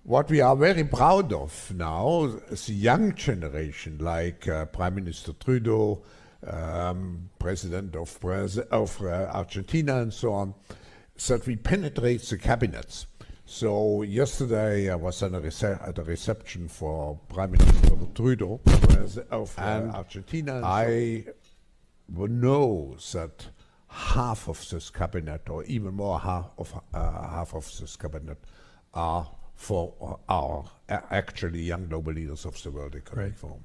What we are very proud of now is the young generation, like Prime Minister Trudeau, President of Argentina, and so on, is that we penetrate the cabinets. So yesterday I was at a reception for Prime Minister Trudeau of Argentina. I know that half of this cabinet, or even more, half of this cabinet, are for our actually young global leaders of the World Economic Forum.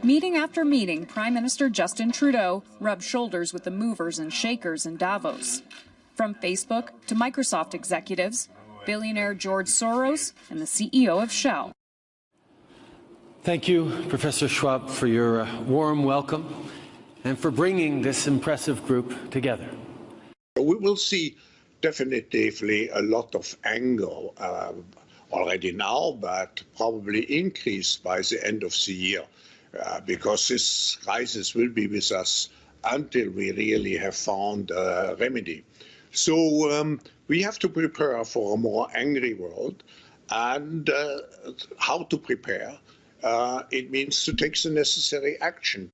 Meeting after meeting, Prime Minister Justin Trudeau rubbed shoulders with the movers and shakers in Davos. From Facebook to Microsoft executives, billionaire George Soros, and the CEO of Shell. Thank you, Professor Schwab, for your warm welcome and for bringing this impressive group together. We will see definitively a lot of anger already now, but probably increased by the end of the year, because this crisis will be with us until we really have found a remedy. So we have to prepare for a more angry world, and how to prepare? It means to take the necessary action.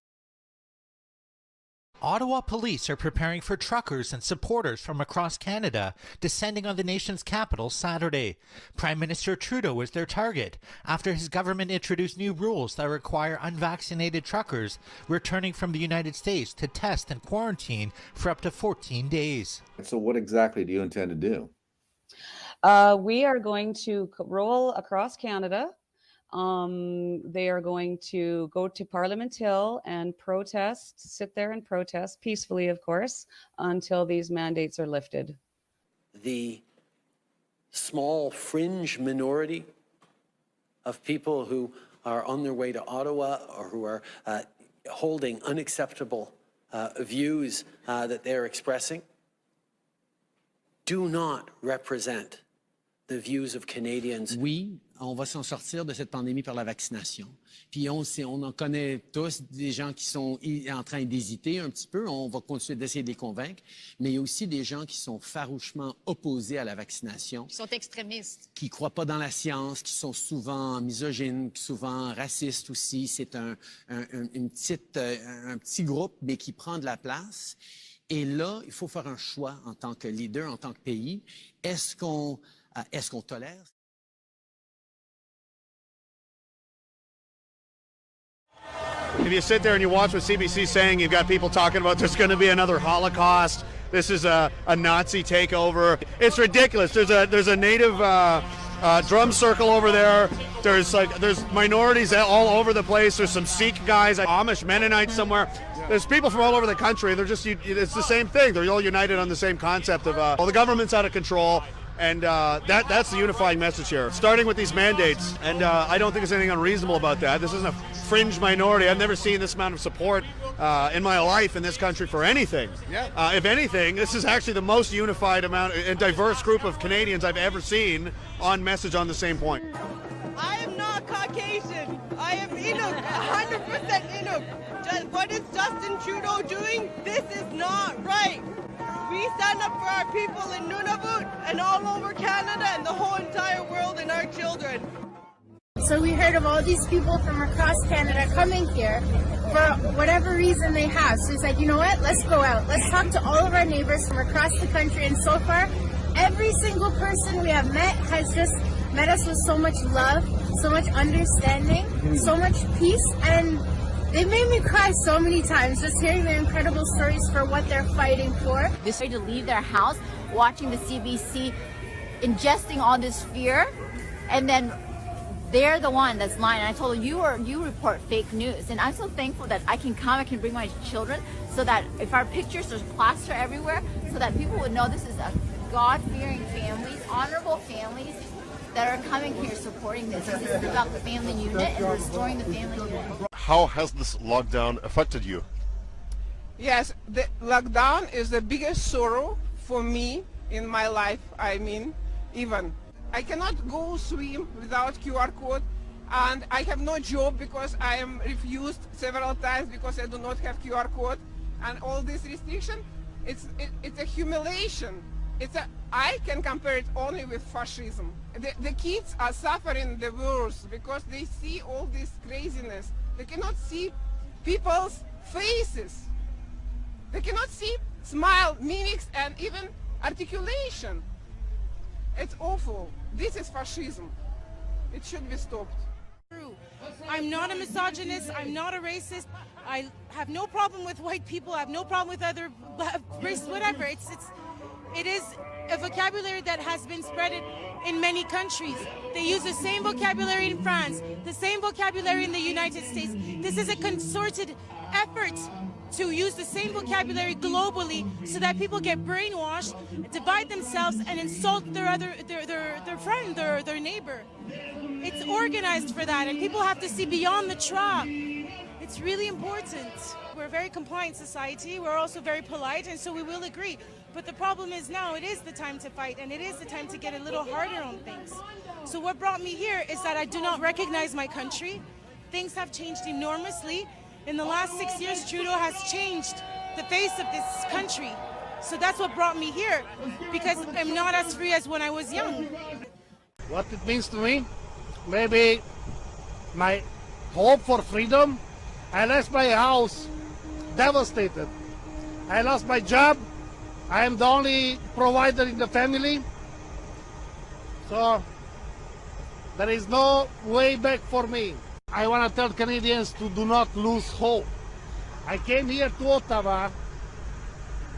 Ottawa police are preparing for truckers and supporters from across Canada descending on the nation's capital Saturday. Prime Minister Trudeau is their target after his government introduced new rules that require unvaccinated truckers returning from the United States to test and quarantine for up to 14 days. So what exactly do you intend to do? We are going to roll across Canada. They are going to go to Parliament Hill and protest, sit there and protest, peacefully, of course, until these mandates are lifted. The small fringe minority of people who are on their way to Ottawa or who are holding unacceptable views that they're expressing do not represent the views of Canadians. Oui, on va s'en sortir de cette pandémie par la vaccination. Puis on en connaît tous des gens qui sont en train d'hésiter un petit peu. On va continuer d'essayer de les convaincre. Mais il y a aussi des gens qui sont farouchement opposés à la vaccination. Qui sont extrémistes. Qui ne croient pas dans la science, qui sont souvent misogynes, souvent racistes aussi. C'est un petit groupe, mais qui prend de la place. Et là, il faut faire un choix en tant que leader, en tant que pays. Est-ce qu'on tolère? If you sit there and you watch what CBC's saying, you've got people talking about there's going to be another Holocaust. This is a Nazi takeover. It's ridiculous. There's a native drum circle over there. There's minorities all over the place. There's some Sikh guys, Amish Mennonites somewhere. There's people from all over the country. They're just, it's the same thing. They're all united on the same concept of, well, the government's out of control. And that's the unifying message here, starting with these mandates. And I don't think there's anything unreasonable about that. This isn't a fringe minority. I've never seen this amount of support in my life in this country for anything. If anything, this is actually the most unified amount and diverse group of Canadians I've ever seen on message on the same point. I am not Caucasian. I am Inuk, 100% Inuk. What is Justin Trudeau doing? This is not right. We stand up for our people in Nunavut and all over Canada and the whole entire world and our children. So we heard of all these people from across Canada coming here for whatever reason they have. So it's like, you know what? Let's go out. Let's talk to all of our neighbors from across the country. And so far, every single person we have met has just met us with so much love, so much understanding, so much peace. And they made me cry so many times just hearing their incredible stories for what they're fighting for. They're afraid to leave their house, watching the CBC, ingesting all this fear, and then they're the one that's lying. And I told them, you report fake news. And I'm so thankful that I can come, I can bring my children, so that if our pictures, there's plaster everywhere, so that people would know this is a God-fearing families, honorable families that are coming here supporting this. This is about the family unit and restoring the family unit. How has this lockdown affected you? Yes, the lockdown is the biggest sorrow for me in my life. I mean, even I cannot go swim without QR code, and I have no job because I am refused several times because I do not have QR code, and all this restriction, it's a humiliation I can compare it only with fascism. The kids are suffering the worst because they see all this craziness. They cannot see people's faces. They cannot see smile, mimics, and even articulation. It's awful. This is fascism. It should be stopped. I'm not a misogynist. I'm not a racist. I have no problem with white people. I have no problem with other races, whatever. It is a vocabulary that has been spread in many countries. They use the same vocabulary in France, the same vocabulary in the United States. This is a concerted effort to use the same vocabulary globally so that people get brainwashed, divide themselves, and insult their friend, their neighbor. It's organized for that, and people have to see beyond the trap. It's really important. We're a very compliant society. We're also very polite, and so we will agree. But the problem is now it is the time to fight, and it is the time to get a little harder on things. So what brought me here is that I do not recognize my country. Things have changed enormously. In the last 6 years, Trudeau has changed the face of this country. So that's what brought me here, because I'm not as free as when I was young. What it means to me, maybe my hope for freedom. I lost my house, devastated. I lost my job. I am the only provider in the family. So there is no way back for me. I want to tell Canadians to do not lose hope. I came here to Ottawa.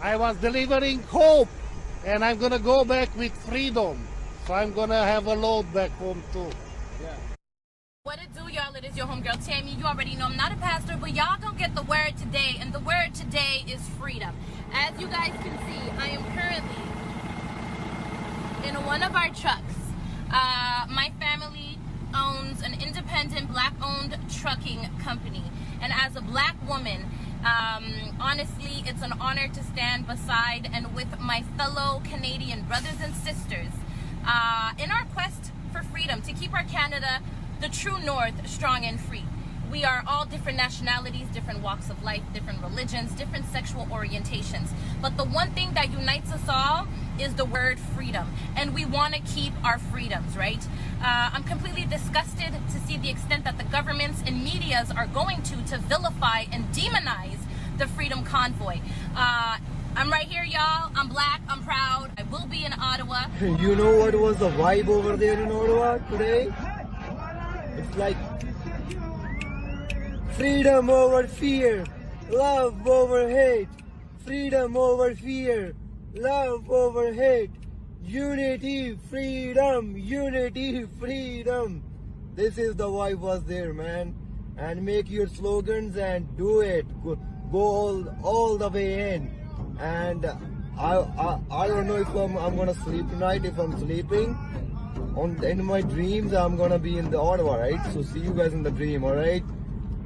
I was delivering hope, and I'm going to go back with freedom. So I'm going to have a load back home too. What it do, y'all? It is your homegirl Tammy. You already know I'm not a pastor, but y'all gonna get the word today, and the word today is freedom. As you guys can see, I am currently in one of our trucks. My family owns an independent black-owned trucking company, and as a black woman, honestly, it's an honor to stand beside and with my fellow Canadian brothers and sisters in our quest for freedom, to keep our Canada, the true north, strong and free. We are all different nationalities, different walks of life, different religions, different sexual orientations. But the one thing that unites us all is the word freedom. And we want to keep our freedoms, right? I'm completely disgusted to see the extent that the governments and medias are going to vilify and demonize the Freedom Convoy. I'm right here, y'all. I'm black. I'm proud. I will be in Ottawa. You know what was the vibe over there in Ottawa today? It's like freedom over fear, love over hate, freedom over fear, love over hate, unity, freedom, unity, freedom. This is the vibe was there, man. And make your slogans and do it. Go all the way in. And I don't know if I'm gonna sleep tonight. If I'm sleeping, in my dreams I'm gonna be in the Ottawa, right? So see you guys in the dream, all right?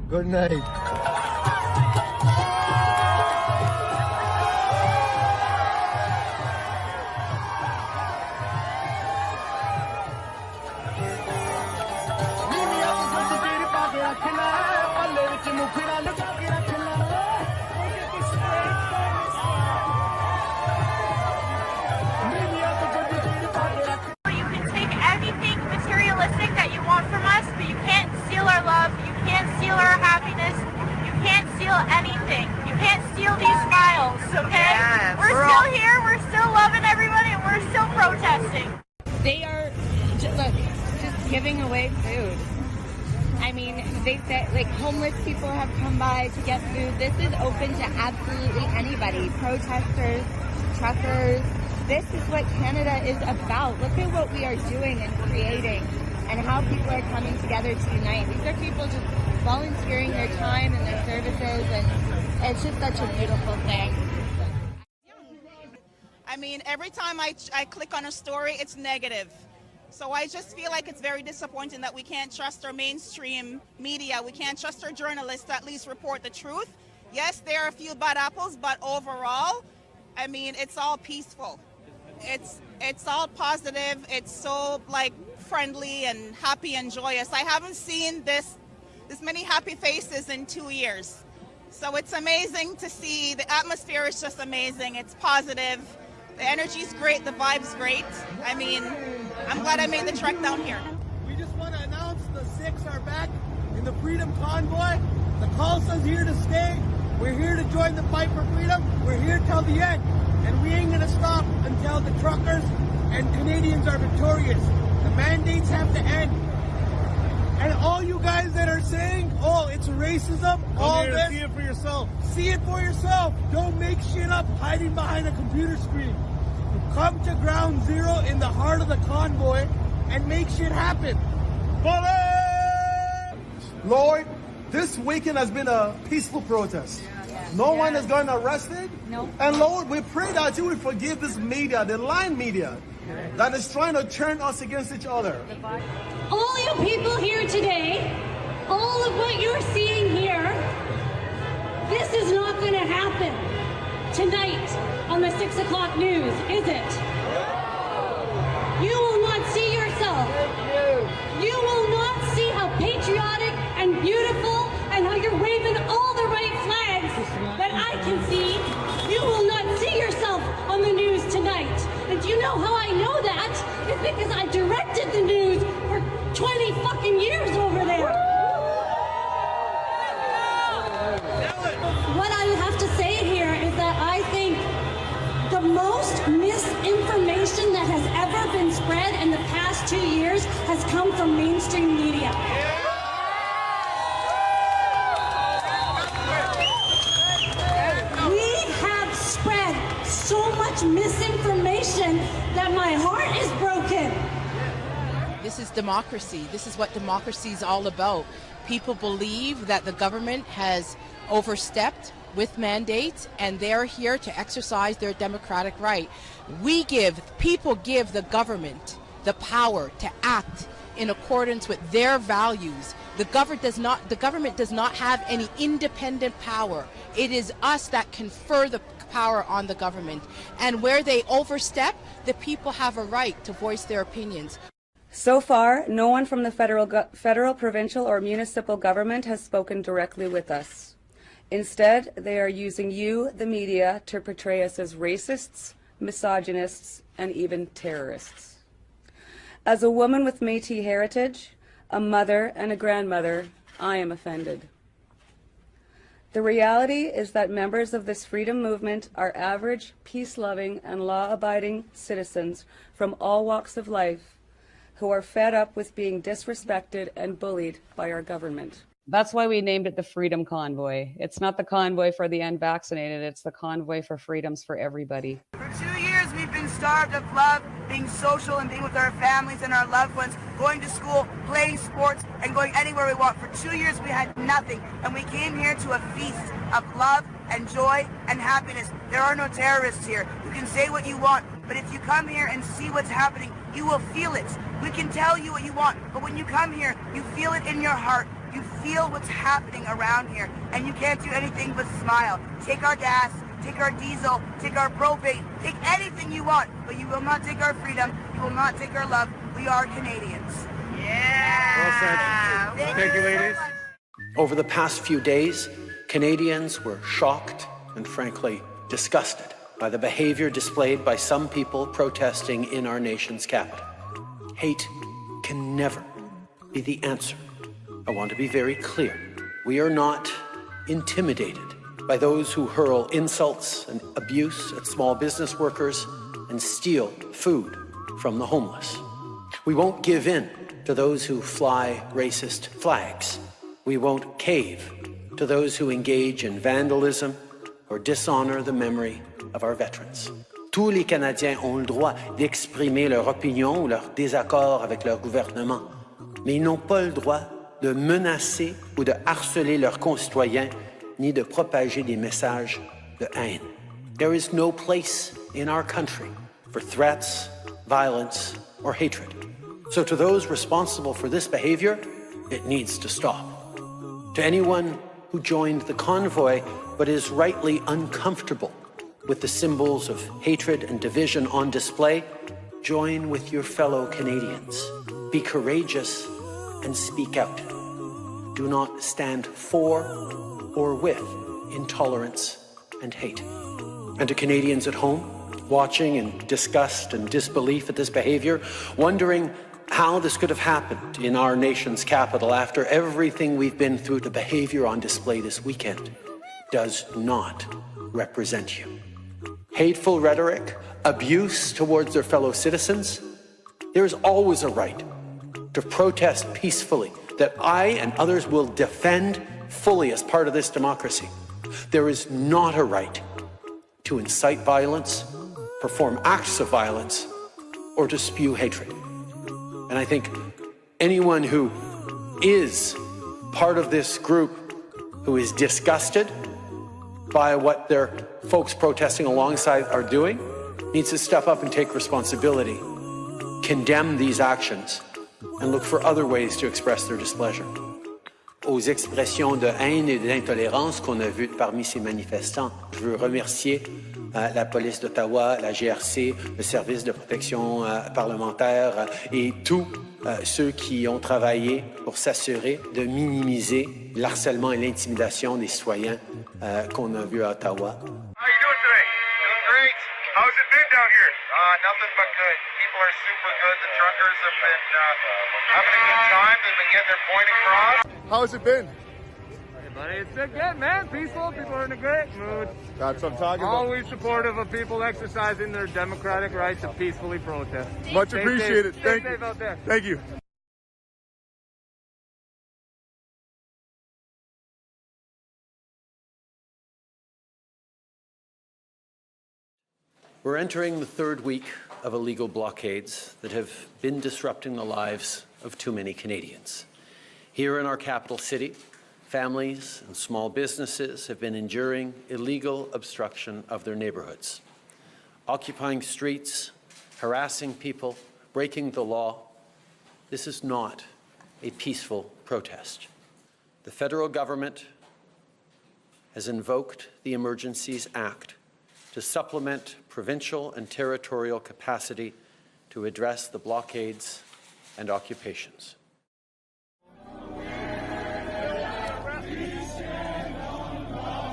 Good night. That you want from us, but you can't steal our love, you can't steal our happiness, you can't steal anything. You can't steal these smiles, okay? Yes, we're still here, we're still loving everybody, and we're still protesting. They are just giving away food. I mean, they said, like, homeless people have come by to get food. This is open to absolutely anybody. Protesters, truckers. This is what Canada is about. Look at what we are doing and creating, and how people are coming together to unite. These are people just volunteering their time and their services, and it's just such a beautiful thing. I mean, every time I click on a story, it's negative. So I just feel like it's very disappointing that we can't trust our mainstream media. We can't trust our journalists to at least report the truth. Yes, there are a few bad apples, but overall, I mean, it's all peaceful. It's all positive. It's so, like, friendly and happy and joyous. I haven't seen this many happy faces in 2 years. So it's amazing to see. The atmosphere is just amazing. It's positive. The energy's great, the vibe's great. I mean, I'm glad I made the trek down here. We just want to announce the 6 are back in the Freedom Convoy. The Khalsa's here to stay. We're here to join the fight for freedom. We're here till the end. And we ain't going to stop until the truckers and Canadians are victorious. The mandates have to end. And all you guys that are saying, oh, it's racism, all this. See it for yourself. See it for yourself. Don't make shit up hiding behind a computer screen. Come to ground zero in the heart of the convoy and make shit happen. Lord, this weekend has been a peaceful protest. No one has gotten arrested. No. And Lord, we pray that you will forgive this media, the lying media, that is trying to turn us against each other. All you people here today, all of what you're seeing here, this is not going to happen tonight on the 6 o'clock news, is it? You will not see yourself. You will not see how patriotic and beautiful and how you're waving all the right flags that I can see. You will not see yourself on the news tonight. And do you know how I know that? It's because I directed the news for 20 fucking years over there. What I have to say here is that I think the most misinformation that has ever been spread in the past 2 years has come from mainstream media. We have spread so much misinformation that my heart is broken. This is democracy. This is what democracy is all about. People believe that the government has overstepped with mandates, and they're here to exercise their democratic right. People give the government the power to act in accordance with their values. The government does not have any independent power. It is us that confer the power on the government. And where they overstep, the people have a right to voice their opinions. So far, no one from the federal, provincial, or municipal government has spoken directly with us. Instead, they are using you, the media, to portray us as racists, misogynists, and even terrorists. As a woman with Métis heritage, a mother and a grandmother, I am offended. The reality is that members of this freedom movement are average, peace-loving, and law-abiding citizens from all walks of life who are fed up with being disrespected and bullied by our government. That's why we named it the Freedom Convoy. It's not the convoy for the unvaccinated, it's the convoy for freedoms for everybody. For 2 years, we've been starved of love, being social and being with our families and our loved ones, going to school, playing sports, and going anywhere we want. For 2 years, we had nothing, and we came here to a feast of love and joy and happiness. There are no terrorists here. You can say what you want, but if you come here and see what's happening, you will feel it. We can tell you what you want, but when you come here, you feel it in your heart. You feel what's happening around here, and you can't do anything but smile. Take our gas, take our diesel, take our propane, take anything you want, but you will not take our freedom, you will not take our love. We are Canadians. Yeah! Well said. Thank you, ladies. Over the past few days, Canadians were shocked and frankly disgusted by the behavior displayed by some people protesting in our nation's capital. Hate can never be the answer. I want to be very clear. We are not intimidated by those who hurl insults and abuse at small business workers and steal food from the homeless. We won't give in to those who fly racist flags. We won't cave to those who engage in vandalism or dishonor the memory of our veterans. Tous les Canadiens ont le droit d'exprimer leur opinion ou leur désaccord avec leur gouvernement, mais ils n'ont pas le droit de menacer ou de harceler leurs concitoyens, ni de propager des messages de haine. There is no place in our country for threats, violence, or hatred. So to those responsible for this behavior, it needs to stop. To anyone who joined the convoy but is rightly uncomfortable with the symbols of hatred and division on display, join with your fellow Canadians. Be courageous and speak out. Do not stand for or with intolerance and hate. And to Canadians at home, watching in disgust and disbelief at this behavior, wondering how this could have happened in our nation's capital after everything we've been through. The behavior on display this weekend does not represent you. Hateful rhetoric, abuse towards their fellow citizens. There is always a right to protest peacefully that I and others will defend fully as part of this democracy. There is not a right to incite violence, perform acts of violence, or to spew hatred. And I think anyone who is part of this group who is disgusted by what their folks protesting alongside are doing needs to step up and take responsibility, condemn these actions, and look for other ways to express their displeasure. Aux expressions de haine et d'intolérance qu'on a vues parmi ces manifestants, je veux remercier la police d'Ottawa, la GRC, le service de protection parlementaire et tous ceux qui ont travaillé pour s'assurer de minimiser l'harcèlement et l'intimidation des citoyens qu'on a vus à Ottawa. How are you doing today? Doing great. How's it been down here? Nothing but good. People are super good. The truckers have been having a good time. They've been getting their point across. How's it been? Hey, buddy, it's been good, man. Peaceful. People are in a great mood. That's what I'm talking about. Always supportive of people exercising their democratic right to peacefully protest. Much appreciated. Stay safe out there. Thank you. We're entering the third week of illegal blockades that have been disrupting the lives of too many Canadians. Here in our capital city, families and small businesses have been enduring illegal obstruction of their neighbourhoods, occupying streets, harassing people, breaking the law. This is not a peaceful protest. The federal government has invoked the Emergencies Act to supplement provincial and territorial capacity to address the blockades and occupations.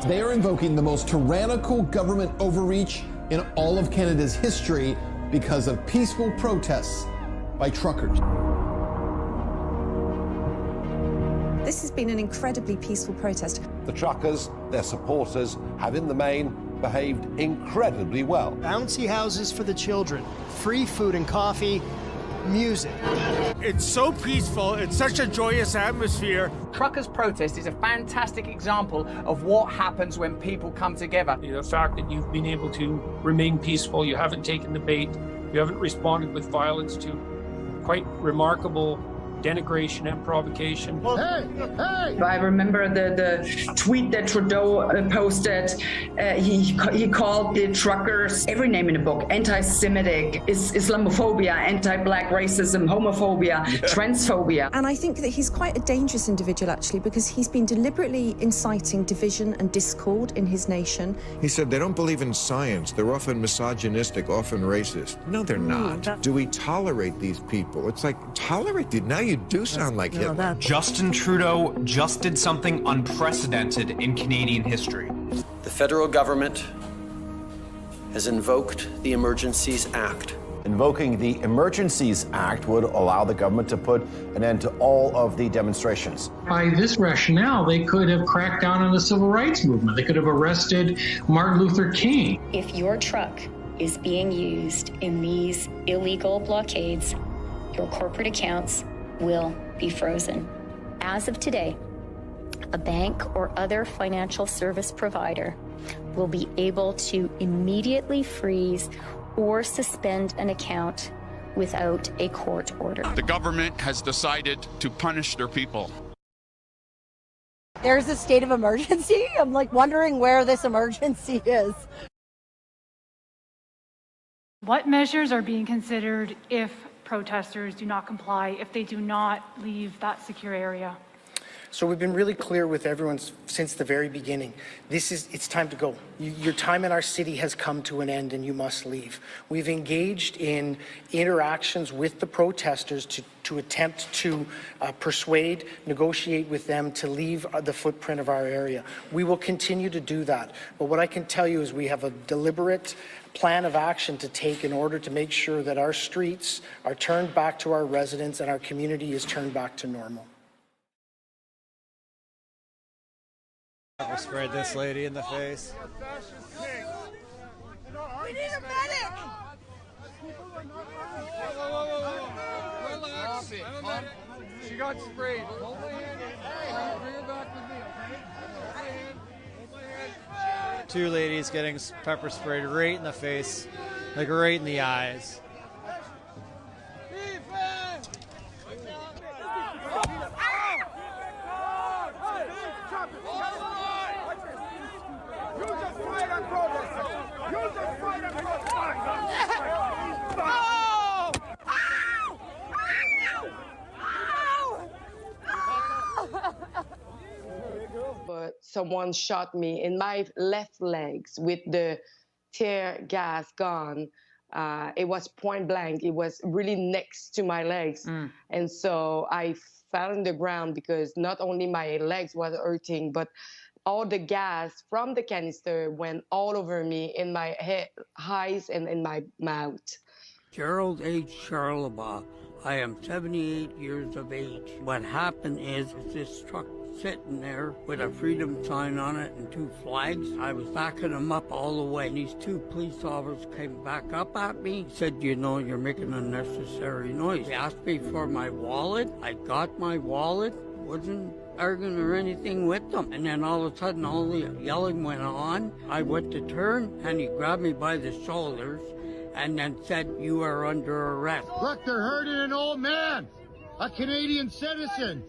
They are invoking the most tyrannical government overreach in all of Canada's history because of peaceful protests by truckers. This has been an incredibly peaceful protest. The truckers, their supporters, have in the main behaved incredibly well. Bouncy houses for the children, free food and coffee, music. It's so peaceful, it's such a joyous atmosphere. Truckers' protest is a fantastic example of what happens when people come together. The fact that you've been able to remain peaceful, you haven't taken the bait, you haven't responded with violence to quite remarkable denigration and provocation. I remember the tweet that Trudeau posted. He called the truckers every name in the book: anti-Semitic, Islamophobia, anti-black racism, homophobia, transphobia. And I think that he's quite a dangerous individual, actually, because he's been deliberately inciting division and discord in his nation. He said they don't believe in science. They're often misogynistic, often racist. No, they're not. Do we tolerate these people? It's like, tolerate it. Now you do sound like Hitler. Justin Trudeau just did something unprecedented in Canadian history. The federal government has invoked the Emergencies Act. Invoking the Emergencies Act would allow the government to put an end to all of the demonstrations. By this rationale, they could have cracked down on the civil rights movement. They could have arrested Martin Luther King. If your truck is being used in these illegal blockades, your corporate accounts will be frozen. As of today, a bank or other financial service provider will be able to immediately freeze or suspend an account without a court order. The government has decided to punish their people. There's a state of emergency? I'm like wondering where this emergency is. What measures are being considered if protesters do not comply, if they do not leave that secure area? So we've been really clear with everyone since the very beginning. It's time to go. Your time in our city has come to an end and you must leave. We've engaged in interactions with the protesters to attempt to persuade, negotiate with them to leave the footprint of our area. We will continue to do that. But what I can tell you is we have a deliberate plan of action to take in order to make sure that our streets are turned back to our residents and our community is turned back to normal. I'll spread this lady in the face. We need a medic! Relax. She got sprayed. Hold my hand. Bring her back with me, okay? Hold my hand. Hold my hand. Two ladies getting pepper sprayed right in the face, like right in the eyes. But someone shot me in my left legs with the tear gas gun. It was point blank. It was really next to my legs. And so I fell on the ground because not only my legs were hurting, but all the gas from the canister went all over me, in my head, eyes, and in my mouth. Gerald H. Charlebois. I am 78 years of age. What happened is this truck sitting there with a freedom sign on it and two flags. I was backing them up all the way, and these two police officers came back up at me, said, you know, you're making unnecessary noise. They asked me for my wallet. I got my wallet, wasn't arguing or anything with them. And then all of a sudden, all the yelling went on. I went to turn, and he grabbed me by the shoulders and then said, you are under arrest. Look, they're hurting an old man, a Canadian citizen.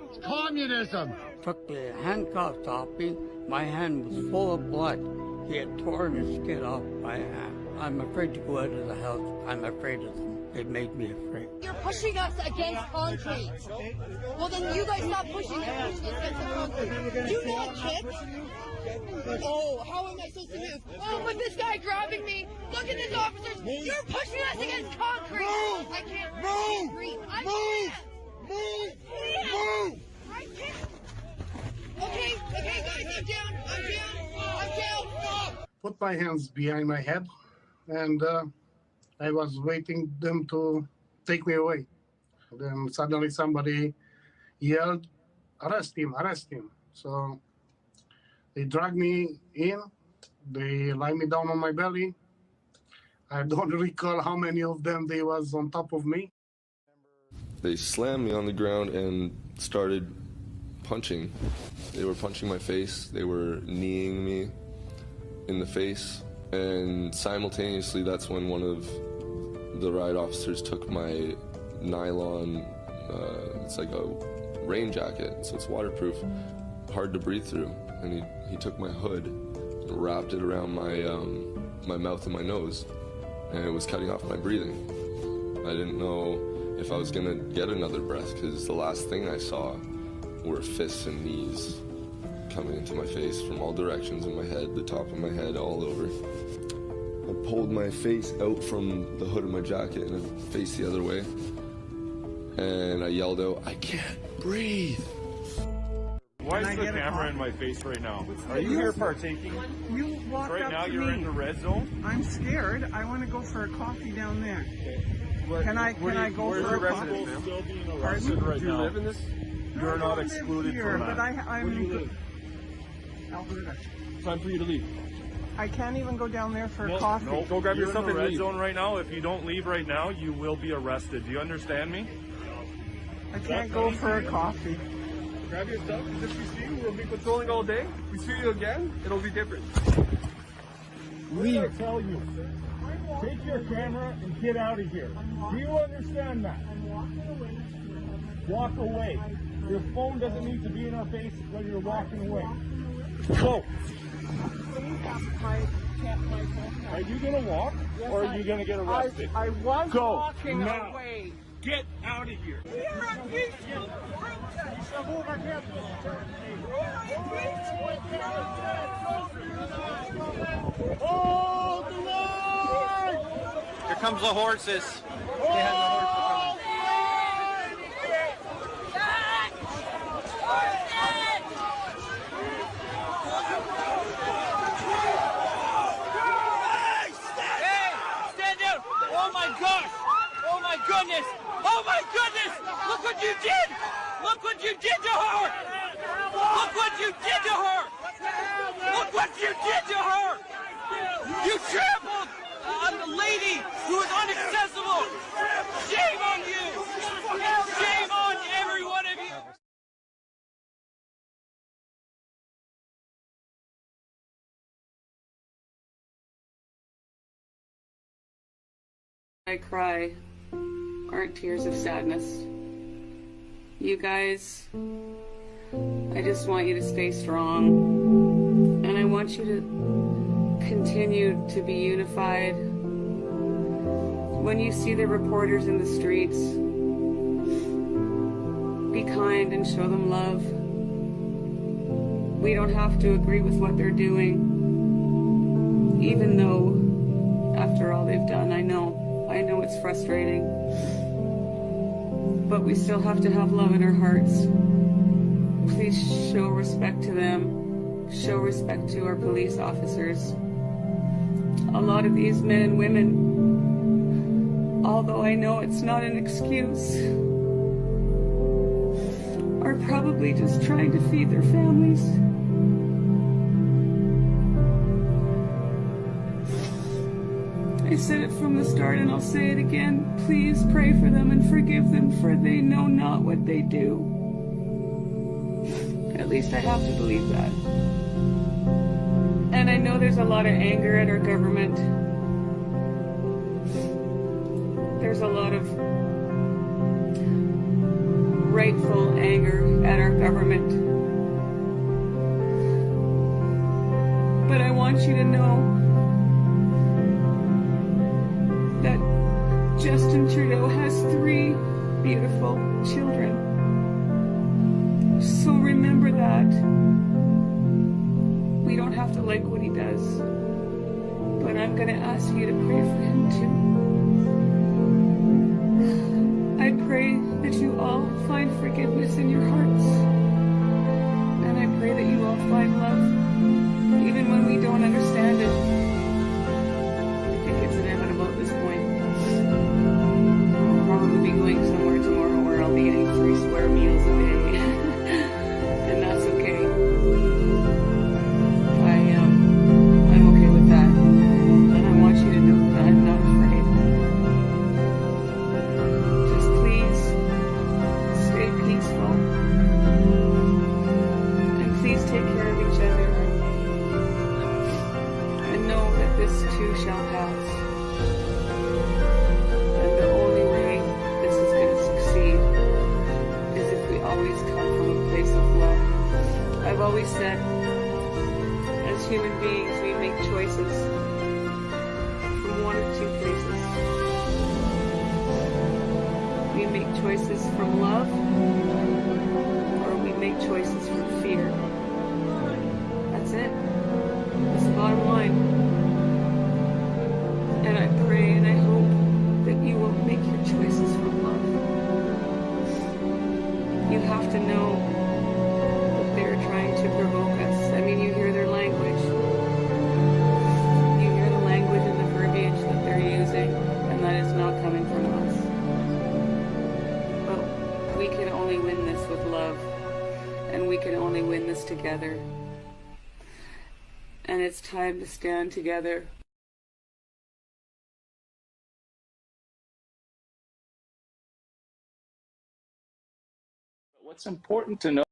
It's communism. Took the handcuffs off me. My hand was full of blood. He had torn the skin off my hand. I'm afraid to go out of the house. I'm afraid of them. They made me afraid. You're pushing us against concrete. Well, then you guys stop pushing. You're pushing us against the concrete. Do you not kick? Oh, how am I supposed to move? Oh, but this guy grabbing me. Look at this officers. You're pushing us against concrete. Move! I can't Move! breathe. I Move! can't. Move! Move! I can't. Okay, guys, I'm down. Stop. Put my hands behind my head, and I was waiting them to take me away. Then suddenly somebody yelled, arrest him. So they dragged me in. They lie me down on my belly. I don't recall how many of them they was on top of me. They slammed me on the ground and started punching. They were punching my face. They were kneeing me in the face. And simultaneously, that's when one of the riot officers took my nylon, it's like a rain jacket, so it's waterproof, hard to breathe through. And he took my hood and wrapped it around my mouth and my nose. And it was cutting off my breathing. I didn't know if I was gonna get another breath, because the last thing I saw were fists and knees coming into my face from all directions in my head, the top of my head, all over. I pulled my face out from the hood of my jacket and I faced the other way. And I yelled out, I can't breathe. Why is the camera in my face right now? Are you here partaking? You walked right up now to you're me. in the red zone? I'm scared. I want to go for a coffee down there. Can I go for a coffee? Still being arrested right now. Do you live in this? You're not excluded here, from that. But I'm Where do you live? Alberta. Time for you to leave. I can't even go down there for a coffee. No, go grab yourself in the red zone right now. If you don't leave right now, you will be arrested. Do you understand me? I can't go for a coffee. Grab your stuff. If we see you, we'll be patrolling all day. If we see you again, it'll be different. Leave. I tell you, take your camera and get out of here. Do you understand that? Walk away. Your phone doesn't need to be in our face when you're walking away. Go. Are you going to walk or are you going to get arrested? I was Go walking now. away. Get out of here. We are a peaceful protest. Hold the line! Here comes the horses. Oh my gosh! Oh my goodness! Oh my goodness! Look what you did! Look what you did to her! Look what you did to her! Look what you did to her! You trampled on the lady who is inaccessible! Shame on you! Shame on every one of you! I cry aren't tears of sadness. You guys, I just want you to stay strong, and I want you to continue to be unified. When you see the reporters in the streets, be kind and show them love. We don't have to agree with what they're doing, even though after all they've done, I know it's frustrating, but we still have to have love in our hearts. Please show respect to them. Show respect to our police officers. A lot of these men and women, although I know it's not an excuse, are probably just trying to feed their families. I said it from the start and I'll say it again. Please pray for them and forgive them, for they know not what they do. At least I have to believe that. And I know there's a lot of anger at our government. There's a lot of rightful anger at our government. But I want you to know that Justin Trudeau has 3 beautiful children. So remember that. We don't have to like what he does, but I'm going to ask you to pray for him too. I pray that you all find forgiveness in your hearts, and I pray that you all find love, even when we don't understand it. I think it's inevitable at this point. I'll probably be going somewhere tomorrow where I'll be eating 3 square meals a day, and that's okay. I'm okay with that, and I want you to know that I'm not afraid. Just please stay peaceful, and please take care of each other, and know that this too shall pass. And the only way this is going to succeed is if we always come from a place of love. I've always said, as human beings, we make choices from one of 2 places. We make choices from love, or we make choices from fear. That's it. That's the bottom line. And I pray and I hope that you will make your choices from love. You have to know that they're trying to provoke us. I mean, you hear their language. You hear the language and the verbiage that they're using, and that is not coming from us. But we can only win this with love, and we can only win this together. And it's time to stand together. What's important to know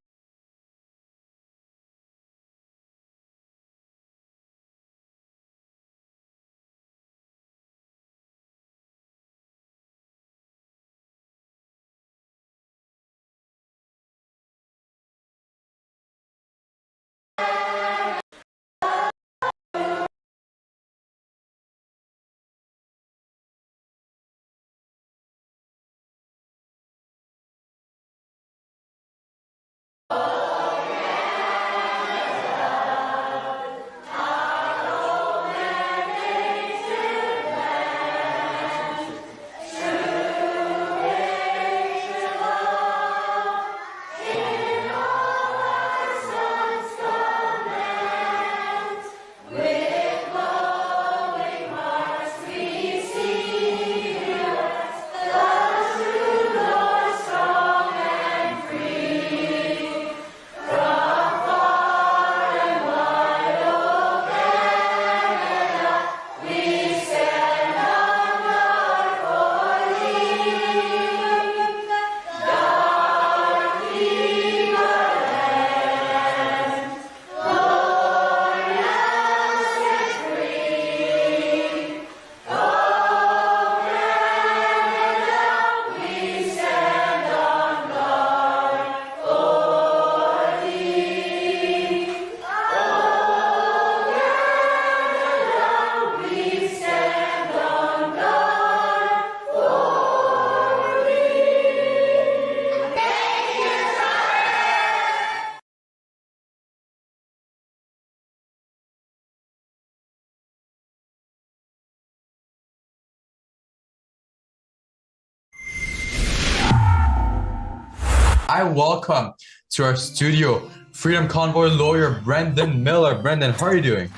I welcome to our studio Freedom Convoy lawyer Brendan Miller. Brendan, how are you doing?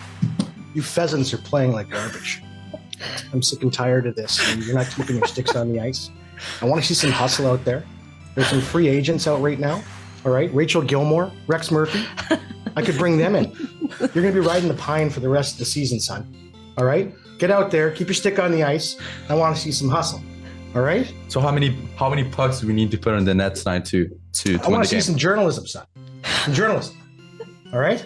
You pheasants are playing like garbage. I'm sick and tired of this. And you're not keeping your sticks on the ice. I want to see some hustle out there. There's some free agents out right now. All right, Rachel Gilmore, Rex Murphy. I could bring them in. You're going to be riding the pine for the rest of the season, son. All right, get out there, keep your stick on the ice. I want to see some hustle. All right. So how many pucks do we need to put on the net tonight to I win the want to see game? some journalism, son. Some journalism. All right.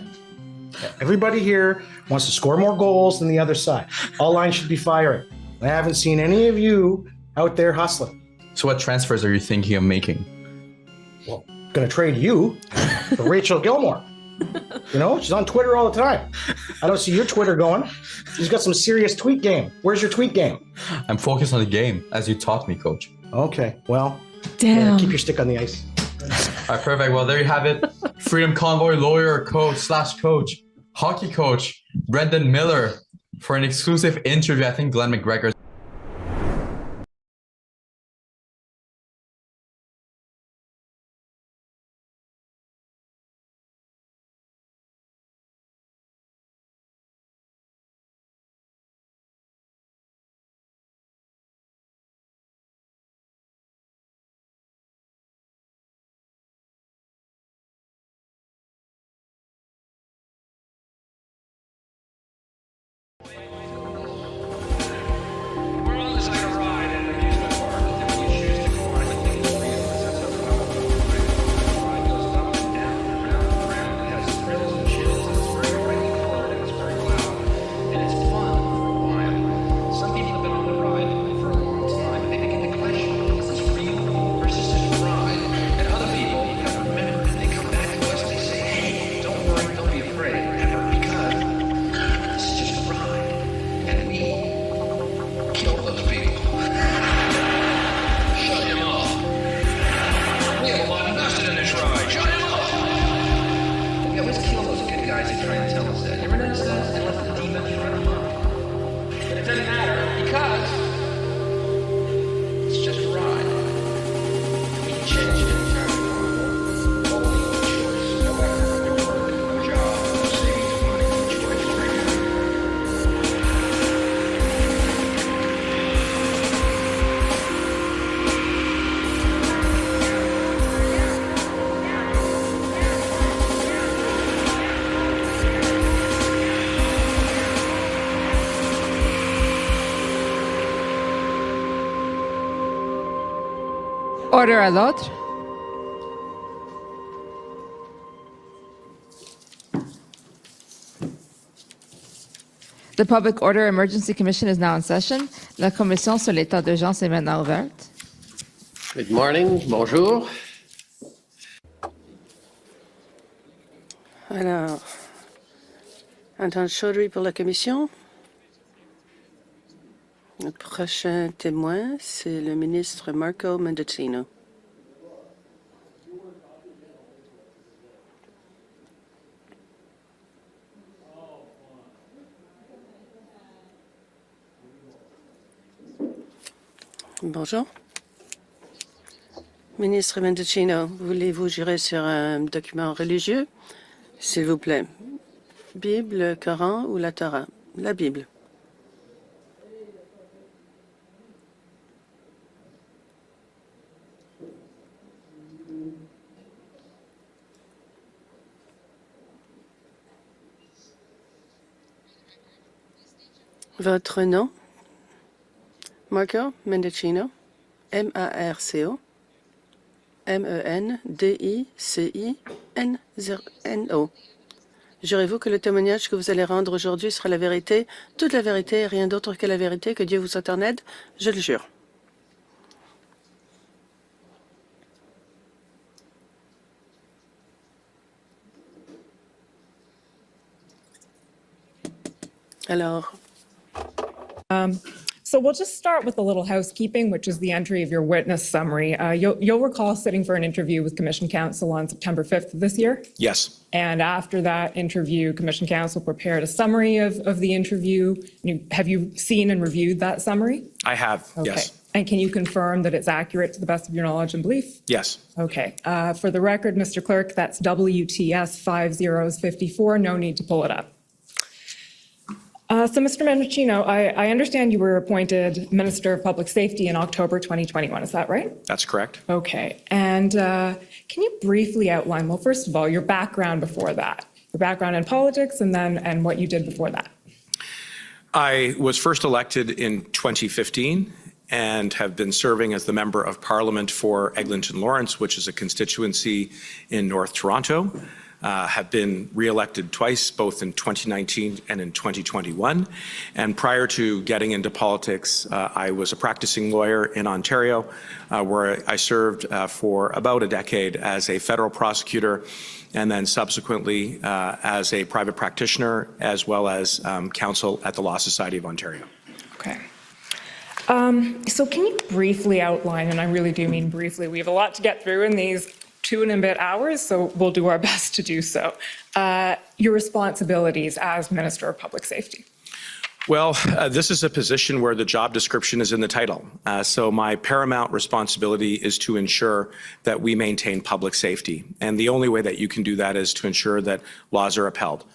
Everybody here wants to score more goals than the other side. All lines should be firing. I haven't seen any of you out there hustling. So what transfers are you thinking of making? Well, going to trade you for Rachel Gilmore. You know, she's on Twitter all the time. I don't see your Twitter going. She's got some serious tweet game. Where's your tweet game? I'm focused on the game, as you taught me, Coach. Okay, well, Damn. keep your stick on the ice. All right, perfect. Well, there you have it. Freedom Convoy lawyer, coach, hockey coach, Brendan Miller, for an exclusive interview. I think Glenn McGregor. Order à l'autre. The Public Order Emergency Commission is now in session. La commission sur l'état d'urgence est maintenant ouverte. Good morning, bonjour. Alors, Anton Chaudry pour la commission. Le prochain témoin, c'est le ministre Marco Mendocino. Bonjour. Ministre Mendocino, voulez-vous jurer sur un document religieux? S'il vous plaît. Bible, le Coran ou la Torah? La Bible. Votre nom? Marco Mendocino, M-A-R-C-O, M-E-N-D-I-C-I-N-O. Jurez-vous que le témoignage que vous allez rendre aujourd'hui sera la vérité, toute la vérité et rien d'autre que la vérité, que Dieu vous soit en aide? Je le jure. Alors, So we'll just start with a little housekeeping, which is the entry of your witness summary. You'll recall sitting for an interview with Commission Counsel on September 5th of this year. Yes. And after that interview, Commission Counsel prepared a summary of the interview. Have you seen and reviewed that summary? I have, Okay. yes. And can you confirm that it's accurate to the best of your knowledge and belief? Yes. Okay. For the record, Mr. Clerk, that's WTS 5054. No need to pull it up. So, Mr. Mendocino, I understand you were appointed Minister of Public Safety in October 2021. Is that right? That's correct. Okay. And can you briefly outline, well, first of all, your background before that, your background in politics, and what you did before that? I was first elected in 2015 and have been serving as the Member of Parliament for Eglinton Lawrence, which is a constituency in North Toronto. Have been re-elected twice, both in 2019 and in 2021. And prior to getting into politics, I was a practicing lawyer in Ontario, where I served for about a decade as a federal prosecutor, and then subsequently as a private practitioner, as well as counsel at the Law Society of Ontario. Okay. So can you briefly outline, and I really do mean briefly, we have a lot to get through in these 2 and a bit hours, so we'll do our best to do so. Your responsibilities as Minister of Public Safety. Well, this is a position where the job description is in the title. So my paramount responsibility is to ensure that we maintain public safety. And the only way that you can do that is to ensure that laws are upheld.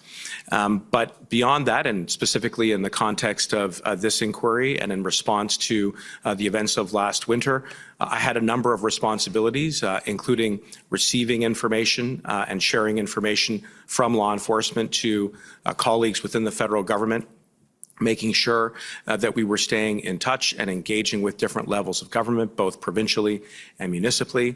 But beyond that, and specifically in the context of this inquiry and in response to the events of last winter, I had a number of responsibilities, including receiving information and sharing information from law enforcement to colleagues within the federal government, making sure that we were staying in touch and engaging with different levels of government, both provincially and municipally,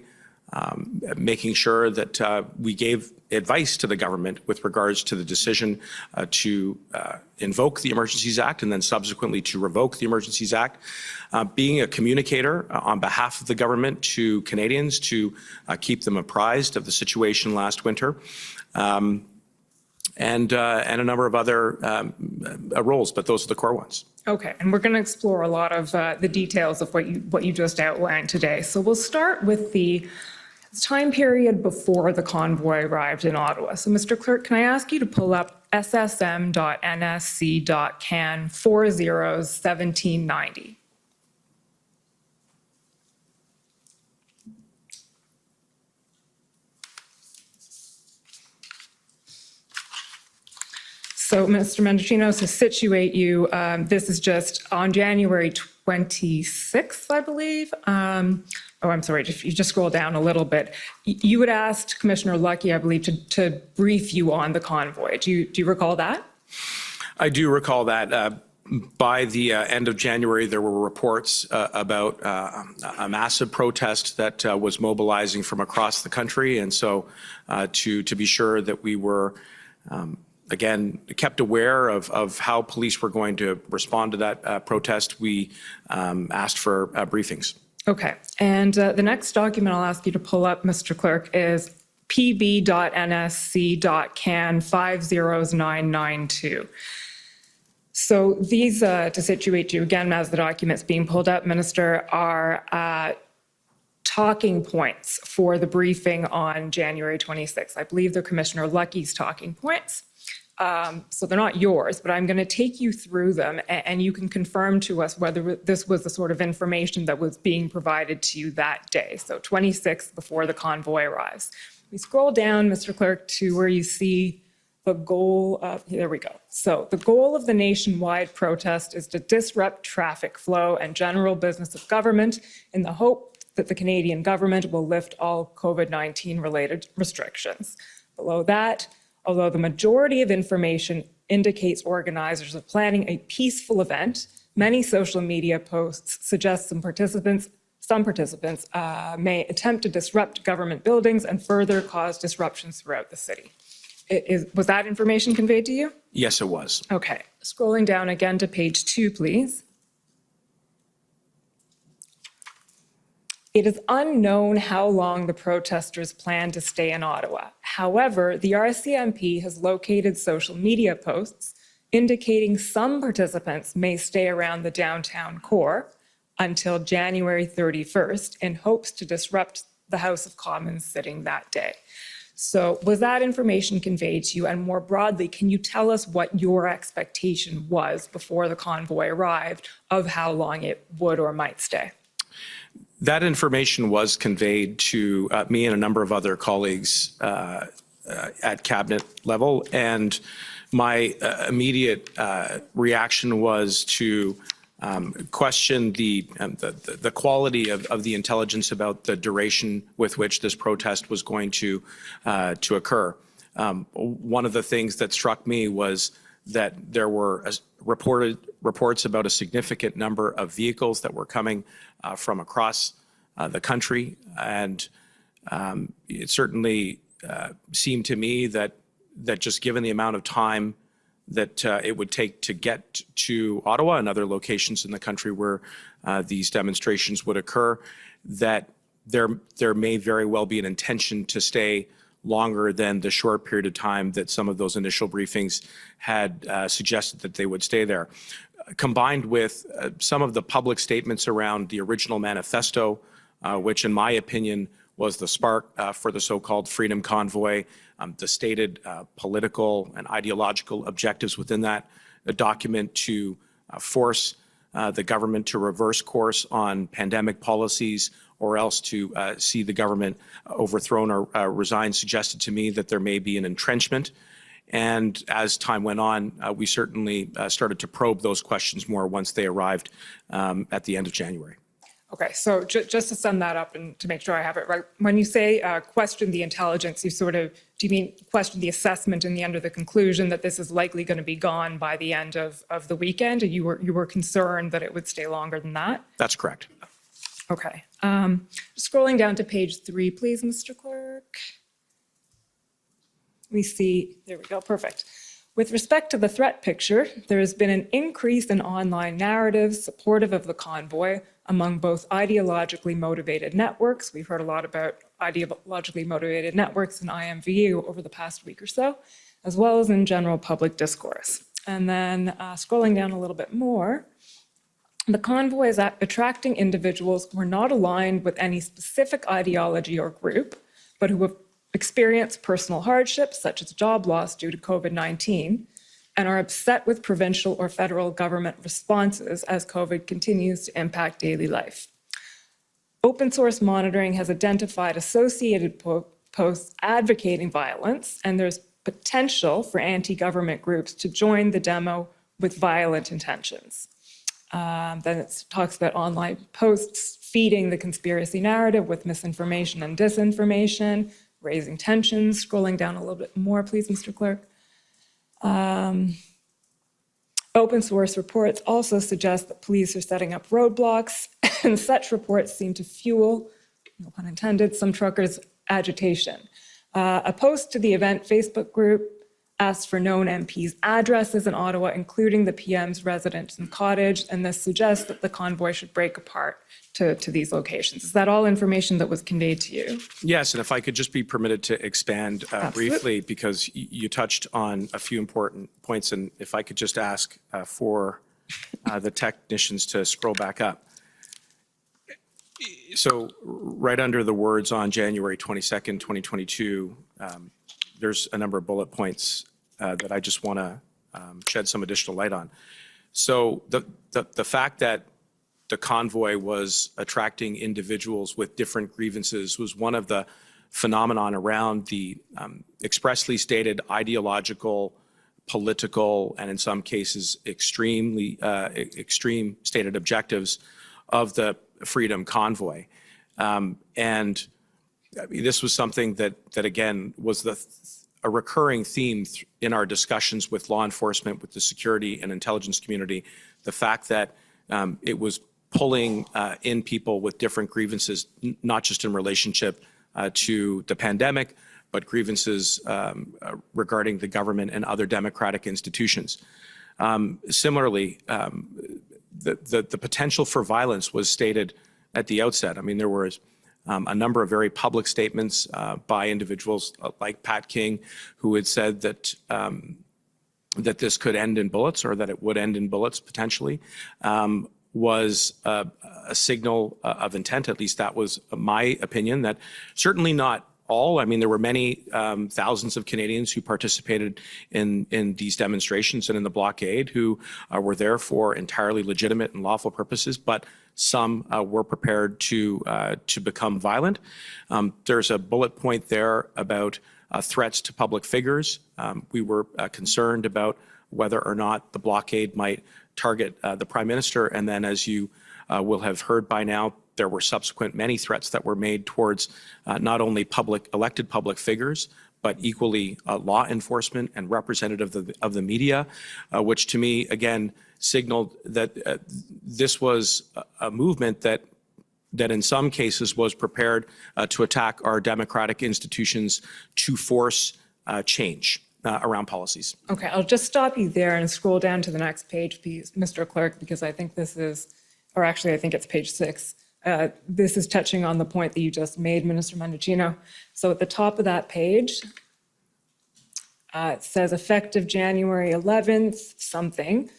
making sure that we gave advice to the government with regards to the decision to invoke the Emergencies Act and then subsequently to revoke the Emergencies Act, being a communicator on behalf of the government to Canadians to keep them apprised of the situation last winter. And a number of other roles, but those are the core ones. Okay, and we're going to explore a lot of the details of what you just outlined today. So we'll start with the time period before the convoy arrived in Ottawa. So, Mr. Clerk, can I ask you to pull up ssm.nsc.can 401790? So, Mr. Mendocino, to situate you, this is just on January 26th, I believe. I'm sorry, if you just scroll down a little bit, you had asked Commissioner Lucky, I believe, to brief you on the convoy. Do you recall that? I do recall that. By the end of January, there were reports about a massive protest that was mobilizing from across the country. And so to be sure that we were again, kept aware of how police were going to respond to that protest, we asked for briefings. Okay. And the next document I'll ask you to pull up, Mr. Clerk, is pb.nsc.can 50992. So these, to situate you again, as the document's being pulled up, Minister, are talking points for the briefing on January 26th. I believe they're Commissioner Lucky's talking points. So they're not yours, but I'm going to take you through them and you can confirm to us whether this was the sort of information that was being provided to you that day. So 26th before the convoy arrives. We scroll down, Mr. Clerk, to where you see the goal of, there we go. So the goal of the nationwide protest is to disrupt traffic flow and general business of government in the hope that the Canadian government will lift all COVID-19 related restrictions. Below that, although the majority of information indicates organizers are planning a peaceful event, many social media posts suggest some participants may attempt to disrupt government buildings and further cause disruptions throughout the city. Was that information conveyed to you? Yes, it was. Okay. Scrolling down again to page 2, please. It is unknown how long the protesters plan to stay in Ottawa. However, the RCMP has located social media posts indicating some participants may stay around the downtown core until January 31st in hopes to disrupt the House of Commons sitting that day. So was that information conveyed to you? And more broadly, can you tell us what your expectation was before the convoy arrived of how long it would or might stay? That information was conveyed to me and a number of other colleagues at cabinet level, and my immediate reaction was to question the quality of the intelligence about the duration with which this protest was going to occur. One of the things that struck me was that there were reports about a significant number of vehicles that were coming from across the country, and it certainly seemed to me that just given the amount of time that it would take to get to Ottawa and other locations in the country where these demonstrations would occur, that there may very well be an intention to stay longer than the short period of time that some of those initial briefings had suggested that they would stay there. Combined with some of the public statements around the original manifesto, which in my opinion was the spark for the so-called Freedom Convoy, the stated political and ideological objectives within that document to force the government to reverse course on pandemic policies or else to see the government overthrown or resign, suggested to me that there may be an entrenchment. And as time went on, we certainly started to probe those questions more once they arrived at the end of January. Okay, so just to sum that up and to make sure I have it right, when you say question the intelligence, you sort of, do you mean question the assessment in the end of the conclusion that this is likely going to be gone by the end of the weekend? And you were concerned that it would stay longer than that? That's correct. Okay. Scrolling down to page 3, please, Mr. Clerk. We see, there we go, perfect. With respect to the threat picture, there has been an increase in online narratives supportive of the convoy among both ideologically motivated networks. We've heard a lot about ideologically motivated networks in IMVU over the past week or so, as well as in general public discourse. And then scrolling down a little bit more, the convoy is attracting individuals who are not aligned with any specific ideology or group, but who have experienced personal hardships such as job loss due to COVID-19 and are upset with provincial or federal government responses as COVID continues to impact daily life. Open source monitoring has identified associated posts advocating violence, and there's potential for anti-government groups to join the demo with violent intentions. Then it talks about online posts feeding the conspiracy narrative with misinformation and disinformation, raising tensions. Scrolling down a little bit more, please, Mr. Clerk. Open source reports also suggest that police are setting up roadblocks, and such reports seem to fuel, no pun intended, some truckers' agitation. A post to the event Facebook group asked for known MPs' addresses in Ottawa, including the PM's residence and cottage, and this suggests that the convoy should break apart to these locations. Is that all information that was conveyed to you? Yes, and if I could just be permitted to expand briefly, because you touched on a few important points, and if I could just ask for the technicians to scroll back up. So right under the words on January 22nd, 2022, there's a number of bullet points that I just want to shed some additional light on. So the fact that the convoy was attracting individuals with different grievances was one of the phenomenon around the expressly stated ideological, political, and in some cases extreme stated objectives of the Freedom Convoy. And this was something that again was a recurring theme in our discussions with law enforcement, with the security and intelligence community, the fact that it was pulling in people with different grievances, not just in relationship to the pandemic, but grievances regarding the government and other democratic institutions. Similarly, the potential for violence was stated at the outset. I mean, there was a number of very public statements by individuals like Pat King, who had said that that this could end in bullets, or that it would end in bullets potentially, was a signal of intent. At least that was my opinion. That certainly not all. I mean, there were many thousands of Canadians who participated in these demonstrations and in the blockade who were there for entirely legitimate and lawful purposes, but some were prepared to become violent. There's a bullet point there about threats to public figures. We were concerned about whether or not the blockade might target the Prime Minister. And then, as you will have heard by now, there were subsequent many threats that were made towards not only elected public figures, but equally law enforcement and representative of the media, which to me, again, signaled that this was a movement that in some cases was prepared to attack our democratic institutions to force change around policies. Okay, I'll just stop you there and scroll down to the next page, please, Mr. Clerk, because I think this is, or actually I think it's page 6. This is touching on the point that you just made, Minister Mendicino. So at the top of that page, it says effective January 11th, something,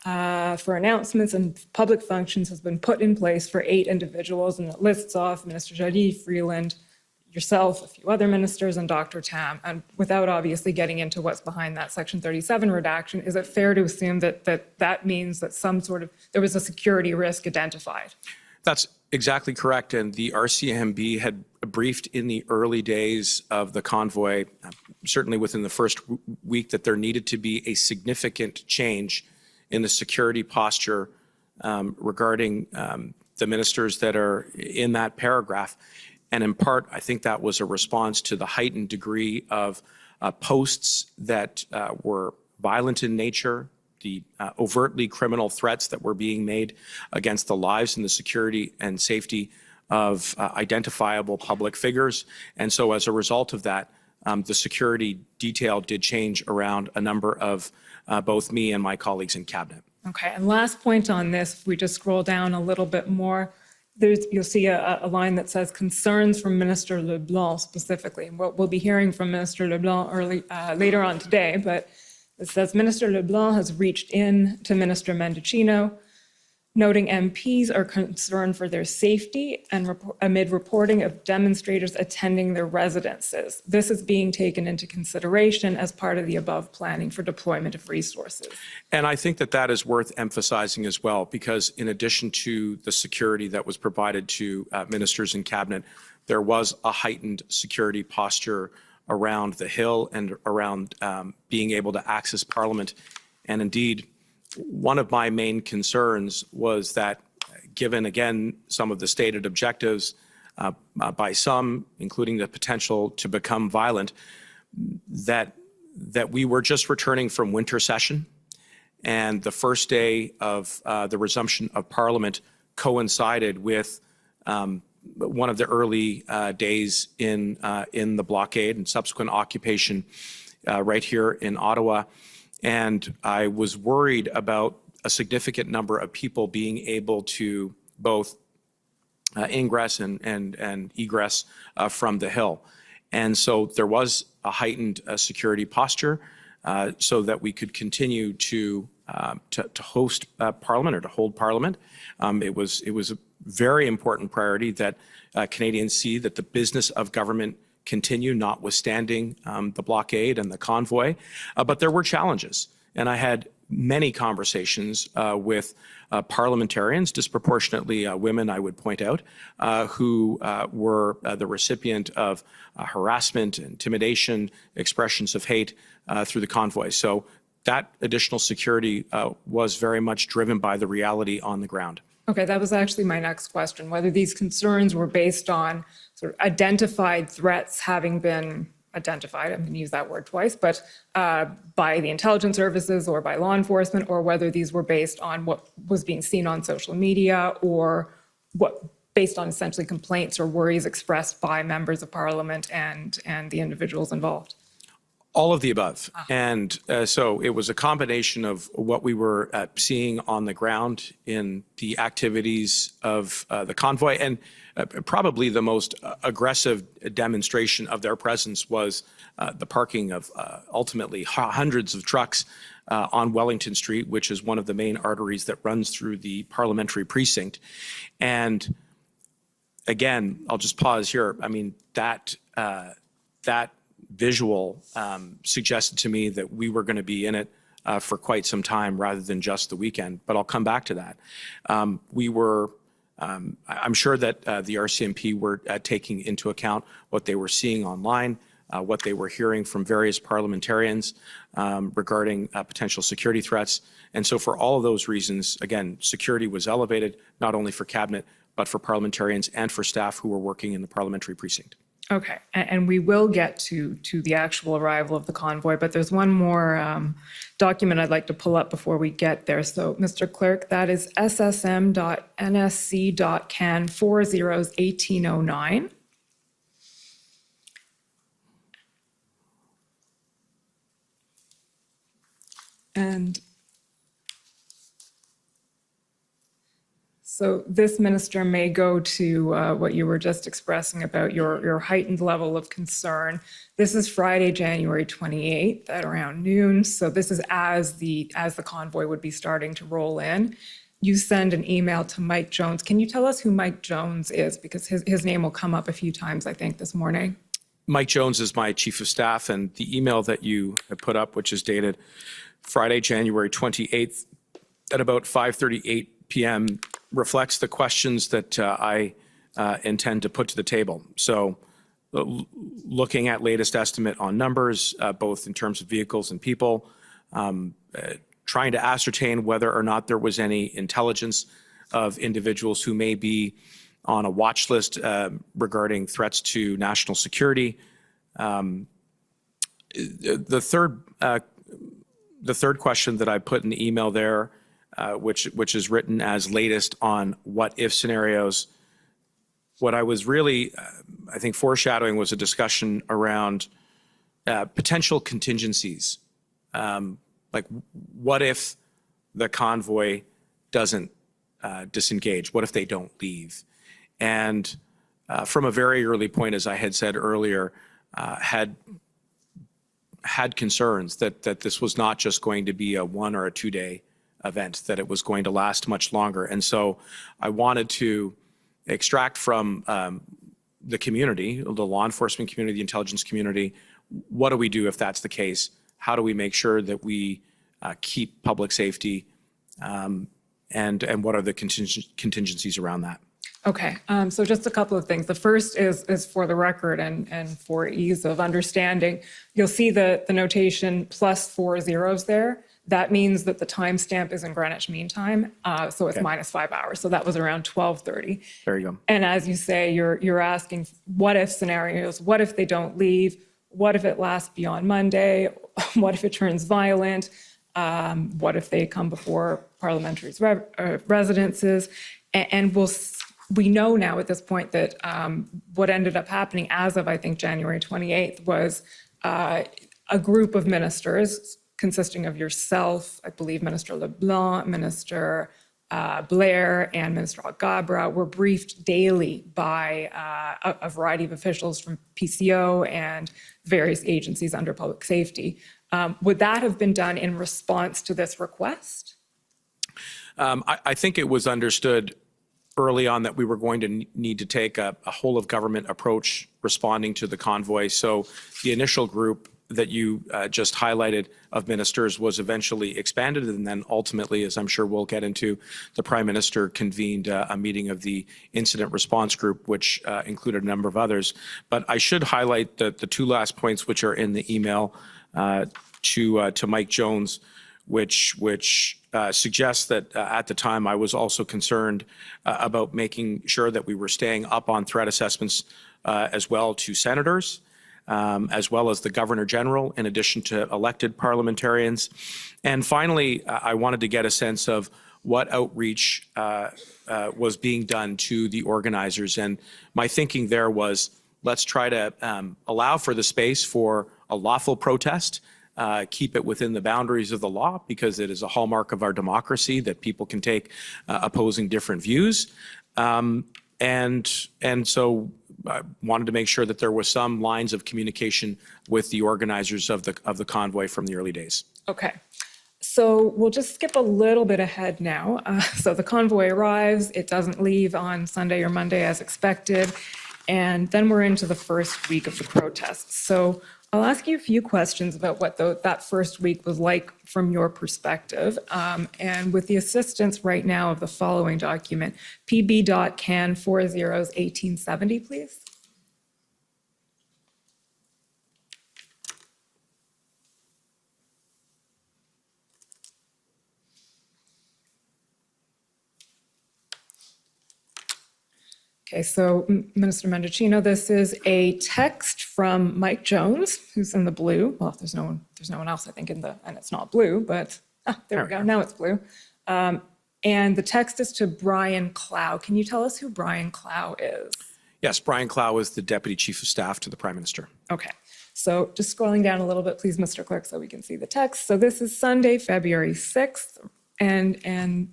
for announcements and public functions has been put in place for 8 individuals, and it lists off Minister Joly, Freeland, yourself, a few other ministers, and Dr. Tam. And without obviously getting into what's behind that Section 37 redaction, is it fair to assume that that means that there was a security risk identified? That's exactly correct. And the RCMP had briefed in the early days of the convoy, certainly within the first week, that there needed to be a significant change in the security posture regarding the ministers that are in that paragraph. And in part, I think that was a response to the heightened degree of posts that were violent in nature, the overtly criminal threats that were being made against the lives and the security and safety of identifiable public figures. And so as a result of that, the security detail did change around a number of both me and my colleagues in cabinet. Okay, and last point on this, if we just scroll down a little bit more, you'll see a line that says concerns from Minister LeBlanc specifically. And we'll be hearing from Minister LeBlanc later on today, but it says Minister LeBlanc has reached in to Minister Mendicino, noting MPs are concerned for their safety and amid reporting of demonstrators attending their residences. This is being taken into consideration as part of the above planning for deployment of resources. And I think that that is worth emphasizing as well, because in addition to the security that was provided to ministers in cabinet, there was a heightened security posture around the Hill and around being able to access Parliament. And indeed, one of my main concerns was that, given, again, some of the stated objectives by some, including the potential to become violent, that we were just returning from winter session, and the first day of the resumption of Parliament coincided with one of the early days in the blockade and subsequent occupation right here in Ottawa. And I was worried about a significant number of people being able to both ingress and egress from the Hill. And so there was a heightened security posture so that we could continue to host Parliament or to hold Parliament. It was a very important priority that Canadians see that the business of government continue, notwithstanding the blockade and the convoy. But there were challenges. And I had many conversations with parliamentarians, disproportionately women, I would point out, who were the recipient of harassment, intimidation, expressions of hate through the convoy. So that additional security was very much driven by the reality on the ground. Okay, that was actually my next question, whether these concerns were based on sort of identified threats having been identified, I'm going to use that word twice, but by the intelligence services or by law enforcement, or whether these were based on what was being seen on social media, or based on essentially complaints or worries expressed by members of Parliament and the individuals involved. All of the above. And so it was a combination of what we were seeing on the ground in the activities of the convoy. And probably the most aggressive demonstration of their presence was the parking of ultimately hundreds of trucks on Wellington Street, which is one of the main arteries that runs through the parliamentary precinct. And again, I'll just pause here. I mean, that visual suggested to me that we were going to be in it for quite some time rather than just the weekend. But I'll come back to that. I'm sure that the RCMP were taking into account what they were seeing online, what they were hearing from various parliamentarians regarding potential security threats. And so for all of those reasons, again, security was elevated, not only for cabinet, but for parliamentarians and for staff who were working in the parliamentary precinct. Okay, and we will get to the actual arrival of the convoy, but there's one more document I'd like to pull up before we get there. So, Mr. Clerk, that is ssm.nsc.can 401809. And so this, Minister, may go to what you were just expressing about your heightened level of concern. This is Friday, January 28th at around noon. So this is as the convoy would be starting to roll in. You send an email to Mike Jones. Can you tell us who Mike Jones is? Because his name will come up a few times, I think, this morning. Mike Jones is my chief of staff, and the email that you have put up, which is dated Friday, January 28th at about 5:38 p.m., reflects the questions that I intend to put to the table. So looking at latest estimate on numbers, both in terms of vehicles and people, trying to ascertain whether or not there was any intelligence of individuals who may be on a watch list regarding threats to national security. The third question that I put in the email there, which is written as latest on what if scenarios. What I was really, I think, foreshadowing was a discussion around potential contingencies. Like, what if the convoy doesn't disengage? What if they don't leave? And from a very early point, as I had said earlier, had concerns that this was not just going to be a 1 or a 2 day event, that it was going to last much longer. And so I wanted to extract from the community, the law enforcement community, the intelligence community, what do we do if that's the case? How do we make sure that we keep public safety, and what are the contingencies around that? Okay, so just a couple of things. The first is for the record and for ease of understanding. You'll see the notation plus 4 zeros there. That means that the timestamp is in Greenwich Mean Time, so it's minus 5 hours. So that was around 12:30. There you go. And as you say, you're asking what if scenarios. What if they don't leave? What if it lasts beyond Monday? What if it turns violent? What if they come before parliamentary residences? And we know now at this point that what ended up happening as of, I think, January 28th was a group of ministers consisting of yourself, I believe Minister LeBlanc, Minister Blair, and Minister Algabra were briefed daily by a variety of officials from PCO and various agencies under public safety. Would that have been done in response to this request? I think it was understood early on that we were going to need to take a whole of government approach responding to the convoy. So the initial group that you just highlighted of ministers was eventually expanded, and then ultimately, as I'm sure we'll get into, the Prime Minister convened a meeting of the incident response group, which included a number of others. But I should highlight the two last points which are in the email to Mike Jones, which suggests that at the time I was also concerned about making sure that we were staying up on threat assessments as well to senators, as well as the Governor General, in addition to elected parliamentarians. And finally, I wanted to get a sense of what outreach was being done to the organizers. And my thinking there was, let's try to allow for the space for a lawful protest, keep it within the boundaries of the law, because it is a hallmark of our democracy that people can take opposing different views. And so I wanted to make sure that there was some lines of communication with the organizers of the convoy from the early days. Okay. So we'll just skip a little bit ahead now. So the convoy arrives, it doesn't leave on Sunday or Monday as expected, and then we're into the first week of the protests. So I'll ask you a few questions about what that first week was like from your perspective, and with the assistance right now of the following document, PB.CAN 401870, please. Okay, so Minister Mendocino, this is a text from Mike Jones, who's in the blue. Well, there's no one else, I think, and it's not blue, but there we go. Now it's blue. And the text is to Brian Clow. Can you tell us who Brian Clow is? Yes, Brian Clow is the Deputy Chief of Staff to the Prime Minister. Okay, so just scrolling down a little bit, please, Mr. Clerk, so we can see the text. So this is Sunday, February 6th, and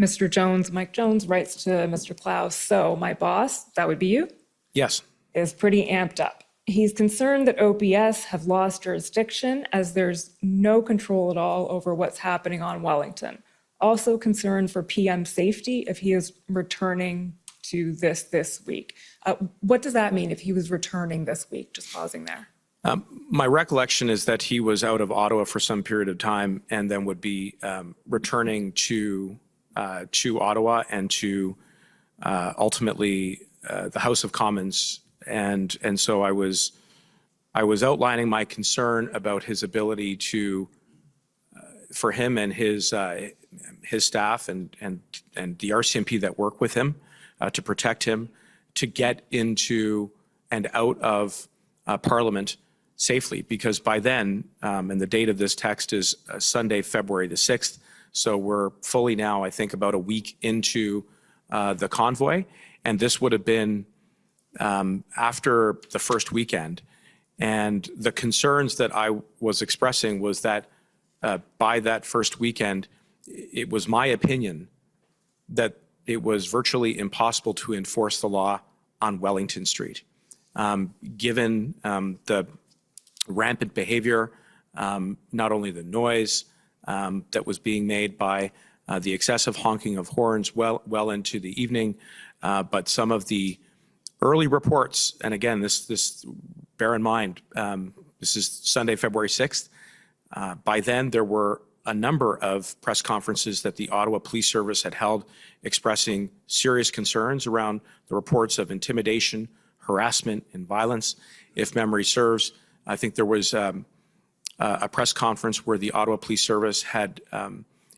Mr. Jones, Mike Jones, writes to Mr. Clow, so my boss, that would be you? Yes. Is pretty amped up. He's concerned that OPS have lost jurisdiction as there's no control at all over what's happening on Wellington. Also concerned for PM safety if he is returning to this week. What does that mean if he was returning this week? Just pausing there. My recollection is that he was out of Ottawa for some period of time and then would be returning to Ottawa and to ultimately the House of Commons, and so I was outlining my concern about his ability to, for him and his staff and the RCMP that work with him to protect him, to get into and out of Parliament safely, because by then, and the date of this text is Sunday, February the 6th. So we're fully now, I think, about a week into the convoy. And this would have been after the first weekend. And the concerns that I was expressing was that by that first weekend, it was my opinion that it was virtually impossible to enforce the law on Wellington Street, given the rampant behavior, not only the noise, that was being made by the excessive honking of horns well into the evening, but some of the early reports, and again, this bear in mind, this is Sunday, February 6th. By then, there were a number of press conferences that the Ottawa Police Service had held expressing serious concerns around the reports of intimidation, harassment, and violence. If memory serves, I think there was a press conference where the Ottawa Police Service had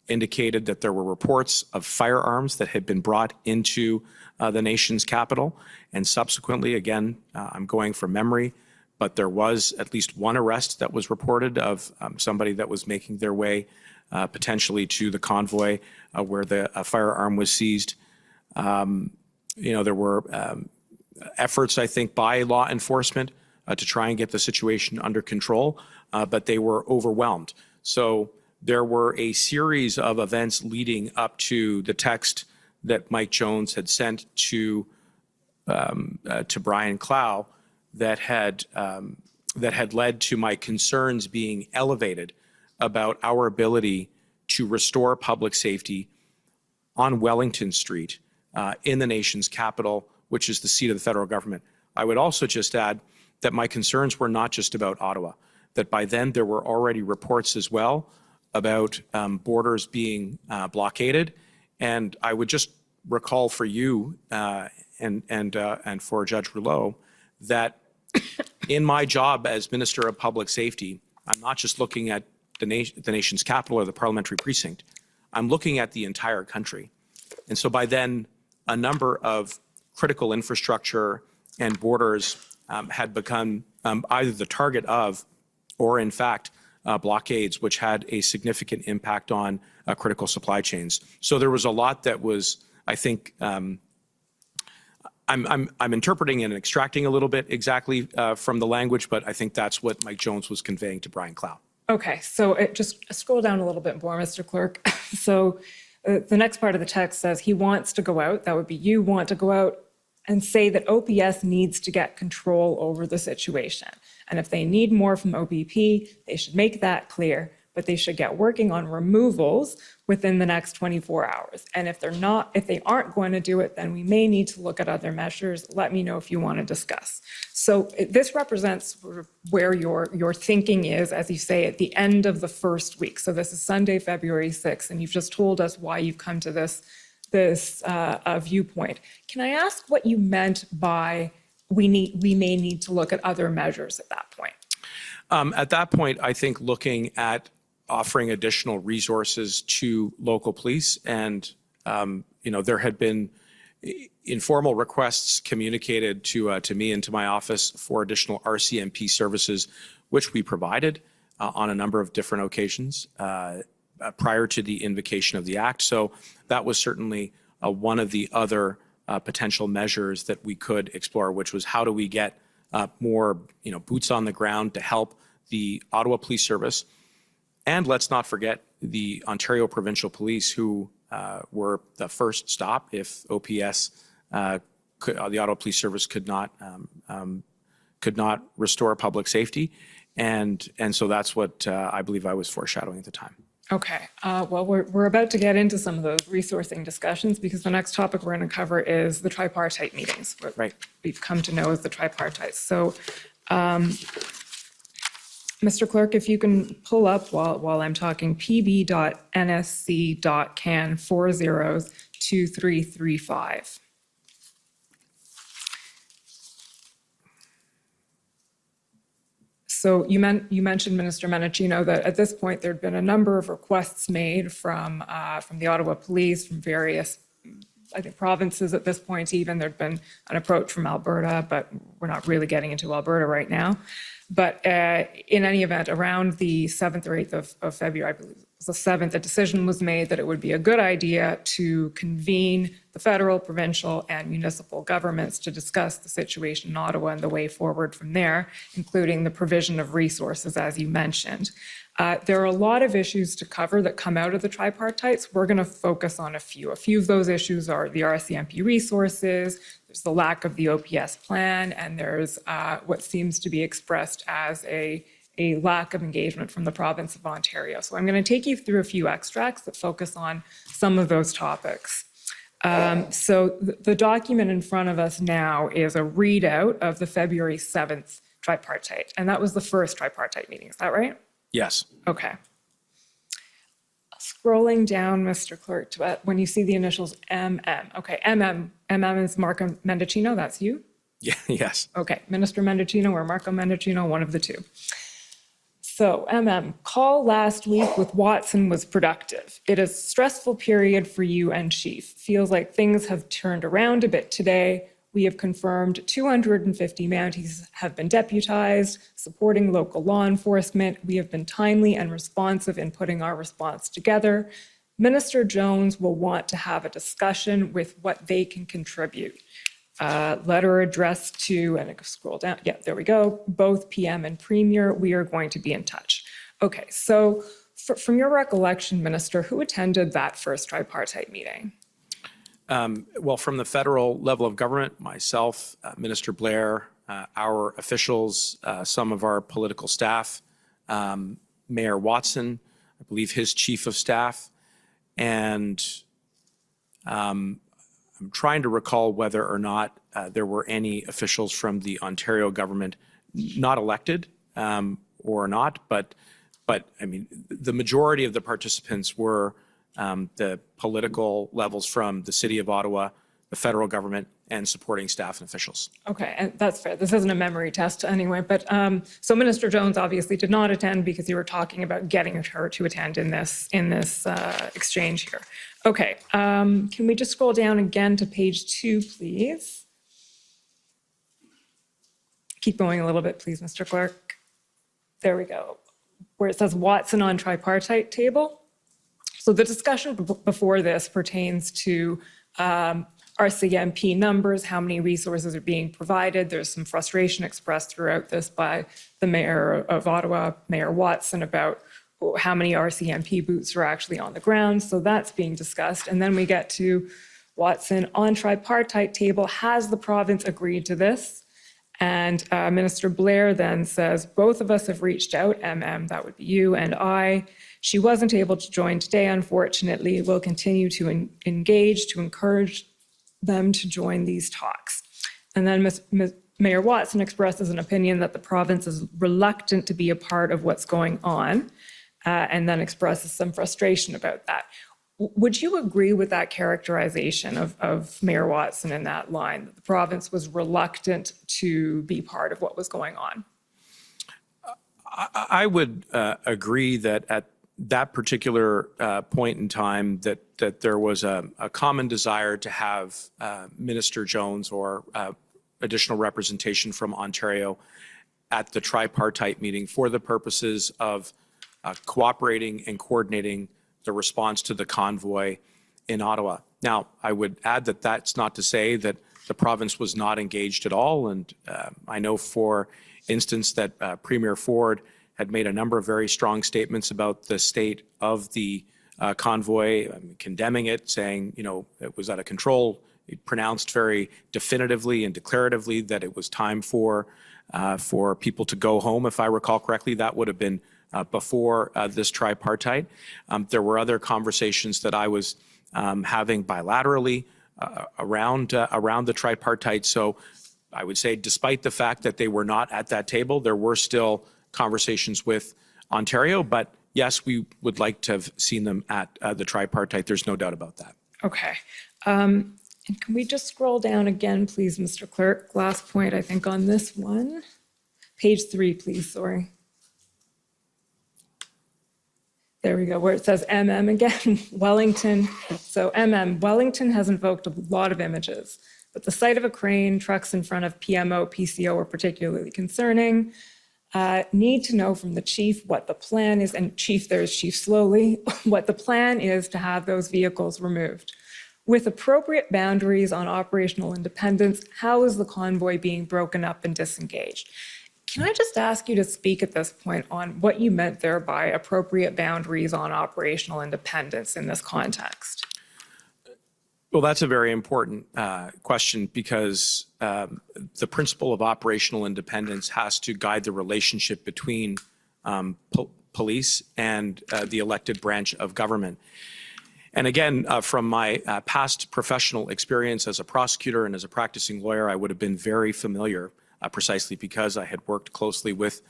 indicated that there were reports of firearms that had been brought into the nation's capital. And subsequently, again, I'm going from memory, but there was at least one arrest that was reported of somebody that was making their way potentially to the convoy where the firearm was seized. There were efforts, I think, by law enforcement to try and get the situation under control, but they were overwhelmed. So there were a series of events leading up to the text that Mike Jones had sent to Brian Clow that had led to my concerns being elevated about our ability to restore public safety on Wellington Street in the nation's capital, which is the seat of the federal government. I would also just add that my concerns were not just about Ottawa, that by then there were already reports as well about borders being blockaded. And I would just recall for you and for Judge Rouleau that in my job as Minister of Public Safety, I'm not just looking at the nation's capital or the parliamentary precinct. I'm looking at the entire country. And so by then, a number of critical infrastructure and borders had become either the target of or, in fact, blockades, which had a significant impact on critical supply chains. So there was a lot that was, I think, I'm interpreting and extracting a little bit exactly from the language, but I think that's what Mike Jones was conveying to Brian Clow. Okay, so just scroll down a little bit more, Mr. Clerk. So the next part of the text says he wants to go out, that would be you want to go out and say that OPS needs to get control over the situation. And if they need more from OPP, they should make that clear. but they should get working on removals within the next 24 hours. And if they aren't going to do it, then we may need to look at other measures. Let me know if you want to discuss. So this represents where your thinking is, as you say, at the end of the first week. So this is Sunday, February 6th, and you've just told us why you've come to this viewpoint. Can I ask what you meant by we may need to look at other measures at that point? At that point, I think looking at offering additional resources to local police, and there had been informal requests communicated to me and to my office for additional RCMP services, which we provided on a number of different occasions prior to the invocation of the Act. So that was certainly one of the other potential measures that we could explore, which was how do we get more boots on the ground to help the Ottawa Police Service. And let's not forget the Ontario Provincial Police, who were the first stop if OPS, the Ottawa Police Service, could not restore public safety. And so that's what I believe I was foreshadowing at the time. Okay, well, we're about to get into some of those resourcing discussions, because the next topic we're going to cover is the tripartite meetings, what we've come to know as the tripartite. So, Mr. Clerk, if you can pull up while I'm talking, pb.nsc.can 402335. So you mentioned, Minister Mendicino, that at this point there had been a number of requests made from the Ottawa Police, from various, I think, provinces at this point even. There'd been an approach from Alberta, but we're not really getting into Alberta right now. But in any event, around the 7th or 8th of February, I believe it was the 7th, a decision was made that it would be a good idea to convene the federal, provincial, and municipal governments to discuss the situation in Ottawa and the way forward from there, including the provision of resources, as you mentioned. There are a lot of issues to cover that come out of the tripartites. We're going to focus on a few. A few of those issues are the RCMP resources, there's the lack of the OPS plan, and there's what seems to be expressed as a lack of engagement from the province of Ontario. So I'm going to take you through a few extracts that focus on some of those topics. So the document in front of us now is a readout of the February 7th tripartite, and that was the first tripartite meeting. Is that right? Yes. Okay. Scrolling down, Mr. Clerk, to when you see the initials MM. Okay, MM is Marco Mendicino. That's you? Yeah. Yes. Okay, Minister Mendicino or Marco Mendicino, one of the two. So, call last week with Watson was productive. It is a stressful period for you and Chief. Feels like things have turned around a bit today. We have confirmed 250 Mounties have been deputized, supporting local law enforcement. We have been timely and responsive in putting our response together. Minister Jones will want to have a discussion with what they can contribute. Letter addressed to, and I can scroll down, yeah, there we go, both PM and Premier, we are going to be in touch. Okay, so from your recollection, Minister, who attended that first tripartite meeting? Well, from the federal level of government, myself, Minister Blair, our officials, some of our political staff, Mayor Watson, I believe his chief of staff, and I'm trying to recall whether or not there were any officials from the Ontario government not elected or not, but I mean, the majority of the participants were the political levels from the City of Ottawa, the federal government, and supporting staff and officials. Okay, and that's fair. This isn't a memory test anyway, but so Minister Jones obviously did not attend because you were talking about getting her to attend in this exchange here. Okay, can we just scroll down again to page 2, please? Keep going a little bit, please, Mr. Clerk. There we go, where it says Watson on tripartite table. So the discussion before this pertains to RCMP numbers, how many resources are being provided. There's some frustration expressed throughout this by the Mayor of Ottawa, Mayor Watson, about how many RCMP boots are actually on the ground. So that's being discussed. And then we get to Watson on tripartite table. Has the province agreed to this? And Minister Blair then says, both of us have reached out, that would be you and I. She wasn't able to join today, unfortunately. We'll continue to engage, to encourage them to join these talks. And then Mayor Watson expresses an opinion that the province is reluctant to be a part of what's going on, and then expresses some frustration about that. Would you agree with that characterization of Mayor Watson in that line, that the province was reluctant to be part of what was going on? I would agree that at that particular point in time that there was a common desire to have Minister Jones or additional representation from Ontario at the tripartite meeting for the purposes of cooperating and coordinating the response to the convoy in Ottawa. Now, I would add that that's not to say that the province was not engaged at all. And I know, for instance, that Premier Ford had made a number of very strong statements about the state of the convoy, condemning it, saying, it was out of control. He pronounced very definitively and declaratively that it was time for people to go home. If I recall correctly, that would have been before this tripartite. There were other conversations that I was having bilaterally around the tripartite. So I would say, despite the fact that they were not at that table, there were still conversations with Ontario. But yes, we would like to have seen them at the tripartite. There's no doubt about that. Okay. And can we just scroll down again, please, Mr. Clerk? Last point, I think, on this one. Page 3, please, sorry. There we go, where it says again, Wellington. So Wellington has invoked a lot of images, but the sight of a crane, trucks in front of PMO, PCO are particularly concerning. Need to know from the chief what the plan is, and Chief, there's Chief Slowly, what the plan is to have those vehicles removed. With appropriate boundaries on operational independence, how is the convoy being broken up and disengaged? Can I just ask you to speak at this point on what you meant there by appropriate boundaries on operational independence in this context? Well, that's a very important question, because the principle of operational independence has to guide the relationship between police and the elected branch of government. And again, from my past professional experience as a prosecutor and as a practicing lawyer, I would have been very familiar, precisely because I had worked closely with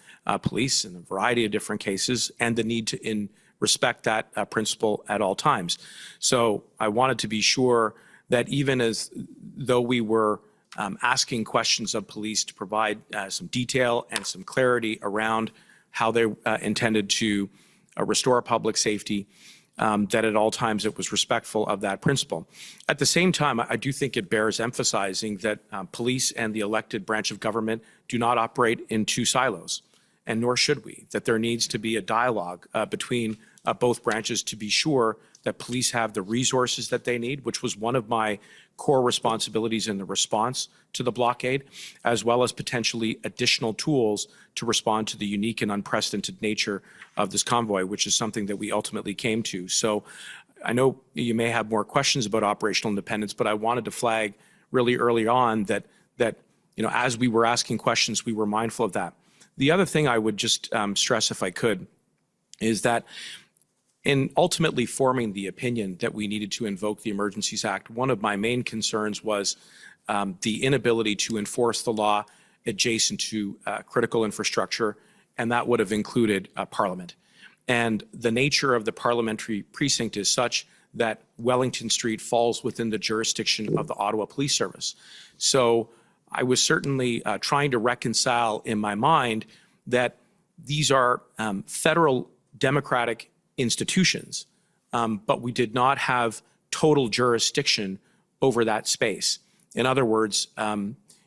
police in a variety of different cases, and the need to respect that principle at all times. So I wanted to be sure that even as though we were asking questions of police to provide some detail and some clarity around how they intended to restore public safety, that at all times it was respectful of that principle. At the same time, I do think it bears emphasizing that police and the elected branch of government do not operate in two silos, and nor should we, that there needs to be a dialogue between both branches to be sure that police have the resources that they need, which was one of my core responsibilities in the response to the blockade, as well as potentially additional tools to respond to the unique and unprecedented nature of this convoy, which is something that we ultimately came to. So I know you may have more questions about operational independence, but I wanted to flag really early on that as we were asking questions, we were mindful of that. The other thing I would just stress, if I could, is that in ultimately forming the opinion that we needed to invoke the Emergencies Act, one of my main concerns was the inability to enforce the law adjacent to critical infrastructure, and that would have included Parliament. And the nature of the parliamentary precinct is such that Wellington Street falls within the jurisdiction of the Ottawa Police Service. So I was certainly trying to reconcile in my mind that these are federal democratic institutions, but we did not have total jurisdiction over that space. In other words,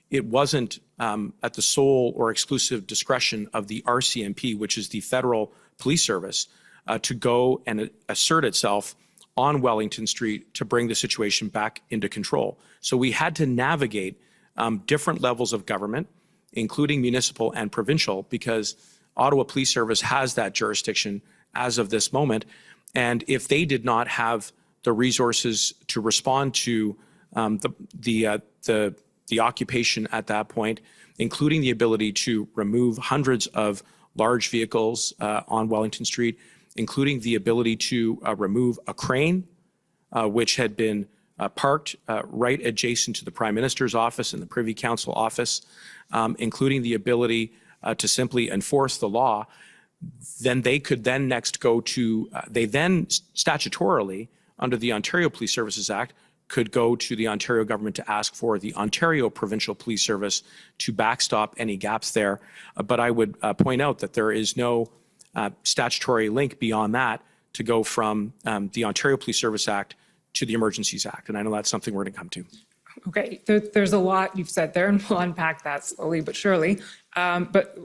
it wasn't at the sole or exclusive discretion of the RCMP, which is the federal police service, to go and assert itself on Wellington Street to bring the situation back into control. So we had to navigate different levels of government, including municipal and provincial, because Ottawa Police Service has that jurisdiction as of this moment. And if they did not have the resources to respond to the the occupation at that point, including the ability to remove hundreds of large vehicles on Wellington Street, including the ability to remove a crane, which had been parked right adjacent to the Prime Minister's office and the Privy Council office, including the ability to simply enforce the law. Then they could then next go to, they then statutorily, under the Ontario Police Services Act, could go to the Ontario government to ask for the Ontario Provincial Police Service to backstop any gaps there. But I would point out that there is no statutory link beyond that to go from the Ontario Police Service Act to the Emergencies Act. And I know that's something we're going to come to. Okay, there's a lot you've said there, and we'll unpack that slowly but surely. But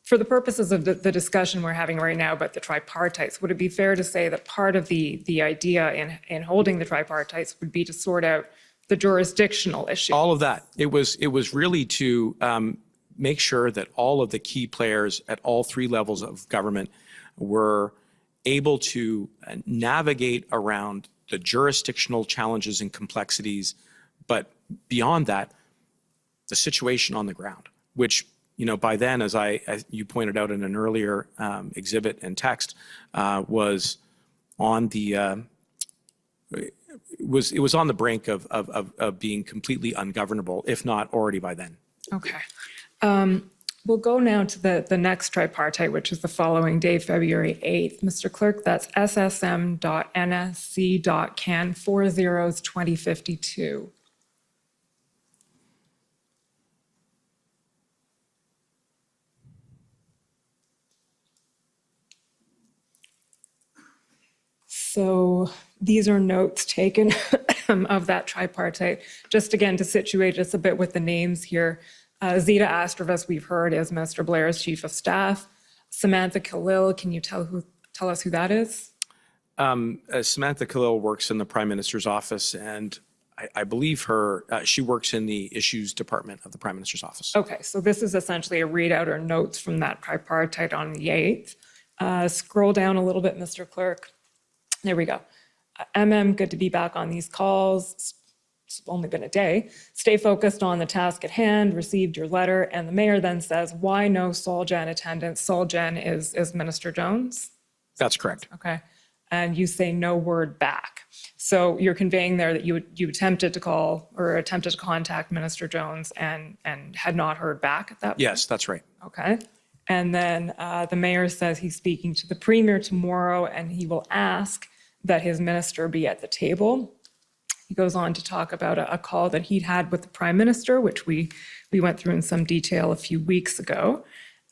for the purposes of the discussion we're having right now about the tripartites, would it be fair to say that part of the idea in holding the tripartites would be to sort out the jurisdictional issue? All of that. It was really to make sure that all of the key players at all three levels of government were able to navigate around the jurisdictional challenges and complexities, but beyond that, the situation on the ground, which, you know, by then, as you pointed out in an earlier exhibit and text, was on the it was on the brink of being completely ungovernable, if not already by then. Okay. We'll go now to the next tripartite, which is the following day, February 8th. Mr. Clerk, that's ssm.nsc.can 402052. So these are notes taken of that tripartite. Just again, to situate us a bit with the names here, Zita Astrovas, we've heard, is Minister Blair's Chief of Staff. Samantha Khalil, can you tell us who that is? Samantha Khalil works in the Prime Minister's office, and I believe she works in the Issues Department of the Prime Minister's office. Okay, so this is essentially a readout or notes from that tripartite on the 8th. Scroll down a little bit, Mr. Clerk. There we go. Good to be back on these calls. It's only been a day. Stay focused on the task at hand, received your letter, and the mayor then says, why no Solgen attendance? Solgen is Minister Jones? That's correct. Okay. And you say no word back. So you're conveying there that you attempted to call or attempted to contact Minister Jones and had not heard back at that point? Yes, that's right. Okay. And then the mayor says he's speaking to the premier tomorrow and he will ask that his minister be at the table. He goes on to talk about a call that he'd had with the prime minister, which we went through in some detail a few weeks ago.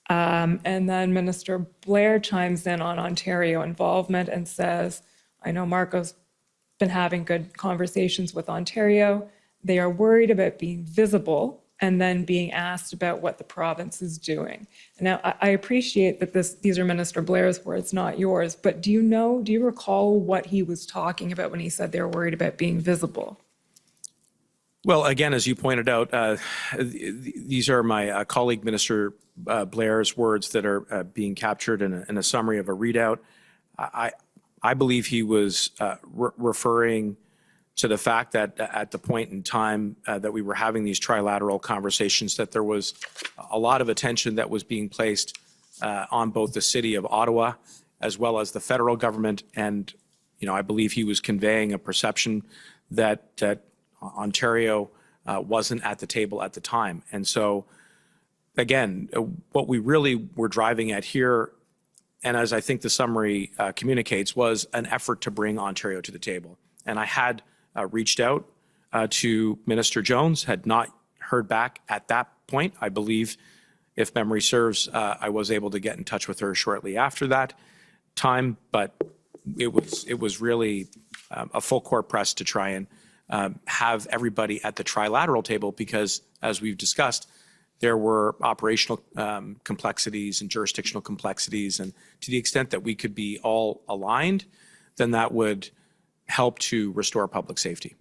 And then Minister Blair chimes in on Ontario involvement and says, I know Marco's been having good conversations with Ontario. They are worried about being visible and then being asked about what the province is doing. Now, I appreciate that these are Minister Blair's words, not yours, but do you recall what he was talking about when he said they were worried about being visible? Well, again, as you pointed out, these are my colleague Minister Blair's words that are being captured in a summary of a readout. I believe he was referring to the fact that at the point in time that we were having these trilateral conversations, that there was a lot of attention that was being placed on both the city of Ottawa as well as the federal government. And, you know, I believe he was conveying a perception that Ontario wasn't at the table at the time. And so, again, what we really were driving at here, and as I think the summary communicates, was an effort to bring Ontario to the table. And I had reached out to Minister Jones, had not heard back at that point. I believe, if memory serves, I was able to get in touch with her shortly after that time, but it was really a full court press to try and have everybody at the trilateral table because, as we've discussed, there were operational complexities and jurisdictional complexities, and to the extent that we could be all aligned, then that would help to restore public safety.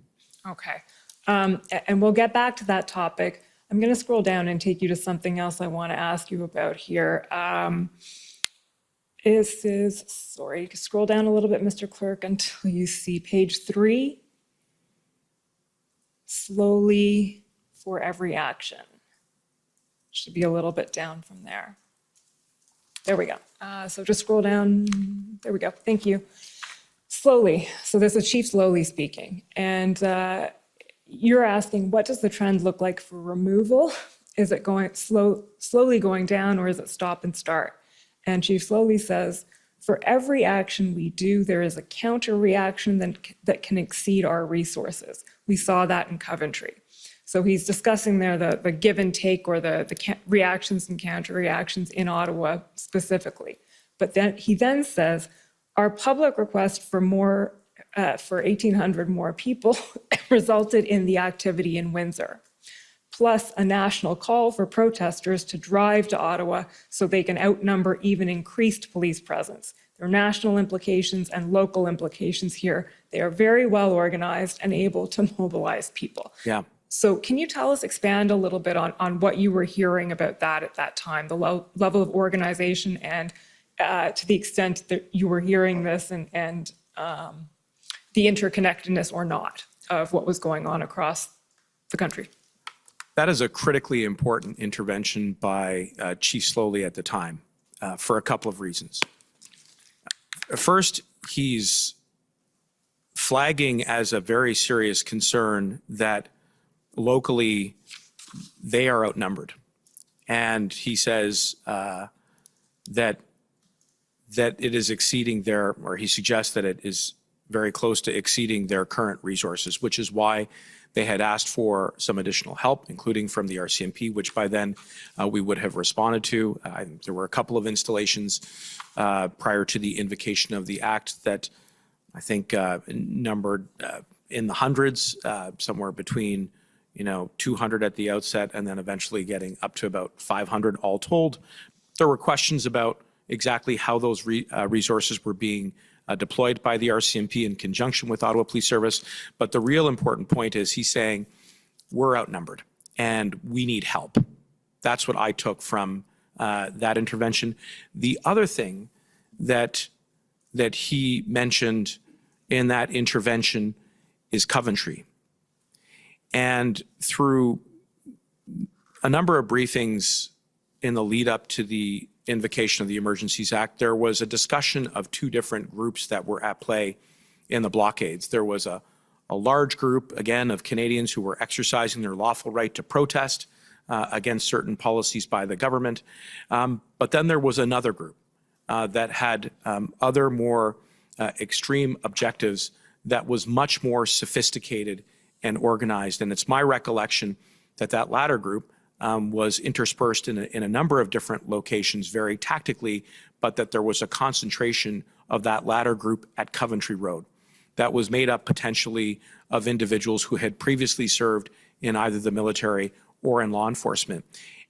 Okay. And we'll get back to that topic. I'm going to scroll down and take you to something else I want to ask you about here. Sorry, scroll down a little bit, Mr. Clerk, until you see page 3. slowly for every action. Should be a little bit down from there. There we go. So just scroll down. There we go. Thank you. Slowly. So this is Chief Slowly speaking. And you're asking, what does the trend look like for removal? Is it going slowly going down, or is it stop and start? And Chief Slowly says, for every action we do, there is a counter reaction that can exceed our resources. We saw that in Coventry. So he's discussing there the give and take, or the reactions and counter reactions in Ottawa specifically. But then he then says, our public request for 1,800 more people resulted in the activity in Windsor, plus a national call for protesters to drive to Ottawa so they can outnumber even increased police presence. There are national implications and local implications here. They are very well organized and able to mobilize people. Yeah. So can you expand a little bit on what you were hearing about that at that time, the level of organization, and to the extent that you were hearing this, and the interconnectedness or not of what was going on across the country? That is a critically important intervention by Chief Slowly at the time for a couple of reasons. First, he's flagging as a very serious concern that locally they are outnumbered. And he says that it is exceeding or he suggests that it is very close to exceeding their current resources, which is why they had asked for some additional help, including from the RCMP, which by then we would have responded to. There were a couple of installations prior to the invocation of the act that I think numbered in the hundreds, somewhere between 200 at the outset, and then eventually getting up to about 500 all told. There were questions about exactly how those resources were being deployed by the RCMP in conjunction with Ottawa Police Service. But the real important point is he's saying we're outnumbered and we need help. That's what I took from that intervention. The other thing that he mentioned in that intervention is Coventry. And through a number of briefings in the lead up to the invocation of the Emergencies Act, there was a discussion of two different groups that were at play in the blockades. There was a large group, again, of Canadians who were exercising their lawful right to protest against certain policies by the government. But then there was another group that had other more extreme objectives that was much more sophisticated and organized. And it's my recollection that that latter group was interspersed in a number of different locations very tactically, but that there was a concentration of that latter group at Coventry Road that was made up potentially of individuals who had previously served in either the military or in law enforcement.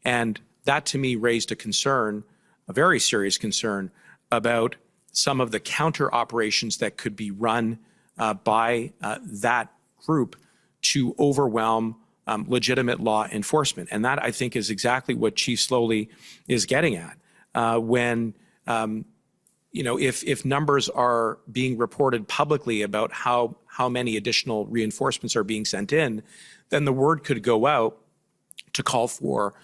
And that to me raised a concern, a very serious concern, about some of the counter operations that could be run by that group to overwhelm legitimate law enforcement. And that, I think, is exactly what Chief Slowly is getting at. When, if numbers are being reported publicly about how many additional reinforcements are being sent in, then the word could go out to call for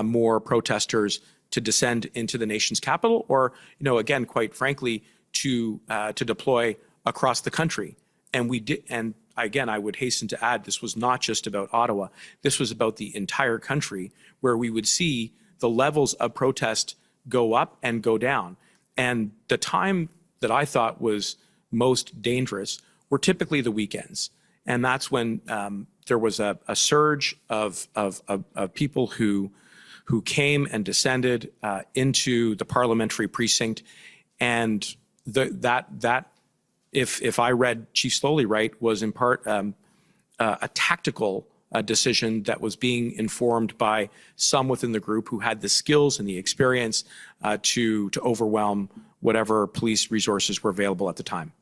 more protesters to descend into the nation's capital, or, again, quite frankly, to deploy across the country. And we did, and again, I would hasten to add, this was not just about Ottawa. This was about the entire country, where we would see the levels of protest go up and go down. And the time that I thought was most dangerous were typically the weekends. And that's when there was a surge of people who came and descended into the parliamentary precinct. And that if I read Chief Slowly right, was in part a tactical decision that was being informed by some within the group who had the skills and the experience to overwhelm whatever police resources were available at the time.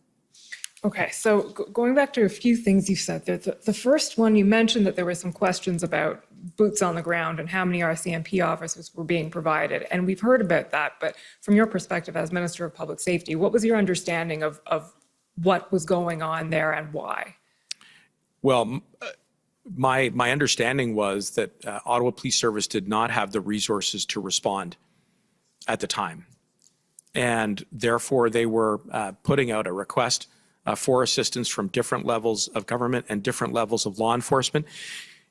Okay, so going back to a few things you said there, the first one, you mentioned that there were some questions about boots on the ground and how many RCMP officers were being provided. And we've heard about that, but from your perspective as Minister of Public Safety, what was your understanding of what was going on there and why? Well, my understanding was that Ottawa Police Service did not have the resources to respond at the time. And therefore, they were putting out a request for assistance from different levels of government and different levels of law enforcement,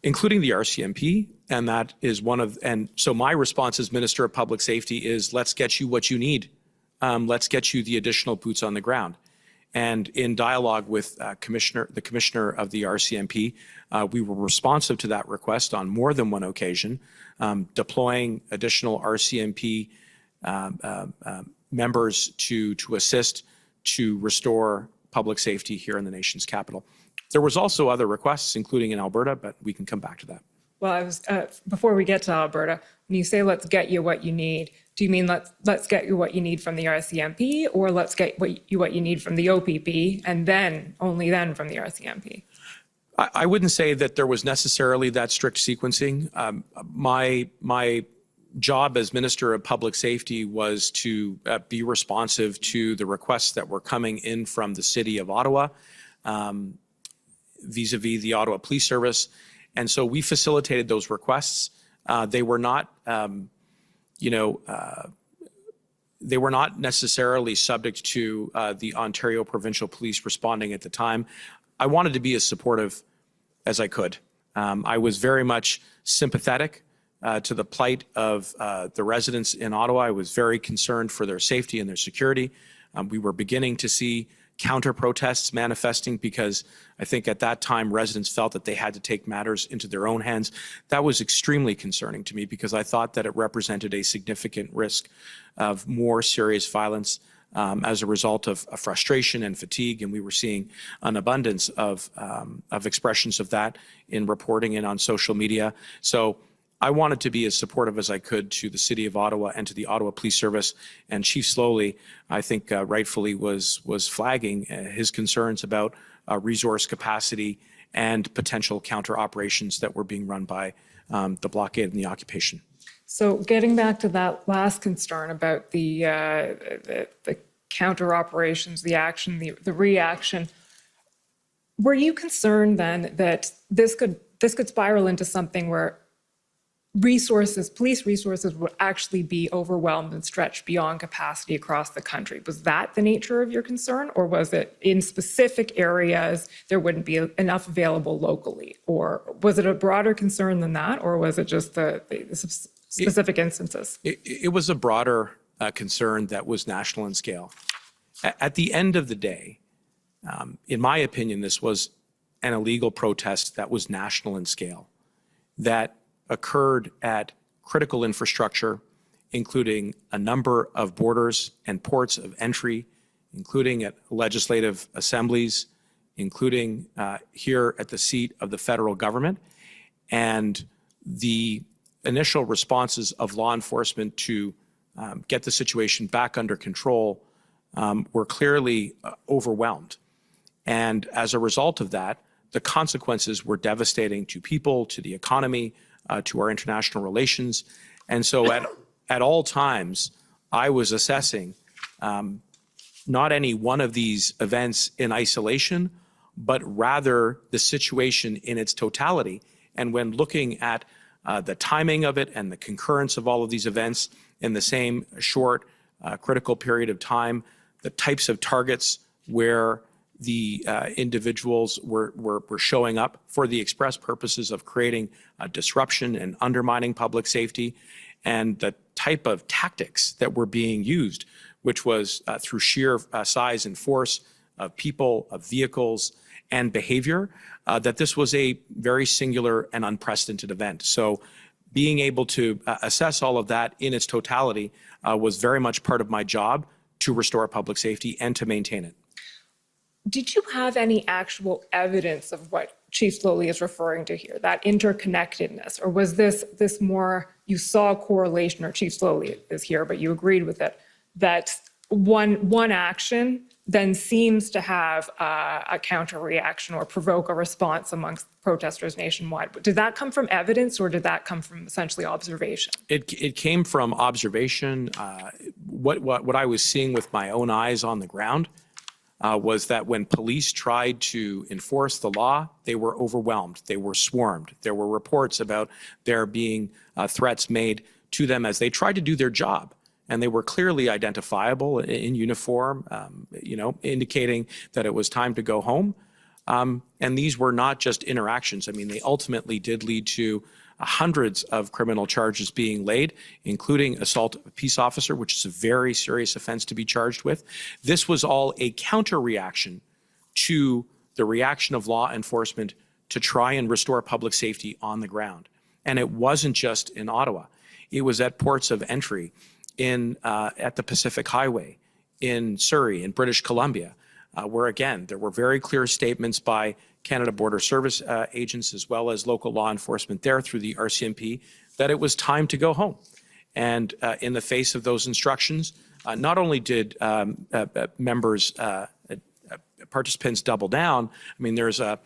including the RCMP. And that is and so my response as Minister of Public Safety is, let's get you what you need. Let's get you the additional boots on the ground. And in dialogue with the commissioner of the RCMP, we were responsive to that request on more than one occasion, deploying additional RCMP members to assist to restore public safety here in the nation's capital. There was also other requests, including in Alberta, but we can come back to that. Well, before we get to Alberta, when you say let's get you what you need, do you mean let's get you what you need from the RCMP, or let's get what you need from the OPP and then only then from the RCMP? I wouldn't say that there was necessarily that strict sequencing. My job as Minister of Public Safety was to be responsive to the requests that were coming in from the City of Ottawa vis-a-vis the Ottawa Police Service. And so we facilitated those requests. They were not, they were not necessarily subject to the Ontario Provincial Police responding at the time. I wanted to be as supportive as I could. I was very much sympathetic to the plight of the residents in Ottawa. I was very concerned for their safety and their security. We were beginning to see counter-protests manifesting because I think at that time residents felt that they had to take matters into their own hands. That was extremely concerning to me because I thought that it represented a significant risk of more serious violence as a result of frustration and fatigue, and we were seeing an abundance of expressions of that in reporting and on social media. So I wanted to be as supportive as I could to the City of Ottawa and to the Ottawa Police Service. And Chief Slowly, I think rightfully was flagging his concerns about resource capacity and potential counter operations that were being run by the blockade and the occupation. So getting back to that last concern about the counter operations, the action, the reaction, were you concerned then that this could spiral into something where police resources would actually be overwhelmed and stretched beyond capacity across the country? Was that the nature of your concern, or was it in specific areas there wouldn't be enough available locally? Or was it a broader concern than that, or was it just the specific instances? It was a broader concern that was national in scale. At the end of the day, in my opinion, this was an illegal protest that was national in scale, that occurred at critical infrastructure, including a number of borders and ports of entry, including at legislative assemblies, including here at the seat of the federal government. And the initial responses of law enforcement to get the situation back under control were clearly overwhelmed. And as a result of that, the consequences were devastating to people, to the economy, to our international relations. And so at all times, I was assessing not any one of these events in isolation, but rather the situation in its totality. And when looking at the timing of it and the concurrence of all of these events in the same short, critical period of time, the types of targets where the individuals were showing up for the express purposes of creating disruption and undermining public safety, and the type of tactics that were being used, which was through sheer size and force of people, of vehicles, and behavior, that this was a very singular and unprecedented event. So being able to assess all of that in its totality was very much part of my job to restore public safety and to maintain it. Did you have any actual evidence of what Chief Slowly is referring to here, that interconnectedness? Or was this more, you saw a correlation, or Chief Slowly is here, but you agreed with it, that one action then seems to have a counter reaction or provoke a response amongst protesters nationwide? Did that come from evidence, or did that come from essentially observation? It came from observation. What I was seeing with my own eyes on the ground was that when police tried to enforce the law, they were overwhelmed, they were swarmed. There were reports about there being threats made to them as they tried to do their job. And they were clearly identifiable in uniform, indicating that it was time to go home. And these were not just interactions. I mean, they ultimately did lead to hundreds of criminal charges being laid, including assault of a peace officer, which is a very serious offense to be charged with. This was all a counter-reaction to the reaction of law enforcement to try and restore public safety on the ground. And it wasn't just in Ottawa. It was at ports of entry at the Pacific Highway, in Surrey, in British Columbia, where, again, there were very clear statements by Canada Border Service agents as well as local law enforcement there through the RCMP that it was time to go home. And in the face of those instructions, not only did participants double down, I mean, there's a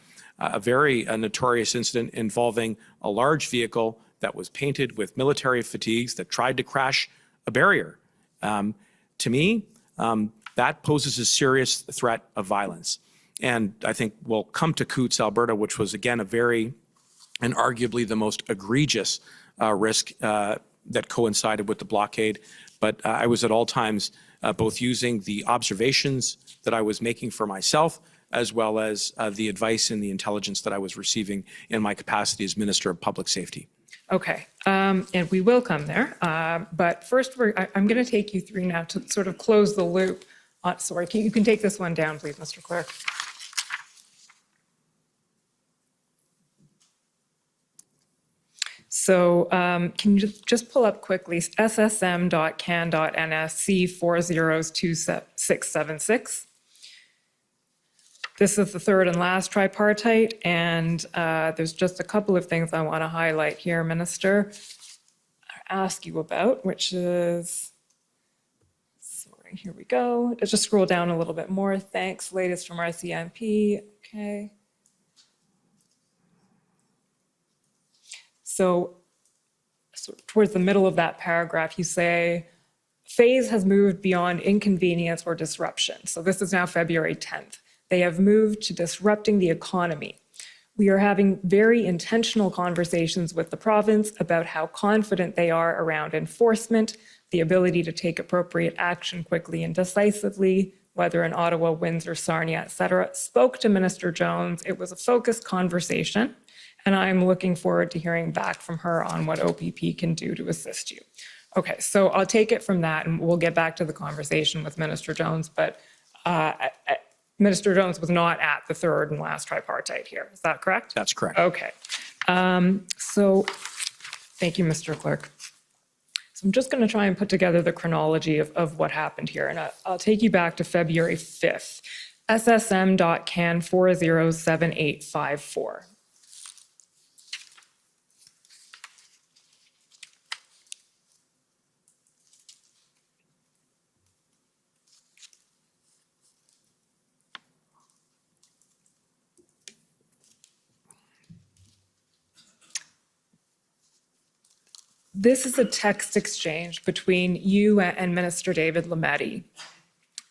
very notorious incident involving a large vehicle that was painted with military fatigues that tried to crash a barrier. To me, that poses a serious threat of violence. And I think we'll come to Coutts, Alberta, which was, again, and arguably the most egregious risk that coincided with the blockade. But I was at all times both using the observations that I was making for myself, as well as the advice and the intelligence that I was receiving in my capacity as Minister of Public Safety. Okay, and we will come there. But first, I'm going to take you through now to sort of close the loop. Sorry, you can take this one down, please, Mr. Clerk. So can you just pull up quickly ssm.can.ns C402676. This is the third and last tripartite, and there's just a couple of things I want to highlight here, Minister, ask you about, which is, sorry, here we go. Let's just scroll down a little bit more. Thanks, latest from RCMP. Okay. So towards the middle of that paragraph, you say, phase has moved beyond inconvenience or disruption. So this is now February 10th. They have moved to disrupting the economy. We are having very intentional conversations with the province about how confident they are around enforcement, the ability to take appropriate action quickly and decisively, whether in Ottawa, Windsor, Sarnia, et cetera. Spoke to Minister Jones. It was a focused conversation, and I'm looking forward to hearing back from her on what OPP can do to assist you. Okay, so I'll take it from that, and we'll get back to the conversation with Minister Jones, but Minister Jones was not at the third and last tripartite here. Is that correct? That's correct. Okay. So thank you, Mr. Clerk. So I'm just going to try and put together the chronology of what happened here, and I'll take you back to February 5th. SSM.can 407854. This is a text exchange between you and Minister David Lametti.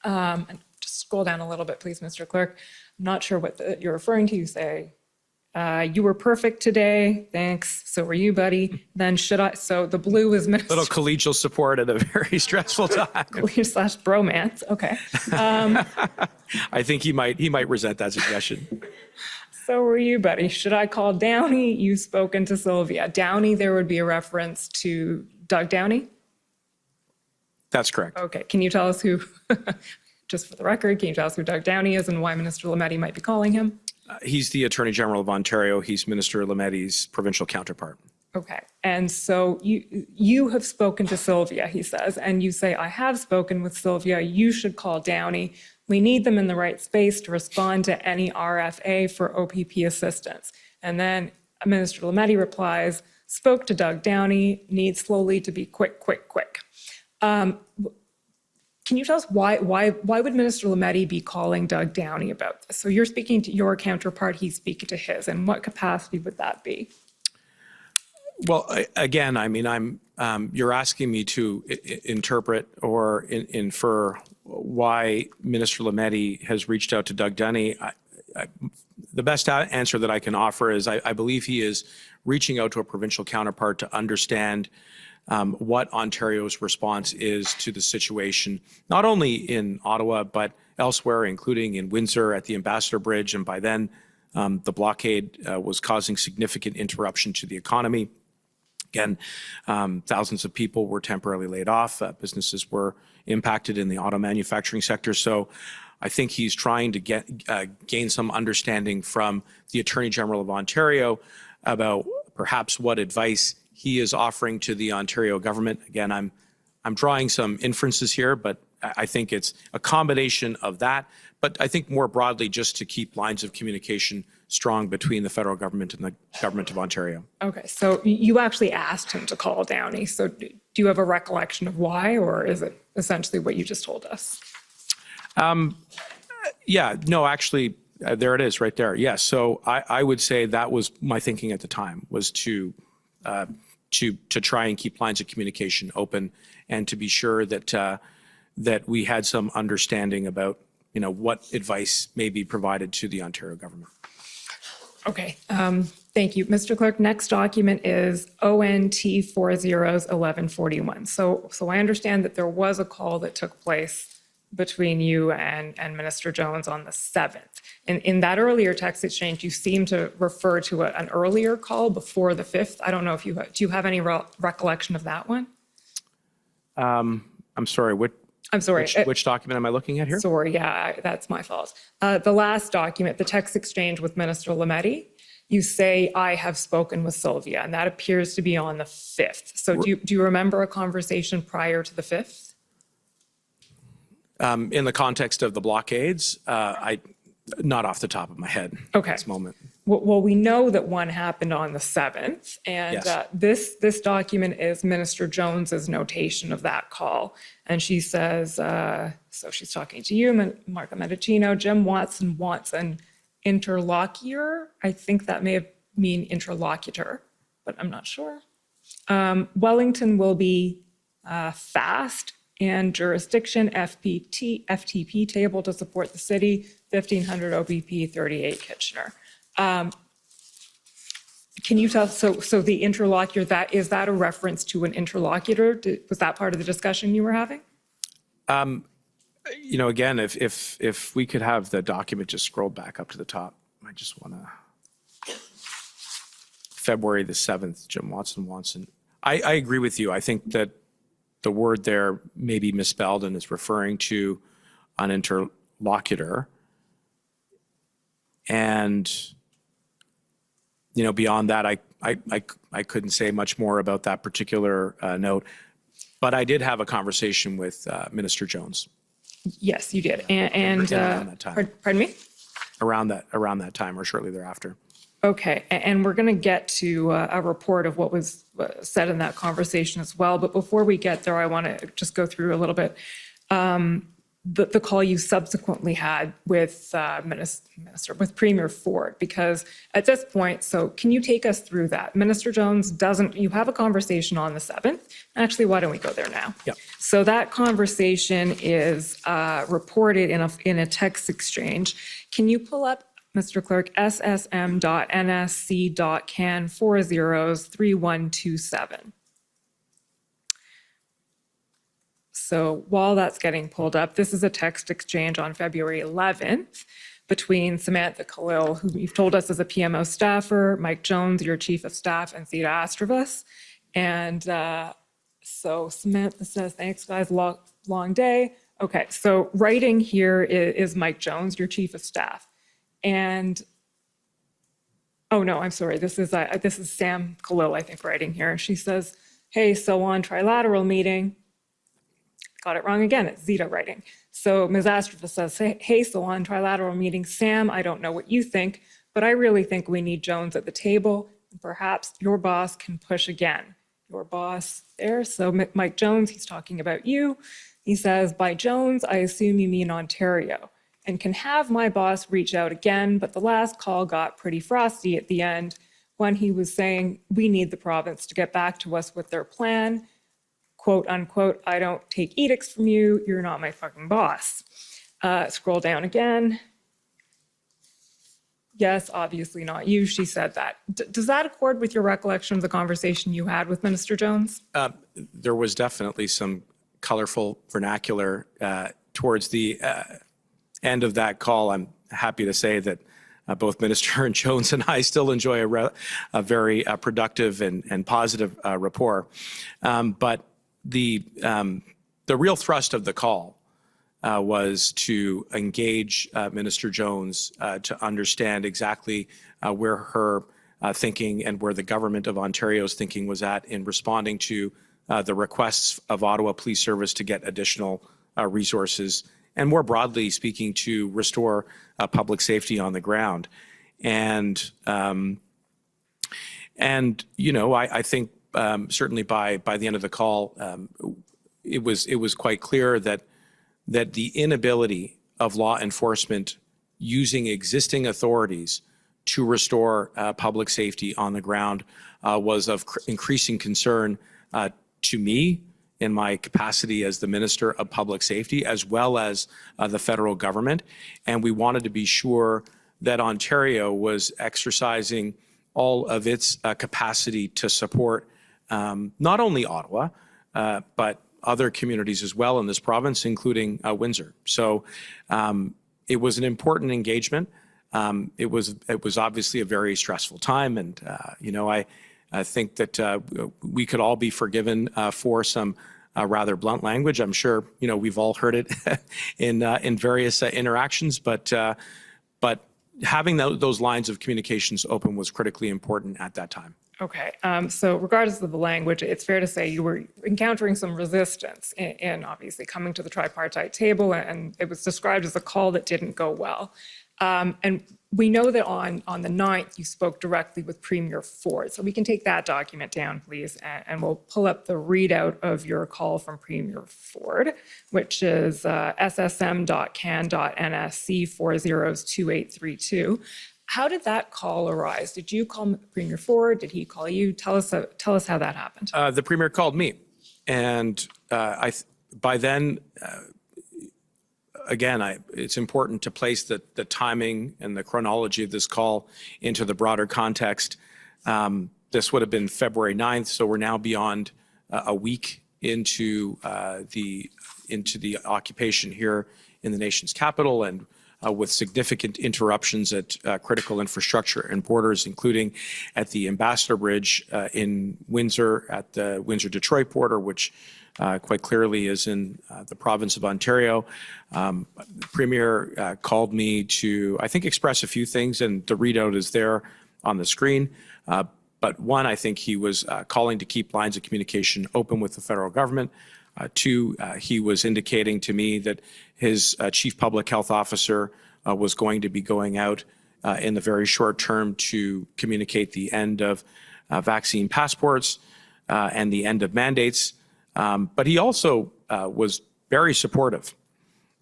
And just scroll down a little bit, please, Mr. Clerk. I'm not sure what you're referring to. You say, you were perfect today. Thanks. So were you, buddy. Then should I? So the blue is Minister. Little collegial support at a very stressful time. Slash bromance. Okay. I think he might resent that suggestion. So were you, buddy. Should I call Downey? You've spoken to Sylvia. Downey, there would be a reference to Doug Downey? That's correct. Okay. Can you tell us who, just for the record, can you tell us who Doug Downey is and why Minister Lametti might be calling him? He's the Attorney General of Ontario. He's Minister Lametti's provincial counterpart. Okay. And so you have spoken to Sylvia, he says, and you say, I have spoken with Sylvia. You should call Downey. We need them in the right space to respond to any RFA for OPP assistance. And then Minister Lametti replies, spoke to Doug Downey, needs slowly to be quick. Can you tell us why would Minister Lametti be calling Doug Downey about this? So you're speaking to your counterpart, he's speaking to his. In what capacity would that be? Well, again, I mean, you're asking me to interpret or infer why Minister Lametti has reached out to Doug Dunney. The best answer that I can offer is I believe he is reaching out to a provincial counterpart to understand what Ontario's response is to the situation, not only in Ottawa, but elsewhere, including in Windsor at the Ambassador Bridge. And by then, the blockade was causing significant interruption to the economy. Again, thousands of people were temporarily laid off. Businesses were impacted in the auto manufacturing sector. So I think he's trying to gain some understanding from the Attorney General of Ontario about perhaps what advice he is offering to the Ontario government. Again, I'm drawing some inferences here, but I think it's a combination of that. But I think more broadly, just to keep lines of communication strong between the federal government and the government of Ontario. Okay, so you actually asked him to call Downey. So do you have a recollection of why, or is it essentially what you just told us? Yeah, no, actually, there it is right there. Yes, so I would say that was my thinking at the time, was to try and keep lines of communication open and to be sure that that we had some understanding about, you know, what advice may be provided to the Ontario government. Okay, thank you. Mr. Clerk, next document is ONT 401141. So I understand that there was a call that took place between you and Minister Jones on the 7th. In that earlier text exchange, you seem to refer to an earlier call before the 5th. I don't know if do you have any recollection of that one? I'm sorry, I'm sorry. Which document am I looking at here? Sorry, yeah, that's my fault. The last document, the text exchange with Minister Lametti, you say, I have spoken with Sylvia, and that appears to be on the 5th. So do you remember a conversation prior to the 5th? In the context of the blockades, not off the top of my head at this moment. Well, we know that one happened on the 7th, and Yes. this document is Minister Jones's notation of that call. And she says, so she's talking to you, Marco Medicino, Jim Watson wants an interlocutor. I think that may mean interlocutor, but I'm not sure. Wellington will be fast and jurisdiction FTP table to support the city, 1500 OBP 38 Kitchener. Can you tell, so the interlocutor, is that a reference to an interlocutor? Was that part of the discussion you were having? You know, again, if we could have the document just scrolled back up to the top, I just want to. February the 7th, Jim Watson. I agree with you. I think that the word there may be misspelled and is referring to an interlocutor. And, you know, beyond that, I couldn't say much more about that particular note. But I did have a conversation with Minister Jones. Yes, you did. And around that time. Pardon me? Around that time or shortly thereafter. Okay, and we're going to get to a report of what was said in that conversation as well. But before we get there, I want to just go through a little bit the call you subsequently had with with Premier Ford, because at this point, so can you take us through that? Minister Jones you have a conversation on the 7th. Actually, why don't we go there now? Yep. So that conversation is reported in a text exchange. Can you pull up, Mr. Clerk, ssm.nsc.can 403127? So while that's getting pulled up, this is a text exchange on February 11th between Samantha Khalil, who you've told us is a PMO staffer, Mike Jones, your chief of staff, and Theda Astravas. And so Samantha says, thanks guys, long day. Okay, so writing here is Mike Jones, your chief of staff. And, oh no, I'm sorry, this is Sam Khalil, I think, writing here. She says, hey, so on trilateral meeting, got it wrong again, it's Zeta writing. So Ms. Astravas says, hey, so on trilateral meeting, Sam, I don't know what you think, but I really think we need Jones at the table. And perhaps your boss can push again. Your boss there, so Mike Jones, he's talking about you. He says, by Jones, I assume you mean Ontario, and can have my boss reach out again, but the last call got pretty frosty at the end when he was saying, we need the province to get back to us with their plan, quote unquote, I don't take edicts from you, you're not my fucking boss. Scroll down again. Yes, obviously not you, she said that. Does that accord with your recollection of the conversation you had with Minister Jones? There was definitely some colorful vernacular towards the end of that call. I'm happy to say that both Minister Jones and I still enjoy a very productive and positive rapport. But the real thrust of the call was to engage Minister Jones to understand exactly where her thinking and where the government of Ontario's thinking was at in responding to the requests of Ottawa Police Service to get additional resources, and more broadly speaking, to restore public safety on the ground. And you know, I think certainly by the end of the call, it was quite clear that the inability of law enforcement using existing authorities to restore public safety on the ground was of increasing concern to me in my capacity as the Minister of Public Safety, as well as the federal government. And we wanted to be sure that Ontario was exercising all of its capacity to support not only Ottawa, but other communities as well in this province, including Windsor. So it was an important engagement. It was obviously a very stressful time, and you know, I think that we could all be forgiven for some rather blunt language. I'm sure you know we've all heard it in various interactions, but having those lines of communications open was critically important at that time. Okay, so regardless of the language, it's fair to say you were encountering some resistance in obviously coming to the tripartite table, and it was described as a call that didn't go well. And we know that on the 9th, you spoke directly with Premier Ford. So we can take that document down, please, and we'll pull up the readout of your call from Premier Ford, which is ssm.can.nsc402832. How did that call arise? Did you call Premier Ford? Did he call you? Tell us how that happened. The Premier called me, and by then, again, it's important to place the timing and the chronology of this call into the broader context. This would have been February 9th, so we're now beyond a week into the occupation here in the nation's capital, and with significant interruptions at critical infrastructure and borders, including at the Ambassador Bridge in Windsor, at the Windsor-Detroit border, which quite clearly is in the province of Ontario. The Premier called me to, I think, express a few things, and the readout is there on the screen. But one, I think he was calling to keep lines of communication open with the federal government. Two, he was indicating to me that his chief public health officer was going to be going out in the very short term to communicate the end of vaccine passports and the end of mandates. But he also was very supportive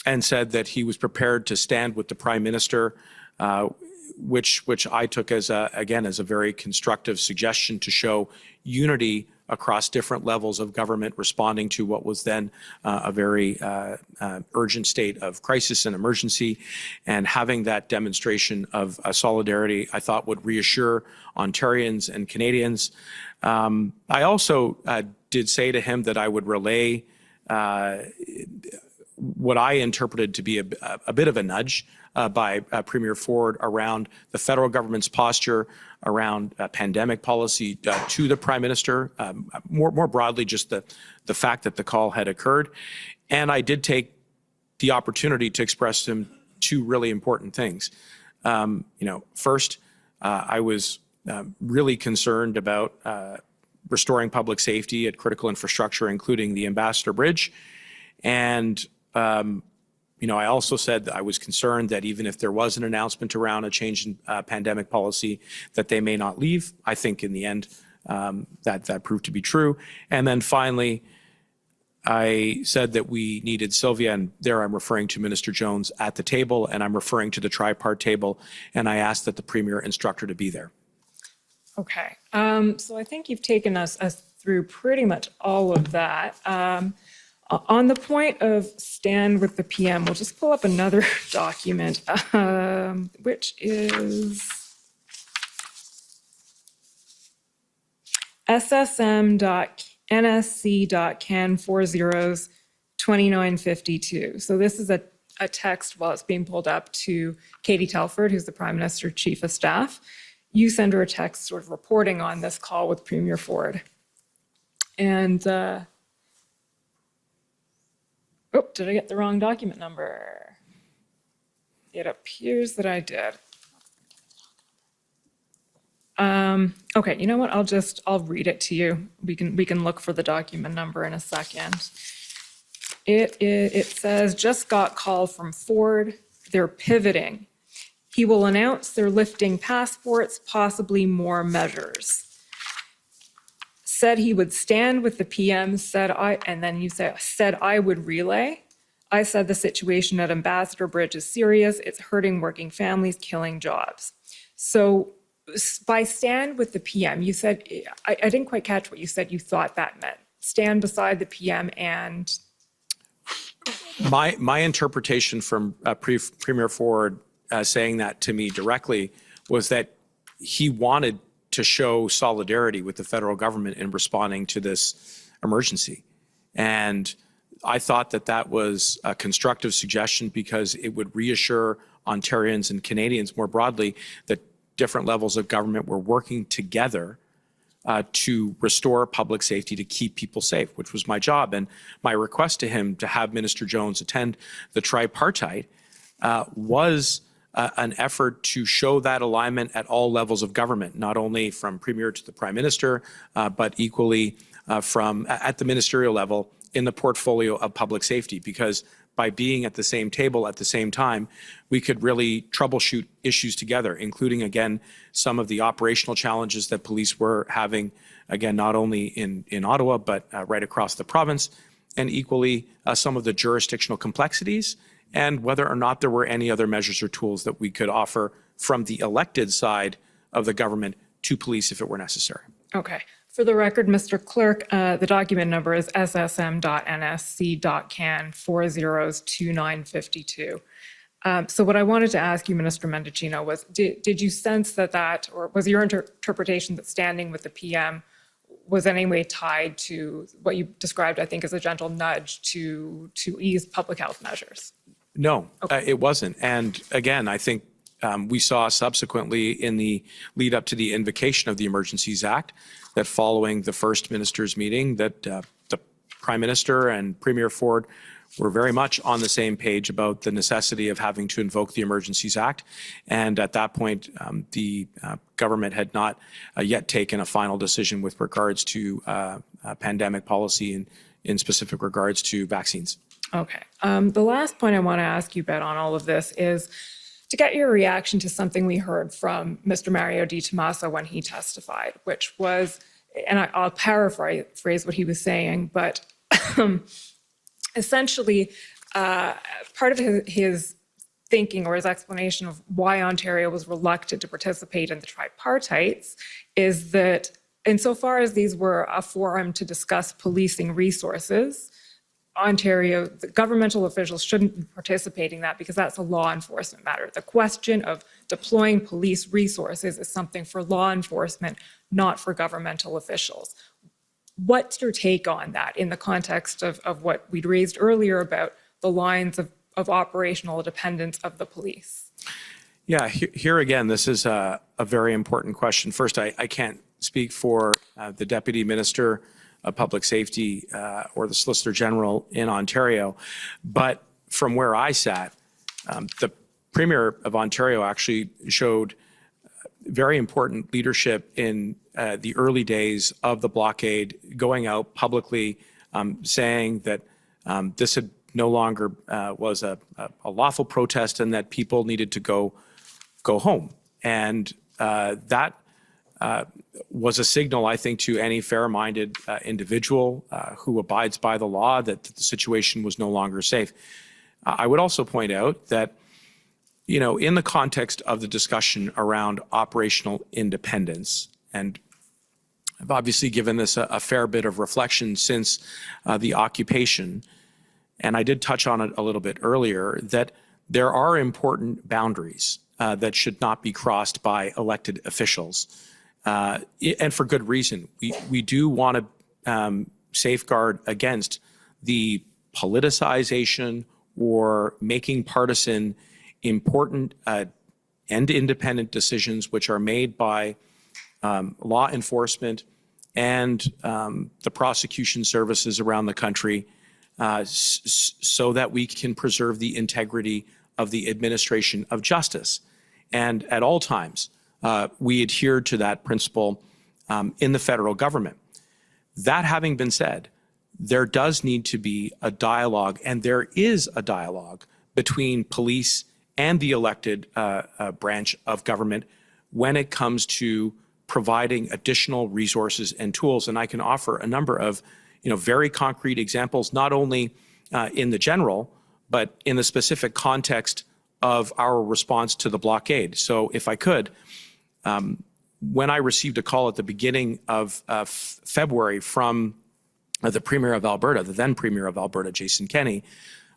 and said that he was prepared to stand with the Prime Minister, which I took as a very constructive suggestion to show unity across different levels of government responding to what was then a very urgent state of crisis and emergency. And having that demonstration of solidarity, I thought, would reassure Ontarians and Canadians. I also did say to him that I would relay what I interpreted to be a bit of a nudge by Premier Ford around the federal government's posture around pandemic policy to the Prime Minister, more broadly just the fact that the call had occurred. And I did take the opportunity to express to him two really important things. First, I was really concerned about restoring public safety at critical infrastructure, including the Ambassador Bridge. And I also said that I was concerned that even if there was an announcement around a change in pandemic policy, that they may not leave. I think in the end that proved to be true. And then finally, I said that we needed Sylvia, and there I'm referring to Minister Jones, at the table, and I'm referring to the Tripart table, and I asked that the Premier instruct her to be there. Okay, so I think you've taken us through pretty much all of that. On the point of stand with the PM, we'll just pull up another document, which is ssm.nsc.can40s2952. So this is a text while it's being pulled up to Katie Telford, who's the Prime Minister's Chief of Staff. You send her a text sort of reporting on this call with Premier Ford. And, oh, did I get the wrong document number? It appears that I did. Okay, you know what? I'll read it to you. We can look for the document number in a second. It says, just got call from Ford. They're pivoting. He will announce they're lifting passports, possibly more measures. Said he would stand with the PM, and then you said I would relay. I said the situation at Ambassador Bridge is serious. It's hurting working families, killing jobs. So by stand with the PM, you said, I didn't quite catch what you said you thought that meant. Stand beside the PM and? My interpretation from Premier Ford saying that to me directly was that he wanted to show solidarity with the federal government in responding to this emergency. And I thought that that was a constructive suggestion because it would reassure Ontarians and Canadians more broadly that different levels of government were working together to restore public safety, to keep people safe, which was my job. And my request to him to have Minister Jones attend the Tripartite was an effort to show that alignment at all levels of government, not only from Premier to the Prime Minister, but equally from at the ministerial level in the portfolio of public safety, because by being at the same table at the same time, we could really troubleshoot issues together, including, again, some of the operational challenges that police were having, again, not only in Ottawa, but right across the province, and equally some of the jurisdictional complexities, and whether or not there were any other measures or tools that we could offer from the elected side of the government to police if it were necessary. Okay. For the record, Mr. Clerk, the document number is ssm.nsc.can40s2952. So what I wanted to ask you, Minister Mendicino, was did you sense that, or was your interpretation that standing with the PM was in any way tied to what you described, I think, as a gentle nudge to ease public health measures? No, it wasn't. And again, I think we saw subsequently in the lead up to the invocation of the Emergencies Act that following the first minister's meeting that the Prime Minister and Premier Ford were very much on the same page about the necessity of having to invoke the Emergencies Act. And at that point, the government had not yet taken a final decision with regards to pandemic policy in specific regards to vaccines. Okay. The last point I want to ask you about on all of this is to get your reaction to something we heard from Mr. Mario Di Tommaso when he testified, which was, and I'll paraphrase what he was saying, but essentially part of his thinking or his explanation of why Ontario was reluctant to participate in the tripartites is that insofar as these were a forum to discuss policing resources, Ontario, the governmental officials shouldn't be participating in that because that's a law enforcement matter. The question of deploying police resources is something for law enforcement, not for governmental officials. What's your take on that in the context of what we'd raised earlier about the lines of operational dependence of the police? Yeah, here again, this is a very important question. First, I can't speak for the Deputy Minister of Public Safety or the Solicitor General in Ontario, but from where I sat, the Premier of Ontario actually showed very important leadership in the early days of the blockade, going out publicly saying that this had no longer was a lawful protest and that people needed to go home. And that was a signal, I think, to any fair-minded individual who abides by the law that the situation was no longer safe. I would also point out that, you know, in the context of the discussion around operational independence, and I've obviously given this a fair bit of reflection since the occupation, and I did touch on it a little bit earlier, that there are important boundaries that should not be crossed by elected officials, and for good reason. We do want to safeguard against the politicization or making partisan important and independent decisions which are made by law enforcement and the prosecution services around the country so that we can preserve the integrity of the administration of justice. And at all times, we adhere to that principle in the federal government. That having been said, there does need to be a dialogue, and there is a dialogue between police and the elected branch of government when it comes to providing additional resources and tools. And I can offer a number of, very concrete examples, not only in the general, but in the specific context of our response to the blockade. So if I could, when I received a call at the beginning of February from the Premier of Alberta, the then Premier of Alberta, Jason Kenney,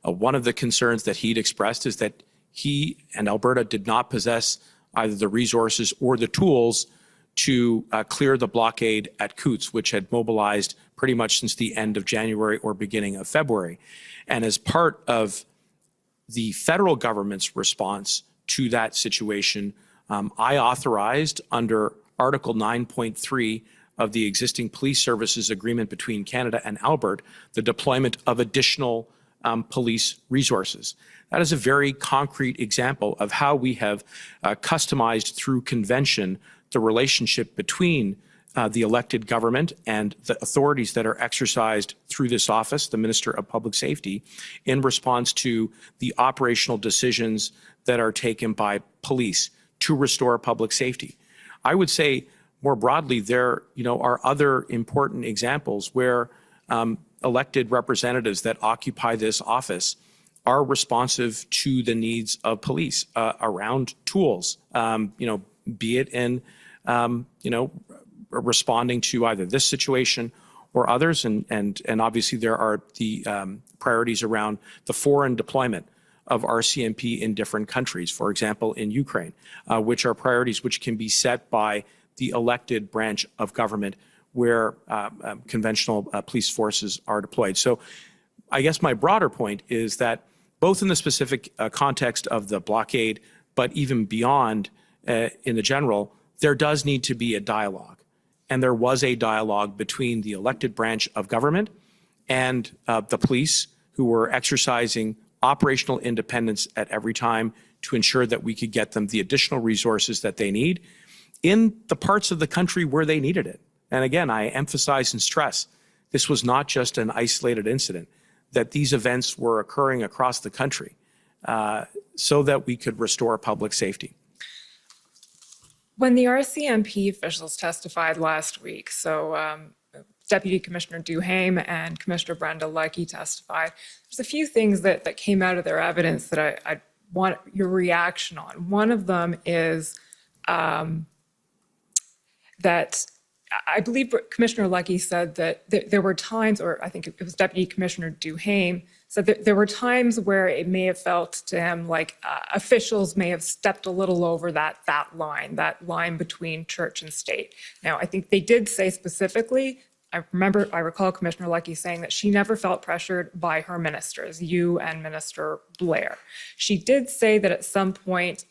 one of the concerns that he'd expressed is that he and Alberta did not possess either the resources or the tools to clear the blockade at Coutts, which had mobilized pretty much since the end of January or beginning of February. And as part of the federal government's response to that situation, I authorized under Article 9.3 of the existing police services agreement between Canada and Alberta the deployment of additional police resources. That is a very concrete example of how we have customized through convention the relationship between the elected government and the authorities that are exercised through this office, the Minister of Public Safety, in response to the operational decisions that are taken by police to restore public safety. I would say more broadly, there are other important examples where elected representatives that occupy this office are responsive to the needs of police around tools, be it in, responding to either this situation or others. And obviously there are the priorities around the foreign deployment of RCMP in different countries, for example, in Ukraine, which are priorities which can be set by the elected branch of government where conventional police forces are deployed. So I guess my broader point is that both in the specific context of the blockade, but even beyond in the general, there does need to be a dialogue. And there was a dialogue between the elected branch of government and the police, who were exercising operational independence at every time to ensure that we could get them the additional resources that they need in the parts of the country where they needed it. And again, I emphasize and stress, this was not just an isolated incident, that these events were occurring across the country so that we could restore public safety. When the RCMP officials testified last week, so Deputy Commissioner Duhaime and Commissioner Brenda Leckie testified, there's a few things that came out of their evidence that I want your reaction on. One of them is that I believe Commissioner Leckie said that there were times, or I think it was Deputy Commissioner Duhaime, said that there were times where it may have felt to him like officials may have stepped a little over that line between church and state. Now, I think they did say specifically, I recall Commissioner Leckie saying that she never felt pressured by her ministers, you and Minister Blair. She did say that at some point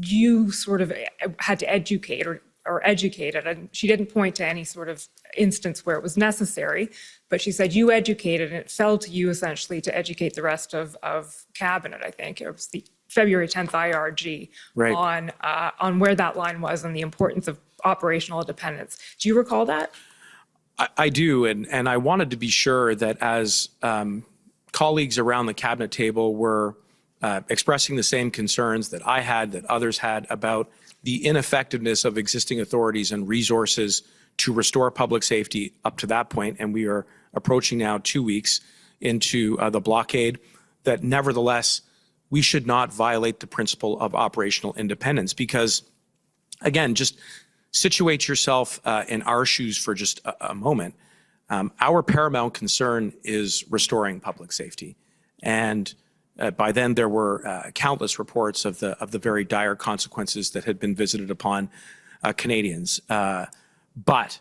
you sort of had to educate or educated, and she didn't point to any sort of instance where it was necessary, but she said you educated, and it fell to you essentially to educate the rest of cabinet. I think it was the February 10th IRG right. on where that line was and the importance of operational independence. Do you recall that? I do, and I wanted to be sure that as colleagues around the cabinet table were expressing the same concerns that I had, that others had about the ineffectiveness of existing authorities and resources to restore public safety up to that point, and we are approaching now 2 weeks into the blockade, that nevertheless, we should not violate the principle of operational independence, because again, just situate yourself in our shoes for just a moment. Our paramount concern is restoring public safety. And by then there were countless reports of the very dire consequences that had been visited upon Canadians. But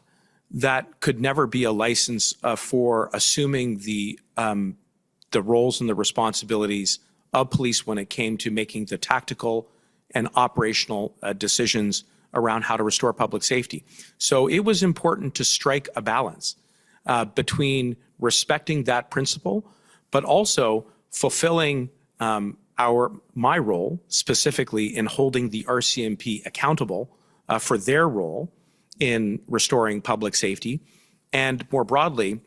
that could never be a license for assuming the roles and the responsibilities of police when it came to making the tactical and operational decisions around how to restore public safety. So it was important to strike a balance between respecting that principle, but also fulfilling my role specifically in holding the RCMP accountable for their role in restoring public safety, and more broadly,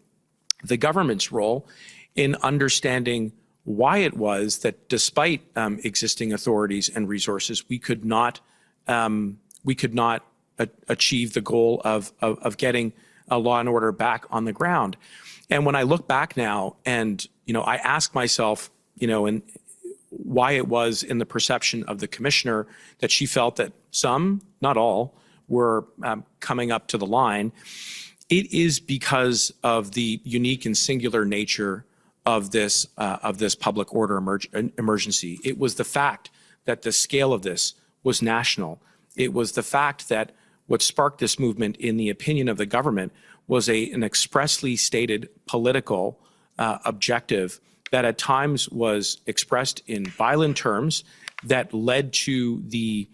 the government's role in understanding why it was that despite existing authorities and resources, we could not achieve the goal of getting a law and order back on the ground. And when I look back now and, I ask myself, and why it was in the perception of the commissioner that she felt that some, not all, were coming up to the line, it is because of the unique and singular nature of this public order emergency. It was the fact that the scale of this was national. It was the fact that what sparked this movement, in the opinion of the government, was an expressly stated political objective that at times was expressed in violent terms that led to the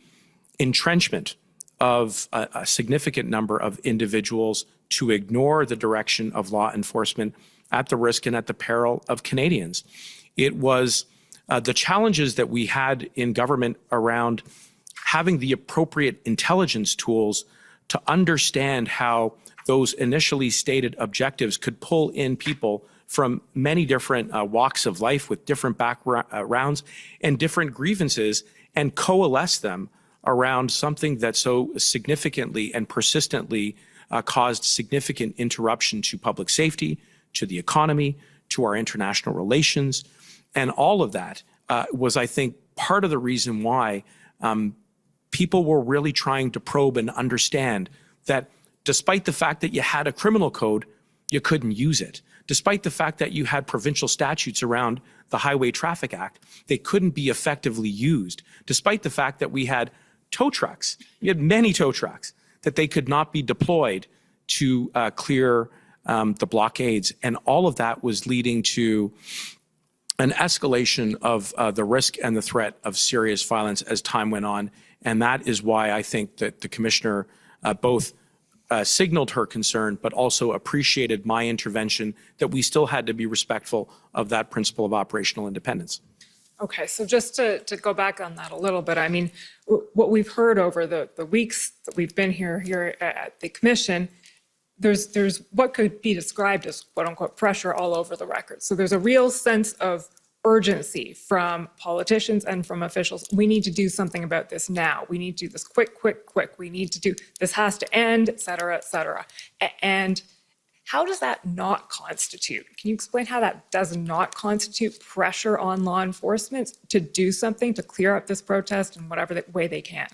entrenchment of a significant number of individuals to ignore the direction of law enforcement at the risk and at the peril of Canadians. It was the challenges that we had in government around having the appropriate intelligence tools to understand how those initially stated objectives could pull in people from many different walks of life with different backgrounds and different grievances and coalesce them around something that so significantly and persistently caused significant interruption to public safety, to the economy, to our international relations. And all of that was, I think, part of the reason why people were really trying to probe and understand that despite the fact that you had a criminal code, you couldn't use it. Despite the fact that you had provincial statutes around the Highway Traffic Act, they couldn't be effectively used. Despite the fact that we had tow trucks, we had many tow trucks, that they could not be deployed to clear the blockades. And all of that was leading to an escalation of the risk and the threat of serious violence as time went on. And that is why I think that the commissioner both signaled her concern, but also appreciated my intervention, that we still had to be respectful of that principle of operational independence. Okay, so just to go back on that a little bit, I mean, what we've heard over the weeks that we've been here at the commission, there's what could be described as quote unquote pressure all over the record. So there's a real sense of urgency from politicians and from officials. We need to do something about this now. We need to do this quick. We need to do, this has to end, et cetera, et cetera. And how does that not constitute? Can you explain how that does not constitute pressure on law enforcement to do something to clear up this protest in whatever way they can?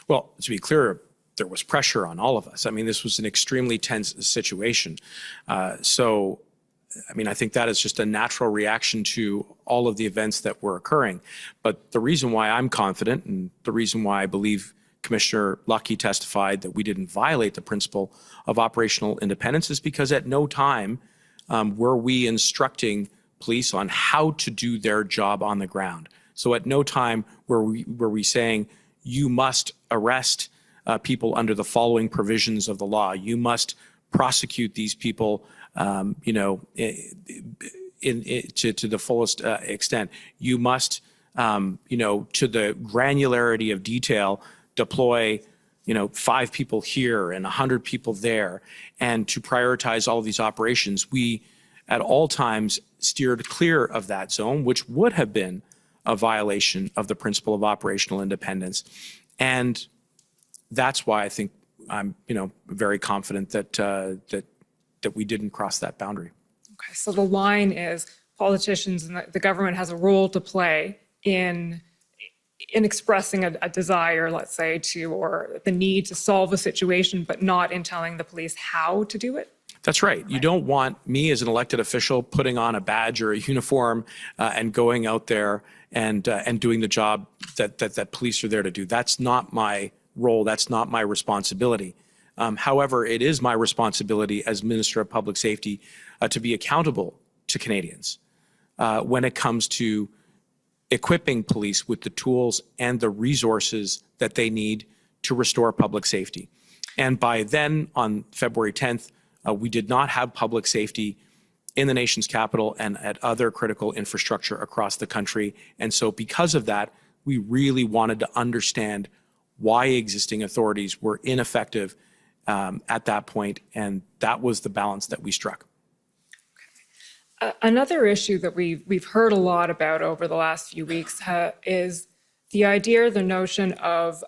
Well, to be clear, there was pressure on all of us. I mean, this was an extremely tense situation. So, I mean, I think that is just a natural reaction to all of the events that were occurring. But the reason why I'm confident, and the reason why I believe Commissioner Lucky testified that we didn't violate the principle of operational independence, is because at no time were we instructing police on how to do their job on the ground. So at no time were we saying, you must arrest people under the following provisions of the law. You must prosecute these people, to the fullest extent. You must, to the granularity of detail, deploy, 5 people here and 100 people there, and to prioritize all of these operations. We, at all times, steered clear of that zone, which would have been a violation of the principle of operational independence. And that's why I think I'm, very confident that that we didn't cross that boundary. Okay, so the line is politicians and the government has a role to play in in expressing a desire, let's say, to, or the need to solve a situation, but not in telling the police how to do it? That's right. You don't want me as an elected official putting on a badge or a uniform and going out there and doing the job that police are there to do. That's not my role. That's not my responsibility. However, it is my responsibility as Minister of Public Safety to be accountable to Canadians when it comes to equipping police with the tools and the resources that they need to restore public safety. And by then, on February 10th, we did not have public safety in the nation's capital and at other critical infrastructure across the country. And so because of that, we really wanted to understand why existing authorities were ineffective at that point, and that was the balance that we struck. Another issue that we've heard a lot about over the last few weeks is the idea, or the notion of,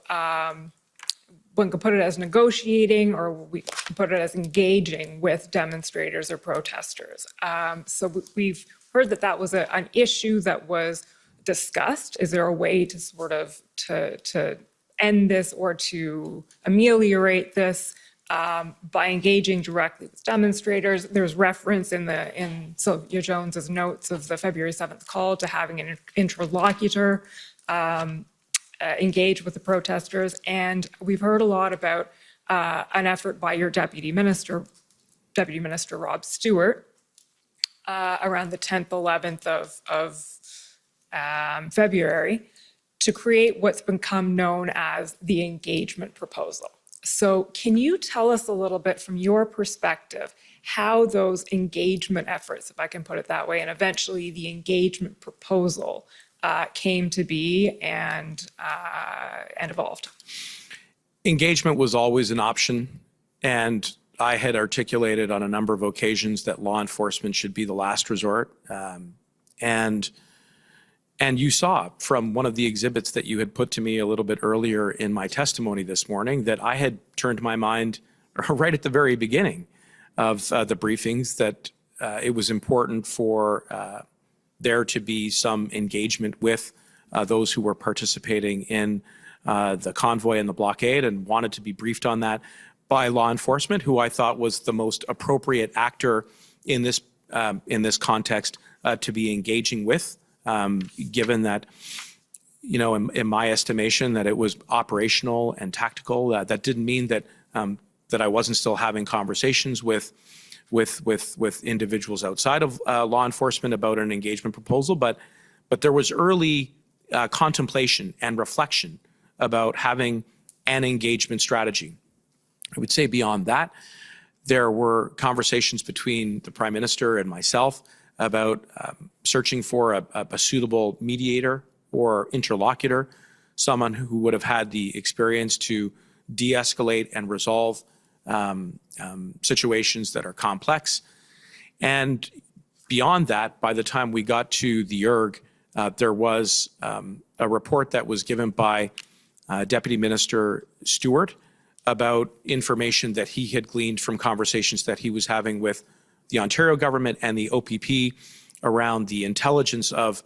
one could put it as negotiating, or we could put it as engaging with demonstrators or protesters. So we've heard that that was an issue that was discussed. Is there a way to sort of to end this or to ameliorate this by engaging directly with demonstrators? There's reference in Sylvia Jones's notes of the February 7th call to having an interlocutor engage with the protesters. And we've heard a lot about an effort by your Deputy Minister Rob Stewart, around the 10th, 11th of February, to create what's become known as the engagement proposal. So can you tell us a little bit from your perspective how those engagement efforts, if I can put it that way, and eventually the engagement proposal came to be and evolved? Engagement was always an option, and I had articulated on a number of occasions that law enforcement should be the last resort. And you saw from one of the exhibits that you had put to me a little bit earlier in my testimony this morning that I had turned my mind right at the very beginning of the briefings that it was important for there to be some engagement with those who were participating in the convoy and the blockade, and wanted to be briefed on that by law enforcement, who I thought was the most appropriate actor in this context to be engaging with. Given that, you know, in my estimation, that it was operational and tactical. That didn't mean that that I wasn't still having conversations with individuals outside of law enforcement about an engagement proposal, but there was early contemplation and reflection about having an engagement strategy. I would say beyond that, there were conversations between the Prime Minister and myself about searching for a suitable mediator or interlocutor, someone who would have had the experience to de-escalate and resolve situations that are complex. And beyond that, by the time we got to the ERG, there was a report that was given by Deputy Minister Stewart about information that he had gleaned from conversations that he was having with the Ontario government and the OPP around the intelligence of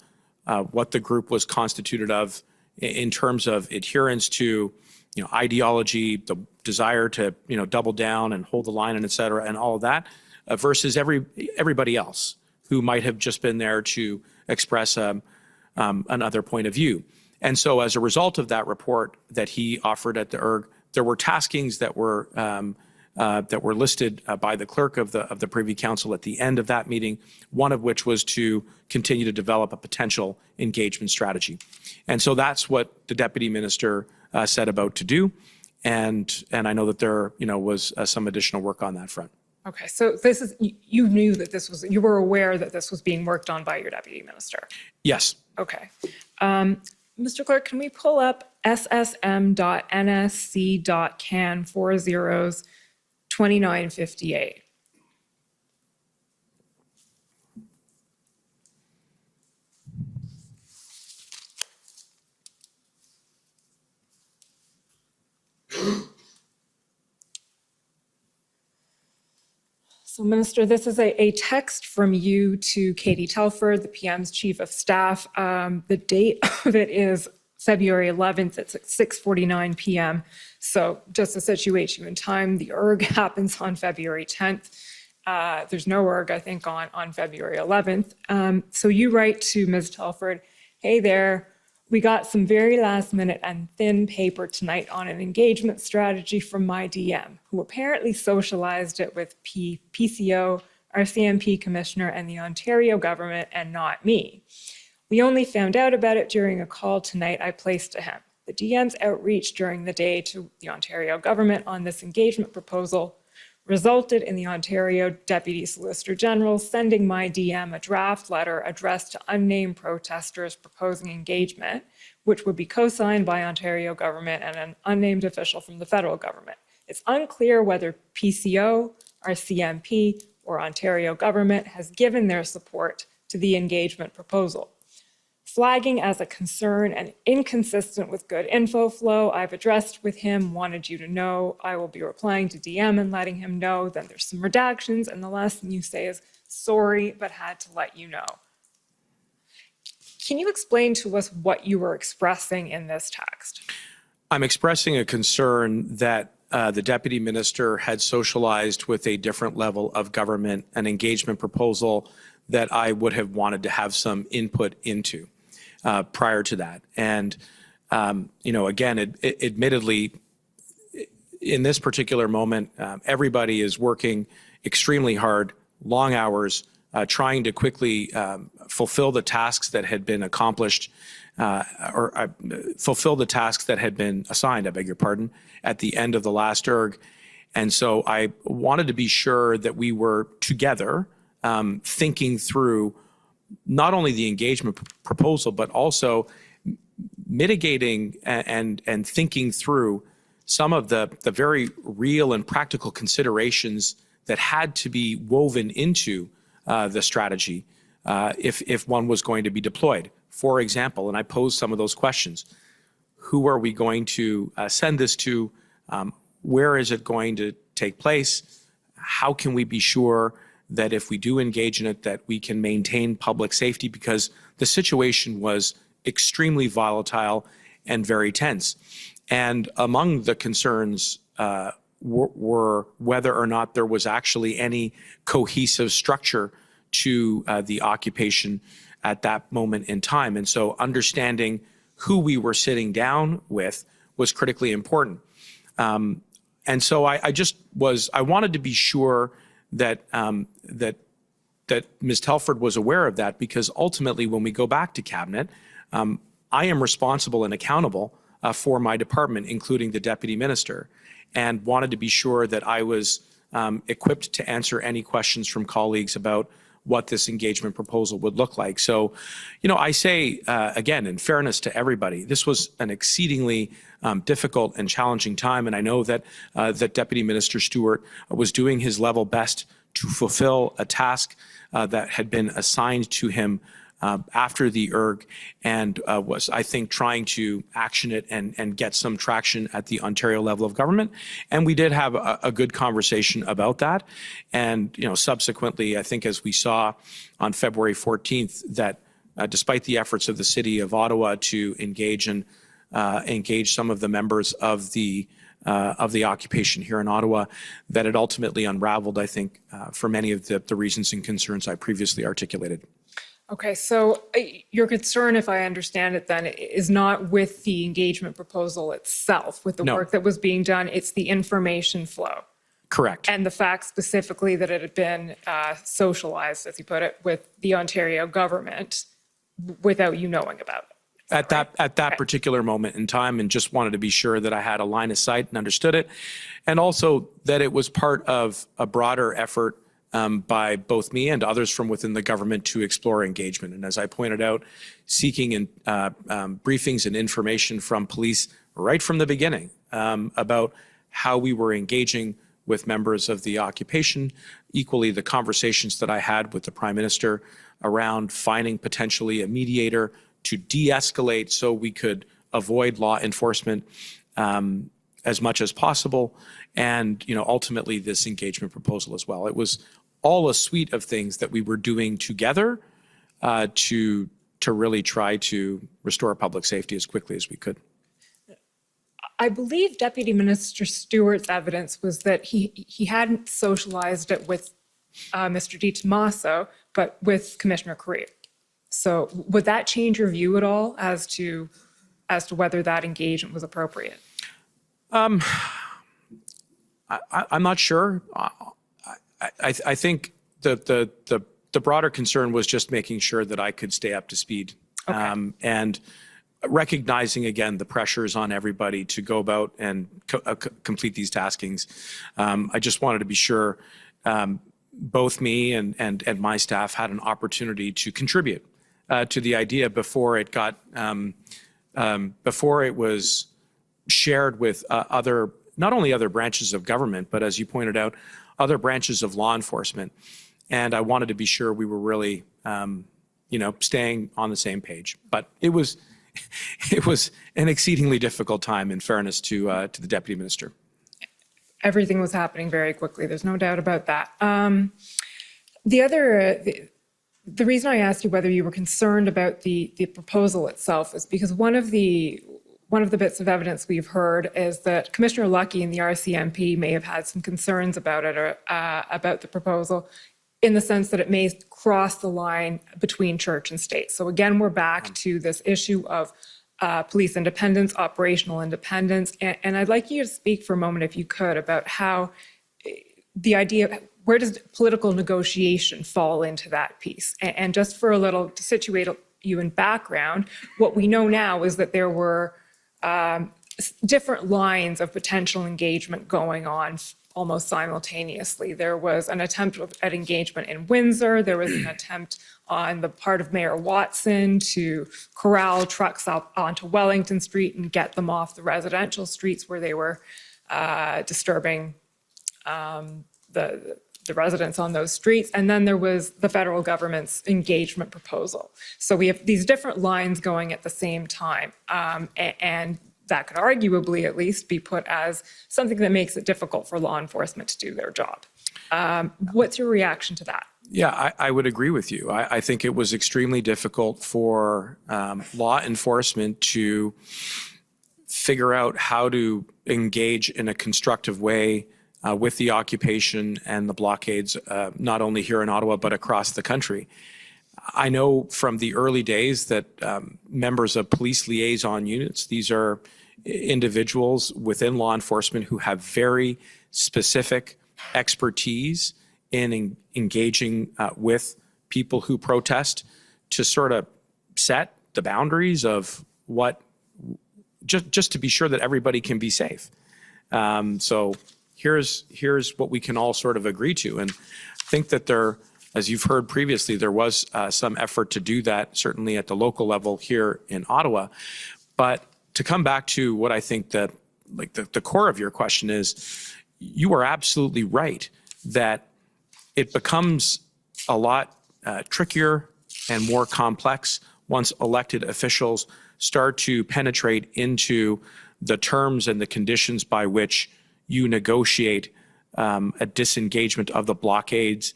what the group was constituted of in terms of adherence to, you know, ideology, the desire to, you know, double down and hold the line, and et cetera, and all of that, versus everybody else who might have just been there to express another point of view. And so as a result of that report that he offered at the ERG, there were taskings that were listed by the clerk of the Privy Council at the end of that meeting, one of which was to continue to develop a potential engagement strategy. And so that's what the Deputy Minister set about to do. And I know that there, you know, was some additional work on that front. Okay, so this is, you knew that this was, you were aware that this was being worked on by your Deputy Minister? Yes. Okay. Mr. Clerk, can we pull up ssm.nsc.can 402958? So, Minister, this is a text from you to Katie Telford, the PM's Chief of Staff. The date of it is February 11th, it's at 6:49 p.m. So just to situate you in time, the ERG happens on February 10th. There's no ERG, I think, on February 11th. So you write to Ms. Telford, hey there, we got some very last minute and thin paper tonight on an engagement strategy from my DM, who apparently socialized it with PCO, RCMP commissioner, and the Ontario government, and not me. We only found out about it during a call tonight I placed to him. The DM's outreach during the day to the Ontario government on this engagement proposal resulted in the Ontario Deputy Solicitor General sending my DM a draft letter addressed to unnamed protesters proposing engagement, which would be co-signed by Ontario government and an unnamed official from the federal government. It's unclear whether PCO, RCMP, or Ontario government has given their support to the engagement proposal. Flagging as a concern and inconsistent with good info flow, I've addressed with him, wanted you to know. I will be replying to DM and letting him know. Then there's some redactions, and the last thing you say is, sorry, but had to let you know. Can you explain to us what you were expressing in this text? I'm expressing a concern that the deputy minister had socialized with a different level of government, an engagement proposal that I would have wanted to have some input into prior to that. And, again, admittedly, in this particular moment, everybody is working extremely hard, long hours, trying to quickly fulfill the tasks that had been accomplished fulfill the tasks that had been assigned, I beg your pardon, at the end of the last ERG. And so I wanted to be sure that we were together thinking through not only the engagement proposal, but also mitigating and thinking through some of the very real and practical considerations that had to be woven into the strategy if one was going to be deployed. For example, and I posed some of those questions, who are we going to send this to? Where is it going to take place? How can we be sure that if we do engage in it, that we can maintain public safety? Because the situation was extremely volatile and very tense. And among the concerns were whether or not there was actually any cohesive structure to the occupation at that moment in time. And so understanding who we were sitting down with was critically important. And so I wanted to be sure that that Ms. Telford was aware of that, because ultimately when we go back to cabinet, I am responsible and accountable for my department, including the deputy minister, and wanted to be sure that I was equipped to answer any questions from colleagues about what this engagement proposal would look like. So, I say, again, in fairness to everybody, this was an exceedingly difficult and challenging time. And I know that that Deputy Minister Stewart was doing his level best to fulfill a task that had been assigned to him after the ERG, and was, I think, trying to action it and get some traction at the Ontario level of government. And we did have a good conversation about that. And, subsequently, I think as we saw on February 14th, that despite the efforts of the city of Ottawa to engage some of the members of the occupation here in Ottawa, that it ultimately unraveled, I think, for many of the reasons and concerns I previously articulated. Okay, so your concern, if I understand it then, is not with the engagement proposal itself, with the work that was being done, it's the information flow. Correct. And the fact specifically that it had been socialized, as you put it, with the Ontario government without you knowing about it. At that particular moment in time, and just wanted to be sure that I had a line of sight and understood it, and also that it was part of a broader effort by both me and others from within the government to explore engagement. And as I pointed out, seeking briefings and information from police right from the beginning about how we were engaging with members of the occupation. Equally, the conversations that I had with the Prime Minister around finding potentially a mediator to de-escalate so we could avoid law enforcement as much as possible. And, ultimately this engagement proposal as well. It was all a suite of things that we were doing together to to really try to restore public safety as quickly as we could. I believe Deputy Minister Stewart's evidence was that he hadn't socialized it with Mr. Di Tommaso, but with Commissioner Correa. So would that change your view at all as to whether that engagement was appropriate? I'm not sure. I think the broader concern was just making sure that I could stay up to speed. Okay. And recognizing again the pressures on everybody to go about and complete these taskings. I just wanted to be sure both me and my staff had an opportunity to contribute to the idea before it got before it was shared with not only other branches of government, but as you pointed out, other branches of law enforcement. And I wanted to be sure we were really, staying on the same page. But it was an exceedingly difficult time, in fairness to the Deputy Minister. Everything was happening very quickly. There's no doubt about that. The reason I asked you whether you were concerned about the proposal itself is because one of the bits of evidence we've heard is that Commissioner Lucky and the RCMP may have had some concerns about it or about the proposal, in the sense that it may cross the line between church and state. So again, we're back to this issue of police independence, operational independence. And I'd like you to speak for a moment, if you could, about how the idea, where does political negotiation fall into that piece? And just for a little, to situate you in background, what we know now is that there were different lines of potential engagement going on almost simultaneously. There was an attempt at engagement in Windsor. There was an attempt on the part of Mayor Watson to corral trucks up onto Wellington Street and get them off the residential streets where they were disturbing the residents on those streets. And then there was the federal government's engagement proposal. So we have these different lines going at the same time. And that could arguably at least be put as something that makes it difficult for law enforcement to do their job. What's your reaction to that? Yeah, I would agree with you. I think it was extremely difficult for law enforcement to figure out how to engage in a constructive way with the occupation and the blockades, not only here in Ottawa, but across the country. I know from the early days that members of police liaison units, these are individuals within law enforcement who have very specific expertise in engaging with people who protest to sort of set the boundaries of what, just to be sure that everybody can be safe. So here's what we can all sort of agree to. And I think that there, as you've heard previously, there was some effort to do that, certainly at the local level here in Ottawa. But to come back to what I think that, like the core of your question is, you are absolutely right that it becomes a lot trickier and more complex once elected officials start to penetrate into the terms and the conditions by which you negotiate a disengagement of the blockades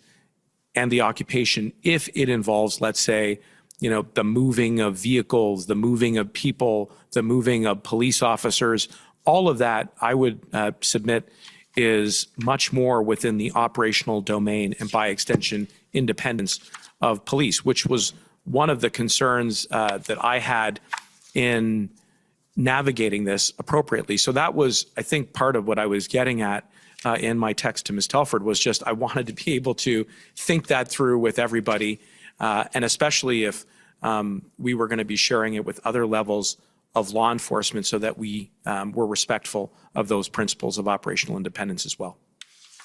and the occupation, if it involves, let's say, the moving of vehicles, the moving of people, the moving of police officers. All of that, I would submit, is much more within the operational domain and by extension, independence of police, which was one of the concerns that I had in navigating this appropriately. So that was, I think, part of what I was getting at in my text to Ms. Telford, was just I wanted to be able to think that through with everybody, and especially if we were going to be sharing it with other levels of law enforcement, so that we were respectful of those principles of operational independence as well.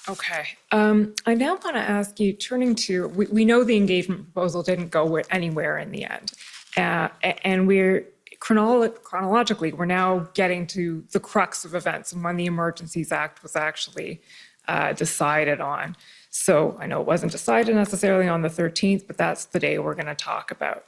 Okay. I now want to ask you, turning to, we know the engagement proposal didn't go anywhere in the end. And we're chronologically, we're now getting to the crux of events and when the Emergencies Act was actually decided on. So I know it wasn't decided necessarily on the 13th, but that's the day we're going to talk about.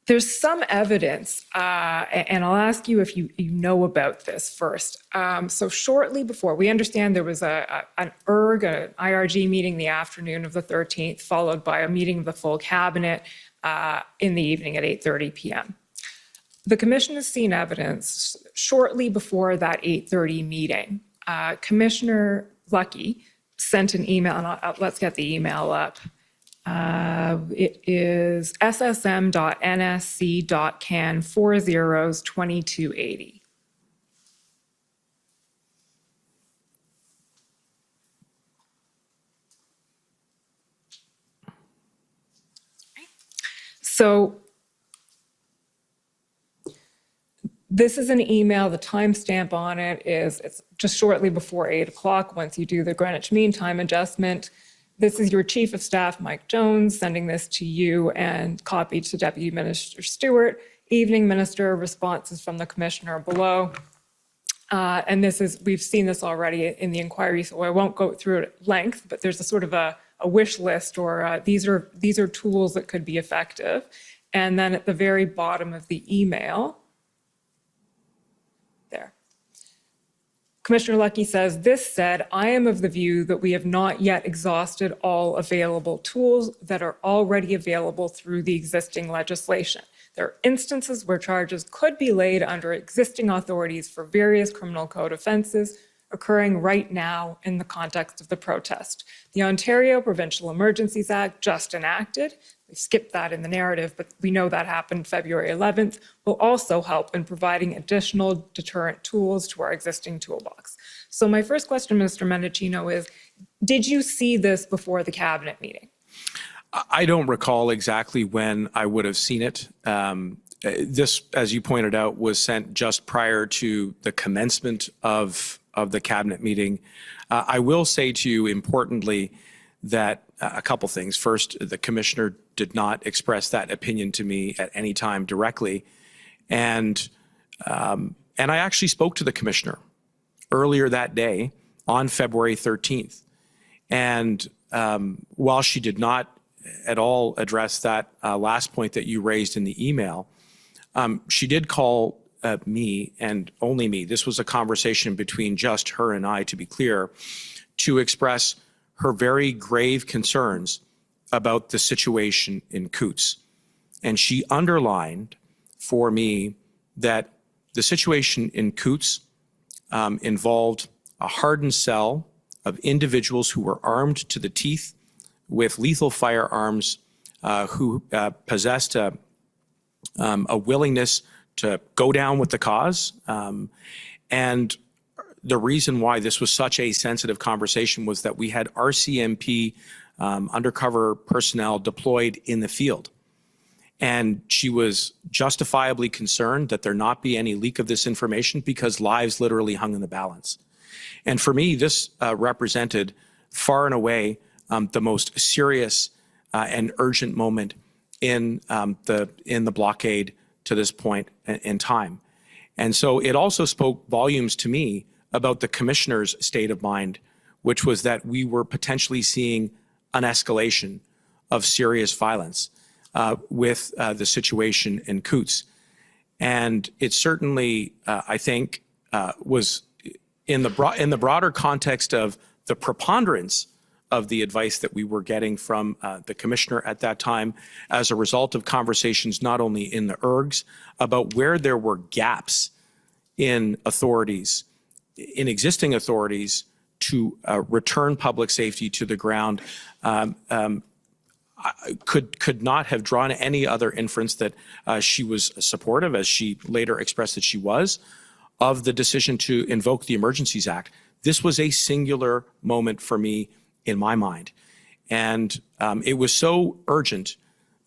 There's some evidence, and I'll ask you if you know about this first. So shortly before, we understand there was an IRG meeting the afternoon of the 13th, followed by a meeting of the full cabinet in the evening at 8:30 p.m. The commission has seen evidence shortly before that 8:30 meeting. Commissioner Lucky sent an email, and let's get the email up. It is ssm.nsc.can 40s2280. So this is an email. The timestamp on it is it's just shortly before 8 o'clock once you do the Greenwich Mean Time adjustment. This is your Chief of Staff, Mike Jones, sending this to you and copied to Deputy Minister Stewart. Evening, Minister, responses from the Commissioner below. And this is, we've seen this already in the inquiry, so I won't go through it at length, but there's a sort of a wish list, or these are tools that could be effective. And then at the very bottom of the email, there. Commissioner Lucky says, this said, I am of the view that we have not yet exhausted all available tools that are already available through the existing legislation. There are instances where charges could be laid under existing authorities for various criminal code offenses occurring right now in the context of the protest. The Ontario Provincial Emergencies Act, just enacted, we skipped that in the narrative, but we know that happened February 11th, will also help in providing additional deterrent tools to our existing toolbox. So my first question, Mr. Mendicino, is, did you see this before the cabinet meeting? I don't recall exactly when I would have seen it. This, as you pointed out, was sent just prior to the commencement of the cabinet meeting. I will say to you, importantly, that a couple things. First, the commissioner did not express that opinion to me at any time directly, and I actually spoke to the commissioner earlier that day on February 13th, and while she did not at all address that last point that you raised in the email, she did call me, and only me, this was a conversation between just her and I, to be clear, to express her very grave concerns about the situation in Coutts. And she underlined for me that the situation in Coutts involved a hardened cell of individuals who were armed to the teeth with lethal firearms, who possessed a willingness to go down with the cause. And the reason why this was such a sensitive conversation was that we had RCMP undercover personnel deployed in the field. And she was justifiably concerned that there not be any leak of this information because lives literally hung in the balance. And for me, this represented far and away the most serious and urgent moment in the blockade to this point in time. And so it also spoke volumes to me about the commissioner's state of mind, which was that we were potentially seeing an escalation of serious violence with the situation in Coutts. And it certainly, I think, was in the broader context of the preponderance of the advice that we were getting from the commissioner at that time as a result of conversations not only in the ERGs about where there were gaps in authorities, in existing authorities to return public safety to the ground, could not have drawn any other inference that she was supportive, as she later expressed that she was, of the decision to invoke the Emergencies Act. This was a singular moment for me in my mind. And it was so urgent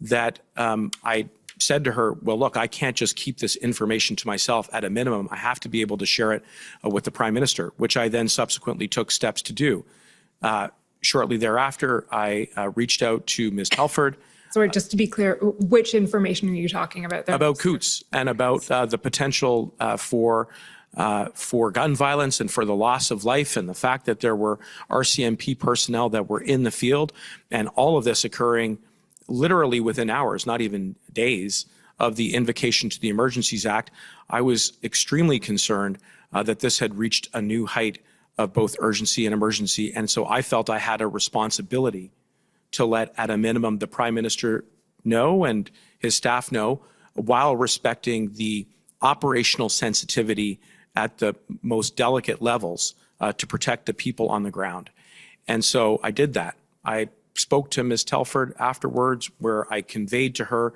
that I said to her, well, look, I can't just keep this information to myself. At a minimum, I have to be able to share it with the Prime Minister, which I then subsequently took steps to do. Shortly thereafter, I reached out to Ms. Telford. Sorry, just to be clear, which information are you talking about there? About Coutts and about the potential for gun violence and for the loss of life, and the fact that there were RCMP personnel that were in the field, and all of this occurring literally within hours, not even days, of the Invocation to the Emergencies Act, I was extremely concerned that this had reached a new height of both urgency and emergency. And so I felt I had a responsibility to let, at a minimum, the Prime Minister know and his staff know, while respecting the operational sensitivity at the most delicate levels to protect the people on the ground. And so I did that. I spoke to Ms. Telford afterwards, where I conveyed to her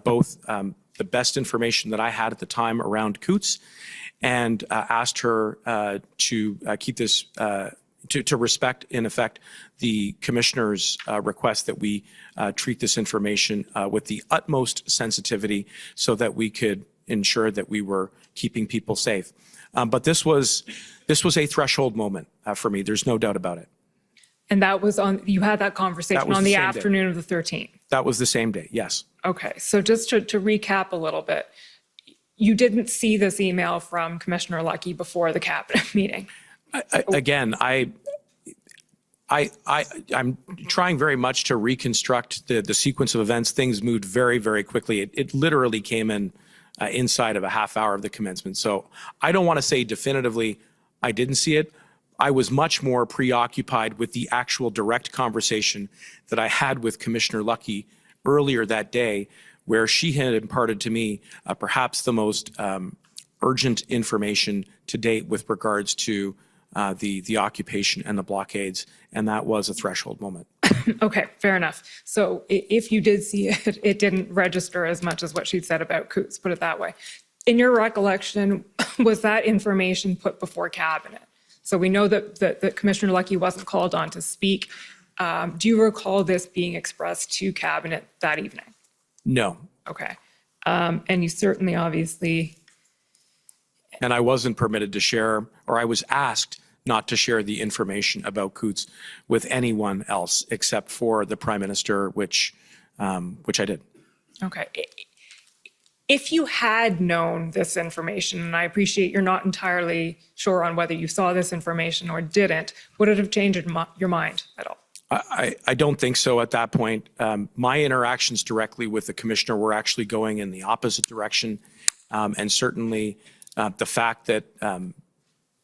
both the best information that I had at the time around Coutts, and asked her to keep this, to respect, in effect, the Commissioner's request that we treat this information with the utmost sensitivity so that we could ensure that we were keeping people safe. But this was a threshold moment for me. There's no doubt about it. And that was you had that conversation on the afternoon of the 13th? That was the same day, yes. Okay, so just to recap a little bit, you didn't see this email from Commissioner Lucky before the cabinet meeting? Again, I'm trying very much to reconstruct the sequence of events. Things moved very, very quickly. It literally came in inside of a half hour of the commencement. So I don't want to say definitively I didn't see it. I was much more preoccupied with the actual direct conversation that I had with Commissioner Lucky earlier that day, where she had imparted to me perhaps the most urgent information to date with regards to the occupation and the blockades, and that was a threshold moment. Okay, fair enough. So if you did see it, it didn't register as much as what she said about Coutts, put it that way. In your recollection, was that information put before cabinet? So we know that Commissioner Lucky wasn't called on to speak. Do you recall this being expressed to cabinet that evening? No. Okay. And you certainly obviously... And I wasn't permitted to share, or I was asked not to share the information about Coutts with anyone else except for the Prime Minister, which I did. Okay. If you had known this information, and I appreciate you're not entirely sure on whether you saw this information or didn't, would it have changed your mind at all? I don't think so at that point. My interactions directly with the Commissioner were actually going in the opposite direction. And certainly the fact that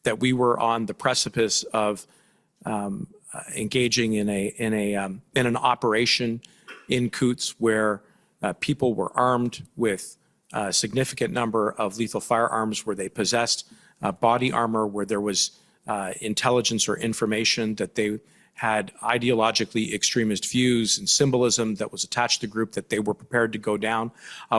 that we were on the precipice of engaging in an operation in Coutts where people were armed with a significant number of lethal firearms, where they possessed body armor, where there was intelligence or information that they had ideologically extremist views and symbolism that was attached to the group, that they were prepared to go down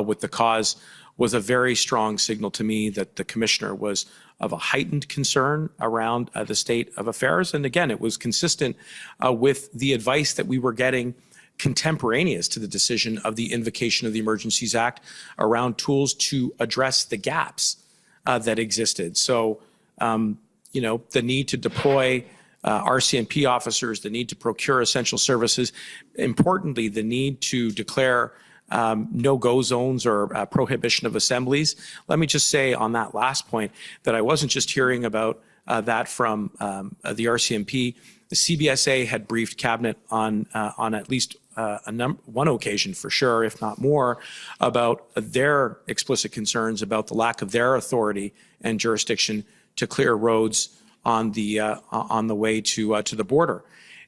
with the cause, was a very strong signal to me that the Commissioner was of a heightened concern around the state of affairs. And again, it was consistent with the advice that we were getting contemporaneous to the decision of the Invocation of the Emergencies Act around tools to address the gaps that existed. So, you know, the need to deploy RCMP officers, the need to procure essential services, importantly, the need to declare no-go zones or prohibition of assemblies. Let me just say on that last point that I wasn't just hearing about that from the RCMP. The CBSA had briefed Cabinet on at least one occasion for sure, if not more, about their explicit concerns about the lack of their authority and jurisdiction to clear roads on the way to the border.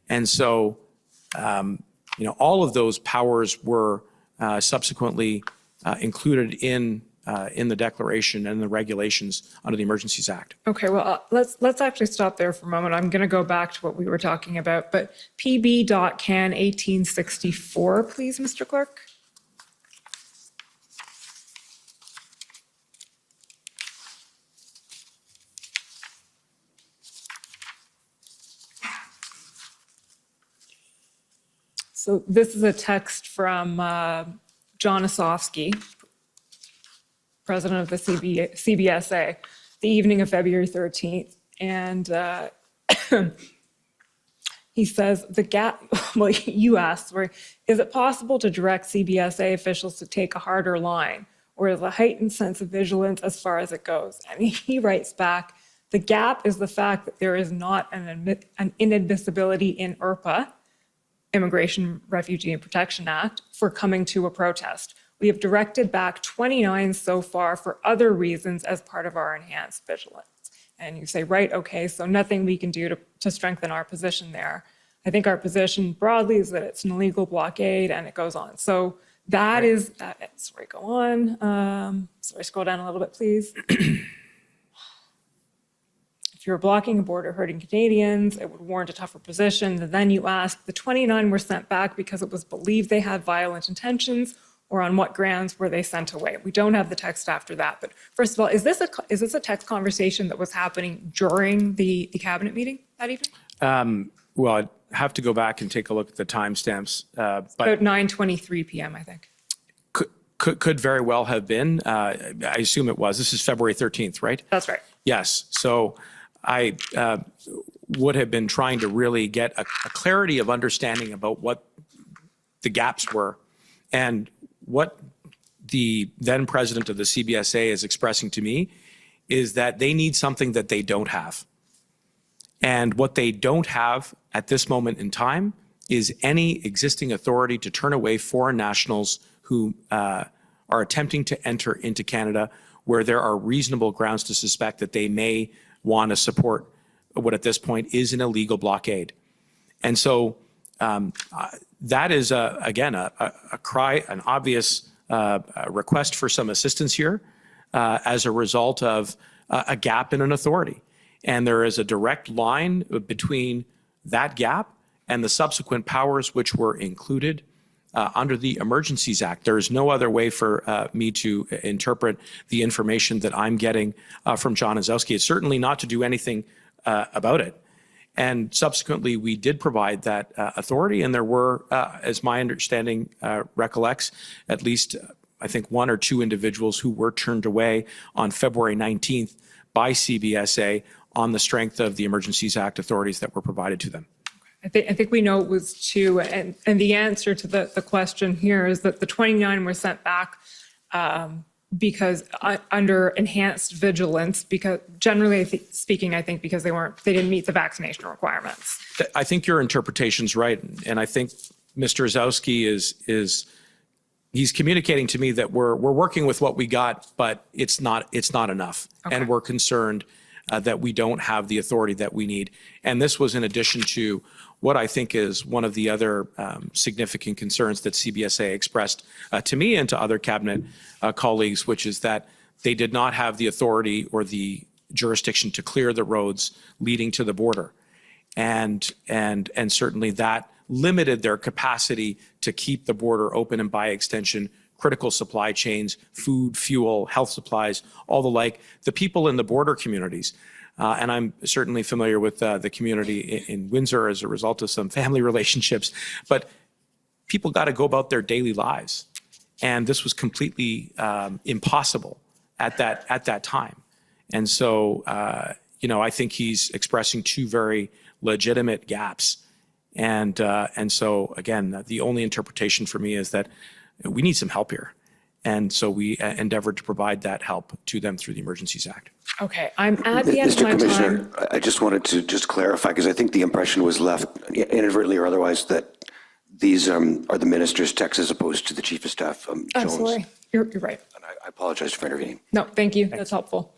And so, you know, all of those powers were subsequently included in the declaration and the regulations under the Emergencies Act. Okay, well, let's actually stop there for a moment. I'm going to go back to what we were talking about, but PB.Can 1864, please, Mr. Clerk. So this is a text from John Osofsky, president of the CBSA, the evening of February 13th. And he says, well, you asked, is it possible to direct CBSA officials to take a harder line, or is a heightened sense of vigilance as far as it goes? And he writes back, the gap is the fact that there is not an inadmissibility in IRPA, Immigration, Refugee and Protection Act, for coming to a protest. We have directed back 29 so far for other reasons as part of our enhanced vigilance. And you say, right, okay, so nothing we can do to strengthen our position there. I think our position broadly is that it's an illegal blockade, and it goes on. So that is, sorry, go on. Sorry, scroll down a little bit, please. If you're blocking a border hurting Canadians, it would warrant a tougher position. And then you ask, the 29 were sent back because it was believed they had violent intentions, or on what grounds were they sent away? We don't have the text after that. But first of all, is this a text conversation that was happening during the cabinet meeting that evening? Well, I'd have to go back and take a look at the timestamps. But about 9:23 p.m., I think. Could very well have been. I assume it was. This is February 13th, right? That's right. Yes. So I would have been trying to really get a clarity of understanding about what the gaps were, and what the then president of the CBSA is expressing to me is that they need something that they don't have. And what they don't have at this moment in time is any existing authority to turn away foreign nationals who are attempting to enter into Canada where there are reasonable grounds to suspect that they may want to support what at this point is an illegal blockade. And so that is, again, a cry, an obvious request for some assistance here as a result of a gap in an authority. And there is a direct line between that gap and the subsequent powers which were included under the Emergencies Act. There is no other way for me to interpret the information that I'm getting from John Ozowski. It's certainly not to do anything about it. And subsequently, we did provide that authority, and there were, as my understanding recollects, at least, I think, one or two individuals who were turned away on February 19th by CBSA on the strength of the Emergencies Act authorities that were provided to them. I think we know it was two, and the answer to the question here is that the 29 were sent back because under enhanced vigilance, because generally speaking, I think because they didn't meet the vaccination requirements. I think your interpretation's right, and I think Mr. Ozowski he's communicating to me that we're working with what we got, but it's not enough, okay. And we're concerned that we don't have the authority that we need. And this was in addition to what I think is one of the other significant concerns that CBSA expressed to me and to other cabinet colleagues, which is that they did not have the authority or the jurisdiction to clear the roads leading to the border. And certainly that limited their capacity to keep the border open, and by extension, critical supply chains, food, fuel, health supplies, all the like, the people in the border communities. And I'm certainly familiar with the community in Windsor as a result of some family relationships, but people got to go about their daily lives. And this was completely impossible at that time. And so, I think he's expressing two very legitimate gaps. And so, again, the only interpretation for me is that we need some help here. And so we endeavored to provide that help to them through the Emergencies Act. Okay, I'm at the end of my time. Mr. Commissioner, I just wanted to clarify, because I think the impression was left inadvertently or otherwise that these are the minister's texts as opposed to the Chief of Staff, Jones. Absolutely, you're right. And I apologize for intervening. No, thank you, that's helpful.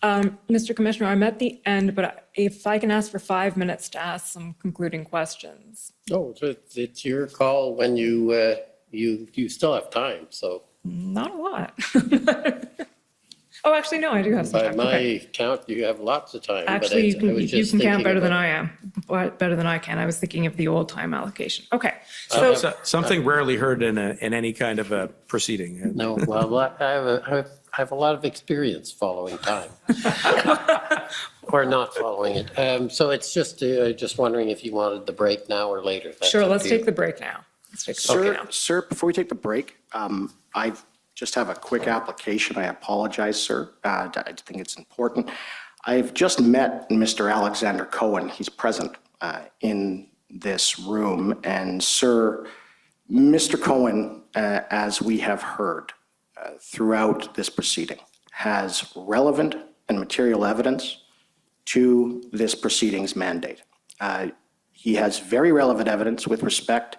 Mr. Commissioner, I'm at the end, but if I can ask for 5 minutes to ask some concluding questions. No, it's your call when you still have time, so. Not a lot. Oh, actually, no, I do have some time. By my count, you have lots of time. Actually, you can count better than I am, better than I can. I was thinking of the old time allocation. Okay. So something rarely heard in any kind of a proceeding. No, well, I have a lot of experience following time. Or not following it. So it's just wondering if you wanted the break now or later. Sure, let's take the break now. Sir, before we take the break, I just have a quick application. I apologize, sir. I think it's important. I've just met Mr. Alexander Cohen. He's present in this room. And sir, Mr. Cohen, as we have heard throughout this proceeding, has relevant and material evidence to this proceeding's mandate. He has very relevant evidence with respect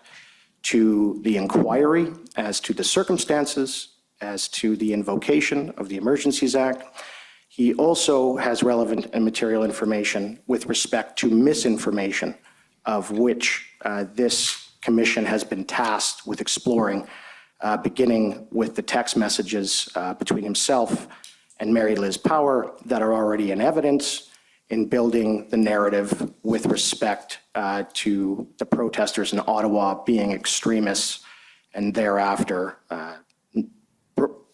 to the inquiry as to the circumstances, as to the invocation of the Emergencies Act. He also has relevant and material information with respect to misinformation, of which this commission has been tasked with exploring, beginning with the text messages between himself and Mary Liz Power that are already in evidence, in building the narrative with respect to the protesters in Ottawa being extremists, and thereafter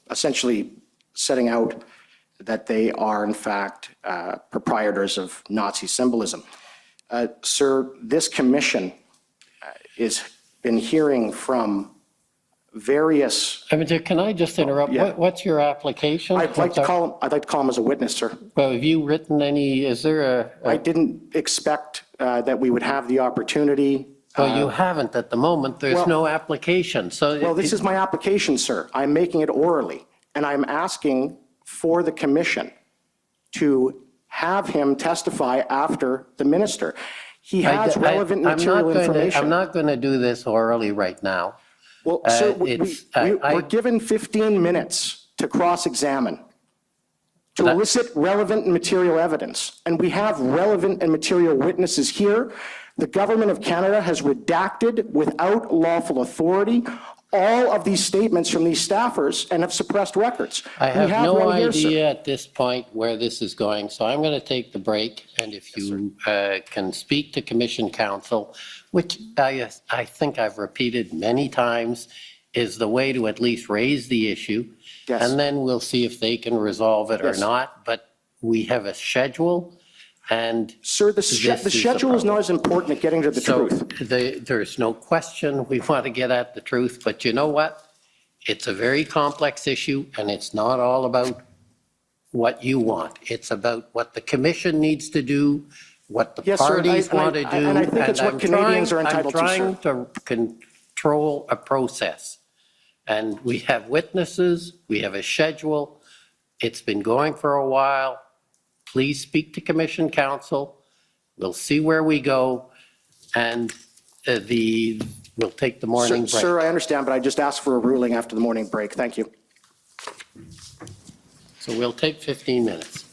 essentially setting out that they are in fact proprietors of Nazi symbolism. Sir, this commission has been hearing from various... Can I just interrupt? Yeah. What's your application? I'd like to call him as a witness, sir. Well, have you written any, is there a... I didn't expect that we would have the opportunity. Well, you haven't at the moment. There's no application. So Well, this is my application, sir. I'm making it orally, and I'm asking for the commission to have him testify after the minister. He has relevant material information. I'm not going to do this orally right now. Well, sir, we're given 15 minutes to cross-examine, to elicit relevant and material evidence. And we have relevant and material witnesses here. The government of Canada has redacted without lawful authority all of these statements from these staffers and have suppressed records. I have no idea at this point where this is going, so I'm going to take the break. And if you can speak to Commission Counsel, which I think I've repeated many times, is the way to at least raise the issue. Yes. And then we'll see if they can resolve it or not. But we have a schedule. And sir, the schedule is not as important at getting to the truth. There's no question we want to get at the truth, but you know what? It's a very complex issue, and it's not all about what you want. It's about what the commission needs to do, what the parties want to do. And I think it's what Canadians are entitled to, sir. I'm trying to control a process. And we have witnesses, we have a schedule. It's been going for a while. Please speak to Commission Counsel. We'll see where we go, and we'll take the morning break. Sir, I understand, but I just asked for a ruling after the morning break. Thank you. So we'll take 15 minutes.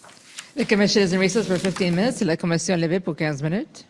The commission is in recess for 15 minutes. La commission levée pour 15 minutes.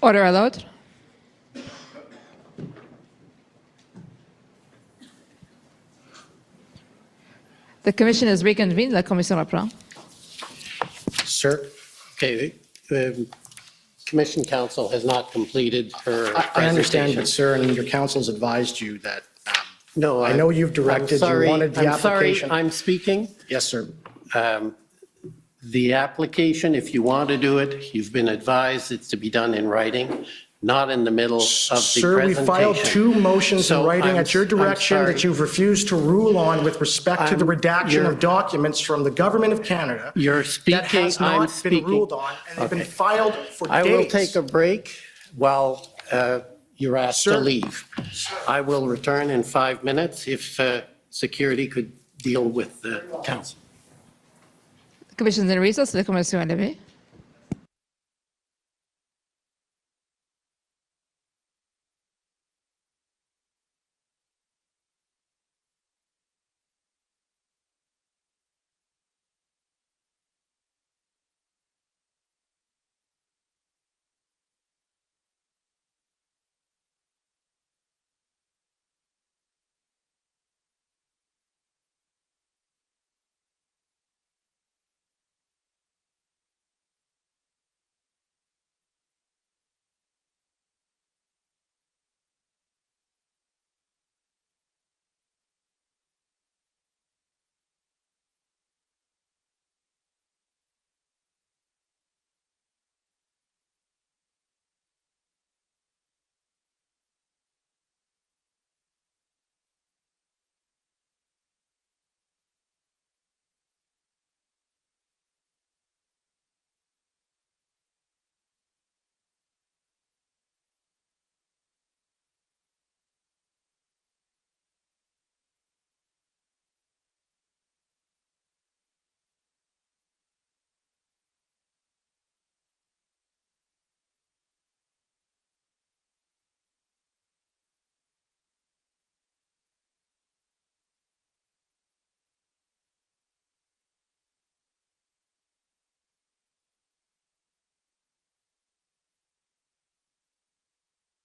Order à l'autre. The commission is reconvened. La commission reprend. Sir, okay, the Commission Counsel has not completed her I understand, presentation. but sir, and your counsel's advised you that, No, I know you've directed, you wanted the application. I'm sorry, I'm speaking. Yes, sir. The application, if you want to do it, you've been advised it's to be done in writing, not in the middle of the Sir, we presentation. filed 2 motions in So writing at your I'm direction sorry. that you've refused to rule on with respect to the redaction you're- of documents from the government of Canada. You're speaking, That has I'm not speaking. been ruled on, and they've been Okay. filed for I days. will take a break while you're asked to Sir. leave. I will return in 5 minutes if security could deal with the council. The commission is in recess. La commission est levée.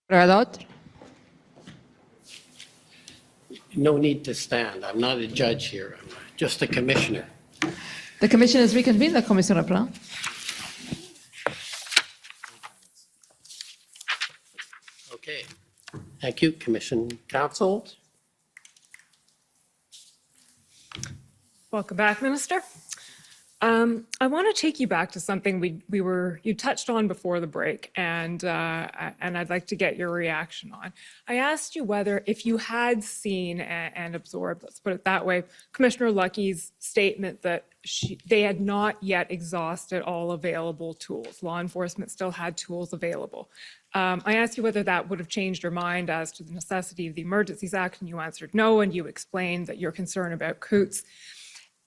Order à l'autre. No need to stand. I'm not a judge here. I'm just a commissioner. The commission is reconvened. La commission reprend. Okay. Thank you, Commission Counsel. Welcome back, Minister. I want to take you back to something you touched on before the break, and I'd like to get your reaction on. I asked you whether, if you had seen and absorbed, let's put it that way, Commissioner Lucky's statement that they had not yet exhausted all available tools. Law enforcement still had tools available. I asked you whether that would have changed your mind as to the necessity of the Emergencies Act, and you answered no, and you explained that you're concerned about Coots.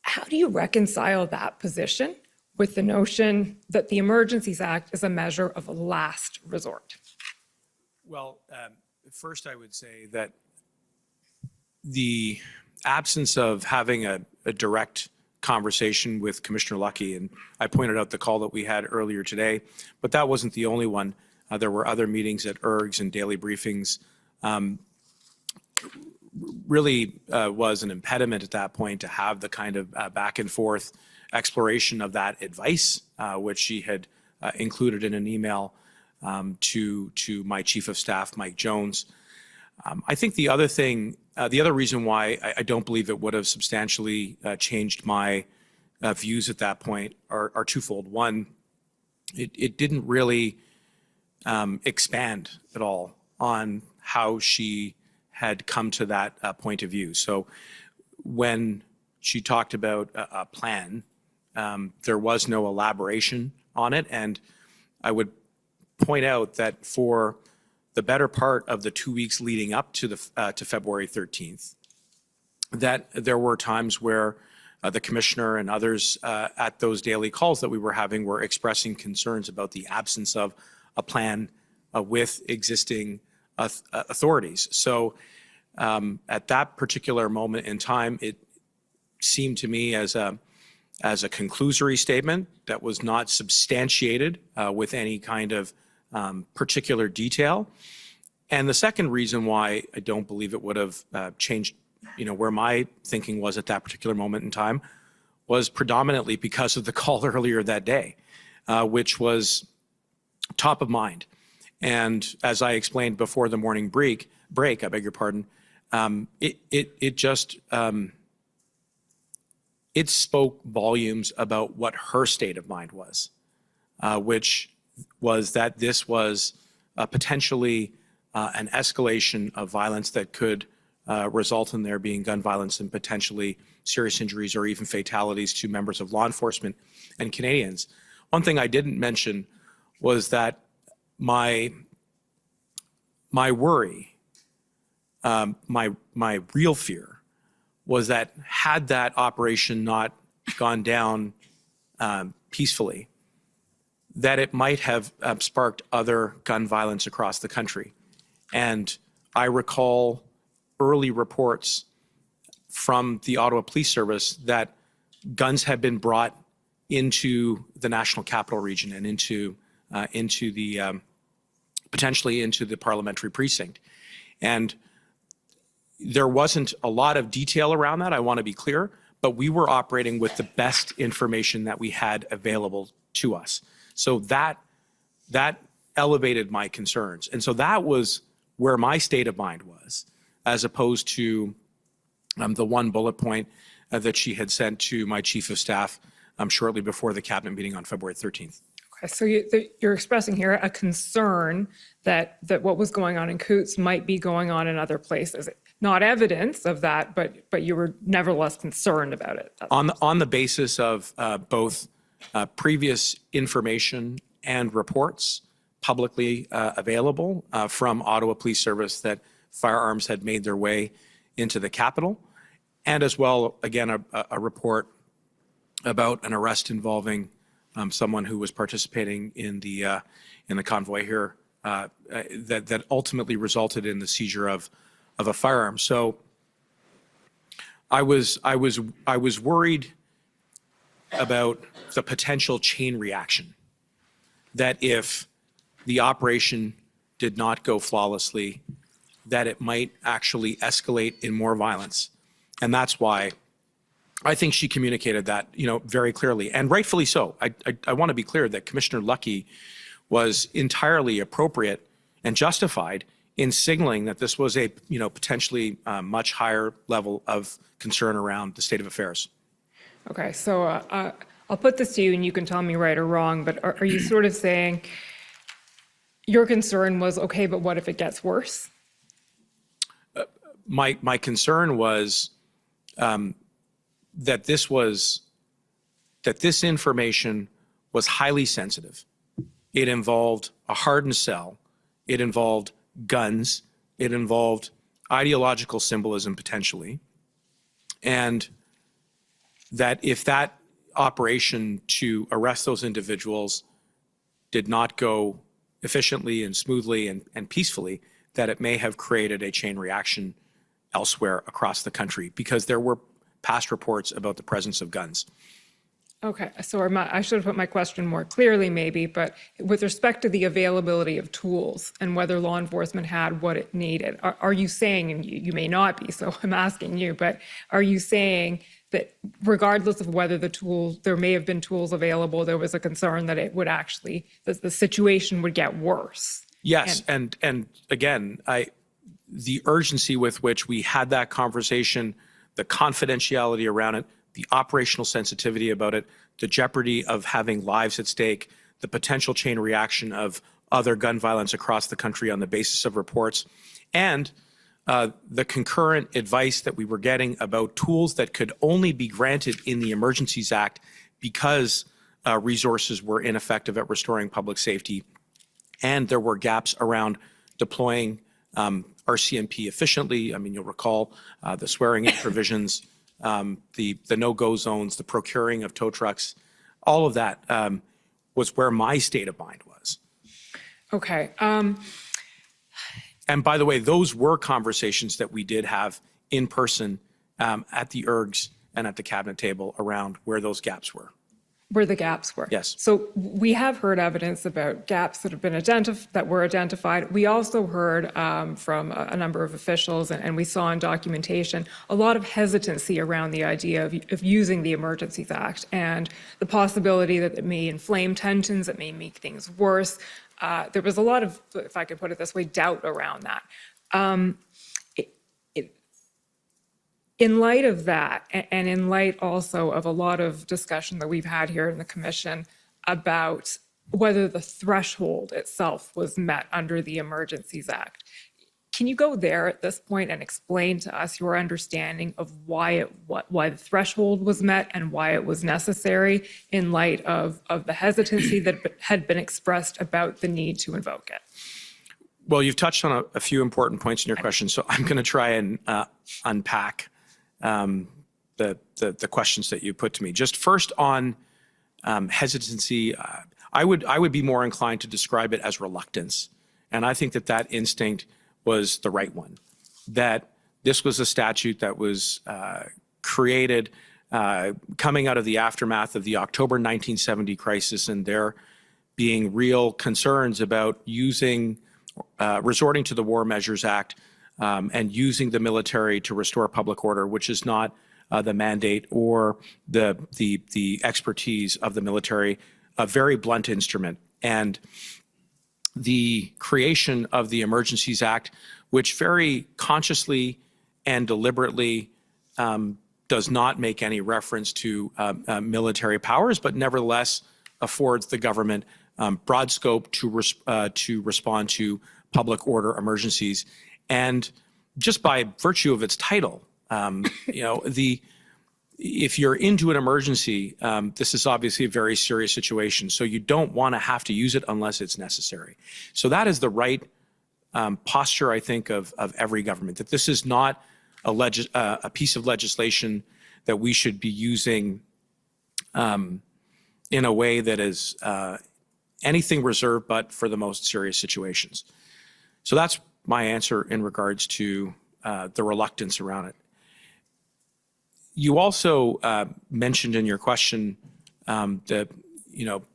How do you reconcile that position with the notion that the Emergencies Act is a measure of last resort? Well, first I would say that the absence of having a direct conversation with Commissioner Lucky, and I pointed out the call that we had earlier today, but that wasn't the only one. There were other meetings at ERGs and daily briefings. Really was an impediment at that point to have the kind of back and forth exploration of that advice, which she had included in an email to my Chief of Staff, Mike Jones. I think the other thing, the other reason why I don't believe it would have substantially changed my views at that point are twofold. One, it didn't really expand at all on how she had come to that point of view. So when she talked about a plan, there was no elaboration on it. And I would point out that for the better part of the 2 weeks leading up to to February 13th, that there were times where the commissioner and others at those daily calls that we were having were expressing concerns about the absence of a plan with existing authorities. So at that particular moment in time, it seemed to me as a conclusory statement that was not substantiated with any kind of particular detail. And the second reason why I don't believe it would have changed, where my thinking was at that particular moment in time was predominantly because of the call earlier that day, which was top of mind. And as I explained before the morning break, I beg your pardon, it spoke volumes about what her state of mind was, which was that this was potentially an escalation of violence that could result in there being gun violence and potentially serious injuries or even fatalities to members of law enforcement and Canadians. One thing I didn't mention was that my worry, my real fear, was that had that operation not gone down peacefully, that it might have sparked other gun violence across the country. And I recall early reports from the Ottawa Police Service that guns had been brought into the National Capital Region and into the potentially into the parliamentary precinct. And there wasn't a lot of detail around that, I want to be clear, but we were operating with the best information that we had available to us. So that elevated my concerns. And so that was where my state of mind was, as opposed to the one bullet point that she had sent to my chief of staff shortly before the cabinet meeting on February 13th. Okay, so you're expressing here a concern that what was going on in Coots might be going on in other places. Not evidence of that, but you were nevertheless concerned about it. On the basis of both previous information and reports publicly available from Ottawa Police Service that firearms had made their way into the capital, and as well, again, a report about an arrest involving someone who was participating in the convoy here that ultimately resulted in the seizure of a firearm. So I was worried about the potential chain reaction, that if the operation did not go flawlessly, that it might actually escalate in more violence. And that's why I think she communicated that, very clearly, and rightfully so. I want to be clear that Commissioner Lucky was entirely appropriate and justified in signaling that this was a, potentially much higher level of concern around the state of affairs. Okay, so I'll put this to you, and you can tell me right or wrong. But are you sort of saying your concern was okay, but what if it gets worse? My concern was that this information was highly sensitive. It involved a hardened cell. It involved guns. It involved ideological symbolism potentially. And that if that operation to arrest those individuals did not go efficiently and smoothly and peacefully, that it may have created a chain reaction elsewhere across the country, because there were past reports about the presence of guns. Okay, so I should have put my question more clearly maybe, but with respect to the availability of tools and whether law enforcement had what it needed, are you saying, and you may not be, so I'm asking you, but are you saying that regardless of whether there may have been tools available, there was a concern that it would actually, that the situation would get worse? Yes, and again, the urgency with which we had that conversation, the confidentiality around it, the operational sensitivity about it, the jeopardy of having lives at stake, the potential chain reaction of other gun violence across the country on the basis of reports, and the concurrent advice that we were getting about tools that could only be granted in the Emergencies Act because resources were ineffective at restoring public safety, and there were gaps around deploying RCMP efficiently. I mean, you'll recall the swearing-in provisions, the no-go zones, the procuring of tow trucks, all of that was where my state of mind was. Okay. And by the way, those were conversations that we did have in person at the ERGs and at the cabinet table around where those gaps were. Where the gaps were. Yes. So we have heard evidence about gaps that have been identified. We also heard from a number of officials, and we saw in documentation a lot of hesitancy around the idea of using the Emergencies Act and the possibility that it may inflame tensions, it may make things worse. There was a lot of, if I could put it this way, doubt around that. In light of that, and in light also of a lot of discussion that we've had here in the Commission about whether the threshold itself was met under the Emergencies Act, can you go there at this point and explain to us your understanding of why the threshold was met and why it was necessary in light of the hesitancy that had been expressed about the need to invoke it? Well, you've touched on a few important points in your question, so I'm going to try and unpack the questions that you put to me. Just first on hesitancy, I would be more inclined to describe it as reluctance. And I think that instinct was the right one, that this was a statute that was created coming out of the aftermath of the October 1970 crisis, and there being real concerns about resorting to the War Measures Act and using the military to restore public order, which is not the mandate or the expertise of the military, a very blunt instrument. And the creation of the Emergencies Act, which very consciously and deliberately does not make any reference to military powers, but nevertheless affords the government broad scope to respond to public order emergencies. And just by virtue of its title, if you're into an emergency, this is obviously a very serious situation. So you don't want to have to use it unless it's necessary. So that is the right posture, I think, of every government, that this is not a piece of legislation that we should be using in a way that is anything reserved but for the most serious situations. So that's my answer in regards to the reluctance around it. You also mentioned in your question that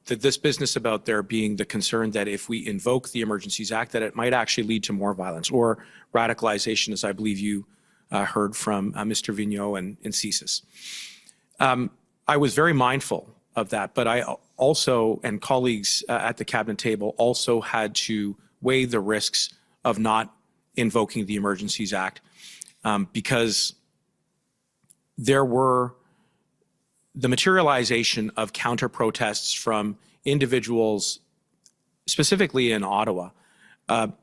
this business about there being the concern that if we invoke the Emergencies Act, that it might actually lead to more violence or radicalization, as I believe you heard from Mr. Vigneault and CSIS. I was very mindful of that, but I also, and colleagues at the cabinet table, also had to weigh the risks of not invoking the Emergencies Act because there were the materialization of counter protests from individuals, specifically in Ottawa,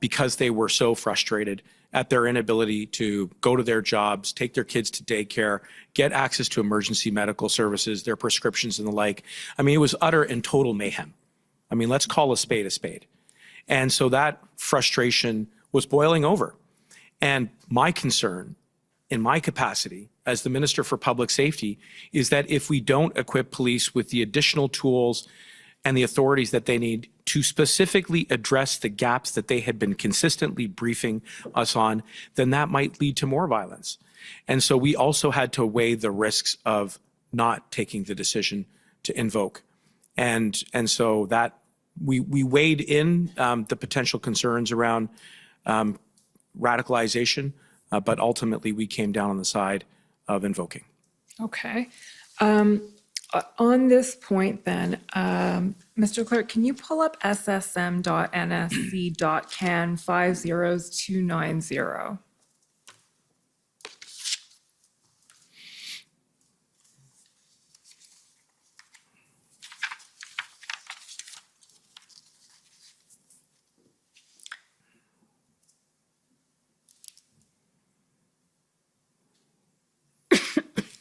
because they were so frustrated at their inability to go to their jobs, take their kids to daycare, get access to emergency medical services, their prescriptions and the like. I mean, it was utter and total mayhem. I mean, let's call a spade a spade. And so that frustration was boiling over. And my concern, in my capacity as the Minister for Public Safety, is that if we don't equip police with the additional tools and the authorities that they need to specifically address the gaps that they had been consistently briefing us on, then that might lead to more violence. And so we also had to weigh the risks of not taking the decision to invoke. And so that we weighed in the potential concerns around radicalization, but ultimately we came down on the side of invoking. Okay. On this point then, Mr. Clerk, can you pull up ssm.nsc.can 50290?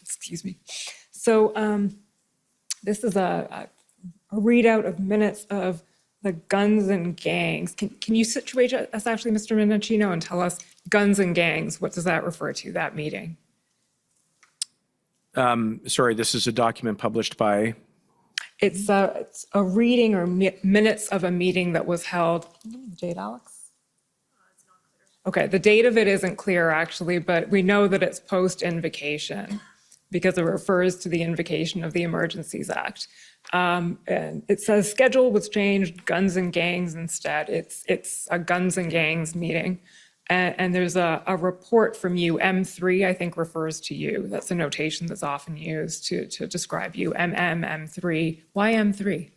Excuse me. So this is a readout of minutes of the guns and gangs. Can you situate us actually, Mr. Minnicino, and tell us guns and gangs, what does that refer to, that meeting? Sorry, this is a document published by? It's a reading or minutes of a meeting that was held. The date, Alex? Okay, the date of it isn't clear actually, but we know that it's post-invocation. because it refers to the invocation of the Emergencies Act. And it says schedule was changed, guns and gangs instead. It's a guns and gangs meeting. And there's a report from you, M3, I think refers to you. That's a notation that's often used to describe you, M3. Why M3?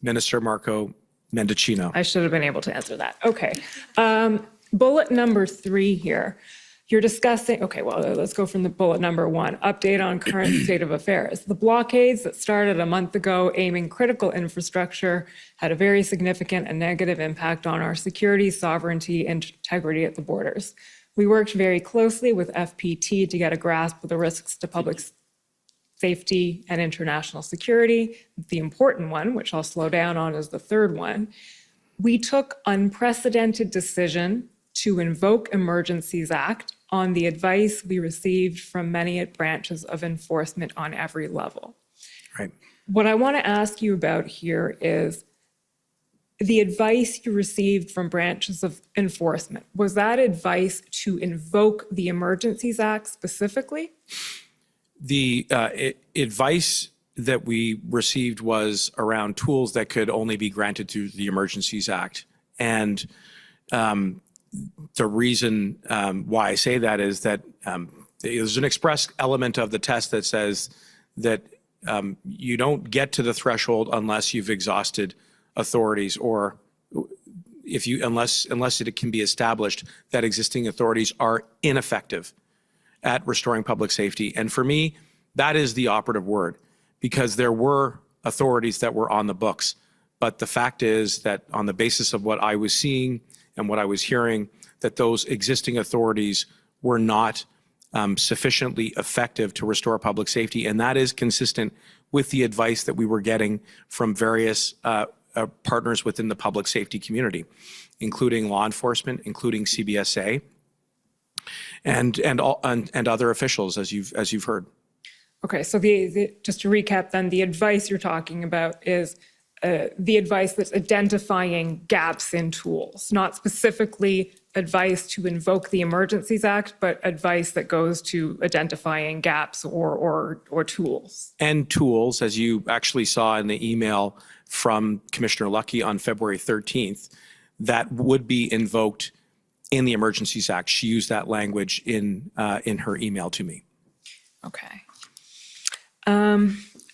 Minister Marco Mendocino. I should have been able to answer that. Okay. Bullet number 3 here. You're discussing, okay, well, let's go from the bullet number 1, update on current state of affairs. The blockades that started a month ago aiming critical infrastructure had a very significant and negative impact on our security, sovereignty, and integrity at the borders. We worked very closely with FPT to get a grasp of the risks to public safety and international security. The important one, which I'll slow down on, is the third one. We took unprecedented decision to invoke Emergencies Act on the advice we received from many branches of enforcement on every level. Right. What I want to ask you about here is the advice you received from branches of enforcement. Was that advice to invoke the Emergencies Act specifically? The advice that we received was around tools that could only be granted through the Emergencies Act. And the reason why I say that is that there's an express element of the test that says that you don't get to the threshold unless you've exhausted authorities, or unless it can be established that existing authorities are ineffective at restoring public safety. And for me, that is the operative word, because there were authorities that were on the books. But the fact is that on the basis of what I was seeing and what I was hearing, that those existing authorities were not sufficiently effective to restore public safety. And that is consistent with the advice that we were getting from various partners within the public safety community, including law enforcement, including CBSA, and other officials, as you've heard. Okay, so just to recap then, the advice you're talking about is the advice that's identifying gaps in tools, not specifically advice to invoke the Emergencies Act, but advice that goes to identifying gaps or tools. And tools, as you actually saw in the email from Commissioner Lucky on February 13th, that would be invoked in the Emergencies Act. She used that language in her email to me. Okay.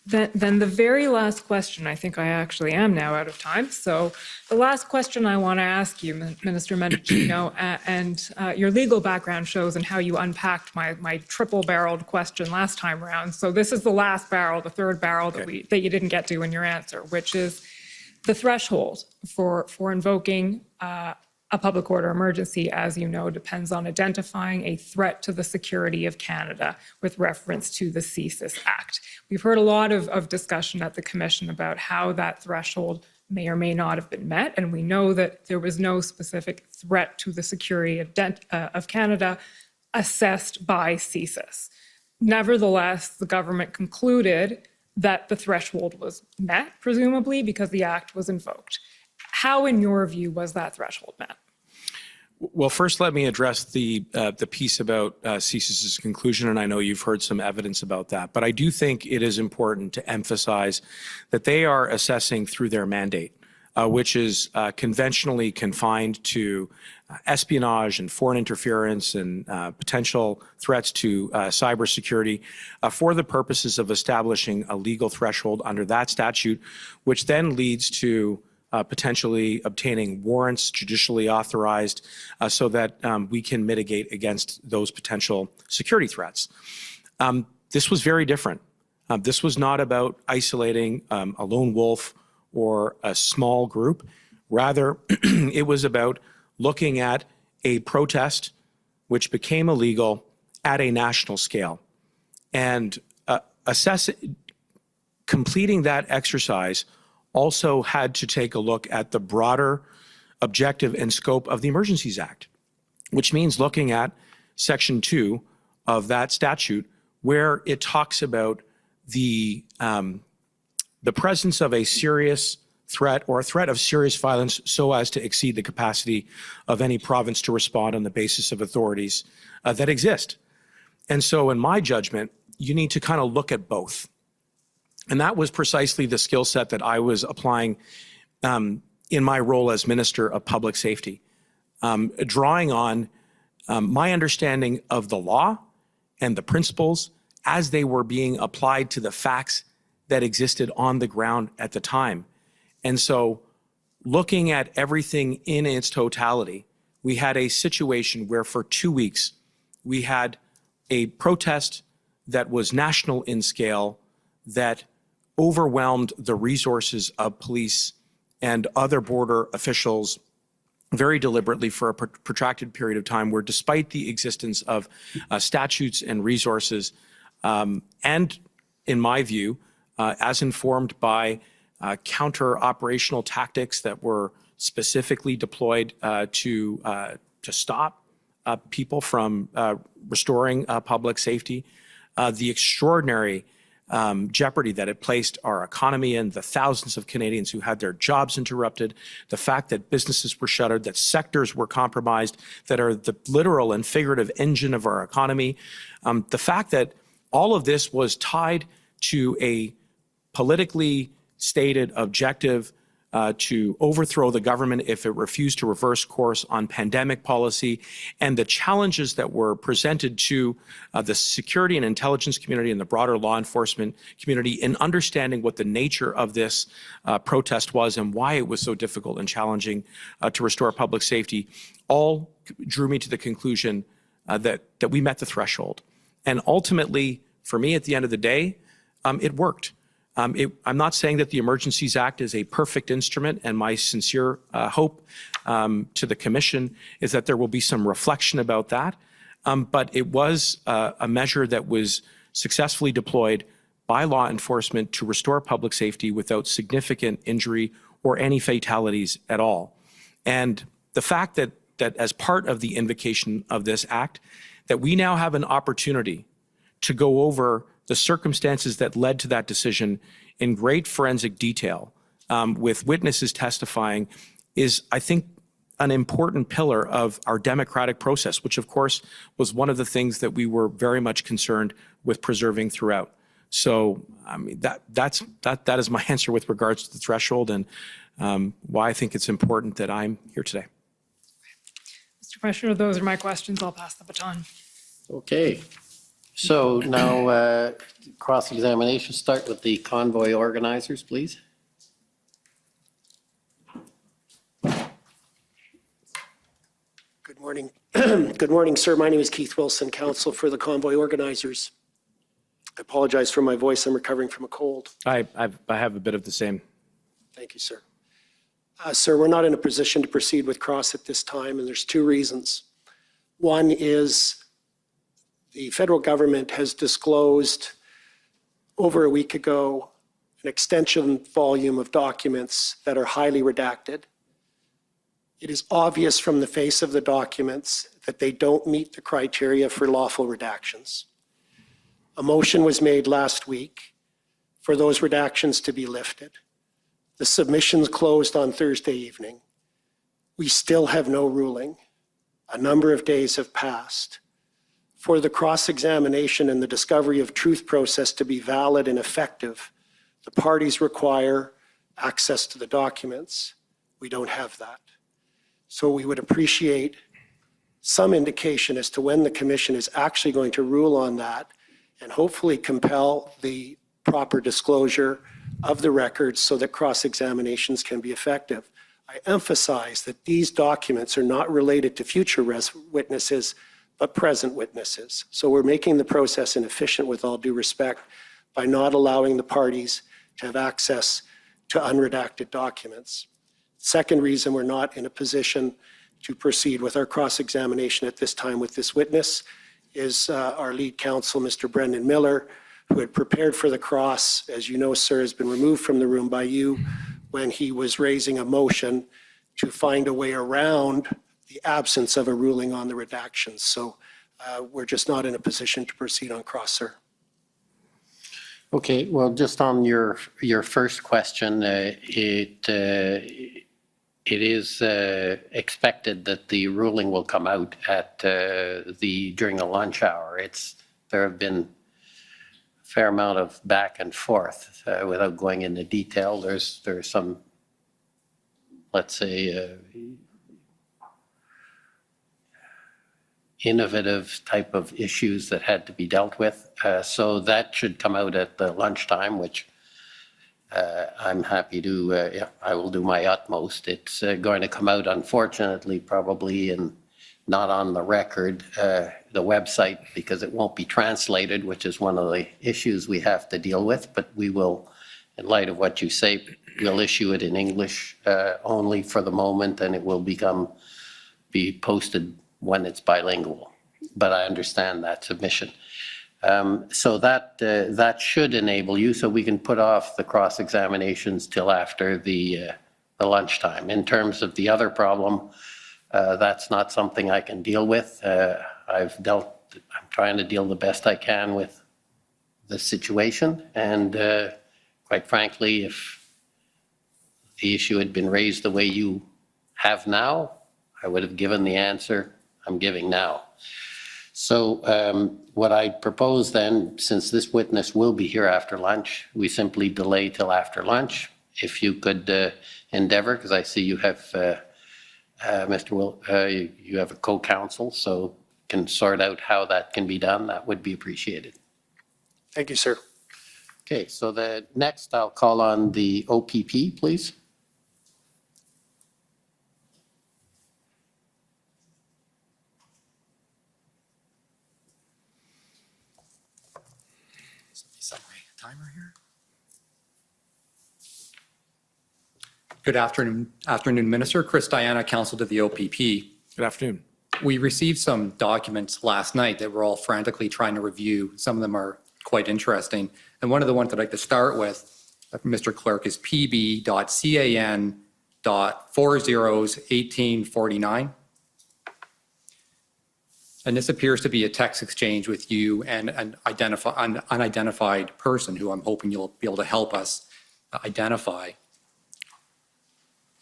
Then the very last question, I think I actually am now out of time. So the last question I want to ask you, Minister Mendocino, and your legal background shows and how you unpacked my triple-barreled question last time around. So this is the last barrel, the third barrel that you didn't get to in your answer, which is the threshold for invoking a public order emergency, as you know, depends on identifying a threat to the security of Canada with reference to the CSIS Act. We've heard a lot of discussion at the Commission about how that threshold may or may not have been met, and we know that there was no specific threat to the security of Canada assessed by CSIS. Nevertheless, the government concluded that the threshold was met, presumably because the Act was invoked. How, in your view, was that threshold met? Well, first, let me address the piece about CSIS's conclusion, and I know you've heard some evidence about that. But I do think it is important to emphasize that they are assessing through their mandate, which is conventionally confined to espionage and foreign interference and potential threats to cybersecurity for the purposes of establishing a legal threshold under that statute, which then leads to potentially obtaining warrants judicially authorized so that we can mitigate against those potential security threats. This was very different. This was not about isolating a lone wolf or a small group. Rather, it was about looking at a protest which became illegal at a national scale and completing that exercise also had to take a look at the broader objective and scope of the Emergencies Act, which means looking at Section 2 of that statute, where it talks about the presence of a serious threat or a threat of serious violence so as to exceed the capacity of any province to respond on the basis of authorities that exist. And so in my judgment, you need to kind of look at both. And that was precisely the skill set that I was applying in my role as Minister of Public Safety, drawing on my understanding of the law and the principles as they were being applied to the facts that existed on the ground at the time. And so looking at everything in its totality, we had a situation where for 2 weeks, we had a protest that was national in scale, that overwhelmed the resources of police and other border officials very deliberately for a protracted period of time, where despite the existence of statutes and resources, and in my view, as informed by counter-operational tactics that were specifically deployed to stop people from restoring public safety, the extraordinary jeopardy that it placed our economy in, the thousands of Canadians who had their jobs interrupted, the fact that businesses were shuttered, that sectors were compromised, that are the literal and figurative engine of our economy, the fact that all of this was tied to a politically stated objective to overthrow the government if it refused to reverse course on pandemic policy, and the challenges that were presented to the security and intelligence community and the broader law enforcement community in understanding what the nature of this protest was and why it was so difficult and challenging to restore public safety, all drew me to the conclusion that we met the threshold. And ultimately, for me, at the end of the day, it worked. I'm not saying that the Emergencies Act is a perfect instrument, and my sincere hope to the Commission is that there will be some reflection about that. But it was a measure that was successfully deployed by law enforcement to restore public safety without significant injury or any fatalities at all. And the fact that as part of the invocation of this act, that we now have an opportunity to go over the circumstances that led to that decision in great forensic detail, with witnesses testifying, is, I think, an important pillar of our democratic process, which of course was one of the things that we were very much concerned with preserving throughout. So, I mean, that is my answer with regards to the threshold, and why I think it's important that I'm here today. Mr. Commissioner, those are my questions. I'll pass the baton. Okay. So now cross-examination, start with the convoy organizers, please. Good morning. Good morning, sir. My name is Keith Wilson, counsel for the convoy organizers. I apologize for my voice. I'm recovering from a cold. I have a bit of the same. Thank you, sir. Sir, we're not in a position to proceed with cross at this time, and there's two reasons. One is the federal government has disclosed over a week ago an extensive volume of documents that are highly redacted. It is obvious from the face of the documents that they don't meet the criteria for lawful redactions. A motion was made last week for those redactions to be lifted. The submissions closed on Thursday evening. We still have no ruling. A number of days have passed. For the cross-examination and the discovery of truth process to be valid and effective, the parties require access to the documents. We don't have that. So we would appreciate some indication as to when the Commission is actually going to rule on that and hopefully compel the proper disclosure of the records so that cross-examinations can be effective. I emphasize that these documents are not related to future witnesses, but present witnesses. So we're making the process inefficient, with all due respect, by not allowing the parties to have access to unredacted documents. Second reason we're not in a position to proceed with our cross-examination at this time with this witness is our lead counsel, Mr. Brendan Miller, who had prepared for the cross, as you know, sir, has been removed from the room by you when he was raising a motion to find a way around the absence of a ruling on the redactions. So we're just not in a position to proceed on cross, sir. Okay, well, just on your first question, it is expected that the ruling will come out at during the lunch hour. There have been fair amount of back and forth. Without going into detail, there's some, let's say, innovative type of issues that had to be dealt with. So that should come out at the lunchtime, which I'm happy to, yeah, I will do my utmost. It's going to come out, unfortunately, probably not on the record, the website, because it won't be translated, which is one of the issues we have to deal with. But we will, in light of what you say, we'll issue it in English only for the moment, and it will be posted when it's bilingual. But I understand that submission. So that should enable you, so we can put off the cross-examinations till after the lunchtime. In terms of the other problem, that's not something I can deal with. I'm trying to deal the best I can with the situation, and quite frankly, if the issue had been raised the way you have now, I would have given the answer I'm giving now. So what I propose then, since this witness will be here after lunch, we simply delay till after lunch. If you could endeavor, because I see you have, Mr. Will, you have a co-counsel, so can sort out how that can be done, that would be appreciated. Thank you, sir. Okay, so the next I'll call on the OPP, please. Timer here. Good afternoon, Minister. Chris Diana, Counsel to the OPP. Good afternoon. We received some documents last night that we're all frantically trying to review. Some of them are quite interesting. And one of the ones I'd like to start with, Mr. Clerk, is PB.CAN.401849. And this appears to be a text exchange with you and an unidentified person who I'm hoping you'll be able to help us identify.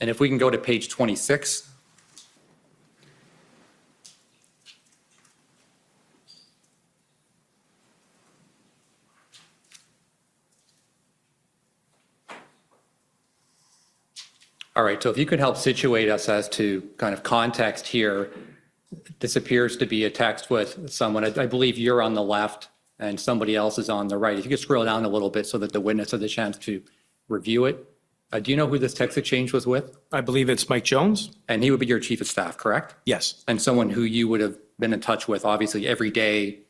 And if we can go to page 26. All right, so if you could help situate us as to kind of context here. This appears to be a text with someone, I believe you're on the left and somebody else is on the right. If you could scroll down a little bit so that the witness has a chance to review it. Do you know who this text exchange was with? I believe it's Mike Jones. And he would be your chief of staff, correct? Yes. And someone who you would have been in touch with, obviously, every day,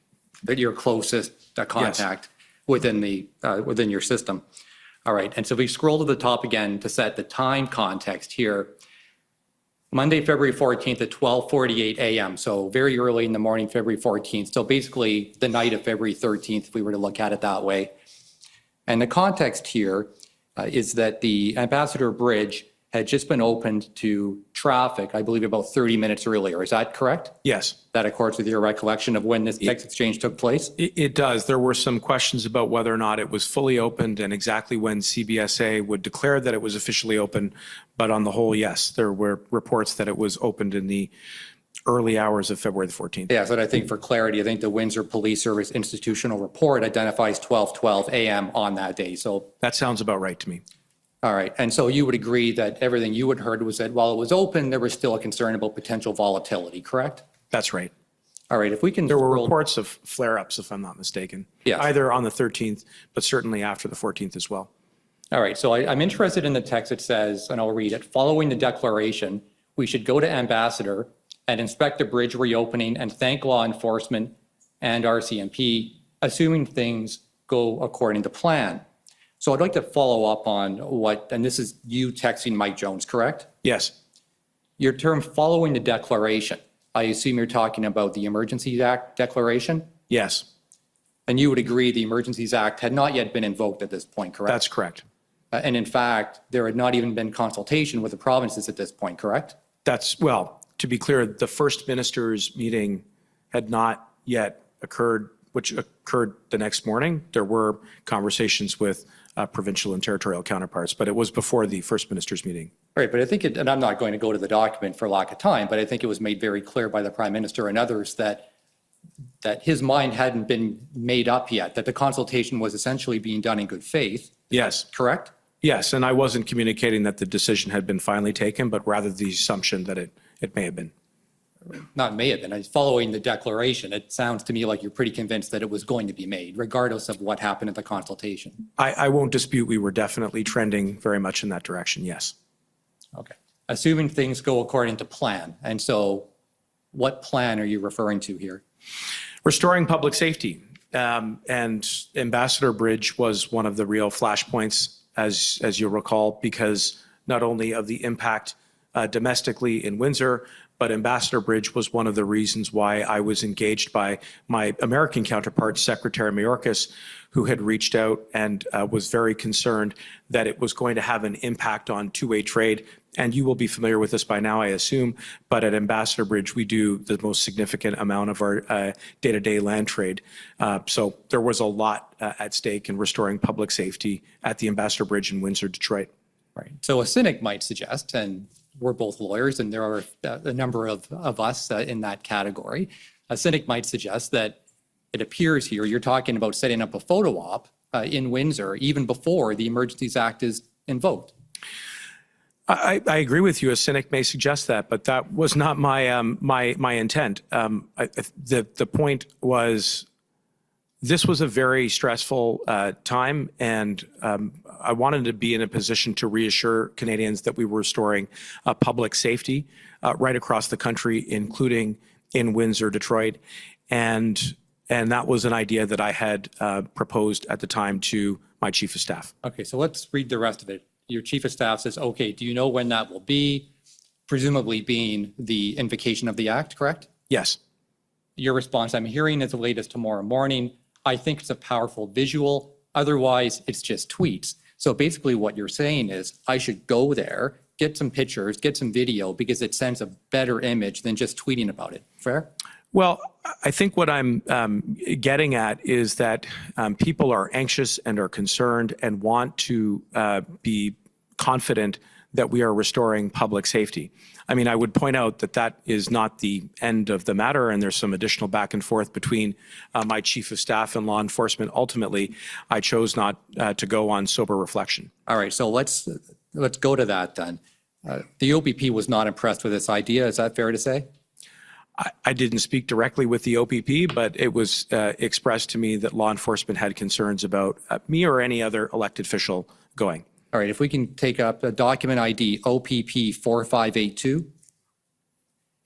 that your closest contact within your system. All right, and so if we scroll to the top again to set the time context here, Monday, February 14th at 12:48 a.m. So very early in the morning, February 14th. So basically the night of February 13th, if we were to look at it that way. And the context here is that the Ambassador Bridge had just been opened to traffic, I believe about 30 minutes earlier. Is that correct? Yes. That accords with your recollection of when this text exchange took place? It does. There were some questions about whether or not it was fully opened and exactly when CBSA would declare that it was officially open. But on the whole, yes, there were reports that it was opened in the early hours of February the 14th. Yeah, but I think for clarity, I think the Windsor Police Service institutional report identifies 12:12 a.m. on that day. So that sounds about right to me. All right. And so you would agree that everything you had heard was that while it was open, there was still a concern about potential volatility, correct? That's right. All right. If we can. There were reports of flare-ups, if I'm not mistaken. Yes. Either on the 13th, but certainly after the 14th as well. All right. So I'm interested in the text. It says, and I'll read it, following the declaration, we should go to Ambassador and inspect the bridge reopening and thank law enforcement and RCMP, assuming things go according to plan. So I'd like to follow up on what, and this is you texting Mike Jones, correct? Yes. Your term following the declaration, I assume you're talking about the Emergencies Act declaration? Yes. And you would agree the Emergencies Act had not yet been invoked at this point, correct? That's correct. And in fact, there had not even been consultation with the provinces at this point, correct? That's, well, to be clear, the first minister's meeting had not yet occurred, which occurred the next morning. There were conversations with provincial and territorial counterparts, but it was before the first minister's meeting. Right, but I think, and I'm not going to go to the document for lack of time, but I think it was made very clear by the Prime Minister and others that that his mind hadn't been made up yet, that the consultation was essentially being done in good faith. Yes. Correct? Yes, and I wasn't communicating that the decision had been finally taken, but rather the assumption that it may have been. Not may have been. Following the declaration, it sounds to me like you're pretty convinced that it was going to be made, regardless of what happened at the consultation. I won't dispute we were definitely trending very much in that direction, yes. Okay. Assuming things go according to plan. And so what plan are you referring to here? Restoring public safety. And Ambassador Bridge was one of the real flashpoints, as you'll recall, because not only of the impact domestically in Windsor, but Ambassador Bridge was one of the reasons why I was engaged by my American counterpart, Secretary Mayorkas, who had reached out and was very concerned that it was going to have an impact on two-way trade. And you will be familiar with this by now, I assume, but at Ambassador Bridge, we do the most significant amount of our day-to-day land trade. So there was a lot at stake in restoring public safety at the Ambassador Bridge in Windsor, Detroit. Right. So a cynic might suggest, and we're both lawyers, and there are a number of us in that category. A cynic might suggest that it appears here you're talking about setting up a photo op in Windsor even before the Emergencies Act is invoked. I agree with you. A cynic may suggest that, but that was not my my intent. The point was, this was a very stressful time, and I wanted to be in a position to reassure Canadians that we were restoring public safety right across the country, including in Windsor, Detroit, and that was an idea that I had proposed at the time to my chief of staff. Okay, so let's read the rest of it. Your chief of staff says, okay, do you know when that will be? Presumably being the invocation of the act, correct? Yes. Your response, I'm hearing as late as tomorrow morning. I think it's a powerful visual. Otherwise, it's just tweets. So basically what you're saying is I should go there, get some pictures, get some video, because it sends a better image than just tweeting about it. Fair? Well, I think what I'm getting at is that people are anxious and are concerned and want to be confident that we are restoring public safety. I mean, I would point out that that is not the end of the matter, and there's some additional back and forth between my chief of staff and law enforcement. Ultimately, I chose not to go on sober reflection. All right, so let's go to that then. The OPP was not impressed with this idea. Is that fair to say? I didn't speak directly with the OPP, but it was expressed to me that law enforcement had concerns about me or any other elected official going. All right, if we can take up a document ID OPP 4582.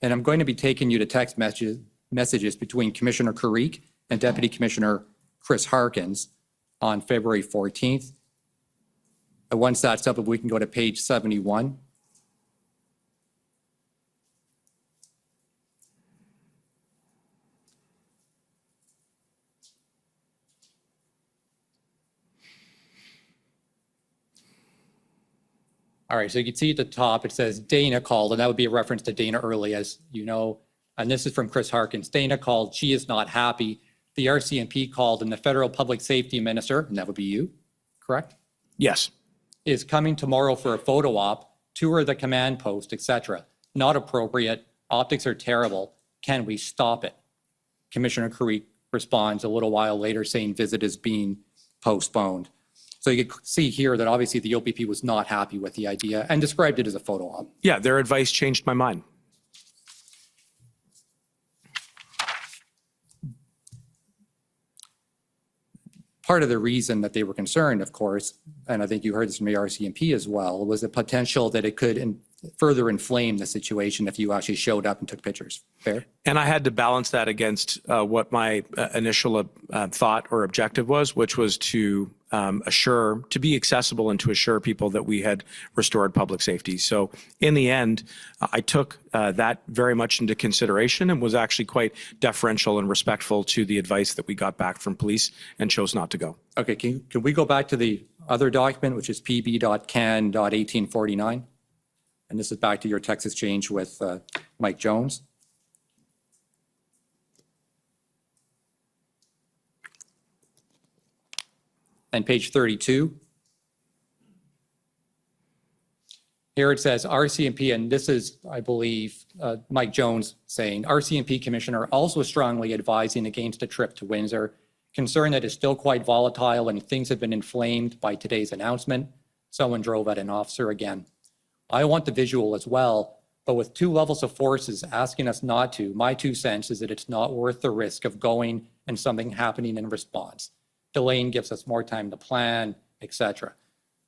And I'm going to be taking you to text messages between Commissioner Carrique and Deputy Commissioner Chris Harkins on February 14th. And once that's up, if we can go to page 71. All right, so you can see at the top, it says Dana called, and that would be a reference to Dana Early, as you know. And this is from Chris Harkins. Dana called, she is not happy. The RCMP called, and the federal public safety minister, and that would be you, correct? Yes. Is coming tomorrow for a photo op, tour the command post, etc. Not appropriate. Optics are terrible. Can we stop it? Commissioner Carrique responds a little while later saying visit is being postponed. So you can see here that obviously the OPP was not happy with the idea and described it as a photo op. Yeah, their advice changed my mind. Part of the reason that they were concerned, of course, and I think you heard this from the RCMP as well, was the potential that it could further inflame the situation if you actually showed up and took pictures. Fair? And I had to balance that against what my initial thought or objective was, which was to be accessible and to assure people that we had restored public safety. So in the end, I took that very much into consideration and was actually quite deferential and respectful to the advice that we got back from police and chose not to go. Okay, can we go back to the other document, which is pb.can.1849? And this is back to your text exchange with Mike Jones. And page 32. Here it says RCMP, and this is, I believe, Mike Jones saying, RCMP Commissioner also strongly advising against a trip to Windsor, concerned that it's still quite volatile and things have been inflamed by today's announcement. Someone drove at an officer again. I want the visual as well, but with 2 levels of forces asking us not to, my 2 cents is that it's not worth the risk of going and something happening in response. Delaying gives us more time to plan, etc.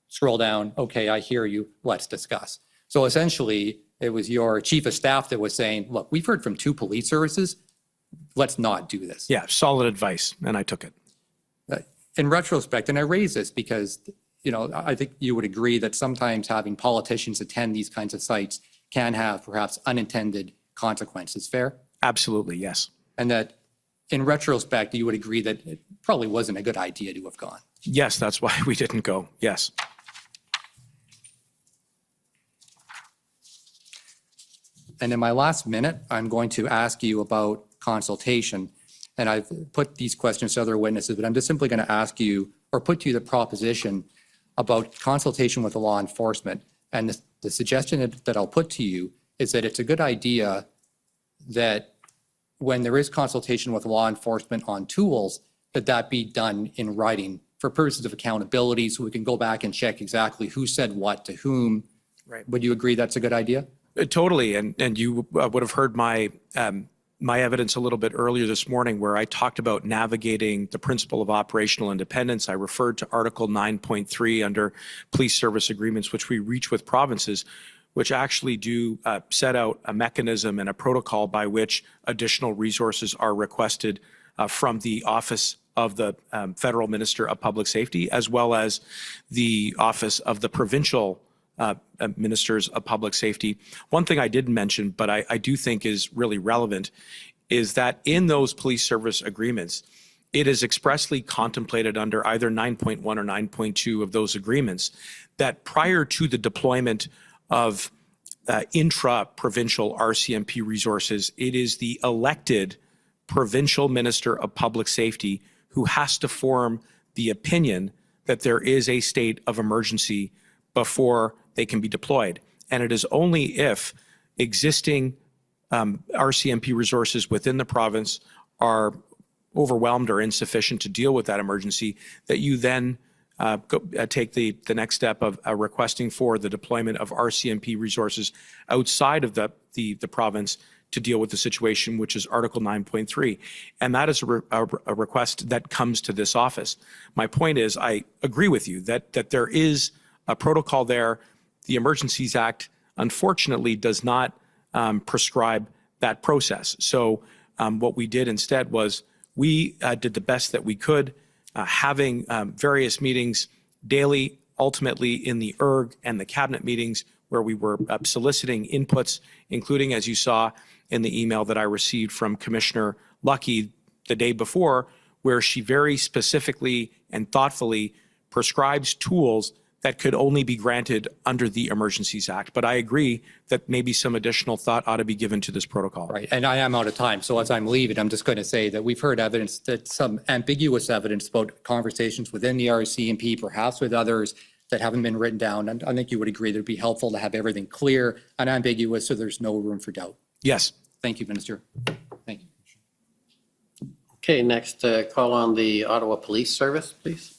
Scroll down, okay, I hear you, let's discuss. So essentially, it was your chief of staff that was saying, look, we've heard from 2 police services, let's not do this. Yeah, solid advice, and I took it. In retrospect, and I raise this because, you know, I think you would agree that sometimes having politicians attend these kinds of sites can have perhaps unintended consequences, fair? Absolutely, yes. And that in retrospect, you would agree that it probably wasn't a good idea to have gone. Yes, that's why we didn't go, yes. And in my last minute, I'm going to ask you about consultation. And I've put these questions to other witnesses, but I'm just simply going to ask you or put to you the proposition about consultation with the law enforcement. And the suggestion that I'll put to you is that it's a good idea that when there is consultation with law enforcement on tools, that be done in writing for purposes of accountability, so we can go back and check exactly who said what to whom. Right. Would you agree that's a good idea? Totally, and you would have heard my my evidence a little bit earlier this morning where I talked about navigating the principle of operational independence. I referred to Article 9.3 under police service agreements, which we reach with provinces, which actually do set out a mechanism and a protocol by which additional resources are requested from the Office of the Federal Minister of Public Safety, as well as the Office of the Provincial Ministers of Public Safety. One thing I didn't mention, but I do think is really relevant, is that in those police service agreements, it is expressly contemplated under either 9.1 or 9.2 of those agreements that prior to the deployment of intra-provincial RCMP resources, it is the elected provincial minister of public safety who has to form the opinion that there is a state of emergency before they can be deployed. And it is only if existing RCMP resources within the province are overwhelmed or insufficient to deal with that emergency that you then take the next step of requesting for the deployment of RCMP resources outside of the province to deal with the situation, which is Article 9.3. And that is a request that comes to this office. My point is, I agree with you that there is a protocol there. The Emergencies Act, unfortunately, does not prescribe that process. So what we did instead was we did the best that we could, having various meetings daily, ultimately in the ERG and the cabinet meetings where we were soliciting inputs, including, as you saw in the email that I received from Commissioner Lucky the day before, where she very specifically and thoughtfully prescribes tools that could only be granted under the Emergencies Act. But I agree that maybe some additional thought ought to be given to this protocol. Right, and I am out of time, so as I'm leaving, I'm just going to say that we've heard evidence, that some ambiguous evidence about conversations within the RCMP, perhaps with others, that haven't been written down. And I think you would agree that it'd be helpful to have everything clear and ambiguous so there's no room for doubt. Yes. Thank you, Minister. Thank you. Okay, next call on the Ottawa Police Service, please.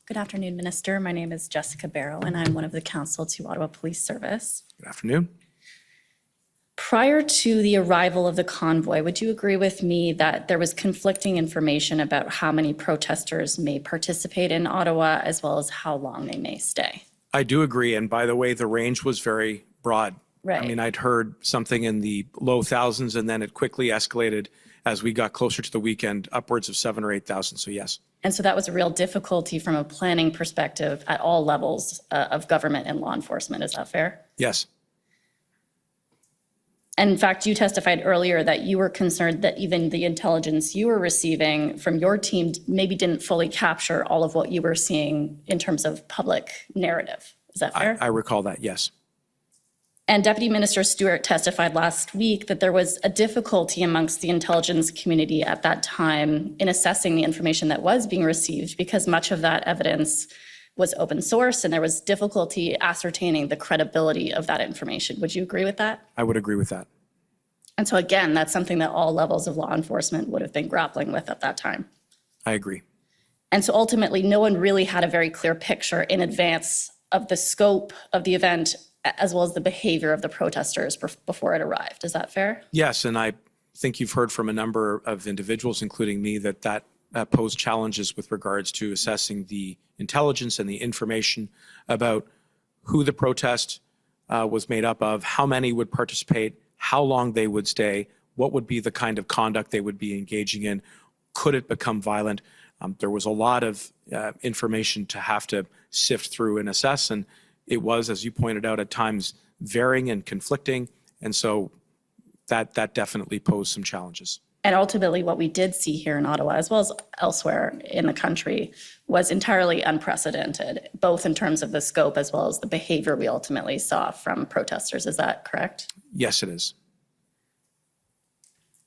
Good afternoon, Minister. My name is Jessica Barrow, and I'm one of the counsel to Ottawa Police Service. Good afternoon. Prior to the arrival of the convoy, would you agree with me that there was conflicting information about how many protesters may participate in Ottawa, as well as how long they may stay? I do agree. And by the way, the range was very broad. Right. I mean, I'd heard something in the low thousands, and then it quickly escalated as we got closer to the weekend, upwards of 7,000 or 8,000. So yes. And so that was a real difficulty from a planning perspective at all levels of government and law enforcement. Is that fair? Yes. And in fact, you testified earlier that you were concerned that even the intelligence you were receiving from your team maybe didn't fully capture all of what you were seeing in terms of public narrative. Is that fair? I recall that, yes. And Deputy Minister Stewart testified last week that there was a difficulty amongst the intelligence community at that time in assessing the information that was being received because much of that evidence was open source and there was difficulty ascertaining the credibility of that information. Would you agree with that? I would agree with that. And so again, that's something that all levels of law enforcement would have been grappling with at that time. I agree. And so ultimately, no one really had a very clear picture in advance of the scope of the event as well as the behavior of the protesters before it arrived. Is that fair? Yes, and I think you've heard from a number of individuals, including me, that posed challenges with regards to assessing the intelligence and the information about who the protest was made up of, how many would participate, how long they would stay, what would be the kind of conduct they would be engaging in, could it become violent? There was a lot of information to have to sift through and assess, and it was, as you pointed out, at times varying and conflicting, and so that definitely posed some challenges. And ultimately, what we did see here in Ottawa, as well as elsewhere in the country, was entirely unprecedented, both in terms of the scope as well as the behavior we ultimately saw from protesters. Is that correct? Yes, it is.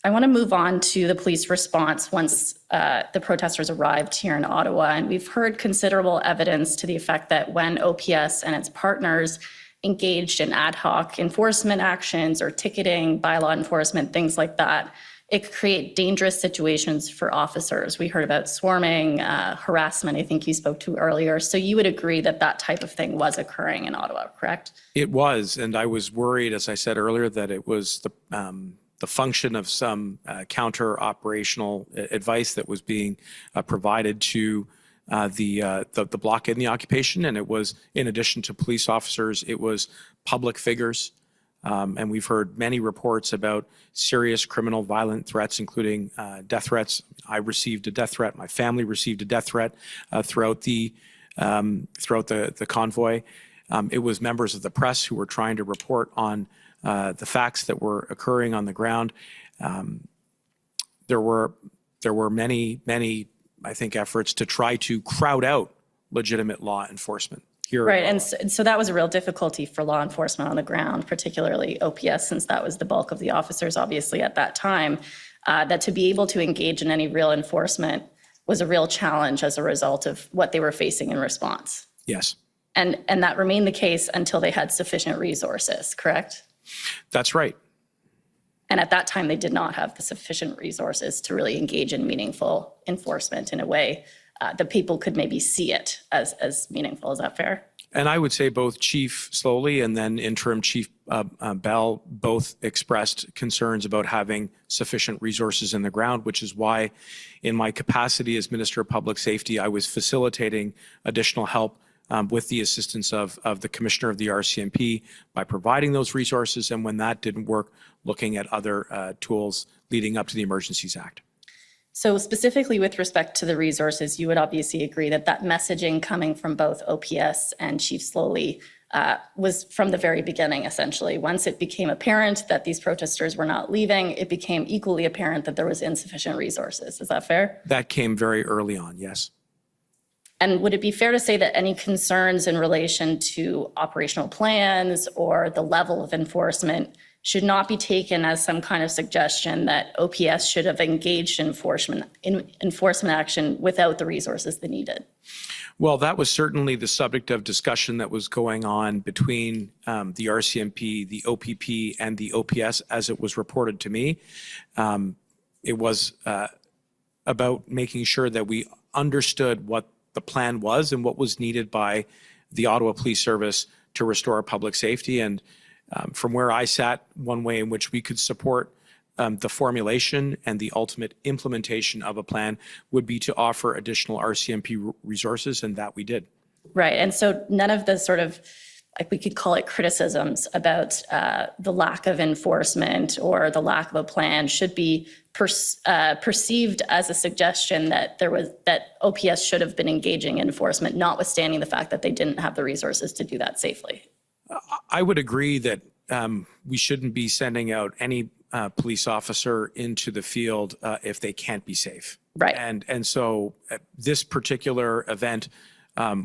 I want to move on to the police response once the protesters arrived here in Ottawa. And we've heard considerable evidence to the effect that when OPS and its partners engaged in ad hoc enforcement actions or ticketing, bylaw enforcement, things like that, it could create dangerous situations for officers. We heard about swarming, harassment, I think you spoke to earlier. So you would agree that that type of thing was occurring in Ottawa, correct? It was, and I was worried, as I said earlier, that it was the function of some counter-operational advice that was being provided to the bloc in the occupation, and it was, in addition to police officers, it was public figures. And we've heard many reports about serious criminal violent threats, including death threats. I received a death threat. My family received a death threat throughout the convoy. It was members of the press who were trying to report on the facts that were occurring on the ground. There were many, I think, efforts to try to crowd out legitimate law enforcement. Right, and so that was a real difficulty for law enforcement on the ground, particularly OPS, since that was the bulk of the officers, obviously, at that time, that to be able to engage in any real enforcement was a real challenge as a result of what they were facing in response. Yes. And that remained the case until they had sufficient resources, correct? That's right. And at that time, they did not have the sufficient resources to really engage in meaningful enforcement in a way that people could maybe see it as meaningful. Is that fair? And I would say both Chief Slowly and then Interim Chief Bell both expressed concerns about having sufficient resources in the ground, which is why in my capacity as Minister of Public Safety, I was facilitating additional help with the assistance of the Commissioner of the RCMP by providing those resources, and when that didn't work, looking at other tools leading up to the Emergencies Act. So specifically with respect to the resources, you would obviously agree that that messaging coming from both OPS and Chief Slowly was from the very beginning, essentially. Once it became apparent that these protesters were not leaving, it became equally apparent that there was insufficient resources. Is that fair? That came very early on, yes. And would it be fair to say that any concerns in relation to operational plans or the level of enforcement should not be taken as some kind of suggestion that OPS should have engaged in enforcement action without the resources they needed? Well, that was certainly the subject of discussion that was going on between the RCMP, the OPP, and the OPS as it was reported to me. It was about making sure that we understood what the plan was and what was needed by the Ottawa Police Service to restore public safety. And from where I sat, one way in which we could support the formulation and the ultimate implementation of a plan would be to offer additional RCMP resources, and that we did. Right, and so none of the sort of, like we could call it criticisms about the lack of enforcement or the lack of a plan should be perceived as a suggestion that that OPS should have been engaging in enforcement, notwithstanding the fact that they didn't have the resources to do that safely. I would agree that we shouldn't be sending out any police officer into the field if they can't be safe. Right. And so this particular event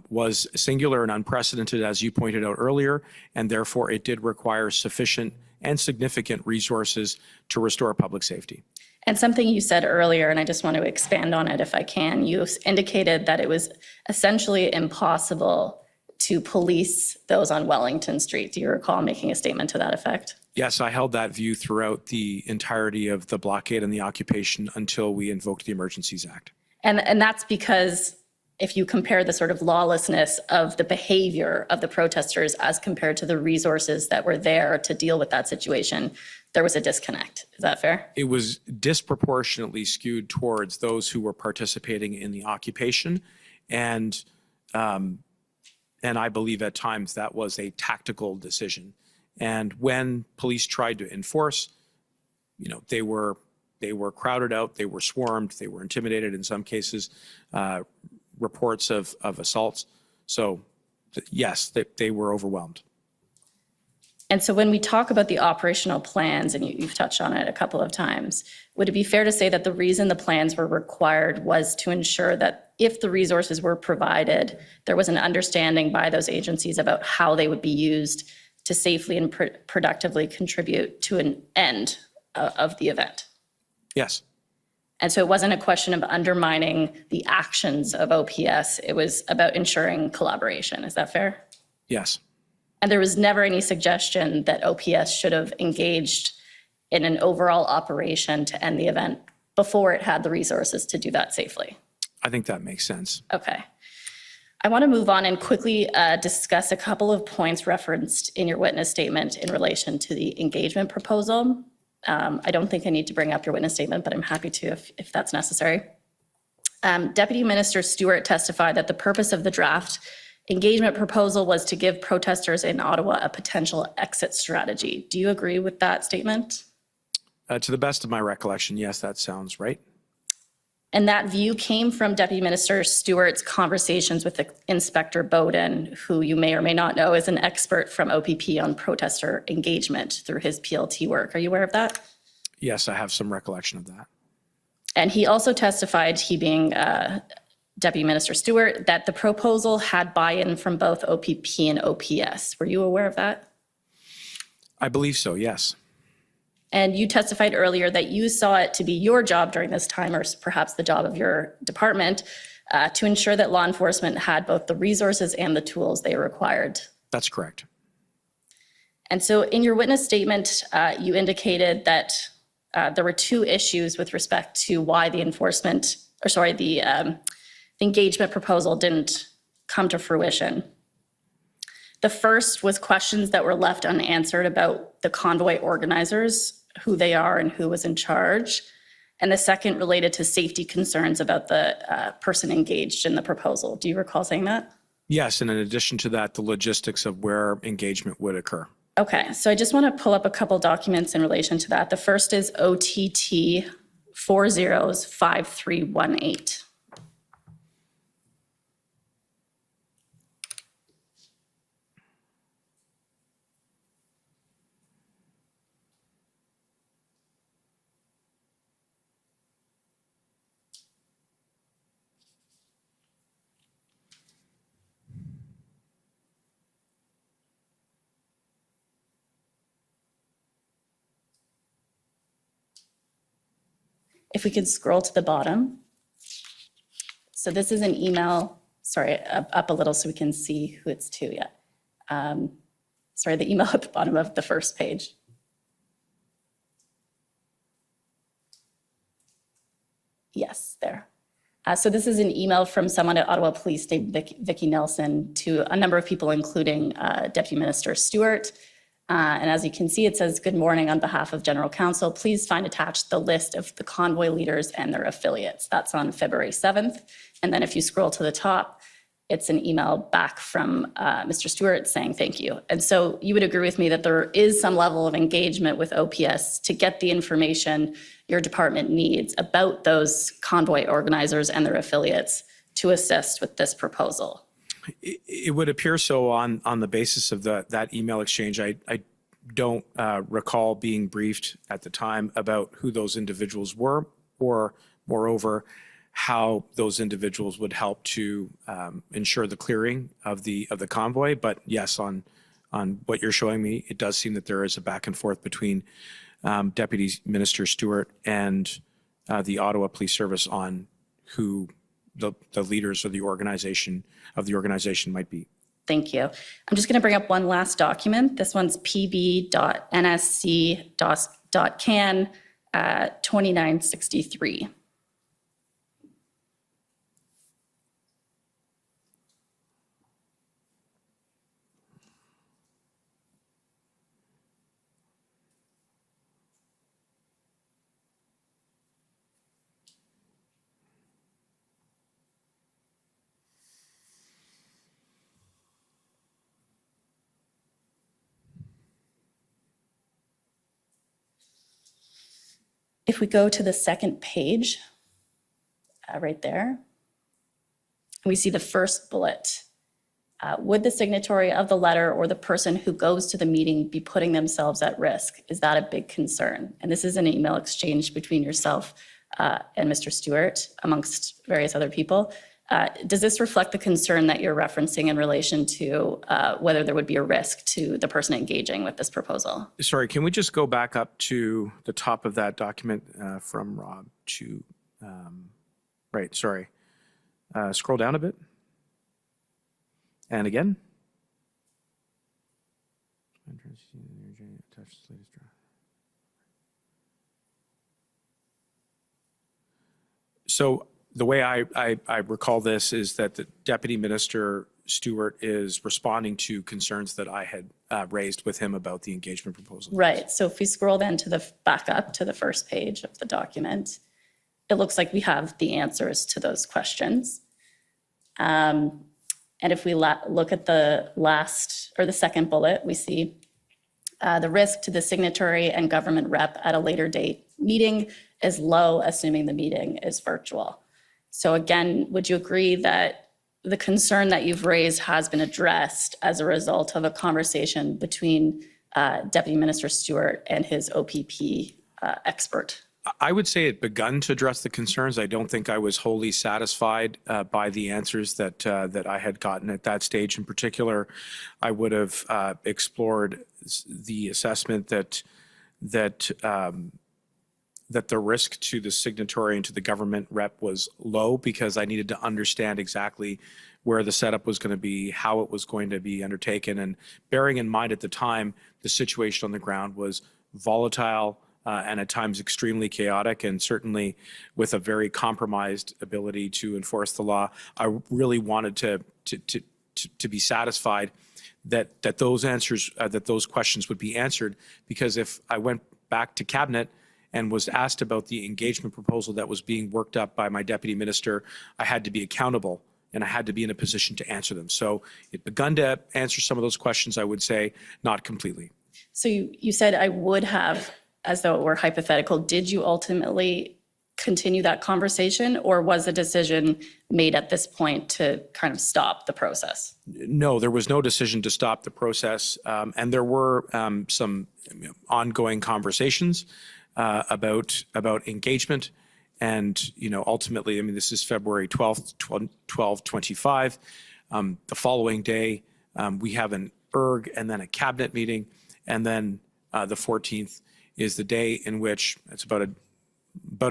was singular and unprecedented, as you pointed out earlier, and therefore it did require sufficient and significant resources to restore public safety. And something you said earlier, and I just want to expand on it if I can, you indicated that it was essentially impossible to police those on Wellington Street. Do you recall making a statement to that effect? Yes, I held that view throughout the entirety of the blockade and the occupation until we invoked the Emergencies Act. And that's because if you compare the sort of lawlessness of the behavior of the protesters as compared to the resources that were there to deal with that situation, there was a disconnect. Is that fair? It was disproportionately skewed towards those who were participating in the occupation, and I believe at times that was a tactical decision. And when police tried to enforce, they were crowded out, they were swarmed, they were intimidated in some cases, reports of assaults. So yes, they were overwhelmed. And so when we talk about the operational plans, and you've touched on it a couple of times, would it be fair to say that the reason the plans were required was to ensure that if the resources were provided, there was an understanding by those agencies about how they would be used to safely and productively contribute to an end of the event? Yes. And so it wasn't a question of undermining the actions of OPS. It was about ensuring collaboration. Is that fair? Yes. And there was never any suggestion that OPS should have engaged in an overall operation to end the event before it had the resources to do that safely. I think that makes sense. Okay. I want to move on and quickly discuss a couple of points referenced in your witness statement in relation to the engagement proposal. I don't think I need to bring up your witness statement, but I'm happy to if that's necessary. Deputy Minister Stewart testified that the purpose of the draft engagement proposal was to give protesters in Ottawa a potential exit strategy. Do you agree with that statement? To the best of my recollection, yes, that sounds right. And that view came from Deputy Minister Stewart's conversations with Inspector Bowden, who you may or may not know is an expert from OPP on protester engagement through his PLT work. Are you aware of that? Yes, I have some recollection of that. And he also testified, he being Deputy Minister Stewart, that the proposal had buy-in from both OPP and OPS. Were you aware of that? I believe so, yes. And you testified earlier that you saw it to be your job during this time, or perhaps the job of your department, to ensure that law enforcement had both the resources and the tools they required. That's correct. And so in your witness statement, you indicated that there were two issues with respect to why the engagement proposal didn't come to fruition. The first was questions that were left unanswered about the convoy organizers, who they are and who was in charge. And the second related to safety concerns about the person engaged in the proposal. Do you recall saying that? Yes, and in addition to that, the logistics of where engagement would occur. Okay, so I just want to pull up a couple documents in relation to that. The first is OTT 405318. If we could scroll to the bottom. So this is an email, sorry, up a little so we can see who it's to yet. Sorry, the email at the bottom of the first page. Yes, there. So this is an email from someone at Ottawa Police named Vicky Nelson to a number of people, including Deputy Minister Stewart. And as you can see, it says, "Good morning on behalf of General Counsel. Please find attached the list of the convoy leaders and their affiliates." That's on February 7th. And then if you scroll to the top, it's an email back from Mr. Stewart saying thank you. And so you would agree with me that there is some level of engagement with OPS to get the information your department needs about those convoy organizers and their affiliates to assist with this proposal. It would appear so on the basis of that email exchange. I don't recall being briefed at the time about who those individuals were, or moreover, how those individuals would help to ensure the clearing of the convoy. But yes, on what you're showing me, it does seem that there is a back and forth between Deputy Minister Stewart and the Ottawa Police Service on who the leaders of the organization might be. Thank you. I'm just going to bring up one last document. This one's pb.nsc.can 2963. If we go to the second page, right there, we see the first bullet. Would the signatory of the letter or the person who goes to the meeting be putting themselves at risk? Is that a big concern? And this is an email exchange between yourself and Mr. Stewart, amongst various other people. Does this reflect the concern that you're referencing in relation to whether there would be a risk to the person engaging with this proposal? Sorry, can we just go back up to the top of that document from Rob to, right, sorry. Scroll down a bit. And again. So the way I recall this is that the Deputy Minister Stewart is responding to concerns that I had raised with him about the engagement proposal. Right. So if we scroll then to the back up to the first page of the document, it looks like we have the answers to those questions. And if we look at the last or the second bullet, we see the risk to the signatory and government rep at a later date meeting is low, assuming the meeting is virtual. So again, would you agree that the concern that you've raised has been addressed as a result of a conversation between Deputy Minister Stewart and his OPP expert? I would say it begun to address the concerns. I don't think I was wholly satisfied by the answers that I had gotten at that stage. In particular, I would have explored the assessment that the risk to the signatory and to the government rep was low, because I needed to understand exactly where the setup was going to be, how it was going to be undertaken. And bearing in mind at the time, the situation on the ground was volatile and at times extremely chaotic, and certainly with a very compromised ability to enforce the law. I really wanted to be satisfied that those answers, that those questions would be answered, because if I went back to Cabinet and was asked about the engagement proposal that was being worked up by my deputy minister, I had to be accountable and I had to be in a position to answer them. So it begun to answer some of those questions, I would say, not completely. So you said I would have, as though it were hypothetical. Did you ultimately continue that conversation, or was a decision made at this point to kind of stop the process? No, there was no decision to stop the process. And there were some ongoing conversations about engagement. And, ultimately, I mean, this is February 12th, 12/25. The following day, we have an ERG and then a cabinet meeting. And then the 14th is the day in which, it's about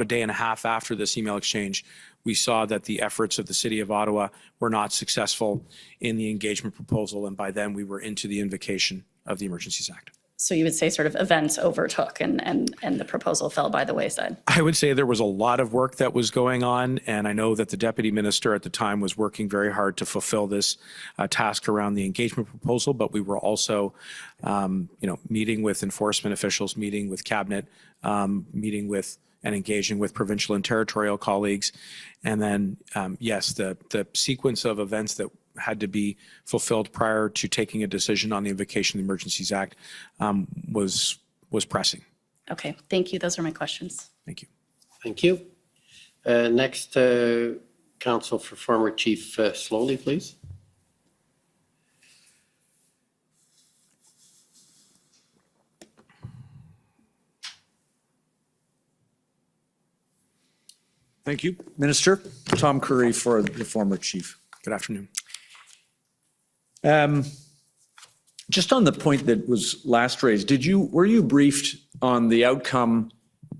a day and a half after this email exchange, we saw that the efforts of the City of Ottawa were not successful in the engagement proposal. And by then we were into the invocation of the Emergencies Act. So you would say sort of events overtook and the proposal fell by the wayside? I would say there was a lot of work that was going on, and I know that the Deputy Minister at the time was working very hard to fulfill this task around the engagement proposal, but we were also, meeting with enforcement officials, meeting with Cabinet, meeting with and engaging with provincial and territorial colleagues. And then, yes, the sequence of events that had to be fulfilled prior to taking a decision on the invocation of the Emergencies Act was pressing. Okay, thank you. Those are my questions. Thank you. Thank you. Next, Council for former Chief Slowly, please. Thank you. Minister, Tom Curry for the former chief. Good afternoon. Just on the point that was last raised, were you briefed on the outcome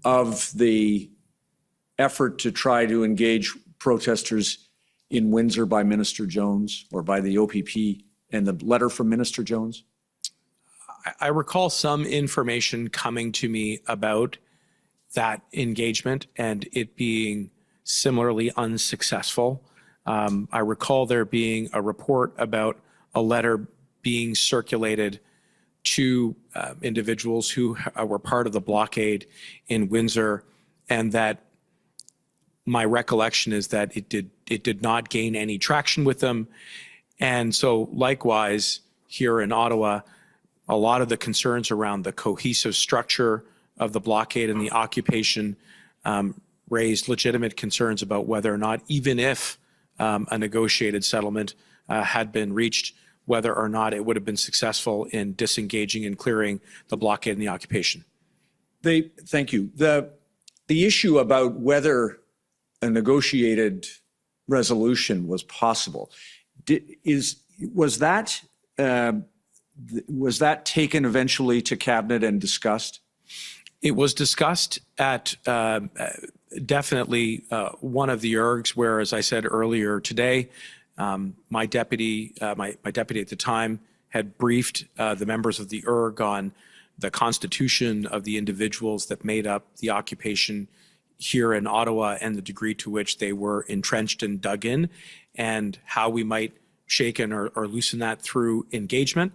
of the effort to try to engage protesters in Windsor by Minister Jones or by the OPP and the letter from Minister Jones? I recall some information coming to me about that engagement and it being similarly unsuccessful. I recall there being a report about a letter being circulated to individuals who were part of the blockade in Windsor, and that my recollection is that it did not gain any traction with them. And so likewise here in Ottawa, a lot of the concerns around the cohesive structure of the blockade and the occupation raised legitimate concerns about whether or not, even if a negotiated settlement had been reached, whether or not it would have been successful in disengaging and clearing the blockade and the occupation. Thank you. The issue about whether a negotiated resolution was possible, was that taken eventually to cabinet and discussed? It was discussed at definitely one of the ERGs, where, as I said earlier today, my deputy at the time had briefed the members of the ERG on the constitution of the individuals that made up the occupation here in Ottawa and the degree to which they were entrenched and dug in, and how we might shaken or loosen that through engagement.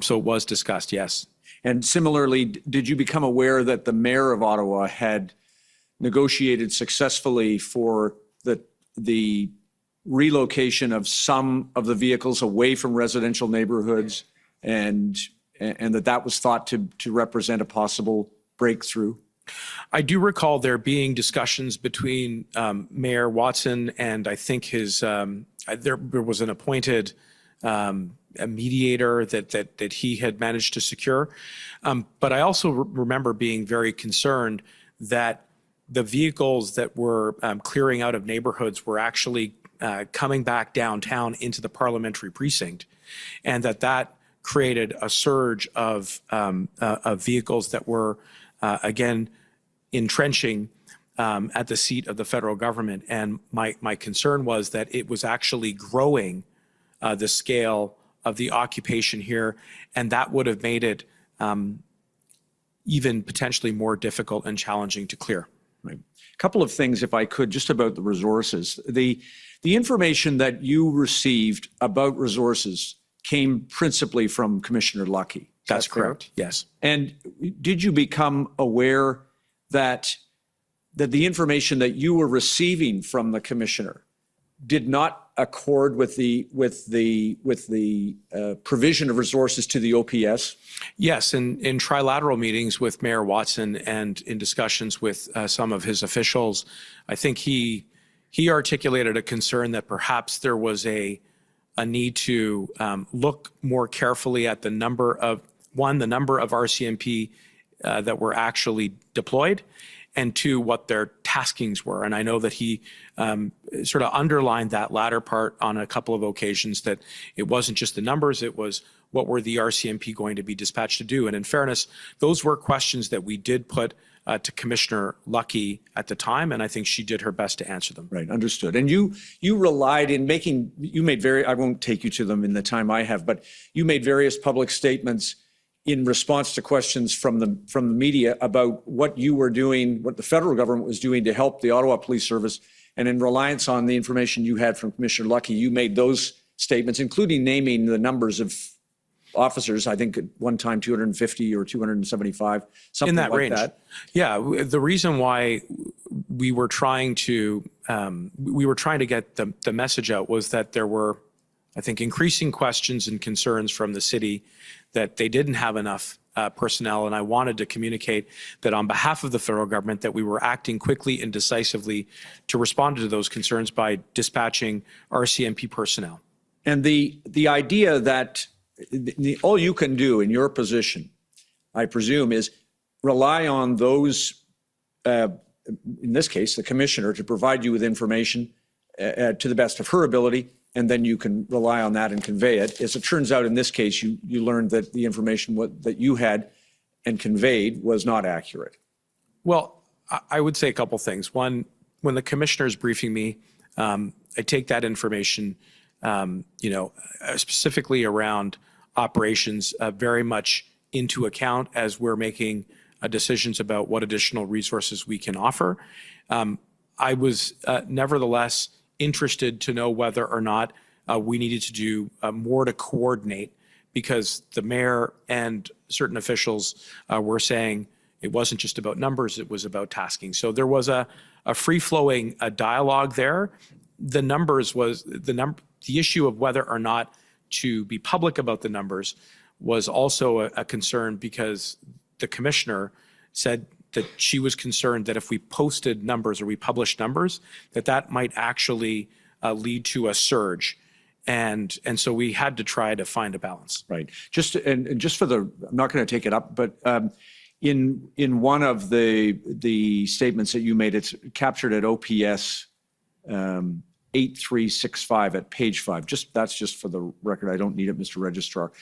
So it was discussed, yes. And similarly, did you become aware that the mayor of Ottawa had negotiated successfully for the relocation of some of the vehicles away from residential neighborhoods, and that was thought to represent a possible breakthrough? I do recall there being discussions between Mayor Watson and I think his, there was an appointed a mediator that he had managed to secure. But I also remember being very concerned that the vehicles that were clearing out of neighborhoods were actually coming back downtown into the parliamentary precinct, and that created a surge of vehicles that were, again, entrenching at the seat of the federal government. And my concern was that it was actually growing the scale of the occupation here, and that would have made it even potentially more difficult and challenging to clear. Right. A couple of things, if I could, just about the resources. The information that you received about resources came principally from Commissioner Lucky. That's correct, yes. And did you become aware that the information that you were receiving from the commissioner did not accord with the provision of resources to the OPS? Yes, in trilateral meetings with Mayor Watson and in discussions with some of his officials, I think he articulated a concern that perhaps there was a need to look more carefully at the number of RCMP that were actually deployed, and two, what their taskings were. And I know that he sort of underlined that latter part on a couple of occasions, that it wasn't just the numbers, it was what were the RCMP going to be dispatched to do. And in fairness, those were questions that we did put to Commissioner Lucky at the time, and I think she did her best to answer them. Right, understood. And you relied in making, I won't take you to them in the time I have, but you made various public statements in response to questions from the media about what you were doing, what the federal government was doing to help the Ottawa Police Service. And in reliance on the information you had from Commissioner Lucky, you made those statements, including naming the numbers of officers, I think at one time 250 or 275, something in that like range. that. Yeah, the reason why we were trying to get the message out was that there were, I think, increasing questions and concerns from the city that they didn't have enough personnel, and I wanted to communicate that on behalf of the federal government that we were acting quickly and decisively to respond to those concerns by dispatching RCMP personnel. And the idea that all you can do in your position, I presume, is rely on those in this case, the commissioner, to provide you with information to the best of her ability, and then you can rely on that and convey it. As it turns out, in this case, you learned that the information that you had and conveyed was not accurate. Well, I would say a couple things. One, when the commissioner is briefing me, I take that information, specifically around operations, very much into account as we're making decisions about what additional resources we can offer. I was nevertheless interested to know whether or not we needed to do more to coordinate, because the mayor and certain officials were saying it wasn't just about numbers, it was about tasking. So there was a free-flowing dialogue there. The numbers was the issue of whether or not to be public about the numbers was also a concern, because the commissioner said that she was concerned that if we posted numbers or we published numbers, that might actually lead to a surge. And so we had to try to find a balance. Right. Just for I'm not going to take it up, but in one of the statements that you made, it's captured at OPS 8365 at page 5. That's just for the record. I don't need it, Mr. Registrar.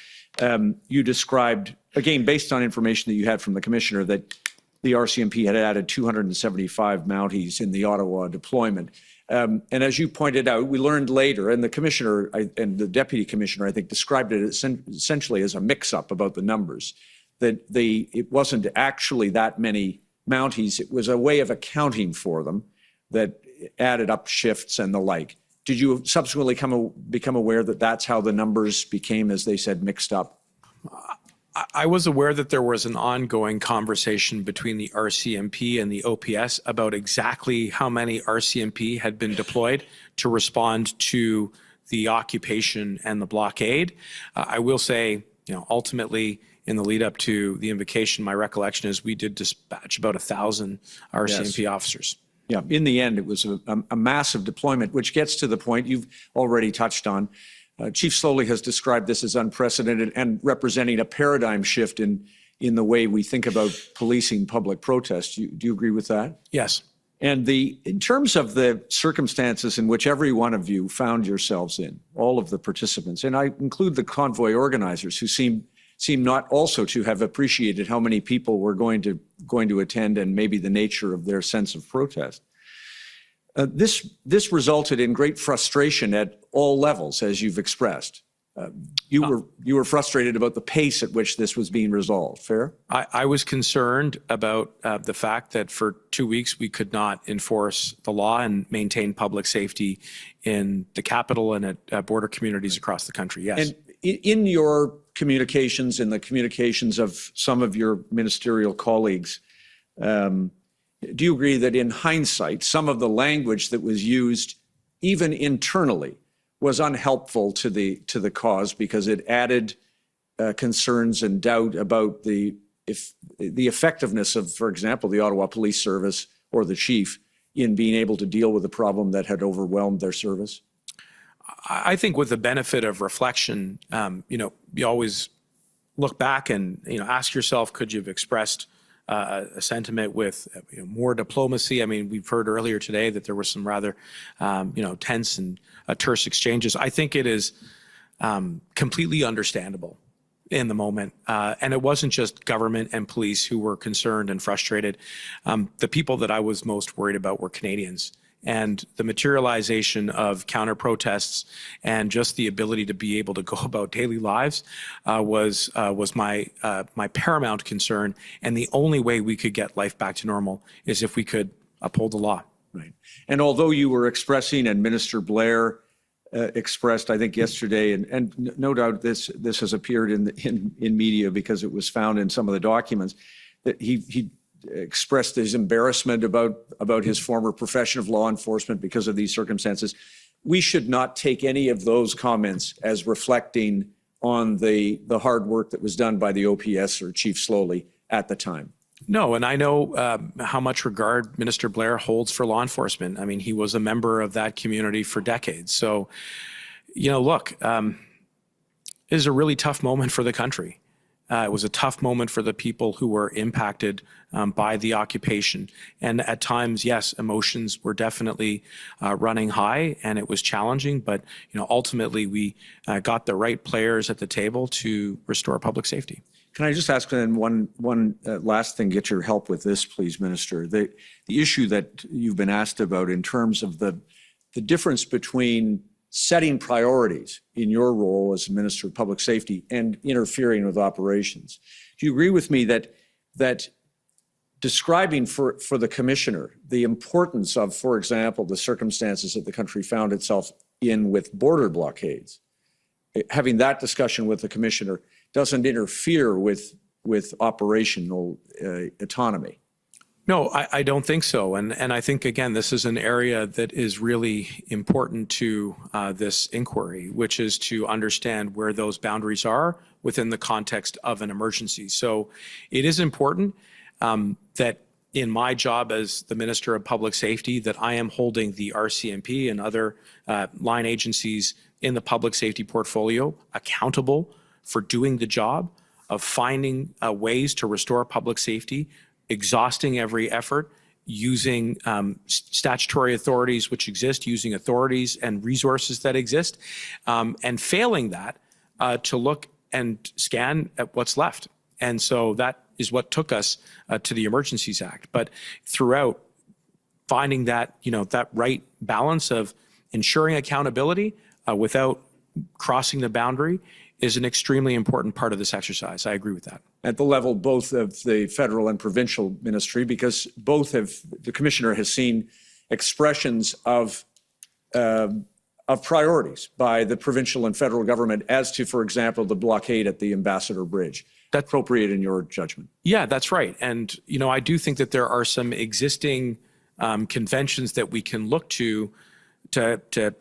You described, again, based on information that you had from the commissioner, that the RCMP had added 275 Mounties in the Ottawa deployment. And as you pointed out, we learned later, and the commissioner and the deputy commissioner, I think, described it essentially as a mix-up about the numbers, that it wasn't actually that many Mounties. It was a way of accounting for them that added up shifts and the like. Did you subsequently become aware that that's how the numbers became, as they said, mixed up? I was aware that there was an ongoing conversation between the RCMP and the OPS about exactly how many RCMP had been deployed to respond to the occupation and the blockade. I will say, ultimately, in the lead up to the invocation, my recollection is we did dispatch about 1,000 RCMP officers. Yeah, in the end, it was a massive deployment, which gets to the point you've already touched on. Chief Slowly has described this as unprecedented and representing a paradigm shift in the way we think about policing public protest. Do you agree with that? Yes. And in terms of the circumstances in which every one of you found yourselves in, all of the participants, and I include the convoy organizers who seem not also to have appreciated how many people were going to attend and maybe the nature of their sense of protest. This resulted in great frustration at all levels, as you've expressed. You were frustrated about the pace at which this was being resolved. Fair? I was concerned about the fact that for 2 weeks we could not enforce the law and maintain public safety in the capital and at border communities across the country. Yes. And in your communications and the communications of some of your ministerial colleagues, do you agree that in hindsight, some of the language that was used, even internally, was unhelpful to the cause because it added concerns and doubt about the effectiveness of, for example, the Ottawa Police Service or the chief in being able to deal with a problem that had overwhelmed their service? I think with the benefit of reflection, you always look back and ask yourself, could you have expressed a sentiment with more diplomacy? I mean, we've heard earlier today that there were some rather tense and terse exchanges. I think it is completely understandable in the moment, and it wasn't just government and police who were concerned and frustrated. The people that I was most worried about were Canadians. And the materialization of counter protests and just the ability to be able to go about daily lives was my paramount concern. And the only way we could get life back to normal is if we could uphold the law. Right. And although you were expressing, and Minister Blair expressed, I think yesterday, and no doubt this has appeared in media because it was found in some of the documents, that he expressed his embarrassment about his former profession of law enforcement because of these circumstances. We should not take any of those comments as reflecting on the hard work that was done by the OPS or Chief Slowly at the time. No, and I know how much regard Minister Blair holds for law enforcement. I mean, he was a member of that community for decades. So, look, it is a really tough moment for the country. It was a tough moment for the people who were impacted by the occupation. And at times, yes, emotions were definitely running high, and it was challenging. But ultimately, we got the right players at the table to restore public safety. Can I just ask then one last thing, get your help with this, please, Minister? The issue that you've been asked about in terms of the difference between setting priorities in your role as Minister of Public Safety and interfering with operations. Do you agree with me that describing for the Commissioner the importance of, for example, the circumstances that the country found itself in with border blockades, having that discussion with the Commissioner doesn't interfere with operational autonomy? No, I don't think so. And I think, again, this is an area that is really important to this inquiry, which is to understand where those boundaries are within the context of an emergency. So it is important that in my job as the Minister of Public Safety, that I am holding the RCMP and other line agencies in the public safety portfolio accountable for doing the job of finding ways to restore public safety, exhausting every effort, using statutory authorities which exist, using authorities and resources that exist, and failing that, to look and scan at what's left. And so that is what took us to the Emergencies Act. But throughout, finding that, that right balance of ensuring accountability without crossing the boundary is an extremely important part of this exercise. I agree with that. At the level both of the federal and provincial ministry, because the Commissioner has seen expressions of priorities by the provincial and federal government as to, for example, the blockade at the Ambassador Bridge. That's appropriate in your judgment? Yeah, that's right. And, I do think that there are some existing conventions that we can look to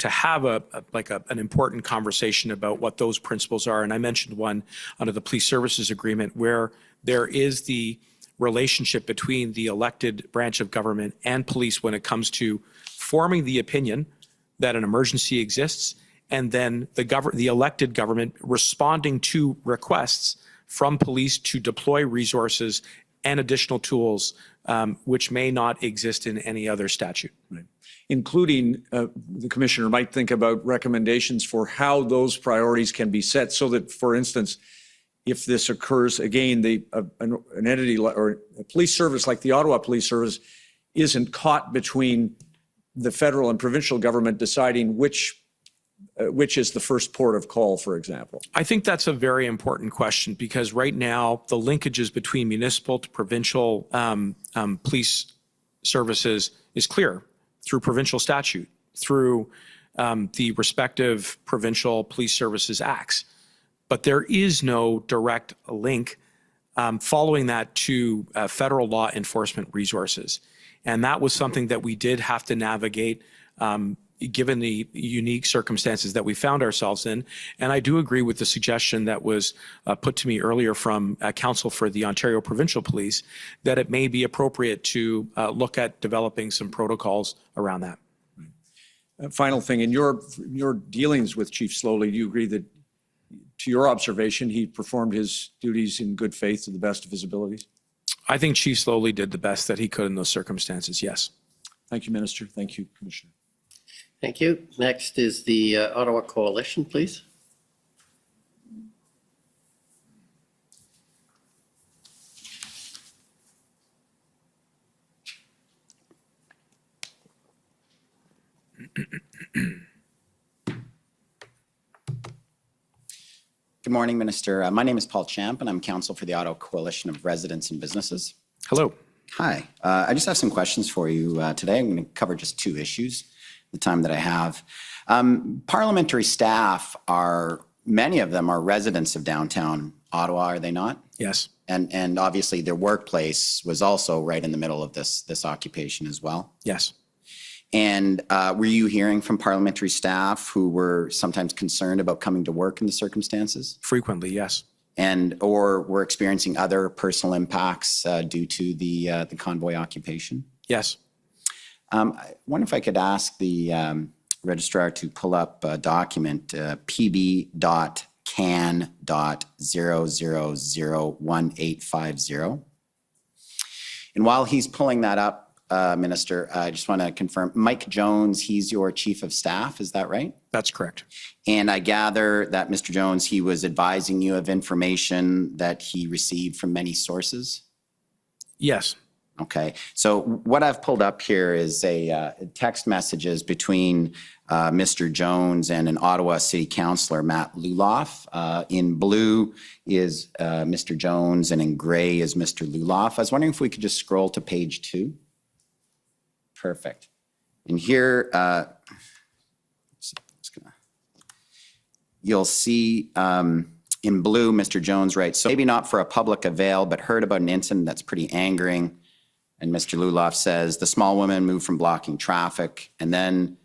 have an important conversation about what those principles are. And I mentioned one under the Police Services Agreement, where there is the relationship between the elected branch of government and police when it comes to forming the opinion that an emergency exists, and then the elected government responding to requests from police to deploy resources and additional tools which may not exist in any other statute. Right. Including, the Commissioner might think about recommendations for how those priorities can be set so that, for instance, if this occurs, again, an entity or a police service like the Ottawa Police Service isn't caught between the federal and provincial government deciding which is the first port of call, for example. I think that's a very important question, because right now the linkages between municipal to provincial police services is clear through provincial statute, through the respective provincial police services acts. But there is no direct link following that to federal law enforcement resources. And that was something that we did have to navigate given the unique circumstances that we found ourselves in. And I do agree with the suggestion that was put to me earlier from Counsel for the Ontario Provincial Police, that it may be appropriate to look at developing some protocols around that. Final thing, in your dealings with Chief Slowly, do you agree that, to your observation, he performed his duties in good faith to the best of his abilities? I think Chief Slowly did the best that he could in those circumstances, yes. Thank you, Minister. Thank you, Commissioner. Thank you. Next is the Ottawa Coalition, please. Good morning, Minister. My name is Paul Champ, and I'm counsel for the Ottawa Coalition of Residents and Businesses. Hello. Hi. I just have some questions for you today. I'm going to cover just two issues, the time that I have. Parliamentary staff many of them are residents of downtown Ottawa, are they not? Yes. And obviously their workplace was also right in the middle of this occupation as well? Yes. And were you hearing from parliamentary staff who were sometimes concerned about coming to work in the circumstances? Frequently, yes. Or were experiencing other personal impacts due to the convoy occupation? Yes. I wonder if I could ask the registrar to pull up a document, PB.K can.0001850. And while he's pulling that up, Minister, I just want to confirm, Mike Jones, he's your chief of staff, is that right? That's correct. And I gather that Mr. Jones, he was advising you of information that he received from many sources? Yes. Okay, so what I've pulled up here is a text messages between Mr. Jones and an Ottawa City Councillor, Matt Luloff. In blue is Mr. Jones, and in gray is Mr. Luloff. I was wondering if we could just scroll to page 2. Perfect. And here, you'll see in blue, Mr. Jones writes, so maybe not for a public avail, but heard about an incident that's pretty angering. And Mr. Luloff says, the small woman moved from blocking traffic. And then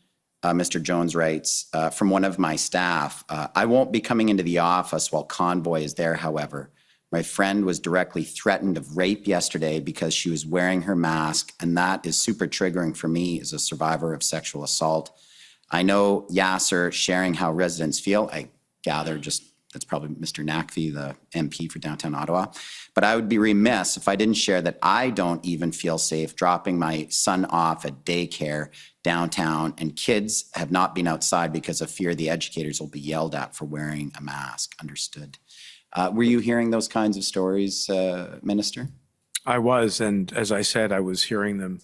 Mr. Jones writes, from one of my staff, I won't be coming into the office while convoy is there, however. My friend was directly threatened of rape yesterday because she was wearing her mask, and that is super triggering for me as a survivor of sexual assault. I know Yasser sharing how residents feel. I gather just that's probably Mr. Nakvi, the MP for downtown Ottawa. But I would be remiss if I didn't share that I don't even feel safe dropping my son off at daycare downtown, and kids have not been outside because of fear the educators will be yelled at for wearing a mask. Understood. Were you hearing those kinds of stories, Minister? I was, and as I said, I was hearing them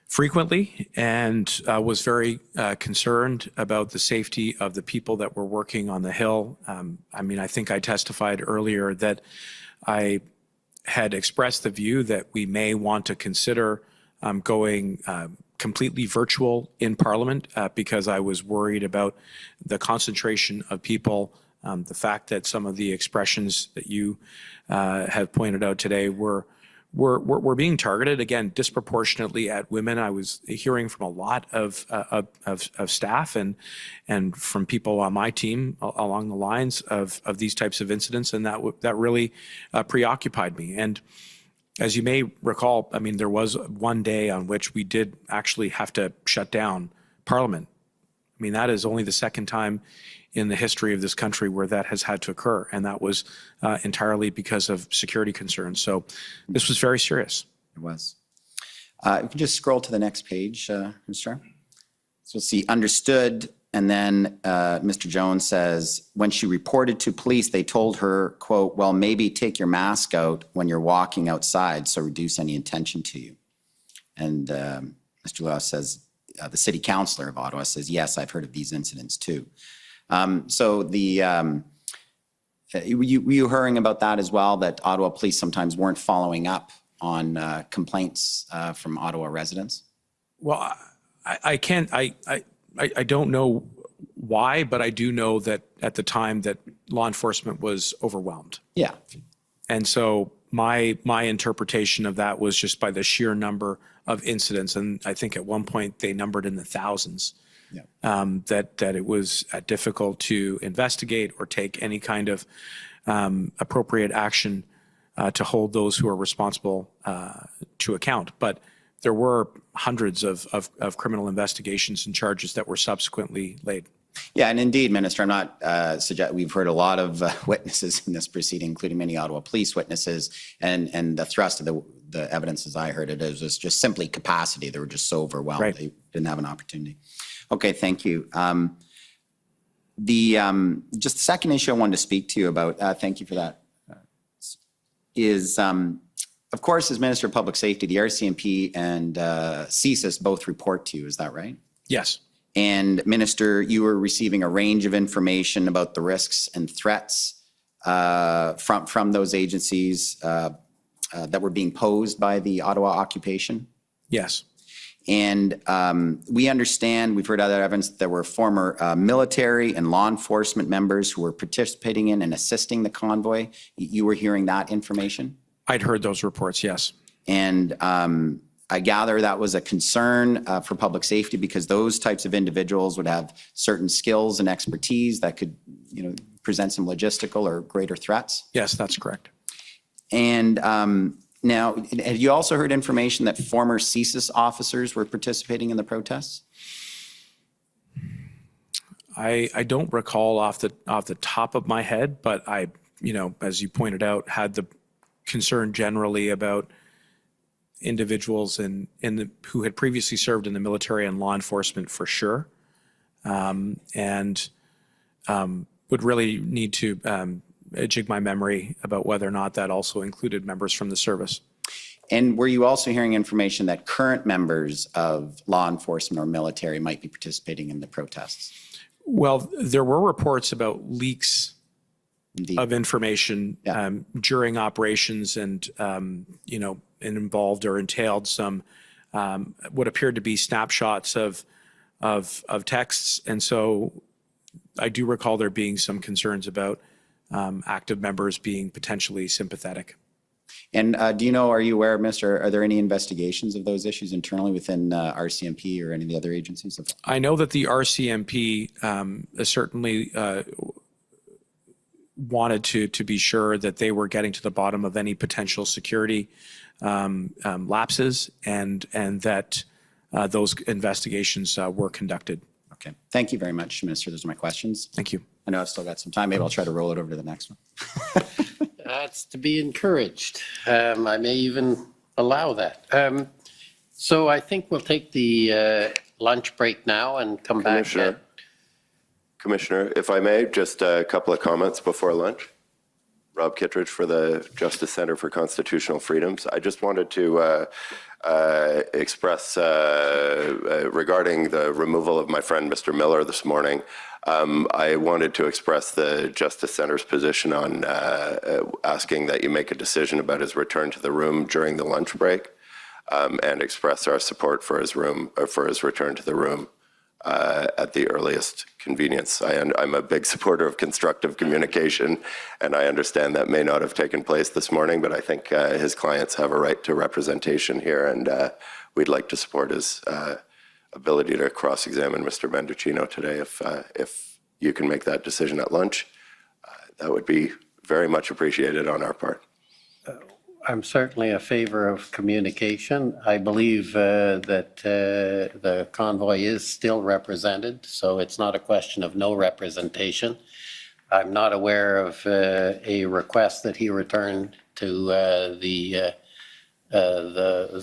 frequently, and was very concerned about the safety of the people that were working on the Hill. I mean, I think I testified earlier that I had expressed the view that we may want to consider going completely virtual in Parliament because I was worried about the concentration of people, the fact that some of the expressions that you have pointed out today were being targeted, again, disproportionately at women. I was hearing from a lot of staff and from people on my team along the lines of these types of incidents, and that really preoccupied me. And as you may recall, I mean, there was one day on which we did actually have to shut down Parliament. I mean, that is only the second time in the history of this country where that has had to occur, and that was entirely because of security concerns. So this was very serious. It was. If you just scroll to the next page, Mr. So we'll see understood, and then Mr. Jones says, when she reported to police, they told her, quote, well, maybe take your mask out when you're walking outside, so reduce any attention to you. And Mr. Lewis says, the city councillor of Ottawa says, yes, I've heard of these incidents too. So the were you hearing about that as well, that Ottawa police sometimes weren't following up on complaints from Ottawa residents? Well, I don't know why, but I do know that at the time that law enforcement was overwhelmed. Yeah. And so my interpretation of that was just by the sheer number of incidents, and I think at one point they numbered in the thousands. Yeah. That it was difficult to investigate or take any kind of appropriate action to hold those who are responsible to account. But there were hundreds of criminal investigations and charges that were subsequently laid. Yeah, and indeed, Minister, I'm not we've heard a lot of witnesses in this proceeding, including many Ottawa police witnesses, and the thrust of the evidence, as I heard it, was just simply capacity. They were just so overwhelmed. Right. They didn't have an opportunity. Okay, thank you. Just the second issue I wanted to speak to you about, thank you for that, is, of course, as Minister of Public Safety, the RCMP and CSIS both report to you, is that right? Yes. And Minister, you were receiving a range of information about the risks and threats from those agencies that were being posed by the Ottawa occupation? Yes. And we understand, we've heard other evidence, that there were former military and law enforcement members who were participating in and assisting the convoy. You were hearing that information? I'd heard those reports, yes. And I gather that was a concern for public safety because those types of individuals would have certain skills and expertise that could, present some logistical or greater threats? Yes, that's correct. And now, have you also heard information that former CSIS officers were participating in the protests? I don't recall off the top of my head, but I, as you pointed out, had the concern generally about individuals who had previously served in the military and law enforcement for sure, and would really need to jig my memory about whether or not that also included members from the service. And were you also hearing information that current members of law enforcement or military might be participating in the protests? Well, there were reports about leaks of information during operations and, involved or entailed some what appeared to be snapshots of texts. And so I do recall there being some concerns about active members being potentially sympathetic. And are you aware, are there any investigations of those issues internally within RCMP or any of the other agencies? I know that the RCMP certainly wanted to be sure that they were getting to the bottom of any potential security lapses and that those investigations were conducted. Okay. Thank you very much, Minister. Those are my questions. Thank you. I know I've still got some time. Maybe I'll try to roll it over to the next one. That's to be encouraged. I may even allow that. So I think we'll take the lunch break now and come back. Commissioner, if I may, just a couple of comments before lunch. Rob Kittredge for the Justice Center for Constitutional Freedoms. I just wanted to express regarding the removal of my friend Mr. Miller this morning. I wanted to express the Justice Center's position on asking that you make a decision about his return to the room during the lunch break, and express our support for his return to the room at the earliest convenience. I'm a big supporter of constructive communication, and I understand that may not have taken place this morning, but I think his clients have a right to representation here, and we'd like to support his ability to cross-examine Mr. Mendocino today. If you can make that decision at lunch, that would be very much appreciated on our part. I'm certainly a favor of communication. I believe that the convoy is still represented, so it's not a question of no representation. I'm not aware of a request that he return to the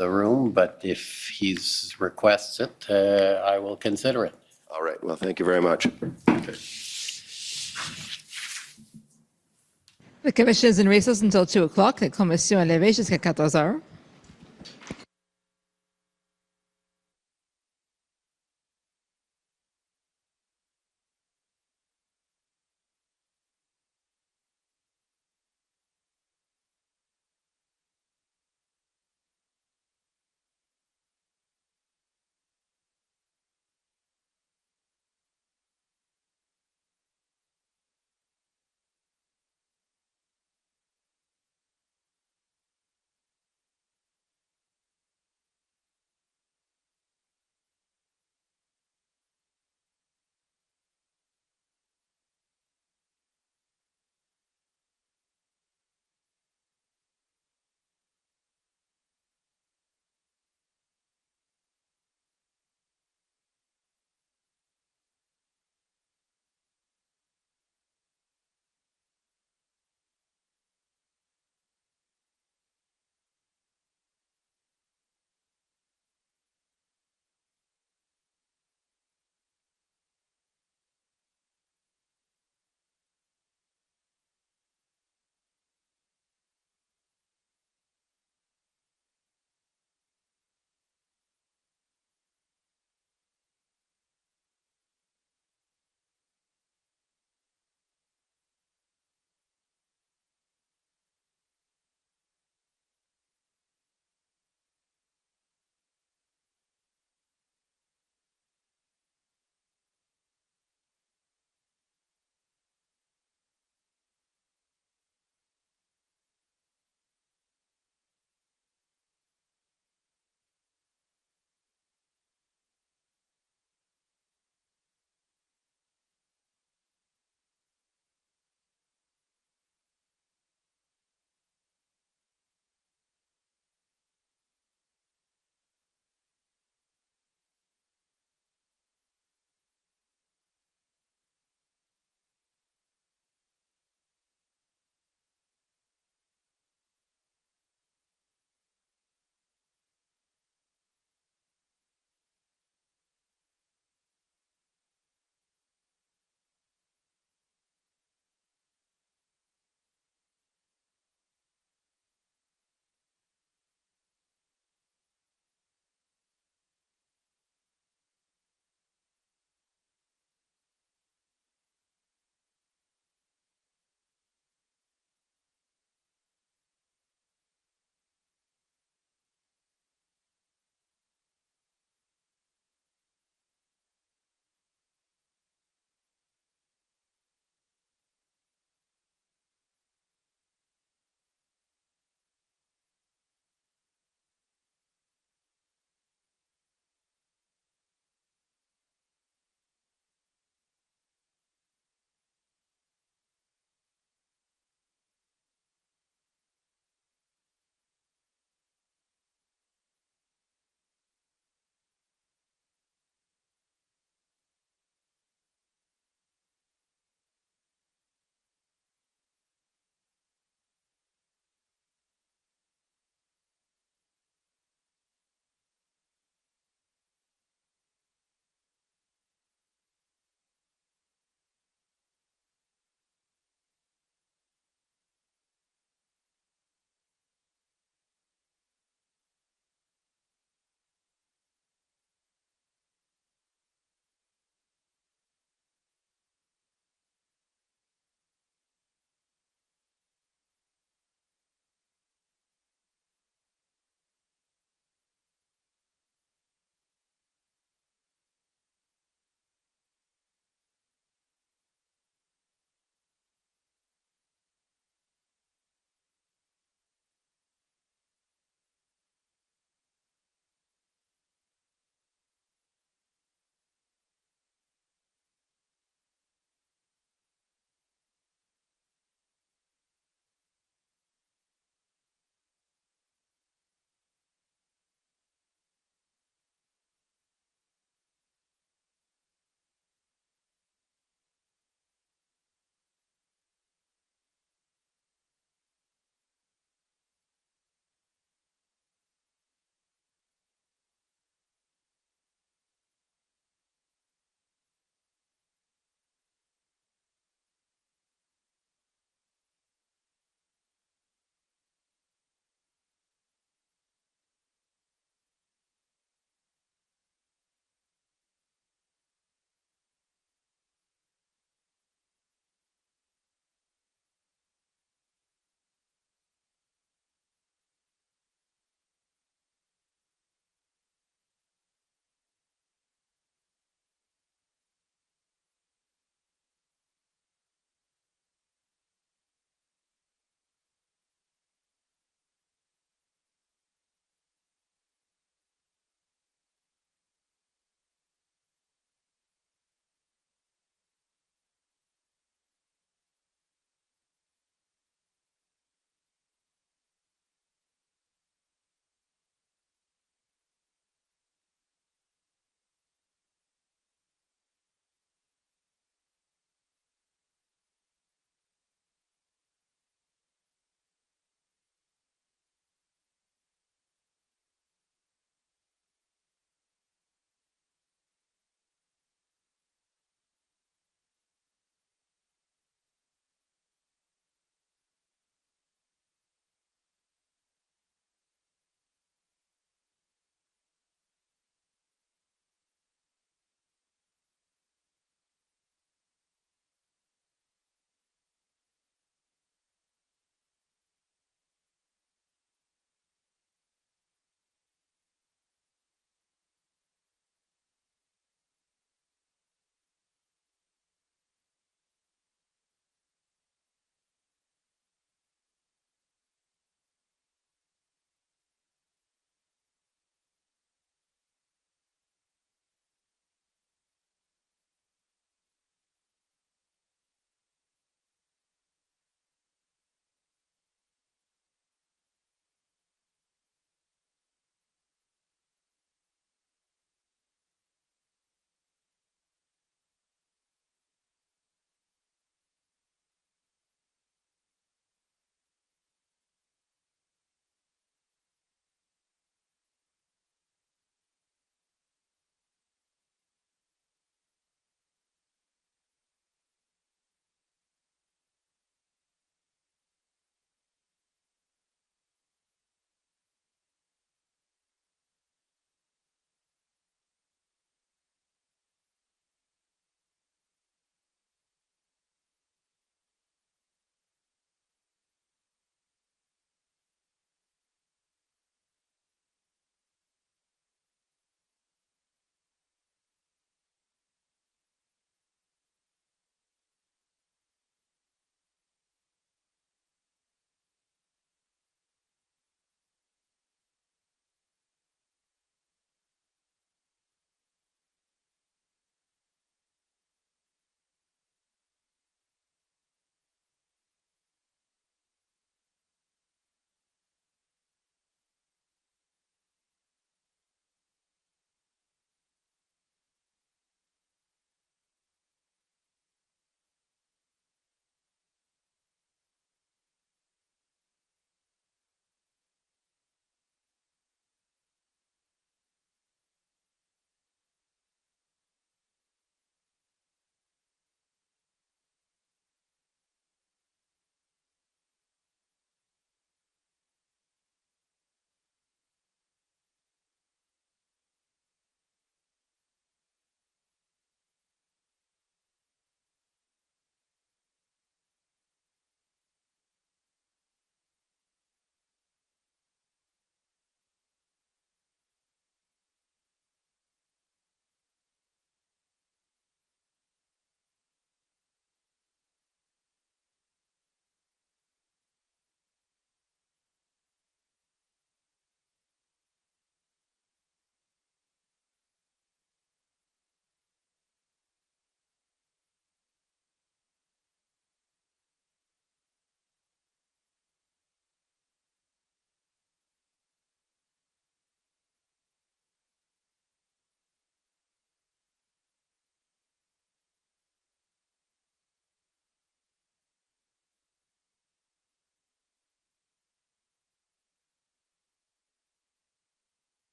room, but if he requests it, I will consider it. All right. Well, thank you very much. The commission is in recess until 2 o'clock. La commission est levée jusqu'à 14 heures.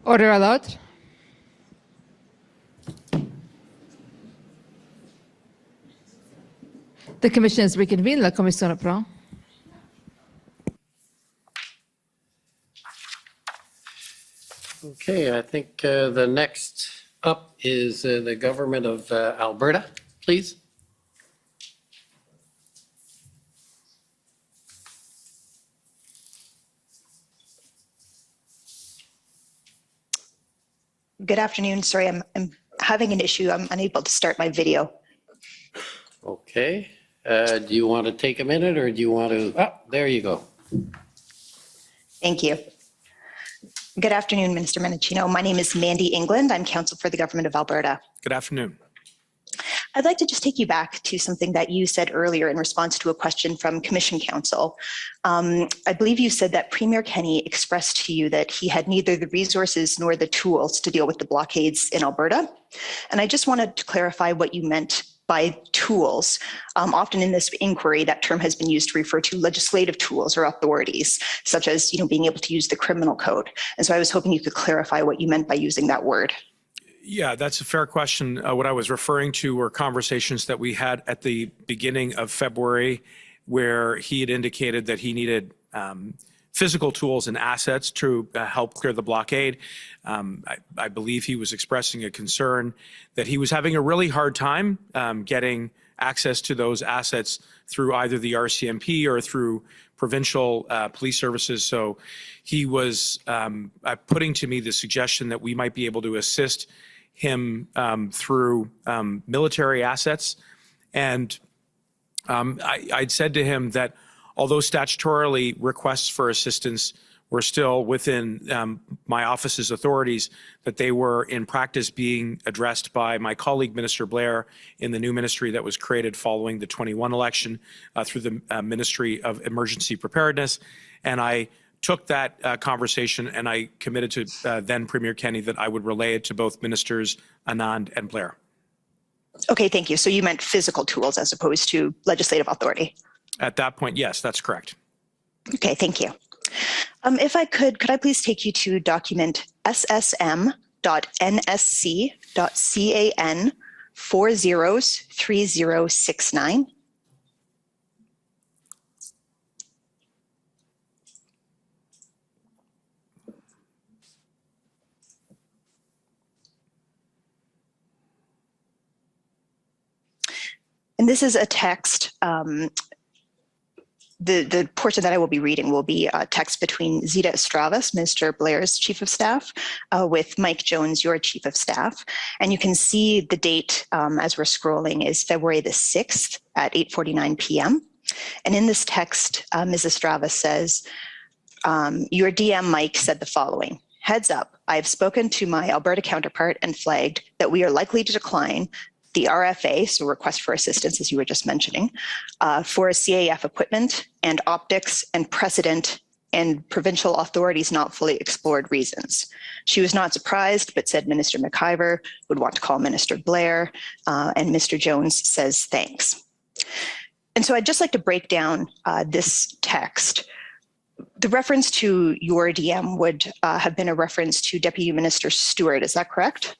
Order à l'ordre. The commission is reconvened. La commission reprend. Okay, I think the next up is the government of Alberta, please. Good afternoon. Sorry, I'm having an issue. I'm unable to start my video. Okay, do you want to take a minute or do you want to, there you go. Thank you. Good afternoon, Minister Menachino. My name is Mandy England. I'm counsel for the government of Alberta. Good afternoon. I'd like to just take you back to something that you said earlier in response to a question from Commission Counsel. I believe you said that Premier Kenney expressed to you that he had neither the resources nor the tools to deal with the blockades in Alberta. And I just wanted to clarify what you meant by tools. Often in this inquiry, that term has been used to refer to legislative tools or authorities, such as being able to use the criminal code. And so I was hoping you could clarify what you meant by using that word. Yeah, that's a fair question. What I was referring to were conversations that we had at the beginning of February, where he had indicated that he needed physical tools and assets to help clear the blockade. I believe he was expressing a concern that he was having a really hard time getting access to those assets through either the RCMP or through provincial police services. So he was putting to me the suggestion that we might be able to assist him through military assets. And I'd said to him that although statutorily requests for assistance were still within my office's authorities, that they were in practice being addressed by my colleague, Minister Blair, in the new ministry that was created following the 21 election through the Ministry of Emergency Preparedness. And I took that conversation and I committed to then Premier Kenney that I would relay it to both Ministers Anand and Blair. Okay, thank you. So you meant physical tools as opposed to legislative authority? At that point, yes, that's correct. Okay, thank you. If I could I please take you to document ssm.nsc.can 403069. And this is a text. The portion that I will be reading will be a text between Zita Estravas, Minister Blair's Chief of Staff, with Mike Jones, your Chief of Staff. And you can see the date as we're scrolling is February the 6th at 8:49 p.m. And in this text, Ms. Estravas says, your DM Mike said the following: heads up, I have spoken to my Alberta counterpart and flagged that we are likely to decline the RFA, so request for assistance, as you were just mentioning, for CAF equipment and optics and precedent and provincial authorities not fully explored reasons. She was not surprised, but said Minister McIver would want to call Minister Blair, and Mr. Jones says thanks. And so I'd just like to break down this text. The reference to your DM would have been a reference to Deputy Minister Stewart, is that correct?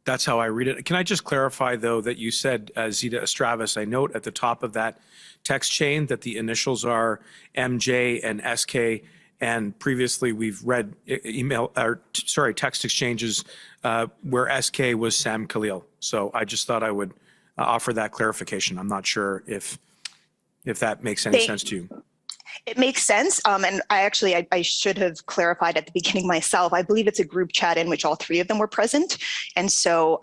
That's how I read it. Can I just clarify, though, that you said Zita Estravas? I note at the top of that text chain that the initials are MJ and SK, and previously we've read text exchanges where SK was Sam Khalil. So I just thought I would offer that clarification. I'm not sure if that makes any sense to you. It makes sense. And I should have clarified at the beginning myself. I believe it's a group chat in which all three of them were present. And so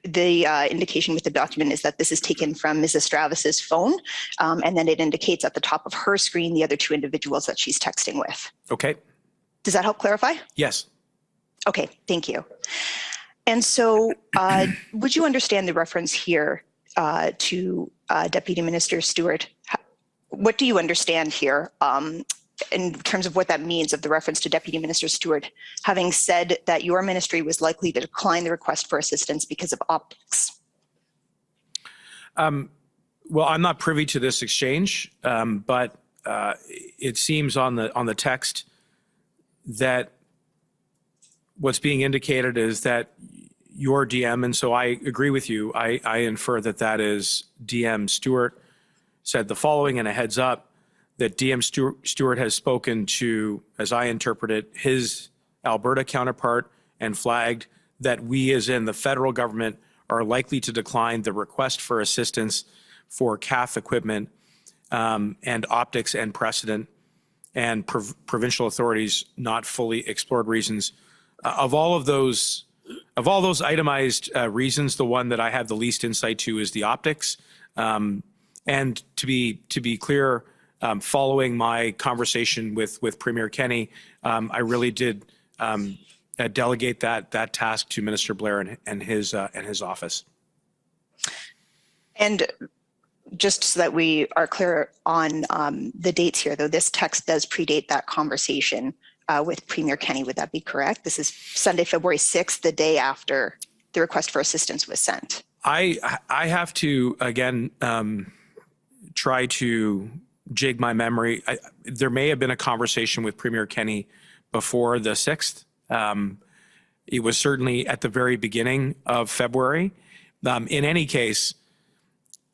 the indication with the document is that this is taken from Ms. Estravas's phone. And then it indicates at the top of her screen the other two individuals that she's texting with. Okay. Does that help clarify? Yes. Okay, thank you. And so would you understand the reference here to Deputy Minister Stewart? What do you understand here in terms of what that means of the reference to Deputy Minister Stewart, having said that your ministry was likely to decline the request for assistance because of optics? Well, I'm not privy to this exchange, but it seems on the text that what's being indicated is that your DM, and so I agree with you, I infer that that is DM Stewart, said the following, and a heads up that DM Stewart has spoken to, as I interpret it, his Alberta counterpart and flagged that we, as in the federal government, are likely to decline the request for assistance for CAF equipment and optics and precedent, and provincial authorities not fully explored reasons. Of all those itemized reasons, the one that I have the least insight to is the optics. And to be clear, following my conversation with Premier Kenney, I really did delegate that task to Minister Blair and his office. And just so that we are clear on the dates here, though, this text does predate that conversation with Premier Kenney. Would that be correct? This is Sunday, February 6th, the day after the request for assistance was sent. I have to, again, try to jig my memory. There may have been a conversation with Premier Kenney before the 6th. It was certainly at the very beginning of February. In any case,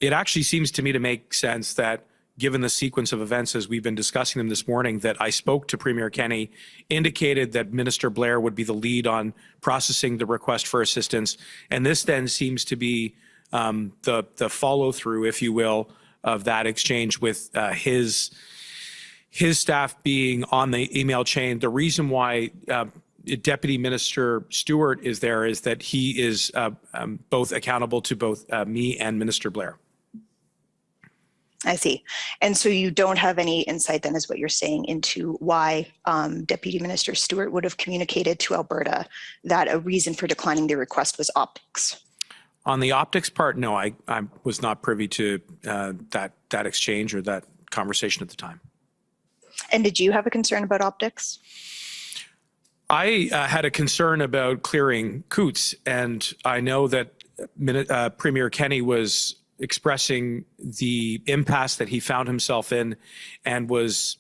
it actually seems to me to make sense that, given the sequence of events as we've been discussing them this morning, that I spoke to Premier Kenney, indicated that Minister Blair would be the lead on processing the request for assistance. And this then seems to be the follow through, if you will, of that exchange with his staff being on the email chain. The reason why Deputy Minister Stewart is there is that he is both accountable to both me and Minister Blair. I see. And so you don't have any insight then, is what you're saying, into why Deputy Minister Stewart would have communicated to Alberta that a reason for declining the request was optics? On the optics part, no, I was not privy to that exchange or that conversation at the time. And did you have a concern about optics? I had a concern about clearing Coots, and I know that Premier Kenney was expressing the impasse that he found himself in, and was,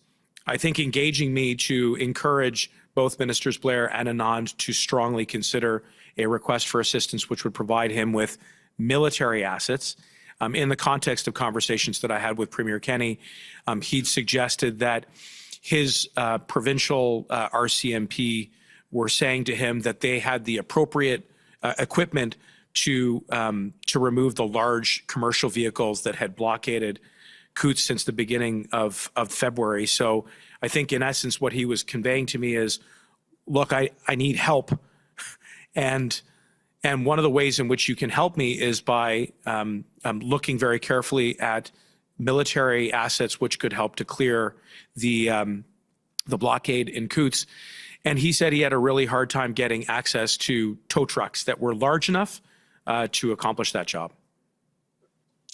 I think, engaging me to encourage both Ministers Blair and Anand to strongly consider a request for assistance which would provide him with military assets. In the context of conversations that I had with Premier Kenney, he'd suggested that his provincial RCMP were saying to him that they had the appropriate equipment to remove the large commercial vehicles that had blockaded Coots since the beginning of February. So I think, in essence, what he was conveying to me is, look, I need help. And one of the ways in which you can help me is by looking very carefully at military assets which could help to clear the blockade in Coots. And he said he had a really hard time getting access to tow trucks that were large enough to accomplish that job.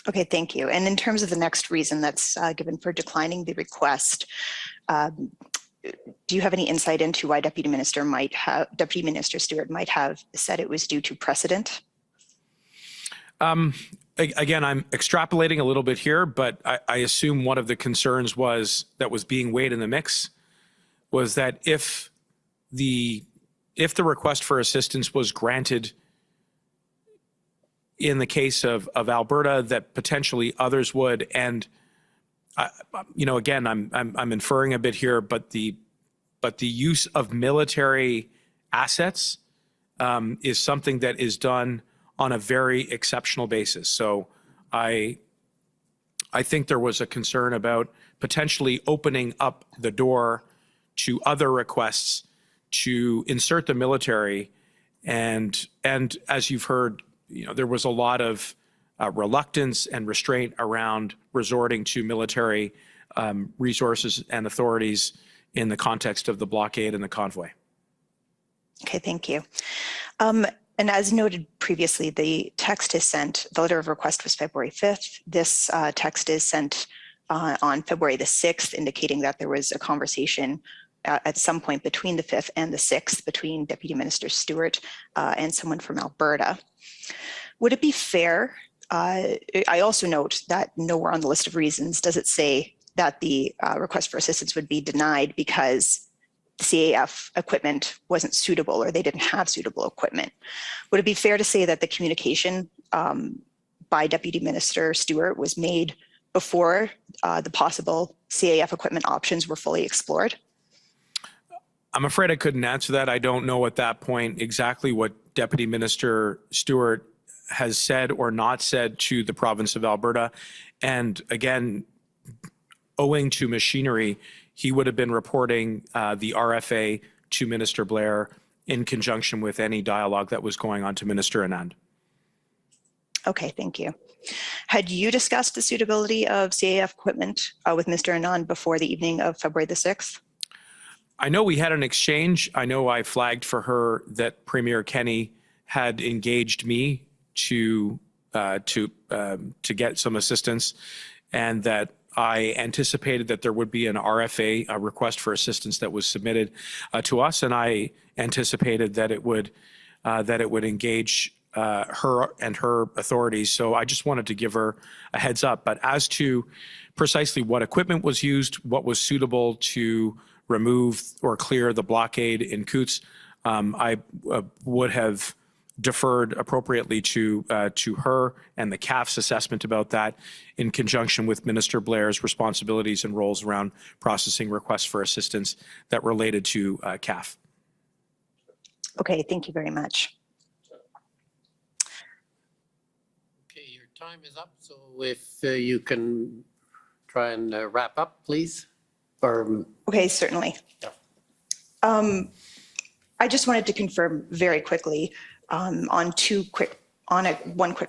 Okay, thank you. And in terms of the next reason that's given for declining the request, do you have any insight into why Deputy Minister Stewart might have said it was due to precedent? Again, I'm extrapolating a little bit here, but I assume one of the concerns that was being weighed in the mix was that if the request for assistance was granted in the case of Alberta, that potentially others would. And again, I'm inferring a bit here, but the use of military assets is something that is done on a very exceptional basis. So I think there was a concern about potentially opening up the door to other requests to insert the military. And as you've heard, there was a lot of reluctance and restraint around resorting to military resources and authorities in the context of the blockade and the convoy. Okay, thank you. And as noted previously, the text is sent, the letter of request was February 5th. This text is sent on February the 6th, indicating that there was a conversation at some point between the 5th and the 6th between Deputy Minister Stewart and someone from Alberta. Would it be fair? I also note that nowhere on the list of reasons does it say that the request for assistance would be denied because the CAF equipment wasn't suitable or they didn't have suitable equipment. Would it be fair to say that the communication by Deputy Minister Stewart was made before the possible CAF equipment options were fully explored? I'm afraid I couldn't answer that. I don't know at that point exactly what Deputy Minister Stewart has said or not said to the province of Alberta. And again, owing to machinery, he would have been reporting the RFA to Minister Blair in conjunction with any dialogue that was going on to Minister Anand. Okay, thank you. Had you discussed the suitability of CAF equipment with Mr. Anand before the evening of February the 6th? I know we had an exchange. I know I flagged for her that Premier Kenney had engaged me to get some assistance, and that I anticipated that there would be an RFA, a request for assistance, that was submitted to us, and I anticipated that it would engage her and her authorities. So I just wanted to give her a heads up. But as to precisely what equipment was used, what was suitable to remove or clear the blockade in Coutts, I would have deferred appropriately to her and the CAF's assessment about that, in conjunction with Minister Blair's responsibilities and roles around processing requests for assistance that related to CAF. Okay, thank you very much. Okay, your time is up, so if you can try and wrap up, please. Or okay, certainly. Yeah. I just wanted to confirm very quickly on one quick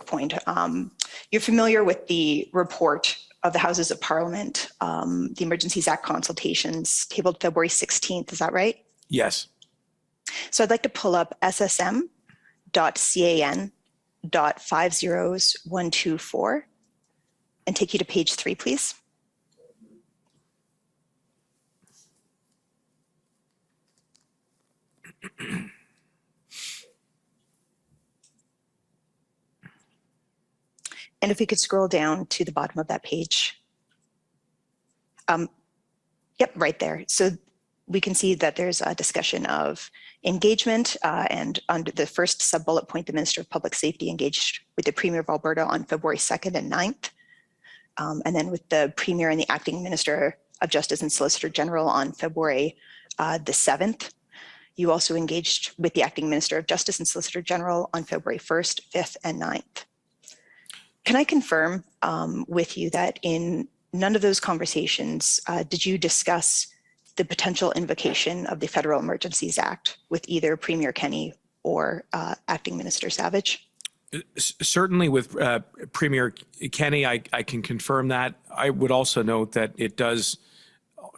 point. You're familiar with the report of the Houses of Parliament, the Emergencies Act consultations tabled February 16th, is that right? Yes. So I'd like to pull up ssm.can.50124 and take you to page 3, please. And if we could scroll down to the bottom of that page. Yep, right there. So we can see that there's a discussion of engagement, and under the first sub-bullet point, the Minister of Public Safety engaged with the Premier of Alberta on February 2nd and 9th, and then with the Premier and the Acting Minister of Justice and Solicitor General on February the 7th. You also engaged with the Acting Minister of Justice and Solicitor General on February 1st, 5th, and 9th. Can I confirm with you that in none of those conversations did you discuss the potential invocation of the Federal Emergencies Act with either Premier Kenney or Acting Minister Savage? Certainly with Premier Kenney, I can confirm that. I would also note that it does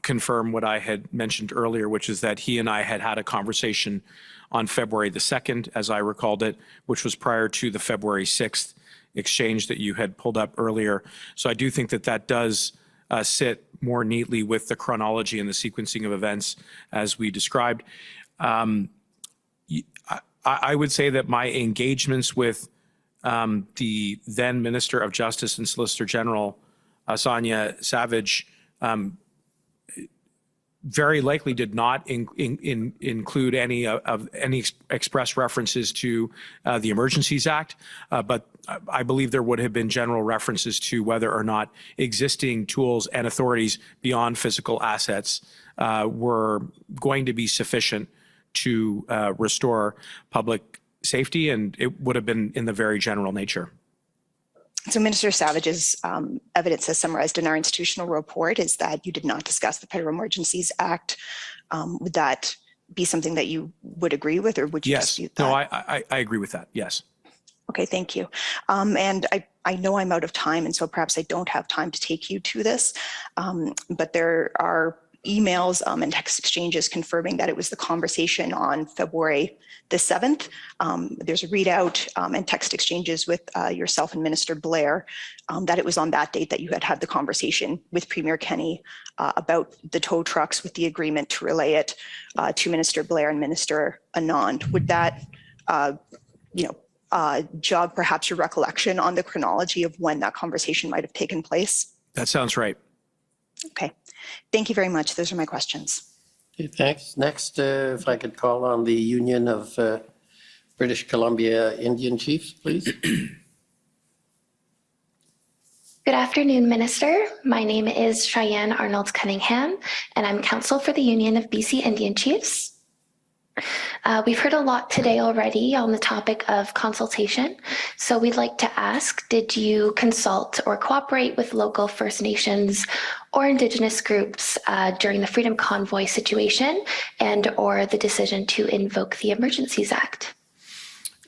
confirm what I had mentioned earlier, which is that he and I had had a conversation on February the 2nd, as I recalled it, which was prior to the February 6th exchange that you had pulled up earlier. So I do think that that does sit more neatly with the chronology and the sequencing of events as we described. I would say that my engagements with the then Minister of Justice and Solicitor General, Sonia Savage, very likely did not include any express references to the Emergencies Act, but I believe there would have been general references to whether or not existing tools and authorities beyond physical assets were going to be sufficient to restore public safety, and it would have been in the very general nature. So Minister Savage's evidence as summarized in our institutional report is that you did not discuss the Federal Emergencies Act. Would that be something that you would agree with, or would you dispute that? No, I agree with that, yes. Okay, thank you. And I know I'm out of time, and so perhaps I don't have time to take you to this, but there are emails and text exchanges confirming that it was the conversation on February the 7th. There's a readout and text exchanges with yourself and Minister Blair that it was on that date that you had the conversation with Premier Kenney about the tow trucks, with the agreement to relay it to Minister Blair and Minister Anand. Would that, jog perhaps your recollection on the chronology of when that conversation might have taken place? That sounds right. Okay. Thank you very much. Those are my questions. Okay, thanks. Next, if I could call on the Union of British Columbia Indian Chiefs, please. Good afternoon, Minister. My name is Cheyenne Arnold Cunningham, and I'm counsel for the Union of BC Indian Chiefs. We've heard a lot today already on the topic of consultation, so we'd like to ask, did you consult or cooperate with local First Nations or Indigenous groups during the Freedom Convoy situation and or the decision to invoke the Emergencies Act?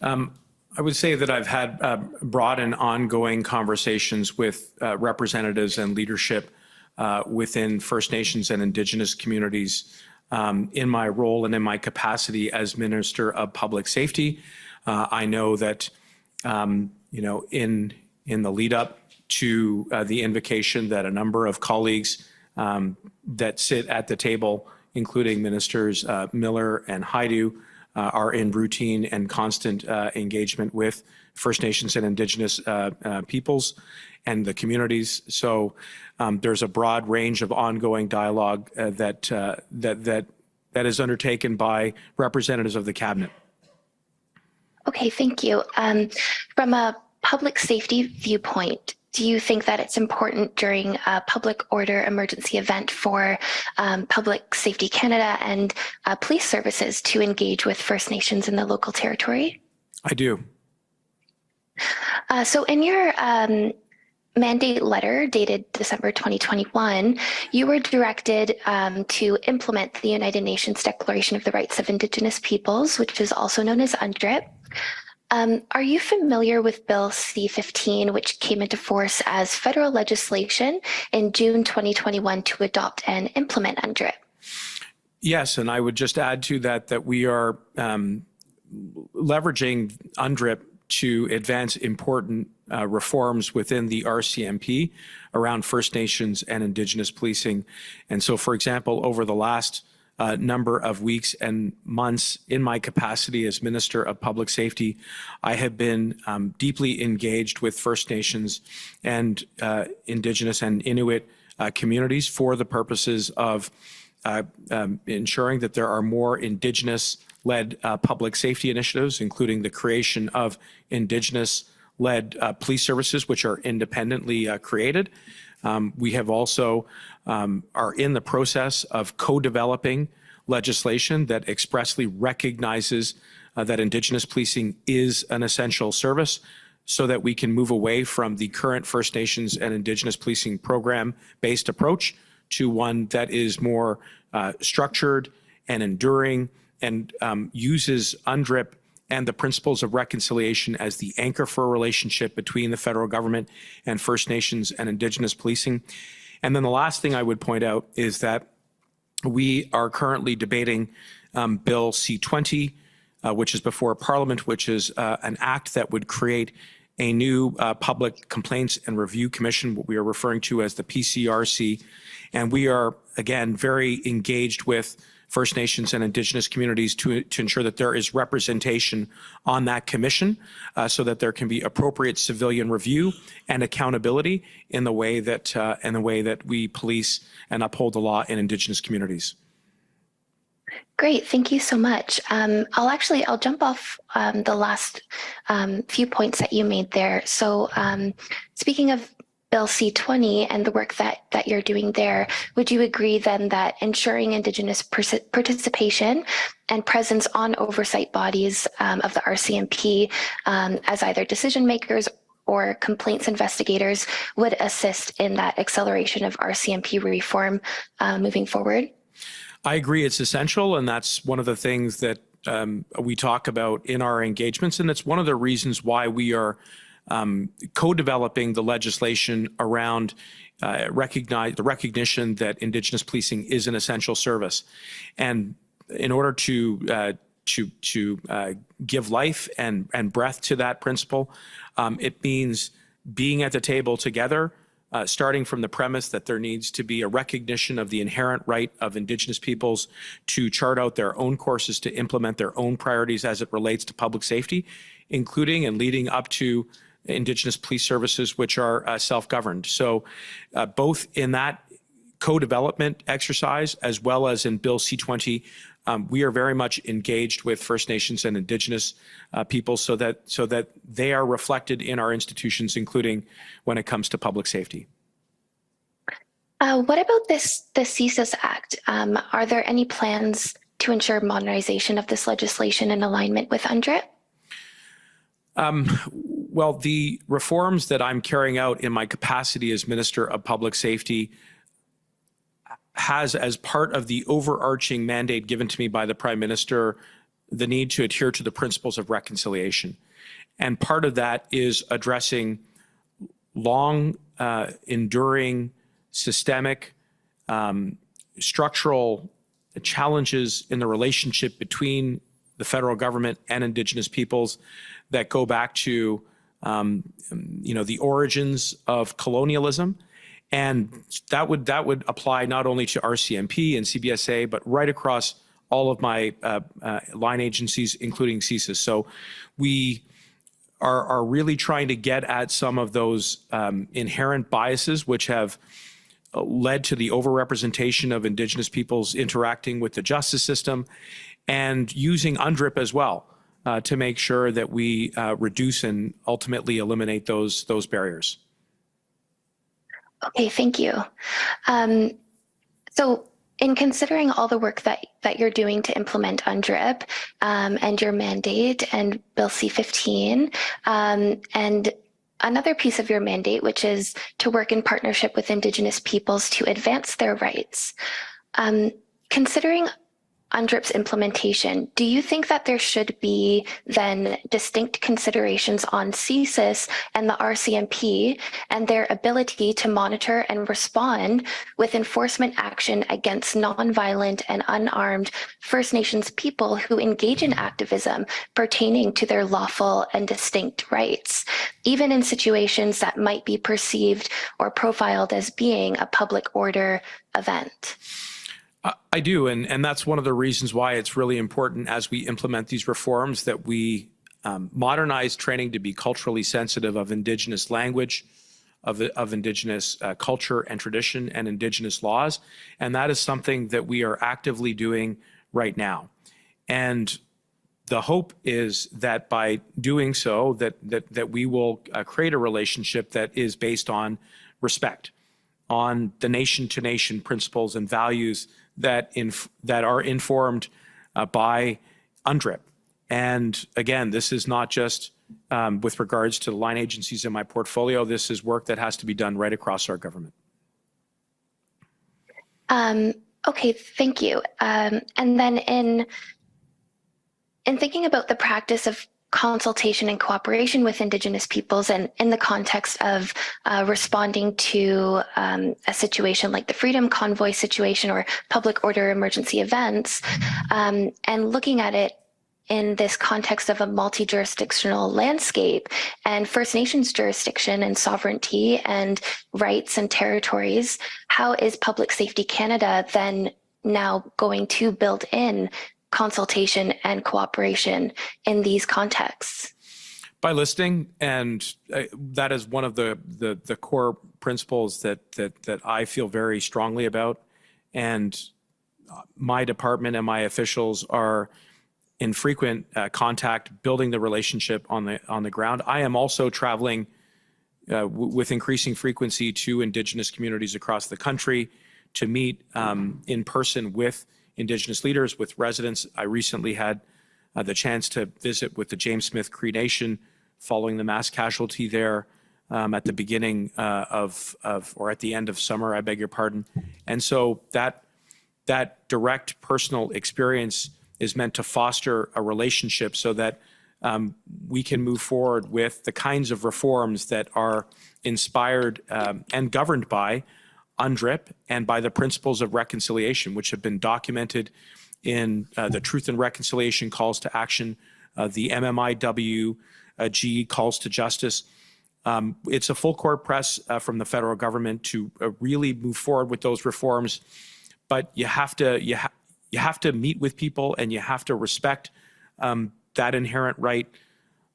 I would say that I've had broad and ongoing conversations with representatives and leadership within First Nations and Indigenous communities in my role and in my capacity as Minister of Public Safety. I know that, in the lead up to the invocation, that a number of colleagues that sit at the table, including Ministers Miller and Haidu, are in routine and constant engagement with First Nations and Indigenous peoples and the communities. So there's a broad range of ongoing dialogue that is undertaken by representatives of the Cabinet. Okay, thank you. From a public safety viewpoint, do you think that it's important during a public order emergency event for Public Safety Canada and police services to engage with First Nations in the local territory? I do. So in your mandate letter dated December 2021, you were directed to implement the United Nations Declaration of the Rights of Indigenous Peoples, which is also known as UNDRIP. Are you familiar with Bill C-15, which came into force as federal legislation in June 2021 to adopt and implement UNDRIP? Yes, and I would just add to that we are leveraging UNDRIP to advance important reforms within the RCMP around First Nations and Indigenous policing. And so, for example, over the last number of weeks and months in my capacity as Minister of Public Safety, I have been deeply engaged with First Nations and Indigenous and Inuit communities for the purposes of ensuring that there are more Indigenous-led public safety initiatives, including the creation of Indigenous-led police services, which are independently created. We have also are in the process of co-developing legislation that expressly recognizes that Indigenous policing is an essential service so that we can move away from the current First Nations and Indigenous policing program-based approach to one that is more structured and enduring and uses UNDRIP and the principles of reconciliation as the anchor for a relationship between the federal government and First Nations and Indigenous policing. And then the last thing I would point out is that we are currently debating Bill C-20, which is before Parliament, which is an act that would create a new Public Complaints and Review Commission, what we are referring to as the PCRC. And we are, again, very engaged with First Nations and Indigenous communities to ensure that there is representation on that commission so that there can be appropriate civilian review and accountability in the way that we police and uphold the law in Indigenous communities. Great, thank you so much. I'll jump off the last few points that you made there. So speaking of Bill C-20 and the work that you're doing there, would you agree then that ensuring Indigenous participation and presence on oversight bodies of the RCMP as either decision makers or complaints investigators would assist in that acceleration of RCMP reform moving forward? I agree it's essential, and that's one of the things that we talk about in our engagements, and it's one of the reasons why we are co-developing the legislation around the recognition that Indigenous policing is an essential service. And in order to give life and breath to that principle, it means being at the table together, starting from the premise that there needs to be a recognition of the inherent right of Indigenous peoples to chart out their own courses, to implement their own priorities as it relates to public safety, including and leading up to Indigenous police services, which are self-governed. So both in that co-development exercise, as well as in Bill C-20. We are very much engaged with First Nations and Indigenous peoples so that they are reflected in our institutions, including when it comes to public safety. What about the CSIS Act? Are there any plans to ensure modernization of this legislation in alignment with UNDRIP? Well, the reforms that I'm carrying out in my capacity as Minister of Public Safety has, as part of the overarching mandate given to me by the Prime Minister, the need to adhere to the principles of reconciliation. And part of that is addressing long, enduring, systemic, structural challenges in the relationship between the federal government and Indigenous peoples that go back to, the origins of colonialism. And that would apply not only to RCMP and CBSA, but right across all of my line agencies, including CSIS. So we are really trying to get at some of those inherent biases which have led to the overrepresentation of Indigenous peoples interacting with the justice system, and using UNDRIP as well to make sure that we reduce and ultimately eliminate those barriers. Okay, thank you. So in considering all the work that you're doing to implement UNDRIP and your mandate and Bill C-15, and another piece of your mandate, which is to work in partnership with Indigenous peoples to advance their rights. Considering UNDRIP's implementation, do you think that there should be then distinct considerations on CSIS and the RCMP and their ability to monitor and respond with enforcement action against nonviolent and unarmed First Nations people who engage in activism pertaining to their lawful and distinct rights, even in situations that might be perceived or profiled as being a public order event? I do, and that's one of the reasons why it's really important as we implement these reforms that we modernize training to be culturally sensitive of Indigenous language, of Indigenous culture and tradition and Indigenous laws. And that is something that we are actively doing right now. And the hope is that by doing so, that we will create a relationship that is based on respect, on the nation-to-nation principles and values that are informed by UNDRIP. And again, this is not just with regards to the line agencies in my portfolio. This is work that has to be done right across our government. Okay, thank you. And then in thinking about the practice of consultation and cooperation with Indigenous peoples and in the context of responding to a situation like the Freedom Convoy situation or public order emergency events, and looking at it in this context of a multi-jurisdictional landscape and First Nations jurisdiction and sovereignty and rights and territories, how is Public Safety Canada then now going to build in consultation and cooperation in these contexts? By listening, and that is one of the core principles that I feel very strongly about. And my department and my officials are in frequent contact, building the relationship on the ground. I am also traveling with increasing frequency to Indigenous communities across the country to meet in person with Indigenous leaders, with residents. I recently had the chance to visit with the James Smith Cree Nation following the mass casualty there at the beginning or at the end of summer, I beg your pardon. And so that direct personal experience is meant to foster a relationship so that we can move forward with the kinds of reforms that are inspired and governed by UNDRIP and by the principles of reconciliation, which have been documented in the Truth and Reconciliation Calls to Action, the MMIWG Calls to Justice. It's a full court press from the federal government to really move forward with those reforms, but you have to meet with people and you have to respect that inherent right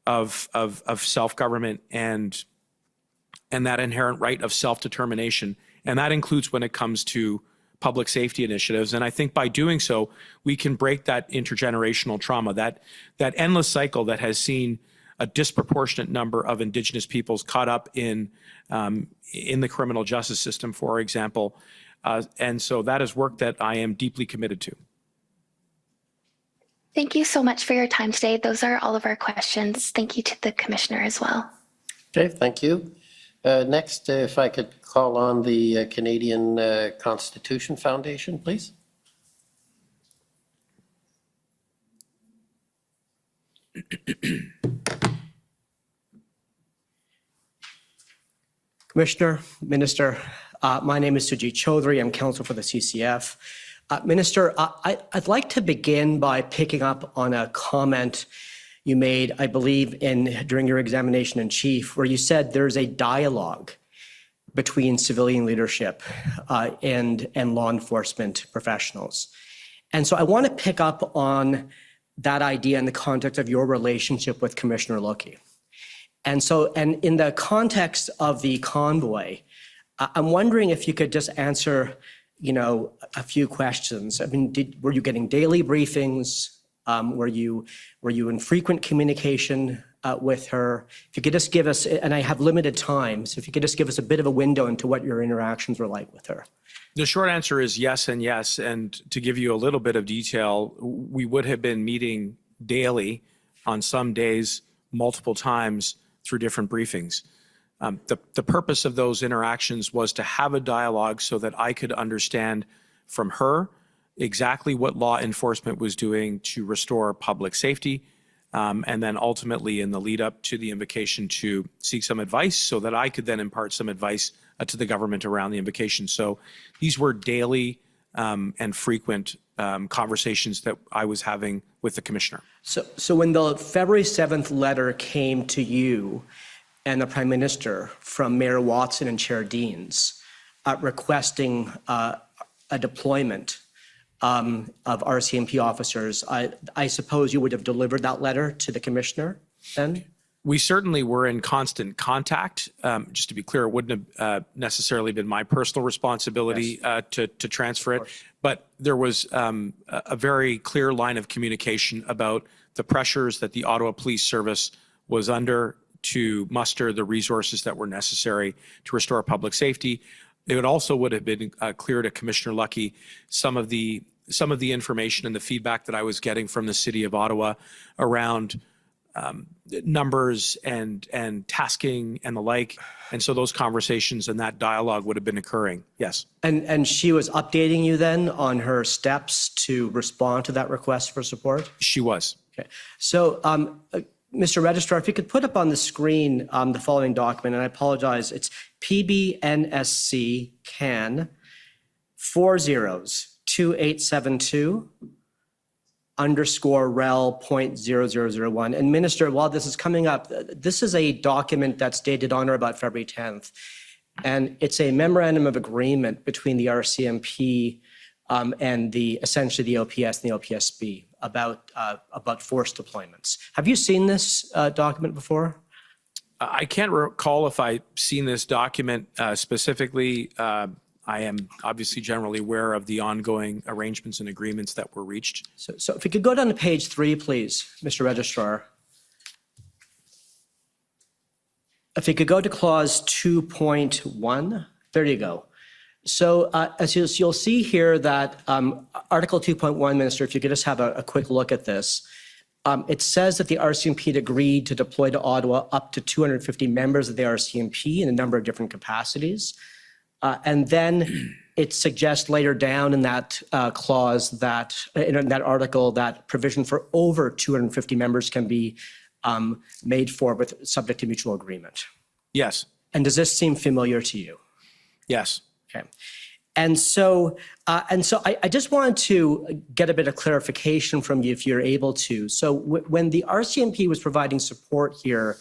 of self-government and that inherent right of self-determination. And that includes when it comes to public safety initiatives. And I think by doing so, we can break that intergenerational trauma, that endless cycle that has seen a disproportionate number of Indigenous peoples caught up in the criminal justice system, for example. And so that is work that I am deeply committed to. Thank you so much for your time today. Those are all of our questions. Thank you to the Commissioner as well. Okay, thank you. Next, if I could call on the Canadian Constitution Foundation, please. Commissioner, Minister, my name is Sujit Chaudhary. I'm counsel for the CCF. Minister, I'd like to begin by picking up on a comment you made, I believe, during your examination in chief, where you said there's a dialogue between civilian leadership and law enforcement professionals. And so I want to pick up on that idea in the context of your relationship with Commissioner Loki. And in the context of the convoy, I'm wondering if you could just answer, a few questions. I mean, were you getting daily briefings? Were you in frequent communication with her? If you could just give us, and I have limited time, so if you could just give us a bit of a window into what your interactions were like with her. The short answer is yes and yes. And to give you a little bit of detail, we would have been meeting daily, on some days, multiple times through different briefings. The purpose of those interactions was to have a dialogue so that I could understand from her exactly what law enforcement was doing to restore public safety, and then ultimately in the lead up to the invocation to seek some advice so that I could then impart some advice to the government around the invocation. So these were daily and frequent conversations that I was having with the commissioner. So when the February 7th letter came to you and the Prime Minister from Mayor Watson and Chair Deans requesting a deployment of RCMP officers, I suppose you would have delivered that letter to the commissioner then? We certainly were in constant contact. Just to be clear, it wouldn't have necessarily been my personal responsibility to transfer it, but there was a very clear line of communication about the pressures that the Ottawa Police Service was under to muster the resources that were necessary to restore public safety. It also would have been clear to Commissioner Lucky some of the information and the feedback that I was getting from the City of Ottawa around numbers and tasking and the like. And so those conversations and that dialogue would have been occurring, yes. And she was updating you then on her steps to respond to that request for support? She was. Okay. So, Mr. Registrar, if you could put up on the screen the following document, and I apologize, it's PBNSC CAN 402872 _rel.0001. And Minister, while this is coming up, this is a document that's dated on or about February 10th. And it's a memorandum of agreement between the RCMP and essentially the OPS and the OPSB about force deployments. Have you seen this document before? I can't recall if I've seen this document specifically. I am obviously generally aware of the ongoing arrangements and agreements that were reached. So if you could go down to page 3, please, Mr. Registrar. If you could go to clause 2.1, there you go. So as you'll see here that Article 2.1, Minister, if you could just have a quick look at this. It says that the RCMP had agreed to deploy to Ottawa up to 250 members of the RCMP in a number of different capacities. And then it suggests later down in that clause that, in that article, that provision for over 250 members can be made for with subject to mutual agreement. Yes. And does this seem familiar to you? Yes. Okay. And so I just wanted to get a bit of clarification from you if you're able to. So when the RCMP was providing support here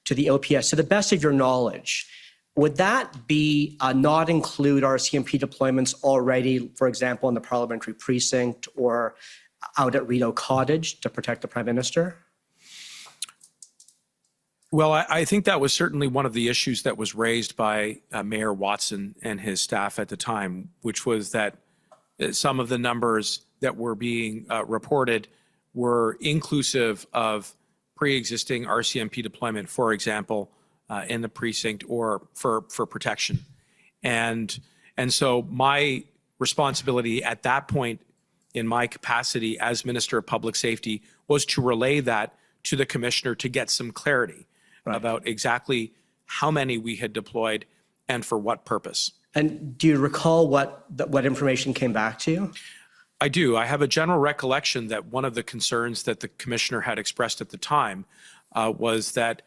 to the OPS, to the best of your knowledge, would that be not include RCMP deployments already, for example, in the parliamentary precinct or out at Rideau Cottage to protect the Prime Minister? Well, I think that was certainly one of the issues that was raised by Mayor Watson and his staff at the time, which was that some of the numbers that were being reported were inclusive of pre-existing RCMP deployment, for example, in the precinct or for protection. And so my responsibility at that point in my capacity as Minister of Public Safety was to relay that to the Commissioner to get some clarity about exactly how many we had deployed and for what purpose. And do you recall what information came back to you? I do. I have a general recollection that one of the concerns that the Commissioner had expressed at the time was that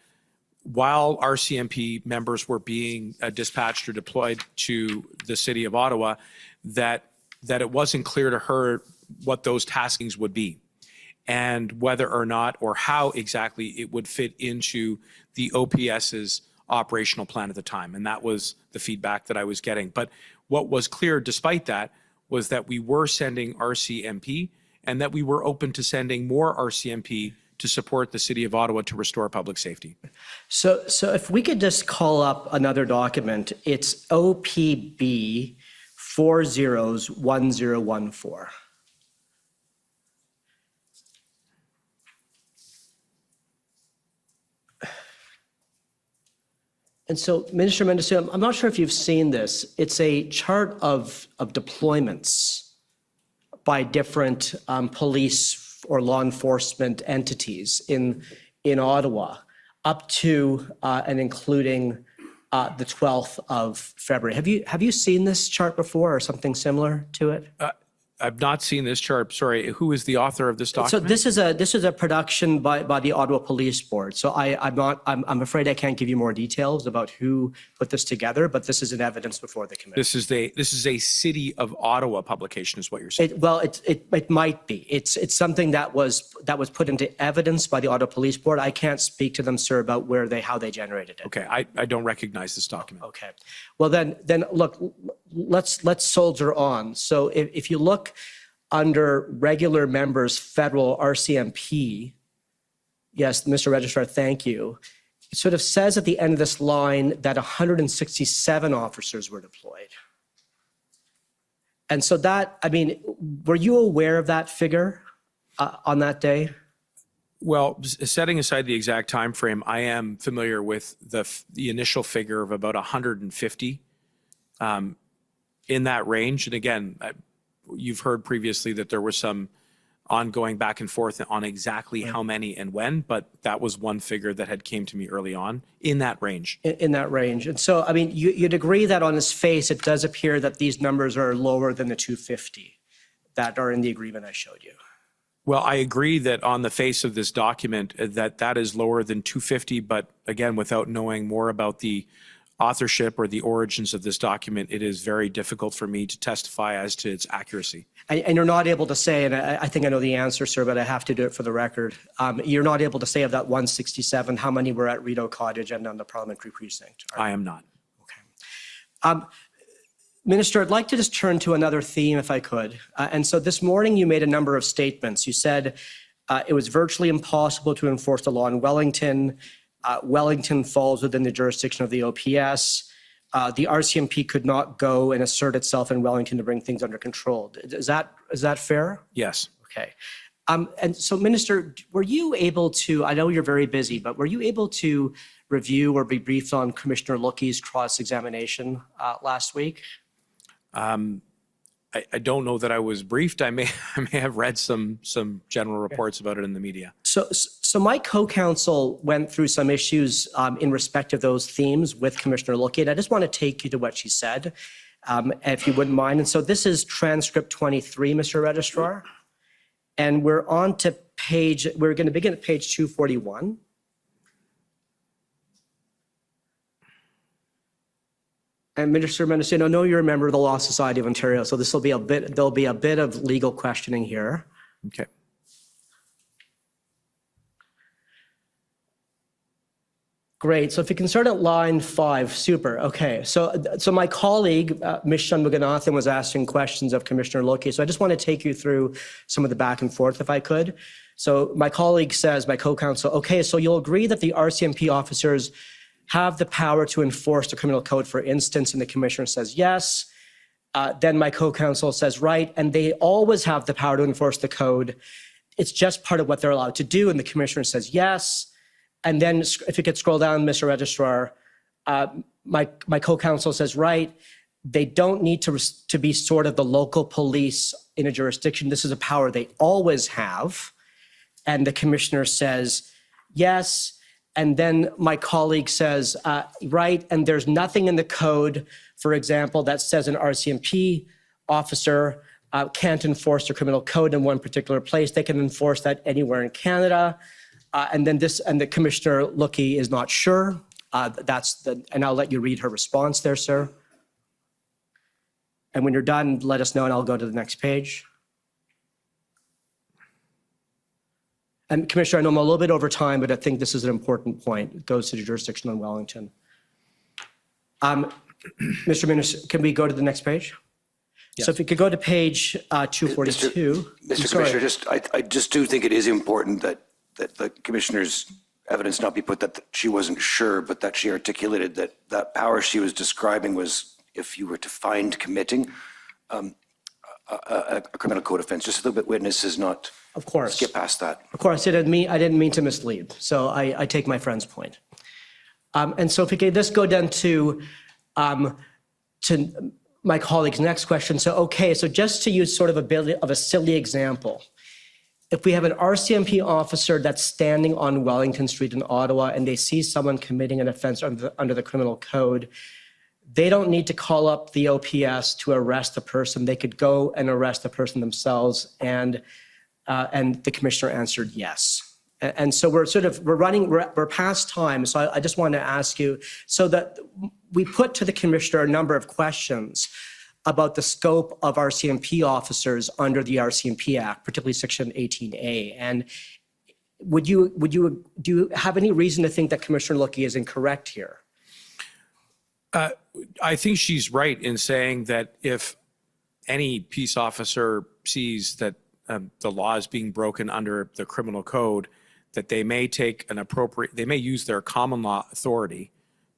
while RCMP members were being dispatched or deployed to the city of Ottawa, that it wasn't clear to her what those taskings would be and whether or not or how exactly it would fit into the OPS's operational plan at the time. And that was the feedback that I was getting. But what was clear despite that was that we were sending RCMP and that we were open to sending more RCMP to support the city of Ottawa to restore public safety. So if we could just call up another document, it's OPB 401014. And so, Minister Mendocino, I'm not sure if you've seen this. It's a chart of deployments by different police or law enforcement entities in Ottawa, up to and including the 12th of February. Have you seen this chart before or something similar to it? I've not seen this chart. Sorry, who is the author of this document? So this is a production by the Ottawa Police Board. So I'm afraid I can't give you more details about who put this together, but this is an evidence before the committee. This is a City of Ottawa publication, is what you're saying. It might be. It's something that was put into evidence by the Ottawa Police Board. I can't speak to them, sir, about how they generated it. Okay, I don't recognize this document. Okay, well then look, let's soldier on. So if you look under regular members, federal RCMP, yes, Mr. Registrar, thank you. It sort of says at the end of this line that 167 officers were deployed. And so were you aware of that figure on that day? Well, setting aside the exact time frame, I am familiar with the initial figure of about 150 in that range. And again, you've heard previously that there was some ongoing back and forth on exactly how many and when, but that was one figure that had came to me early on in that range. In that range. And so, you'd agree that on its face, it does appear that these numbers are lower than the 250 that are in the agreement I showed you. Well, I agree that on the face of this document that is lower than 250, but again, without knowing more about the authorship or the origins of this document, it is very difficult for me to testify as to its accuracy. And you're not able to say, and I think I know the answer, sir, but I have to do it for the record. You're not able to say of that 167, how many were at Rideau Cottage and on the parliamentary precinct? I am not. Okay. Minister, I'd like to just turn to another theme if I could. And so this morning you made a number of statements. You said it was virtually impossible to enforce the law in Wellington. Wellington falls within the jurisdiction of the OPS. The RCMP could not go and assert itself in Wellington to bring things under control. Is that fair? Yes. Okay. And so, Minister, were you able to, I know you're very busy, but were you able to review or be briefed on Commissioner Lookey's cross-examination last week? I don't know that I was briefed. I may have read some general reports about it in the media. So my co-counsel went through some issues in respect of those themes with Commissioner Lookey, and I just want to take you to what she said, if you wouldn't mind. And so this is transcript 23, Mr. Registrar, and we're on to we're going to begin at page 241. And Minister Mendocino, I know you're a member of the Law Society of Ontario, so there'll be a bit of legal questioning here. Great. So if you can start at line 5, super. Okay. So my colleague, Ms. Shanmuganathan, was asking questions of Commissioner Loki. So I just want to take you through some of the back and forth, if I could. So my colleague says, my co-counsel, okay, so you'll agree that the RCMP officers have the power to enforce the criminal code, for instance, and the commissioner says yes. Then my co-counsel says, right, and they always have the power to enforce the code. It's just part of what they're allowed to do, and the commissioner says yes. And then if you could scroll down, Mr. Registrar, my co-counsel says, right, they don't need to be sort of the local police in a jurisdiction. This is a power they always have. And the commissioner says, yes. And then my colleague says, right, and there's nothing in the code, for example, that says an RCMP officer can't enforce the criminal code in one particular place. They can enforce that anywhere in Canada. And the Commissioner Loki is not sure. And I'll let you read her response there, sir. And when you're done, let us know and I'll go to the next page. And Commissioner, I know I'm a little bit over time, but I think this is an important point. It goes to the jurisdiction on Wellington. Mr. Minister, can we go to the next page? Yes. So if you could go to page 242. Mr. Commissioner, I just do think it is important that the commissioner's evidence not be put that she wasn't sure, but that she articulated that power she was describing was if you were to find committing a criminal code offense, just so that witnesses not of course skip past that. Of course, I didn't mean to mislead. So I take my friend's point. And so if we could just go down to my colleague's next question. So, okay, so just to use sort of a silly example, if we have an RCMP officer that's standing on Wellington Street in Ottawa and they see someone committing an offense under the criminal code, they don't need to call up the OPS to arrest the person. They could go and arrest the person themselves. And the commissioner answered yes. And so we're past time. So I just want to ask you, so that we put to the commissioner a number of questions about the scope of RCMP officers under the RCMP Act, particularly Section 18A. And do you have any reason to think that Commissioner Loki is incorrect here? I think she's right in saying that if any peace officer sees that the law is being broken under the criminal code, that they may they may use their common law authority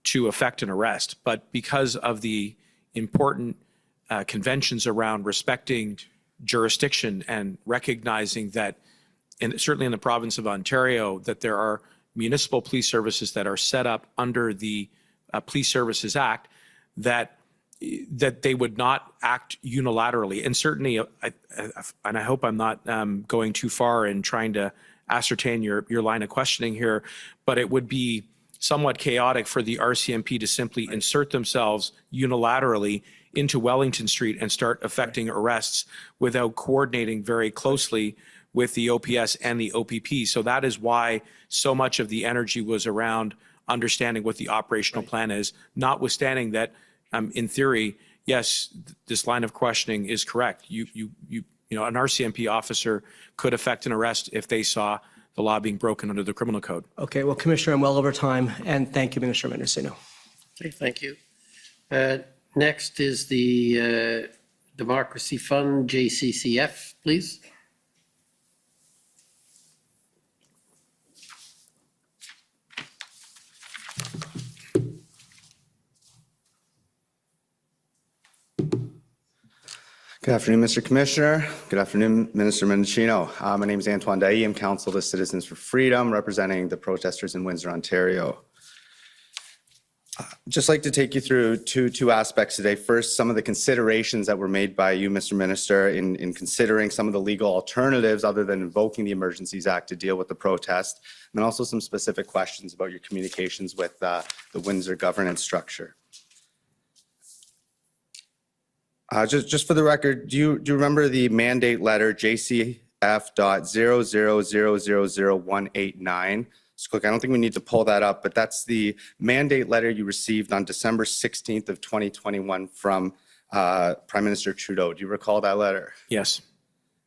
to effect an arrest. But because of the important conventions around respecting jurisdiction and recognizing that, certainly in the province of Ontario, that there are municipal police services that are set up under the Police Services Act, that they would not act unilaterally. And certainly, and I hope I'm not going too far in trying to ascertain your line of questioning here, but it would be somewhat chaotic for the RCMP to simply insert themselves unilaterally into Wellington Street and start effecting arrests without coordinating very closely with the OPS and the OPP. So that is why so much of the energy was around understanding what the operational plan is, notwithstanding that, in theory, yes, this line of questioning is correct. You know, an RCMP officer could effect an arrest if they saw the law being broken under the criminal code. Okay, well, Commissioner, I'm well over time, and thank you, Minister Mendocino. Okay, thank you. Next is the Democracy Fund, JCCF, please. Good afternoon, Mr. Commissioner. Good afternoon, Minister Mendocino. My name is Antoine Dailly. I'm Counsel to Citizens for Freedom, representing the protesters in Windsor, Ontario. Just like to take you through two aspects today. First, some of the considerations that were made by you, Mr. Minister, in considering some of the legal alternatives other than invoking the Emergencies Act to deal with the protest, and then also some specific questions about your communications with the Windsor governance structure. Just for the record, do you remember the mandate letter JCF.000000189? Just quick, I don't think we need to pull that up, but that's the mandate letter you received on December 16th of 2021 from Prime Minister Trudeau. Do you recall that letter? Yes.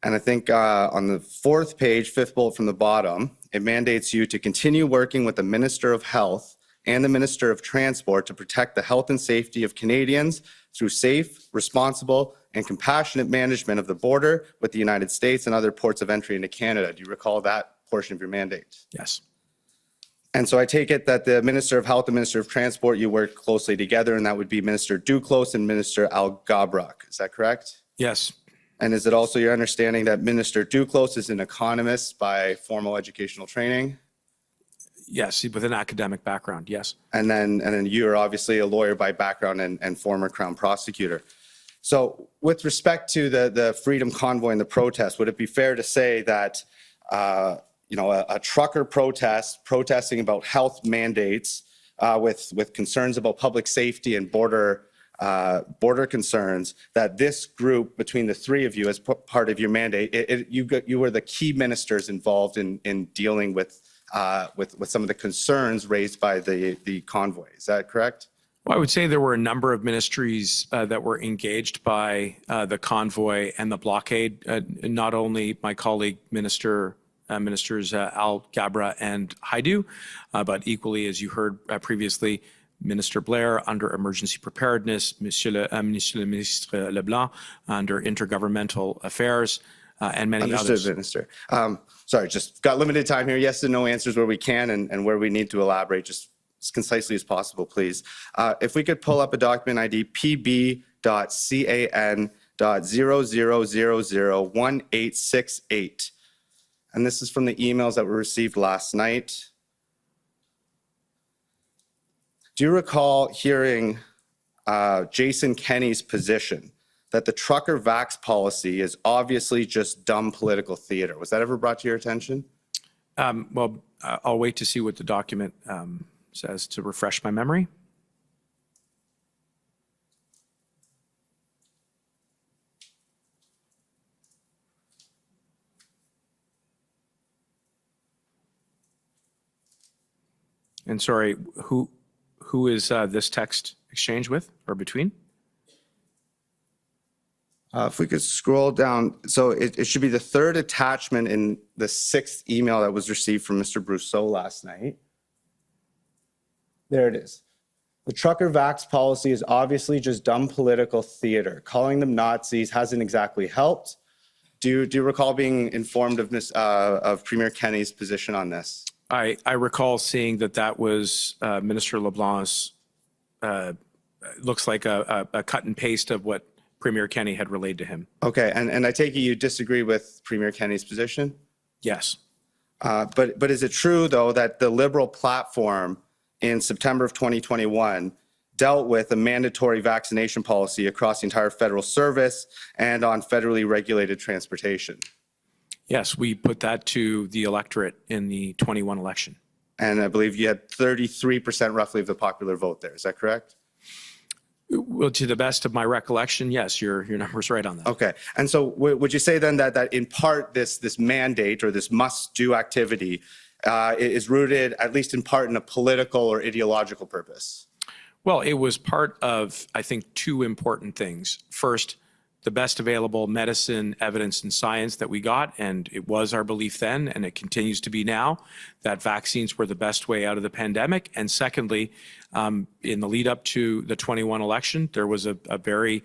And I think on the fourth page, fifth bullet from the bottom, it mandates you to continue working with the Minister of Health and the Minister of Transport to protect the health and safety of Canadians through safe, responsible, and compassionate management of the border with the United States and other ports of entry into Canada. Do you recall that portion of your mandate? Yes. And so I take it that the Minister of Health and Minister of Transport, you work closely together, and that would be Minister Duclos and Minister Al-Gabrak. Is that correct? Yes. And is it also your understanding that Minister Duclos is an economist by formal educational training? Yes, with an academic background, yes. And then you are obviously a lawyer by background and former Crown prosecutor. So with respect to the Freedom Convoy and the protest, would it be fair to say that a trucker protesting about health mandates with concerns about public safety and border concerns, that this group between the three of you as part of your mandate, you were the key ministers involved in dealing with some of the concerns raised by the convoy. Is that correct? Well, I would say there were a number of ministries that were engaged by the convoy and the blockade. Not only my colleague ministers Al-Gabra and Haidu, but equally, as you heard previously, Minister Blair under emergency preparedness, Monsieur le Ministre LeBlanc under intergovernmental affairs, and many others. Understood, Minister. Sorry, just got limited time here. Yes and no answers where we can and where we need to elaborate, just as concisely as possible, please. If we could pull up a document ID pb.can.00001868. And this is from the emails that were received last night. Do you recall hearing Jason Kenney's position that the trucker vax policy is obviously just dumb political theater? Was that ever brought to your attention? Well, I'll wait to see what the document says to refresh my memory. And sorry, who is this text exchange with or between? If we could scroll down, so it should be the third attachment in the 6th email that was received from Mr. Brousseau last night. There it is. The trucker vax policy is obviously just dumb political theater. Calling them Nazis hasn't exactly helped. Do you recall being informed of Premier Kenney's position on this? I recall seeing that was Minister LeBlanc's, looks like a cut and paste of what Premier Kenney had relayed to him. Okay, and I take it you disagree with Premier Kenney's position? Yes. But is it true, though, that the Liberal platform in September of 2021 dealt with a mandatory vaccination policy across the entire federal service and on federally regulated transportation? Yes, we put that to the electorate in the 21 election. And I believe you had 33% roughly of the popular vote there. Is that correct? Well, to the best of my recollection, yes, your number's right on that. Okay. And so would you say then that in part this mandate or this must-do activity is rooted, at least in part, in a political or ideological purpose? Well, it was part of, I think, two important things. First, the best available medicine, evidence, and science that we got, and it was our belief then, and it continues to be now, that vaccines were the best way out of the pandemic. And secondly, in the lead up to the 21 election, there was a very,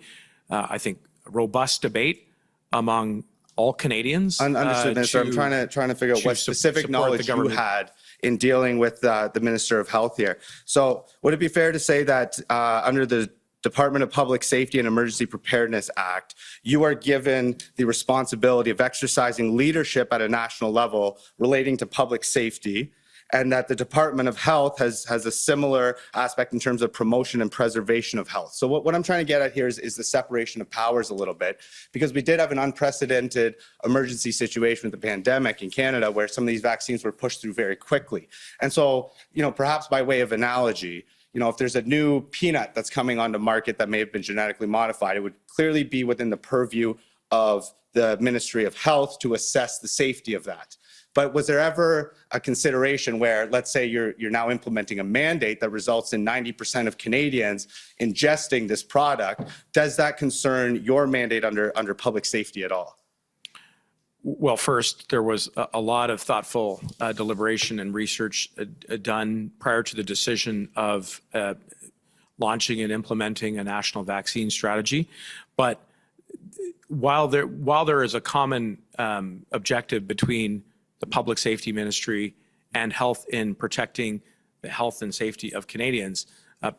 I think, robust debate among all Canadians. Understood, Minister. I'm trying to figure out what specific knowledge you had in dealing with the Minister of Health here. So would it be fair to say that under the Department of Public Safety and Emergency Preparedness Act, you are given the responsibility of exercising leadership at a national level relating to public safety, and that the Department of Health has a similar aspect in terms of promotion and preservation of health? So what I'm trying to get at here is the separation of powers a little bit, because we did have an unprecedented emergency situation with the pandemic in Canada where some of these vaccines were pushed through very quickly. And so, perhaps by way of analogy, if there's a new peanut that's coming onto market that may have been genetically modified, it would clearly be within the purview of the Ministry of Health to assess the safety of that. But was there ever a consideration where, let's say you're now implementing a mandate that results in 90% of Canadians ingesting this product? Does that concern your mandate under public safety at all? Well, first, there was a lot of thoughtful deliberation and research done prior to the decision of launching and implementing a national vaccine strategy. But while there is a common objective between the Public Safety Ministry and health in protecting the health and safety of Canadians,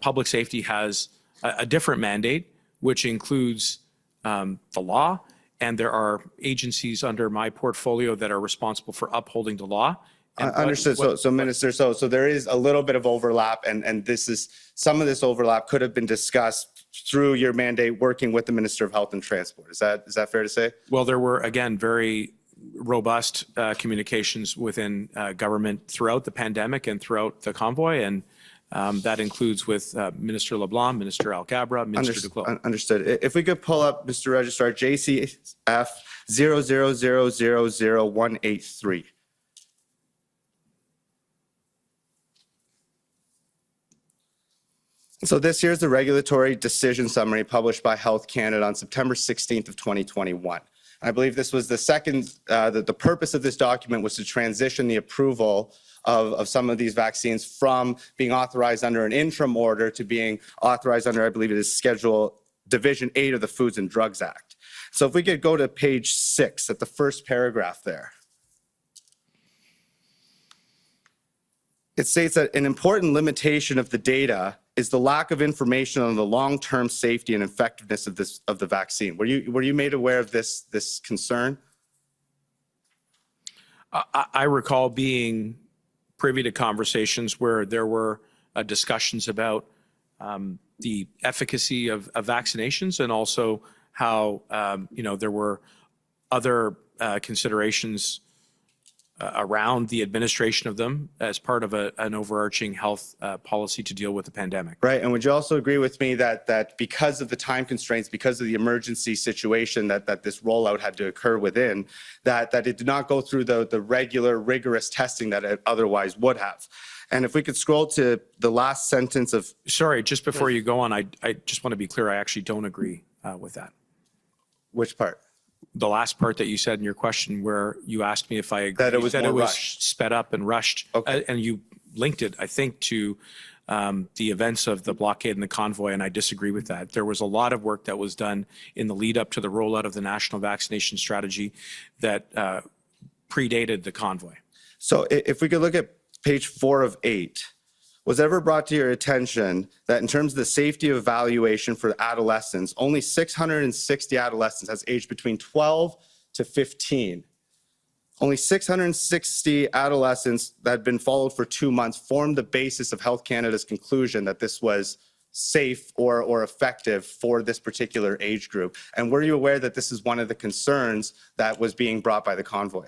public safety has a different mandate, which includes the law, and there are agencies under my portfolio that are responsible for upholding the law. Understood. So Minister, so there is a little bit of overlap, and some of this overlap could have been discussed through your mandate working with the Minister of Health and Transport. Is that fair to say? Well, there were, again, very robust communications within government throughout the pandemic and throughout the convoy, and that includes with Minister LeBlanc, Minister Alghabra, Minister Duclos. Understood. If we could pull up, Mr. Registrar, JCF 0000183. So this here's the regulatory decision summary published by Health Canada on September 16th of 2021. I believe this was the second, the purpose of this document was to transition the approval of some of these vaccines from being authorized under an interim order to being authorized under, I believe it is Schedule Division 8 of the Foods and Drugs Act. So if we could go to page 6 at the first paragraph there. It states that an important limitation of the data is the lack of information on the long-term safety and effectiveness of the vaccine. Were you made aware of this concern? I recall being privy to conversations where there were discussions about the efficacy of vaccinations, and also how there were other considerations around the administration of them as part of an overarching health policy to deal with the pandemic. Right, and would you also agree with me that because of the time constraints, because of the emergency situation that this rollout had to occur within, that it did not go through the regular rigorous testing that it otherwise would have? And if we could scroll to the last sentence of... Sorry, just before you go on, I just want to be clear, I actually don't agree with that. Which part? The last part that you said in your question, where you asked me if I agreed that it was sped up and rushed. Okay. And you linked it, I think, to the events of the blockade and the convoy, and I disagree with that. There was a lot of work that was done in the lead up to the rollout of the national vaccination strategy that predated the convoy. So if we could look at page 4 of 8, was ever brought to your attention that in terms of the safety evaluation for adolescents, only 660 adolescents has aged between 12 to 15. Only 660 adolescents that had been followed for 2 months formed the basis of Health Canada's conclusion that this was safe or effective for this particular age group. And were you aware that this is one of the concerns that was being brought by the convoy?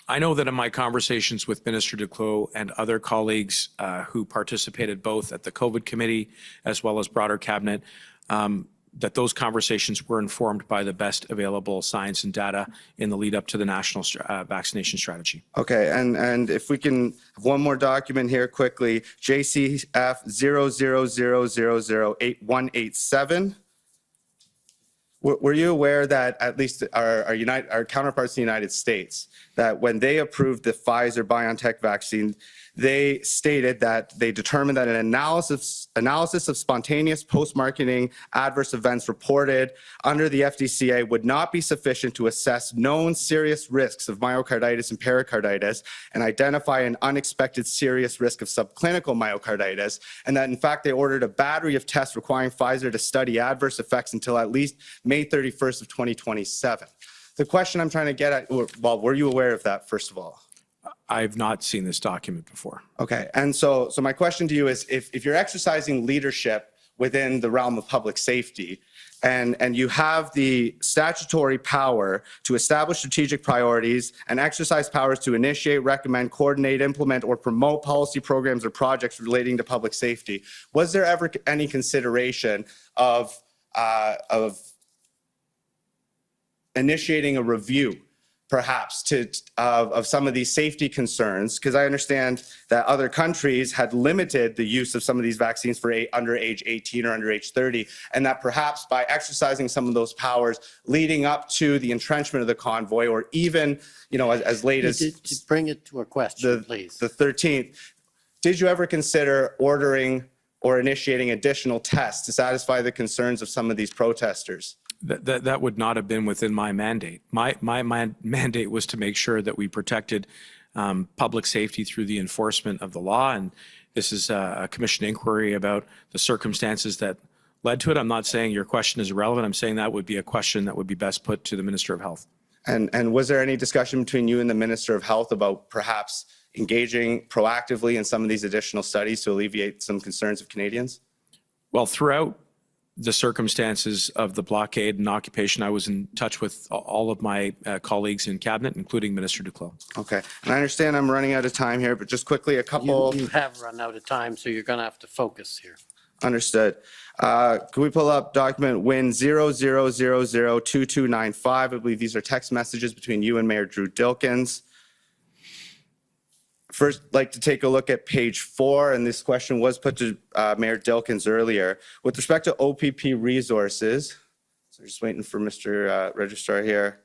I know that in my conversations with Minister Duclos and other colleagues who participated both at the COVID committee as well as broader cabinet, that those conversations were informed by the best available science and data in the lead up to the national vaccination strategy. And if we can have one more document here quickly, JCF 000008187. Were you aware that at least our counterparts in the United States, that when they approved the Pfizer-BioNTech vaccine, they stated that they determined that an analysis of spontaneous post-marketing adverse events reported under the FDCA would not be sufficient to assess known serious risks of myocarditis and pericarditis and identify an unexpected serious risk of subclinical myocarditis, and that in fact they ordered a battery of tests requiring Pfizer to study adverse effects until at least May 31st of 2027. The question I'm trying to get at, well, were you aware of that, first of all? I've not seen this document before. Okay, and so my question to you is, if you're exercising leadership within the realm of public safety, and you have the statutory power to establish strategic priorities and exercise powers to initiate, recommend, coordinate, implement, or promote policy programs or projects relating to public safety, was there ever any consideration of initiating a review, perhaps of some of these safety concerns? Because I understand that other countries had limited the use of some of these vaccines for under age 18 or under age 30, and that perhaps by exercising some of those powers leading up to the entrenchment of the convoy, or even, as late as Just bring it to a question, please. the 13th, did you ever consider ordering or initiating additional tests to satisfy the concerns of some of these protesters? That would not have been within my mandate. My mandate was to make sure that we protected public safety through the enforcement of the law, and this is a commission inquiry about the circumstances that led to it. I'm not saying your question is irrelevant. I'm saying that would be a question that would be best put to the Minister of Health. And was there any discussion between you and the Minister of Health about perhaps engaging proactively in some of these additional studies to alleviate some concerns of Canadians? Well, throughout the circumstances of the blockade and occupation, I was in touch with all of my colleagues in cabinet, including Minister Duclos. Okay, and I understand I'm running out of time here, but just quickly, a couple. You have run out of time, so you're going to have to focus here. Understood. Can we pull up document WIN 00002295? I believe these are text messages between you and Mayor Drew Dilkens. First, I'd like to take a look at page 4, and this question was put to Mayor Dilkens earlier. With respect to OPP resources, so just waiting for Mr. Registrar here.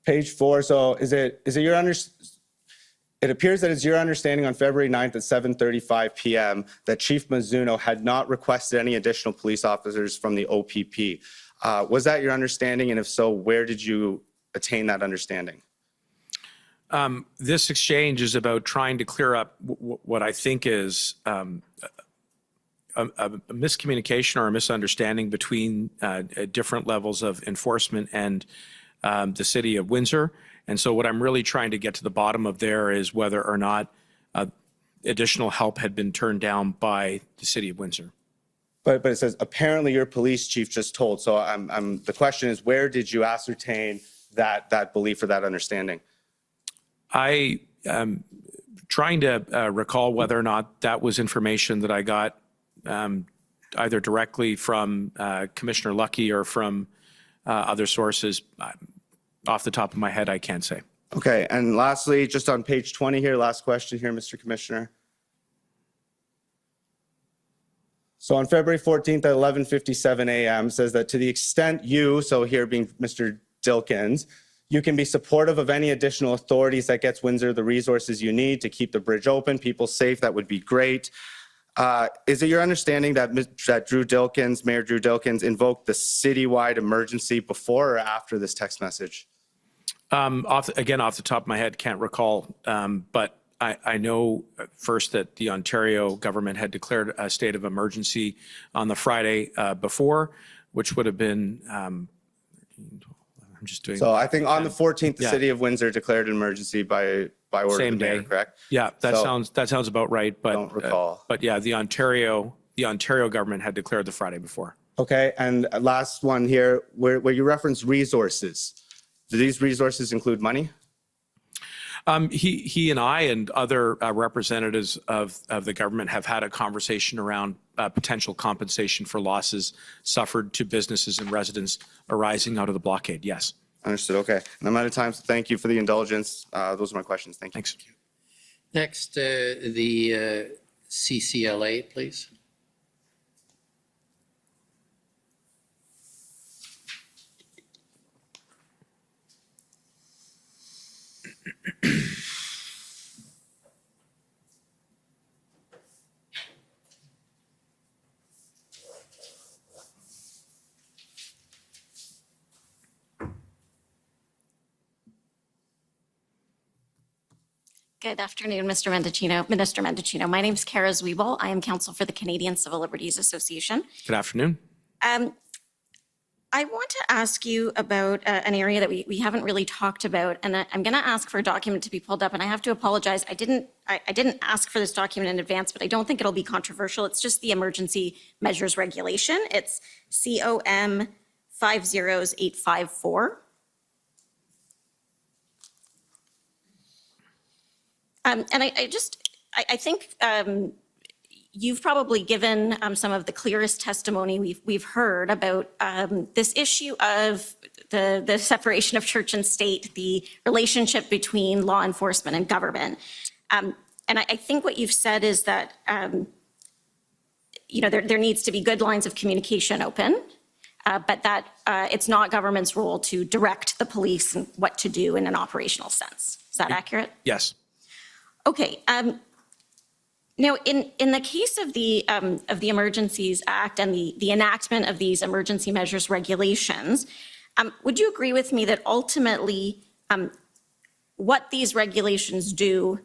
Page 4, so is it your it appears that it's your understanding on February 9th at 7:35 p.m. that Chief Mizuno had not requested any additional police officers from the OPP. Was that your understanding? And if so, where did you attain that understanding? This exchange is about trying to clear up what I think is a miscommunication or a misunderstanding between different levels of enforcement and the City of Windsor. And so what I'm really trying to get to the bottom of there is whether or not additional help had been turned down by the City of Windsor. But it says apparently your police chief just told. So the question is, where did you ascertain that belief or that understanding? I am trying to recall whether or not that was information that I got either directly from Commissioner Lucky or from other sources. Off the top of my head, I can't say. Okay, and lastly, just on page 20 here, last question here, Mr. Commissioner. So on February 14th at 11:57 a.m. says that to the extent you, so here being Mr. Dilkens, you can be supportive of any additional authorities that gets Windsor the resources you need to keep the bridge open, people safe, that would be great. Is it your understanding that Drew Dilkens, Mayor Drew Dilkens, invoked the citywide emergency before or after this text message? Off the top of my head, can't recall. But I know first that the Ontario government had declared a state of emergency on the Friday before, which would have been, I'm just doing. So I think on the 14th, the City of Windsor declared an emergency by order Same of the mayor, day. correct? Yeah, that sounds about right. But don't recall. But yeah, the Ontario government had declared the Friday before. Okay, and last one here, where you reference resources. Do these resources include money? He and I and other representatives of the government have had a conversation around potential compensation for losses suffered to businesses and residents arising out of the blockade. Yes. Understood. Okay. And I'm out of time, so thank you for the indulgence. Those are my questions. Thank you. Thanks. Next, the CCLA, please. Good afternoon, Minister Mendicino. My name is Kara Zwiebel. I am counsel for the Canadian Civil Liberties Association. Good afternoon. I want to ask you about an area that we haven't really talked about, and I'm going to ask for a document to be pulled up, and I have to apologize. I didn't ask for this document in advance, but I don't think it'll be controversial. It's just the Emergency Measures Regulation. It's COM 50854. And I think you've probably given some of the clearest testimony we've heard about this issue of the separation of church and state, the relationship between law enforcement and government. And I think what you've said is that there needs to be good lines of communication open, but that it's not government's role to direct the police and what to do in an operational sense. Is that accurate? Yes. Okay. Now, in the case of the Emergencies Act and the enactment of these emergency measures regulations, would you agree with me that ultimately what these regulations do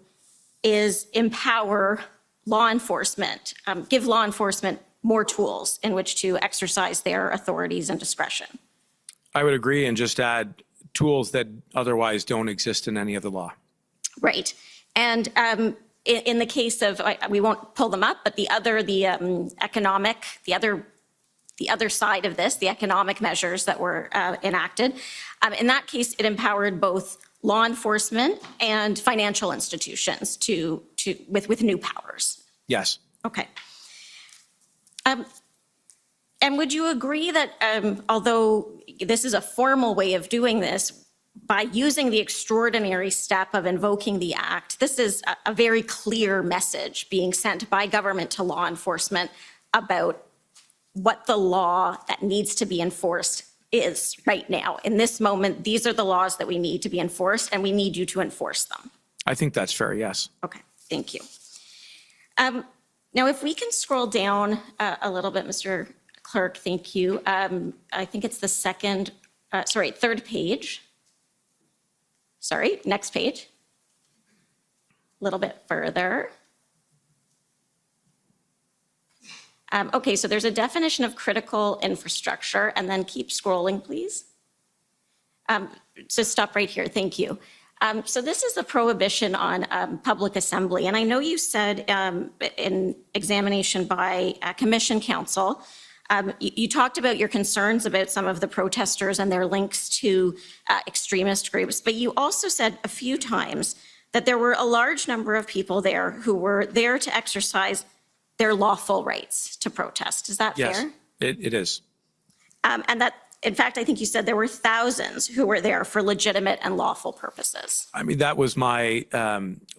is empower law enforcement, give law enforcement more tools in which to exercise their authorities and discretion? I would agree, and just add tools that otherwise don't exist in any other law. Right. And in the case of, we won't pull them up, but the other side of this, the economic measures that were enacted, in that case, it empowered both law enforcement and financial institutions with new powers. Yes. Okay. And would you agree that although this is a formal way of doing this, by using the extraordinary step of invoking the act, this is a very clear message being sent by government to law enforcement about what the law that needs to be enforced is right now. In this moment, these are the laws that we need to be enforced, and we need you to enforce them. I think that's fair, yes. Okay, thank you. Now, if we can scroll down a little bit, Mr. Clerk, thank you. I think it's the third page. Sorry, next page. A little bit further. Okay, so there's a definition of critical infrastructure, and then keep scrolling, please. So stop right here, thank you. So this is the prohibition on public assembly, and I know you said in examination by Commission Counsel, you talked about your concerns about some of the protesters and their links to extremist groups, but you also said a few times that there were a large number of people there who were there to exercise their lawful rights to protest. Is that fair? Yes, it is. And that, in fact, I think you said there were thousands who were there for legitimate and lawful purposes. I mean, that was my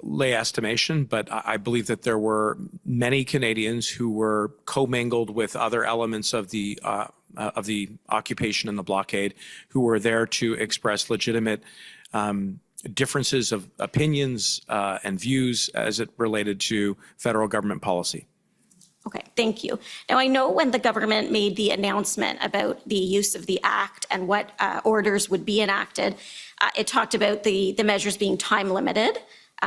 lay estimation, but I believe that there were many Canadians who were commingled with other elements of the occupation and the blockade, who were there to express legitimate differences of opinions and views as it related to federal government policy. Okay, thank you. Now, I know when the government made the announcement about the use of the act and what orders would be enacted, it talked about the measures being time limited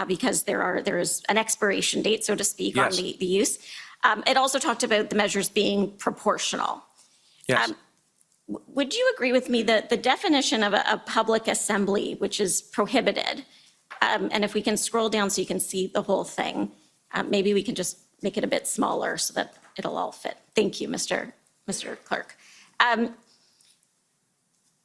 because there is an expiration date, so to speak, yes, on the use. It also talked about the measures being proportional. Yes. Would you agree with me that the definition of a public assembly, which is prohibited, and if we can scroll down so you can see the whole thing, maybe we can just make it a bit smaller so that it'll all fit. Thank you, Mr. Clerk.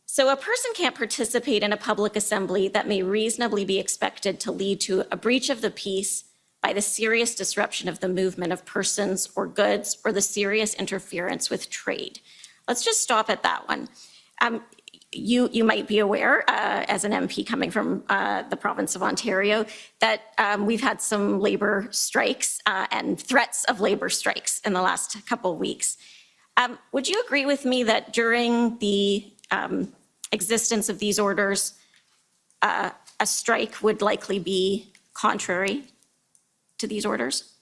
So a person can't participate in a public assembly that may reasonably be expected to lead to a breach of the peace by the serious disruption of the movement of persons or goods or the serious interference with trade. Let's just stop at that one. You might be aware, as an MP coming from the province of Ontario, that we've had some labor strikes and threats of labor strikes in the last couple of weeks. Would you agree with me that during the existence of these orders, a strike would likely be contrary to these orders?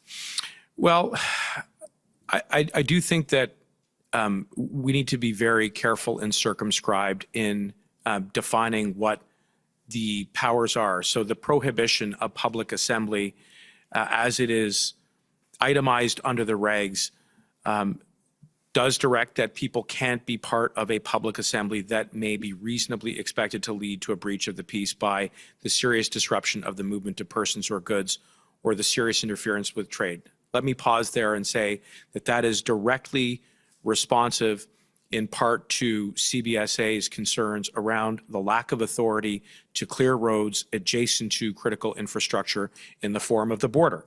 Well, I do think that we need to be very careful and circumscribed in defining what the powers are. So the prohibition of public assembly, as it is itemized under the regs, does direct that people can't be part of a public assembly that may be reasonably expected to lead to a breach of the peace by the serious disruption of the movement of persons or goods or the serious interference with trade. Let me pause there and say that that is directly responsive in part to CBSA's concerns around the lack of authority to clear roads adjacent to critical infrastructure in the form of the border.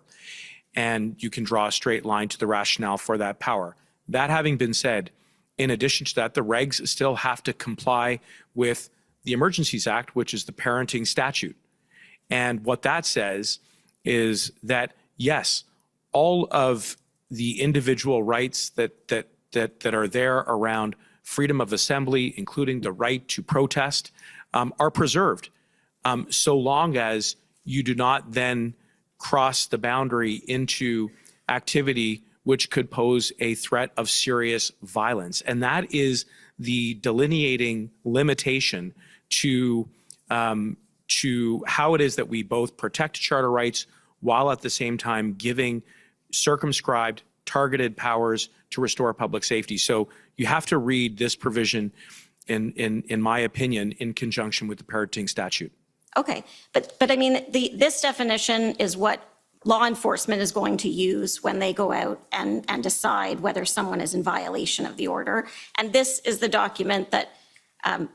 And you can draw a straight line to the rationale for that power. That having been said, in addition to that, the regs still have to comply with the Emergencies Act, which is the parenting statute. And what that says is that, yes, all of the individual rights that are there around freedom of assembly, including the right to protest, are preserved, so long as you do not then cross the boundary into activity which could pose a threat of serious violence. And that is the delineating limitation to how it is that we both protect charter rights while at the same time giving circumscribed, targeted powers to restore public safety. So you have to read this provision, in my opinion, in conjunction with the parenting statute. Okay, but I mean, this definition is what law enforcement is going to use when they go out and decide whether someone is in violation of the order. And this is the document that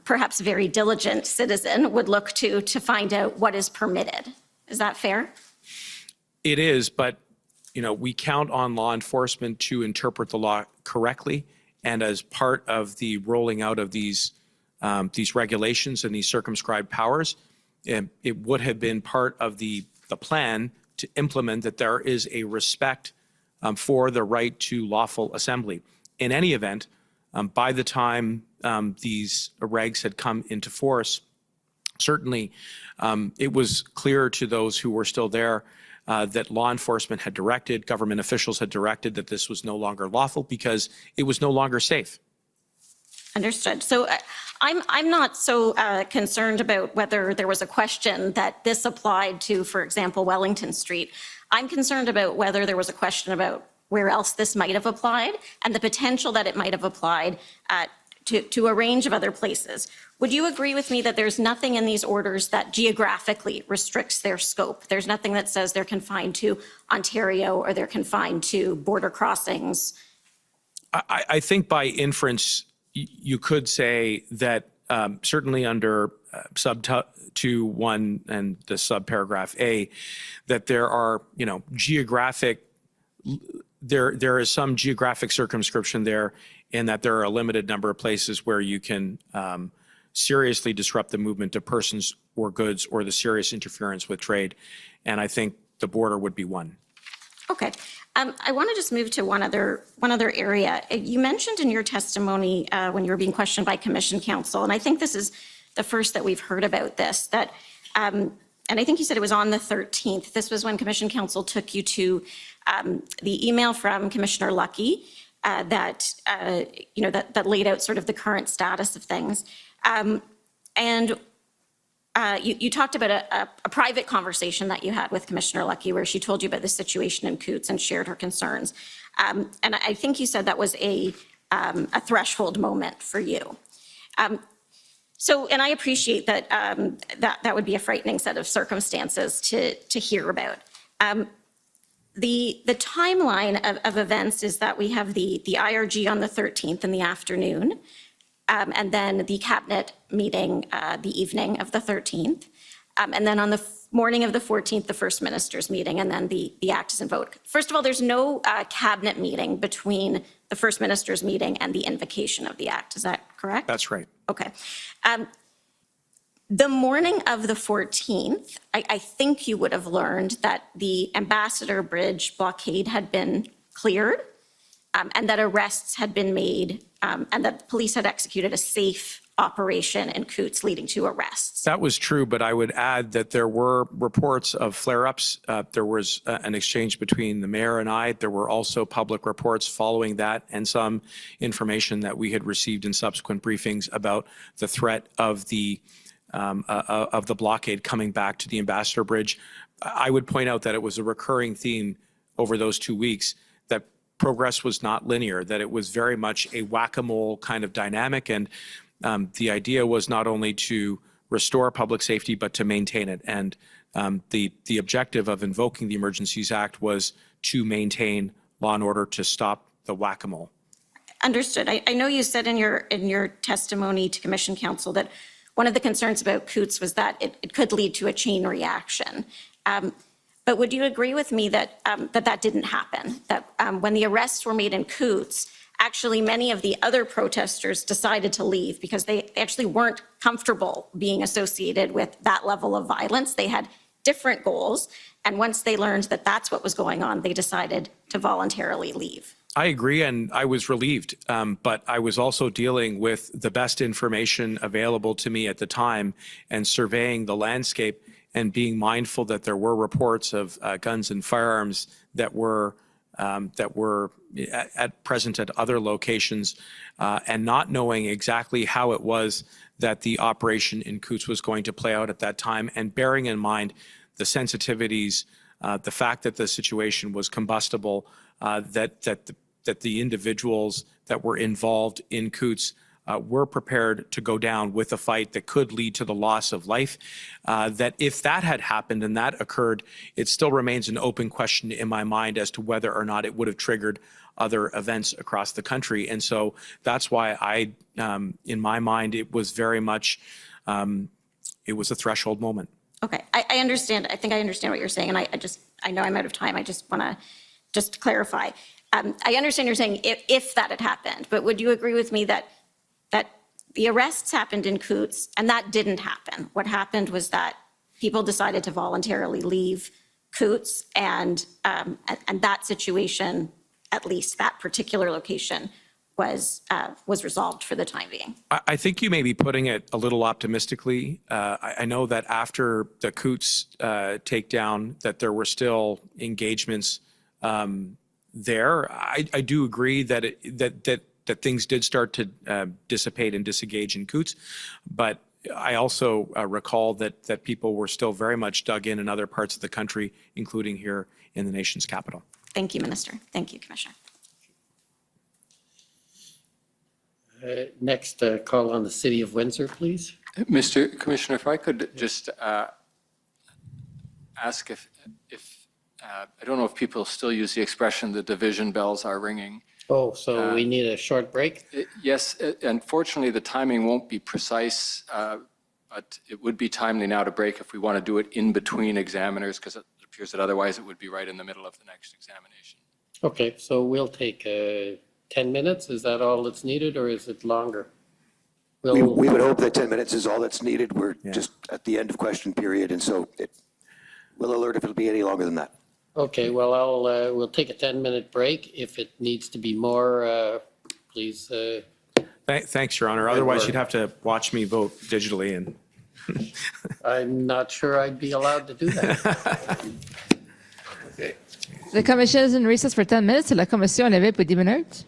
perhaps a very diligent citizen would look to find out what is permitted. Is that fair? It is, but we count on law enforcement to interpret the law correctly. And as part of the rolling out of these regulations and these circumscribed powers, it would have been part of the plan to implement that there is a respect for the right to lawful assembly. In any event, by the time these regs had come into force, certainly it was clear to those who were still there that law enforcement had directed, government officials had directed that this was no longer lawful because it was no longer safe. Understood. So I'm not so concerned about whether there was a question that this applied to, for example, Wellington Street. I'm concerned about whether there was a question about where else this might have applied and the potential that it might have applied to a range of other places. Would you agree with me that there's nothing in these orders that geographically restricts their scope? There's nothing that says they're confined to Ontario or they're confined to border crossings? I think by inference, you could say that certainly under sub 2(1) and the subparagraph A, that there are, geographic, there is some geographic circumscription there, and that there are a limited number of places where you can seriously disrupt the movement of persons or goods or the serious interference with trade. And I think the border would be one. Okay. I want to just move to one other area. You mentioned in your testimony when you were being questioned by Commission Counsel, and I think this is the first that we've heard about this, that, and I think you said it was on the 13th. This was when Commission Counsel took you to the email from Commissioner Lucky that laid out sort of the current status of things. You talked about a private conversation that you had with Commissioner Lucky where she told you about the situation in Coots and shared her concerns. And I think you said that was a threshold moment for you. And I appreciate that that would be a frightening set of circumstances to hear about. The timeline of events is that we have the IRG on the 13th in the afternoon, and then the cabinet meeting the evening of the 13th, and then on the morning of the 14th, the First Minister's meeting, and then the act is invoked. First of all, there's no cabinet meeting between the First Minister's meeting and the invocation of the act. Is that correct? That's right. Okay. The morning of the 14th, I think you would have learned that the Ambassador Bridge blockade had been cleared and that arrests had been made and that police had executed a safe operation in Coots leading to arrests. That was true, but I would add that there were reports of flare-ups. There was an exchange between the mayor and I. There were also public reports following that and some information that we had received in subsequent briefings about the threat of the blockade coming back to the Ambassador Bridge. I would point out that it was a recurring theme over those 2 weeks, that progress was not linear, that it was very much a whack-a-mole kind of dynamic. And the idea was not only to restore public safety, but to maintain it. And the objective of invoking the Emergencies Act was to maintain law and order, to stop the whack-a-mole. Understood. I know you said in your testimony to Commission Council that one of the concerns about Coots was that it could lead to a chain reaction. But would you agree with me that that didn't happen? That when the arrests were made in Coots, actually many of the other protesters decided to leave because they actually weren't comfortable being associated with that level of violence. They had different goals. And once they learned that that's what was going on, they decided to voluntarily leave. I agree, and I was relieved, but I was also dealing with the best information available to me at the time and surveying the landscape and being mindful that there were reports of guns and firearms that were at present at other locations, and not knowing exactly how it was that the operation in Coots was going to play out at that time, and bearing in mind the sensitivities, the fact that the situation was combustible, that the individuals that were involved in Coots were prepared to go down with a fight that could lead to the loss of life. That if that had happened and that occurred, it still remains an open question in my mind as to whether or not it would have triggered other events across the country. And so that's why in my mind, it was very much, it was a threshold moment. Okay, I understand. I think I understand what you're saying. And I know I'm out of time. I just want to just clarify. I understand you're saying if that had happened, but would you agree with me that the arrests happened in Coots and that didn't happen? What happened was that people decided to voluntarily leave Coots, and that situation, at least that particular location, was resolved for the time being. I think you may be putting it a little optimistically. I know that after the Coots takedown, that there were still engagements there. I do agree that things did start to dissipate and disengage in Coots, but I also recall that people were still very much dug in other parts of the country, including here in the nation's capital. Thank you, Minister. Thank you, Commissioner. Next, call on the City of Windsor, please. Mr. Commissioner, if I could just ask if I don't know if people still use the expression the division bells are ringing. Oh, so we need a short break? Yes, unfortunately, the timing won't be precise, but it would be timely now to break if we want to do it in between examiners, because it appears that otherwise it would be right in the middle of the next examination. Okay, so we'll take 10 minutes. Is that all that's needed, or is it longer? We would hope that 10 minutes is all that's needed. We're just at the end of question period, and so we'll alert if it'll be any longer than that. Okay, well, we'll take a 10-minute break. If it needs to be more, please. Thanks, Your Honor. Otherwise, you'd have to watch me vote digitally. And I'm not sure I'd be allowed to do that. Okay. The commission is in recess for 10 minutes. La commission est levée pour 10 minutes.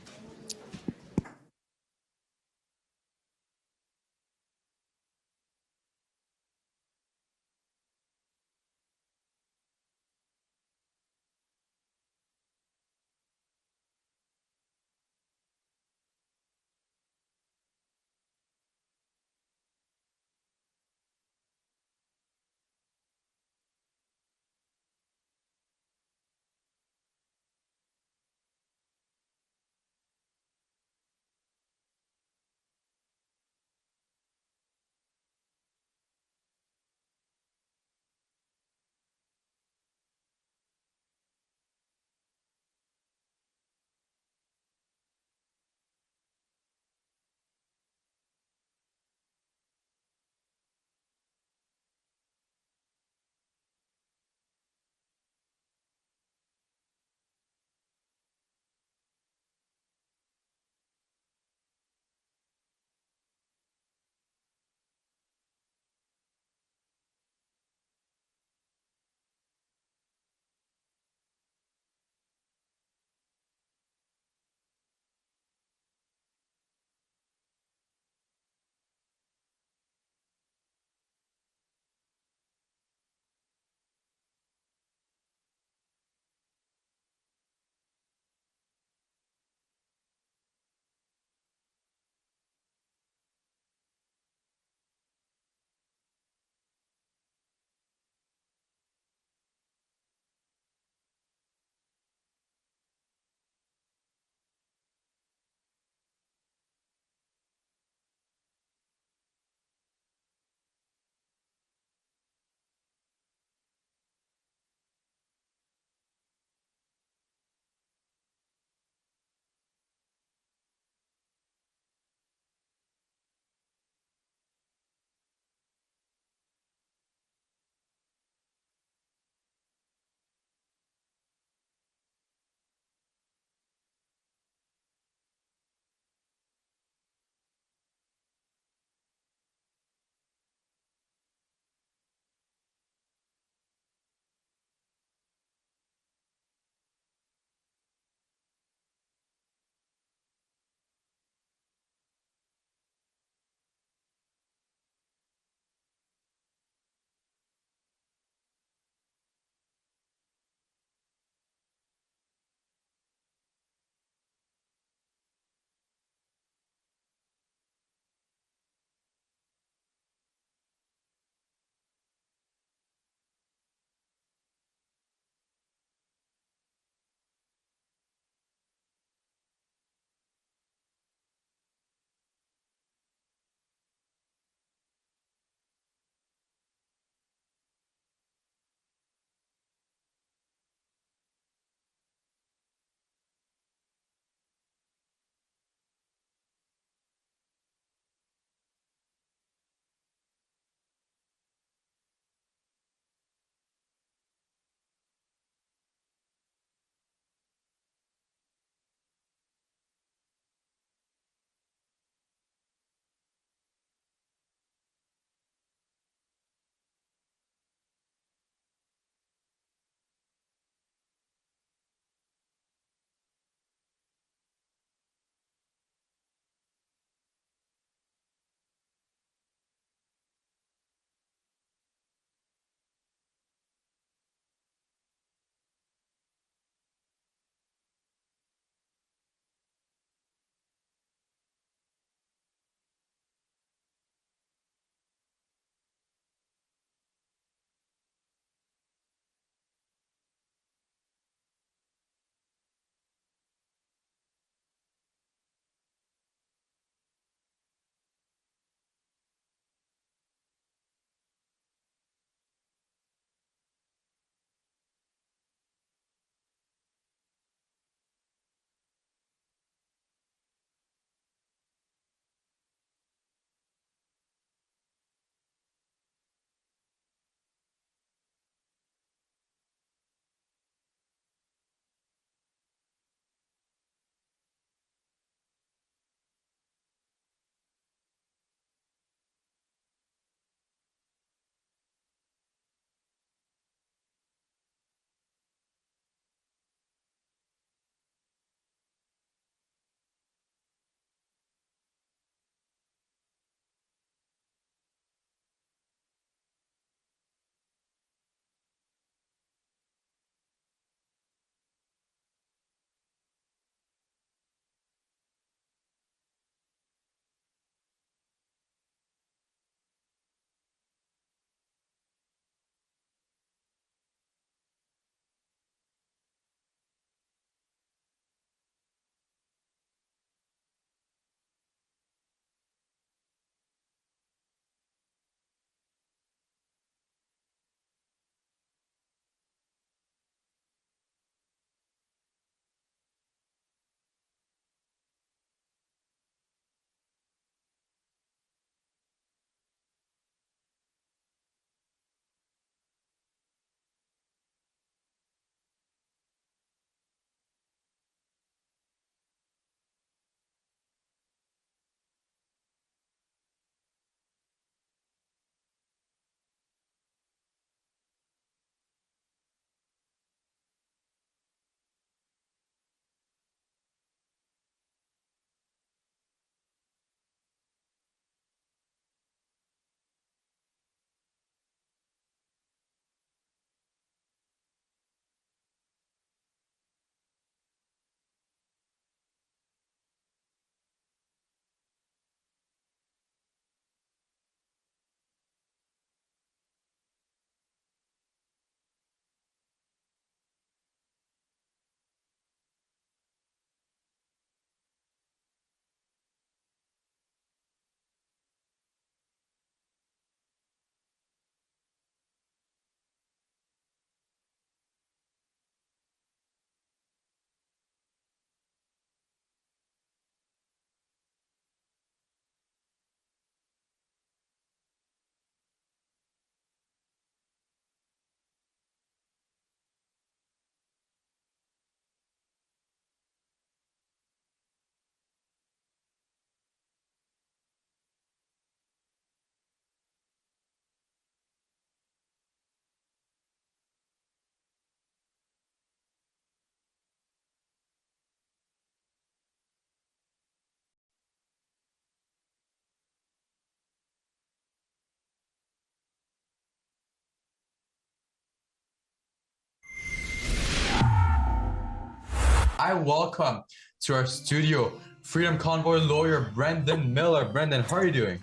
I welcome to our studio Freedom Convoy lawyer Brendan Miller. Brendan, how are you doing?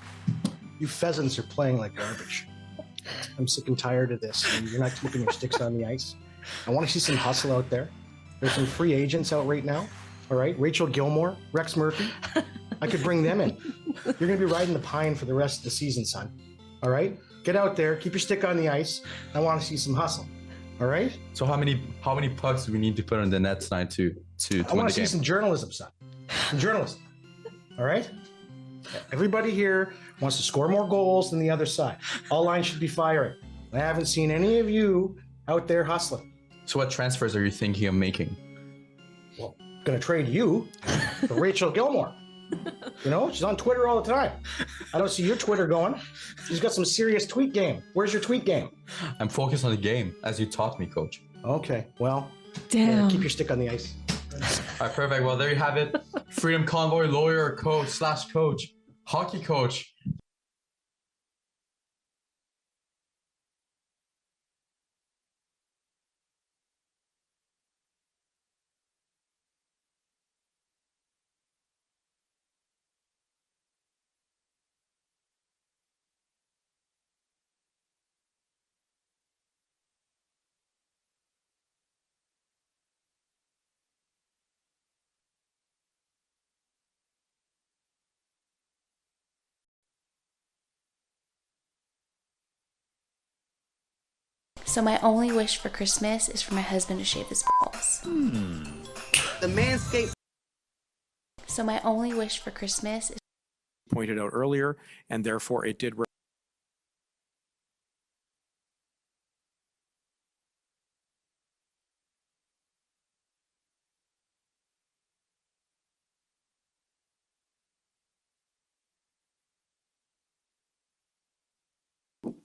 You pheasants are playing like garbage. I'm sick and tired of this. And you're not keeping your sticks on the ice. I want to see some hustle out there. There's some free agents out right now. All right, Rachel Gilmore, Rex Murphy. I could bring them in. You're going to be riding the pine for the rest of the season, son. All right, get out there, keep your stick on the ice. I want to see some hustle. All right. So how many pucks do we need to put on the net tonight to I win want the to see game? some journalism, son. Some journalism. All right. Everybody here wants to score more goals than the other side. All lines should be firing. I haven't seen any of you out there hustling. So what transfers are you thinking of making? Well, I'm going to trade you for Rachel Gilmore. You know, she's on Twitter all the time. I don't see your Twitter going. She's got some serious tweet game. Where's your tweet game? I'm focused on the game, as you taught me, coach. Okay, well, Damn. keep your stick on the ice. All right, perfect. Well, there you have it. Freedom Convoy lawyer, coach, hockey coach. So my only wish for Christmas is for my husband to shave his balls. The Manscaped. So my only wish for Christmas is Pointed out earlier, and therefore it did.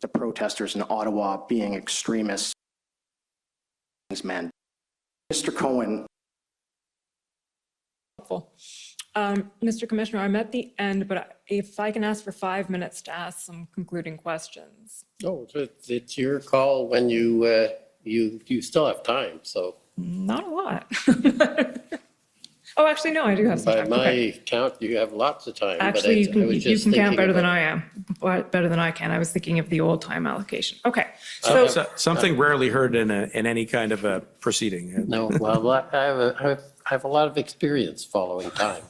The protesters in Ottawa being extremists. Man, Mr. Cohen. Mr. Commissioner, I'm at the end, but if I can ask for 5 minutes to ask some concluding questions. Oh, it's your call when you still have time, so. Not a lot. Oh, actually, no, I do have some By time. my Okay. count, you have lots of time. but Actually, you I can, was you just can count thinking better than about- I am, better than I can. I was thinking of the old time allocation. Okay, so. Something rarely heard in any kind of a proceeding. No, well, I have a lot of experience following time.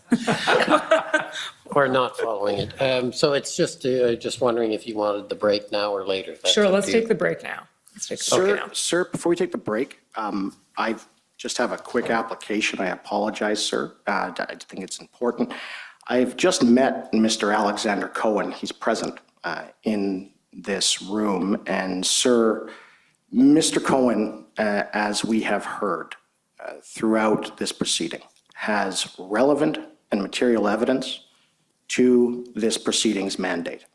Or not following it. So it's just wondering if you wanted the break now or later. That's Sure, up let's to you. take the break now. Let's take the break now. Sir, before we take the break, I just have a quick application. I apologize, sir. I think it's important. I've just met Mr. Alexander Cohen. He's present in this room. And sir, Mr. Cohen, as we have heard throughout this proceeding, has relevant and material evidence to this proceeding's mandate.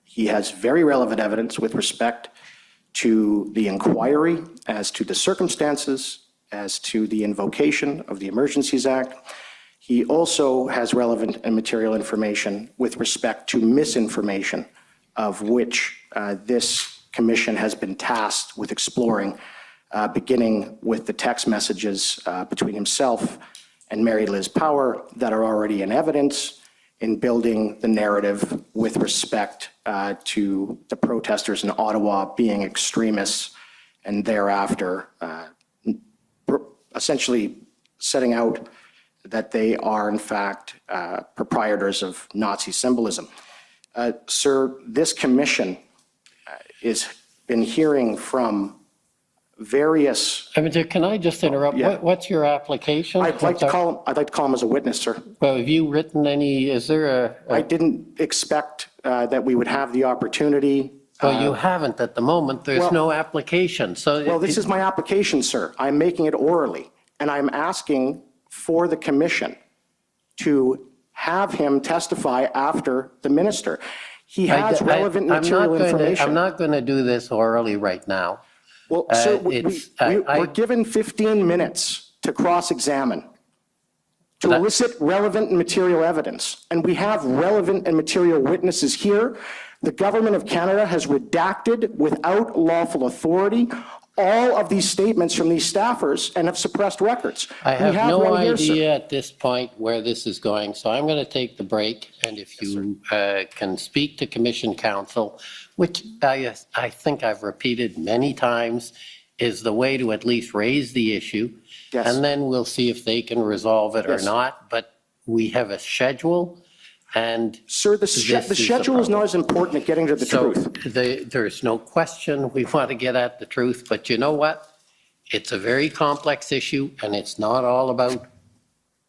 He has very relevant evidence with respect to the inquiry as to the circumstances, as to the invocation of the Emergencies Act. He also has relevant and material information with respect to misinformation, of which this commission has been tasked with exploring, beginning with the text messages between himself and Mary Liz Power that are already in evidence, in building the narrative with respect to the protesters in Ottawa being extremists, and thereafter essentially setting out that they are in fact proprietors of Nazi symbolism. Sir, this commission has been hearing from various. Can I just interrupt? Yeah. What's your application? I'd like to call him as a witness, sir. Well, have you written any, is there I didn't expect that we would have the opportunity. Well, you haven't at the moment. There's no application, so. Well, this is my application, sir. I'm making it orally, and I'm asking for the commission to have him testify after the minister. He has relevant material information. I'm not going to do this orally right now. Well, sir, we're given 15 minutes to cross-examine, to elicit relevant and material evidence. And we have relevant and material witnesses here. The government of Canada has redacted without lawful authority all of these statements from these staffers and have suppressed records. I We have no right here, sir. idea at this point where this is going, so I'm going to take the break. And if you can speak to Commission Counsel, which I think I've repeated many times, is the way to at least raise the issue. Yes. And then we'll see if they can resolve it or Yes. not. But we have a schedule, and Sir, the schedule is not as important at getting to the truth. There's no question we want to get at the truth, but you know what? It's a very complex issue, and it's not all about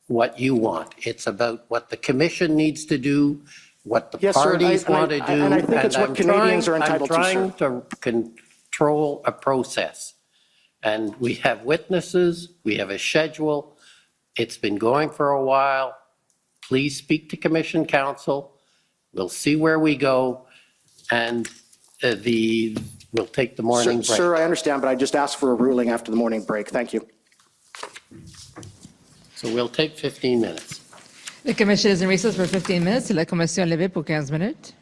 what you want. It's about what the commission needs to do, what the Yes, sir, parties want to do. and I think it's what Canadians are entitled to, sir. I'm trying to control a process. And we have witnesses, we have a schedule. It's been going for a while. Please speak to Commission Counsel. We'll see where we go, and we'll take the morning break. Sir, I understand, but I just asked for a ruling after the morning break. Thank you. So we'll take 15 minutes. The commission is in recess for 15 minutes. La commission est levée pour 15 minutes.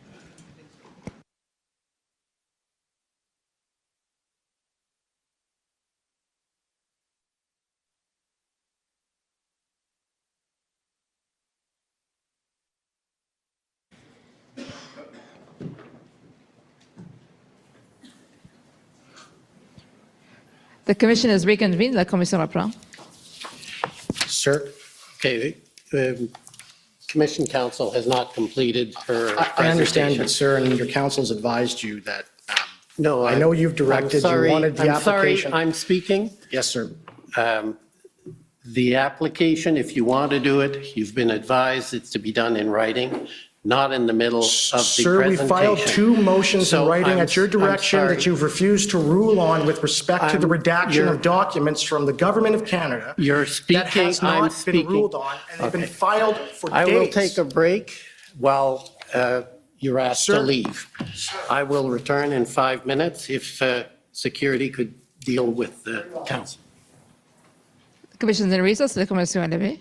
The commission is reconvened. La commission reprend. Sir? Okay, Commission Counsel has not completed her I understand, presentation. but sir, and your counsel's advised you that, No, I know you've directed, you wanted the application. I'm speaking. Yes, sir. The application, if you want to do it, you've been advised it's to be done in writing, not in the middle of the Sir, we presentation. filed 2 motions in So writing I'm- at your I'm direction sorry. that you've refused to rule on with respect to the redaction of documents from the government of Canada. You're speaking, That has I'm not been speaking. ruled on, and they've been Okay. filed for days. I will take a break while you're asked to Sir. leave. I will return in 5 minutes if security could deal with the council. The commission is in recess. La commission est levée.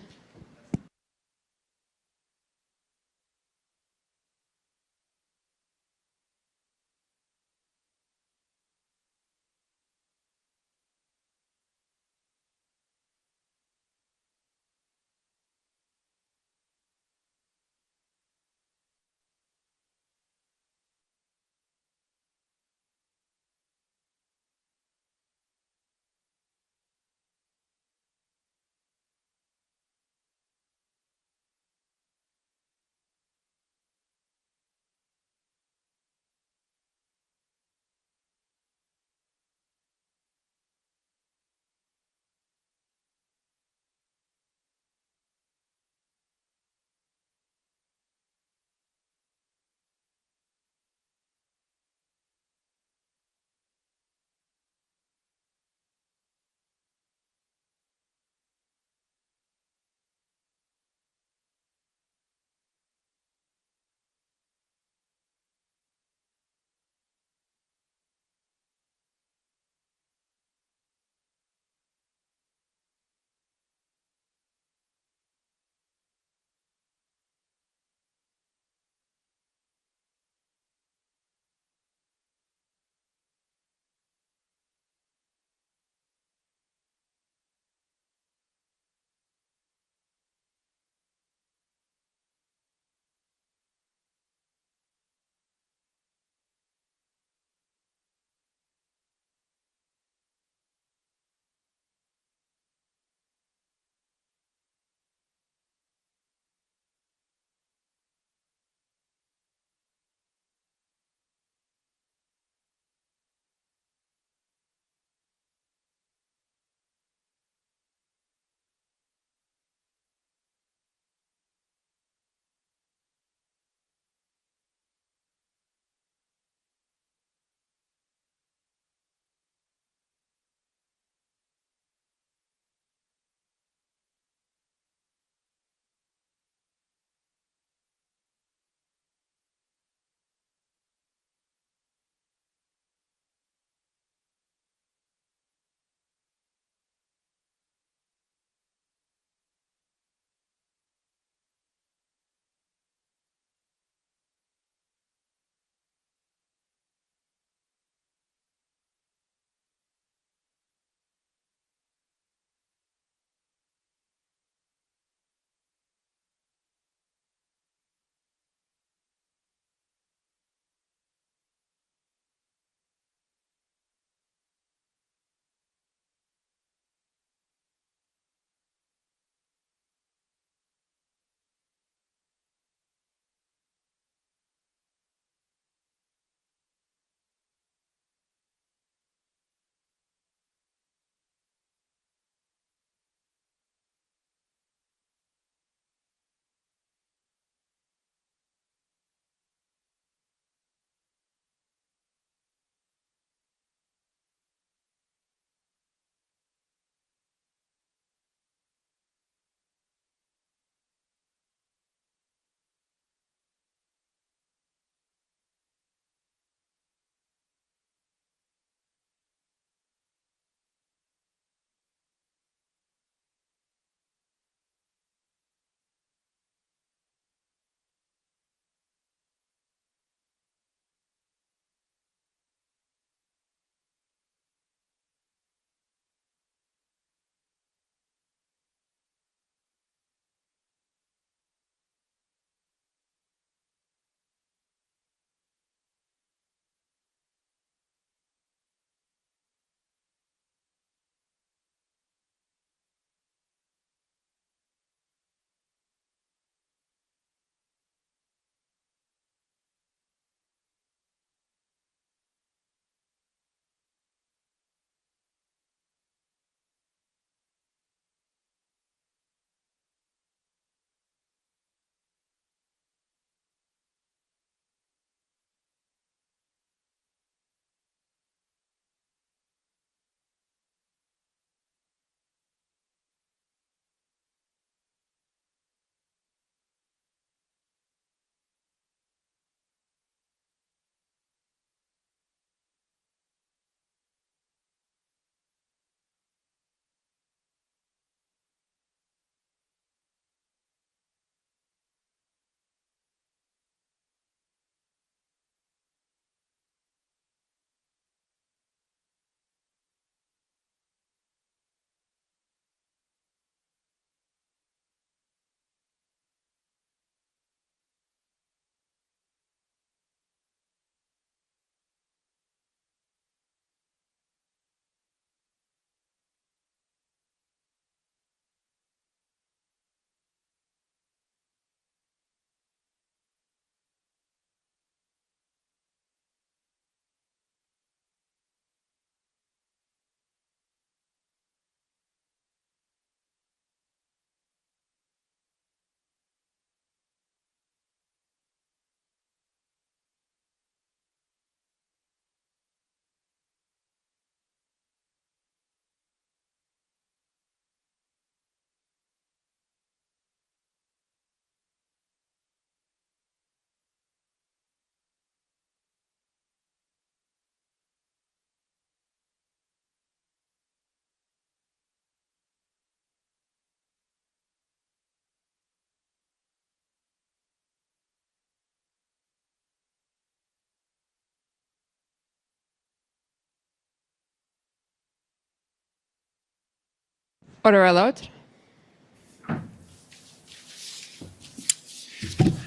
Order à l'ordre.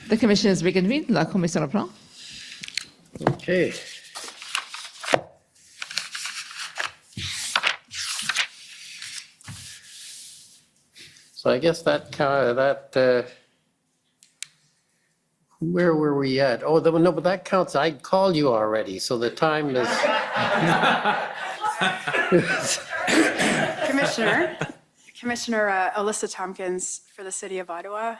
The commission is reconvened. La commission reprend. Okay. So I guess where were we at? Oh, no, but that counts. I called you already, so the time is. Commissioner Alyssa Tompkins for the City of Ottawa.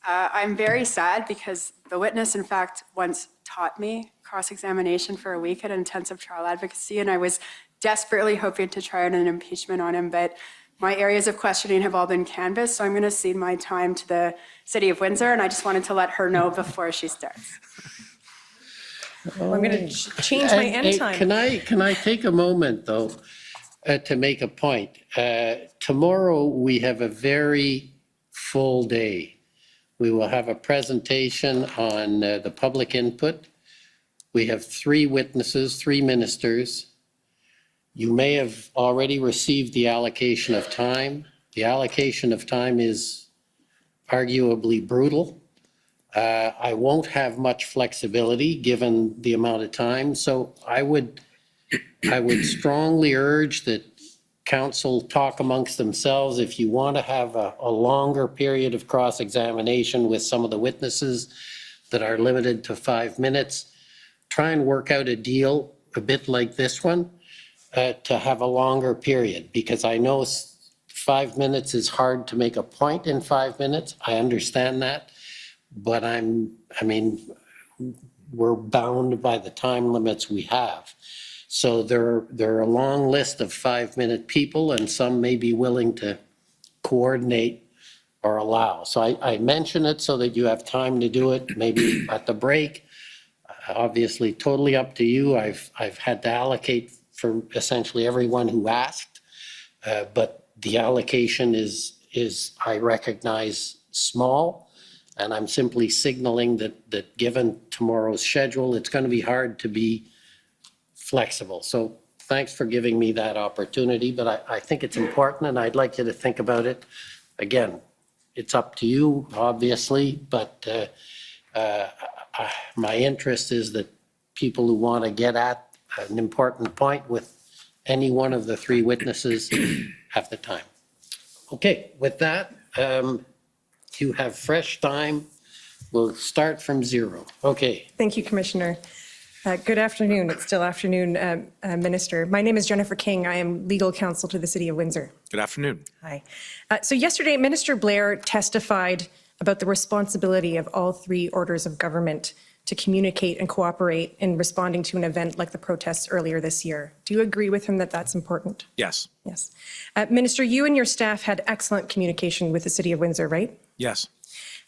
I'm very sad because the witness, in fact, once taught me cross-examination for a week at intensive trial advocacy, and I was desperately hoping to try out an impeachment on him, but my areas of questioning have all been canvassed, so I'm going to cede my time to the City of Windsor, and I just wanted to let her know before she starts. Well, I'm going to change my end time. Can I take a moment, though, to make a point? Tomorrow, we have a very full day. We will have a presentation on the public input. We have 3 witnesses, 3 ministers. You may have already received the allocation of time. The allocation of time is arguably brutal. I won't have much flexibility given the amount of time. So I would strongly urge that council talk amongst themselves. If you want to have a longer period of cross-examination with some of the witnesses that are limited to 5 minutes, try and work out a deal a bit like this one to have a longer period, because I know 5 minutes is hard to make a point in 5 minutes. I understand that, but we're bound by the time limits we have. So there are a long list of 5-minute people, and some may be willing to coordinate or allow. So I mention it so that you have time to do it, maybe at the break. Obviously, totally up to you. I've had to allocate for essentially everyone who asked, but the allocation is I recognize small, and I'm simply signaling that given tomorrow's schedule, it's going to be hard to be flexible. So thanks for giving me that opportunity, but I think it's important, and I'd like you to think about it. Again, it's up to you, obviously, but my interest is that people who want to get at an important point with any one of the 3 witnesses have the time. Okay, with that, you have fresh time. We'll start from 0. Okay. Thank you, Commissioner. Good afternoon. It's still afternoon, Minister. My name is Jennifer King. I am legal counsel to the City of Windsor. Good afternoon. Hi. So yesterday, Minister Blair testified about the responsibility of all 3 orders of government to communicate and cooperate in responding to an event like the protests earlier this year. Do you agree with him that that's important? Yes. Yes. Minister, you and your staff had excellent communication with the City of Windsor, right? Yes.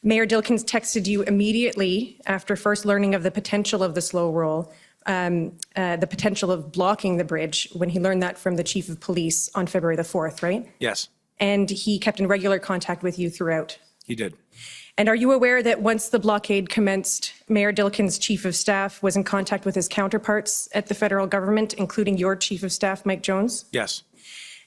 Mayor Dilkens texted you immediately after first learning of the potential of the slow roll, the potential of blocking the bridge when he learned that from the Chief of Police on February the 4th, right? Yes. And he kept in regular contact with you throughout. He did. And are you aware that once the blockade commenced, Mayor Dilkens' Chief of Staff was in contact with his counterparts at the federal government, including your Chief of Staff, Mike Jones? Yes.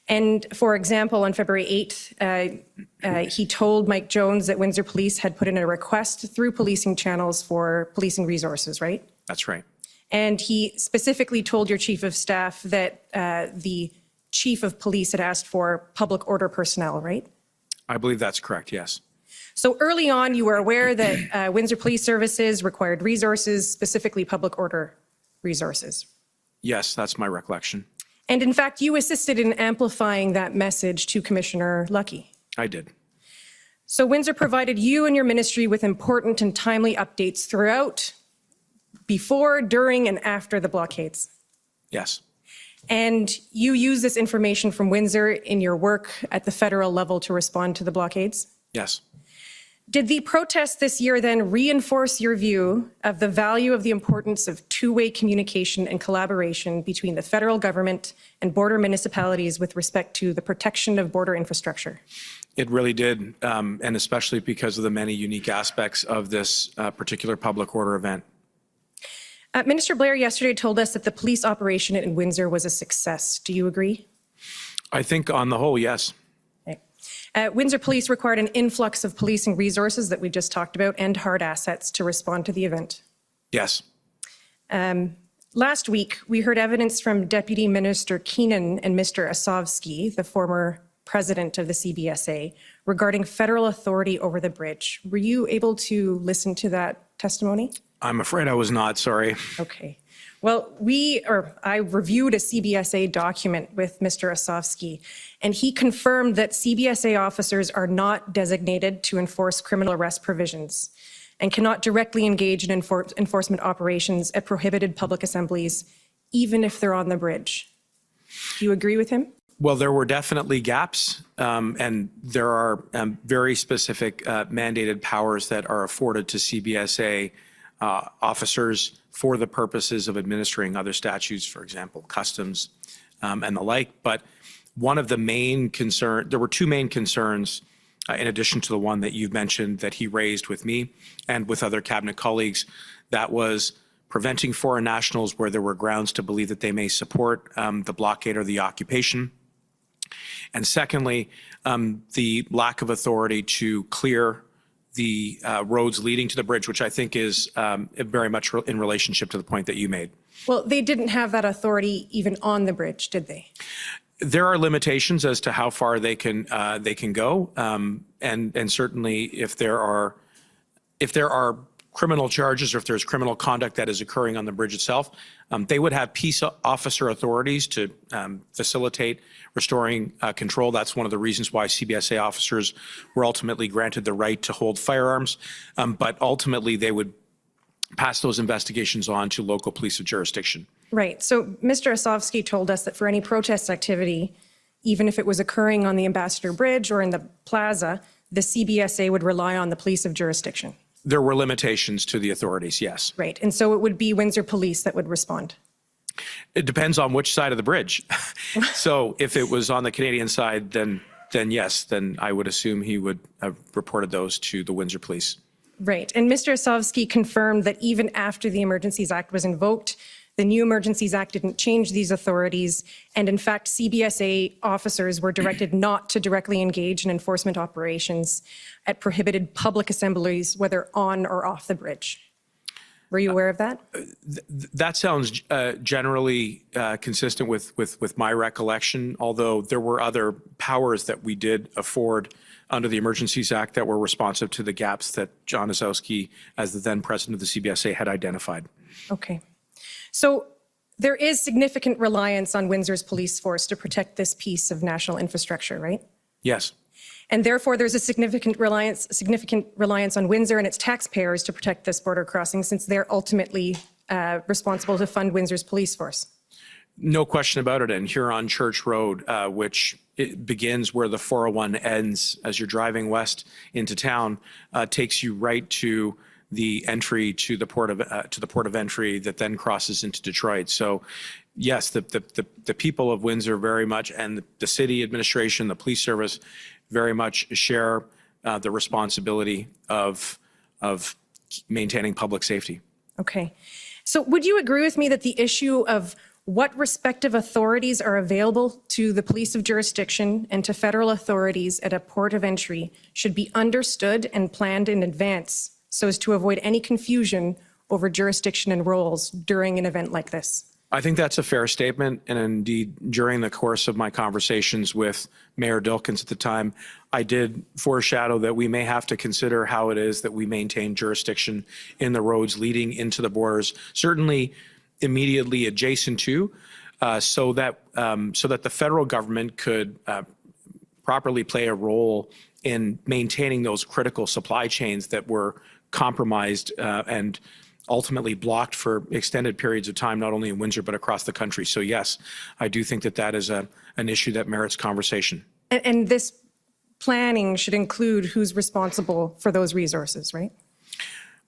And for example, on February 8th, he told Mike Jones that Windsor Police had put in a request through policing channels for policing resources, right? That's right. And he specifically told your Chief of Staff that the Chief of Police had asked for public order personnel, right? I believe that's correct, yes. So early on, you were aware that Windsor Police Services required resources, specifically public order resources. Yes, that's my recollection. And in fact, you assisted in amplifying that message to Commissioner Lucky. I did. So Windsor provided you and your ministry with important and timely updates throughout, before, during, and after the blockades. Yes. And you use this information from Windsor in your work at the federal level to respond to the blockades? Yes. Did the protests this year then reinforce your view of the value of the importance of two-way communication and collaboration between the federal government and border municipalities with respect to the protection of border infrastructure? It really did, and especially because of the many unique aspects of this particular public order event. Minister Blair yesterday told us that the police operation in Windsor was a success. Do you agree? I think on the whole, yes. Windsor Police required an influx of policing resources that we just talked about and hard assets to respond to the event. Yes. Last week, we heard evidence from Deputy Minister Keenan and Mr. Asovsky, the former president of the CBSA, regarding federal authority over the bridge. Were you able to listen to that testimony? I'm afraid I was not, sorry. Okay. Well, I reviewed a CBSA document with Mr. Asovsky, and he confirmed that CBSA officers are not designated to enforce criminal arrest provisions and cannot directly engage in enforcement operations at prohibited public assemblies, even if they're on the bridge. Do you agree with him? Well, there were definitely gaps, and there are very specific mandated powers that are afforded to CBSA officers for the purposes of administering other statutes, for example, customs and the like. But one of the main concerns, there were two main concerns, in addition to the one that you've mentioned that he raised with me and with other cabinet colleagues, that was preventing foreign nationals where there were grounds to believe that they may support the blockade or the occupation. And secondly, the lack of authority to clear the roads leading to the bridge, which I think is very much in relationship to the point that you made. Well, they didn't have that authority even on the bridge, did they? There are limitations as to how far they can go, and certainly if there are criminal charges or if there's criminal conduct that is occurring on the bridge itself, they would have peace officer authorities to facilitate restoring control. That's one of the reasons why CBSA officers were ultimately granted the right to hold firearms, but ultimately they would pass those investigations on to local police of jurisdiction. Right. So Mr. Asovsky told us that for any protest activity, even if it was occurring on the Ambassador Bridge or in the plaza, the CBSA would rely on the police of jurisdiction. There were limitations to the authorities, yes. Right. And so it would be Windsor Police that would respond. It depends on which side of the bridge. So if it was on the Canadian side, then yes, then I would assume he would have reported those to the Windsor Police. Right. And Mr. Asovsky confirmed that even after the Emergencies Act was invoked, the new Emergencies Act didn't change these authorities. And in fact, CBSA officers were directed not to directly engage in enforcement operations at prohibited public assemblies, whether on or off the bridge. Were you aware of that? That sounds generally consistent with my recollection, although there were other powers that we did afford under the Emergencies Act that were responsive to the gaps that John Asowski, as the then president of the CBSA, had identified. Okay. So there is significant reliance on Windsor's police force to protect this piece of national infrastructure, right? Yes. And therefore, there's a significant reliance on Windsor and its taxpayers to protect this border crossing, since they're ultimately responsible to fund Windsor's police force. No question about it. And here on Church Road, which it begins where the 401 ends as you're driving west into town, takes you right to the entry to the port of entry that then crosses into Detroit. So yes, the people of Windsor very much, and the city administration, the police service, very much share the responsibility of maintaining public safety. Okay. So would you agree with me that the issue of what respective authorities are available to the police of jurisdiction and to federal authorities at a port of entry should be understood and planned in advance so as to avoid any confusion over jurisdiction and roles during an event like this? I think that's a fair statement. And indeed, during the course of my conversations with Mayor Dilkens at the time, I did foreshadow that we may have to consider how it is that we maintain jurisdiction in the roads leading into the borders, certainly immediately adjacent to, so that the federal government could properly play a role in maintaining those critical supply chains that were compromised and ultimately blocked for extended periods of time, not only in Windsor, but across the country. So yes, I do think that is an issue that merits conversation. And this planning should include who's responsible for those resources, right?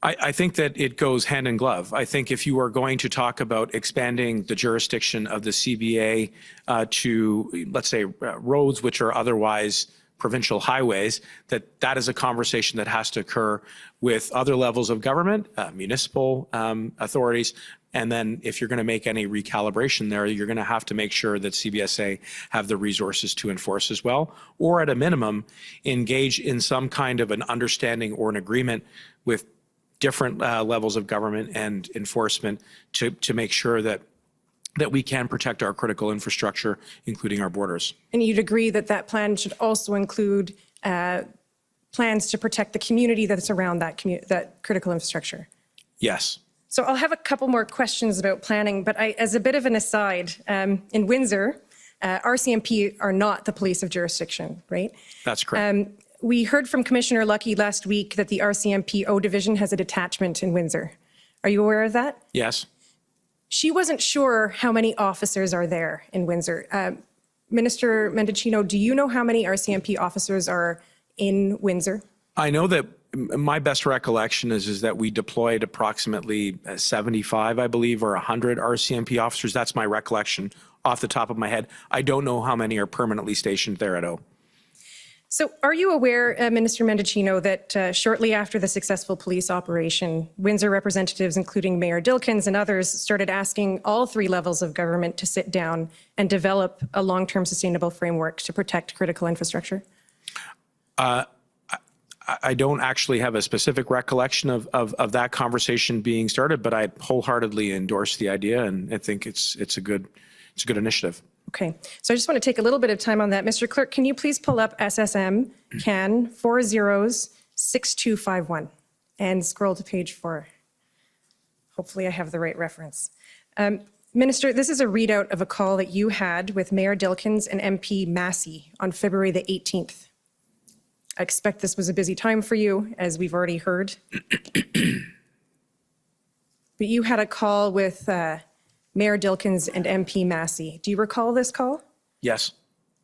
I think that it goes hand in glove. I think if you are going to talk about expanding the jurisdiction of the CBA to, let's say, roads which are otherwise provincial highways, that is a conversation that has to occur with other levels of government, municipal authorities, And then if you're going to make any recalibration there, you're going to have to make sure that CBSA have the resources to enforce as well, or at a minimum, engage in some kind of an understanding or an agreement with different levels of government and enforcement to make sure that we can protect our critical infrastructure, including our borders. And you'd agree that that plan should also include plans to protect the community that's around that critical infrastructure? Yes. So I'll have a couple more questions about planning, but as a bit of an aside, in Windsor, RCMP are not the police of jurisdiction, right? That's correct. We heard from Commissioner Lucky last week that the RCMP O Division has a detachment in Windsor. Are you aware of that? Yes. She wasn't sure how many officers are there in Windsor. Minister Mendicino, do you know how many RCMP officers are in Windsor? I know that my best recollection is that we deployed approximately 75, I believe, or 100 RCMP officers. That's my recollection off the top of my head. I don't know how many are permanently stationed there at O. So are you aware, Minister Mendicino, that shortly after the successful police operation, Windsor representatives, including Mayor Dilkens and others, started asking all three levels of government to sit down and develop a long-term sustainable framework to protect critical infrastructure? I don't actually have a specific recollection of that conversation being started, but I wholeheartedly endorse the idea, and I think it's a good initiative. Okay, so I just want to take a little bit of time on that. Mr. Clerk, can you please pull up SSM CAN 406251 and scroll to page 4. Hopefully I have the right reference. Minister, this is a readout of a call that you had with Mayor Dilkens and MP Massey on February the 18th. I expect this was a busy time for you, as we've already heard. But you had a call with Mayor Dilkens and MP Massey. Do you recall this call? Yes.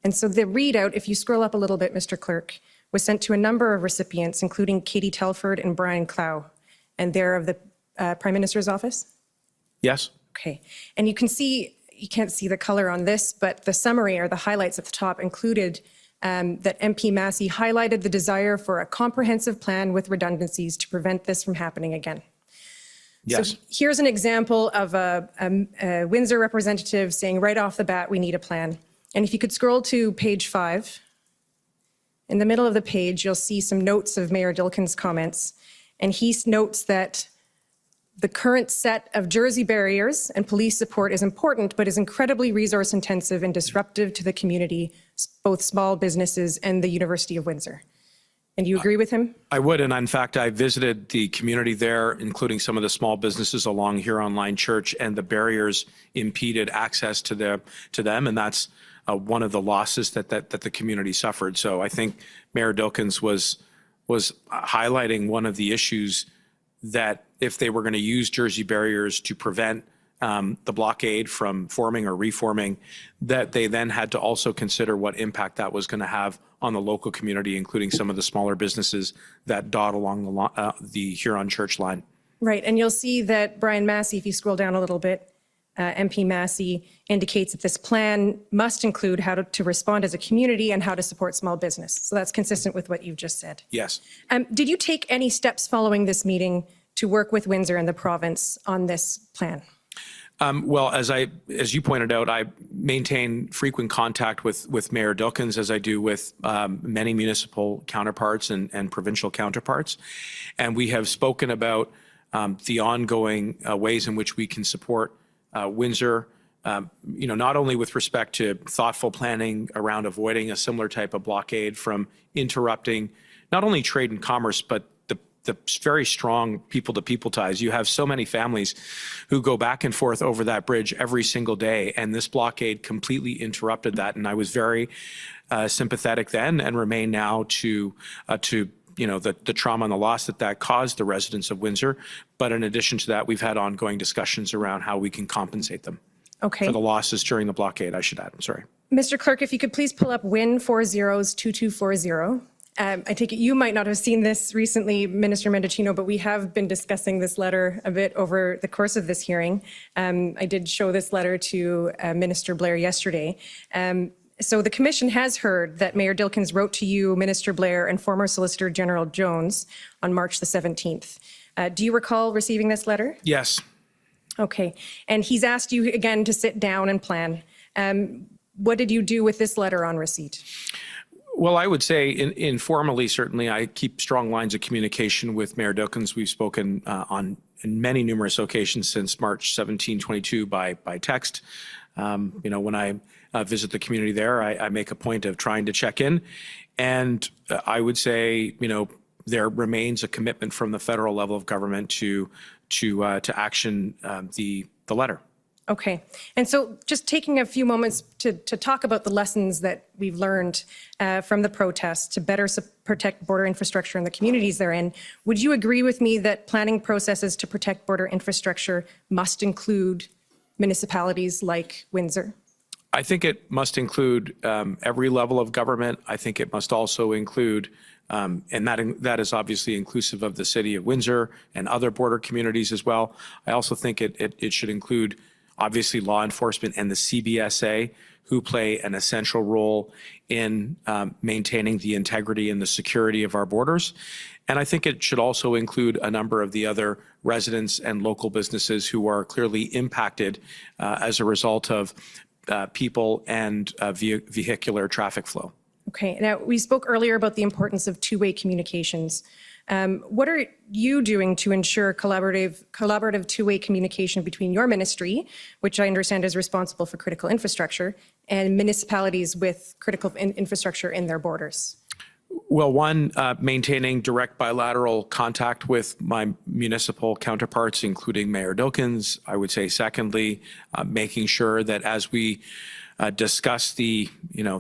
And so the readout, if you scroll up a little bit, Mr. Clerk, was sent to a number of recipients, including Katie Telford and Brian Clow, and they're of the Prime Minister's office? Yes. Okay. And you can see, you can't see the color on this, but the summary or the highlights at the top included that MP Massey highlighted the desire for a comprehensive plan with redundancies to prevent this from happening again. Yes. So here's an example of a Windsor representative saying right off the bat, we need a plan. And if you could scroll to page 5, in the middle of the page, you'll see some notes of Mayor Dilkens' comments. And he notes that the current set of Jersey barriers and police support is important, but is incredibly resource intensive and disruptive to the community, both small businesses and the University of Windsor. And you agree with him? I would, and in fact, I visited the community there, including some of the small businesses along Huron Line Church, and the barriers impeded access to them, and that's one of the losses that the community suffered. So I think Mayor Dilkens was highlighting one of the issues that if they were going to use Jersey barriers to prevent the blockade from forming or reforming, that they then had to also consider what impact that was going to have on the local community, including some of the smaller businesses that dot along the Huron Church line. Right, and you'll see that Brian Massey, if you scroll down a little bit, MP Massey indicates that this plan must include how to respond as a community and how to support small business. So that's consistent with what you've just said. Yes. Did you take any steps following this meeting to work with Windsor and the province on this plan? Well, as you pointed out, I maintain frequent contact with Mayor Dilkens, as I do with many municipal counterparts and provincial counterparts. And we have spoken about the ongoing ways in which we can support Windsor, not only with respect to thoughtful planning around avoiding a similar type of blockade from interrupting not only trade and commerce, but the very strong people-to-people ties. You have so many families who go back and forth over that bridge every single day, and this blockade completely interrupted that. And I was very sympathetic then and remain now to the trauma and the loss that caused the residents of Windsor. But in addition to that, we've had ongoing discussions around how we can compensate them for the losses during the blockade, I should add. I'm sorry. Mr. Clerk, if you could please pull up WIN 402240. I take it you might not have seen this recently, Minister Mendicino, but we have been discussing this letter a bit over the course of this hearing. I did show this letter to Minister Blair yesterday. So the Commission has heard that Mayor Dilkens wrote to you, Minister Blair, and former Solicitor General Jones on March the 17th. Do you recall receiving this letter? Yes. Okay. And he's asked you again to sit down and plan. What did you do with this letter on receipt? Well, I would say informally, certainly, I keep strong lines of communication with Mayor Dilkens. We've spoken on many numerous occasions since March 17, 22 by text. When I visit the community there, I make a point of trying to check in. And I would say, there remains a commitment from the federal level of government to action the letter. Okay. And so just taking a few moments to talk about the lessons that we've learned from the protests to better protect border infrastructure in the communities they're in, would you agree with me that planning processes to protect border infrastructure must include municipalities like Windsor? I think it must include every level of government. I think it must also include, and that is obviously inclusive of the city of Windsor and other border communities as well. I also think it should include obviously law enforcement and the CBSA, who play an essential role in maintaining the integrity and the security of our borders. And I think it should also include a number of the other residents and local businesses who are clearly impacted as a result of people and vehicular traffic flow. Okay. Now, we spoke earlier about the importance of two-way communications. What are you doing to ensure collaborative two-way communication between your ministry, which I understand is responsible for critical infrastructure, and municipalities with critical infrastructure in their borders? Well, one, maintaining direct bilateral contact with my municipal counterparts, including Mayor Dilkens. I would say, secondly, making sure that as we discuss the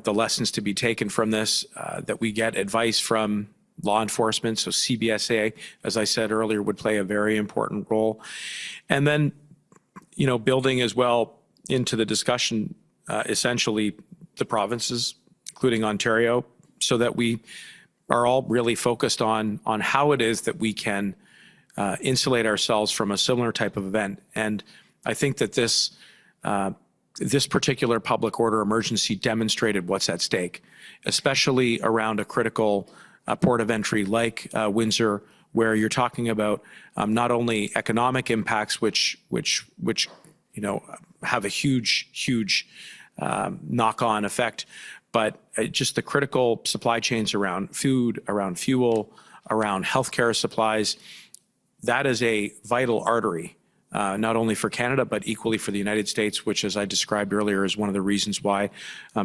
lessons to be taken from this, that we get advice from law enforcement. So CBSA, as I said earlier, would play a very important role. And then, building as well into the discussion, essentially the provinces, including Ontario, so that we are all really focused on how it is that we can insulate ourselves from a similar type of event. And I think that this particular public order emergency demonstrated what's at stake, especially around a critical port of entry like Windsor, where you're talking about not only economic impacts, which have a huge knock-on effect, but just the critical supply chains around food, around fuel, around healthcare supplies. That is a vital artery, not only for Canada, but equally for the United States, which, as I described earlier, is one of the reasons why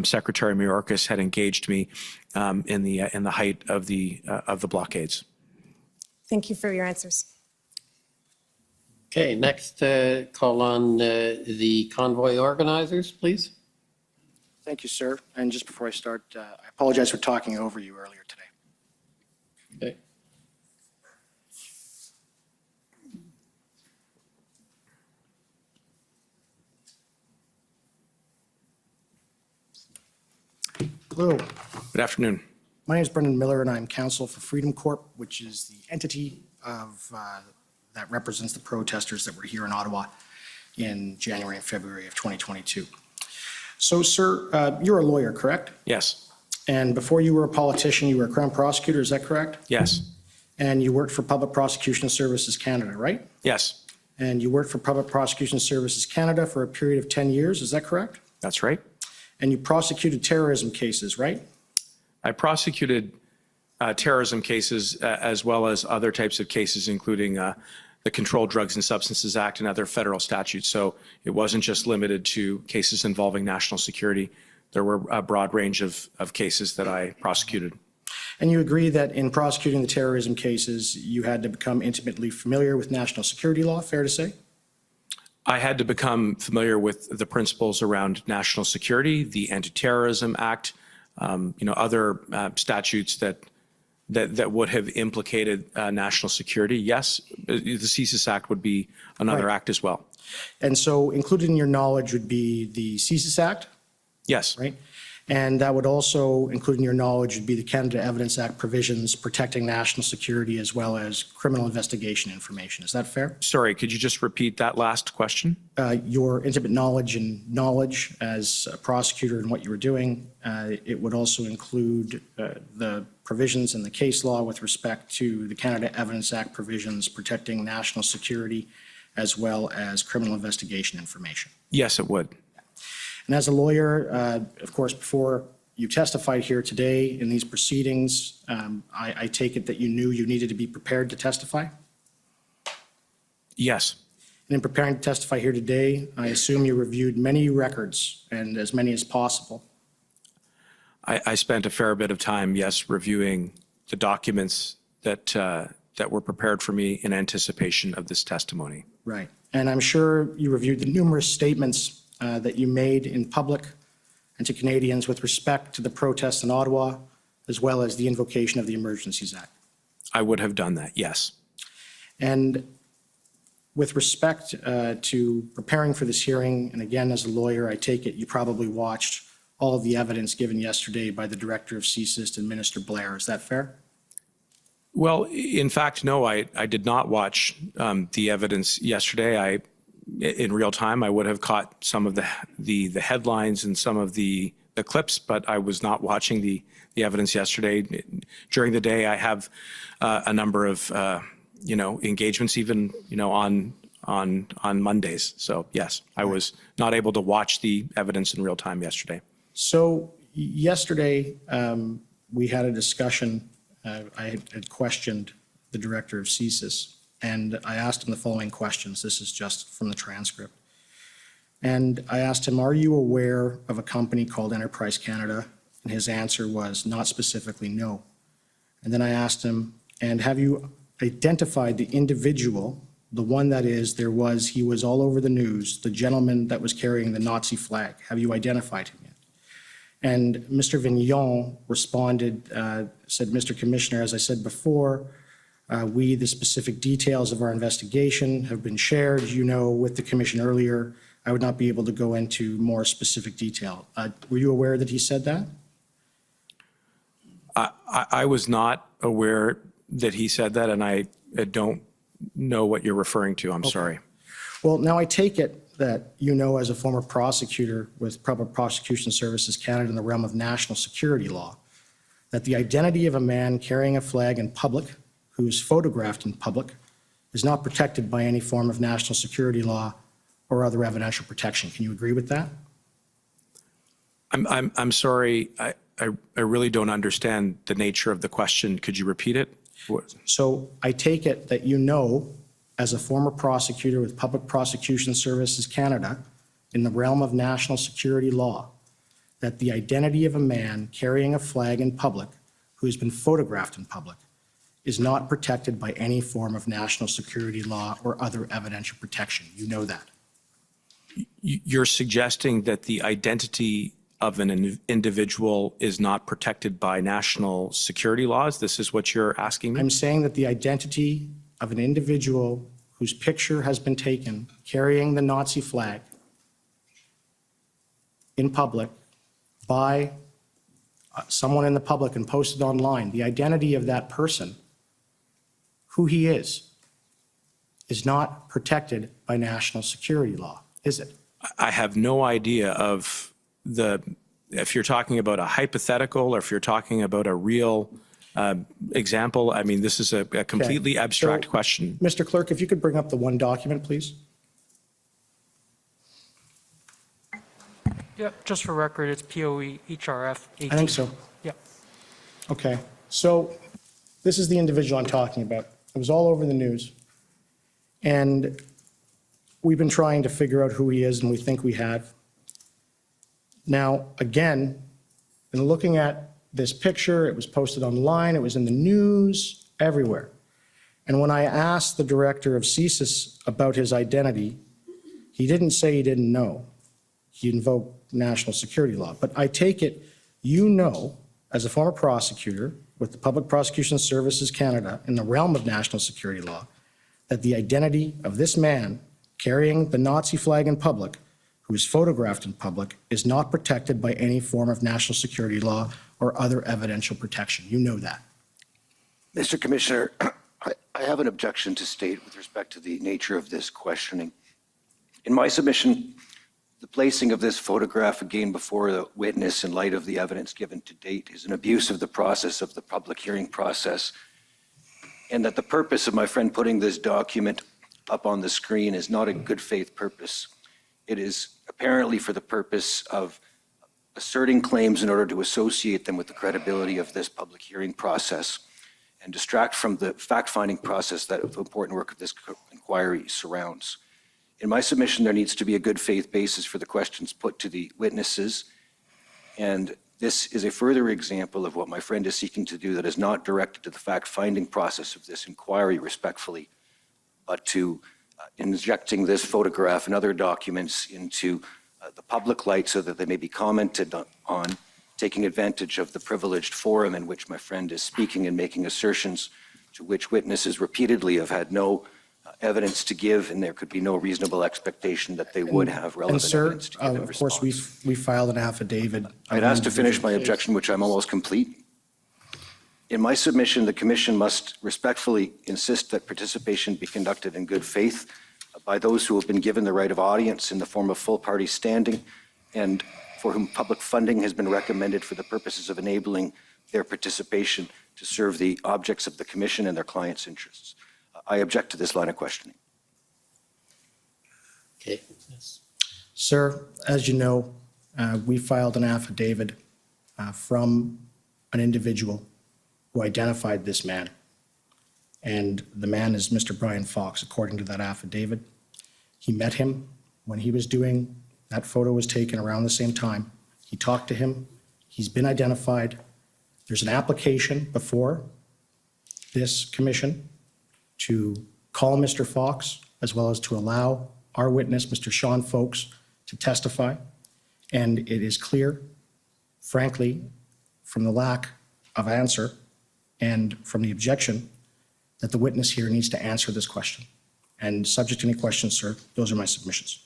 Secretary Mayorkas had engaged me in the height of the blockades. Thank you for your answers. Okay, next call on the convoy organizers, please. Thank you, sir. And just before I start, I apologize for talking over you earlier today. Okay. Hello. Good afternoon. My name is Brendan Miller, and I'm counsel for Freedom Corp, which is the entity that represents the protesters that were here in Ottawa in January and February of 2022. So, sir, you're a lawyer, correct? Yes. And before you were a politician, you were a Crown prosecutor, is that correct? Yes. And you worked for Public Prosecution Services Canada, right? Yes. And you worked for Public Prosecution Services Canada for a period of 10 years, is that correct? That's right. And you prosecuted terrorism cases, right? I prosecuted terrorism cases as well as other types of cases, including the Controlled Drugs and Substances Act and other federal statutes. So it wasn't just limited to cases involving national security. There were a broad range of cases that I prosecuted. And you agree that in prosecuting the terrorism cases, you had to become intimately familiar with national security law, fair to say? I had to become familiar with the principles around national security, the Anti-Terrorism Act, other statutes that would have implicated national security. Yes, the CSIS Act would be another act as well. And so included in your knowledge would be the CSIS Act? Yes. Right? And that would also include in your knowledge would be the Canada Evidence Act provisions protecting national security as well as criminal investigation information. Is that fair? Sorry, could you just repeat that last question? Your intimate knowledge as a prosecutor and what you were doing, it would also include the provisions in the case law with respect to the Canada Evidence Act provisions protecting national security as well as criminal investigation information? Yes, it would. And as a lawyer, of course, before you testified here today in these proceedings, I take it that you knew you needed to be prepared to testify? Yes. And in preparing to testify here today, I assume you reviewed many records and as many as possible. I spent a fair bit of time, yes, reviewing the documents that were prepared for me in anticipation of this testimony. Right. And I'm sure you reviewed the numerous statements that you made in public and to Canadians with respect to the protests in Ottawa, as well as the invocation of the Emergencies Act. I would have done that, yes. And with respect to preparing for this hearing, and again, as a lawyer, I take it you probably watched all of the evidence given yesterday by the Director of CSIST and Minister Blair. Is that fair? Well, in fact, no, I did not watch the evidence yesterday. In real time, I would have caught some of the headlines and some of the clips, but I was not watching the evidence yesterday. During the day, I have a number of engagements, even on Mondays. So yes, I was not able to watch the evidence in real time yesterday. So yesterday, we had a discussion. I had questioned the Director of CSIS, and I asked him the following questions. This is just from the transcript. And I asked him, are you aware of a company called Enterprise Canada? And his answer was not specifically no. And then I asked him, and have you identified the individual, the one that is, he was all over the news, the gentleman that was carrying the Nazi flag? Have you identified him yet? And Mr. Vignon responded, said, Mr. Commissioner, as I said before, the specific details of our investigation have been shared, with the commission earlier. I would not be able to go into more specific detail. Were you aware that he said that? I was not aware that he said that, and I don't know what you're referring to. I'm sorry. Well, now I take it that as a former prosecutor with Public Prosecution Services Canada in the realm of national security law, that the identity of a man carrying a flag in public, who is photographed in public, is not protected by any form of national security law or other evidential protection. Can you agree with that? I'm sorry. I really don't understand the nature of the question. Could you repeat it? So I take it that as a former prosecutor with Public Prosecution Services Canada in the realm of national security law, that the identity of a man carrying a flag in public who has been photographed in public is not protected by any form of national security law or other evidential protection. You know that. You're suggesting that the identity of an individual is not protected by national security laws? This is what you're asking me? I'm saying that the identity of an individual whose picture has been taken carrying the Nazi flag in public by someone in the public and posted online, the identity of that person, who he is not protected by national security law, is it? I have no idea of if you're talking about a hypothetical or if you're talking about a real example. I mean, this is a completely abstract question. Mr. Clerk, if you could bring up the one document, please. Yeah, just for record, it's POE HRF 18. I think so. Yeah. Okay. So this is the individual I'm talking about. It was all over the news. And we've been trying to figure out who he is, and we think we have. Now, again, in looking at this picture, it was posted online, it was in the news, everywhere. And when I asked the director of CSIS about his identity, he didn't say he didn't know. He invoked national security law. But I take it, as a former prosecutor with the Public Prosecution Services Canada in the realm of national security law, that the identity of this man carrying the Nazi flag in public, who is photographed in public, is not protected by any form of national security law or other evidential protection. You know that. Mr. Commissioner, I have an objection to state with respect to the nature of this questioning. In my submission, the placing of this photograph again before the witness in light of the evidence given to date is an abuse of the process of the public hearing process, and that the purpose of my friend putting this document up on the screen is not a good faith purpose. It is apparently for the purpose of asserting claims in order to associate them with the credibility of this public hearing process and distract from the fact-finding process that the important work of this inquiry surrounds. In my submission, there needs to be a good faith basis for the questions put to the witnesses, and this is a further example of what my friend is seeking to do that is not directed to the fact-finding process of this inquiry respectfully, but to injecting this photograph and other documents into the public light so that they may be commented on, taking advantage of the privileged forum in which my friend is speaking and making assertions to which witnesses repeatedly have had no evidence to give, and there could be no reasonable expectation that they would have relevant evidence to give in Of response. course, we filed an affidavit. I'd asked to finish my objection, which I'm almost complete. In my submission, the Commission must respectfully insist that participation be conducted in good faith by those who have been given the right of audience in the form of full party standing and for whom public funding has been recommended for the purposes of enabling their participation to serve the objects of the Commission and their clients' interests. I object to this line of questioning. Okay. Yes. Sir, as you know, we filed an affidavit from an individual who identified this man. And the man is Mr. Brian Fox, according to that affidavit. He met him when he was doing, that photo was taken around the same time. He talked to him. He's been identified. There's an application before this commission to call Mr. Fox, as well as to allow our witness, Mr. Sean Folks, to testify. And it is clear, frankly, from the lack of answer and from the objection, that the witness here needs to answer this question. And subject to any questions, sir, those are my submissions.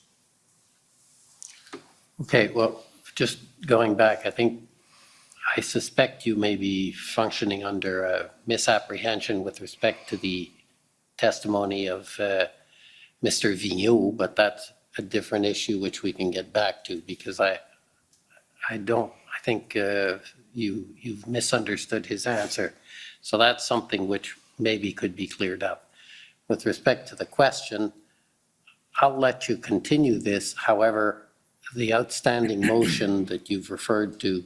Okay, well, just going back, I suspect you may be functioning under a misapprehension with respect to the testimony of Mr. Vigneault, but that's a different issue which we can get back to, because I think you've misunderstood his answer. So that's something which maybe could be cleared up. With respect to the question, I'll let you continue this. However, the outstanding motion that you've referred to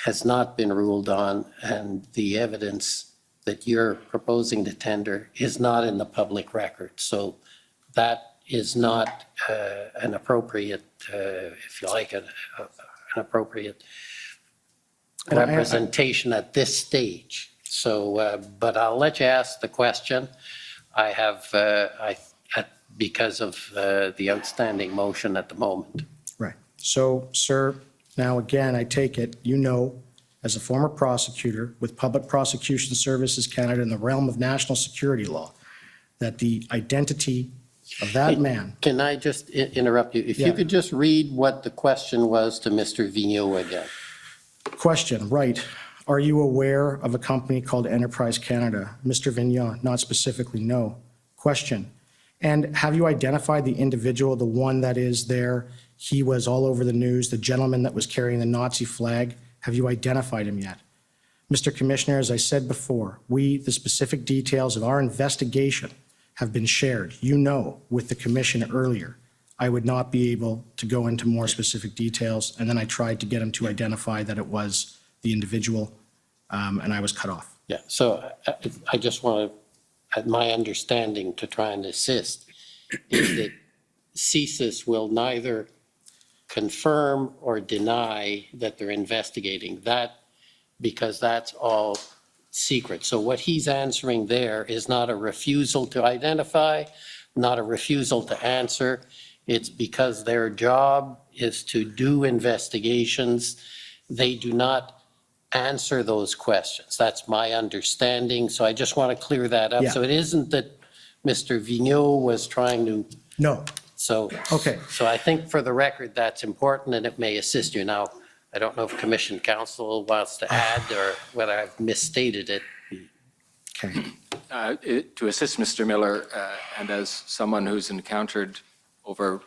has not been ruled on, and the evidence that you're proposing to tender is not in the public record. So that is not an appropriate, if you like, an appropriate representation at this stage. So, but I'll let you ask the question. I have, because of the outstanding motion at the moment. Right. So, sir, now again, I take it, you know, as a former prosecutor with Public Prosecution Services Canada in the realm of national security law, that the identity of that man. Can I just interrupt you? If you could just read what the question was to Mr. Vigneault again. Question, right. Are you aware of a company called Enterprise Canada? Mr. Vigneault, not specifically, no. Question, and have you identified the individual, the one that is there? He was all over the news, the gentleman that was carrying the Nazi flag. Have you identified him yet? Mr. Commissioner, as I said before, the specific details of our investigation have been shared, you know, with the commission earlier. I would not be able to go into more specific details, and then I tried to get him to identify that it was the individual, and I was cut off. Yeah, so I just want to, my understanding to try and assist is that CSIS will neither confirm or deny that they're investigating that, because that's all secret. So what he's answering there is not a refusal to identify, not a refusal to answer. It's because their job is to do investigations. They do not answer those questions. That's my understanding. So I just want to clear that up. Yeah. So it isn't that Mr. Vigneault was trying to. No. So. Okay. So I think for the record, that's important, and it may assist you. Now, I don't know if Commission Counsel wants to add or whether I've misstated it. Okay. To assist Mr. Miller, and as someone who's encountered over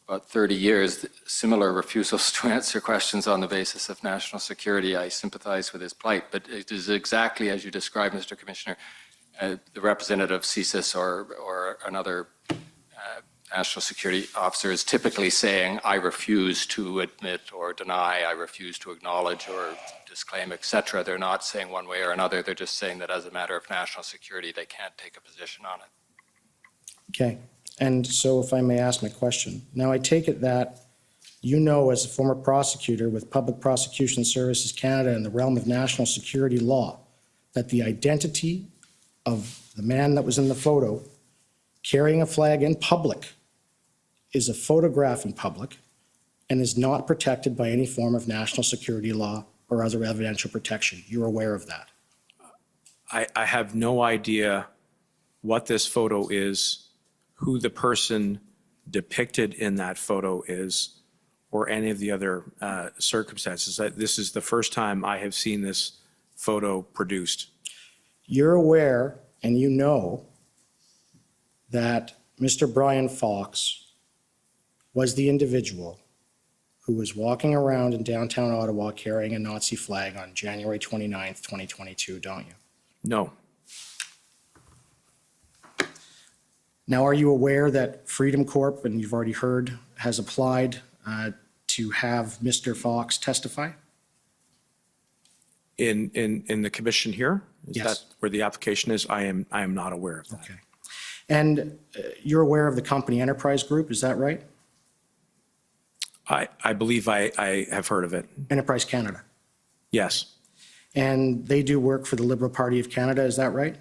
about 30 years similar refusals to answer questions on the basis of national security, I sympathize with his plight. But it is exactly as you described, Mr. Commissioner. the representative of CSIS or another national security officer is typically saying, I refuse to admit or deny, I refuse to acknowledge or disclaim, etc. They're not saying one way or another. They're just saying that as a matter of national security, they can't take a position on it. Okay. And so if I may ask my question, now I take it that you know, as a former prosecutor with Public Prosecution Services Canada in the realm of national security law, that the identity of the man that was in the photo carrying a flag in public is a photograph in public and is not protected by any form of national security law or other evidential protection. You're aware of that? I have no idea what this photo is, who the person depicted in that photo is, or any of the other circumstances. This is the first time I have seen this photo produced. You're aware and you know that Mr. Brian Fox was the individual who was walking around in downtown Ottawa carrying a Nazi flag on January 29th, 2022, don't you? No. Now, are you aware that Freedom Corp, and you've already heard, has applied to have Mr. Fox testify? In the commission here? Is Yes. that where the application is? I am not aware of that. Okay. And you're aware of the company Enterprise Group, is that right? I believe I have heard of it. Enterprise Canada. Yes. And they do work for the Liberal Party of Canada, is that right?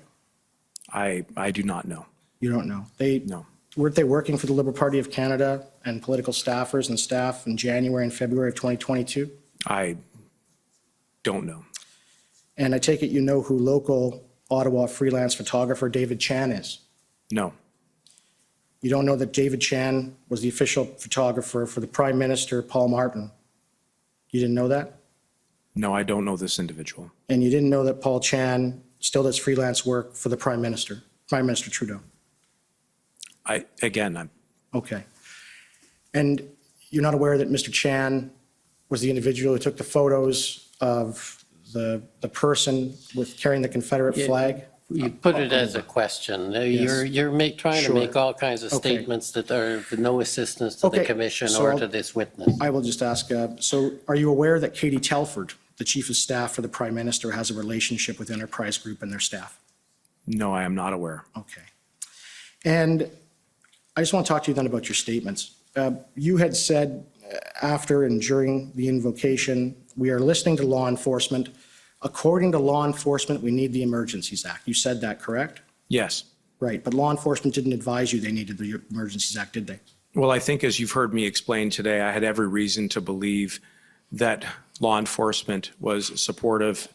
I do not know. You don't know? No. Weren't they working for the Liberal Party of Canada and political staffers and staff in January and February of 2022? I don't know. And I take it you know who local Ottawa freelance photographer David Chan is? No. You don't know that David Chan was the official photographer for the Prime Minister, Paul Martin? You didn't know that? No, I don't know this individual. And you didn't know that Paul Chan still does freelance work for the Prime Minister Trudeau? I'm Okay. And you're not aware that Mr. Chan was the individual who took the photos of the person with carrying the Confederate flag? You put it as a question. Yes. You're trying to Sure. make all kinds of Okay. statements that are of no assistance to the Okay, commission so or I'll- to this witness. I will just ask, so are you aware that Katie Telford, the Chief of Staff for the Prime Minister, has a relationship with Enterprise Group and their staff? No, I am not aware. Okay. And I just want to talk to you then about your statements. You had said after and during the invocation, we are listening to law enforcement. According to law enforcement, we need the Emergencies Act. You said that, correct? Yes. Right, but law enforcement didn't advise you they needed the Emergencies Act, did they? Well, I think as you've heard me explain today, I had every reason to believe that law enforcement was supportive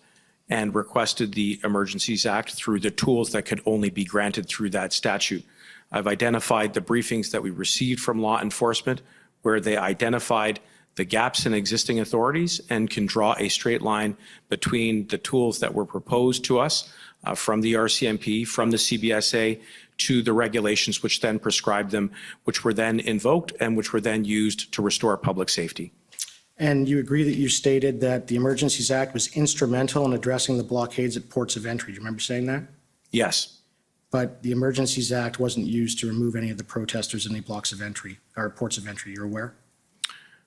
and requested the Emergencies Act through the tools that could only be granted through that statute. I've identified the briefings that we received from law enforcement where they identified the gaps in existing authorities and can draw a straight line between the tools that were proposed to us from the RCMP, from the CBSA, to the regulations which then prescribed them, which were then invoked and which were then used to restore public safety. And you agree that you stated that the Emergencies Act was instrumental in addressing the blockades at ports of entry. Do you remember saying that? Yes. But the Emergencies Act wasn't used to remove any of the protesters in any blocks of entry or ports of entry. You're aware?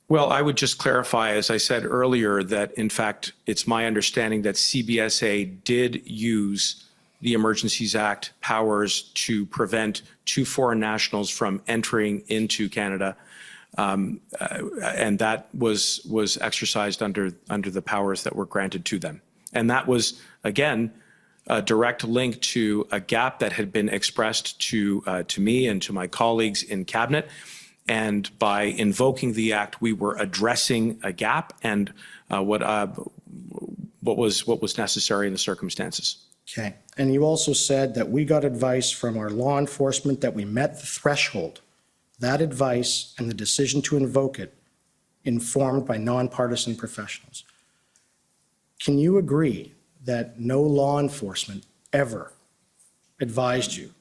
Well, I would just clarify, as I said earlier, that in fact, it's my understanding that CBSA did use the Emergencies Act powers to prevent two foreign nationals from entering into Canada. And that was exercised under the powers that were granted to them. And that was, again, a direct link to a gap that had been expressed to me and to my colleagues in Cabinet. And by invoking the act, we were addressing a gap and what was necessary in the circumstances. Okay. And you also said that we got advice from our law enforcement that we met the threshold. That advice and the decision to invoke it informed by nonpartisan professionals. Can you agree that no law enforcement ever advised you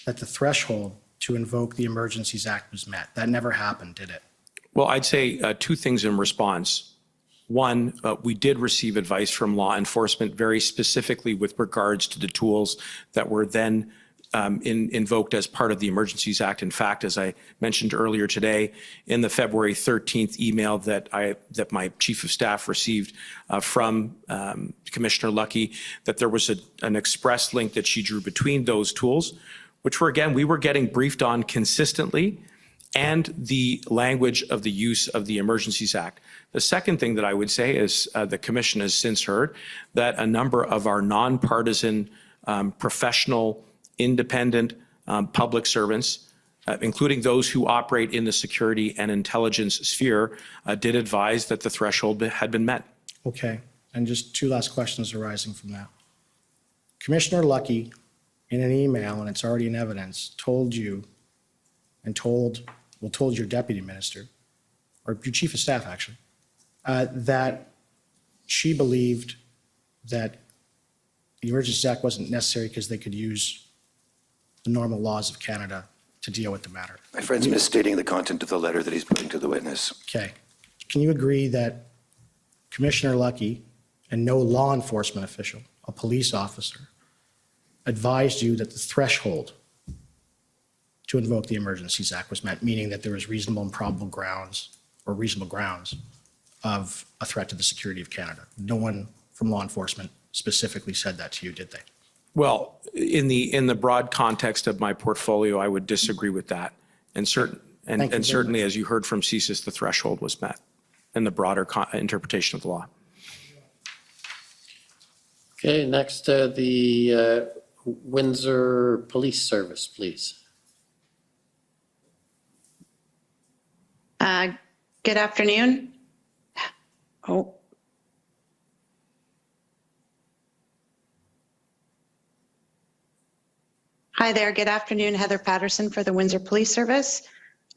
that the threshold to invoke the Emergencies Act was met? That never happened, did it? Well, I'd say two things in response. One, we did receive advice from law enforcement very specifically with regards to the tools that were then invoked as part of the Emergencies Act. In fact, as I mentioned earlier today, in the February 13th email that my chief of staff received from Commissioner Lucky, that there was an express link that she drew between those tools, which were, again, we were getting briefed on consistently, and the language of the use of the Emergencies Act. The second thing that I would say is the Commission has since heard that a number of our nonpartisan, professional, independent public servants, including those who operate in the security and intelligence sphere, did advise that the threshold had been met. Okay, and just two last questions arising from that. Commissioner Lucky, in an email, and it's already in evidence, told you and told your deputy minister, or your chief of staff actually, that she believed that the Emergencies Act wasn't necessary because they could use the normal laws of Canada to deal with the matter. My friend's misstating the content of the letter that he's putting to the witness. Okay. Can you agree that Commissioner Lucky and no law enforcement official, a police officer, advised you that the threshold to invoke the Emergencies Act was met, meaning that there was reasonable and probable grounds or reasonable grounds of a threat to the security of Canada? No one from law enforcement specifically said that to you, did they? Well, in the broad context of my portfolio, I would disagree with that. And certainly, as you heard from CSIS, the threshold was met in the broader interpretation of the law. Okay, next, the Windsor Police Service, please. Good afternoon. Oh. Hi there. Good afternoon. Heather Patterson for the Windsor Police Service.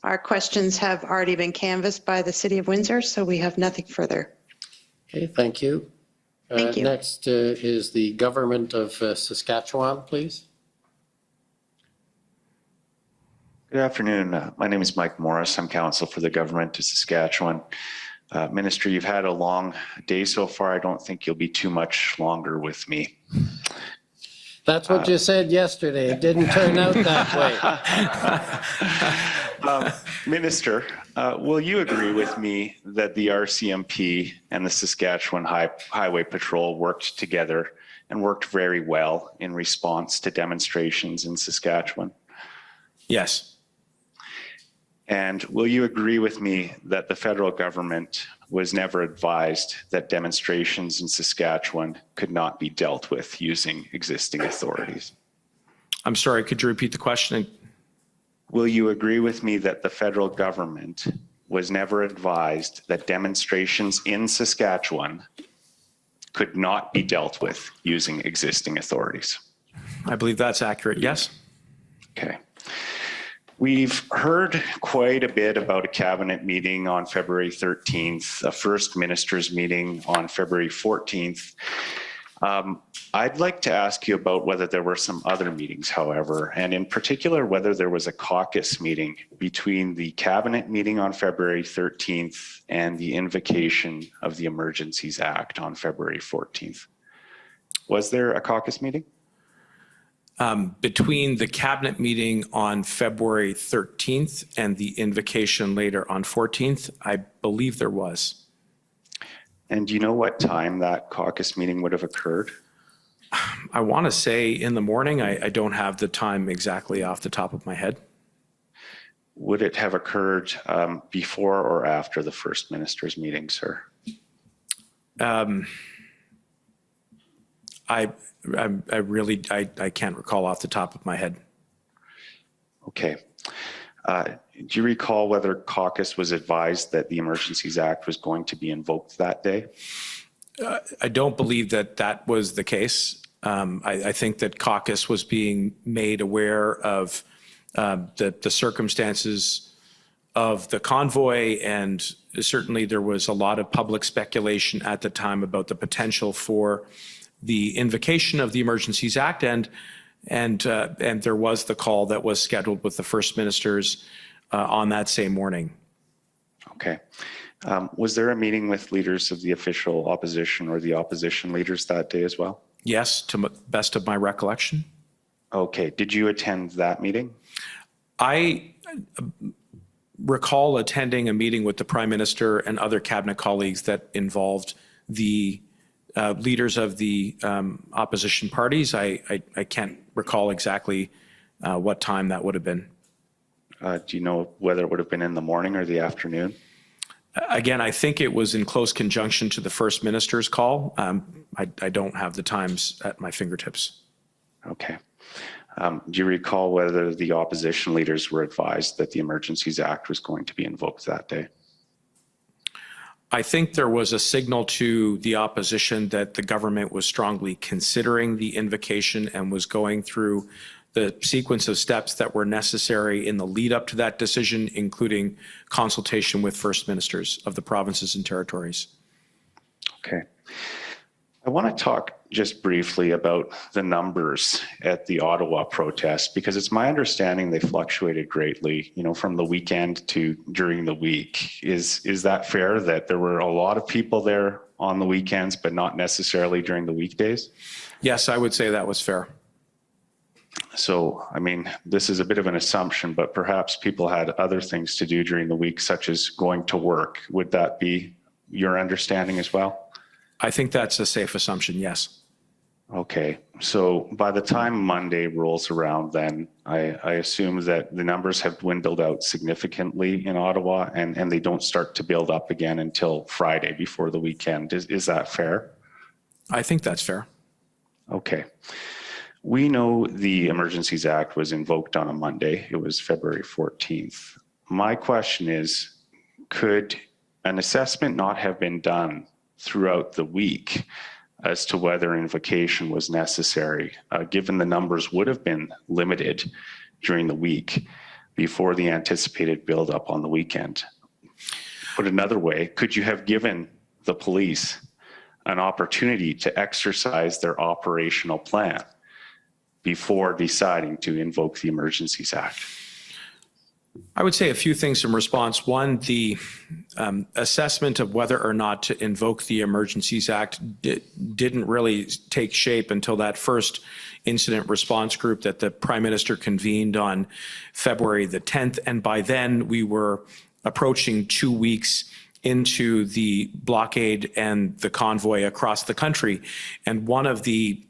Our questions have already been canvassed by the City of Windsor, so we have nothing further. Okay, thank you. Thank you. Next is the Government of Saskatchewan, please. Good afternoon. My name is Mike Morris. I'm counsel for the Government of Saskatchewan. Minister, you've had a long day so far. I don't think you'll be too much longer with me. That's what you said yesterday. It didn't turn out that way. Minister, will you agree with me that the RCMP and the Saskatchewan Highway Patrol worked together and worked very well in response to demonstrations in Saskatchewan? Yes. And will you agree with me that the federal government was never advised that demonstrations in Saskatchewan could not be dealt with using existing authorities? I'm sorry, could you repeat the question? Will you agree with me that the federal government was never advised that demonstrations in Saskatchewan could not be dealt with using existing authorities? I believe that's accurate, yes. Okay. We've heard quite a bit about a cabinet meeting on February 13th, a first minister's meeting on February 14th. I'd like to ask you about whether there were some other meetings, however, and in particular, whether there was a caucus meeting between the cabinet meeting on February 13th and the invocation of the Emergencies Act on February 14th. Was there a caucus meeting? Between the cabinet meeting on February 13th and the invocation later on 14th, I believe there was. And do you know what time that caucus meeting would have occurred? I want to say in the morning. I don't have the time exactly off the top of my head. Would it have occurred before or after the first minister's meeting, sir? I can't recall off the top of my head. Okay. Do you recall whether caucus was advised that the Emergencies Act was going to be invoked that day? I don't believe that was the case. I think that caucus was being made aware of the circumstances of the convoy, and certainly there was a lot of public speculation at the time about the potential for the invocation of the Emergencies Act, and there was the call that was scheduled with the first ministers on that same morning. Okay. Was there a meeting with leaders of the official opposition or the opposition leaders that day as well? Yes, to the best of my recollection. Okay. Did you attend that meeting? I recall attending a meeting with the Prime Minister and other cabinet colleagues that involved the leaders of the opposition parties. I can't recall exactly what time that would have been. Do you know whether it would have been in the morning or the afternoon? Again, I think it was in close conjunction to the First Minister's call. I don't have the times at my fingertips. Okay. Do you recall whether the opposition leaders were advised that the Emergencies Act was going to be invoked that day? I think there was a signal to the opposition that the government was strongly considering the invocation and was going through the sequence of steps that were necessary in the lead up to that decision, including consultation with first ministers of the provinces and territories. Okay. I want to talk just briefly about the numbers at the Ottawa protest, because it's my understanding they fluctuated greatly, from the weekend to during the week. Is that fair that there were a lot of people there on the weekends, but not necessarily during the weekdays? Yes, I would say that was fair. So, this is a bit of an assumption, but perhaps people had other things to do during the week, such as going to work. Would that be your understanding as well? I think that's a safe assumption, yes. Okay, so by the time Monday rolls around, then I assume that the numbers have dwindled out significantly in Ottawa, and they don't start to build up again until Friday before the weekend. Is that fair? I think that's fair. Okay. We know the Emergencies Act was invoked on a Monday. It was February 14th. My question is, could an assessment not have been done throughout the week as to whether invocation was necessary, given the numbers would have been limited during the week before the anticipated buildup on the weekend? Put another way, could you have given the police an opportunity to exercise their operational plan before deciding to invoke the Emergencies Act? I would say a few things in response. One, the assessment of whether or not to invoke the Emergencies Act didn't really take shape until that first incident response group that the Prime Minister convened on February the 10th. And by then we were approaching 2 weeks into the blockade and the convoy across the country. And one of the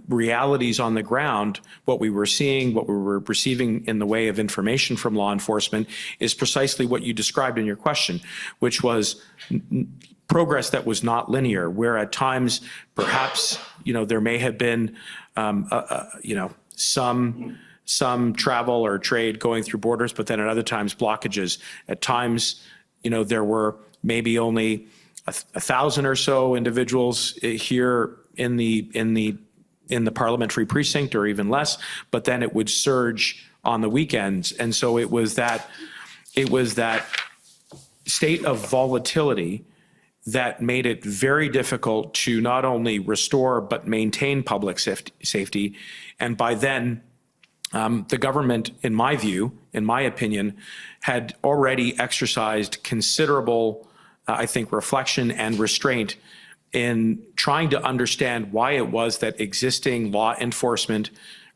realities on the ground, what we were seeing, what we were receiving in the way of information from law enforcement is precisely what you described in your question, which was progress that was not linear, where at times perhaps, there may have been, some travel or trade going through borders, but then at other times blockages. At times, there were maybe only 1,000 or so individuals here in the parliamentary precinct, or even less, but then it would surge on the weekends. And so it was that state of volatility that made it very difficult to not only restore but maintain public safety. And by then, the government, in my view, in my opinion, had already exercised considerable, I think, reflection and restraint in trying to understand why it was that existing law enforcement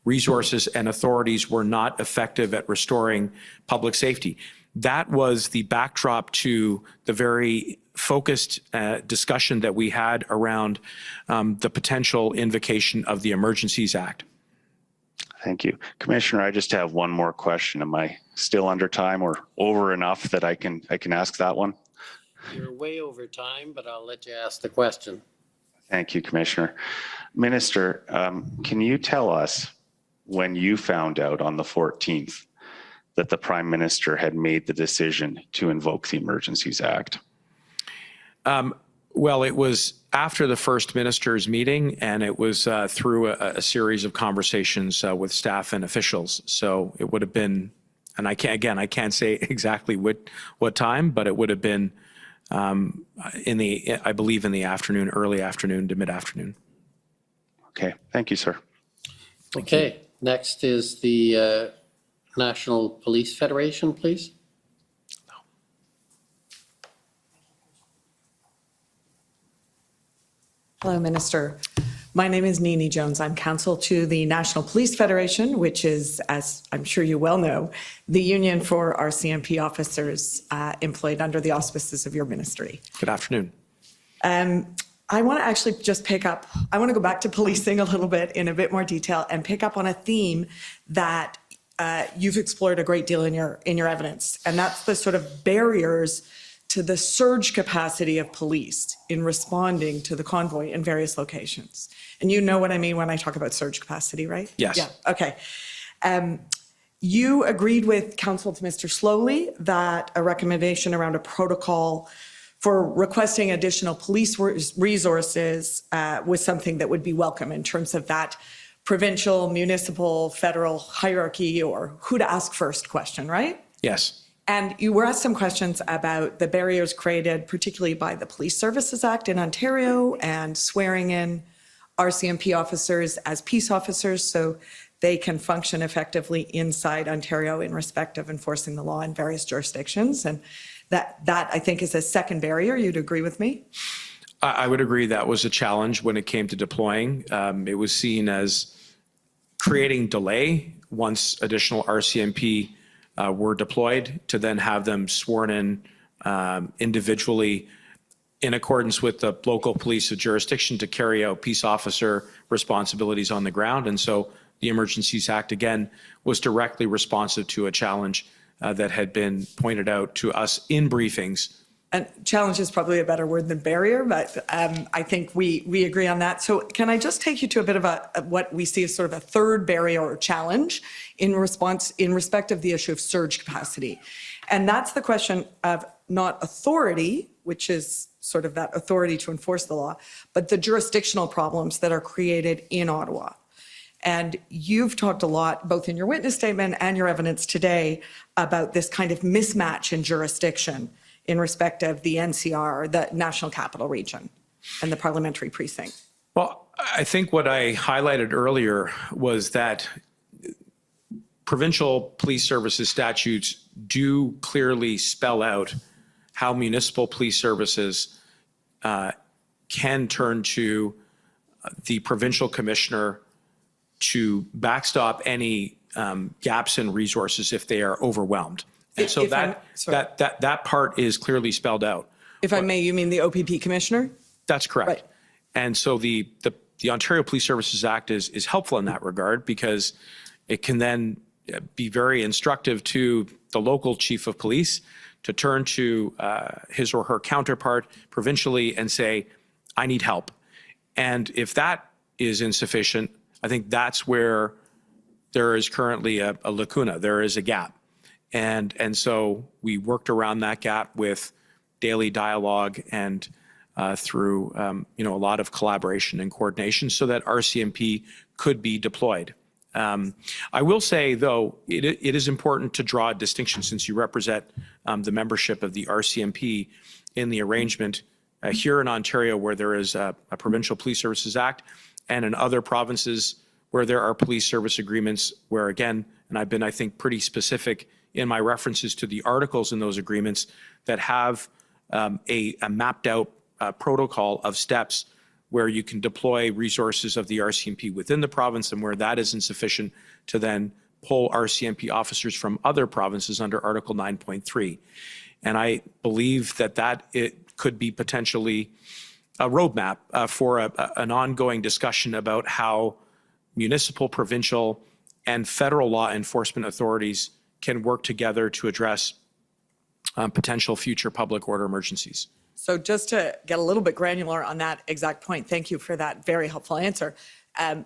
resources and authorities were not effective at restoring public safety. That was the backdrop to the very focused discussion that we had around the potential invocation of the Emergencies Act. Thank you. Commissioner, I just have one more question. Am I still under time or over enough that I can ask that one? You're way over time, but I'll let you ask the question. Thank you, Commissioner. Minister, can you tell us when you found out on the 14th that the Prime Minister had made the decision to invoke the Emergencies Act? Well, it was after the First Minister's meeting, and it was through a series of conversations with staff and officials. So it would have been, and I can't say exactly what time, but it would have been I believe in the afternoon, early afternoon to mid-afternoon. Okay, thank you, sir. Okay, next is the National Police Federation, please. Hello, Minister. My name is Nini Jones. I'm counsel to the National Police Federation, which is, as I'm sure you well know, the union for RCMP officers employed under the auspices of your ministry. Good afternoon. I want to actually just I want to go back to policing a little bit in a bit more detail and pick up on a theme that you've explored a great deal in your evidence, and that's the sort of barriers to the surge capacity of police in responding to the convoy in various locations. And you know what I mean when I talk about surge capacity, right? Yes. Yeah, okay. You agreed with counsel to Mr. Slowly that a recommendation around a protocol for requesting additional police resources was something that would be welcome in terms of that provincial, municipal, federal hierarchy or who to ask first question, right? Yes. And you were asked some questions about the barriers created, particularly by the Police Services Act in Ontario and swearing in RCMP officers as peace officers so they can function effectively inside Ontario in respect of enforcing the law in various jurisdictions. And that I think is a second barrier. You'd agree with me? I would agree that was a challenge when it came to deploying. It was seen as creating delay once additional RCMP were deployed to then have them sworn in individually in accordance with the local police of jurisdiction to carry out peace officer responsibilities on the ground. And so the Emergencies Act, again, was directly responsive to a challenge that had been pointed out to us in briefings. And challenge is probably a better word than barrier, but I think we agree on that. So can I just take you to a bit of what we see as sort of a third barrier or challenge in respect of the issue of surge capacity? And that's the question of not authority, which is sort of that authority to enforce the law, but the jurisdictional problems that are created in Ottawa. And you've talked a lot, both in your witness statement and your evidence today, about this kind of mismatch in jurisdiction in respect of the NCR, the National Capital Region, and the parliamentary precinct. Well, I think what I highlighted earlier was that provincial police services statutes do clearly spell out how municipal police services can turn to the provincial commissioner to backstop any gaps in resources if they are overwhelmed. And so that part is clearly spelled out. If I may, you mean the OPP commissioner? That's correct. Right. And so the Ontario Police Services Act is helpful in that regard because it can then be very instructive to the local chief of police to turn to his or her counterpart provincially and say, I need help. And if that is insufficient, I think that's where there is currently a lacuna, there is a gap. And so we worked around that gap with daily dialogue and through a lot of collaboration and coordination so that RCMP could be deployed. I will say, though, it is important to draw a distinction since you represent the membership of the RCMP in the arrangement here in Ontario where there is a Provincial Police Services Act and in other provinces where there are police service agreements where, again, and I've been, I think, pretty specific in my references to the articles in those agreements that have a mapped out protocol of steps where you can deploy resources of the RCMP within the province and where that is insufficient to then pull RCMP officers from other provinces under Article 9.3. And I believe that it could be potentially a roadmap for an ongoing discussion about how municipal, provincial, and federal law enforcement authorities can work together to address potential future public order emergencies. So just to get a little bit granular on that exact point, thank you for that very helpful answer.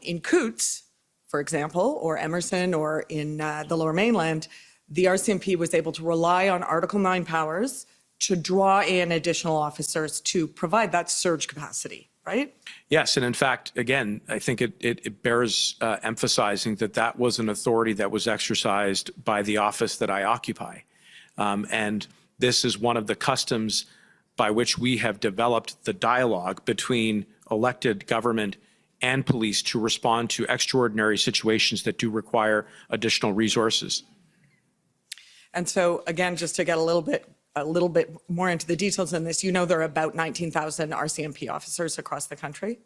In Coutts, for example, or Emerson, or in the Lower Mainland, the RCMP was able to rely on Article 9 powers to draw in additional officers to provide that surge capacity, right? Yes, and in fact, again, I think it bears emphasizing that was an authority that was exercised by the office that I occupy. And this is one of the customs by which we have developed the dialogue between elected government and police to respond to extraordinary situations that do require additional resources. And so again, just to get a little bit more into the details on this, there are about 19,000 RCMP officers across the country.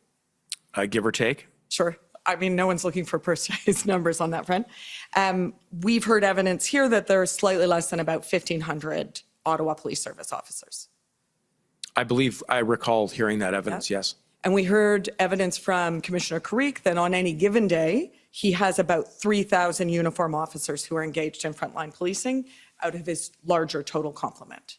give or take. Sure. I mean, no one's looking for precise numbers on that front. We've heard evidence here that there's slightly less than about 1,500 Ottawa Police Service officers. I believe I recall hearing that evidence, yes. And we heard evidence from Commissioner Carrique that on any given day, he has about 3,000 uniform officers who are engaged in frontline policing out of his larger total complement.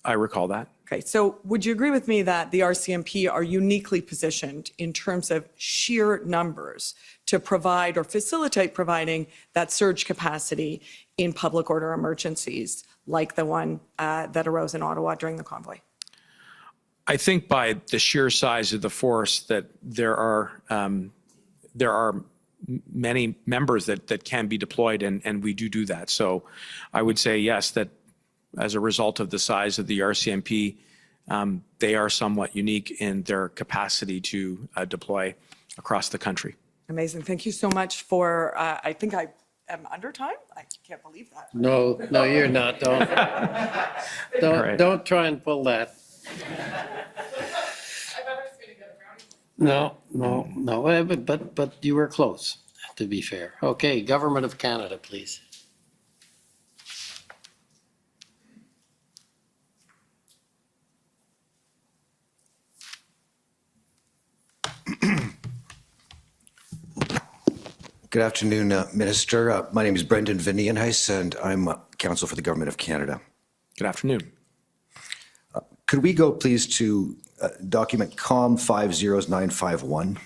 I recall that. Okay, so would you agree with me that the RCMP are uniquely positioned in terms of sheer numbers to provide or facilitate providing that surge capacity in public order emergencies like the one that arose in Ottawa during the convoy? I think by the sheer size of the force that there are many members that can be deployed, and we do that. So I would say yes, that as a result of the size of the RCMP, they are somewhat unique in their capacity to deploy across the country. Amazing. Thank you so much for, I think I am under time. I can't believe that. No, you're not. Don't try and pull that. No, but you were close, to be fair. Okay, Government of Canada, please. Good afternoon, Minister. My name is Brendan Vinienhuis, and I'm counsel for the Government of Canada. Good afternoon. Could we go, please, to document COM 50951?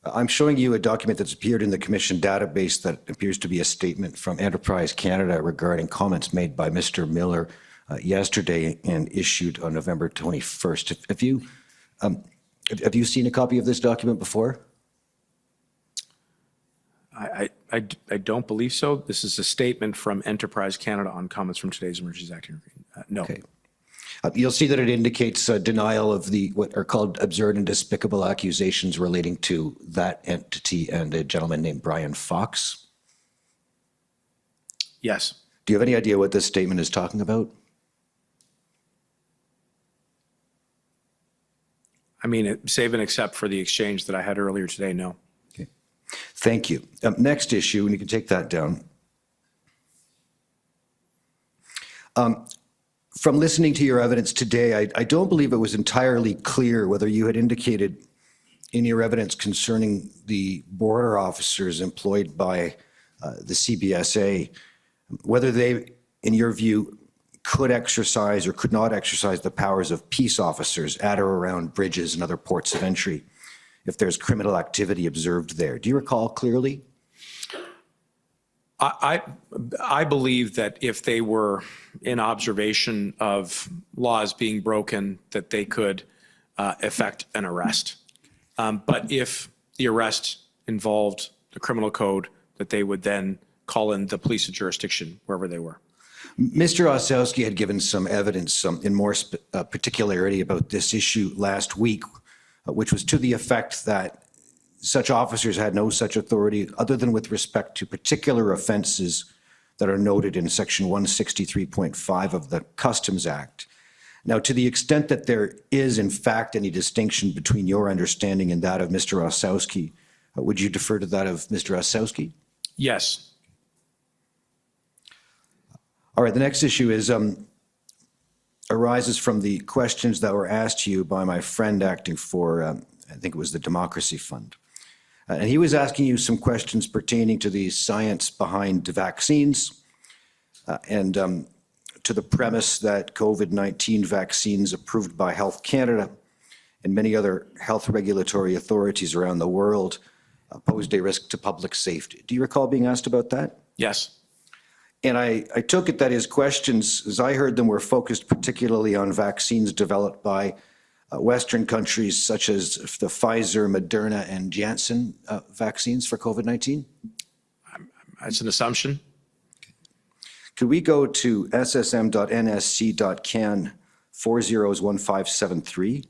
I'm showing you a document that's appeared in the Commission database that appears to be a statement from Enterprise Canada regarding comments made by Mr. Miller yesterday and issued on November 21st. Have you seen a copy of this document before? I don't believe so. This is a statement from Enterprise Canada on comments from today's Emergencies Act hearing. No. Okay. You'll see that it indicates denial of what are called absurd and despicable accusations relating to that entity and a gentleman named Brian Fox. Yes. Do you have any idea what this statement is talking about? I mean, save and except for the exchange that I had earlier today, no. Okay. Thank you. Next issue, and you can take that down. From listening to your evidence today, I don't believe it was entirely clear whether you had indicated in your evidence concerning the border officers employed by the CBSA, whether they, in your view, could exercise or could not exercise the powers of peace officers at or around bridges and other ports of entry if there's criminal activity observed there. Do you recall clearly? I believe that if they were in observation of laws being broken, that they could effect an arrest. But if the arrest involved the criminal code, that they would then call in the police of jurisdiction wherever they were. Mr. Osowski had given some evidence in more particularity about this issue last week, which was to the effect that such officers had no such authority other than with respect to particular offenses that are noted in Section 163.5 of the Customs Act. Now, to the extent that there is, in fact, any distinction between your understanding and that of Mr. Osowski, would you defer to that of Mr. Osowski? Yes. All right, the next issue is arises from the questions that were asked to you by my friend acting for, I think it was the Democracy Fund. And he was asking you some questions pertaining to the science behind vaccines and to the premise that COVID-19 vaccines approved by Health Canada and many other health regulatory authorities around the world posed a risk to public safety. Do you recall being asked about that? Yes. And I took it that his questions, as I heard them, were focused particularly on vaccines developed by Western countries such as the Pfizer, Moderna, and Janssen vaccines for COVID-19? That's an assumption. Could we go to ssm.nsc.can 401573?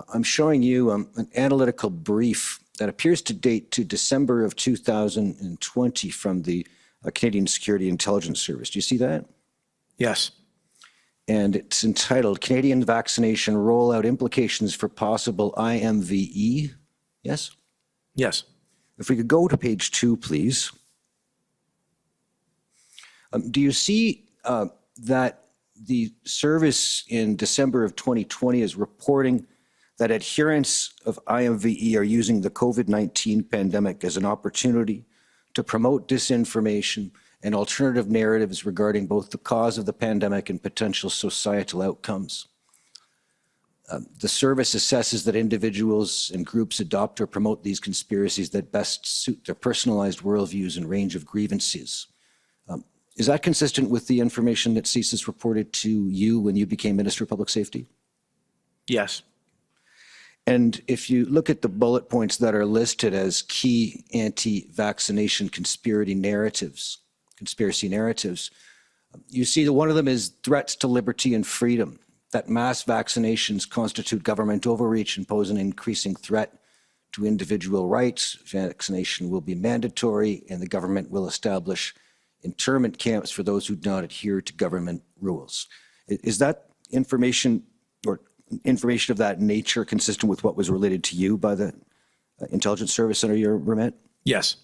I'm showing you an analytical brief that appears to date to December of 2020 from the Canadian Security Intelligence Service. Do you see that? Yes. And it's entitled Canadian Vaccination Rollout Implications for Possible IMVE. Yes? Yes. If we could go to page 2, please. Do you see that the service in December of 2020 is reporting that adherents of IMVE are using the COVID-19 pandemic as an opportunity to promote disinformation and alternative narratives regarding both the cause of the pandemic and potential societal outcomes? The service assesses that individuals and groups adopt or promote these conspiracies that best suit their personalized worldviews and range of grievances. Is that consistent with the information that CSIS reported to you when you became Minister of Public Safety? Yes. And if you look at the bullet points that are listed as key anti-vaccination conspiracy narratives, you see that one of them is threats to liberty and freedom, that mass vaccinations constitute government overreach and pose an increasing threat to individual rights. Vaccination will be mandatory, and the government will establish internment camps for those who do not adhere to government rules. Is that information or information of that nature consistent with what was related to you by the intelligence service under your remit? Yes.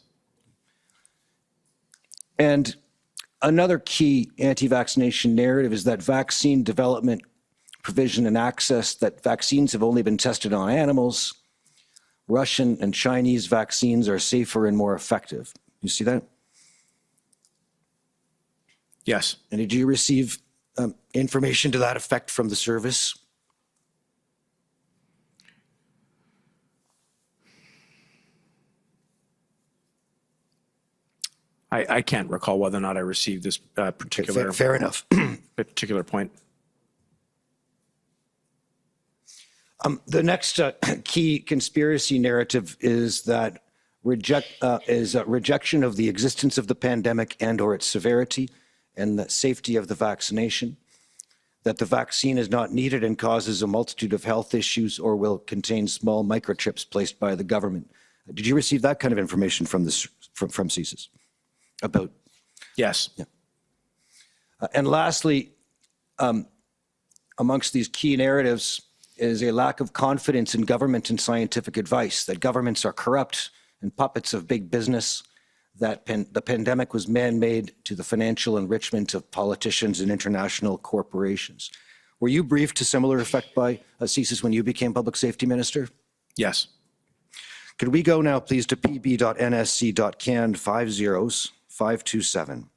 And another key anti-vaccination narrative is that vaccine development, provision, and access, that vaccines have only been tested on animals. Russian and Chinese vaccines are safer and more effective. You see that? Yes. And did you receive information to that effect from the service? I can't recall whether or not I received this particular Fair enough. particular point. The next key conspiracy narrative is that rejection of the existence of the pandemic and or its severity and the safety of the vaccination, that the vaccine is not needed and causes a multitude of health issues or will contain small microchips placed by the government. Did you receive that kind of information from CSIS about? Yes. Yeah. And lastly, amongst these key narratives is a lack of confidence in government and scientific advice, that governments are corrupt and puppets of big business, that the pandemic was man-made to the financial enrichment of politicians and international corporations. Were you briefed to similar effect by CSIS when you became Public Safety Minister? Yes. Could we go now, please, to pb.nsc.can 50527?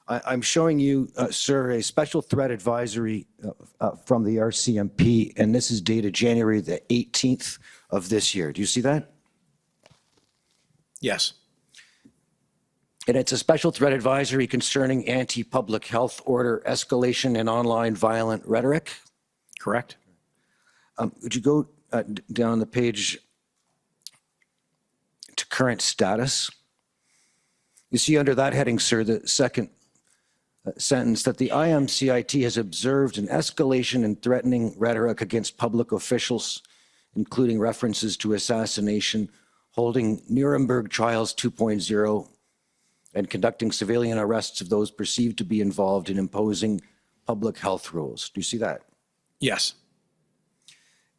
I'm showing you, sir, a special threat advisory from the RCMP, and this is dated January the 18th of this year. Do you see that? Yes. And it's a special threat advisory concerning anti-public health order escalation and online violent rhetoric. Correct. Would you go down the page to current status? You see under that heading, sir, the second sentence, that the IMCIT has observed an escalation in threatening rhetoric against public officials, including references to assassination, holding Nuremberg trials 2.0, and conducting civilian arrests of those perceived to be involved in imposing public health rules. Do you see that? Yes.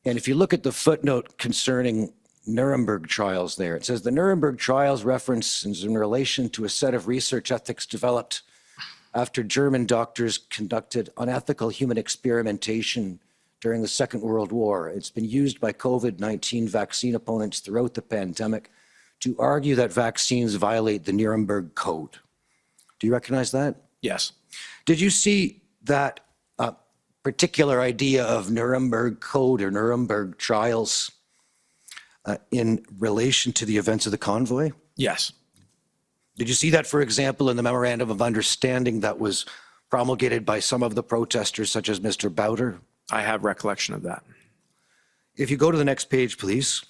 And if you look at the footnote concerning Nuremberg trials there, it says the Nuremberg trials reference is in relation to a set of research ethics developed after German doctors conducted unethical human experimentation during the Second World War. It's been used by COVID-19 vaccine opponents throughout the pandemic to argue that vaccines violate the Nuremberg Code. Do you recognize that? Yes. Did you see that particular idea of Nuremberg Code or Nuremberg trials in relation to the events of the convoy? Yes. Did you see that, for example, in the memorandum of understanding that was promulgated by some of the protesters, such as Mr. Bowder? I have recollection of that. If you go to the next page, please.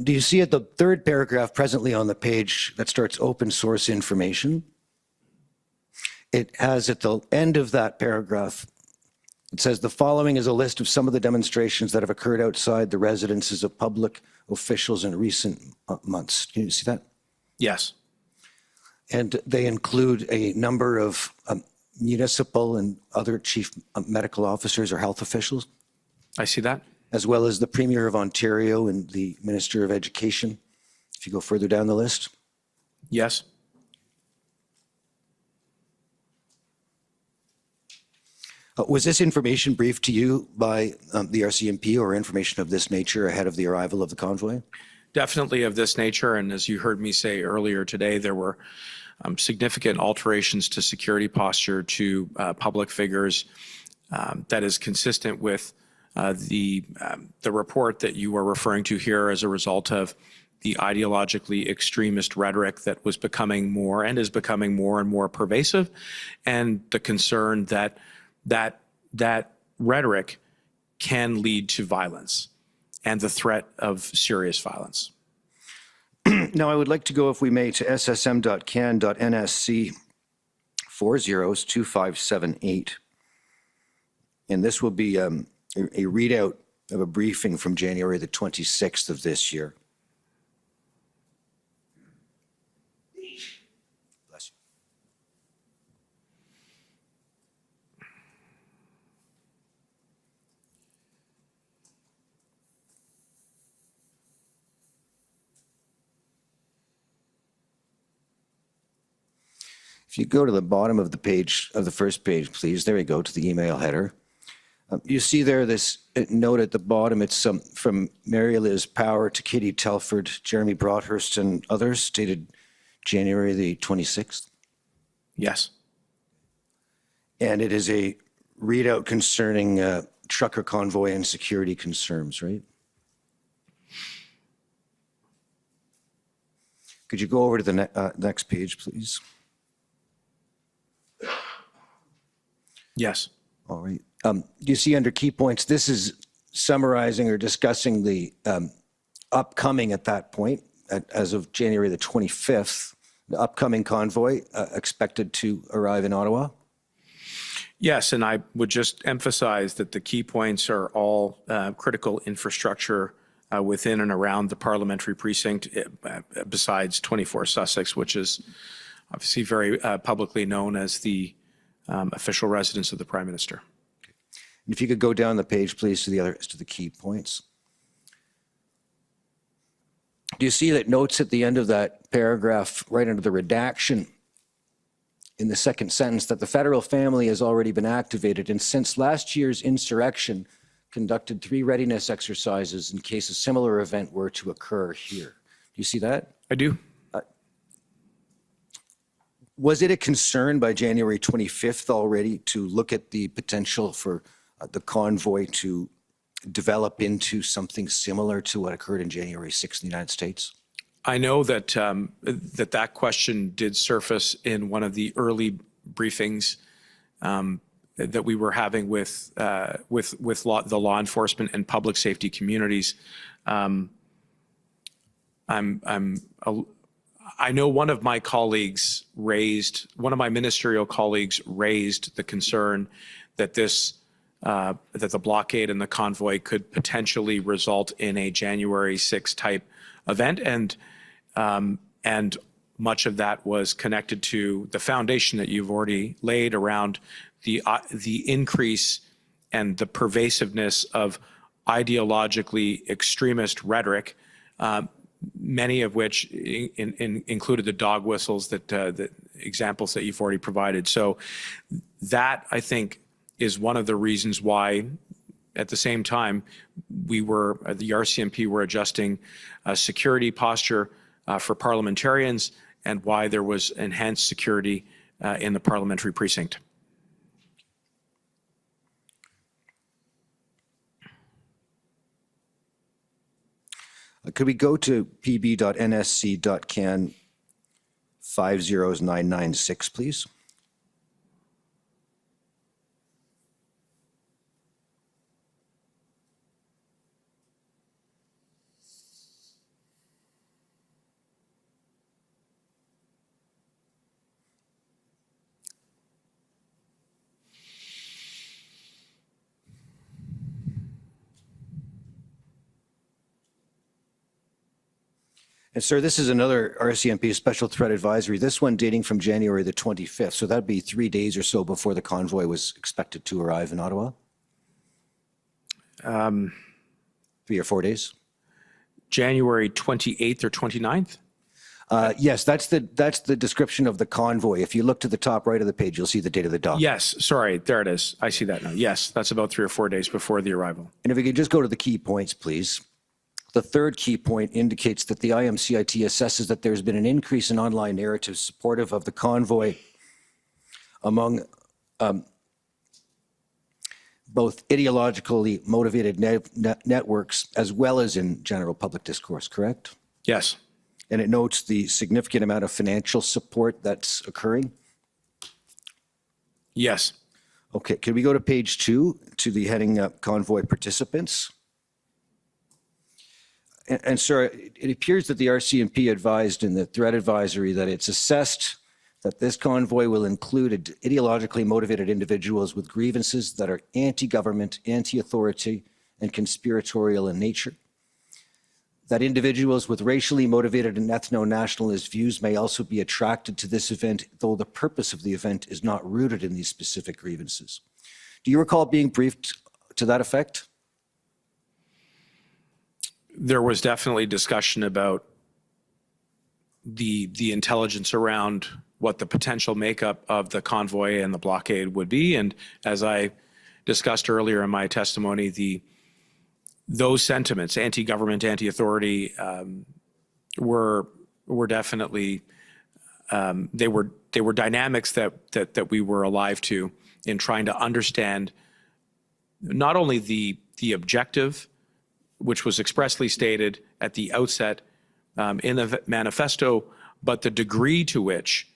Do you see at the third paragraph presently on the page that starts open source information? It has at the end of that paragraph, it says the following is a list of some of the demonstrations that have occurred outside the residences of public officials in recent months. Can you see that? Yes. And they include a number of municipal and other chief medical officers or health officials. I see that. As well as the Premier of Ontario and the Minister of Education, if you go further down the list. Yes. Was this information briefed to you by the RCMP or information of this nature ahead of the arrival of the convoy? Definitely of this nature, and as you heard me say earlier today, there were significant alterations to security posture to public figures that is consistent with the report that you are referring to here as a result of the ideologically extremist rhetoric that was becoming more and is becoming more and more pervasive, and the concern that rhetoric can lead to violence and the threat of serious violence. Now, I would like to go, if we may, to ssm.can.nsc 402578. And this will be a readout of a briefing from January the 26th of this year. Bless you. If you go to the bottom of the page, of the first page, please, there you go, to the email header. You see there this note at the bottom. It's from Mary Liz Power to Kitty Telford, Jeremy Broadhurst, and others, dated January the 26th. Yes. And it is a readout concerning trucker convoy and security concerns, right? Could you go over to the next page, please? Yes. All right. You see under key points, this is summarizing or discussing the upcoming at that point, as of January the 25th, the upcoming convoy expected to arrive in Ottawa. Yes, and I would just emphasize that the key points are all critical infrastructure within and around the parliamentary precinct, besides 24 Sussex, which is obviously very publicly known as the official residence of the Prime Minister. If you could go down the page, please, to the key points. Do you see that notes at the end of that paragraph, right under the redaction, in the second sentence, that the federal family has already been activated and since last year's insurrection conducted 3 readiness exercises in case a similar event were to occur here? Do you see that? I do. Was it a concern by January 25th already to look at the potential for the convoy to develop into something similar to what occurred in January 6th in the United States? I know that that question did surface in one of the early briefings that we were having with the law enforcement and public safety communities. I know one of my ministerial colleagues raised the concern that that the blockade and the convoy could potentially result in a January 6th type event, and much of that was connected to the foundation that you've already laid around the increase and the pervasiveness of ideologically extremist rhetoric, many of which included the dog whistles the examples that you've already provided. So that, I think, is one of the reasons why, at the same time, the RCMP were adjusting security posture for parliamentarians, and why there was enhanced security in the parliamentary precinct. Could we go to pb.nsc.can 50996, please. And sir, this is another RCMP special threat advisory, this one dating from January the 25th. So that'd be 3 days or so before the convoy was expected to arrive in Ottawa? 3 or 4 days? January 28th or 29th? Yes, that's the description of the convoy. If you look to the top right of the page, you'll see the date of the document. Yes, sorry, there it is. I see that now. Yes, that's about 3 or 4 days before the arrival. And if we could just go to the key points, please. The third key point indicates that the IMCIT assesses that there's been an increase in online narratives supportive of the convoy among both ideologically motivated networks as well as in general public discourse, correct? Yes. And it notes the significant amount of financial support that's occurring? Yes. Okay, can we go to page 2 to the heading convoy participants? And sir, it appears that the RCMP advised in the threat advisory that it's assessed that this convoy will include ideologically motivated individuals with grievances that are anti-government, anti-authority, and conspiratorial in nature. That individuals with racially motivated and ethno-nationalist views may also be attracted to this event, though the purpose of the event is not rooted in these specific grievances. Do you recall being briefed to that effect? There was definitely discussion about the intelligence around what the potential makeup of the convoy and the blockade would be. And as I discussed earlier in my testimony, those sentiments, anti-government, anti-authority, were definitely they were dynamics that we were alive to in trying to understand not only the objective, which was expressly stated at the outset in the manifesto, but the degree to which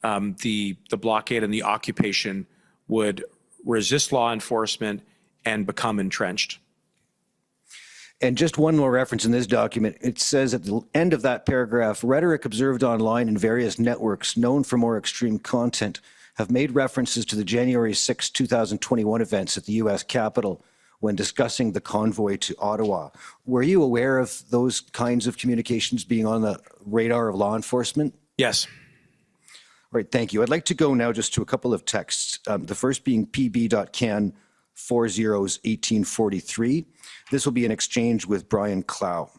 the blockade and the occupation would resist law enforcement and become entrenched. And just one more reference in this document. It says at the end of that paragraph, rhetoric observed online in various networks known for more extreme content have made references to the January 6, 2021 events at the U.S. Capitol when discussing the convoy to Ottawa. Were you aware of those kinds of communications being on the radar of law enforcement? Yes. All right, thank you. I'd like to go now just to a couple of texts. The first being pb.can 401843. This will be an exchange with Brian Clow.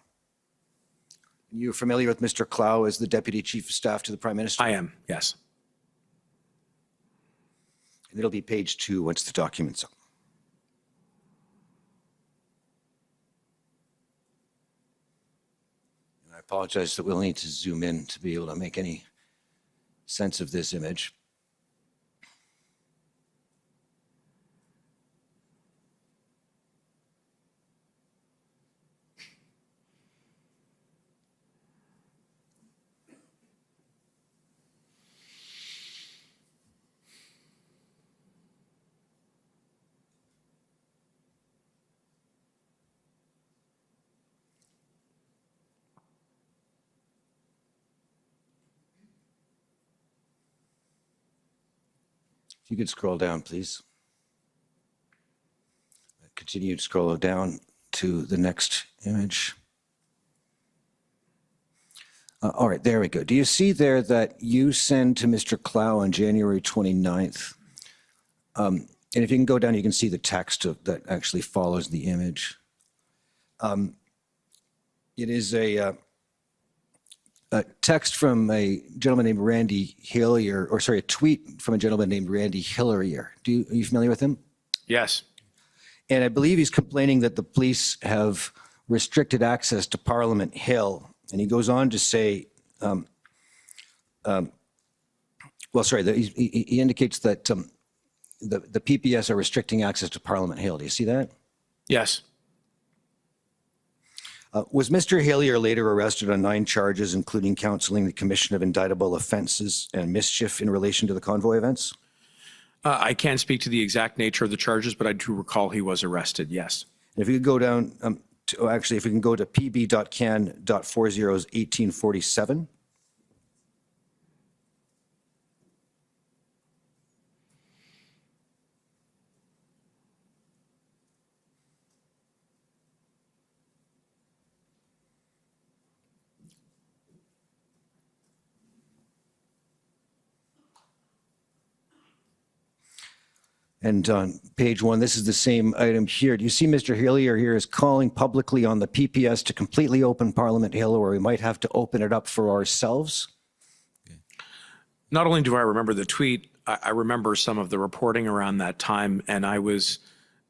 You're familiar with Mr. Clow as the Deputy Chief of Staff to the Prime Minister? I am, yes. And it'll be page 2 once the document's up. And I apologize that we'll need to zoom in to be able to make any sense of this image. If you could scroll down, please. Continue to scroll down to the next image. All right, there we go. Do you see there that you send to Mr. Clow on January 29th? And if you can go down, you can see the text that actually follows the image. It is a text from a gentleman named Randy Hillier, or sorry, a tweet from a gentleman named Randy Hillier. Are you familiar with him? Yes. And I believe he's complaining that the police have restricted access to Parliament Hill. And he goes on to say, he indicates that the PPS are restricting access to Parliament Hill. Do you see that? Yes. Was Mr. Hillier later arrested on 9 charges, including counseling the commission of indictable offenses and mischief in relation to the convoy events? I can't speak to the exact nature of the charges, but I do recall he was arrested, yes. If you could go down, if we can go to pb.can.40's1847. And on page 1, this is the same item here. Do you see Mr. Hillier here is calling publicly on the PPS to completely open Parliament Hill, or we might have to open it up for ourselves? Not only do I remember the tweet, I remember some of the reporting around that time, and I was,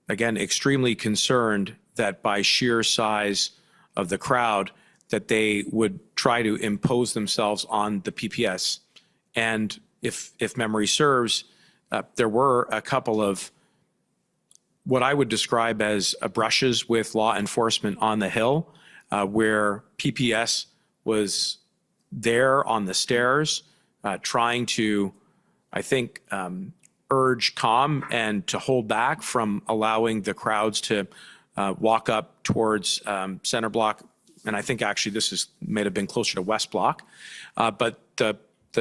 again, extremely concerned that by sheer size of the crowd, that they would try to impose themselves on the PPS. And if memory serves, there were a couple of what I would describe as brushes with law enforcement on the Hill, where PPS was there on the stairs trying to, I think, urge calm and to hold back from allowing the crowds to walk up towards center block. And I think actually this may have been closer to West Block, but the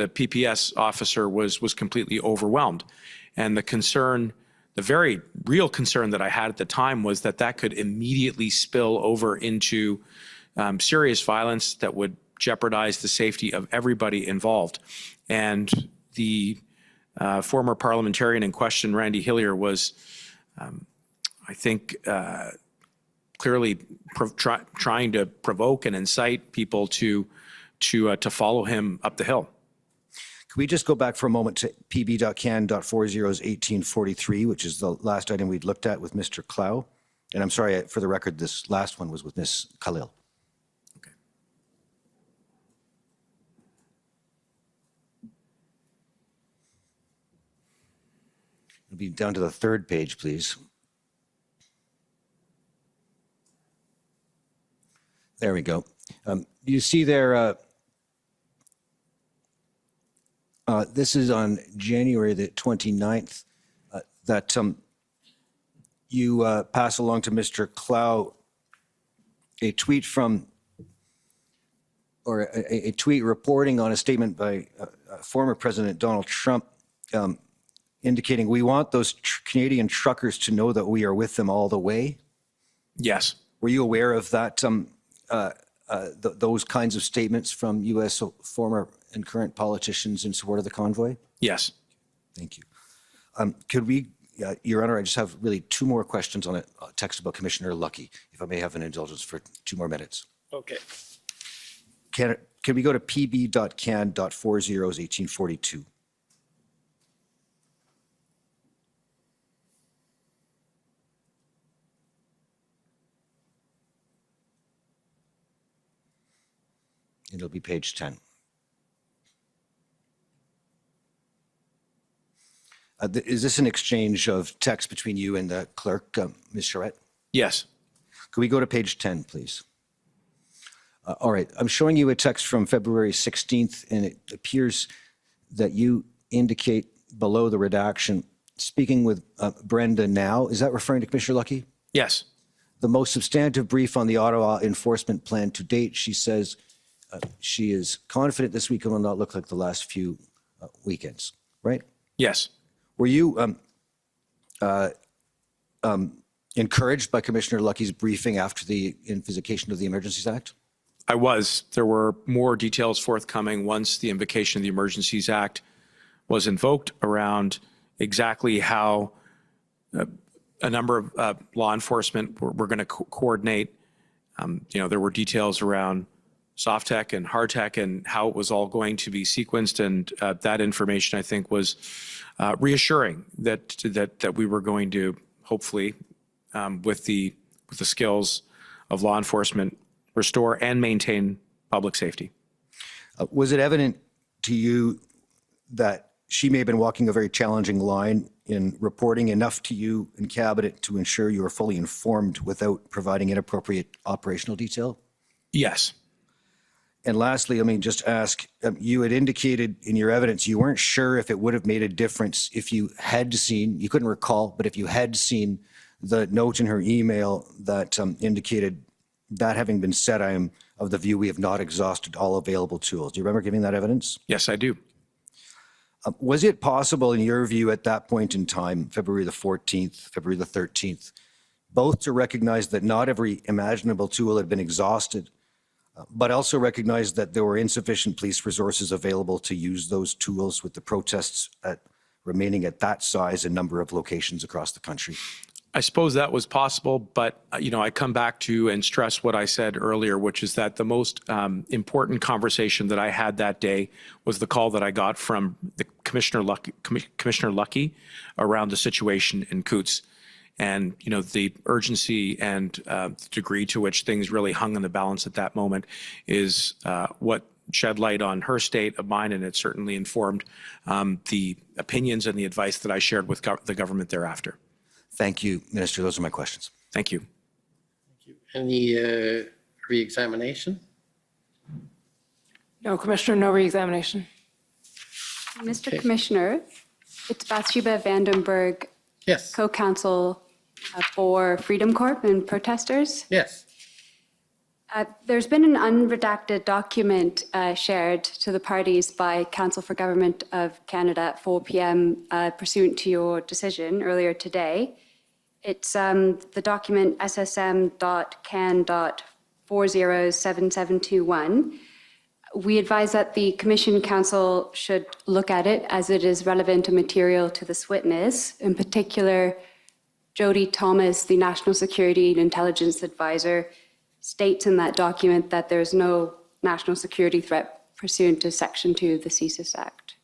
PPS officer was completely overwhelmed. And the concern, the very real concern that I had at the time was that could immediately spill over into serious violence that would jeopardize the safety of everybody involved. And the former parliamentarian in question, Randy Hillier, was, I think, clearly trying to provoke and incite people to follow him up the Hill. Can we just go back for a moment to pb.can.40's 1843, which is the last item we'd looked at with Mr. Clow? And I'm sorry, for the record, this last one was with Ms. Khalil. Okay. It'll be down to the 3rd page, please. There we go. You see there, this is on January the 29th, that you pass along to Mr. Clow a tweet from, or a tweet reporting on a statement by former President Donald Trump indicating, we want those Canadian truckers to know that we are with them all the way. Yes. Were you aware of that, those kinds of statements from U.S. former and current politicians in support of the convoy? Yes. Thank you. Could we, Your Honor, I just have really 2 more questions on a text about Commissioner Lucky, if I may have an indulgence for 2 more minutes. Okay. Can we go to pb.can.40's 1842? It'll be page 10. Is this an exchange of text between you and the clerk, Ms. Charette? Yes. Could we go to page 10, please? All right. I'm showing you a text from February 16th, and it appears that you indicate below the redaction, speaking with Brenda now. Is that referring to Commissioner Lucky? Yes. The most substantive brief on the Ottawa enforcement plan to date, she says, she is confident this weekend will not look like the last few weekends, right? Yes. Were you encouraged by Commissioner Lucky's briefing after the invocation of the Emergencies Act? I was. There were more details forthcoming once the invocation of the Emergencies Act was invoked around exactly how a number of law enforcement were going to coordinate. There were details around soft tech and hard tech and how it was all going to be sequenced, and that information, I think, was reassuring that we were going to hopefully, with the skills of law enforcement, restore and maintain public safety. Was it evident to you that she may have been walking a very challenging line in reporting enough to you in cabinet to ensure you were fully informed without providing inappropriate operational detail? Yes. And lastly, just ask, you had indicated in your evidence you weren't sure if it would have made a difference if you had seen, you couldn't recall, but if you had seen the note in her email that indicated that having been said, I am of the view we have not exhausted all available tools. Do you remember giving that evidence? Yes, I do. Was it possible, in your view, at that point in time, February the 14th, February the 13th, both to recognize that not every imaginable tool had been exhausted, but also recognize that there were insufficient police resources available to use those tools with the protests remaining at that size and number of locations across the country? I suppose that was possible, but I come back to and stress what I said earlier, which is that the most important conversation that I had that day was the call that I got from the Commissioner Lucky around the situation in Coutts. And, the urgency and the degree to which things really hung in the balance at that moment is what shed light on her state of mind, and it certainly informed the opinions and the advice that I shared with the government thereafter. Thank you, Minister. Those are my questions. Thank you. Any re-examination? No, Commissioner, no re-examination. Mr. Okay. Commissioner, it's Bathsheba Vandenberg, Yes. co-counsel for Freedom Corp and protesters. Yes. There's been an unredacted document shared to the parties by Council for Government of Canada at 4 p.m. Pursuant to your decision earlier today. It's the document ssm.can.407721. We advise that the Commission Council should look at it as it is relevant and material to this witness. In particular, Jody Thomas, the National Security and Intelligence Advisor, states in that document that there's no national security threat pursuant to Section 2 of the CSIS Act.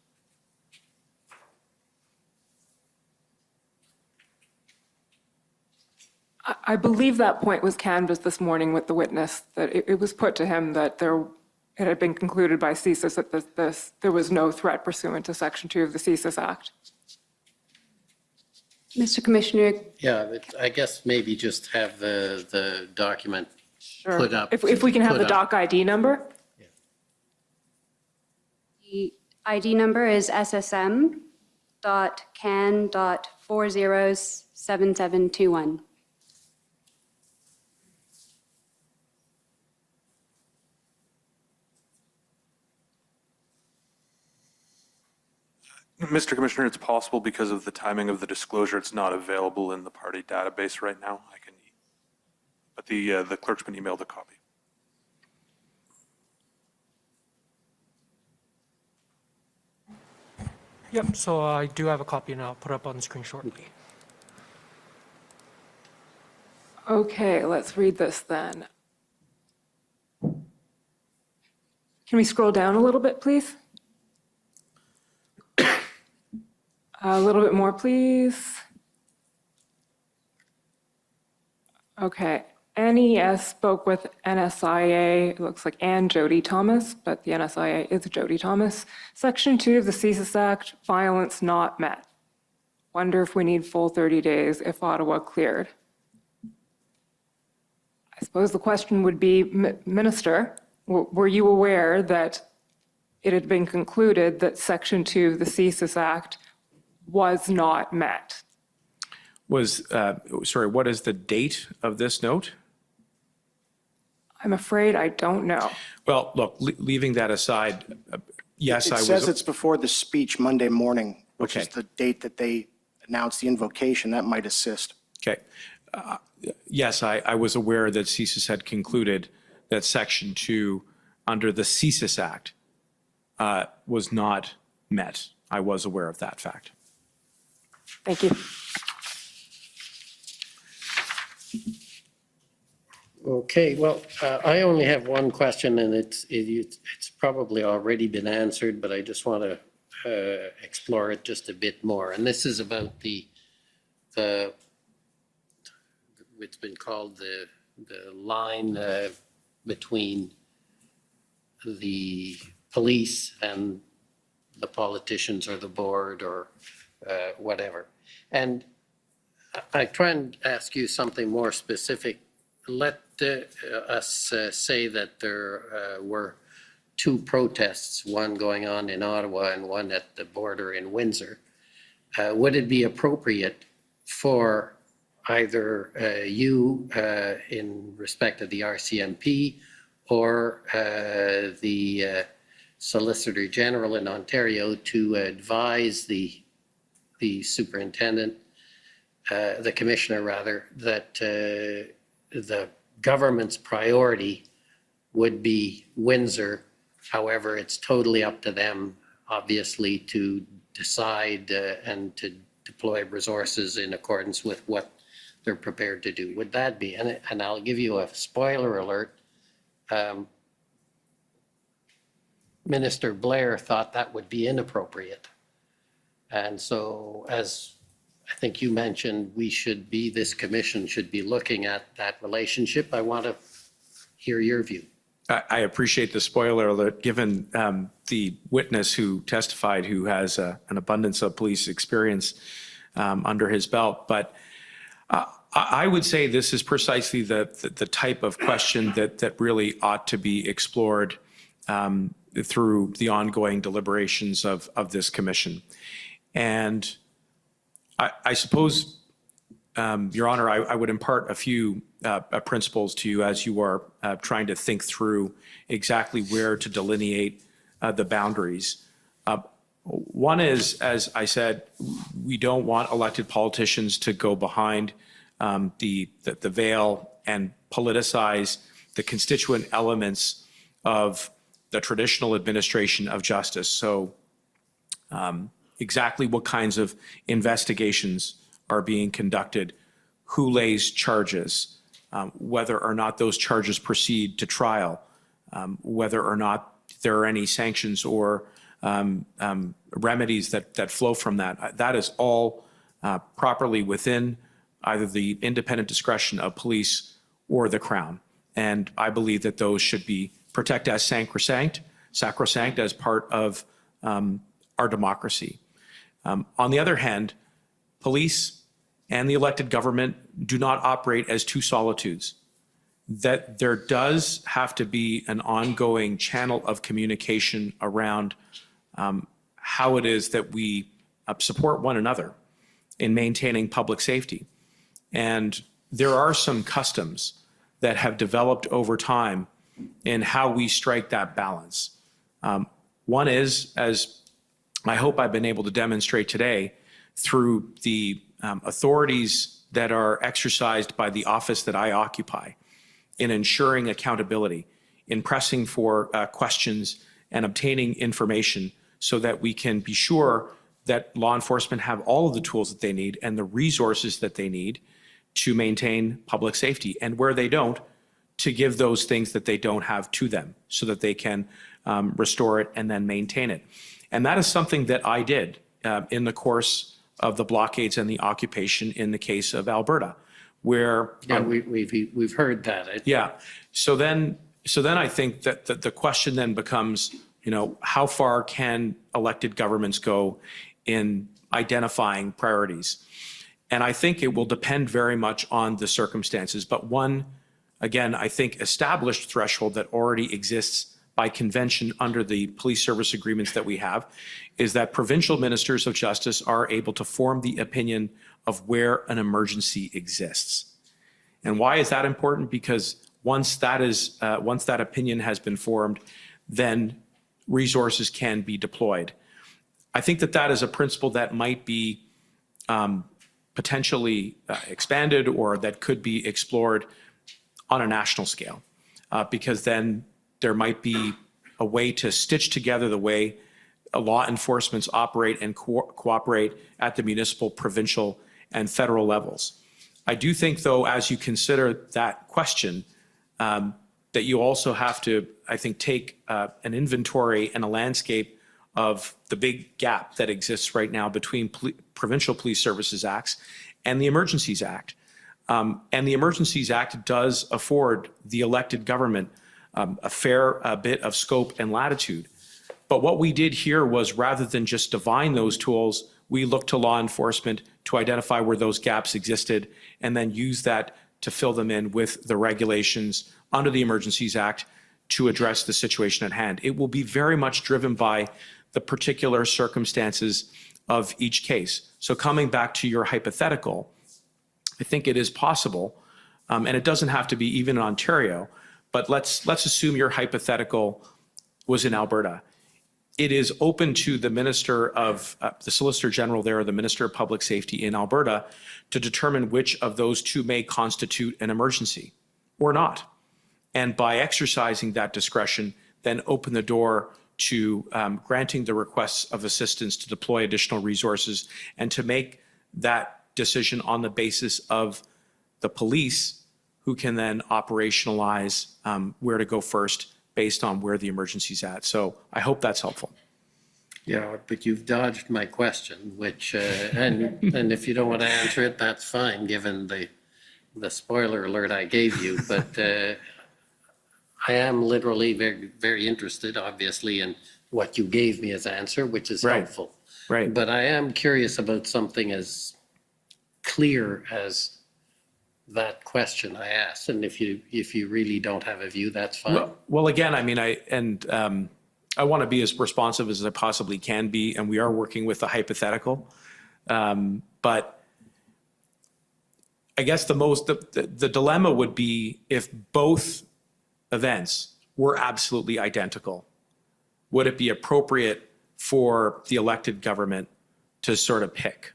I believe that point was canvassed this morning with the witness, that it was put to him that it had been concluded by CSIS that there was no threat pursuant to Section 2 of the CSIS Act. Mr. Commissioner. Yeah, but I guess maybe just have the document Sure. put up. If we can have put the up. doc ID number? The ID number is ssm.can.407721. Mr. Commissioner, it's possible because of the timing of the disclosure, it's not available in the party database right now. But the clerk's been emailed a copy. Yep, so I do have a copy and I'll put it up on the screen shortly. Okay, let's read this then. Can we scroll down a little bit, please? A little bit more, please. Okay. NES spoke with NSIA, it looks like, and Jody Thomas, but the NSIA is Jody Thomas. Section 2 of the CSIS Act, violence not met. Wonder if we need full 30 days if Ottawa cleared. I suppose the question would be, Minister, were you aware that it had been concluded that Section 2 of the CSIS Act was not met? Sorry, what is the date of this note? I'm afraid I don't know. Well, look, leaving that aside, yes, I was. It says it's before the speech Monday morning, which is Okay. the date that they announced the invocation. That might assist. Okay. Yes, I was aware that CSIS had concluded that Section 2 under the CSIS Act was not met. I was aware of that fact. Thank you. Okay, well, I only have one question, and it's probably already been answered, but I just want to explore it just a bit more. And this is about the it's been called the line between the police and the politicians or the board or whatever. And I try and ask you something more specific let us say that there were two protests, one going on in Ottawa and one at the border in Windsor. Would it be appropriate for either you in respect of the RCMP or the Solicitor General in Ontario to advise the superintendent, the commissioner rather, that the government's priority would be Windsor. However, it's totally up to them, obviously, to decide and to deploy resources in accordance with what they're prepared to do. Would that be, and I'll give you a spoiler alert, Minister Blair thought that would be inappropriate. And so, as I think you mentioned, this commission should be looking at that relationship. I want to hear your view. I appreciate the spoiler alert, given the witness who testified, who has an abundance of police experience under his belt. But I would say this is precisely the type of question that really ought to be explored through the ongoing deliberations of this commission. And I suppose, Your Honor, I would impart a few principles to you as you are trying to think through exactly where to delineate the boundaries. One is, as I said, we don't want elected politicians to go behind the veil and politicize the constituent elements of the traditional administration of justice. So exactly what kinds of investigations are being conducted, who lays charges, whether or not those charges proceed to trial, whether or not there are any sanctions or remedies that flow from that. That is all properly within either the independent discretion of police or the Crown. And I believe that those should be protected as sacrosanct as part of our democracy. On the other hand, police and the elected government do not operate as two solitudes. That there does have to be an ongoing channel of communication around how it is that we support one another in maintaining public safety. And there are some customs that have developed over time in how we strike that balance. One is, as I hope I've been able to demonstrate today, through the authorities that are exercised by the office that I occupy in ensuring accountability, in pressing for questions and obtaining information so that we can be sure that law enforcement have all of the tools that they need and the resources that they need to maintain public safety. And where they don't, to give those things that they don't have to them so that they can restore it and then maintain it. And that is something that I did in the course of the blockades and the occupation in the case of Alberta, where we've heard that. Yeah. So then I think that the question then becomes, how far can elected governments go in identifying priorities? And I think it will depend very much on the circumstances. But one, again, I think established threshold that already exists by convention under the police service agreements that we have is that provincial ministers of justice are able to form the opinion of where an emergency exists. And why is that important? Because once that opinion has been formed, then resources can be deployed. I think that is a principle that might be potentially expanded or that could be explored on a national scale, because then there might be a way to stitch together the way law enforcements operate and cooperate at the municipal, provincial, and federal levels. I do think, though, as you consider that question, that you also have to, I think, take an inventory and a landscape of the big gap that exists right now between Provincial Police Services Acts and the Emergencies Act. And the Emergencies Act does afford the elected government a fair bit of scope and latitude. But what we did here was, rather than just divine those tools, we looked to law enforcement to identify where those gaps existed and then use that to fill them in with the regulations under the Emergencies Act to address the situation at hand. It will be very much driven by the particular circumstances of each case. So coming back to your hypothetical, I think it is possible, and it doesn't have to be even in Ontario, but let's assume your hypothetical was in Alberta. It is open to the Minister of, the Solicitor General there, or the Minister of Public Safety in Alberta, to determine which of those two may constitute an emergency or not. And by exercising that discretion, then open the door to granting the requests of assistance to deploy additional resources and to make that decision on the basis of the police, who can then operationalize where to go first based on where the emergency's at. So I hope that's helpful. Yeah, but you've dodged my question, which, and if you don't want to answer it, that's fine, given the spoiler alert I gave you. But I am literally very, very interested, obviously, in what you gave me as answer, which is helpful. Right. But I am curious about something as clear as that question I asked. And if you really don't have a view, that's fine. Well, again, I mean, I want to be as responsive as I possibly can be, and we are working with a hypothetical. But I guess the dilemma would be if both events were absolutely identical. Would it be appropriate for the elected government to sort of pick?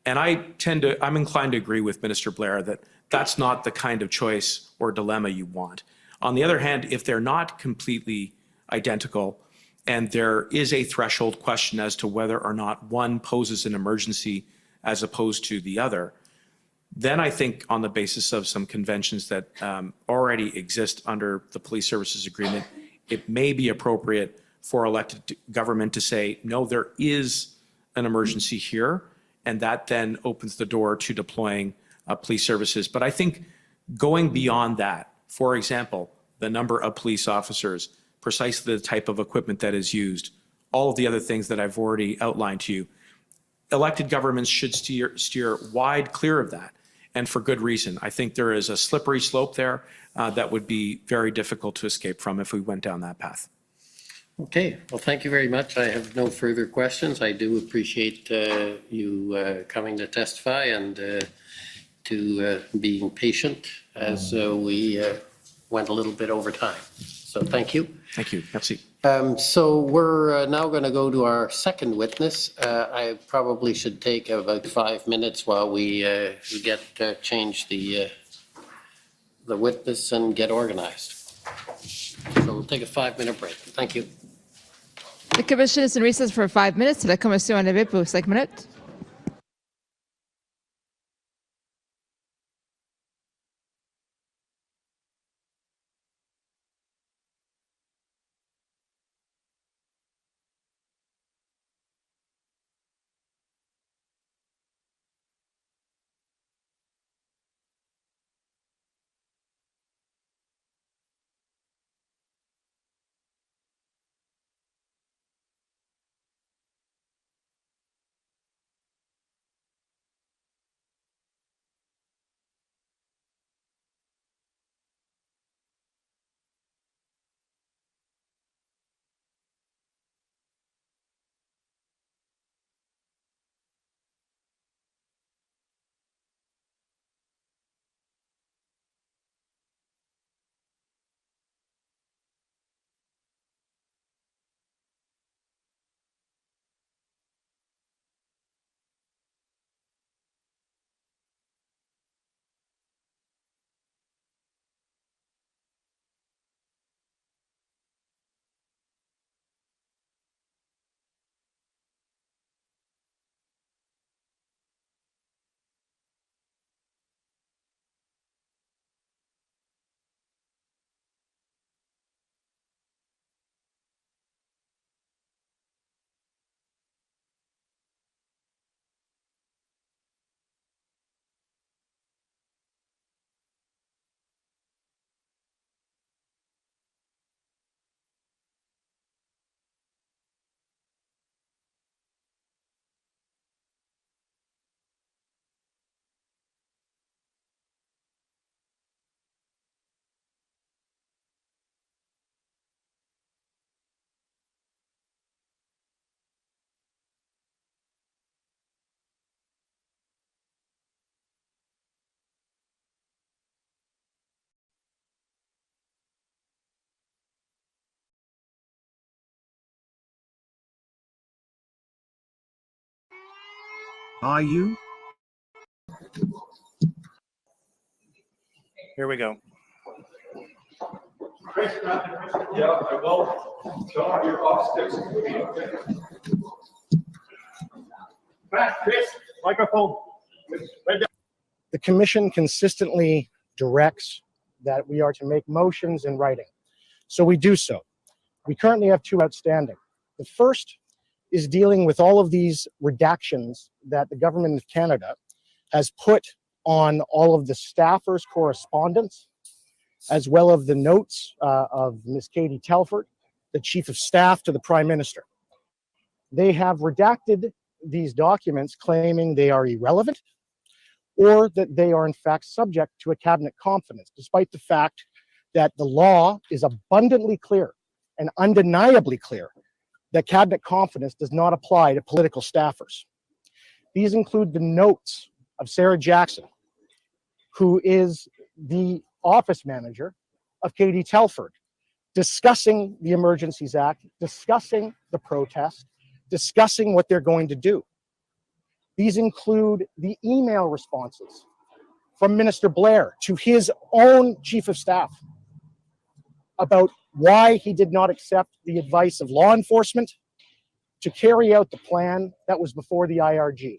And I'm inclined to agree with Minister Blair that that's not the kind of choice or dilemma you want. On the other hand, if they're not completely identical and there is a threshold question as to whether or not one poses an emergency as opposed to the other, then I think on the basis of some conventions that already exist under the Police Services Agreement, it may be appropriate for elected government to say, no, there is an emergency here, and that then opens the door to deploying police services. But I think going beyond that, for example, the number of police officers, precisely the type of equipment that is used, all of the other things that I've already outlined to you, elected governments should steer wide clear of that, and for good reason. I think there is a slippery slope there that would be very difficult to escape from if we went down that path. Okay, well, thank you very much. I have no further questions. I do appreciate you coming to testify and to being patient as we went a little bit over time. So thank you. Thank you. Merci. So we're now going to go to our second witness. I probably should take about 5 minutes while we get change the witness and get organized. So we'll take a 5-minute break. Thank you. The commission is in recess for 5 minutes. La commission est levée pour 5 minutes. Are you? Here we go. Yeah, well, John, you're off sticks. Chris, microphone. The commission consistently directs that we are to make motions in writing. So we do so. We currently have two outstanding. The first is dealing with all of these redactions that the government of Canada has put on all of the staffers' correspondence, as well as the notes of Ms. Katie Telford, the Chief of Staff to the Prime Minister. They have redacted these documents claiming they are irrelevant or that they are in fact subject to a cabinet confidence, despite the fact that the law is abundantly clear and undeniably clear that cabinet confidence does not apply to political staffers. These include the notes of Sarah Jackson, who is the office manager of Katie Telford, discussing the Emergencies Act, discussing the protest, discussing what they're going to do. These include the email responses from Minister Blair to his own chief of staff about why he did not accept the advice of law enforcement to carry out the plan that was before the IRG.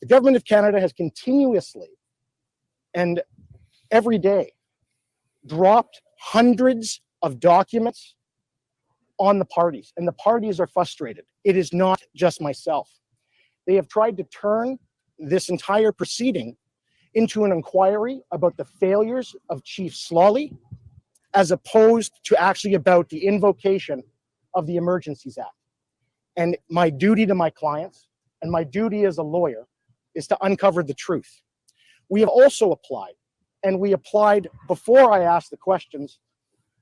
The government of Canada has continuously and every day dropped hundreds of documents on the parties, and the parties are frustrated. It is not just myself. They have tried to turn this entire proceeding into an inquiry about the failures of Chief Slawley, as opposed to actually about the invocation of the Emergencies Act. And my duty to my clients and my duty as a lawyer is to uncover the truth. We have also applied, and we applied before I asked the questions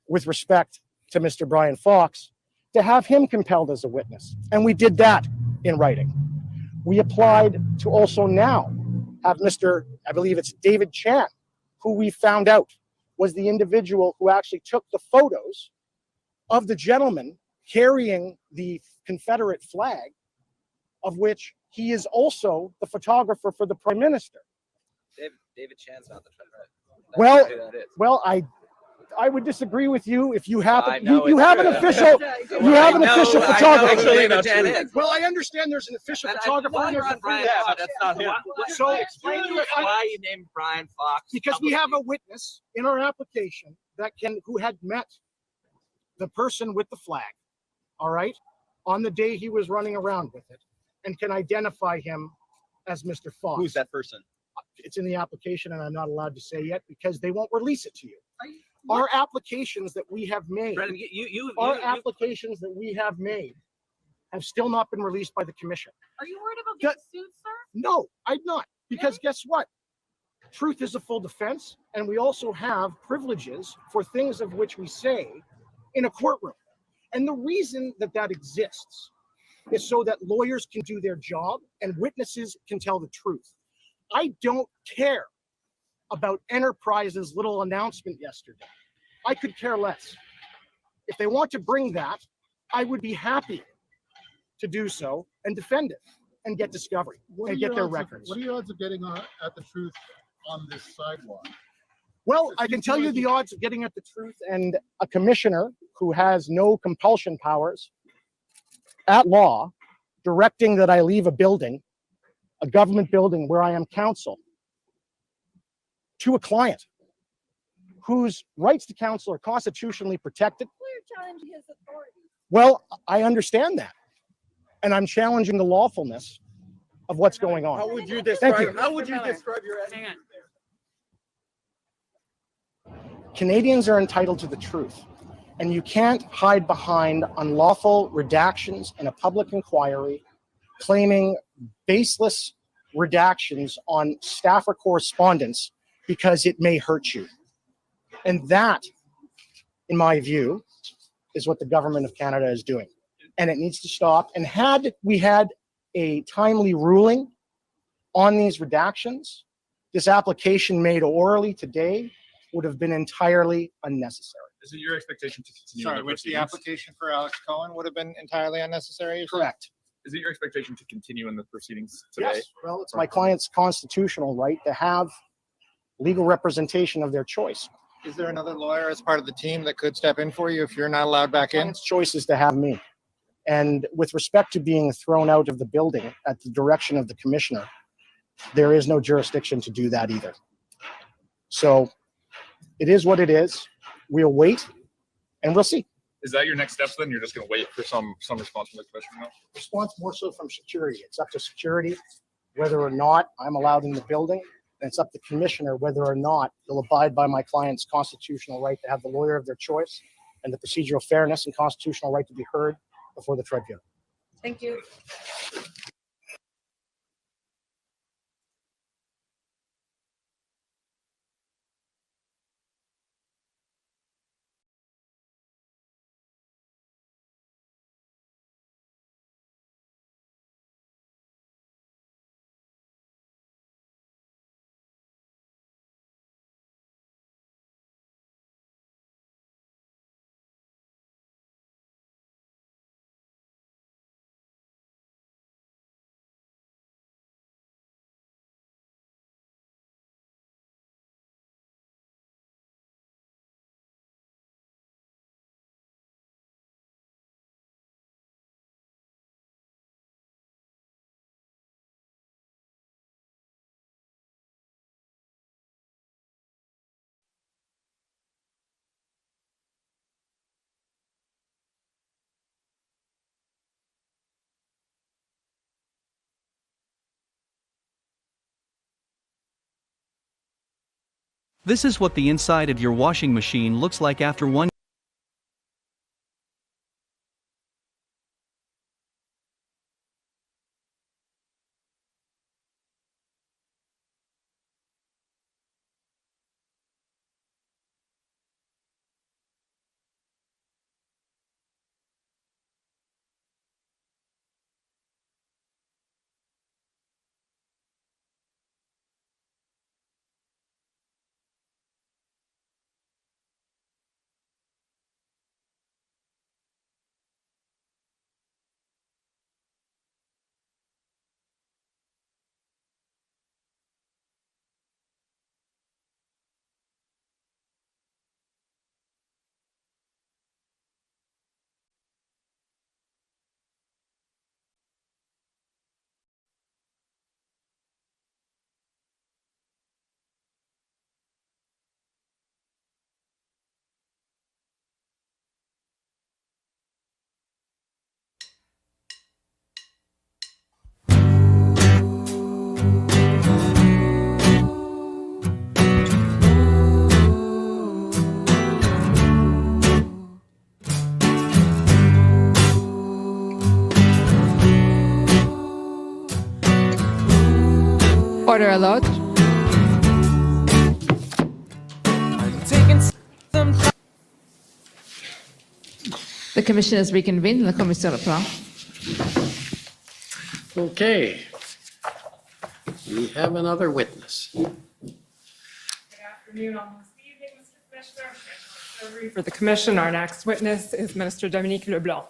with respect to Mr. Brian Fox, to have him compelled as a witness. And we did that in writing. We applied to also now have Mr., I believe it's David Chan, who we found out was the individual who actually took the photos of the gentleman carrying the Confederate flag, of which he is also the photographer for the Prime Minister. David Chan's not the Tripartite. Well, I would disagree with you if you happen you have an official photographer. Well, I understand there's an official photographer. That's not him. So explain to me why you named Brian Fox. Because we have a witness in our application who had met the person with the flag, all right, on the day he was running around with it, and can identify him as Mr. Fox. Who's that person? It's in the application, and I'm not allowed to say yet because they won't release it to you. Our applications that we have made, applications that we have made have still not been released by the commission. Are you worried about getting sued, sir? No, I'm not, because guess what? Truth is a full defense, and we also have privileges for things of which we say in a courtroom. And the reason that that exists is so that lawyers can do their job and witnesses can tell the truth. I don't care about Enterprise's little announcement yesterday. I could care less. If they want to bring that, I would be happy to do so and defend it and get discovery and get their records. What are your odds of getting at the truth on this sidewalk? Well, I can tell you the odds of getting at the truth, and a commissioner who has no compulsion powers at law directing that I leave a building, a government building where I am counsel, to a client whose rights to counsel are constitutionally protected. You're challenging his authority. Well, I understand that. And I'm challenging the lawfulness of what's going on. How would you describe your Hang on. Canadians are entitled to the truth, and you can't hide behind unlawful redactions in a public inquiry claiming baseless redactions on staffer correspondence because it may hurt you. And that, in my view, is what the government of Canada is doing. And it needs to stop. And had we had a timely ruling on these redactions, this application made orally today would have been entirely unnecessary. Is it your expectation to continue? Sorry, which the application for Alex Cohen would have been entirely unnecessary? Correct. Is it your expectation to continue in the proceedings today? Yes. Well, it's my client's constitutional right to have legal representation of their choice. Is there another lawyer as part of the team that could step in for you if you're not allowed back in? Client's choice is to have me. And with respect to being thrown out of the building at the direction of the commissioner, there is no jurisdiction to do that either. So it is what it is. We'll wait and we'll see. Is that your next steps then? You're just going to wait for some response from the commissioner now? Response more so from security. It's up to security whether or not I'm allowed in the building. And it's up to the commissioner whether or not they'll abide by my client's constitutional right to have the lawyer of their choice and the procedural fairness and constitutional right to be heard before the tribunal. Thank you. This is what the inside of your washing machine looks like after one. Order allowed. The commission is reconvened. La commission reprend. Okay. We have another witness. Good afternoon, almost evening, Mr. Commissioner. For the commission, our next witness is Minister Dominique LeBlanc.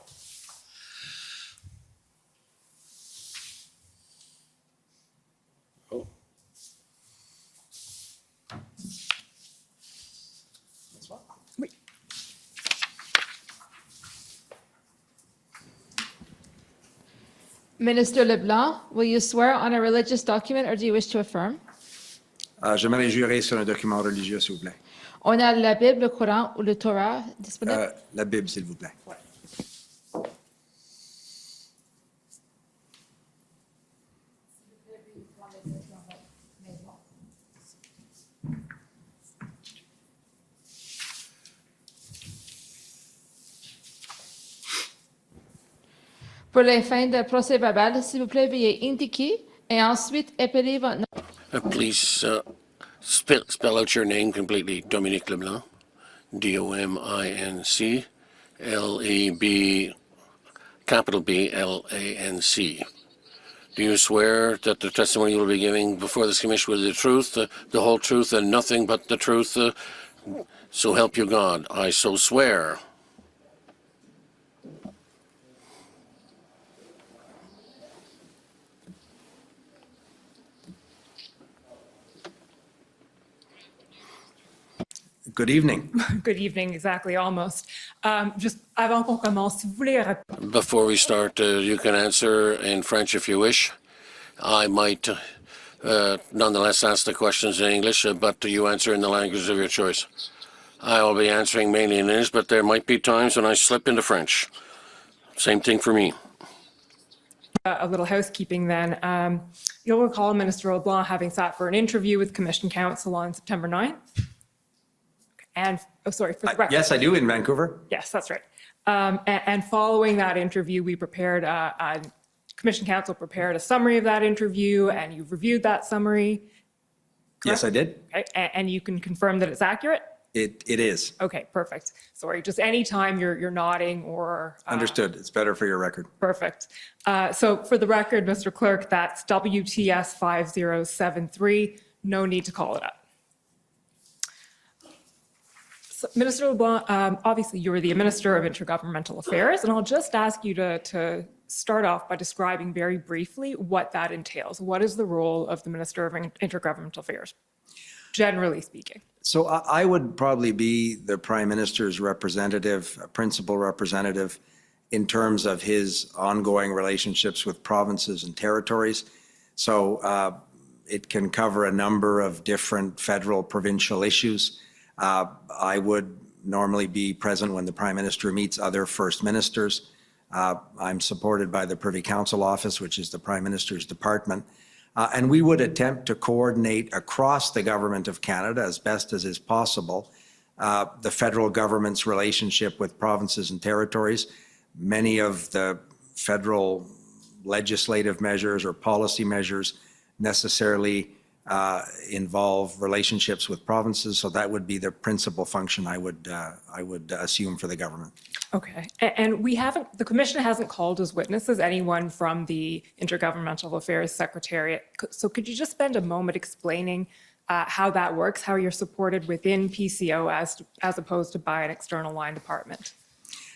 Minister LeBlanc, will you swear on a religious document or do you wish to affirm? J'aimerais jurer sur un document religieux, s'il vous plaît. On a la Bible, le Coran ou le Torah disponible? La Bible, s'il vous plaît. Pour les fins de procès verbal, s'il vous plaît, veuillez indiquer et ensuite appeler votre nom. Please spell out your name completely. Dominique LeBlanc. D-O-M-I-N-C. L-E-B, capital B-L-A-N-C. Do you swear that the testimony you will be giving before this commission will be the truth, the whole truth, and nothing but the truth? So help you God. I so swear. Good evening. Good evening, exactly, almost. Just avant qu'on commence, si vous voulez Before we start, you can answer in French if you wish. I might nonetheless ask the questions in English, but you answer in the language of your choice. I will be answering mainly in English, but there might be times when I slip into French. Same thing for me. a little housekeeping then. You'll recall Minister LeBlanc having sat for an interview with Commission Council on September 9th. And, oh, sorry, for the record. Yes, I do, in Vancouver. Yes, that's right. And following that interview, we prepared, Commission Council prepared a summary of that interview, and you've reviewed that summary. Yes, I did. Okay, and you can confirm that it's accurate? It is. Okay, perfect. Sorry, just anytime you're nodding or. Understood. It's better for your record. Perfect. So for the record, Mr. Clerk, that's WTS 5073. No need to call it up. So, Minister LeBlanc, obviously you're the Minister of Intergovernmental Affairs, and I'll just ask you to start off by describing very briefly what that entails. What is the role of the Minister of Intergovernmental Affairs, generally speaking? So I would probably be the Prime Minister's representative, principal representative, in terms of his ongoing relationships with provinces and territories. So it can cover a number of different federal, provincial issues. I would normally be present when the Prime Minister meets other First Ministers. I'm supported by the Privy Council Office, which is the Prime Minister's department. And we would attempt to coordinate across the Government of Canada as best as is possible the federal government's relationship with provinces and territories. Many of the federal legislative measures or policy measures necessarily involve relationships with provinces, so that would be the principal function I would assume for the government. Okay, and the Commission hasn't called as witnesses anyone from the Intergovernmental Affairs Secretariat. So could you just spend a moment explaining how that works, how you're supported within PCO as opposed to by an external line department?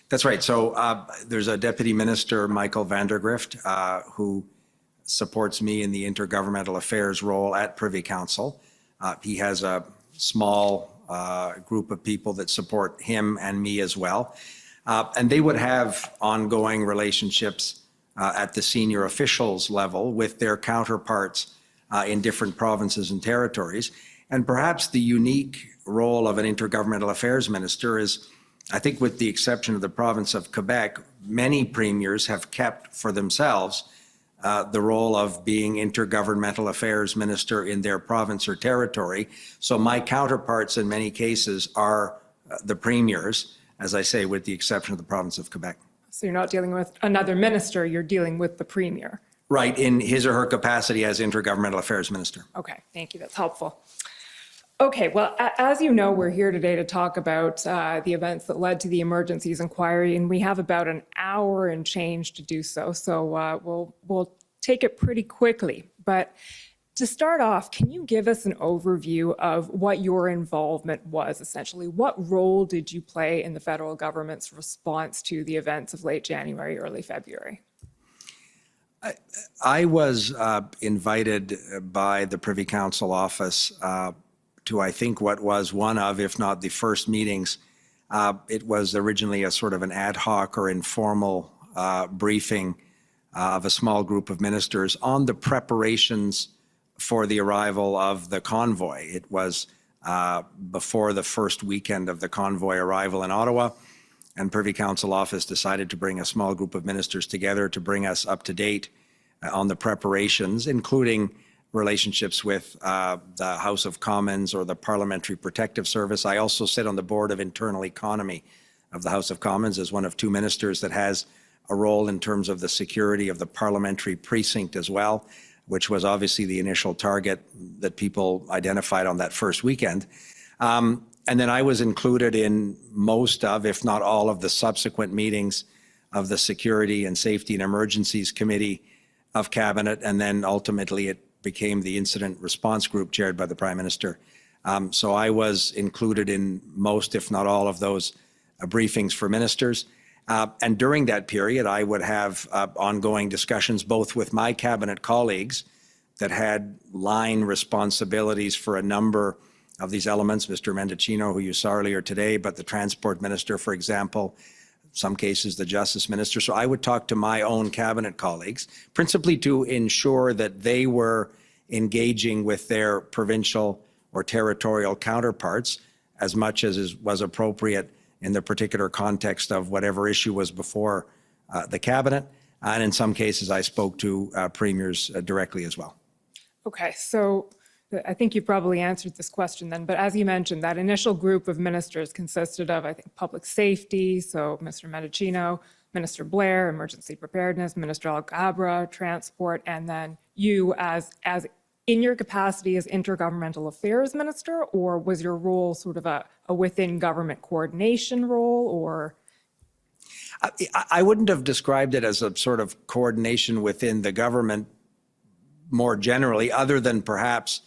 That's right. So there's a Deputy Minister, Michael Vandergrift, who supports me in the intergovernmental affairs role at Privy Council. He has a small group of people that support him and me as well. And they would have ongoing relationships at the senior officials level with their counterparts in different provinces and territories. And perhaps the unique role of an intergovernmental affairs minister is, I think with the exception of the province of Quebec, many premiers have kept for themselves the role of being intergovernmental affairs minister in their province or territory. So my counterparts in many cases are the premiers, as I say, with the exception of the province of Quebec. So you're not dealing with another minister, you're dealing with the Premier. Right, in his or her capacity as intergovernmental affairs minister. Okay, thank you, that's helpful. Okay, well, as you know, we're here today to talk about the events that led to the Emergencies inquiry, and we have about an hour and change to do so. So we'll take it pretty quickly. But to start off, can you give us an overview of what your involvement was, essentially? What role did you play in the federal government's response to the events of late January, early February? I was invited by the Privy Council office to, I think, what was one of, if not the first meetings. It was originally a sort of an ad hoc or informal briefing of a small group of ministers on the preparations for the arrival of the convoy. It was before the first weekend of the convoy arrival in Ottawa, and Privy Council office decided to bring a small group of ministers together to bring us up to date on the preparations, including relationships with the House of Commons or the Parliamentary Protective Service. I also sit on the Board of Internal Economy of the House of Commons as one of two ministers that has a role in terms of the security of the parliamentary precinct as well, which was obviously the initial target that people identified on that first weekend. And then I was included in most of, if not all of the subsequent meetings of the Security and Safety and Emergencies Committee of Cabinet, and then ultimately it became the Incident Response Group chaired by the Prime Minister. So I was included in most, if not all, of those briefings for ministers. And during that period, I would have ongoing discussions both with my cabinet colleagues that had line responsibilities for a number of these elements, Mr. Mendicino, who you saw earlier today, but the transport minister, for example, some cases the justice minister. So I would talk to my own cabinet colleagues, principally to ensure that they were engaging with their provincial or territorial counterparts as much as was appropriate in the particular context of whatever issue was before the cabinet. And in some cases, I spoke to premiers directly as well. Okay, so I think you probably answered this question then, but as you mentioned, that initial group of ministers consisted of, I think, public safety, so Mr. Mendicino, Minister Blair, emergency preparedness, Minister Alghabra, transport, and then you as in your capacity as intergovernmental affairs minister, or was your role sort of a within government coordination role, or? I wouldn't have described it as a sort of coordination within the government more generally, other than perhaps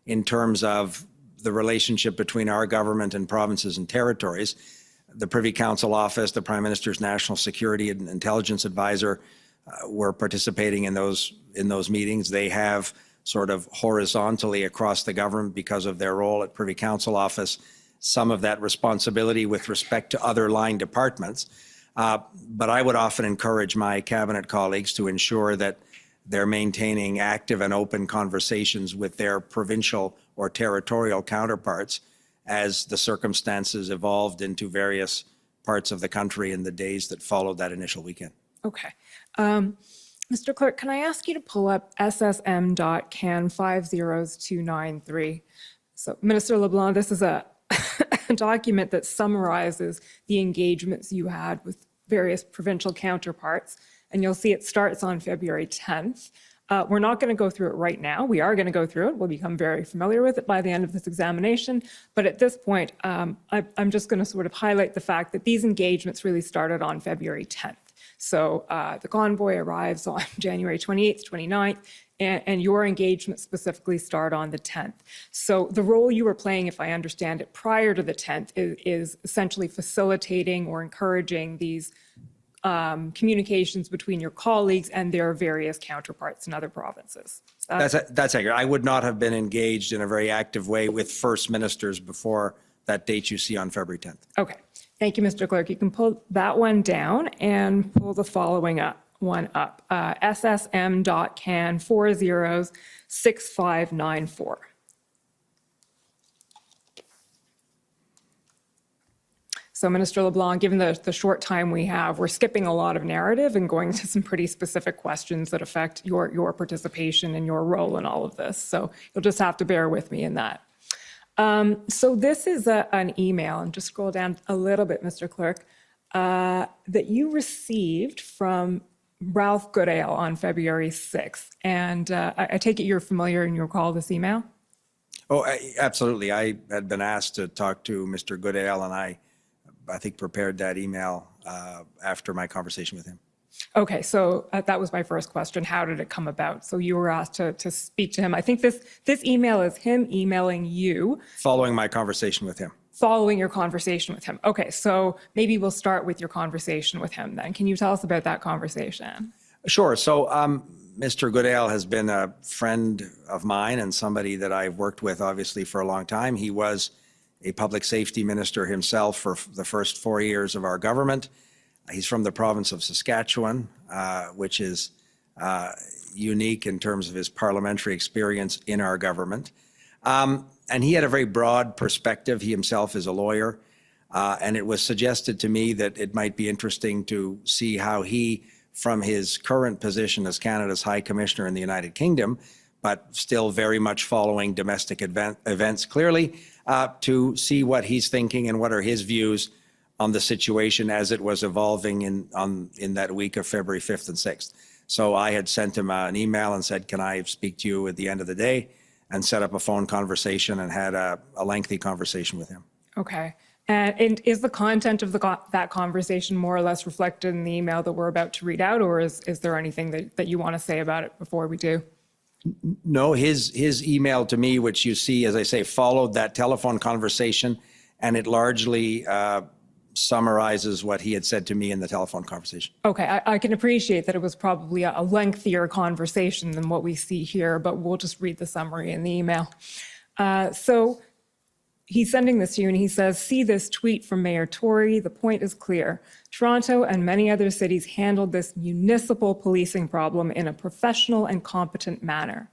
in terms of the relationship between our government and provinces and territories. The Privy Council Office, the Prime Minister's National Security and Intelligence Advisor were participating in those meetings. They have sort of horizontally across the government, because of their role at Privy Council Office, some of that responsibility with respect to other line departments. But I would often encourage my cabinet colleagues to ensure that they're maintaining active and open conversations with their provincial or territorial counterparts as the circumstances evolved into various parts of the country in the days that followed that initial weekend. Okay. Mr. Clerk, can I ask you to pull up SSM.can 50293? So, Minister LeBlanc, this is a document that summarizes the engagements you had with various provincial counterparts, and you'll see it starts on February 10th. We're not going to go through it right now. We are going to go through it. We'll become very familiar with it by the end of this examination. But at this point, I'm just going to sort of highlight the fact that these engagements really started on February 10th. So the convoy arrives on January 28th, 29th, and your engagement specifically start on the 10th. So the role you were playing, if I understand it, prior to the 10th is essentially facilitating or encouraging these communications between your colleagues and their various counterparts in other provinces. That's accurate. I would not have been engaged in a very active way with first ministers before that date you see on February 10th. Okay. Thank you, Mr. Clerk. You can pull that one down and pull the following one up. SSM.can 406594. So, Minister LeBlanc, given the short time we have, we're skipping a lot of narrative and going to some pretty specific questions that affect your participation and your role in all of this. So you'll just have to bear with me in that. So this is an email, and just scroll down a little bit, Mr. Clerk, that you received from Ralph Goodale on February 6th. And I take it you're familiar and you recall this email? Oh, absolutely. I had been asked to talk to Mr. Goodale, and I think prepared that email after my conversation with him. Okay, so that was my first question. How did it come about? So you were asked to speak to him. I think this email is him emailing you. Following my conversation with him. Following your conversation with him. Okay, so maybe we'll start with your conversation with him then. Can you tell us about that conversation? Sure. So Mr. Goodale has been a friend of mine and somebody that I've worked with obviously for a long time. He was a public safety minister himself for the first 4 years of our government. He's from the province of Saskatchewan, which is unique in terms of his parliamentary experience in our government. And he had a very broad perspective. He himself is a lawyer. And it was suggested to me that it might be interesting to see how he, from his current position as Canada's High Commissioner in the United Kingdom, but still very much following domestic events clearly, to see what he's thinking and what are his views on the situation as it was evolving in that week of February 5th and 6th. So I had sent him an email and said, can I speak to you at the end of the day, and set up a phone conversation and had a lengthy conversation with him. Okay. And is the content of that conversation more or less reflected in the email that we're about to read out, or is there anything that you want to say about it before we do? No, his email to me, which you see, as I say, followed that telephone conversation, and it largely summarizes what he had said to me in the telephone conversation. Okay, I can appreciate that it was probably a lengthier conversation than what we see here, but we'll just read the summary in the email. So he's sending this to you and he says, see this tweet from Mayor Tory. The point is clear. Toronto and many other cities handled this municipal policing problem in a professional and competent manner.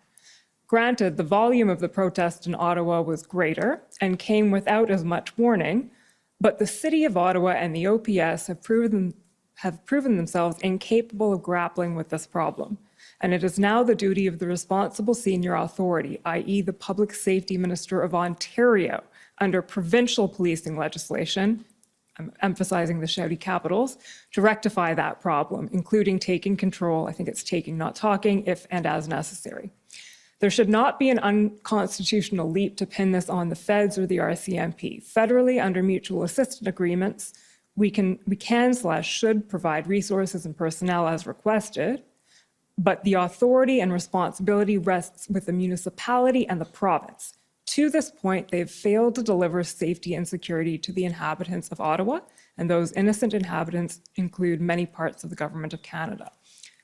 Granted, the volume of the protest in Ottawa was greater and came without as much warning, but the City of Ottawa and the OPS have proven themselves incapable of grappling with this problem. And it is now the duty of the responsible senior authority, i.e. the Public Safety Minister of Ontario, under provincial policing legislation, I'm emphasizing the shouty capitals, to rectify that problem, including taking control, I think it's taking, not talking, if and as necessary. There should not be an unconstitutional leap to pin this on the feds or the RCMP. Federally, under mutual assistance agreements, we can/should provide resources and personnel as requested, but the authority and responsibility rests with the municipality and the province. To this point, they've failed to deliver safety and security to the inhabitants of Ottawa, and those innocent inhabitants include many parts of the Government of Canada.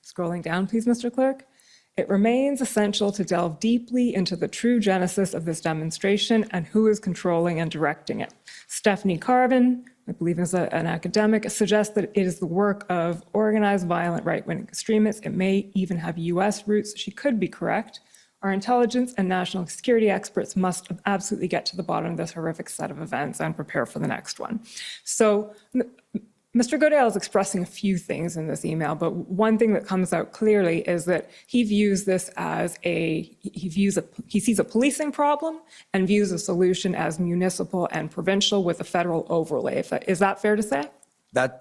Scrolling down, please, Mr. Clerk. It remains essential to delve deeply into the true genesis of this demonstration and who is controlling and directing it. Stephanie Carvin, I believe is an academic, suggests that it is the work of organized violent right-wing extremists. It may even have US roots. She could be correct. Our intelligence and national security experts must absolutely get to the bottom of this horrific set of events and prepare for the next one. So Mr. Goodale is expressing a few things in this email, but one thing that comes out clearly is that he views this as he sees a policing problem and views a solution as municipal and provincial with a federal overlay. Is that fair to say?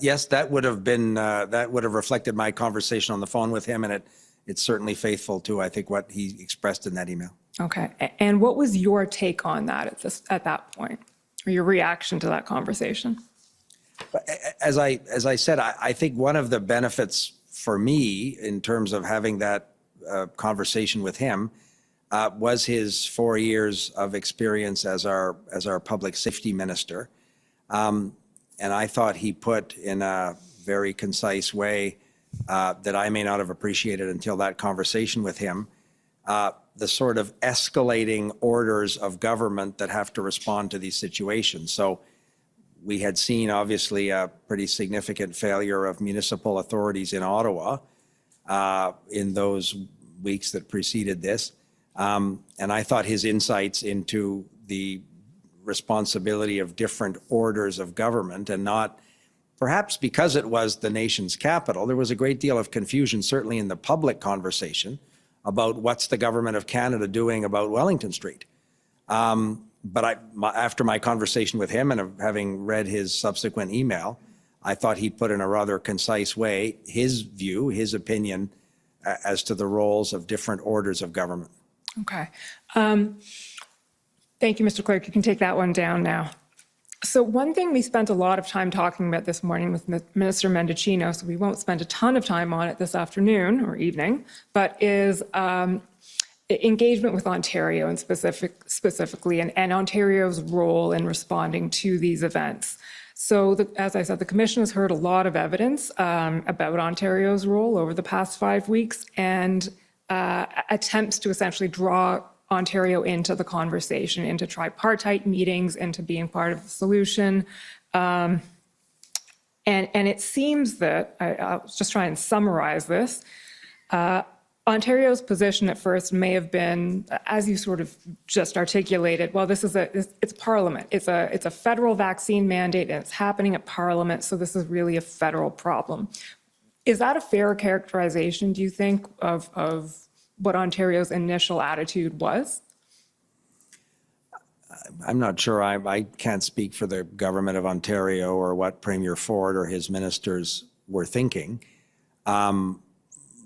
Yes, that would have been that would have reflected my conversation on the phone with him, and it's certainly faithful to, I think, what he expressed in that email. Okay, and what was your take on that at that point, or your reaction to that conversation? As I said, I think one of the benefits for me in terms of having that conversation with him was his 4 years of experience as our public safety minister. And I thought he put in a very concise way that I may not have appreciated until that conversation with him, the sort of escalating orders of government that have to respond to these situations. So we had seen, obviously, a pretty significant failure of municipal authorities in Ottawa in those weeks that preceded this. And I thought his insights into the responsibility of different orders of government, and not, perhaps because it was the nation's capital, there was a great deal of confusion, certainly in the public conversation, about what's the Government of Canada doing about Wellington Street. But after my conversation with him and having read his subsequent email, I thought he put in a rather concise way his view, his opinion as to the roles of different orders of government. Okay. Thank you, Mr. Clerk. You can take that one down now. So one thing we spent a lot of time talking about this morning with Minister Mendicino, so we won't spend a ton of time on it this afternoon or evening, but is engagement with Ontario and specifically and Ontario's role in responding to these events. So as I said, the Commission has heard a lot of evidence about Ontario's role over the past 5 weeks and attempts to essentially draw Ontario into the conversation, into tripartite meetings, into being part of the solution. And it seems that, I'll just try and summarize this, Ontario's position at first may have been, as you sort of just articulated, well, it's Parliament. It's a federal vaccine mandate and it's happening at Parliament, so this is really a federal problem. Is that a fair characterization, do you think, of what Ontario's initial attitude was? I'm not sure. I can't speak for the government of Ontario or what Premier Ford or his ministers were thinking.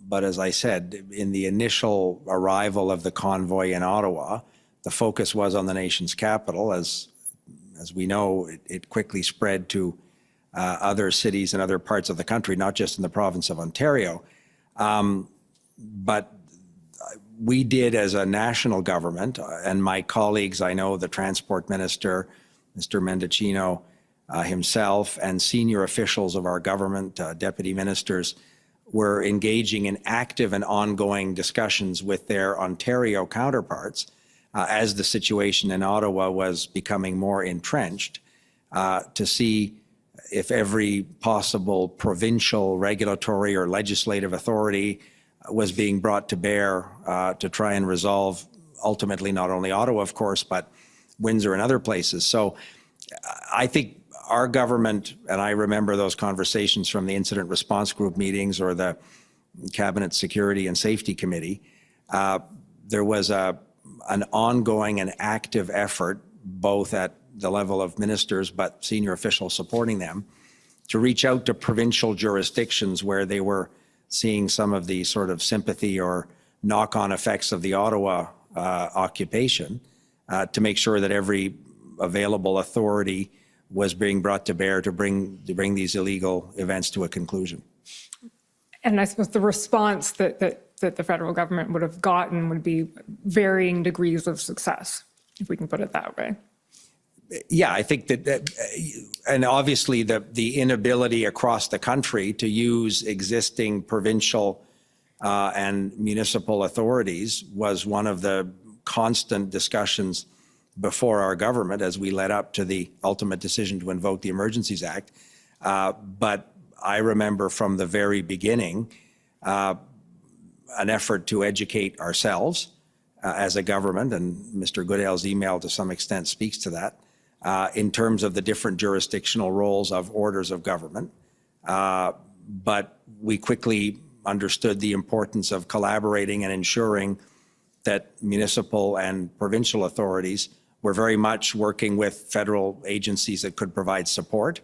But as I said, in the initial arrival of the convoy in Ottawa, the focus was on the nation's capital. As we know, it quickly spread to other cities and other parts of the country, not just in the province of Ontario. But we did as a national government, and my colleagues, I know the Transport Minister, Mr. Mendicino himself, and senior officials of our government, deputy ministers, were engaging in active and ongoing discussions with their Ontario counterparts as the situation in Ottawa was becoming more entrenched, to see if every possible provincial regulatory or legislative authority was being brought to bear to try and resolve ultimately not only Ottawa, of course, but Windsor and other places. So I think our government, and I remember those conversations from the Incident Response Group meetings or the Cabinet Security and Safety Committee, there was an ongoing and active effort, both at the level of ministers, but senior officials supporting them, to reach out to provincial jurisdictions where they were seeing some of the sort of sympathy or knock-on effects of the Ottawa occupation, to make sure that every available authority was being brought to bear to bring these illegal events to a conclusion. And I suppose the response that the federal government would have gotten would be varying degrees of success, if we can put it that way. Yeah, I think that and obviously the inability across the country to use existing provincial and municipal authorities was one of the constant discussions before our government as we led up to the ultimate decision to invoke the Emergencies Act. But I remember from the very beginning an effort to educate ourselves as a government, and Mr. Goodale's email to some extent speaks to that, in terms of the different jurisdictional roles of orders of government. But we quickly understood the importance of collaborating and ensuring that municipal and provincial authorities were very much working with federal agencies that could provide support.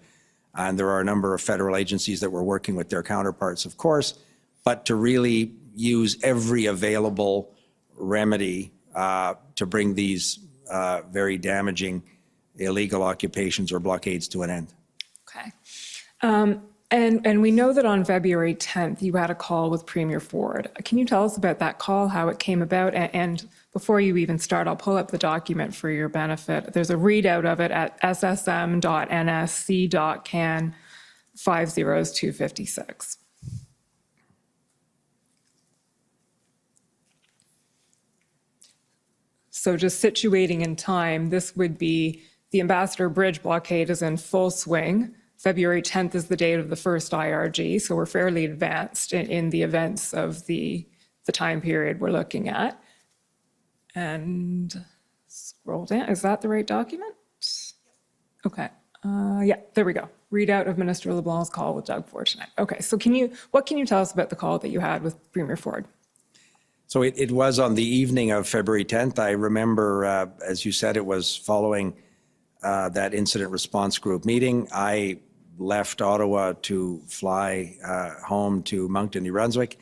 And there are a number of federal agencies that were working with their counterparts, of course, but to really use every available remedy to bring these very damaging illegal occupations or blockades to an end. Okay. And we know that on February 10th, you had a call with Premier Ford. Can you tell us about that call, how it came about? And before you even start, I'll pull up the document for your benefit. There's a readout of it at ssm.nsc.can 50256. So just situating in time, this would be the Ambassador Bridge blockade is in full swing. February 10th is the date of the first IRG, so we're fairly advanced in the events of the time period we're looking at. And scroll down, is that the right document? Okay, yeah, there we go. Readout of Minister LeBlanc's call with Doug Ford tonight. Okay, so what can you tell us about the call that you had with Premier Ford? So it was on the evening of February 10th. I remember, as you said, it was following that incident response group meeting. I left Ottawa to fly home to Moncton, New Brunswick,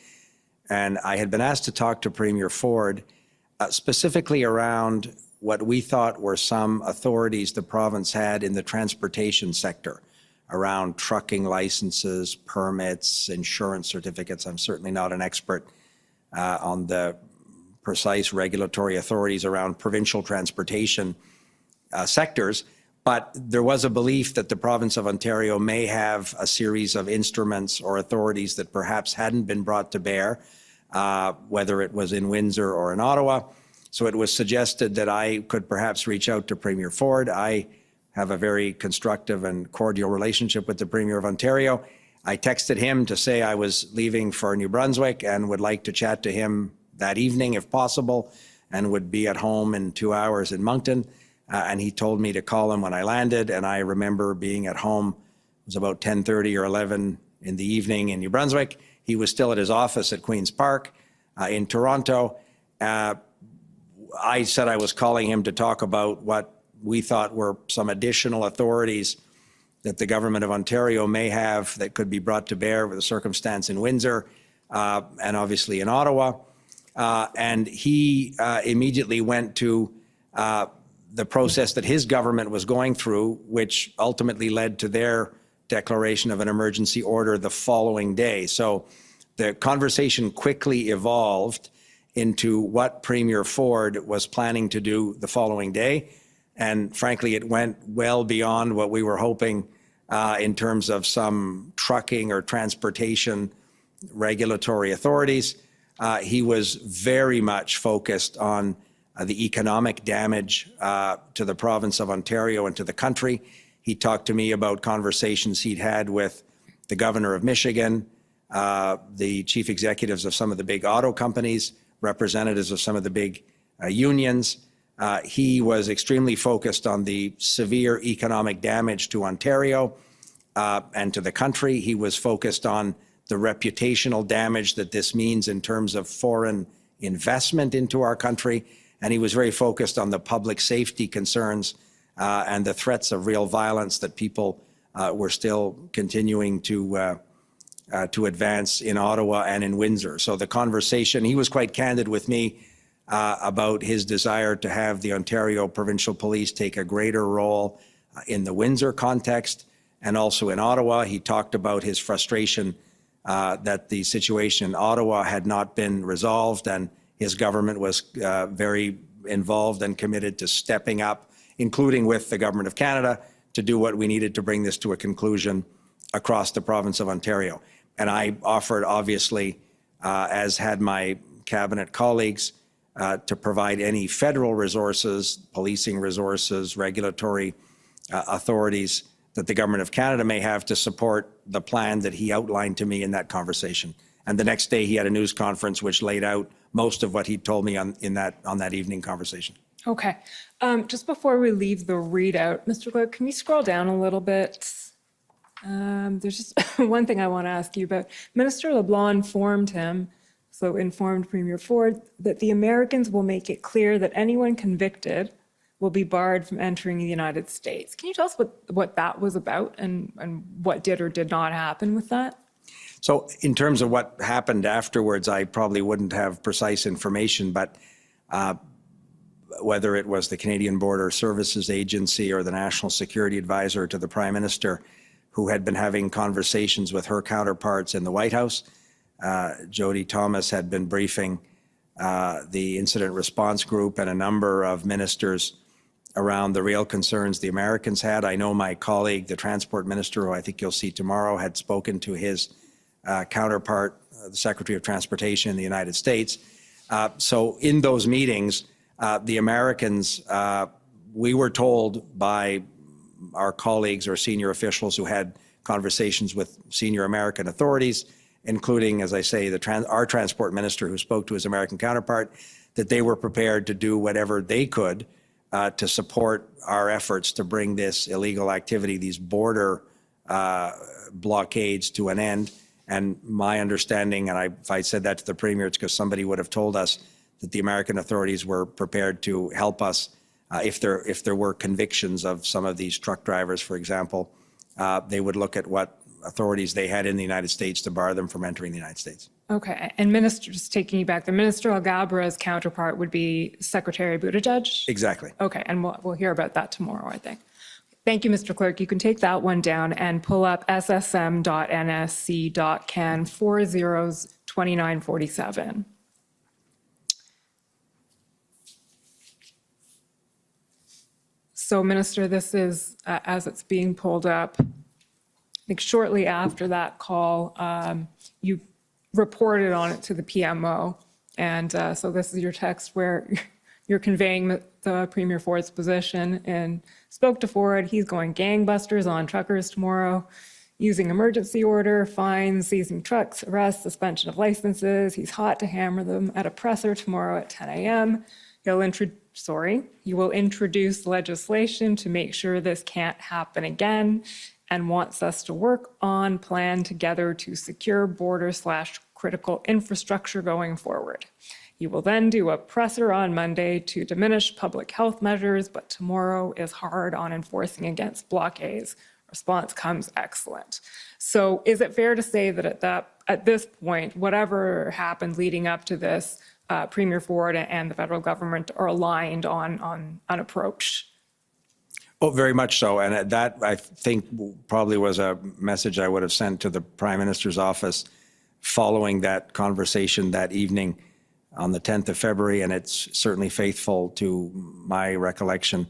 and I had been asked to talk to Premier Ford specifically around what we thought were some authorities the province had in the transportation sector around trucking licenses, permits, insurance certificates. I'm certainly not an expert on the precise regulatory authorities around provincial transportation sectors, but there was a belief that the province of Ontario may have a series of instruments or authorities that perhaps hadn't been brought to bear, whether it was in Windsor or in Ottawa. So it was suggested that I could perhaps reach out to Premier Ford. I have a very constructive and cordial relationship with the Premier of Ontario. I texted him to say I was leaving for New Brunswick and would like to chat to him that evening if possible, and would be at home in 2 hours in Moncton. And he told me to call him when I landed, and I remember being at home. It was about 10:30 or 11 in the evening in New Brunswick. He was still at his office at Queen's Park in Toronto. I said I was calling him to talk about what we thought were some additional authorities that the government of Ontario may have that could be brought to bear with the circumstance in Windsor and obviously in Ottawa. And he immediately went to the process that his government was going through, which ultimately led to their declaration of an emergency order the following day. So the conversation quickly evolved into what Premier Ford was planning to do the following day. And frankly, it went well beyond what we were hoping in terms of some trucking or transportation regulatory authorities. He was very much focused on the economic damage to the province of Ontario and to the country. He talked to me about conversations he'd had with the governor of Michigan, the chief executives of some of the big auto companies, representatives of some of the big unions. He was extremely focused on the severe economic damage to Ontario and to the country. He was focused on the reputational damage that this means in terms of foreign investment into our country. And he was very focused on the public safety concerns and the threats of real violence that people were still continuing to advance in Ottawa and in Windsor. So the conversation, he was quite candid with me about his desire to have the Ontario Provincial Police take a greater role in the Windsor context and also in Ottawa. He talked about his frustration that the situation in Ottawa had not been resolved, and his government was very involved and committed to stepping up, including with the Government of Canada, to do what we needed to bring this to a conclusion across the province of Ontario. And I offered, obviously, as had my cabinet colleagues, to provide any federal resources, policing resources, regulatory authorities that the Government of Canada may have to support the plan that he outlined to me in that conversation. And the next day he had a news conference which laid out most of what he told me on that evening conversation. Okay. Just before we leave the readout, Mr. Clerk, can you scroll down a little bit? There's just one thing I want to ask you about. Minister LeBlanc informed Premier Ford that the Americans will make it clear that anyone convicted will be barred from entering the United States. Can you tell us what that was about and what did or did not happen with that? So in terms of what happened afterwards, I probably wouldn't have precise information, but whether it was the Canadian Border Services Agency or the National Security Advisor to the Prime Minister, who had been having conversations with her counterparts in the White House, Jody Thomas had been briefing the Incident Response Group and a number of ministers around the real concerns the Americans had. I know my colleague, the Transport Minister, who I think you'll see tomorrow, had spoken to his counterpart, the Secretary of Transportation in the United States. So in those meetings, the Americans, we were told by our colleagues or senior officials who had conversations with senior American authorities, including, as I say, our Transport Minister who spoke to his American counterpart, that they were prepared to do whatever they could to support our efforts to bring this illegal activity, these border blockades, to an end. And my understanding, and if I said that to the Premier, it's because somebody would have told us that the American authorities were prepared to help us if there were convictions of some of these truck drivers, for example. They would look at what authorities they had in the United States to bar them from entering the United States. Okay, and Minister, just taking you back, the Minister Algabra's counterpart would be Secretary Buttigieg? Exactly. Okay, and we'll hear about that tomorrow, I think. Thank you, Mr. Clerk. You can take that one down and pull up ssm.nsc.can 402947. So, Minister, this is, as it's being pulled up, I think shortly after that call, you reported on it to the PMO. And so this is your text where you're conveying the Premier Ford's position and spoke to Ford. He's going gangbusters on truckers tomorrow, using emergency order, fines, seizing trucks, arrests, suspension of licenses. He's hot to hammer them at a presser tomorrow at 10 a.m. He will introduce legislation to make sure this can't happen again and wants us to work on plan together to secure border/critical infrastructure going forward. He will then do a presser on Monday to diminish public health measures, but tomorrow is hard on enforcing against blockades. Response comes excellent. So is it fair to say that at this point, whatever happened leading up to this, Premier Ford and the federal government are aligned on an approach? Oh, very much so. And that, I think, probably was a message I would have sent to the Prime Minister's office following that conversation that evening on the 10th of February. And it's certainly faithful to my recollection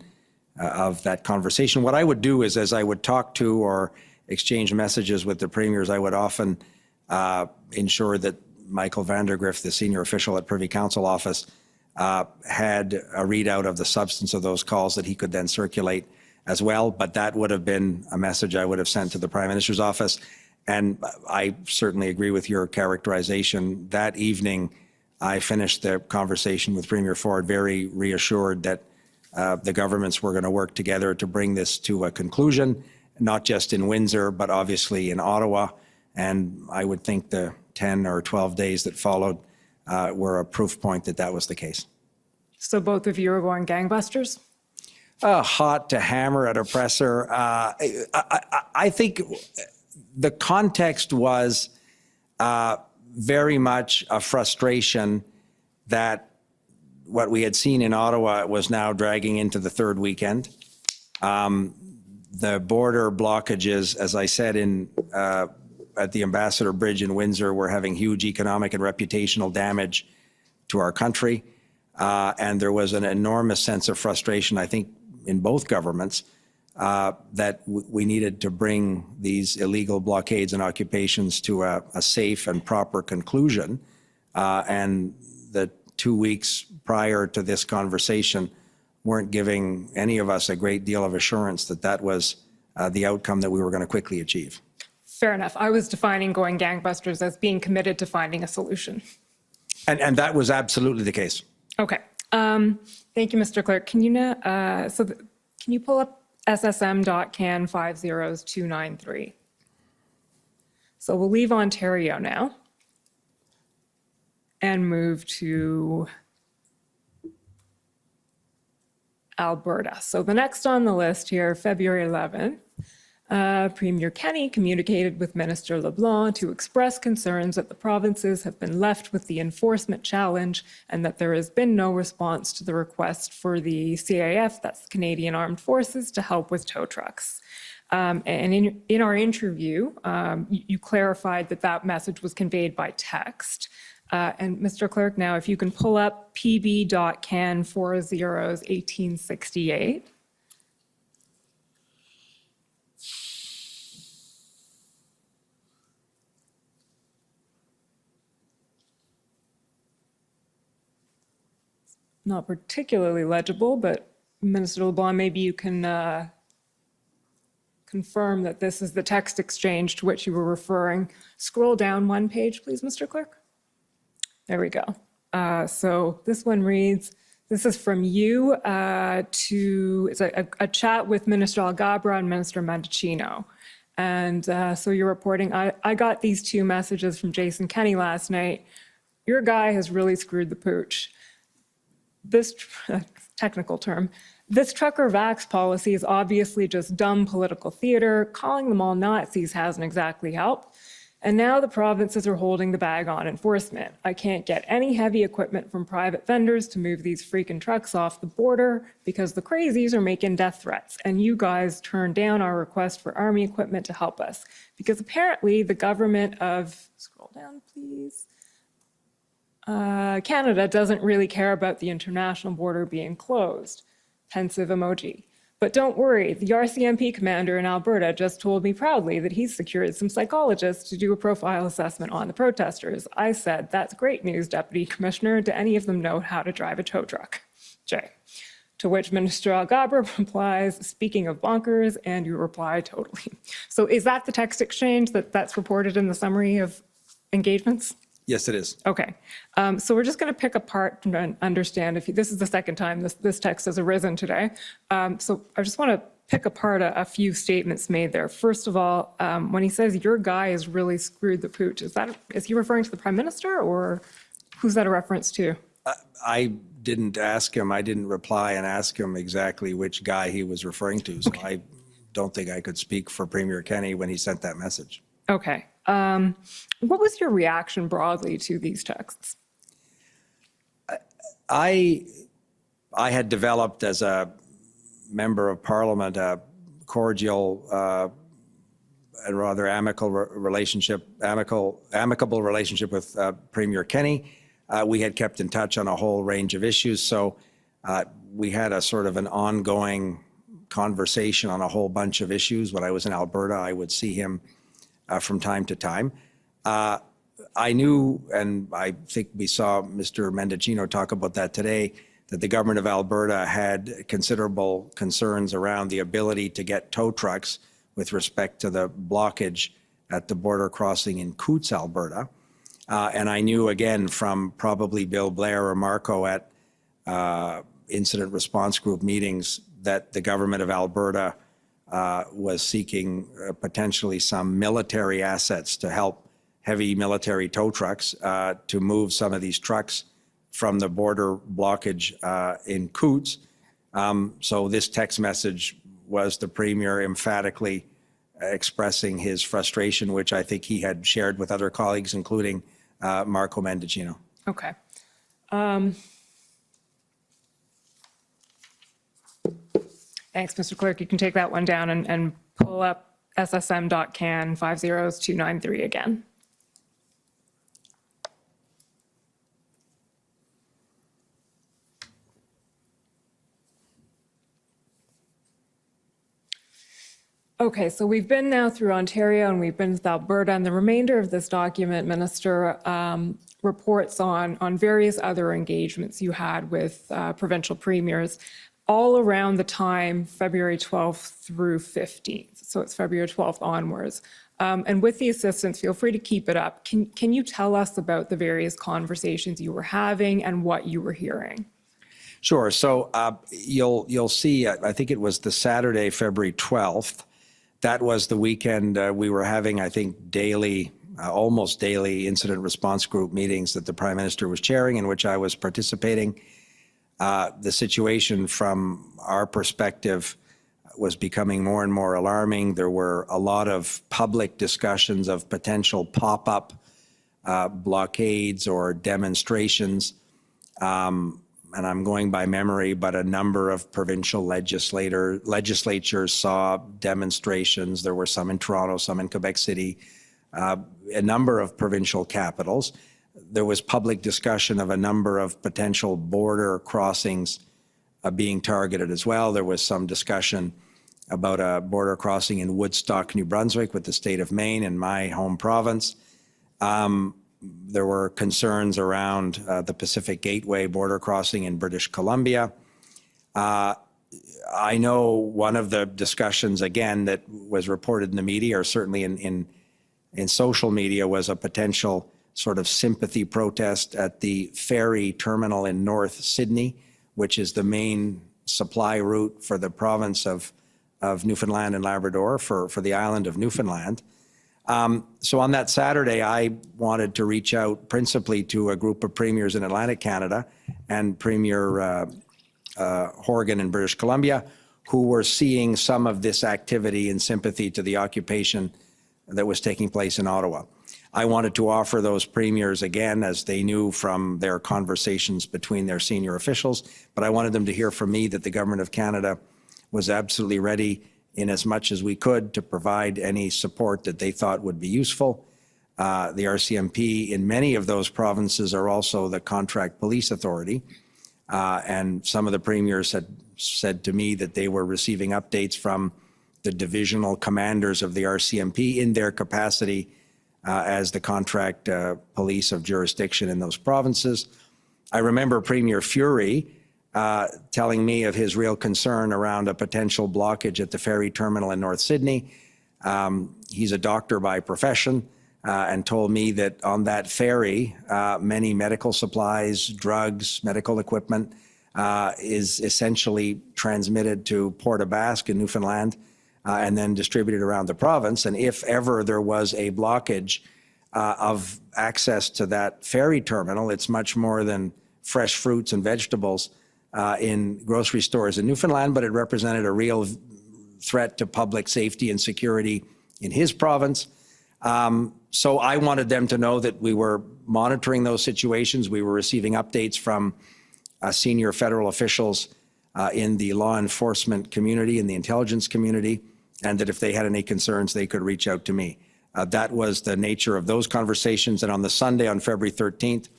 of that conversation. What I would do is, as I would talk to or exchange messages with the premiers, I would often ensure that Michael Vandergrift, the senior official at Privy Council office, had a readout of the substance of those calls that he could then circulate as well. But that would have been a message I would have sent to the Prime Minister's office. And I certainly agree with your characterization. That evening, I finished the conversation with Premier Ford very reassured that the governments were going to work together to bring this to a conclusion, not just in Windsor, but obviously in Ottawa. And I would think the 10 or 12 days that followed were a proof point that that was the case. So both of you are going gangbusters? Hot to hammer at oppressor. I think the context was very much a frustration that what we had seen in Ottawa was now dragging into the third weekend. The border blockages, as I said at the Ambassador Bridge in Windsor, were having huge economic and reputational damage to our country. And there was an enormous sense of frustration, I think, in both governments, that we needed to bring these illegal blockades and occupations to a safe and proper conclusion. And the 2 weeks prior to this conversation weren't giving any of us a great deal of assurance that that was the outcome that we were going to quickly achieve. Fair enough. I was defining going gangbusters as being committed to finding a solution. And that was absolutely the case. Okay. Thank you, Mr. Clerk. Can you can you pull up SSM.can 50293? So we'll leave Ontario now and move to Alberta. So the next on the list here, February 11th, Premier Kenney communicated with Minister LeBlanc to express concerns that the provinces have been left with the enforcement challenge and that there has been no response to the request for the CAF, that's the Canadian Armed Forces, to help with tow trucks. And in our interview, you clarified that that message was conveyed by text. And Mr. Clerk, now if you can pull up pb.can 401868. Not particularly legible, but Minister LeBlanc, maybe you can confirm that this is the text exchange to which you were referring. Scroll down one page, please, Mr. Clerk. There we go. So this one reads, this is from you it's a chat with Minister Alghabra and Minister Mendocino. And so you're reporting, I got these two messages from Jason Kenney last night. Your guy has really screwed the pooch. This technical term, this trucker vax policy is obviously just dumb political theater. Calling them all Nazis hasn't exactly helped. And now the provinces are holding the bag on enforcement. I can't get any heavy equipment from private vendors to move these freaking trucks off the border because the crazies are making death threats. And you guys turned down our request for army equipment to help us because apparently the government of, scroll down please, Canada doesn't really care about the international border being closed. Pensive emoji. But don't worry, the RCMP commander in Alberta just told me proudly that he's secured some psychologists to do a profile assessment on the protesters. I said, that's great news, Deputy Commissioner. Do any of them know how to drive a tow truck? Jay. To which Minister Alghabra replies, speaking of bonkers, and you reply, totally. So is that the text exchange that's reported in the summary of engagements? Yes, it is. Okay. So we're just going to pick apart and understand if this is the second time this text has arisen today. So I just want to pick apart a few statements made there. First of all, when he says your guy has really screwed the pooch, is he referring to the Prime Minister or who's that a reference to? I didn't ask him. I didn't reply and ask him exactly which guy he was referring to. So I don't think I could speak for Premier Kenney when he sent that message. Okay. What was your reaction broadly to these texts? I had developed as a member of Parliament a cordial and rather amicable relationship with Premier Kenney. We had kept in touch on a whole range of issues, so we had a sort of an ongoing conversation on a whole bunch of issues. When I was in Alberta, I would see him from time to time. I knew, and I think we saw Mr. Mendicino talk about that today, that the government of Alberta had considerable concerns around the ability to get tow trucks with respect to the blockage at the border crossing in Coutts, Alberta. And I knew, again, from probably Bill Blair or Marco at incident response group meetings, that the government of Alberta was seeking potentially some military assets to help heavy military tow trucks to move some of these trucks from the border blockage in Coutts. So this text message was the Premier emphatically expressing his frustration, which I think he had shared with other colleagues, including Marco Mendicino. Okay. Thanks, Mr. Clerk. You can take that one down and pull up SSM.can 50293 again. Okay, so we've been now through Ontario and we've been with Alberta, and the remainder of this document, Minister, reports on various other engagements you had with provincial premiers all around the time February 12th through 15th. So it's February 12th onwards. And with the assistance, feel free to keep it up. Can you tell us about the various conversations you were having and what you were hearing? Sure. So you'll see, I think it was the Saturday, February 12th. That was the weekend we were having, I think, daily, almost daily incident response group meetings that the Prime Minister was chairing, in which I was participating. The situation from our perspective was becoming more and more alarming. There were a lot of public discussions of potential pop-up blockades or demonstrations. And I'm going by memory, but a number of provincial legislatures saw demonstrations. There were some in Toronto, some in Quebec City, a number of provincial capitals. There was public discussion of a number of potential border crossings being targeted as well. There was some discussion about a border crossing in Woodstock, New Brunswick with the state of Maine in my home province. There were concerns around the Pacific Gateway border crossing in British Columbia. I know one of the discussions, again, that was reported in the media, or certainly in social media, was a potential sort of sympathy protest at the ferry terminal in North Sydney, which is the main supply route for the province of Newfoundland and Labrador, for the island of Newfoundland. So on that Saturday, I wanted to reach out principally to a group of premiers in Atlantic Canada and Premier Horgan in British Columbia, who were seeing some of this activity in sympathy to the occupation that was taking place in Ottawa. I wanted to offer those premiers, again, as they knew from their conversations between their senior officials, but I wanted them to hear from me that the Government of Canada was absolutely ready, in as much as we could, to provide any support that they thought would be useful. The RCMP in many of those provinces are also the contract police authority. And some of the premiers had said to me that they were receiving updates from the divisional commanders of the RCMP in their capacity as the contract police of jurisdiction in those provinces. I remember Premier Fury telling me of his real concern around a potential blockage at the ferry terminal in North Sydney. He's a doctor by profession and told me that on that ferry, many medical supplies, drugs, medical equipment is essentially transmitted to Port aux Basques in Newfoundland and then distributed around the province. And if ever there was a blockage of access to that ferry terminal, it's much more than fresh fruits and vegetables in grocery stores in Newfoundland, but it represented a real threat to public safety and security in his province. So I wanted them to know that we were monitoring those situations. We were receiving updates from senior federal officials in the law enforcement community, in the intelligence community, and that if they had any concerns, they could reach out to me. That was the nature of those conversations. And on the Sunday, on February 13th,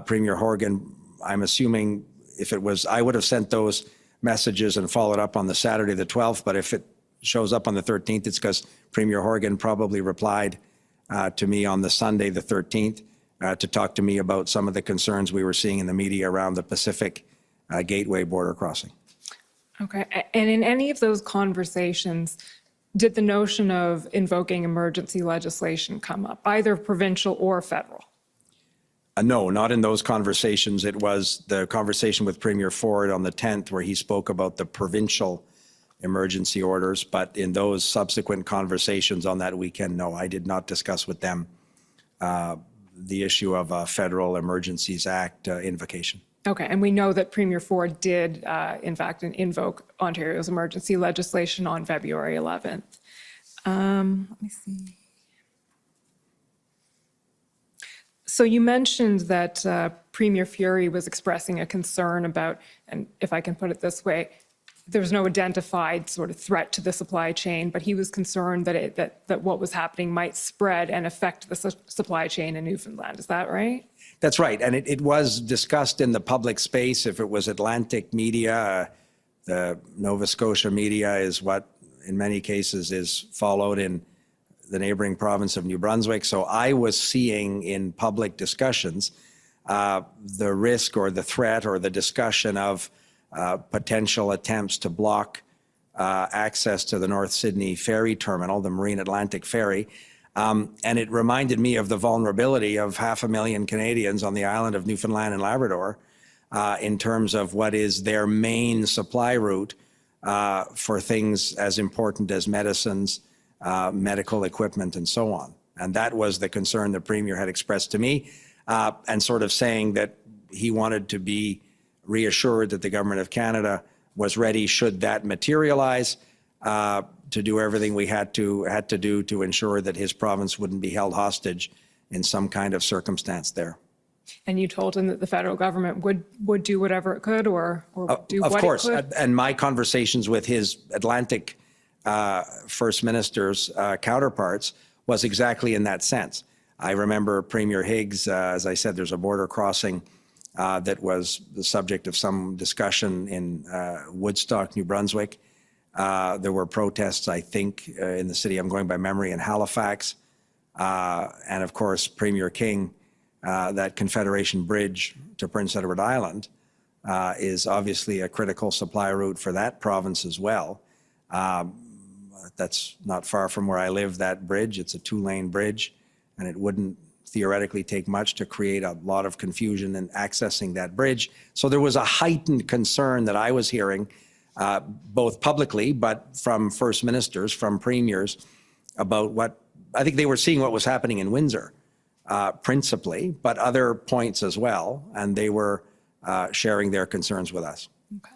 Premier Horgan, I'm assuming, if it was, I would have sent those messages and followed up on the Saturday, the 12th, but if it shows up on the 13th, it's because Premier Horgan probably replied to me on the Sunday, the 13th, to talk to me about some of the concerns we were seeing in the media around the Pacific Gateway border crossing. Okay. And in any of those conversations, did the notion of invoking emergency legislation come up, either provincial or federal? No, not in those conversations. It was the conversation with Premier Ford on the 10th where he spoke about the provincial emergency orders. But in those subsequent conversations on that weekend, no, I did not discuss with them the issue of a Federal Emergencies Act invocation. Okay. And we know that Premier Ford did, in fact, invoke Ontario's emergency legislation on February 11th. Let me see. So you mentioned that Premier Fury was expressing a concern about, and if I can put it this way, there was no identified sort of threat to the supply chain, but he was concerned that that what was happening might spread and affect the supply chain in Newfoundland. Is that right? That's right. And it was discussed in the public space. If it was Atlantic media, the Nova Scotia media is what in many cases is followed in the neighboring province of New Brunswick. So I was seeing in public discussions the risk or the threat or the discussion of potential attempts to block access to the North Sydney ferry terminal, the Marine Atlantic Ferry. And it reminded me of the vulnerability of 500,000 Canadians on the island of Newfoundland and Labrador in terms of what is their main supply route for things as important as medicines, medical equipment, and so on. And that was the concern the Premier had expressed to me, and sort of saying that he wanted to be reassured that the Government of Canada was ready should that materialize, to do everything we had to do to ensure that his province wouldn't be held hostage in some kind of circumstance there. And you told him that the federal government would do whatever it could, or do of what course. it could? And my conversations with his Atlantic First Minister's counterparts was exactly in that sense. I remember Premier Higgs, as I said, there's a border crossing that was the subject of some discussion in Woodstock, New Brunswick. There were protests, I think, in the city, I'm going by memory, in Halifax. And of course, Premier King, that Confederation Bridge to Prince Edward Island is obviously a critical supply route for that province as well. That's not far from where I live, that bridge. It's a 2-lane bridge, and it wouldn't theoretically take much to create a lot of confusion in accessing that bridge. So there was a heightened concern that I was hearing, both publicly, but from First Ministers, from Premiers, about what, I think they were seeing what was happening in Windsor, principally, but other points as well, and they were sharing their concerns with us. Okay.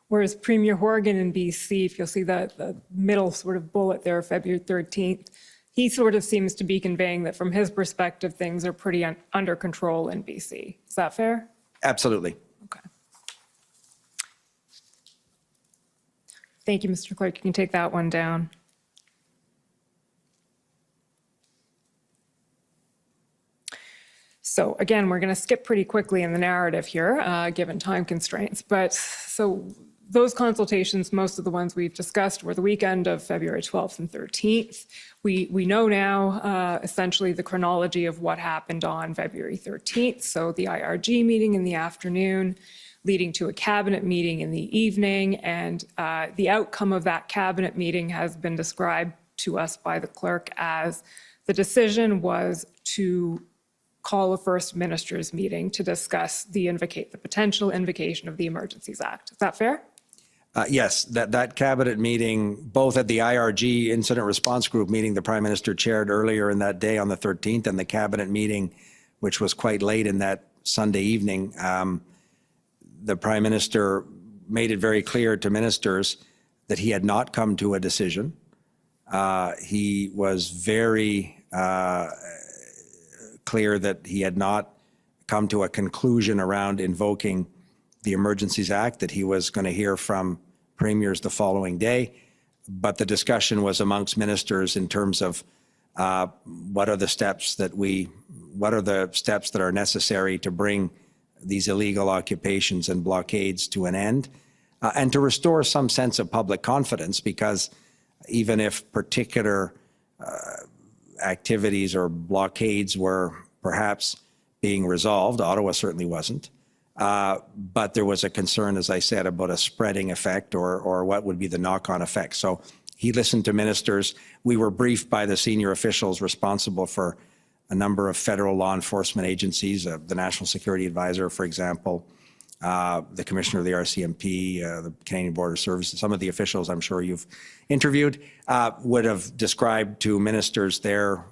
Whereas Premier Horgan in BC, if you'll see the middle sort of bullet there, February 13th, he sort of seems to be conveying that from his perspective, things are pretty under control in BC. Is that fair? Absolutely. Okay. Thank you, Mr. Clerk. You can take that one down. So again, we're going to skip pretty quickly in the narrative here, given time constraints. But so those consultations, most of the ones we've discussed, were the weekend of February 12th and 13th. We know now essentially the chronology of what happened on February 13th. So the IRG meeting in the afternoon, leading to a cabinet meeting in the evening. And the outcome of that cabinet meeting has been described to us by the clerk as the decision was to call a First Minister's meeting to discuss the potential invocation of the Emergencies Act. Is that fair? Yes, that cabinet meeting, both at the IRG Incident Response Group meeting the Prime Minister chaired earlier in that day on the 13th, and the cabinet meeting, which was quite late in that Sunday evening, the Prime Minister made it very clear to ministers that he had not come to a decision. He was very clear that he had not come to a conclusion around invoking the Emergencies Act, that he was going to hear from premiers the following day. But the discussion was amongst ministers in terms of what are the steps that are necessary to bring these illegal occupations and blockades to an end, and to restore some sense of public confidence, because even if particular activities or blockades were perhaps being resolved. Ottawa certainly wasn't. But there was a concern, as I said, about a spreading effect or what would be the knock-on effect. So he listened to ministers. We were briefed by the senior officials responsible for a number of federal law enforcement agencies, the National Security Advisor, for example, the Commissioner of the RCMP, the Canadian Border Services. Some of the officials I'm sure you've interviewed would have described to ministers their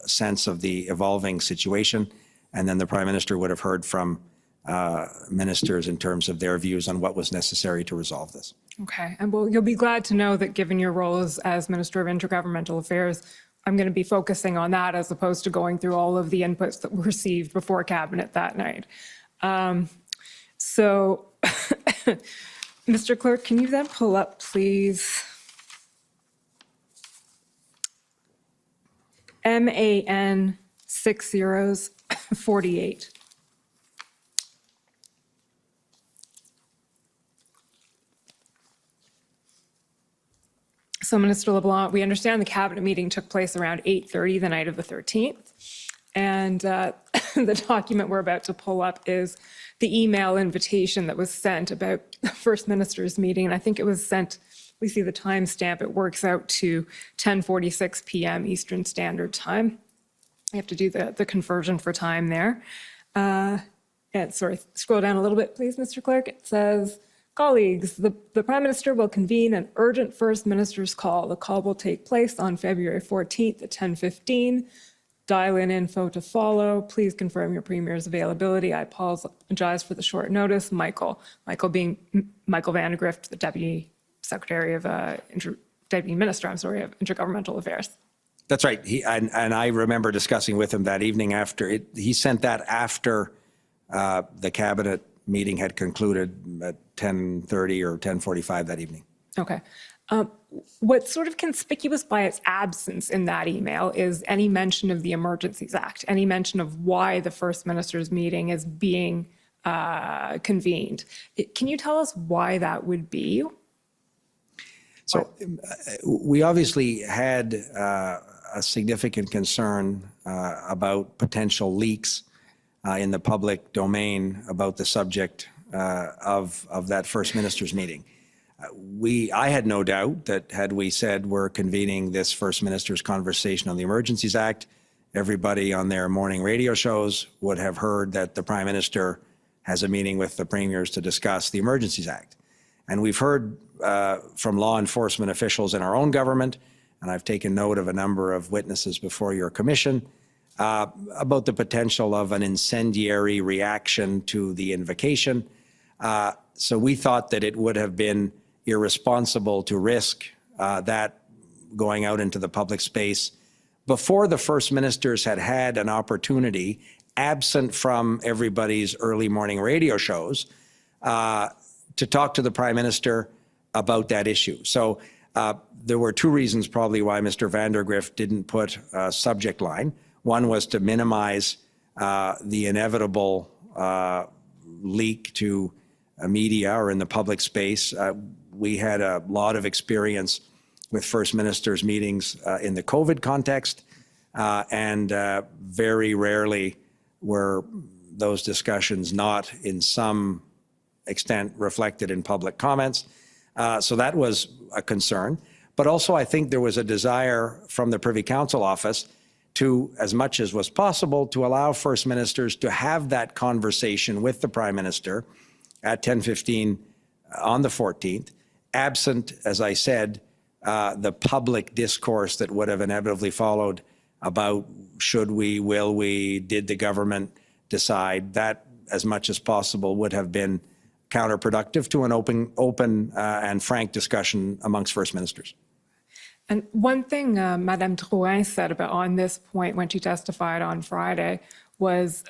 sense of the evolving situation. And then the Prime Minister would have heard from ministers in terms of their views on what was necessary to resolve this. Okay, and well, you'll be glad to know that given your role as Minister of Intergovernmental Affairs, I'm going to be focusing on that as opposed to going through all of the inputs that were received before Cabinet that night. So, Mr. Clerk, can you then pull up, please, MAN 6048. So, Minister LeBlanc, we understand the Cabinet meeting took place around 8:30 the night of the 13th. And the document we're about to pull up is the email invitation that was sent about the First Minister's meeting. And I think it was sent, we see the timestamp, it works out to 10:46 p.m. Eastern Standard Time. I have to do the conversion for time there. And sorry, scroll down a little bit, please, Mr. Clerk. It says, colleagues, the Prime Minister will convene an urgent First Minister's call. The call will take place on February 14th at 10:15. Dial-in info to follow. Please confirm your Premier's availability. I apologize for the short notice. Michael being Michael Vandegrift, the Deputy Secretary of Deputy Minister, of Intergovernmental Affairs. That's right. And I remember discussing with him that evening after it. He sent that after the Cabinet meeting had concluded at 10:30 or 10:45 that evening. Okay. What's sort of conspicuous by its absence in that email is any mention of the Emergencies Act, any mention of why the First Minister's meeting is being convened. Can you tell us why that would be? So we obviously had a significant concern about potential leaks in the public domain about the subject of that First Minister's meeting. I had no doubt that had we said we're convening this First Minister's conversation on the Emergencies Act, everybody on their morning radio shows would have heard that the Prime Minister has a meeting with the premiers to discuss the Emergencies Act. And we've heard from law enforcement officials in our own government, and I've taken note of a number of witnesses before your commission, about the potential of an incendiary reaction to the invocation. So we thought that it would have been irresponsible to risk that going out into the public space before the First Ministers had had an opportunity, absent from everybody's early morning radio shows, to talk to the Prime Minister about that issue. So there were two reasons probably why Mr. Vandegrift didn't put a subject line. One was to minimize the inevitable leak to media or in the public space. We had a lot of experience with First Ministers meetings in the COVID context, and very rarely were those discussions not in some extent reflected in public comments. So that was a concern. But also I think there was a desire from the Privy Council office to, as much as was possible, to allow First Ministers to have that conversation with the Prime Minister at 10:15 on the 14th, absent, as I said, the public discourse that would have inevitably followed about should we, will we, did the government decide. That, as much as possible, would have been counterproductive to an open and frank discussion amongst First Ministers. And one thing Madame Drouin said about on this point when she testified on Friday was,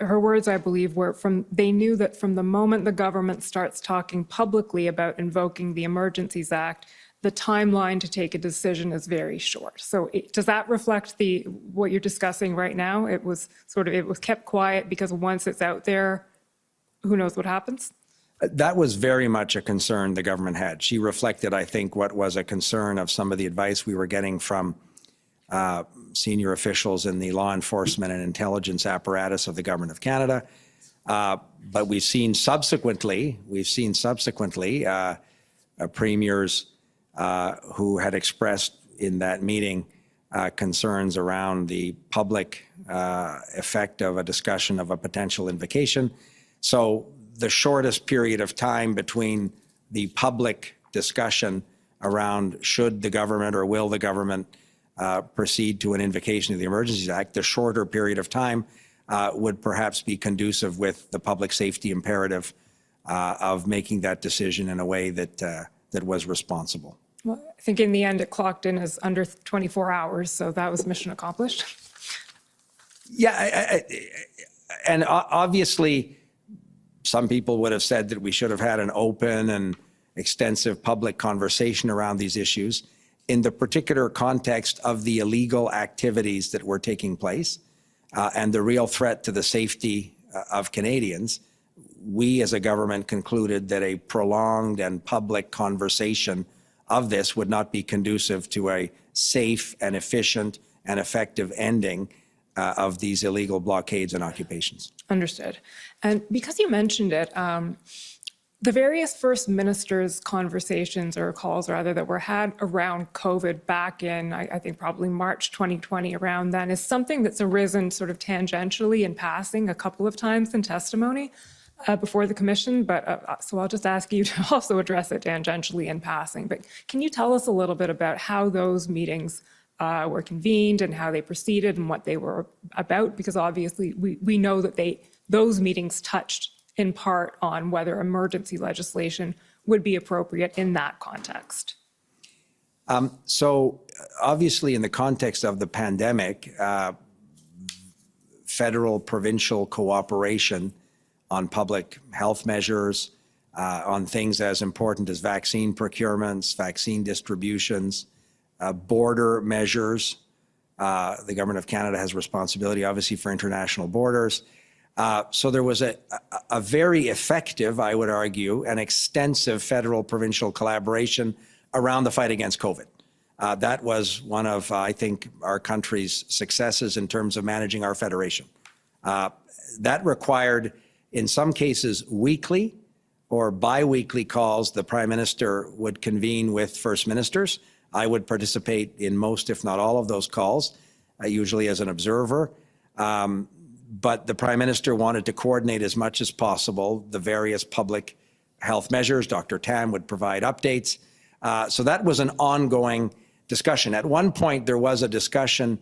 her words, I believe, were they knew that from the moment the government starts talking publicly about invoking the Emergencies Act, the timeline to take a decision is very short. So does that reflect what you're discussing right now? It was kept quiet because once it's out there, who knows what happens? That was very much a concern the government had. She reflected, I think, what was a concern of some of the advice we were getting from senior officials in the law enforcement and intelligence apparatus of the Government of Canada. But we've seen subsequently premiers who had expressed in that meeting concerns around the public effect of a discussion of a potential invocation. So the shortest period of time between the public discussion around should the government or will the government proceed to an invocation of the Emergencies Act, the shorter period of time would perhaps be conducive with the public safety imperative of making that decision in a way that was responsible. Well, I think in the end, it clocked in as under 24 hours, so that was mission accomplished. Yeah, and obviously, some people would have said that we should have had an open and extensive public conversation around these issues. In the particular context of the illegal activities that were taking place and the real threat to the safety of Canadians, we as a government concluded that a prolonged and public conversation of this would not be conducive to a safe and efficient and effective ending of these illegal blockades and occupations. Understood. And because you mentioned it, the various First Ministers' conversations or calls, rather, that were had around COVID back in, I think, probably March 2020, around then, is something that's arisen sort of tangentially in passing a couple of times in testimony before the Commission. But so I'll just ask you to also address it tangentially in passing. But can you tell us a little bit about how those meetings were convened and how they proceeded and what they were about? Because obviously we know that those meetings touched in part on whether emergency legislation would be appropriate in that context. So obviously in the context of the pandemic, federal provincial cooperation on public health measures, on things as important as vaccine procurements, vaccine distributions, border measures. The Government of Canada has responsibility, obviously, for international borders. So there was a very effective, I would argue, and extensive federal-provincial collaboration around the fight against COVID. That was one of, I think, our country's successes in terms of managing our federation. That required, in some cases, weekly or bi-weekly calls. The Prime Minister would convene with First Ministers. I would participate in most, if not all, of those calls, usually as an observer. But the Prime Minister wanted to coordinate as much as possible the various public health measures. Dr. Tam would provide updates. So that was an ongoing discussion. At one point, there was a discussion,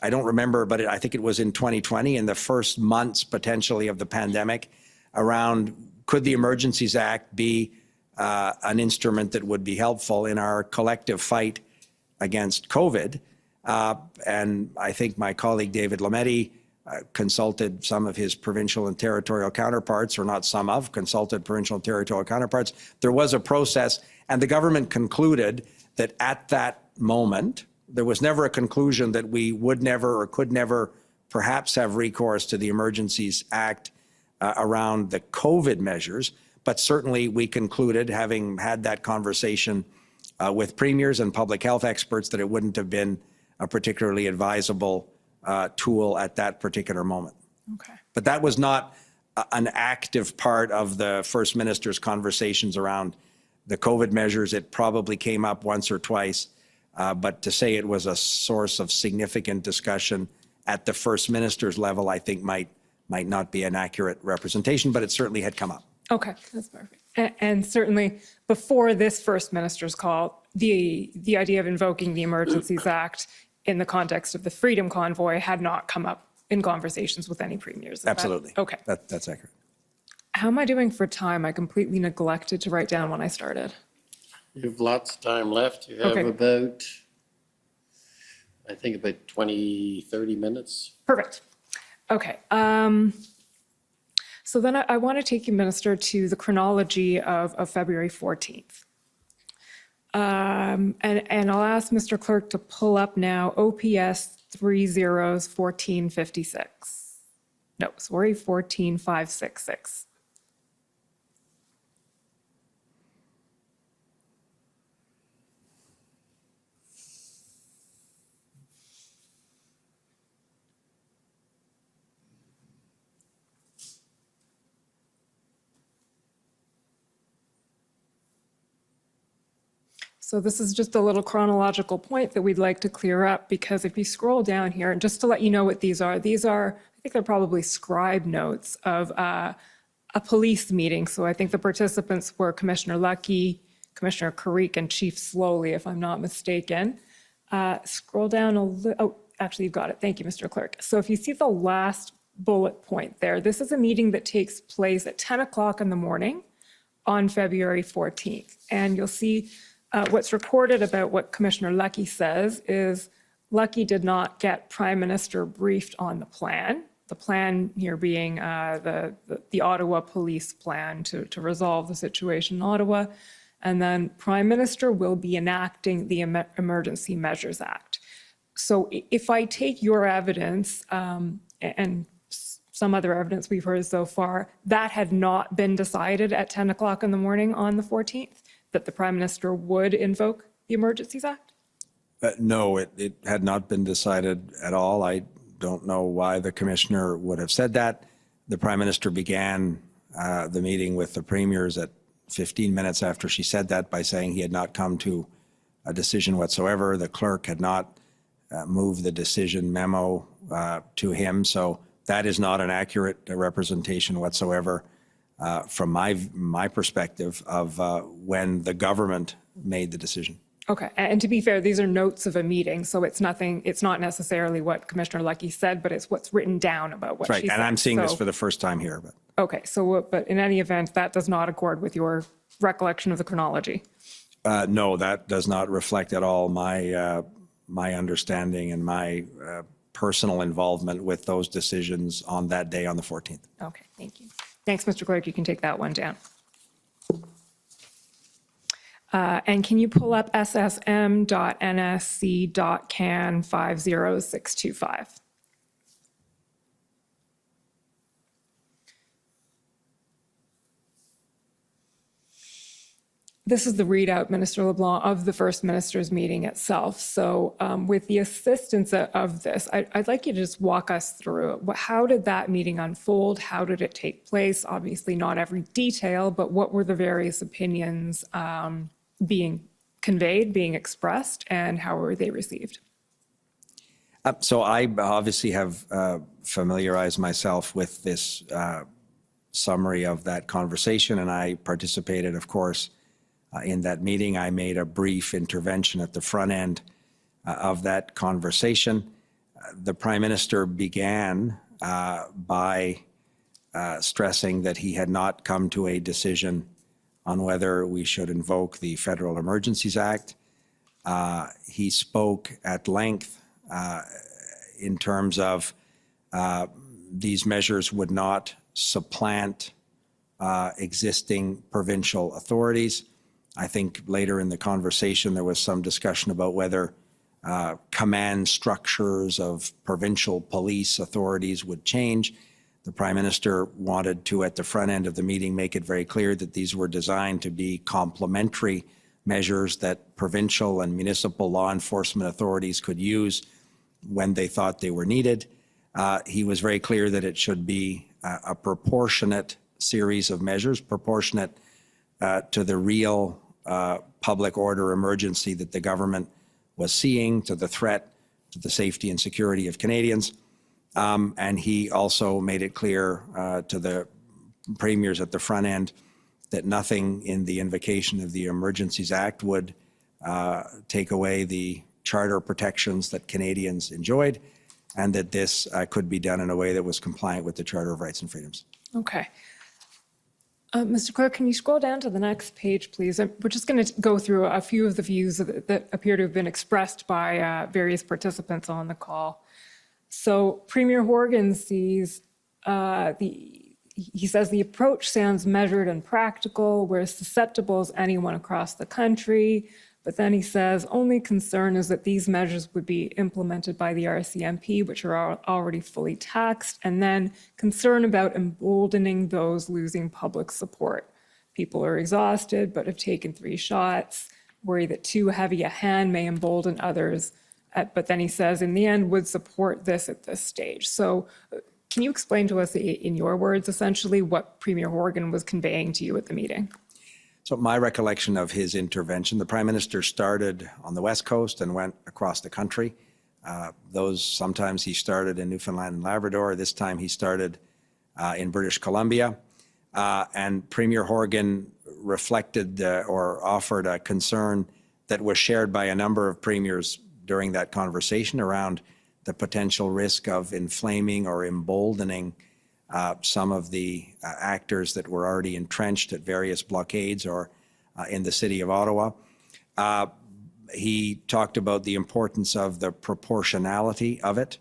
I don't remember, but I think it was in 2020, in the first months potentially of the pandemic, around could the Emergencies Act be an instrument that would be helpful in our collective fight against COVID. And I think my colleague David Lametti consulted some of his provincial and territorial counterparts, or not some of, consulted provincial and territorial counterparts. There was a process, and the government concluded that at that moment, there was never a conclusion that we would never or could never perhaps have recourse to the Emergencies Act around the COVID measures. But certainly we concluded, having had that conversation with premiers and public health experts, that it wouldn't have been a particularly advisable tool at that particular moment. Okay. But that was not an active part of the First Minister's conversations around the COVID measures. It probably came up once or twice, but to say it was a source of significant discussion at the First Minister's level, I think might not be an accurate representation, but it certainly had come up. Okay, that's perfect. And certainly before this First Minister's call, the idea of invoking the Emergencies Act in the context of the Freedom Convoy had not come up in conversations with any premiers. Is Absolutely. That, okay. That's accurate. How am I doing for time? I completely neglected to write down when I started. You have lots of time left. You have Okay. about, I think about 20, 30 minutes. Perfect. Okay. So then I want to take you, Minister, to the chronology of February 14th. And I'll ask Mr. Clerk to pull up now OPS 301456. No, sorry, 14566. So this is just a little chronological point that we'd like to clear up, because if you scroll down here, and just to let you know what these are, I think they're probably scribe notes of a police meeting. So I think the participants were Commissioner Lucky, Commissioner Carrick, and Chief Slowly, if I'm not mistaken. Scroll down a little, oh, actually you've got it. Thank you, Mr. Clerk. So if you see the last bullet point there, this is a meeting that takes place at 10 o'clock in the morning on February 14th. And you'll see what's recorded about what Commissioner Lucky says is Lucky did not get Prime Minister briefed on the plan. The plan here being the Ottawa police plan to resolve the situation in Ottawa. And then Prime Minister will be enacting the Emergency Measures Act. So if I take your evidence and some other evidence we've heard so far, that had not been decided at 10 o'clock in the morning on the 14th, that the Prime Minister would invoke the Emergencies Act? No, it had not been decided at all. I don't know why the Commissioner would have said that. The Prime Minister began the meeting with the Premiers at 15 minutes after she said that by saying he had not come to a decision whatsoever. The clerk had not moved the decision memo to him. So that is not an accurate representation whatsoever from my perspective of when the government made the decision. Okay, and to be fair, these are notes of a meeting, so it's not necessarily what Commissioner Lucky said, but it's what's written down about what she said. Right, and I'm seeing this for the first time here. But. Okay, so, but in any event, that does not accord with your recollection of the chronology? No, that does not reflect at all my understanding and my personal involvement with those decisions on that day on the 14th. Okay, thank you. Thanks, Mr. Clerk. You can take that one down. And can you pull up ssm.nsc.can 50625? This is the readout, Minister LeBlanc, of the First Minister's meeting itself. So with the assistance of this, I'd like you to just walk us through it. How did that meeting unfold? How did it take place? Obviously not every detail, but what were the various opinions being conveyed, being expressed, and how were they received? So I obviously have familiarized myself with this summary of that conversation, and I participated, of course, in that meeting. I made a brief intervention at the front end of that conversation. The Prime Minister began by stressing that he had not come to a decision on whether we should invoke the Federal Emergencies Act. He spoke at length in terms of these measures would not supplant existing provincial authorities. I think later in the conversation there was some discussion about whether command structures of provincial police authorities would change. The Prime Minister wanted to, at the front end of the meeting, make it very clear that these were designed to be complementary measures that provincial and municipal law enforcement authorities could use when they thought they were needed. He was very clear that it should be a proportionate series of measures, proportionate to the real public order emergency that the government was seeing, to the threat to the safety and security of Canadians. And he also made it clear to the premiers at the front end that nothing in the invocation of the Emergencies Act would take away the charter protections that Canadians enjoyed, and that this could be done in a way that was compliant with the Charter of Rights and Freedoms. Okay. Mr. Clerk, can you scroll down to the next page, please? We're just going to go through a few of the views that appear to have been expressed by various participants on the call. So Premier Horgan sees he says the approach sounds measured and practical. We're as susceptible as anyone across the country. But then he says only concern is that these measures would be implemented by the RCMP, which are already fully taxed, and then concern about emboldening those losing public support. People are exhausted but have taken 3 shots, worry that too heavy a hand may embolden others. But then he says, in the end, would support this at this stage. So can you explain to us, in your words, essentially, what Premier Horgan was conveying to you at the meeting? So my recollection of his intervention, the Prime Minister started on the West Coast and went across the country. Sometimes he started in Newfoundland and Labrador. This time he started in British Columbia. And Premier Horgan reflected or offered a concern that was shared by a number of premiers during that conversation around the potential risk of inflaming or emboldening some of the actors that were already entrenched at various blockades or in the city of Ottawa. He talked about the importance of the proportionality of it,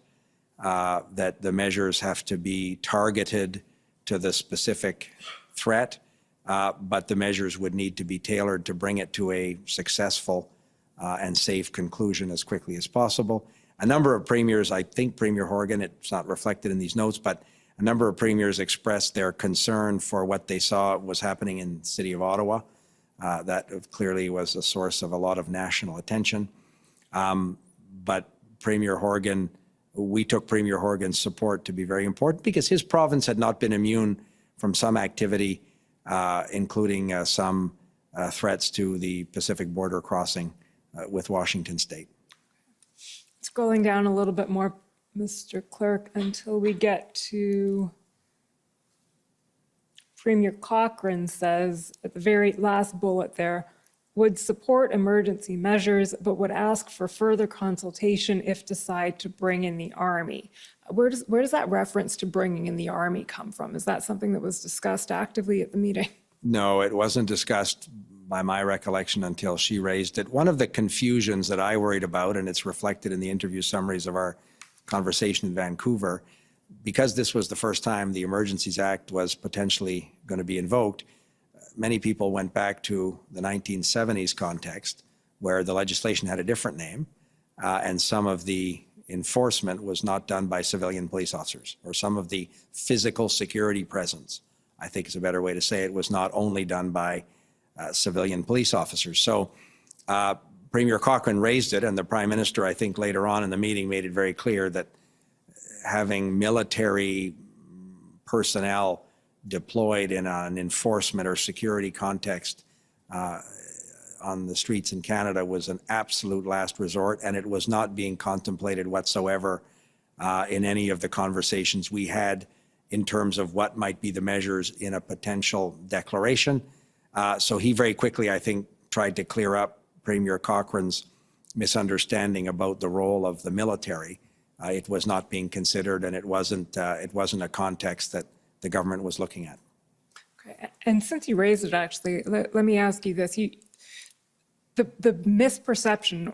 that the measures have to be targeted to the specific threat, but the measures would need to be tailored to bring it to a successful and safe conclusion as quickly as possible. A number of premiers, I think Premier Horgan, it's not reflected in these notes, but a number of premiers expressed their concern for what they saw was happening in the city of Ottawa. That clearly was a source of a lot of national attention. But Premier Horgan, we took Premier Horgan's support to be very important because his province had not been immune from some activity, including some threats to the Pacific border crossing with Washington State. Scrolling down a little bit more, Mr. Clerk, until we get to Premier Cochrane says at the very last bullet there, would support emergency measures, but would ask for further consultation if decide to bring in the Army. Where does that reference to bringing in the Army come from? Is that something that was discussed actively at the meeting? No, it wasn't discussed by my recollection until she raised it. One of the confusions that I worried about, and it's reflected in the interview summaries of our conversation in Vancouver, because this was the first time the Emergencies Act was potentially going to be invoked, many people went back to the 1970s context where the legislation had a different name and some of the enforcement was not done by civilian police officers, or some of the physical security presence, I think is a better way to say it, was not only done by civilian police officers. So Premier Cochrane raised it, and the Prime Minister, I think later on in the meeting, made it very clear that having military personnel deployed in an enforcement or security context on the streets in Canada was an absolute last resort, and it was not being contemplated whatsoever in any of the conversations we had in terms of what might be the measures in a potential declaration. So he very quickly, I think, tried to clear up Premier Cochrane's misunderstanding about the role of the military. It was not being considered, and it wasn't a context that the government was looking at. Okay. And since you raised it, actually, let me ask you this. The misperception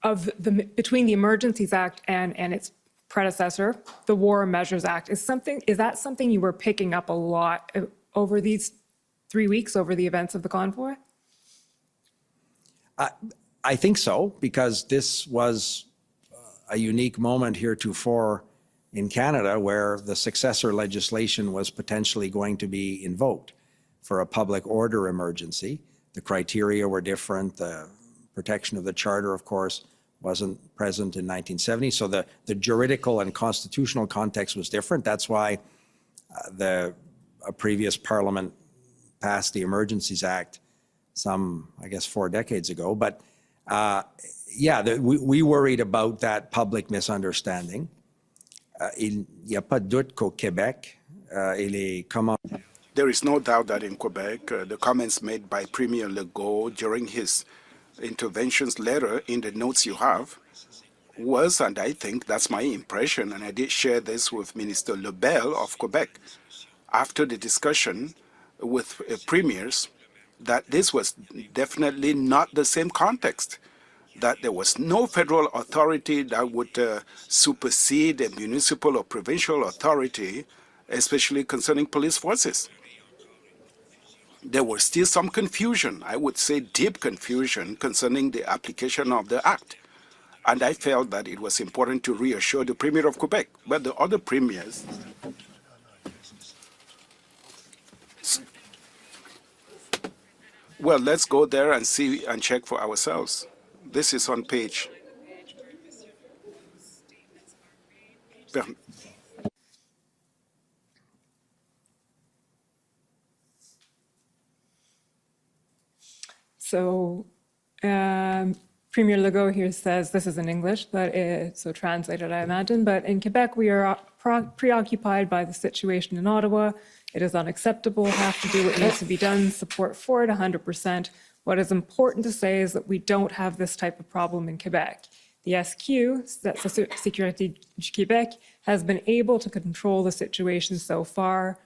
of between the Emergencies Act and its predecessor, the War Measures Act, is that something you were picking up a lot over these 3 weeks, over the events of the convoy? I think so, because this was a unique moment heretofore in Canada where the successor legislation was potentially going to be invoked for a public order emergency. The criteria were different. The protection of the Charter, of course, wasn't present in 1970. So the juridical and constitutional context was different. That's why a previous parliament passed the Emergencies Act some, I guess, 4 decades ago. But we worried about that public misunderstanding. Il n'y a pas de doute qu'au Québec, There is no doubt that in Quebec, the comments made by Premier Legault during his interventions letter in the notes you have was, and I think that's my impression, and I did share this with Minister Lebel of Quebec, after the discussion with premiers, that this was definitely not the same context, that there was no federal authority that would supersede a municipal or provincial authority, especially concerning police forces. There was still some confusion, I would say deep confusion, concerning the application of the Act. And I felt that it was important to reassure the Premier of Quebec. But the other premiers, well, let's go there and see and check for ourselves. This is on page. So Premier Legault here says, this is in English, but so translated, I imagine, but in Quebec, we are preoccupied by the situation in Ottawa. It is unacceptable, have to do what needs to be done, support for it 100%. What is important to say is that we don't have this type of problem in Quebec. The SQ, that's the Sécurité du Québec, has been able to control the situation so far.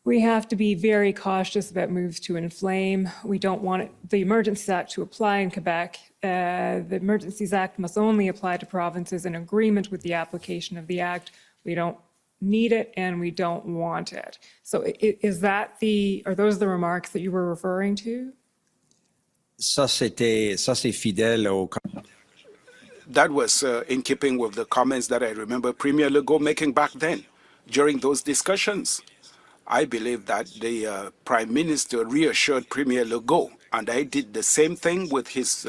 We have to be very cautious about moves to inflame. We don't want the Emergencies Act to apply in Quebec. The Emergencies Act must only apply to provinces in agreement with the application of the Act. We don't need it and we don't want it. So are those the remarks that you were referring to? Ça, c'est fidèle au... That was in keeping with the comments that I remember Premier Legault making back then during those discussions. I believe that the Prime Minister reassured Premier Legault, and I did the same thing with his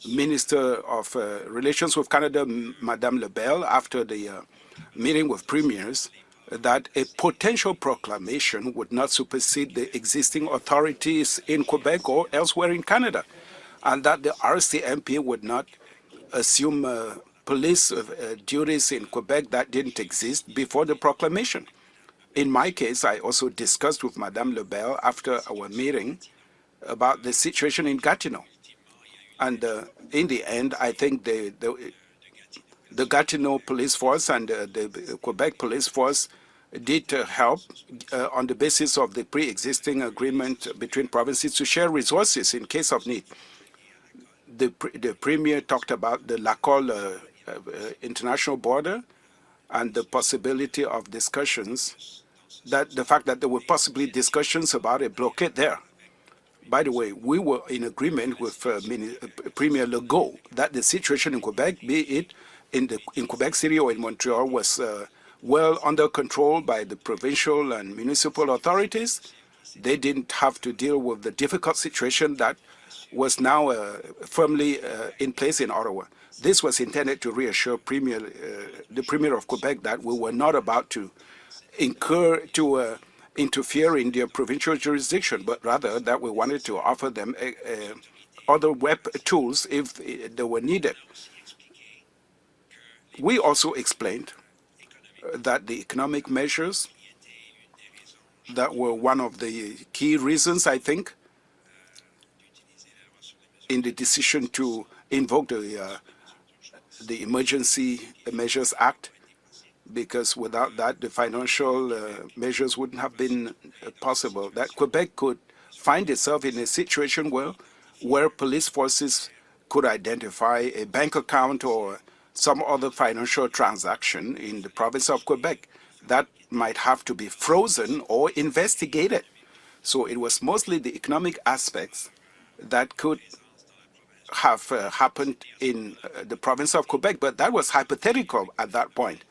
Minister of Relations with Canada, Madame Lebel, after the meeting with premiers, that a potential proclamation would not supersede the existing authorities in Quebec or elsewhere in Canada, and that the RCMP would not assume police duties in Quebec that didn't exist before the proclamation. In my case, I also discussed with Madame Lebel after our meeting about the situation in Gatineau. And in the end, I think the Gatineau police force and the Quebec police force did help on the basis of the pre-existing agreement between provinces to share resources in case of need. The Premier talked about the Lacolle international border and the possibility of discussions, that the fact that there were possibly discussions about a blockade there. By the way, we were in agreement with Premier Legault that the situation in Quebec, be it in Quebec City or in Montreal, was well under control by the provincial and municipal authorities. They didn't have to deal with the difficult situation that was now firmly in place in Ottawa. This was intended to reassure the Premier of Quebec that we were not about to interfere in their provincial jurisdiction, but rather that we wanted to offer them other tools if they were needed. We also explained that the economic measures that were one of the key reasons, I think, in the decision to invoke the Emergency Measures Act, because without that, the financial measures wouldn't have been possible. That Quebec could find itself in a situation where police forces could identify a bank account or some other financial transaction in the province of Quebec that might have to be frozen or investigated. So it was mostly the economic aspects that could have happened in the province of Quebec, but that was hypothetical at that point.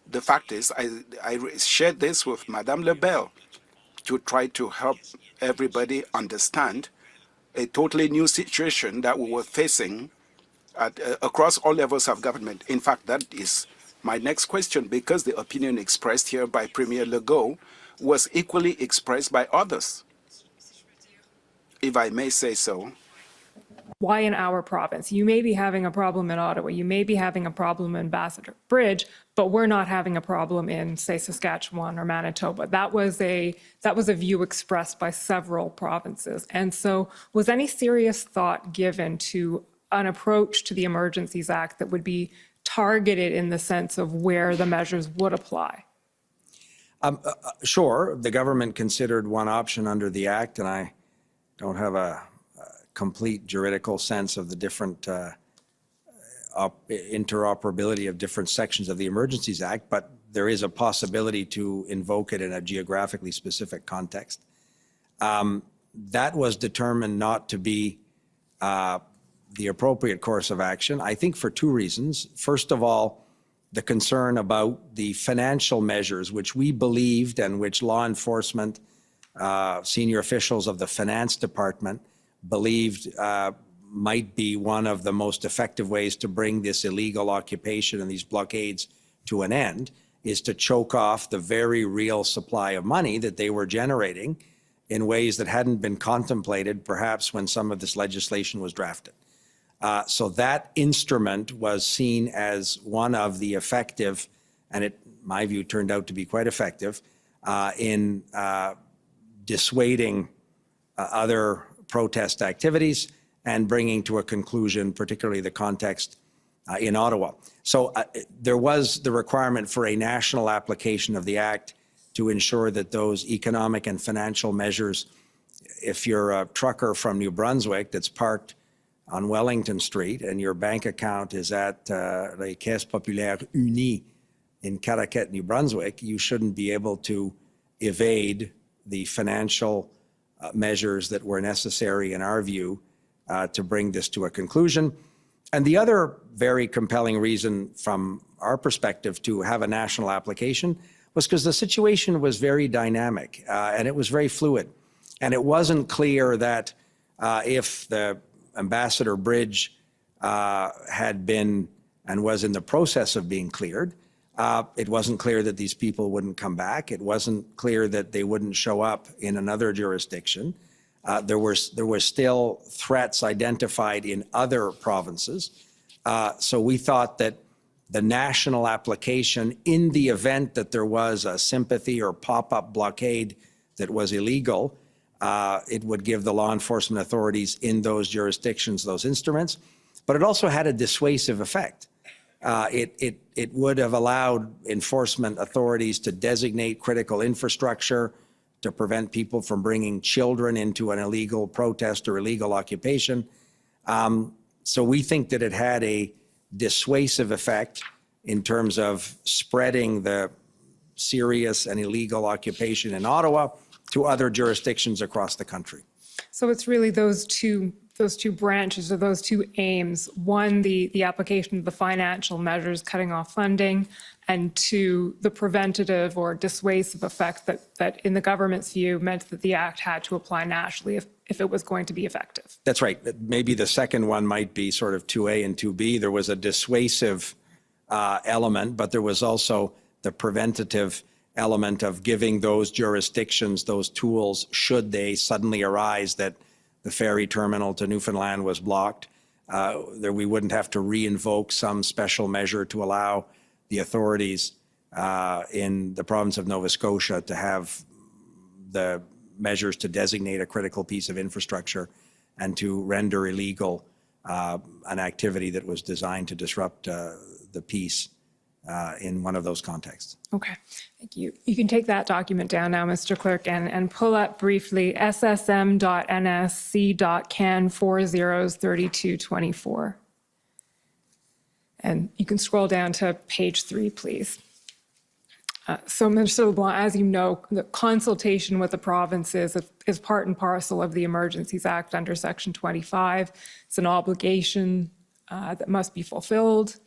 The fact is, I shared this with Madame Lebel to try to help everybody understand a totally new situation that we were facing across all levels of government. In fact, that is my next question, because the opinion expressed here by Premier Legault was equally expressed by others, if I may say so. Why in our province? You may be having a problem in Ottawa, you may be having a problem in Ambassador Bridge, but we're not having a problem in, say, Saskatchewan or Manitoba. That was a view expressed by several provinces. And so was any serious thought given to an approach to the Emergencies Act that would be targeted in the sense of where the measures would apply? Sure, the government considered one option under the Act, and I don't have a complete juridical sense of the different interoperability of different sections of the Emergencies Act, but there is a possibility to invoke it in a geographically specific context. That was determined not to be the appropriate course of action, I think, for two reasons. First of all, the concern about the financial measures, which we believed and which law enforcement, senior officials of the finance department believed might be one of the most effective ways to bring this illegal occupation and these blockades to an end, is to choke off the very real supply of money that they were generating in ways that hadn't been contemplated, perhaps when some of this legislation was drafted. So that instrument was seen as one of the effective, and it, in my view, turned out to be quite effective in dissuading other protest activities and bringing to a conclusion, particularly the context in Ottawa. So there was the requirement for a national application of the Act to ensure that those economic and financial measures, if you're a trucker from New Brunswick that's parked on Wellington Street and your bank account is at Les Caisses Populaires Unies in Caraquette, New Brunswick, you shouldn't be able to evade the financial measures that were necessary, in our view, to bring this to a conclusion. And the other very compelling reason from our perspective to have a national application was because the situation was very dynamic and it was very fluid. And it wasn't clear that if the Ambassador Bridge had been and was in the process of being cleared, it wasn't clear that these people wouldn't come back. It wasn't clear that they wouldn't show up in another jurisdiction. There were still threats identified in other provinces. So we thought that the national application, in the event that there was a sympathy or pop-up blockade that was illegal, it would give the law enforcement authorities in those jurisdictions those instruments. But it also had a dissuasive effect. It would have allowed enforcement authorities to designate critical infrastructure, to prevent people from bringing children into an illegal protest or illegal occupation. So we think that it had a dissuasive effect in terms of spreading the serious and illegal occupation in Ottawa to other jurisdictions across the country. So it's really those two branches or those two aims. One, the application of the financial measures, cutting off funding, and two, the preventative or dissuasive effect that in the government's view meant that the Act had to apply nationally if it was going to be effective. That's right. Maybe the second one might be sort of 2A and 2B. There was a dissuasive element, but there was also the preventative element of giving those jurisdictions those tools should they suddenly arise that the ferry terminal to Newfoundland was blocked. That we wouldn't have to re-invoke some special measure to allow the authorities in the province of Nova Scotia to have the measures to designate a critical piece of infrastructure and to render illegal an activity that was designed to disrupt the peace in one of those contexts. Okay, thank you. You can take that document down now, Mr. Clerk, and pull up briefly ssm.nsc.can 403224. And you can scroll down to page 3, please. So, Mr. LeBlanc, as you know, the consultation with the provinces is part and parcel of the Emergencies Act under Section 25. It's an obligation that must be fulfilled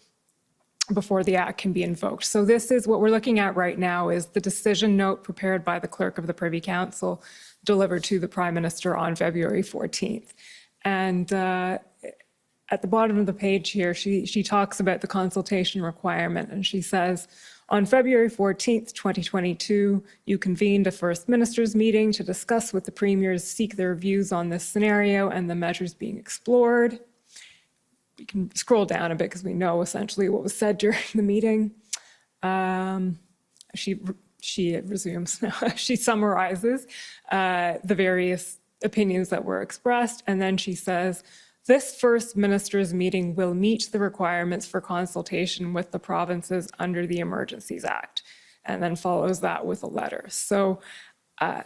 before the Act can be invoked. So this is what we're looking at right now is the decision note prepared by the Clerk of the Privy Council delivered to the Prime Minister on February 14th. And at the bottom of the page here, she talks about the consultation requirement, and she says, on February 14th, 2022, you convened a First Minister's meeting to discuss with the Premiers, seek their views on this scenario and the measures being explored. We can scroll down a bit because we know essentially what was said during the meeting. She resumes, she summarizes the various opinions that were expressed, and then she says, this First Minister's meeting will meet the requirements for consultation with the provinces under the Emergencies Act, and then follows that with a letter. So I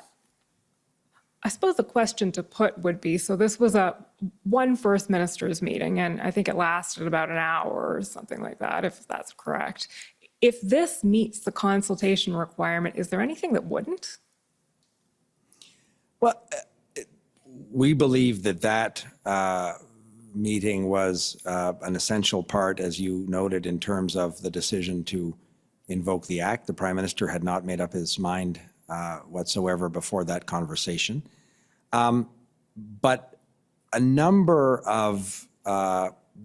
suppose the question to put would be, so this was one First Minister's meeting, and I think it lasted about an hour or something like that, if that's correct. If this meets the consultation requirement, is there anything that wouldn't? Well, we believe that meeting was an essential part, as you noted, in terms of the decision to invoke the Act. The Prime Minister had not made up his mind whatsoever before that conversation. But a number of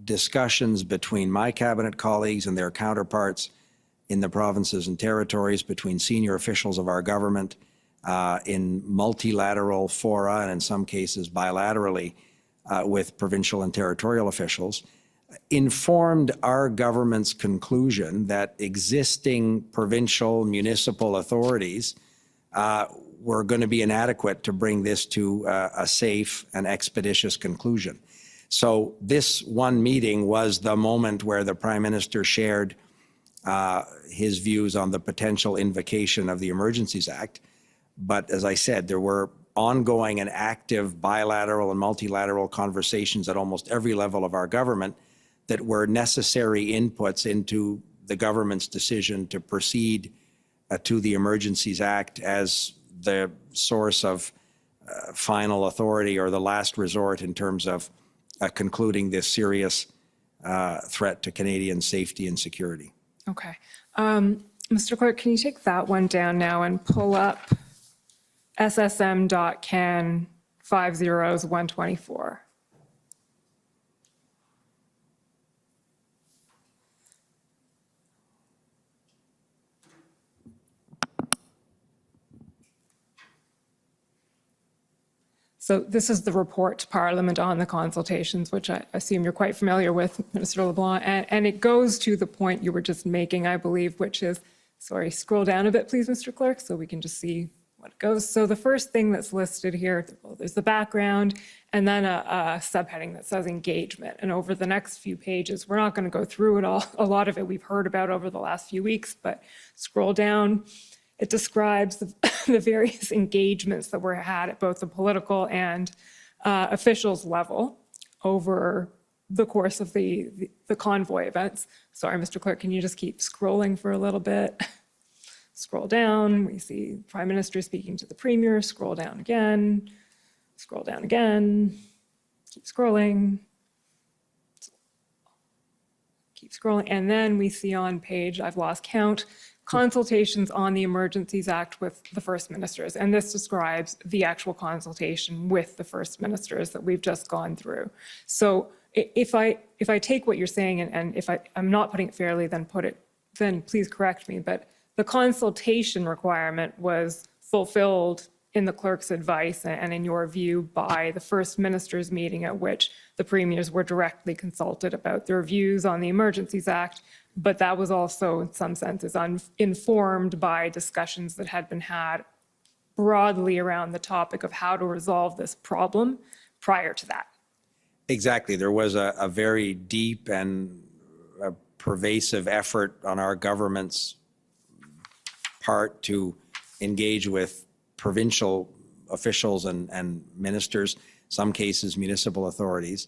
discussions between my cabinet colleagues and their counterparts in the provinces and territories, between senior officials of our government in multilateral fora and in some cases bilaterally with provincial and territorial officials, informed our government's conclusion that existing provincial municipal authorities were going to be inadequate to bring this to a safe and expeditious conclusion. So this one meeting was the moment where the Prime Minister shared his views on the potential invocation of the Emergencies Act. But as I said, there were ongoing and active bilateral and multilateral conversations at almost every level of our government that were necessary inputs into the government's decision to proceed to the Emergencies Act as the source of final authority or the last resort in terms of concluding this serious threat to Canadian safety and security. Okay. Mr. Clerk, can you take that one down now and pull up SSM.can 50124? So this is the report to Parliament on the consultations, which I assume you're quite familiar with, Minister LeBlanc, and it goes to the point you were just making, I believe, which is, sorry, scroll down a bit, please, Mr. Clerk, so we can just see what it goes. So the first thing that's listed here, well, there's the background, and then a subheading that says engagement. And over the next few pages, we're not going to go through it all. A lot of it we've heard about over the last few weeks, but scroll down. It describes the various engagements that were had at both the political and officials level over the course of the convoy events. Sorry, Mr. Clerk, can you just keep scrolling for a little bit? Scroll down, we see Prime Minister speaking to the Premier, scroll down again, keep scrolling, and then we see on page, I've lost count, consultations on the Emergencies Act with the First Ministers. And this describes the actual consultation with the First Ministers that we've just gone through. So if I take what you're saying and if I'm not putting it fairly, then please correct me. But the consultation requirement was fulfilled in the clerk's advice and in your view by the First Minister's meeting at which the premiers were directly consulted about their views on the Emergencies Act. But that was also, in some senses, informed by discussions that had been had broadly around the topic of how to resolve this problem prior to that. Exactly. There was a very deep and pervasive effort on our government's part to engage with provincial officials and ministers, some cases municipal authorities,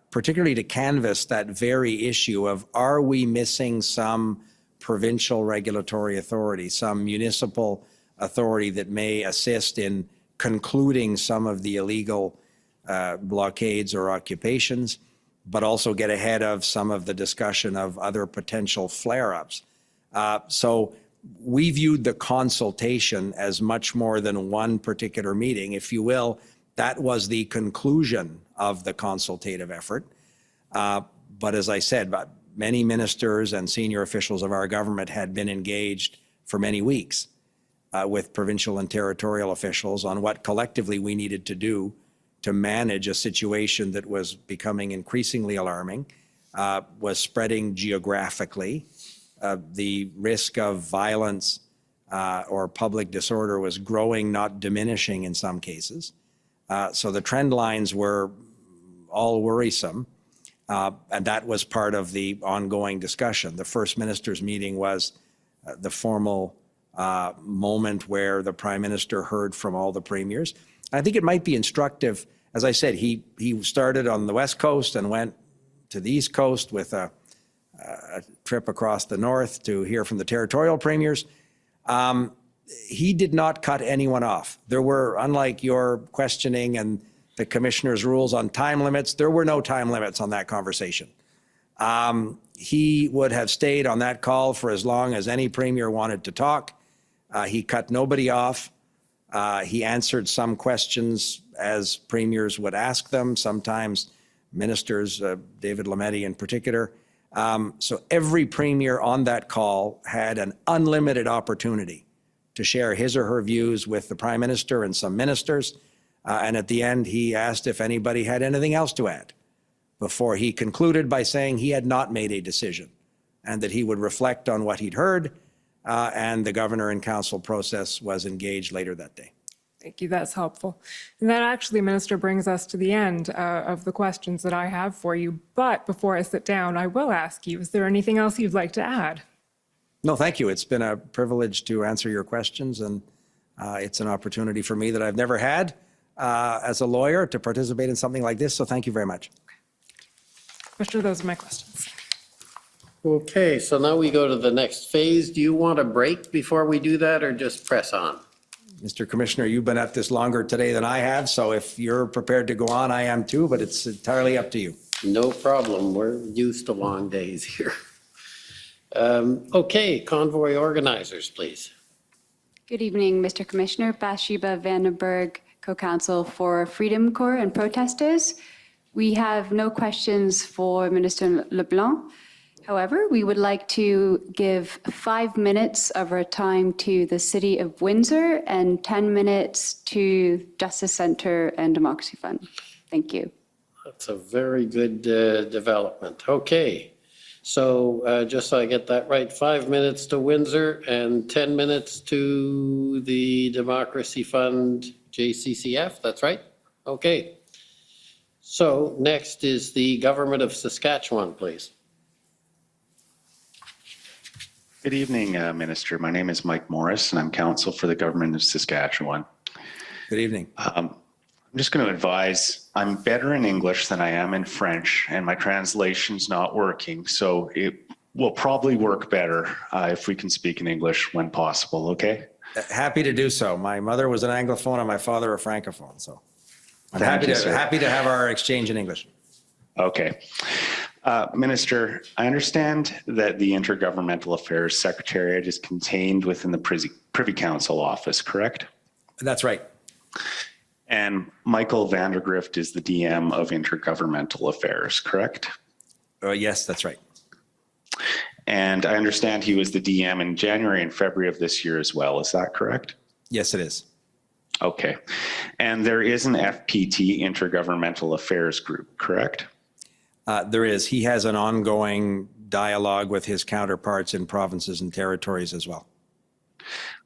particularly to canvass that very issue of, are we missing some provincial regulatory authority, some municipal authority that may assist in concluding some of the illegal blockades or occupations, but also get ahead of some of the discussion of other potential flare-ups. So we viewed the consultation as much more than one particular meeting. If you will, that was the conclusion of the consultative effort. But as I said, many ministers and senior officials of our government had been engaged for many weeks with provincial and territorial officials on what collectively we needed to do to manage a situation that was becoming increasingly alarming, was spreading geographically. The risk of violence or public disorder was growing, not diminishing in some cases. So the trend lines were all worrisome, and that was part of the ongoing discussion. The First Minister's meeting was the formal moment where the Prime Minister heard from all the premiers. I think it might be instructive. As I said, he started on the West Coast and went to the East Coast with a trip across the North to hear from the territorial premiers. He did not cut anyone off. There were, unlike your questioning and the commissioner's rules on time limits, there were no time limits on that conversation. He would have stayed on that call for as long as any premier wanted to talk. He cut nobody off. He answered some questions as premiers would ask them, sometimes ministers, David Lametti in particular. So every premier on that call had an unlimited opportunity to share his or her views with the Prime Minister and some ministers. And at the end, he asked if anybody had anything else to add before he concluded by saying he had not made a decision and that he would reflect on what he'd heard, and the governor and council process was engaged later that day. Thank you, that's helpful. And that actually, Minister, brings us to the end of the questions that I have for you. But before I sit down, I will ask you, is there anything else you'd like to add? No, thank you. It's been a privilege to answer your questions, and it's an opportunity for me that I've never had as a lawyer to participate in something like this, so thank you very much. Commissioner, those are my questions. Okay, so now we go to the next phase. Do you want a break before we do that, or just press on? Mr. Commissioner, you've been at this longer today than I have, so if you're prepared to go on, I am too, but it's entirely up to you. No problem. We're used to long days here. Okay, convoy organizers, please. Good evening, Mr. Commissioner. Bathsheba Vandenberg, co-counsel for Freedom Corps and protesters. We have no questions for Minister LeBlanc. However, we would like to give 5 minutes of our time to the City of Windsor and 10 minutes to Justice Centre and Democracy Fund. Thank you. That's a very good development. Okay, so just so I get that right, 5 minutes to Windsor and 10 minutes to the Democracy Fund JCCF, that's right? Okay. So next is the Government of Saskatchewan, please. Good evening, Minister. My name is Mike Morris, and I'm counsel for the Government of Saskatchewan. Good evening. I'm just going to advise, I'm better in English than I am in French, and my translation's not working, so it will probably work better if we can speak in English when possible, okay? Happy to do so. My mother was an Anglophone and my father a Francophone, so I'm Thank you, sir. happy to have our exchange in English. Okay. Minister, I understand that the Intergovernmental Affairs Secretariat is contained within the Privy Council office, correct? That's right. And Michael Vandergrift is the DM of Intergovernmental Affairs, correct? Yes, that's right. And I understand he was the DM in January and February of this year as well. Is that correct? Yes, it is. Okay. And there is an FPT, Intergovernmental Affairs Group, correct? There is. He has an ongoing dialogue with his counterparts in provinces and territories as well.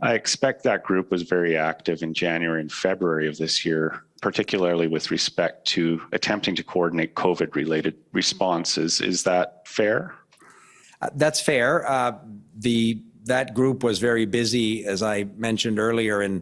I expect that group was very active in January and February of this year, particularly with respect to attempting to coordinate COVID-related responses. Is that fair? That's fair. That group was very busy, as I mentioned earlier, in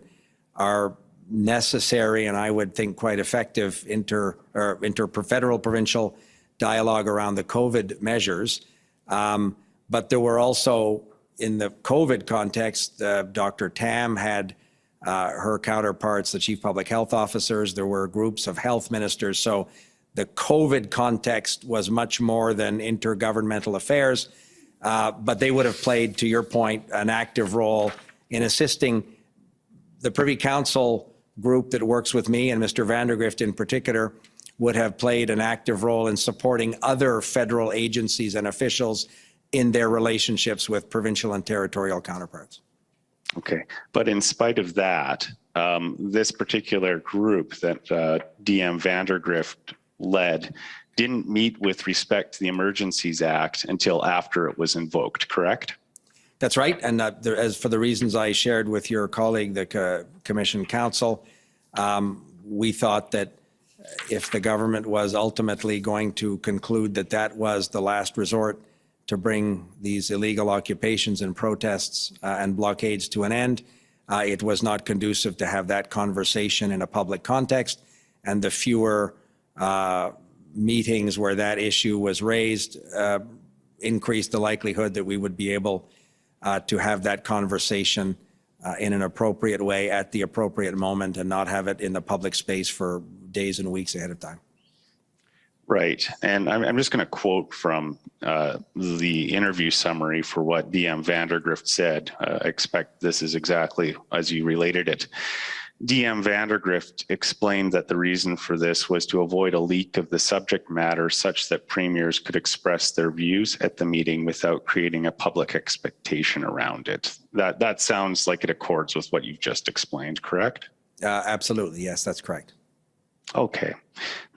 our necessary and I would think quite effective federal provincial dialogue around the COVID measures. But there were also, in the COVID context, Dr. Tam had her counterparts, the chief public health officers. There were groups of health ministers. So the COVID context was much more than intergovernmental affairs. But they would have played, to your point, an active role in assisting the Privy Council group that works with me, and Mr. Vandergrift in particular, would have played an active role in supporting other federal agencies and officials in their relationships with provincial and territorial counterparts. Okay, but in spite of that, this particular group that DM Vandergrift led didn't meet with respect to the Emergencies Act until after it was invoked, correct? That's right, and as for the reasons I shared with your colleague, the Commission Counsel, we thought that if the government was ultimately going to conclude that that was the last resort to bring these illegal occupations and protests and blockades to an end, it was not conducive to have that conversation in a public context, and the fewer meetings where that issue was raised increased the likelihood that we would be able to have that conversation in an appropriate way at the appropriate moment and not have it in the public space for days and weeks ahead of time. Right, and I'm just going to quote from the interview summary for what DM Vandergrift said. I expect this is exactly as you related it. DM Vandergrift explained that the reason for this was to avoid a leak of the subject matter such that premiers could express their views at the meeting without creating a public expectation around it. That sounds like it accords with what you've just explained, correct? Absolutely, yes, that's correct. Okay,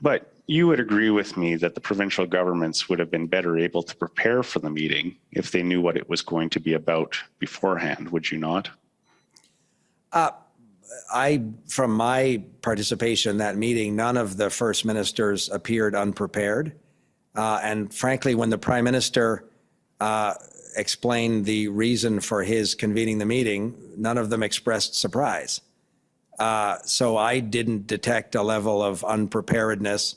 but you would agree with me that the provincial governments would have been better able to prepare for the meeting if they knew what it was going to be about beforehand, would you not? From my participation in that meeting, none of the first ministers appeared unprepared. And frankly, when the Prime Minister explained the reason for his convening the meeting, none of them expressed surprise. So I didn't detect a level of unpreparedness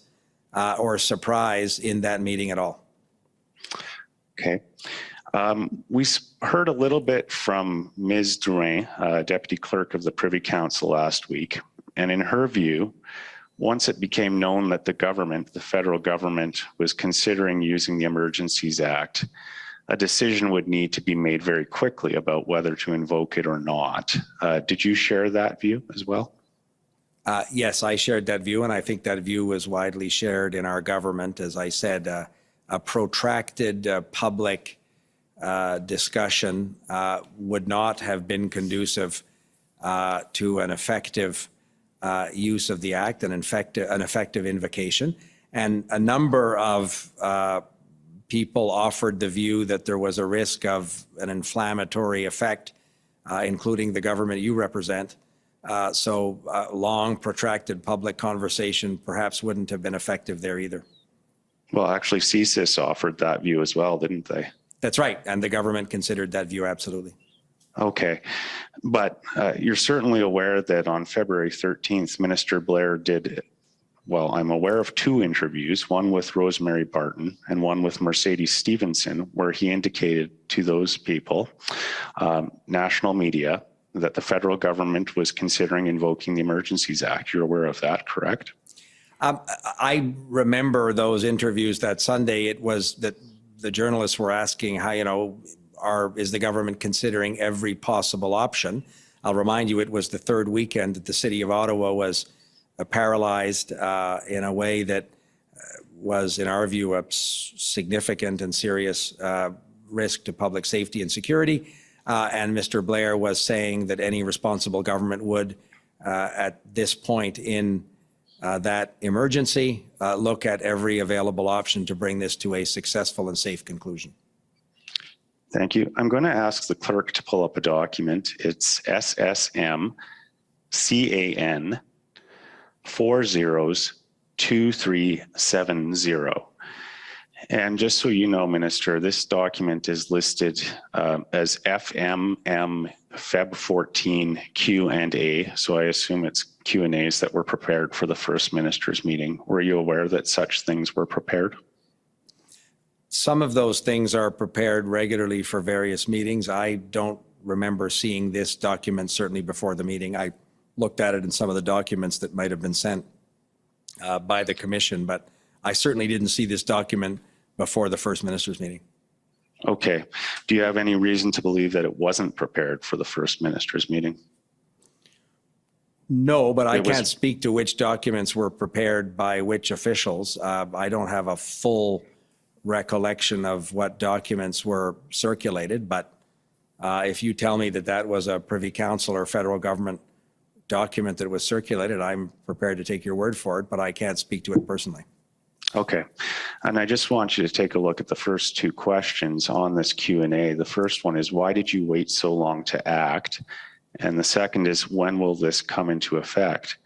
or surprise in that meeting at all. Okay. We heard a little bit from Ms. Drouin, Deputy Clerk of the Privy Council last week, and in her view, once it became known that the government, the federal government, was considering using the Emergencies Act, a decision would need to be made very quickly about whether to invoke it or not. Did you share that view as well? Yes, I shared that view, and I think that view was widely shared in our government. As I said, a protracted public discussion would not have been conducive to an effective use of the act, an effective invocation. And a number of people offered the view that there was a risk of an inflammatory effect, including the government you represent. So long, protracted public conversation perhaps wouldn't have been effective there either. Well, actually, CSIS offered that view as well, didn't they? That's right, and the government considered that view, absolutely. Okay, but you're certainly aware that on February 13th, Minister Blair did, well, I'm aware of two interviews, one with Rosemary Barton and one with Mercedes Stevenson, where he indicated to those people, national media, that the federal government was considering invoking the Emergencies Act. You're aware of that, correct? I remember those interviews that Sunday. It was that the journalists were asking how, is the government considering every possible option? I'll remind you, it was the third weekend that the city of Ottawa was paralyzed in a way that was, in our view, a significant and serious risk to public safety and security. And Mr. Blair was saying that any responsible government would, at this point in that emergency, look at every available option to bring this to a successful and safe conclusion. Thank you. I'm going to ask the clerk to pull up a document. It's SSM CAN 402370. And just so you know, Minister, this document is listed as FMM Feb 14 Q&A. So I assume it's Q&As that were prepared for the First Minister's meeting. Were you aware that such things were prepared? Some of those things are prepared regularly for various meetings. I don't remember seeing this document certainly before the meeting. I looked at it in some of the documents that might have been sent by the Commission, but I certainly didn't see this document before the First Minister's meeting. Okay. Do you have any reason to believe that it wasn't prepared for the First Minister's meeting? No, but I can't speak to which documents were prepared by which officials. I don't have a full recollection of what documents were circulated, but if you tell me that that was a Privy Council or federal government document that was circulated, I'm prepared to take your word for it, but I can't speak to it personally. Okay. And I just want you to take a look at the first two questions on this Q&A. The first one is, why did you wait so long to act? And the second is, when will this come into effect?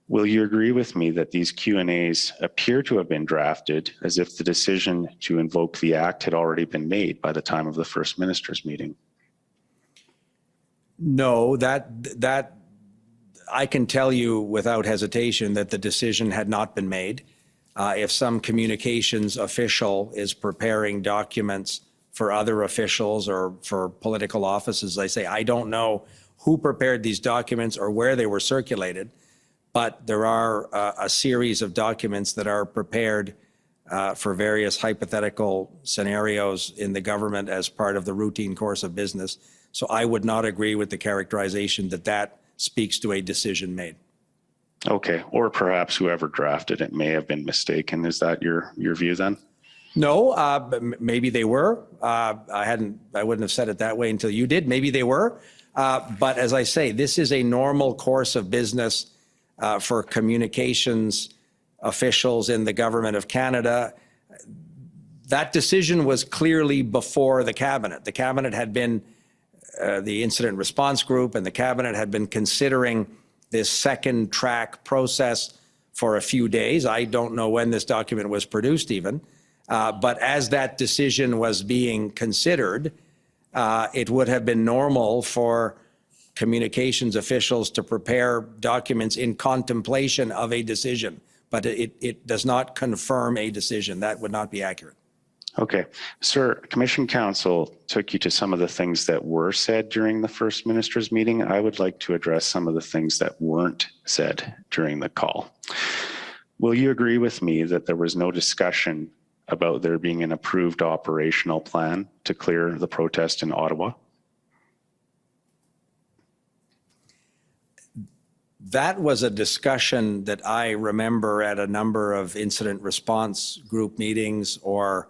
Will you agree with me that these Q&As appear to have been drafted as if the decision to invoke the act had already been made by the time of the First Minister's meeting? No, that I can tell you without hesitation that the decision had not been made. If some communications official is preparing documents for other officials or for political offices, I say, I don't know who prepared these documents or where they were circulated, but there are a series of documents that are prepared for various hypothetical scenarios in the government as part of the routine course of business. So I would not agree with the characterization that speaks to a decision made. Okay, or perhaps whoever drafted it may have been mistaken. Is that your view then? No, but maybe they were. I wouldn't have said it that way until you did. Maybe they were. But as I say, this is a normal course of business for communications officials in the government of Canada. That decision was clearly before the cabinet. The cabinet had been, the incident response group and the cabinet had been considering this second track process for a few days. I don't know when this document was produced even. But as that decision was being considered, it would have been normal for communications officials to prepare documents in contemplation of a decision, but it does not confirm a decision. That would not be accurate. Okay. Sir, Commission Counsel took you to some of the things that were said during the First Minister's meeting. I would like to address some of the things that weren't said during the call. Will you agree with me that there was no discussion about there being an approved operational plan to clear the protest in Ottawa? That was a discussion that I remember at a number of incident response group meetings or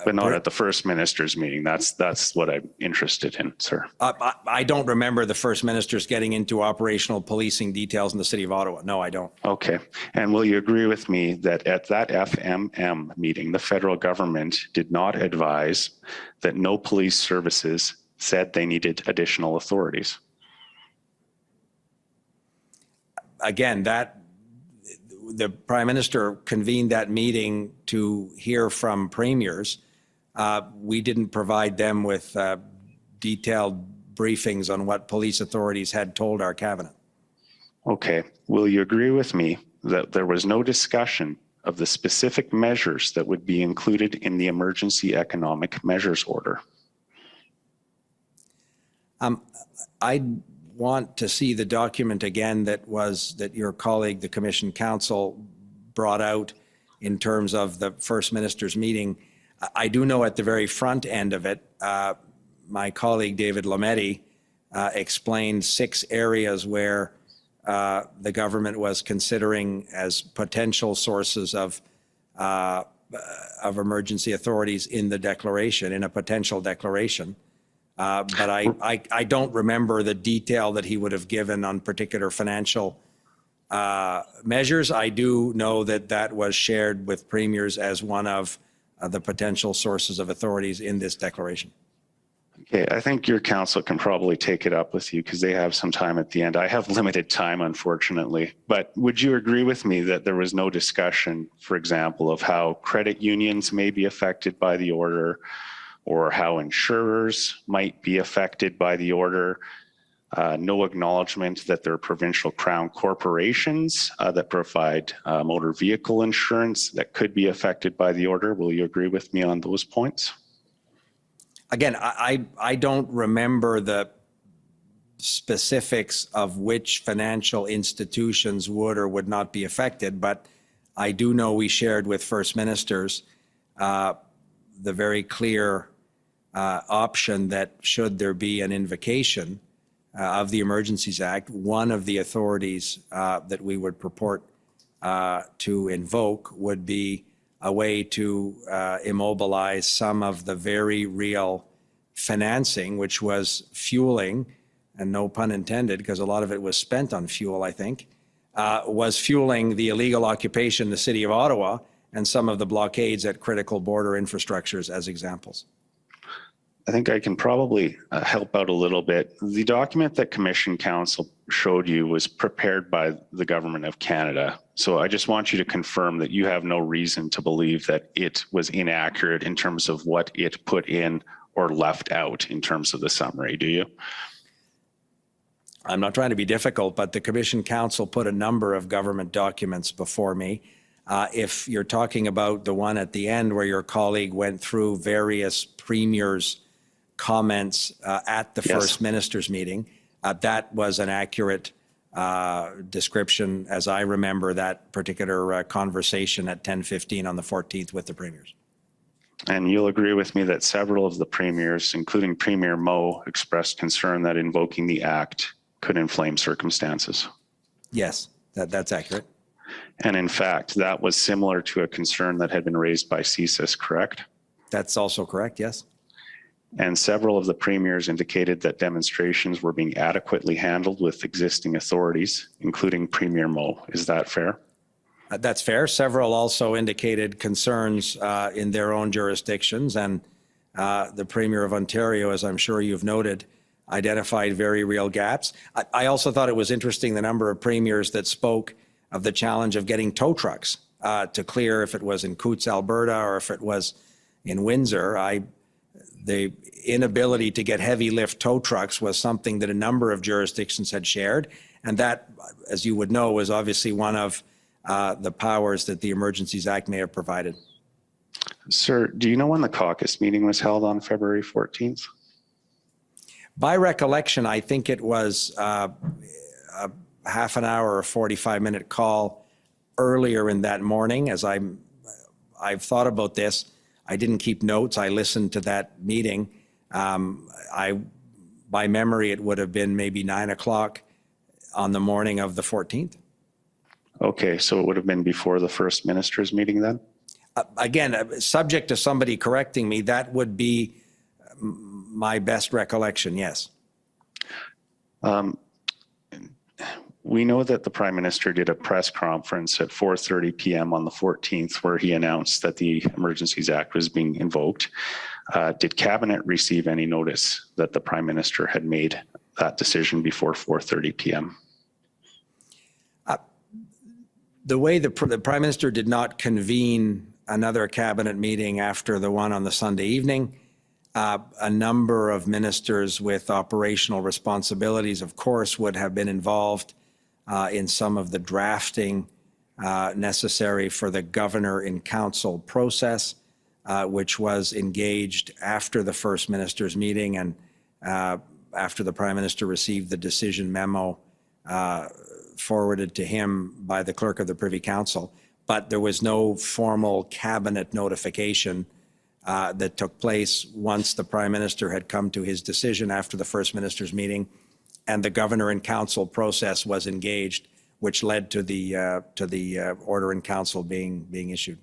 but not at the First Minister's meeting. That's what I'm interested in, sir. I don't remember the First Minister's getting into operational policing details in the city of Ottawa. No, I don't. Okay. And will you agree with me that at that FMM meeting, the federal government did not advise that no police services said they needed additional authorities? Again, the Prime Minister convened that meeting to hear from premiers. We didn't provide them with detailed briefings on what police authorities had told our cabinet. Okay. Will you agree with me that there was no discussion of the specific measures that would be included in the emergency economic measures order? I want to see the document again that your colleague, the Commission Counsel, brought out in terms of the First Minister's meeting. I do know at the very front end of it, my colleague David Lametti explained 6 areas where the government was considering as potential sources of emergency authorities in the declaration, in a potential declaration. But I don't remember the detail that he would have given on particular financial measures. I do know that that was shared with premiers as one of the potential sources of authorities in this declaration. Okay, I think your counsel can probably take it up with you because they have some time at the end. I have limited time, unfortunately. But would you agree with me that there was no discussion, for example, of how credit unions may be affected by the order, or how insurers might be affected by the order? No acknowledgement that there are provincial crown corporations that provide motor vehicle insurance that could be affected by the order. Will you agree with me on those points? Again, I don't remember the specifics of which financial institutions would or would not be affected, but I do know we shared with First Ministers the very clear option that should there be an invocation of the Emergencies Act, one of the authorities that we would purport to invoke would be a way to immobilize some of the very real financing, which was fueling, and no pun intended, because a lot of it was spent on fuel, I think, was fueling the illegal occupation in the city of Ottawa and some of the blockades at critical border infrastructures as examples. I think I can probably help out a little bit. The document that Commission Counsel showed you was prepared by the Government of Canada. So I just want you to confirm that you have no reason to believe that it was inaccurate in terms of what it put in or left out in terms of the summary, do you? I'm not trying to be difficult, but the Commission Counsel put a number of government documents before me. If you're talking about the one at the end where your colleague went through various premiers' comments at the First Minister's meeting, that was an accurate description as I remember that particular conversation at 10:15 on the 14th with the premiers. And you'll agree with me that several of the premiers, including Premier Moe, expressed concern that invoking the act could inflame circumstances. Yes, that's accurate. And in fact, that was similar to a concern that had been raised by CSIS, correct? That's also correct, yes. And several of the premiers indicated that demonstrations were being adequately handled with existing authorities, including Premier Moe. Is that fair? That's fair. Several also indicated concerns in their own jurisdictions, and the Premier of Ontario, as I'm sure you've noted, identified very real gaps. I also thought it was interesting the number of premiers that spoke of the challenge of getting tow trucks to clear, if it was in Coutts, Alberta, or if it was in Windsor. The inability to get heavy lift tow trucks was something that a number of jurisdictions had shared, and that, as you would know, was obviously one of the powers that the Emergencies Act may have provided. Sir, do you know when the caucus meeting was held on February 14th? By recollection, I think it was a half an hour or 45-minute call earlier in that morning. As I've thought about this, I didn't keep notes. I listened to that meeting. By memory, it would have been maybe 9 o'clock on the morning of the 14th. Okay, so it would have been before the first minister's meeting then? Again, subject to somebody correcting me, that would be my best recollection, yes. We know that the Prime Minister did a press conference at 4:30 p.m. on the 14th where he announced that the Emergencies Act was being invoked. Did Cabinet receive any notice that the Prime Minister had made that decision before 4:30 p.m.? The way the Prime Minister did not convene another Cabinet meeting after the one on the Sunday evening, a number of ministers with operational responsibilities, of course, would have been involved in some of the drafting necessary for the Governor in Council process, which was engaged after the First Minister's meeting and after the Prime Minister received the decision memo forwarded to him by the Clerk of the Privy Council. But there was no formal Cabinet notification that took place once the Prime Minister had come to his decision after the First Minister's meeting, and the Governor in Council process was engaged, which led to the order in Council being issued.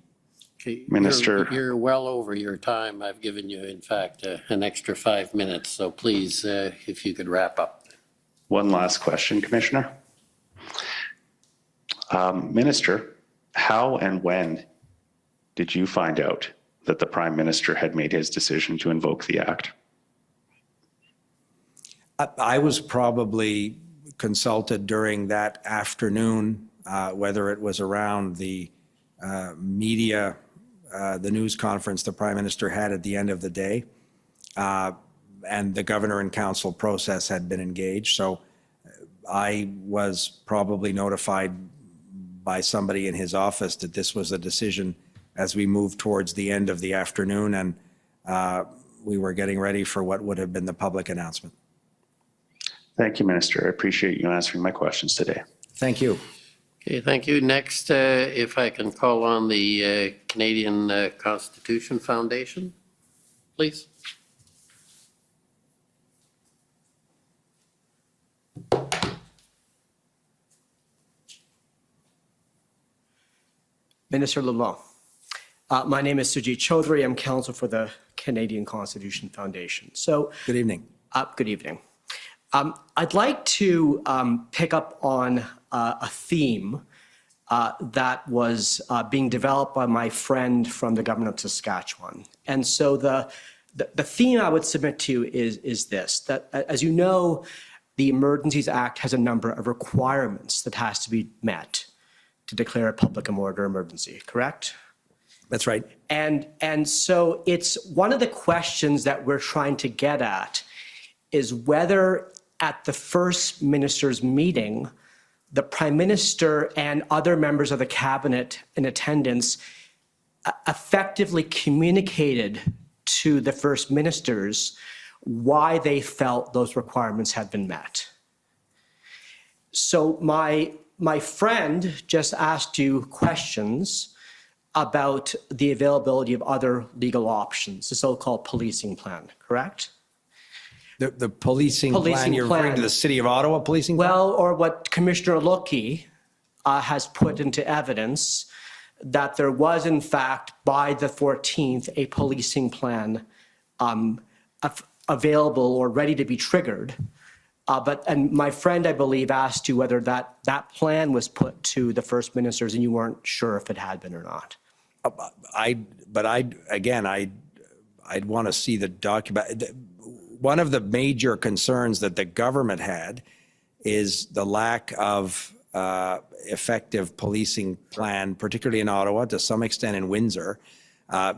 Okay, Minister, you're well over your time. I've given you, in fact, an extra 5 minutes. So please, if you could wrap up. One last question, Commissioner. Minister, how and when did you find out that the Prime Minister had made his decision to invoke the Act? I was probably consulted during that afternoon, whether it was around the media, the news conference the Prime Minister had at the end of the day, and the Governor and Council process had been engaged. So I was probably notified by somebody in his office that this was a decision as we moved towards the end of the afternoon, and we were getting ready for what would have been the public announcement. Thank you, Minister. I appreciate you answering my questions today. Thank you. Okay, thank you. Next, if I can call on the Canadian Constitution Foundation, please. Minister LeBlanc. My name is Sujit Chaudhary. I'm counsel for the Canadian Constitution Foundation. So, good evening. Good evening. I'd like to pick up on a theme that was being developed by my friend from the government of Saskatchewan. And so the theme I would submit to you is this, that as you know, the Emergencies Act has a number of requirements that has to be met to declare a public order emergency, correct? That's right. And so it's one of the questions that we're trying to get at is whether at the First Minister's meeting, the Prime Minister and other members of the Cabinet in attendance effectively communicated to the First Ministers why they felt those requirements had been met. So my friend just asked you questions about the availability of other legal options, the so-called policing plan, correct? The policing plan, Policing you're referring to plan. the City of Ottawa policing plan? Well, or what Commissioner Loki has put into evidence, that there was in fact by the 14th a policing plan available or ready to be triggered. And my friend, I believe, asked you whether that plan was put to the First Ministers and you weren't sure if it had been or not. I'd want to see the document. One of the major concerns that the government had is the lack of effective policing plan, particularly in Ottawa, to some extent in Windsor.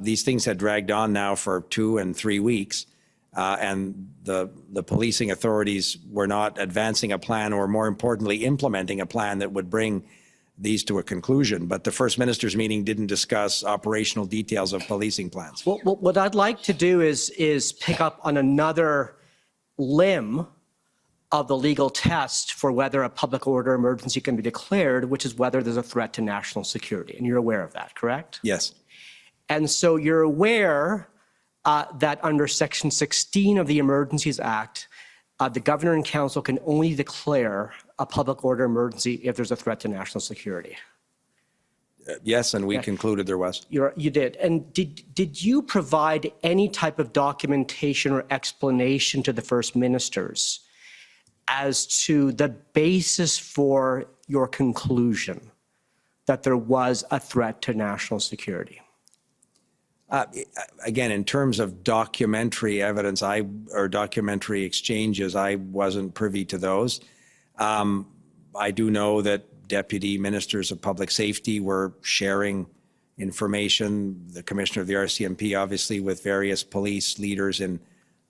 These things had dragged on now for 2 and 3 weeks, and the policing authorities were not advancing a plan, or more importantly, implementing a plan that would bring these to a conclusion. But the First Minister's meeting didn't discuss operational details of policing plans. Well, what I'd like to do is pick up on another limb of the legal test for whether a public order emergency can be declared, which is whether there's a threat to national security. And you're aware of that, correct? Yes. And so you're aware that under Section 16 of the Emergencies Act, the Governor and Council can only declare a public order emergency if there's a threat to national security. Yes, and we concluded there was. You did. And did you provide any type of documentation or explanation to the First Ministers as to the basis for your conclusion that there was a threat to national security? Again, in terms of documentary evidence, or documentary exchanges, I wasn't privy to those. I do know that deputy ministers of public safety were sharing information, the commissioner of the RCMP, obviously, with various police leaders in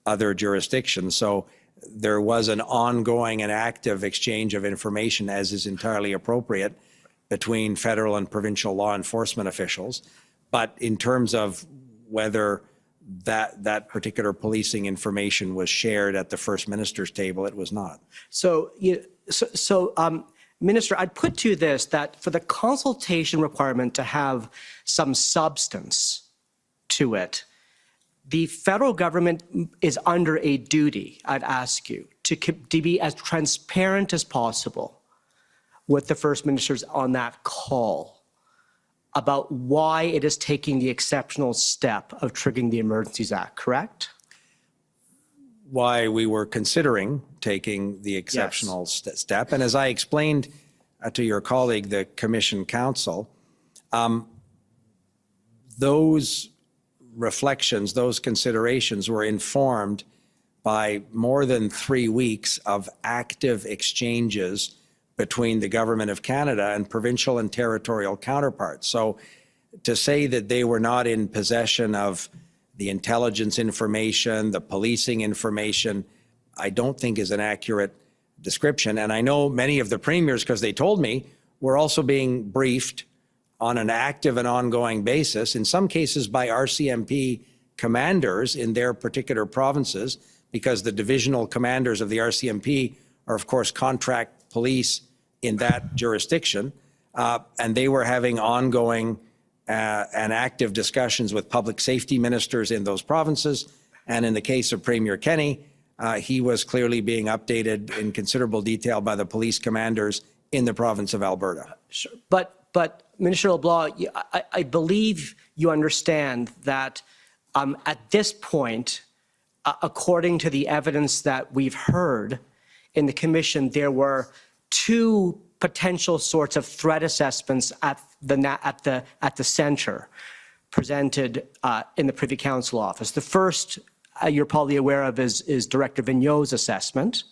other jurisdictions. So there was an ongoing and active exchange of information, as is entirely appropriate, between federal and provincial law enforcement officials. But in terms of whether that particular policing information was shared at the First Minister's table, it was not. So, Minister, I'd put to you this, that for the consultation requirement to have some substance to it, the federal government is under a duty, I'd ask you, to be as transparent as possible with the First Ministers on that call about why it is taking the exceptional step of triggering the Emergencies Act, correct? Why we were considering taking the exceptional step. And as I explained to your colleague, the Commission Counsel, those reflections, those considerations were informed by more than 3 weeks of active exchanges between the Government of Canada and provincial and territorial counterparts. So to say that they were not in possession of the intelligence information, the policing information, I don't think is an accurate description. And I know many of the premiers, because they told me, were also being briefed on an active and ongoing basis, in some cases by RCMP commanders in their particular provinces, because the divisional commanders of the RCMP are, of course, contract police in that jurisdiction. And they were having ongoing and active discussions with public safety ministers in those provinces. And in the case of Premier Kenney, he was clearly being updated in considerable detail by the police commanders in the province of Alberta. Sure. But Minister LeBlanc, I believe you understand that at this point, according to the evidence that we've heard in the Commission, there were 2 potential sorts of threat assessments at the center presented in the Privy Council office. The first you're probably aware of is Director Vigneault's assessment,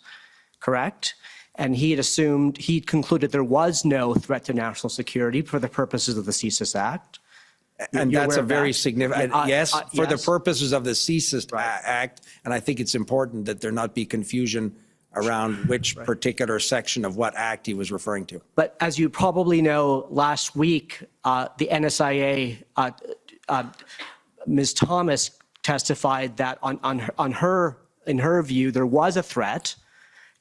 correct? And he'd concluded there was no threat to national security for the purposes of the CSIS Act. And that's a very significant, yes, for the purposes of the CSIS Act. And I think it's important that there not be confusion around which particular section of what act he was referring to. But as you probably know, last week, the NSIA, Ms. Thomas testified that in her view, there was a threat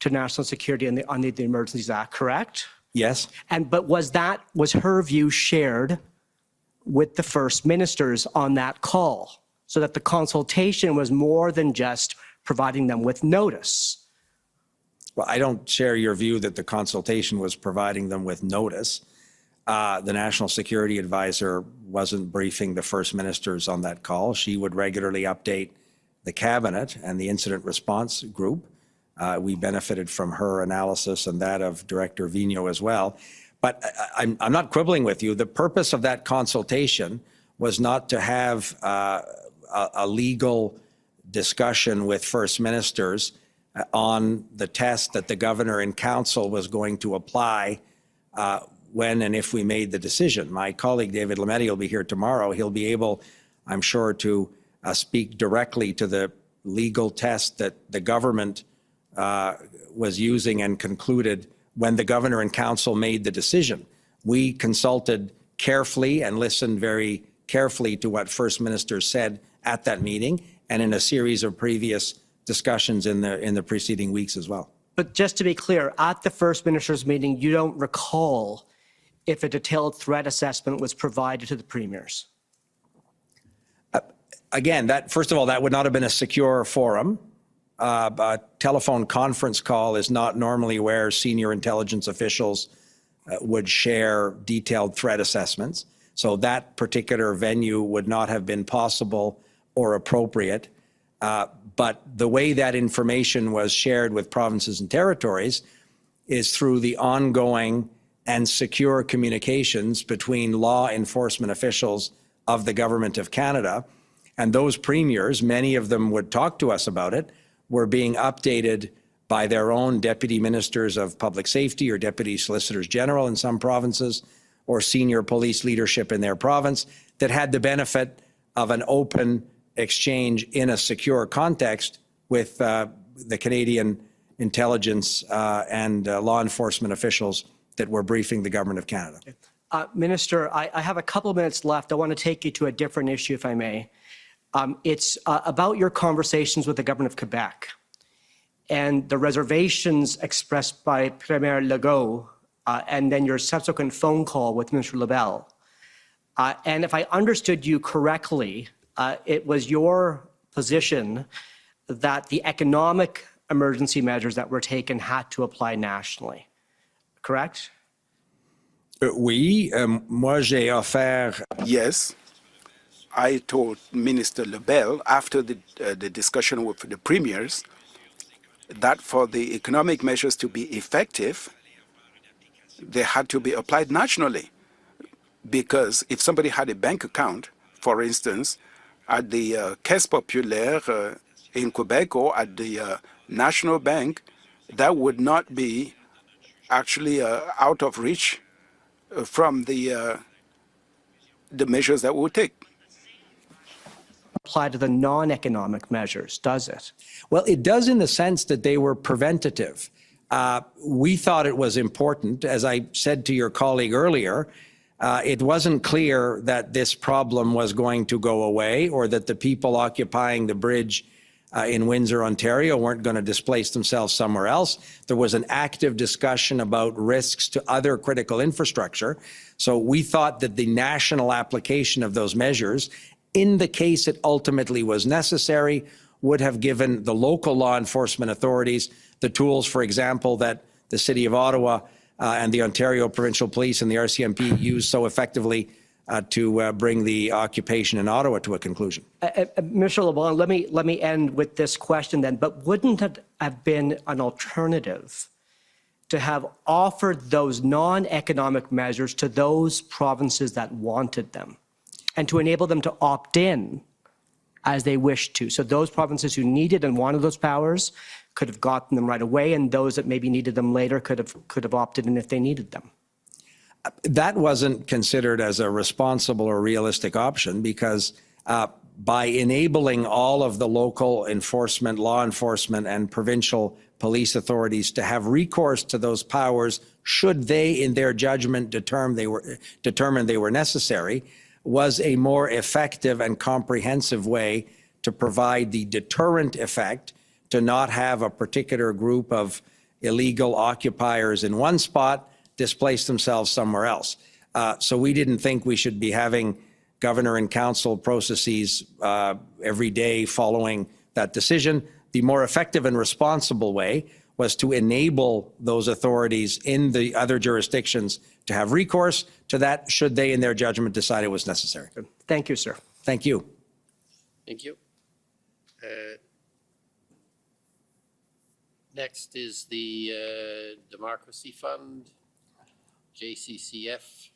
to national security under the Emergencies Act, correct? Yes. But was her view shared with the First Ministers on that call? so that the consultation was more than just providing them with notice. Well, I don't share your view that the consultation was providing them with notice. The National Security Advisor wasn't briefing the First Ministers on that call. She would regularly update the Cabinet and the Incident Response Group. We benefited from her analysis and that of Director Vigneault as well. But I'm not quibbling with you. The purpose of that consultation was not to have a legal discussion with First Ministers on the test that the Governor and Council was going to apply when and if we made the decision. My colleague David Lametti will be here tomorrow. He'll be able, I'm sure, to speak directly to the legal test that the government was using and concluded when the Governor and Council made the decision. We consulted carefully and listened very carefully to what First Minister said at that meeting and in a series of previous discussions in the preceding weeks as well. But just to be clear, at the First Minister's meeting, you don't recall if a detailed threat assessment was provided to the premiers? Again, first of all, that would not have been a secure forum. A telephone conference call is not normally where senior intelligence officials would share detailed threat assessments. So that particular venue would not have been possible or appropriate. But the way that information was shared with provinces and territories is through the ongoing and secure communications between law enforcement officials of the Government of Canada. And those premiers, many of them would talk to us about it, were being updated by their own deputy ministers of public safety or deputy solicitors general in some provinces, or senior police leadership in their province that had the benefit of an open exchange in a secure context with the Canadian intelligence and law enforcement officials that were briefing the Government of Canada. Minister, I have a couple of minutes left. I want to take you to a different issue, if I may. It's about your conversations with the Government of Quebec and the reservations expressed by Premier Legault and then your subsequent phone call with Minister LeBlanc. And if I understood you correctly, it was your position that the economic emergency measures that were taken had to apply nationally, correct? Oui, moi j'ai offert. Yes. I told Minister LeBlanc after the discussion with the premiers that for the economic measures to be effective, they had to be applied nationally. Because if somebody had a bank account, for instance, at the Caisse Populaire in Quebec or at the National Bank, that would not be actually out of reach from the measures that we would take. Apply to the non-economic measures, does it? Well, it does in the sense that they were preventative. We thought it was important, as I said to your colleague earlier, it wasn't clear that this problem was going to go away or that the people occupying the bridge in Windsor, Ontario weren't going to displace themselves somewhere else. There was an active discussion about risks to other critical infrastructure. So we thought that the national application of those measures, in the case it ultimately was necessary, would have given the local law enforcement authorities the tools, for example, that the City of Ottawa and the Ontario Provincial Police and the RCMP used so effectively to bring the occupation in Ottawa to a conclusion. Mr. LeBlanc, let me end with this question then, but wouldn't it have been an alternative to have offered those non-economic measures to those provinces that wanted them and to enable them to opt in as they wished to? So those provinces who needed and wanted those powers could have gotten them right away, and those that maybe needed them later could have opted in if they needed them. That wasn't considered as a responsible or realistic option because by enabling all of the local enforcement, law enforcement, and provincial police authorities to have recourse to those powers should they, in their judgment, determine they were necessary, was a more effective and comprehensive way to provide the deterrent effect to not have a particular group of illegal occupiers in one spot displace themselves somewhere else. So we didn't think we should be having governor and council processes every day following that decision. The more effective and responsible way was to enable those authorities in the other jurisdictions to have recourse to that should they, in their judgment, decide it was necessary. Thank you, sir. Thank you. Thank you. Next is the Democracy Fund, JCCF.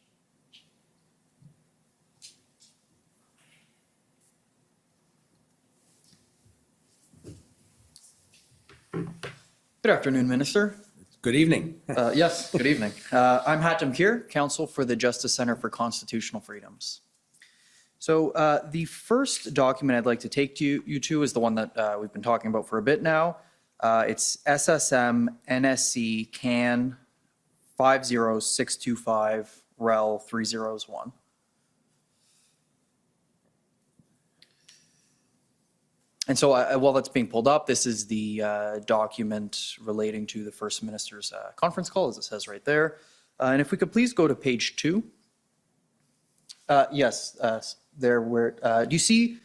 Good afternoon, Minister. Good evening. Yes, good evening. I'm Hatem Kir, Counsel for the Justice Center for Constitutional Freedoms. So the first document I'd like to take to you to is the one that we've been talking about for a bit now. It's SSM NSC CAN 50625 REL 3001. And so while that's being pulled up, this is the document relating to the First Minister's conference call, as it says right there. And if we could please go to page 2. Yes, there where, do you see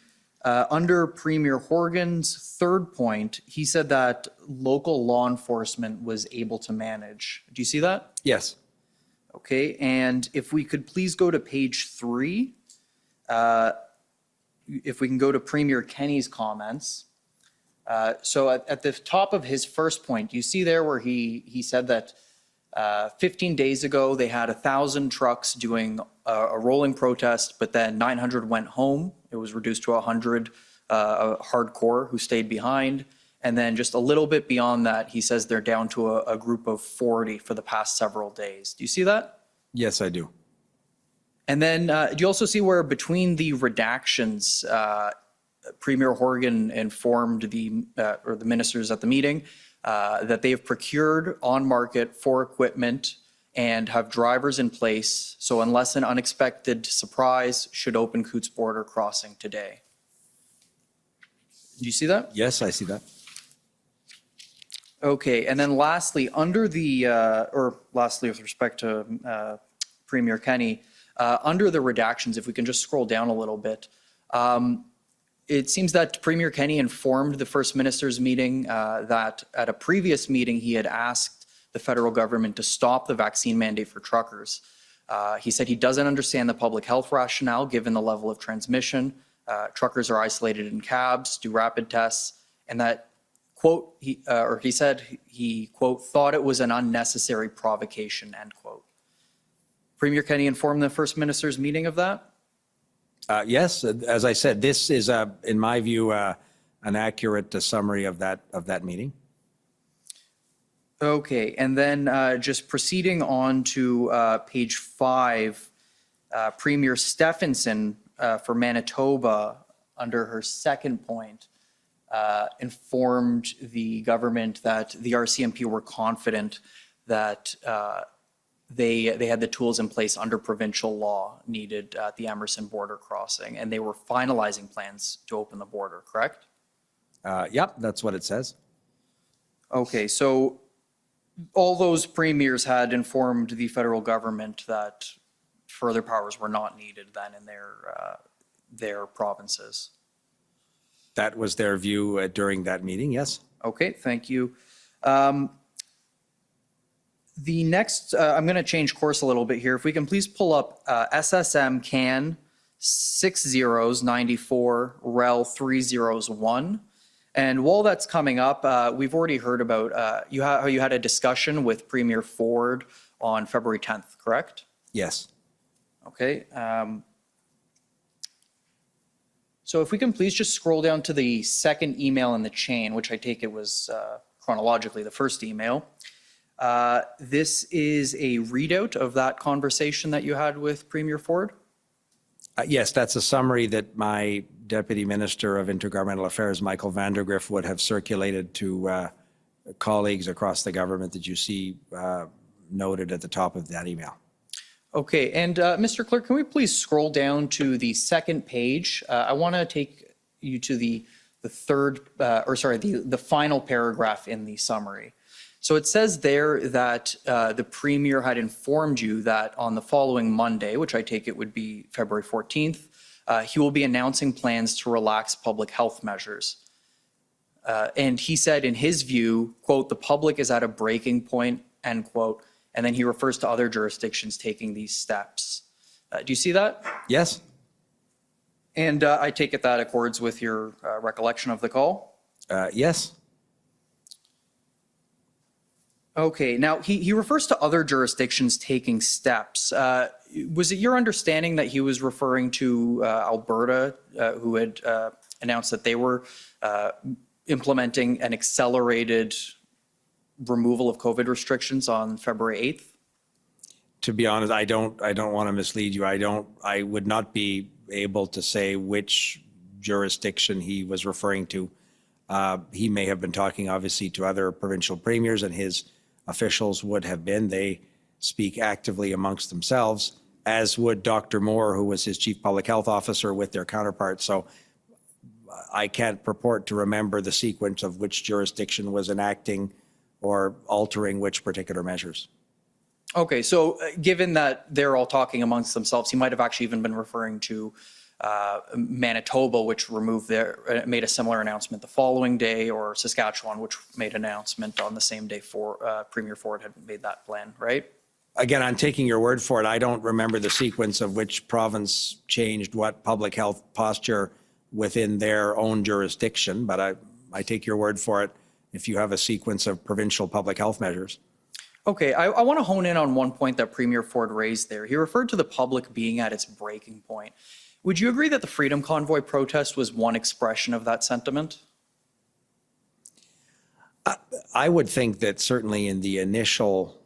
under Premier Horgan's third point, he said that local law enforcement was able to manage. Do you see that? Yes. Okay, and if we could please go to page 3. If we can go to Premier Kenney's comments. So at the top of his first point, you see there where he said that 15 days ago they had 1,000 trucks doing a rolling protest, but then 900 went home. It was reduced to 100 hardcore who stayed behind. And then just a little bit beyond that, he says they're down to a group of 40 for the past several days. Do you see that? Yes, I do. And then do you also see where between the redactions, Premier Horgan informed the ministers at the meeting that they have procured on market for equipment and have drivers in place. So unless an unexpected surprise should open Coots border crossing today. Do you see that? Yes, I see that. Okay, and then lastly, under the, lastly with respect to Premier Kenney, under the redactions, if we can just scroll down a little bit, it seems that Premier Kenney informed the First Minister's meeting that at a previous meeting he had asked the federal government to stop the vaccine mandate for truckers. He said he doesn't understand the public health rationale given the level of transmission. Truckers are isolated in cabs, do rapid tests, and that, quote, he said he, quote, thought it was an unnecessary provocation, end quote. Premier Kenney informed the First Minister's meeting of that? Yes, as I said, this is, in my view, an accurate summary of that meeting. Okay, and then just proceeding on to page 5, Premier Stephenson for Manitoba, under her second point, informed the government that the RCMP were confident that they had the tools in place under provincial law needed at the Emerson border crossing, and they were finalizing plans to open the border, correct? Yep, that's what it says. Okay, so all those premiers had informed the federal government that further powers were not needed then in their provinces. That was their view during that meeting, yes. Okay, thank you. The next, I'm going to change course a little bit here. If we can please pull up SSM CAN 6094 REL 301. And while that's coming up, we've already heard about how you had a discussion with Premier Ford on February 10th, correct? Yes. Okay. So if we can please just scroll down to the second email in the chain, which I take it was chronologically the first email. This is a readout of that conversation that you had with Premier Ford? Yes, that's a summary that my Deputy Minister of Intergovernmental Affairs, Michael Vandergriff, would have circulated to colleagues across the government that you see noted at the top of that email. Okay, and Mr. Clerk, can we please scroll down to the second page? I want to take you to the final paragraph in the summary. So it says there that the Premier had informed you that on the following Monday, which I take it would be February 14th, he will be announcing plans to relax public health measures. And he said in his view, quote, the public is at a breaking point, end quote. And then he refers to other jurisdictions taking these steps. Do you see that? Yes. And I take it that accords with your recollection of the call? Yes. Okay, now he refers to other jurisdictions taking steps. Was it your understanding that he was referring to Alberta, who had announced that they were implementing an accelerated removal of COVID restrictions on February 8th? To be honest, I don't want to mislead you. I would not be able to say which jurisdiction he was referring to. He may have been talking obviously to other provincial premiers, and his officials would have been. They speak actively amongst themselves, as would Dr. Moore, who was his chief public health officer, with their counterparts. So I can't purport to remember the sequence of which jurisdiction was enacting or altering which particular measures. Okay, so given that they're all talking amongst themselves, he might have actually even been referring to Manitoba, which made a similar announcement the following day, or Saskatchewan, which made an announcement on the same day Premier Ford had made that plan, right? Again, I'm taking your word for it. I don't remember the sequence of which province changed what public health posture within their own jurisdiction, but I take your word for it if you have a sequence of provincial public health measures. Okay, I want to hone in on one point that Premier Ford raised there. He referred to the public being at its breaking point. Would you agree that the Freedom Convoy protest was one expression of that sentiment? I would think that certainly in the initial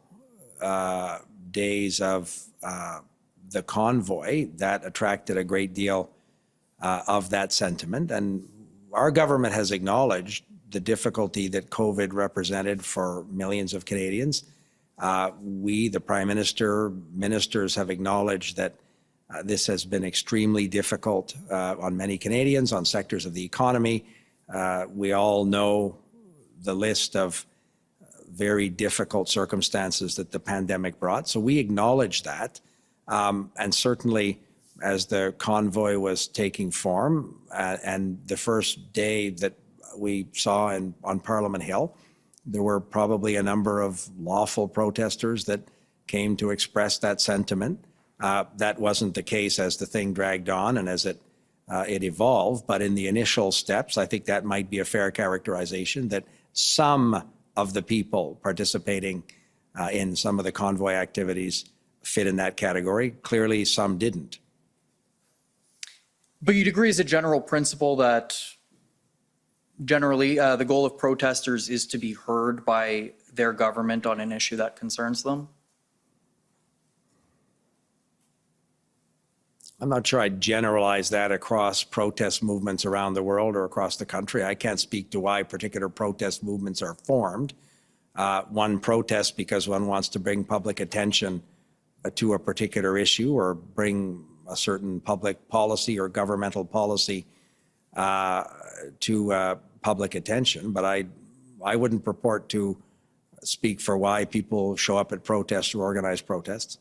days of the convoy, that attracted a great deal of that sentiment. And our government has acknowledged the difficulty that COVID represented for millions of Canadians. We, the Prime Minister, ministers have acknowledged that this has been extremely difficult on many Canadians, on sectors of the economy. We all know the list of very difficult circumstances that the pandemic brought. So we acknowledge that. And certainly as the convoy was taking form and the first day that we saw on Parliament Hill, there were probably a number of lawful protesters that came to express that sentiment. That wasn't the case as the thing dragged on and as it evolved. But in the initial steps, I think that might be a fair characterization that some of the people participating in some of the convoy activities fit in that category. Clearly, some didn't. But you'd agree as a general principle that generally the goal of protesters is to be heard by their government on an issue that concerns them? I'm not sure I'd generalize that across protest movements around the world or across the country. I can't speak to why particular protest movements are formed. One protests because one wants to bring public attention to a particular issue or bring a certain public policy or governmental policy to public attention. But I wouldn't purport to speak for why people show up at protests or organize protests.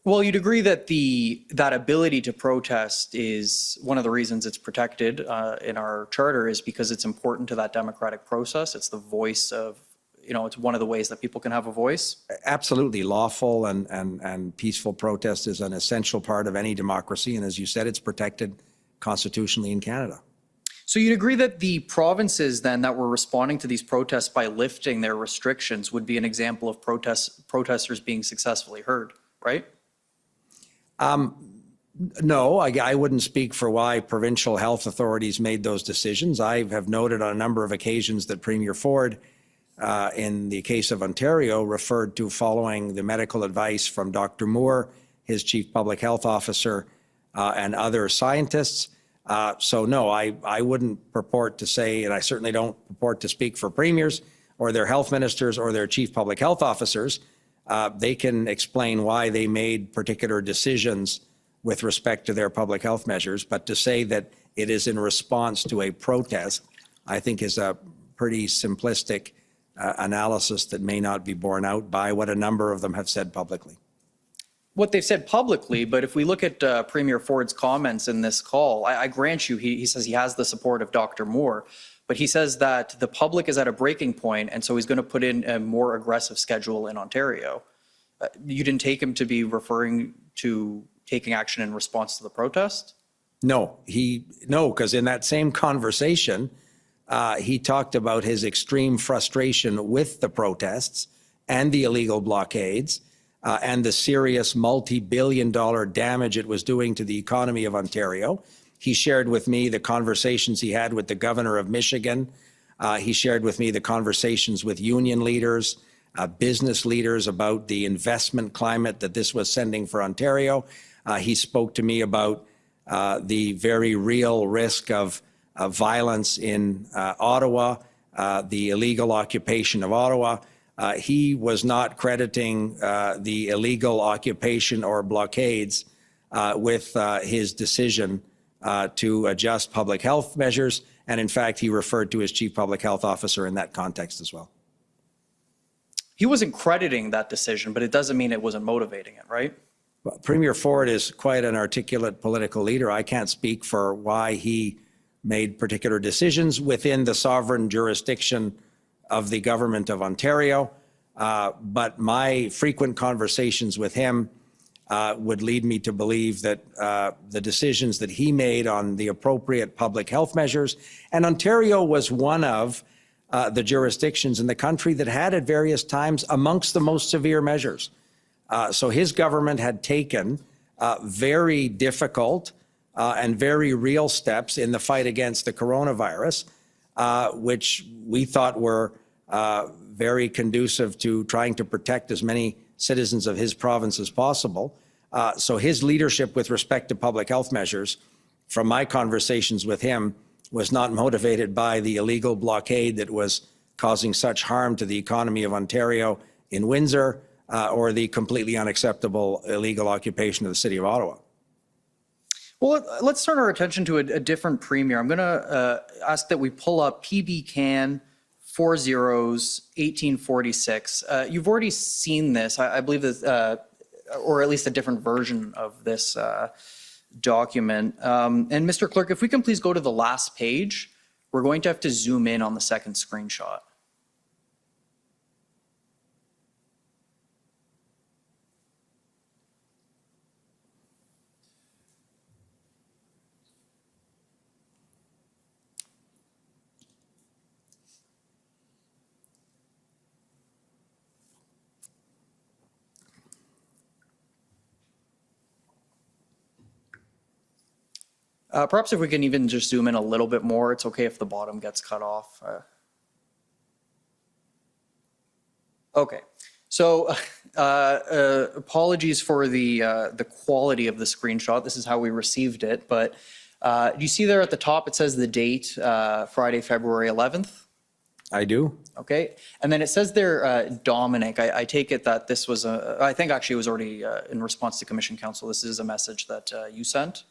Well, you'd agree that that ability to protest is one of the reasons it's protected in our charter is because it's important to that democratic process. It's the voice of, it's one of the ways that people can have a voice. Absolutely. Lawful and peaceful protest is an essential part of any democracy. And as you said, it's protected constitutionally in Canada. So you'd agree that the provinces then that were responding to these protests by lifting their restrictions would be an example of protesters being successfully heard, right? No, I wouldn't speak for why provincial health authorities made those decisions. I have noted on a number of occasions that Premier Ford, in the case of Ontario, referred to following the medical advice from Dr. Moore, his chief public health officer, and other scientists. So no, I wouldn't purport to say, and I certainly don't purport to speak for premiers or their health ministers or their chief public health officers. They can explain why they made particular decisions with respect to their public health measures, but to say that it is in response to a protest, I think is a pretty simplistic analysis that may not be borne out by what a number of them have said publicly. what they've said publicly, but if we look at Premier Ford's comments in this call, I grant you, he says he has the support of Dr. Moore, but he says that the public is at a breaking point, and so he's going to put in a more aggressive schedule in Ontario. You didn't take him to be referring to taking action in response to the protest? No, because in that same conversation, he talked about his extreme frustration with the protests and the illegal blockades and the serious multi-billion-dollar damage it was doing to the economy of Ontario. He shared with me the conversations he had with the governor of Michigan. He shared with me the conversations with union leaders, business leaders about the investment climate that this was sending for Ontario. He spoke to me about the very real risk of violence in Ottawa, the illegal occupation of Ottawa. He was not crediting the illegal occupation or blockades with his decision to adjust public health measures. And in fact, he referred to his chief public health officer in that context as well. He wasn't crediting that decision, but it doesn't mean it wasn't motivating it, right? Well, Premier Ford is quite an articulate political leader. I can't speak for why he made particular decisions within the sovereign jurisdiction of the government of Ontario. But my frequent conversations with him would lead me to believe that the decisions that he made on the appropriate public health measures, and Ontario was one of the jurisdictions in the country that had at various times amongst the most severe measures. So his government had taken very difficult and very real steps in the fight against the coronavirus, which we thought were very conducive to trying to protect as many citizens of his province as possible. So his leadership with respect to public health measures, from my conversations with him, was not motivated by the illegal blockade that was causing such harm to the economy of Ontario in Windsor, or the completely unacceptable illegal occupation of the city of Ottawa. Well, let's turn our attention to a different premier. I'm going to ask that we pull up PB Can 40 1846. You've already seen this, I believe, that, or at least a different version of this document. And Mr. Clerk, if we can please go to the last page, we're going to have to zoom in on the second screenshot. Perhaps if we can even just zoom in a little bit more, it's okay if the bottom gets cut off. Okay, so apologies for the quality of the screenshot. This is how we received it, but you see there at the top, it says the date, Friday, February 11th. I do. Okay, and then it says there, Dominic, I take it that this was, I think actually it was already in response to Commission Council. This is a message that you sent.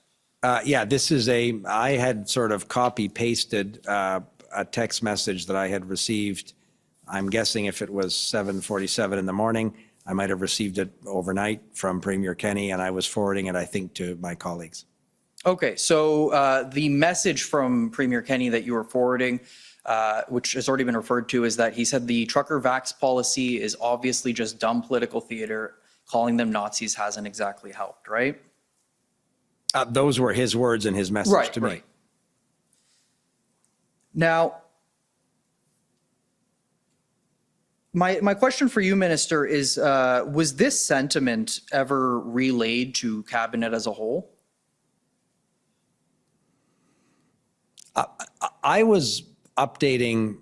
Yeah, this is I had sort of copy pasted a text message that I had received. I'm guessing if it was 7:47 in the morning, I might have received it overnight from Premier Kenney, and I was forwarding it, I think, to my colleagues. Okay, so the message from Premier Kenney that you were forwarding, which has already been referred to, is that he said the trucker vax policy is obviously just dumb political theater. Calling them Nazis hasn't exactly helped, right? Those were his words and his message to me. Right. Now, my question for you, Minister, is was this sentiment ever relayed to Cabinet as a whole? I was updating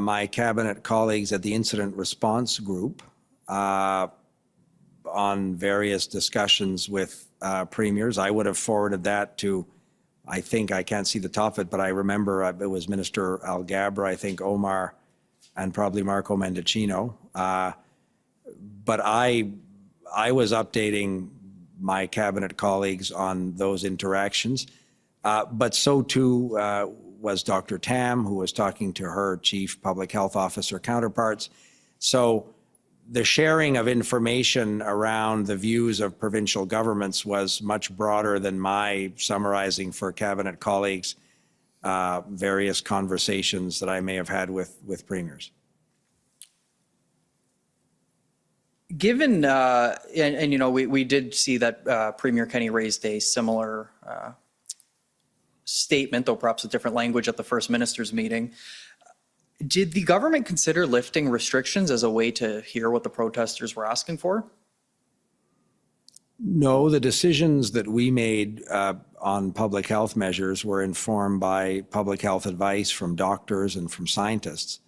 my Cabinet colleagues at the Incident Response Group on various discussions with premiers. I would have forwarded that to, I think, I can't see the top of it, but I remember it was Minister Algabra, I think Omar, and probably Marco Mendicino. But I was updating my Cabinet colleagues on those interactions. But so too was Dr. Tam, who was talking to her chief public health officer counterparts. So the sharing of information around the views of provincial governments was much broader than my summarizing for cabinet colleagues various conversations that I may have had with premiers. Given, and you know, we did see that Premier Kenney raised a similar statement, though perhaps with different language at the First Minister's meeting. Did the government consider lifting restrictions as a way to hear what the protesters were asking for? No, the decisions that we made on public health measures were informed by public health advice from doctors and from scientists.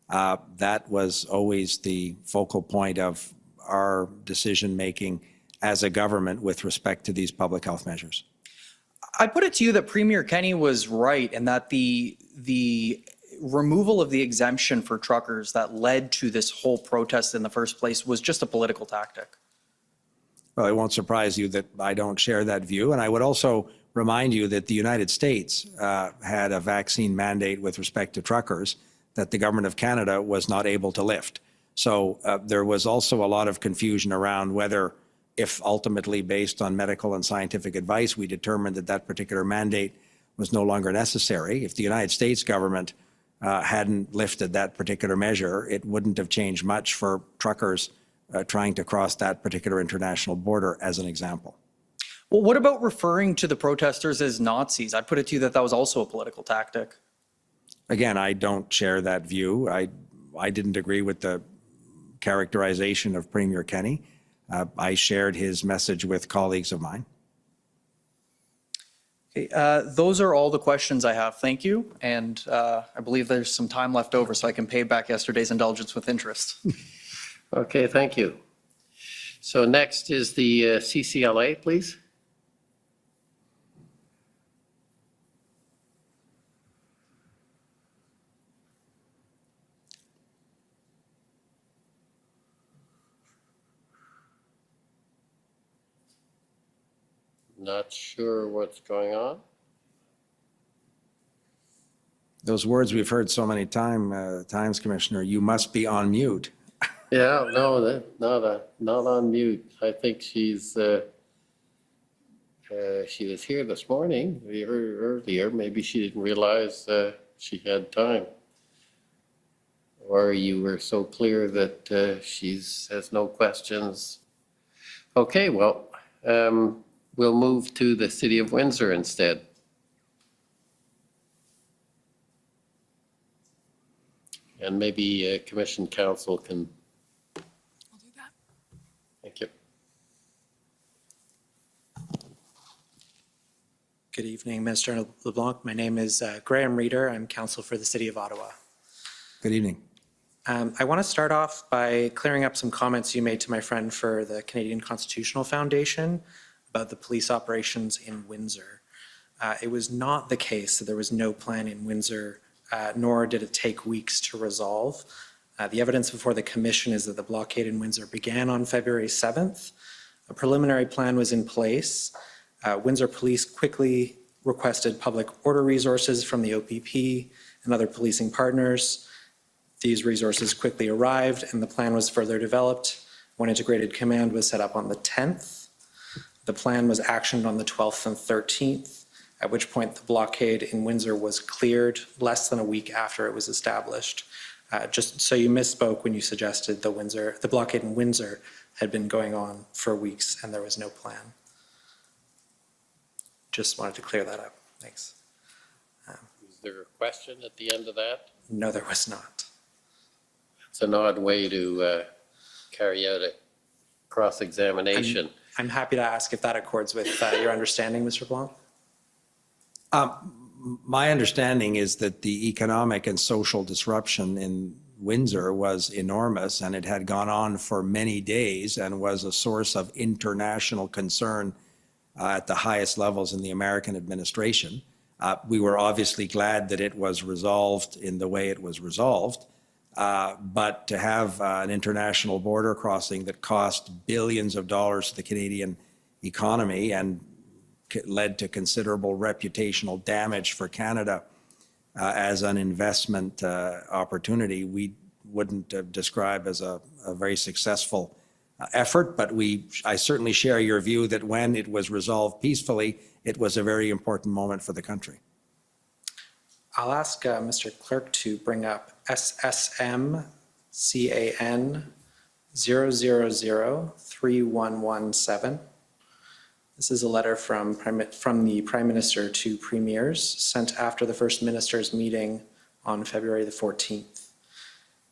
That was always the focal point of our decision-making as a government with respect to these public health measures. I put it to you that Premier Kenney was right and that the removal of the exemption for truckers that led to this whole protest in the first place was just a political tactic. Well, it won't surprise you that I don't share that view. And I would also remind you that the United States had a vaccine mandate with respect to truckers that the government of Canada was not able to lift. So there was also a lot of confusion around whether, if ultimately based on medical and scientific advice, we determined that that particular mandate was no longer necessary. If the United States government hadn't lifted that particular measure, it wouldn't have changed much for truckers trying to cross that particular international border, as an example. Well, what about referring to the protesters as Nazis? I put it to you that that was also a political tactic. Again, I don't share that view. I didn't agree with the characterization of Premier Kenney. I shared his message with colleagues of mine. Okay, those are all the questions I have. Thank you. And I believe there's some time left over so I can pay back yesterday's indulgence with interest. Okay, thank you. So next is the CCLA, please. Not sure what's going on. Those words we've heard so many times, Commissioner, you must be on mute. Yeah, no, not on mute. I think she's, she was here this morning, earlier. Maybe she didn't realize she had time. Or you were so clear that she has no questions. Okay, well, we'll move to the City of Windsor instead. And maybe Commission Council can. I'll do that. Thank you. Good evening, Minister LeBlanc. My name is Graham Reeder. I'm counsel for the City of Ottawa. Good evening. I want to start off by clearing up some comments you made to my friend for the Canadian Constitutional Foundation about the police operations in Windsor. It was not the case that there was no plan in Windsor, nor did it take weeks to resolve. The evidence before the Commission is that the blockade in Windsor began on February 7th. A preliminary plan was in place. Windsor Police quickly requested public order resources from the OPP and other policing partners. These resources quickly arrived and the plan was further developed. One integrated command was set up on the 10th. The plan was actioned on the 12th and 13th, at which point the blockade in Windsor was cleared less than a week after it was established. Just so you misspoke when you suggested the blockade in Windsor had been going on for weeks and there was no plan. Just wanted to clear that up. Thanks. Is there a question at the end of that? No, there was not. It's an odd way to carry out a cross-examination. I'm happy to ask if that accords with your understanding, Mr. Blanc. My understanding is that the economic and social disruption in Windsor was enormous, and it had gone on for many days and was a source of international concern at the highest levels in the American administration. We were obviously glad that it was resolved in the way it was resolved, but to have an international border crossing that cost billions of dollars to the Canadian economy and led to considerable reputational damage for Canada as an investment opportunity, we wouldn't describe as a very successful effort, but I certainly share your view that when it was resolved peacefully, it was a very important moment for the country. I'll ask Mr. Clerk to bring up SSM CAN 0003117. This is a letter from the Prime Minister to Premiers sent after the First Minister's meeting on February the 14th.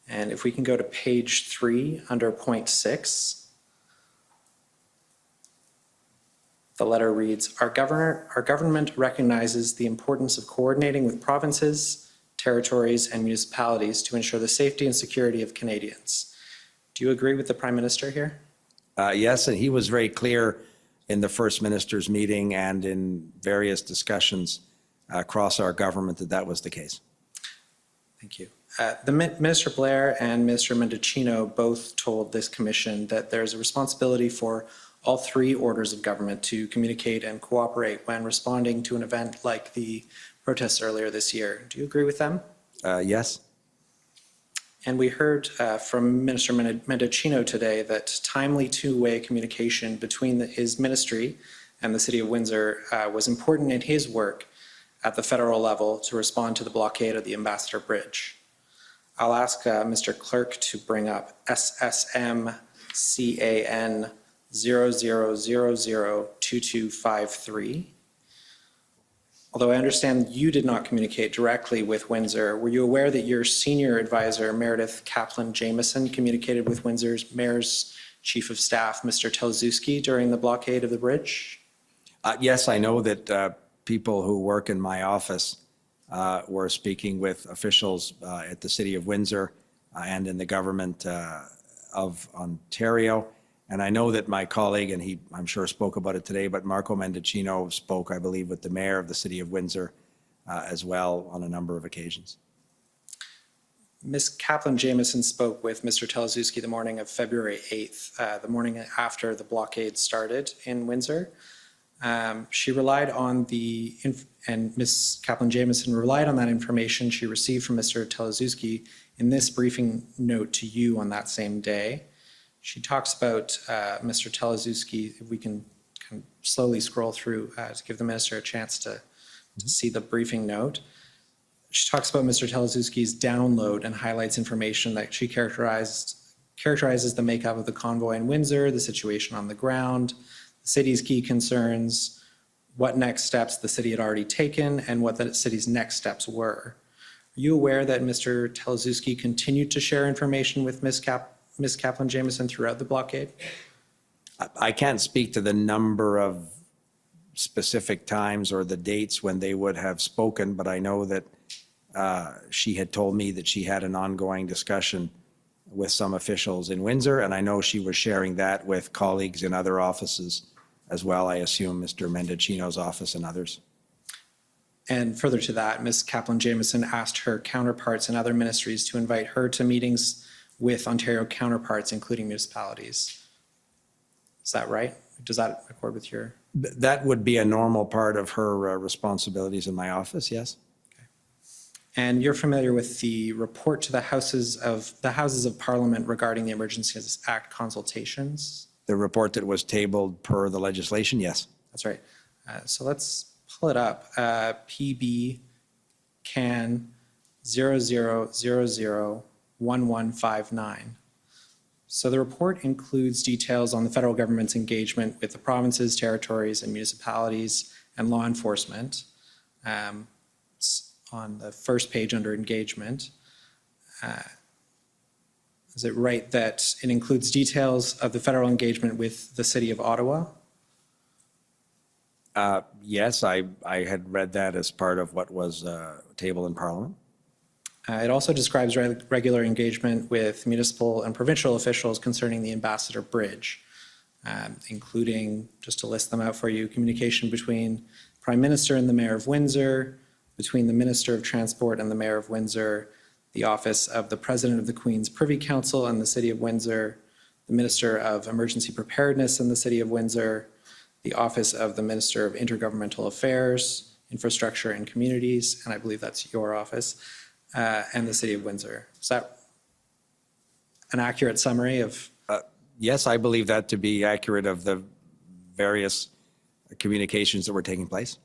And if we can go to page 3 under point 6, the letter reads, our government recognizes the importance of coordinating with provinces, territories, and municipalities to ensure the safety and security of Canadians. Do you agree with the Prime Minister here? Yes, and he was very clear in the First Minister's meeting and in various discussions across our government that was the case. Thank you. Minister Blair and Minister Mendocino both told this commission that there's a responsibility for all 3 orders of government to communicate and cooperate when responding to an event like the protests earlier this year. Do you agree with them? Yes. And we heard from Minister Mendocino today that timely two-way communication between his ministry and the City of Windsor was important in his work at the federal level to respond to the blockade of the Ambassador Bridge. I'll ask Mr. Clerk to bring up SSM CAN 00002253. Although I understand you did not communicate directly with Windsor, were you aware that your senior advisor, Meredith Kaplan-Jameson, communicated with Windsor's Mayor's Chief of Staff, Mr. Telzewski, during the blockade of the bridge? Yes, I know that people who work in my office were speaking with officials at the City of Windsor and in the government of Ontario. And I know that my colleague, and he, I'm sure, spoke about it today, but Marco Mendocino spoke, I believe, with the mayor of the City of Windsor as well on a number of occasions. Ms. Kaplan-Jameson spoke with Mr. Telzewski the morning of February 8th, the morning after the blockade started in Windsor. She relied on and Ms. Kaplan-Jameson relied on that information she received from Mr. Telzewski in this briefing note to you on that same day. She talks about Mr. Telzewski, if we can kind of slowly scroll through to give the minister a chance to see the briefing note. She talks about Mr. Telzewski's download and highlights information that she characterizes the makeup of the convoy in Windsor, the situation on the ground, the city's key concerns, what next steps the city had already taken, and what the city's next steps were. Are you aware that Mr. Telzewski continued to share information with Ms. Kaplan-Jameson throughout the blockade? I can't speak to the number of specific times or the dates when they would have spoken, but I know that she had told me that she had an ongoing discussion with some officials in Windsor, and I know she was sharing that with colleagues in other offices as well. I assume Mr. Mendocino's office and others. And further to that, Ms. Kaplan-Jameson asked her counterparts in other ministries to invite her to meetings with Ontario counterparts, including municipalities. Is that right? Does that accord with your? That would be a normal part of her responsibilities in my office, yes. Okay. And you're familiar with the report to the Houses of Parliament regarding the Emergencies Act consultations? The report that was tabled per the legislation, yes. That's right. So let's pull it up. PB CAN 00001159. So the report includes details on the federal government's engagement with the provinces, territories, and municipalities and law enforcement. It's on the first page under engagement. Is it right that it includes details of the federal engagement with the City of Ottawa? Yes, I had read that as part of what was tabled in Parliament. It also describes regular engagement with municipal and provincial officials concerning the Ambassador Bridge, including, just to list them out for you, communication between Prime Minister and the Mayor of Windsor, between the Minister of Transport and the Mayor of Windsor, the Office of the President of the Queen's Privy Council and the City of Windsor, the Minister of Emergency Preparedness in the City of Windsor, the Office of the Minister of Intergovernmental Affairs, Infrastructure and Communities, and I believe that's your office, and the City of Windsor. Is that an accurate summary of? Yes, I believe that to be accurate of the various communications that were taking place.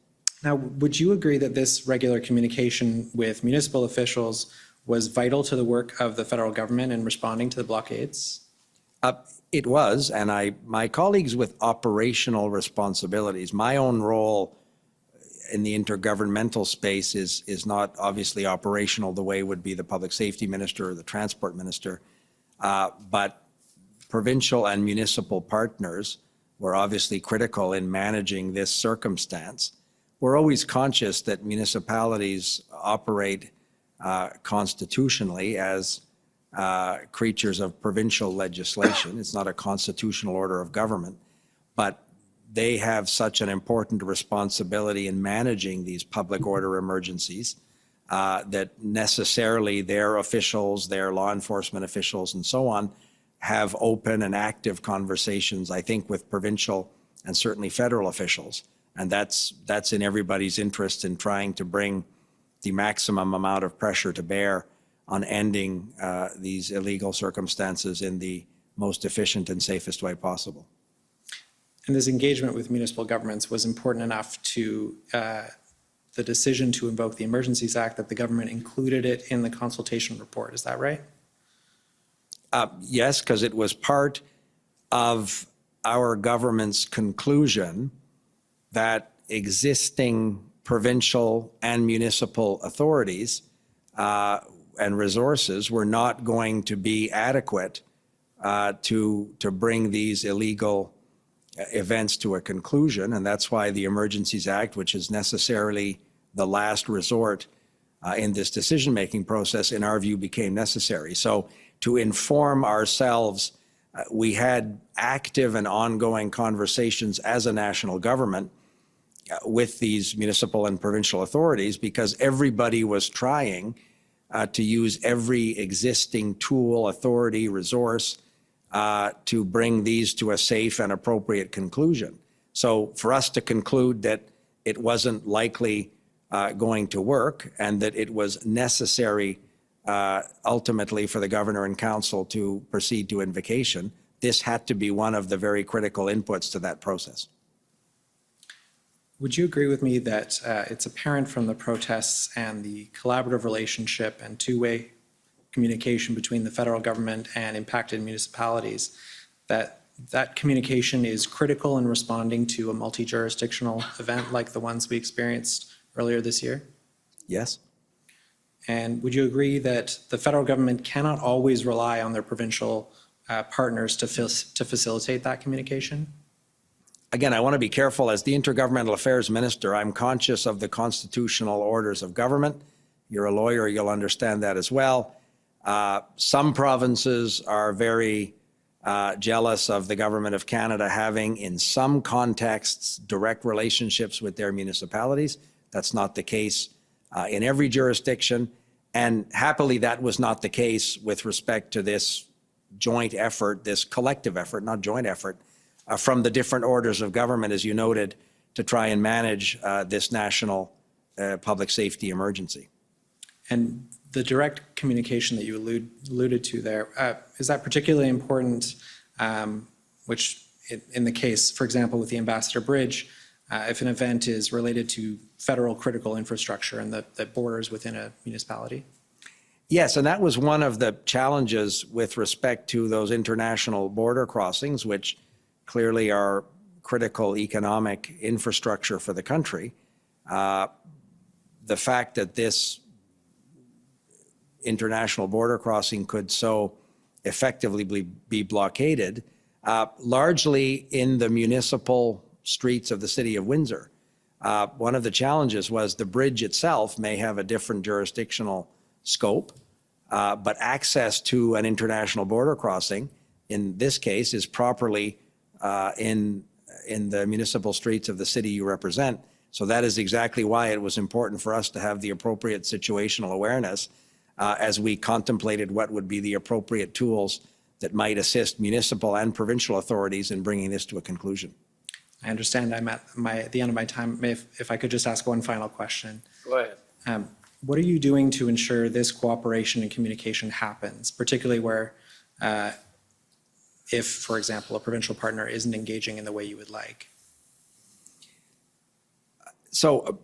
Now, would you agree that this regular communication with municipal officials was vital to the work of the federal government in responding to the blockades? It was, and my colleagues with operational responsibilities, my own role in the intergovernmental space is not obviously operational the way would be the public safety minister or the transport minister, but provincial and municipal partners were obviously critical in managing this circumstance. We're always conscious that municipalities operate constitutionally as creatures of provincial legislation. It's not a constitutional order of government, but they have such an important responsibility in managing these public order emergencies that necessarily their officials, their law enforcement officials and so on, have open and active conversations, I think, with provincial and certainly federal officials. And that's in everybody's interest in trying to bring the maximum amount of pressure to bear on ending these illegal circumstances in the most efficient and safest way possible. And this engagement with municipal governments was important enough to the decision to invoke the Emergencies Act that the government included it in the consultation report. Is that right? Yes, because it was part of our government's conclusion that existing provincial and municipal authorities and resources were not going to be adequate to bring these illegal events to a conclusion. And that's why the Emergencies Act, which is necessarily the last resort in this decision-making process, in our view, became necessary. So to inform ourselves, we had active and ongoing conversations as a national government with these municipal and provincial authorities because everybody was trying to use every existing tool, authority, resource to bring these to a safe and appropriate conclusion. So for us to conclude that it wasn't likely going to work and that it was necessary ultimately for the governor and council to proceed to invocation, this had to be one of the very critical inputs to that process. Would you agree with me that it's apparent from the protests and the collaborative relationship and two-way communication between the federal government and impacted municipalities that that communication is critical in responding to a multi-jurisdictional event like the ones we experienced earlier this year? Yes. And would you agree that the federal government cannot always rely on their provincial partners to facilitate that communication? Again, I want to be careful. As the Intergovernmental Affairs Minister, I'm conscious of the constitutional orders of government. You're a lawyer, you'll understand that as well. Some provinces are very jealous of the Government of Canada having, in some contexts, direct relationships with their municipalities. That's not the case in every jurisdiction. And happily, that was not the case with respect to this joint effort, this collective effort, not joint effort, from the different orders of government, as you noted, to try and manage this national public safety emergency. And the direct communication that you alluded to there, is that particularly important, which in the case, for example, with the Ambassador Bridge, if an event is related to federal critical infrastructure and that borders within a municipality? Yes, and that was one of the challenges with respect to those international border crossings, which clearly are critical economic infrastructure for the country. The fact that this international border crossing could so effectively be blockaded, largely in the municipal streets of the city of Windsor. One of the challenges was the bridge itself may have a different jurisdictional scope, but access to an international border crossing, in this case, is properly in the municipal streets of the city you represent. So that is exactly why it was important for us to have the appropriate situational awareness as we contemplated what would be the appropriate tools that might assist municipal and provincial authorities in bringing this to a conclusion. I understand I'm at the end of my time. If I could just ask one final question. Go ahead. What are you doing to ensure this cooperation and communication happens, particularly where if, for example, a provincial partner isn't engaging in the way you would like? So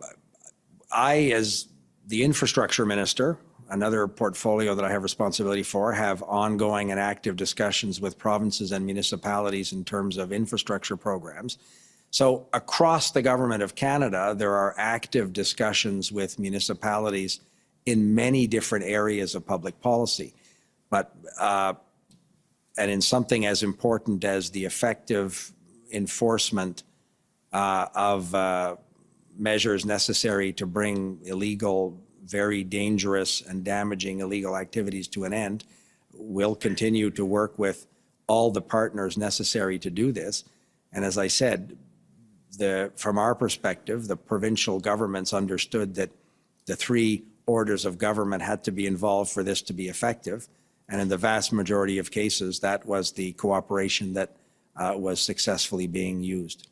I, as the infrastructure minister, another portfolio that I have responsibility for, have ongoing and active discussions with provinces and municipalities in terms of infrastructure programs. So across the government of Canada, there are active discussions with municipalities in many different areas of public policy. But, and in something as important as the effective enforcement of measures necessary to bring illegal, very dangerous and damaging illegal activities to an end, we'll continue to work with all the partners necessary to do this. And as I said, from our perspective, the provincial governments understood that the three orders of government had to be involved for this to be effective. And in the vast majority of cases, that was the cooperation that was successfully being used.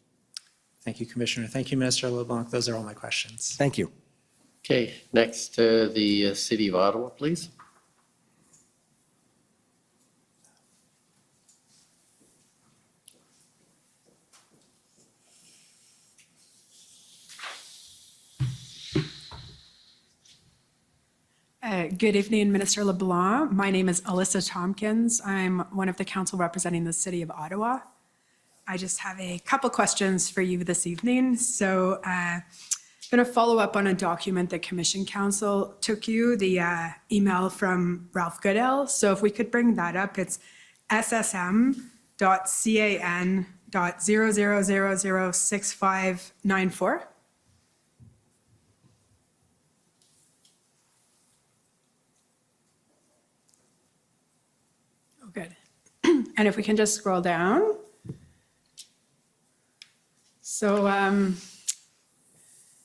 Thank you, Commissioner. Thank you, Minister LeBlanc. Those are all my questions. Thank you. Okay, next to the City of Ottawa, please. Good evening, Minister LeBlanc. My name is Alyssa Tompkins. I'm one of the council representing the City of Ottawa. I just have a couple questions for you this evening. So I'm going to follow up on a document that Commission Council took you, the email from Ralph Goodale. So if we could bring that up, it's ssm.can.00006594. Oh, good. And if we can just scroll down. So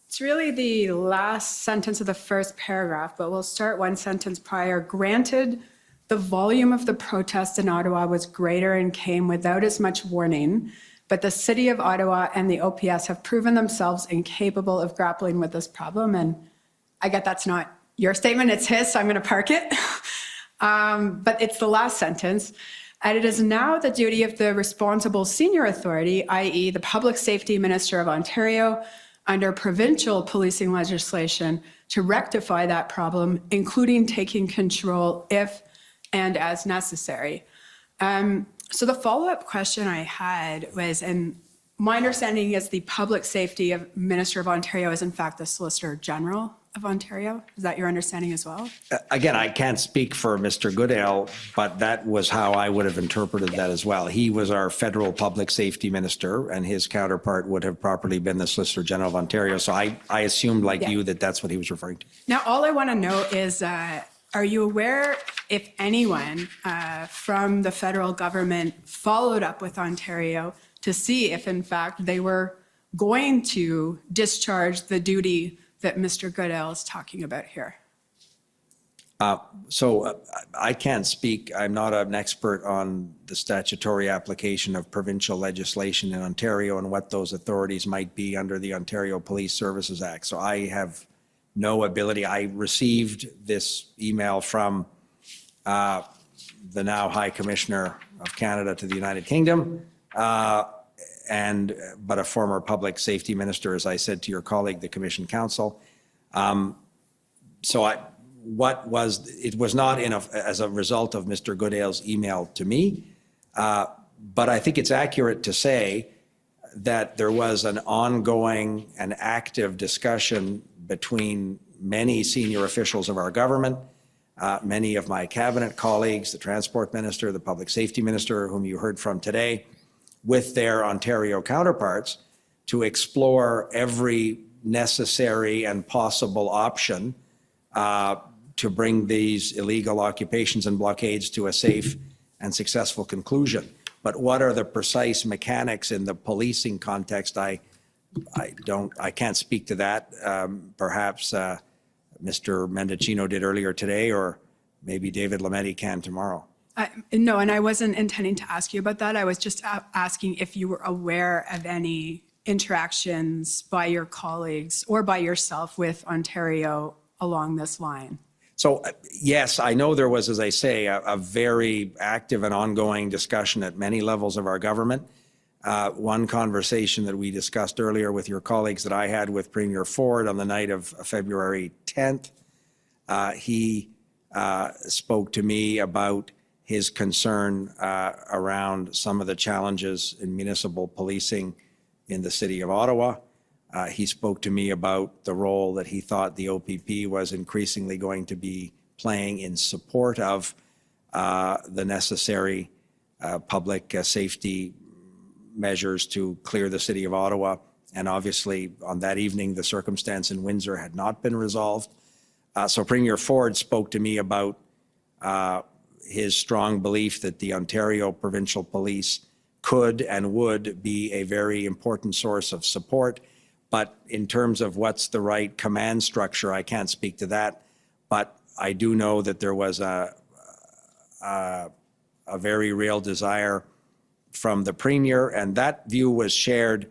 it's really the last sentence of the first paragraph, but we'll start one sentence prior. Granted, the volume of the protest in Ottawa was greater and came without as much warning, but the City of Ottawa and the OPS have proven themselves incapable of grappling with this problem. And I get that's not your statement, it's his, so I'm going to park it. But it's the last sentence. And it is now the duty of the responsible senior authority, i.e. the Public Safety Minister of Ontario, under provincial policing legislation, to rectify that problem, including taking control if and as necessary. So the follow-up question I had was, and my understanding is the Public Safety Minister of Ontario is in fact the Solicitor General of Ontario. Is that your understanding as well? Again, I can't speak for Mr. Goodale, but that was how I would have interpreted that as well. He was our federal public safety minister, and his counterpart would have properly been the Solicitor General of Ontario. So I assumed, like you, that that's what he was referring to. Now, all I want to know is, are you aware if anyone from the federal government followed up with Ontario to see if, in fact, they were going to discharge the duty that Mr. Goodale is talking about here? So I can't speak. I'm not an expert on the statutory application of provincial legislation in Ontario and what those authorities might be under the Ontario Police Services Act. So I have no ability. I received this email from the now High Commissioner of Canada to the United Kingdom, but a former public safety minister, as I said to your colleague, the Commission Council. So it was not as a result of Mr. Goodale's email to me, but I think it's accurate to say that there was an ongoing and active discussion between many senior officials of our government, many of my cabinet colleagues, the transport minister, the public safety minister, whom you heard from today, with their Ontario counterparts to explore every necessary and possible option to bring these illegal occupations and blockades to a safe and successful conclusion. But what are the precise mechanics in the policing context? I can't speak to that. Perhaps Mr. Mendocino did earlier today, or maybe David Lametti can tomorrow. No, and I wasn't intending to ask you about that. I was just asking if you were aware of any interactions by your colleagues or by yourself with Ontario along this line. So yes, I know there was, as I say, a very active and ongoing discussion at many levels of our government. One conversation that we discussed earlier with your colleagues that I had with Premier Ford on the night of February 10th, he spoke to me about his concern around some of the challenges in municipal policing in the city of Ottawa. He spoke to me about the role that he thought the OPP was increasingly going to be playing in support of the necessary public safety measures to clear the city of Ottawa. And obviously, on that evening, the circumstance in Windsor had not been resolved. So Premier Ford spoke to me about his strong belief that the Ontario Provincial Police could and would be a very important source of support. But in terms of what's the right command structure, I can't speak to that. But I do know that there was a very real desire from the Premier, and that view was shared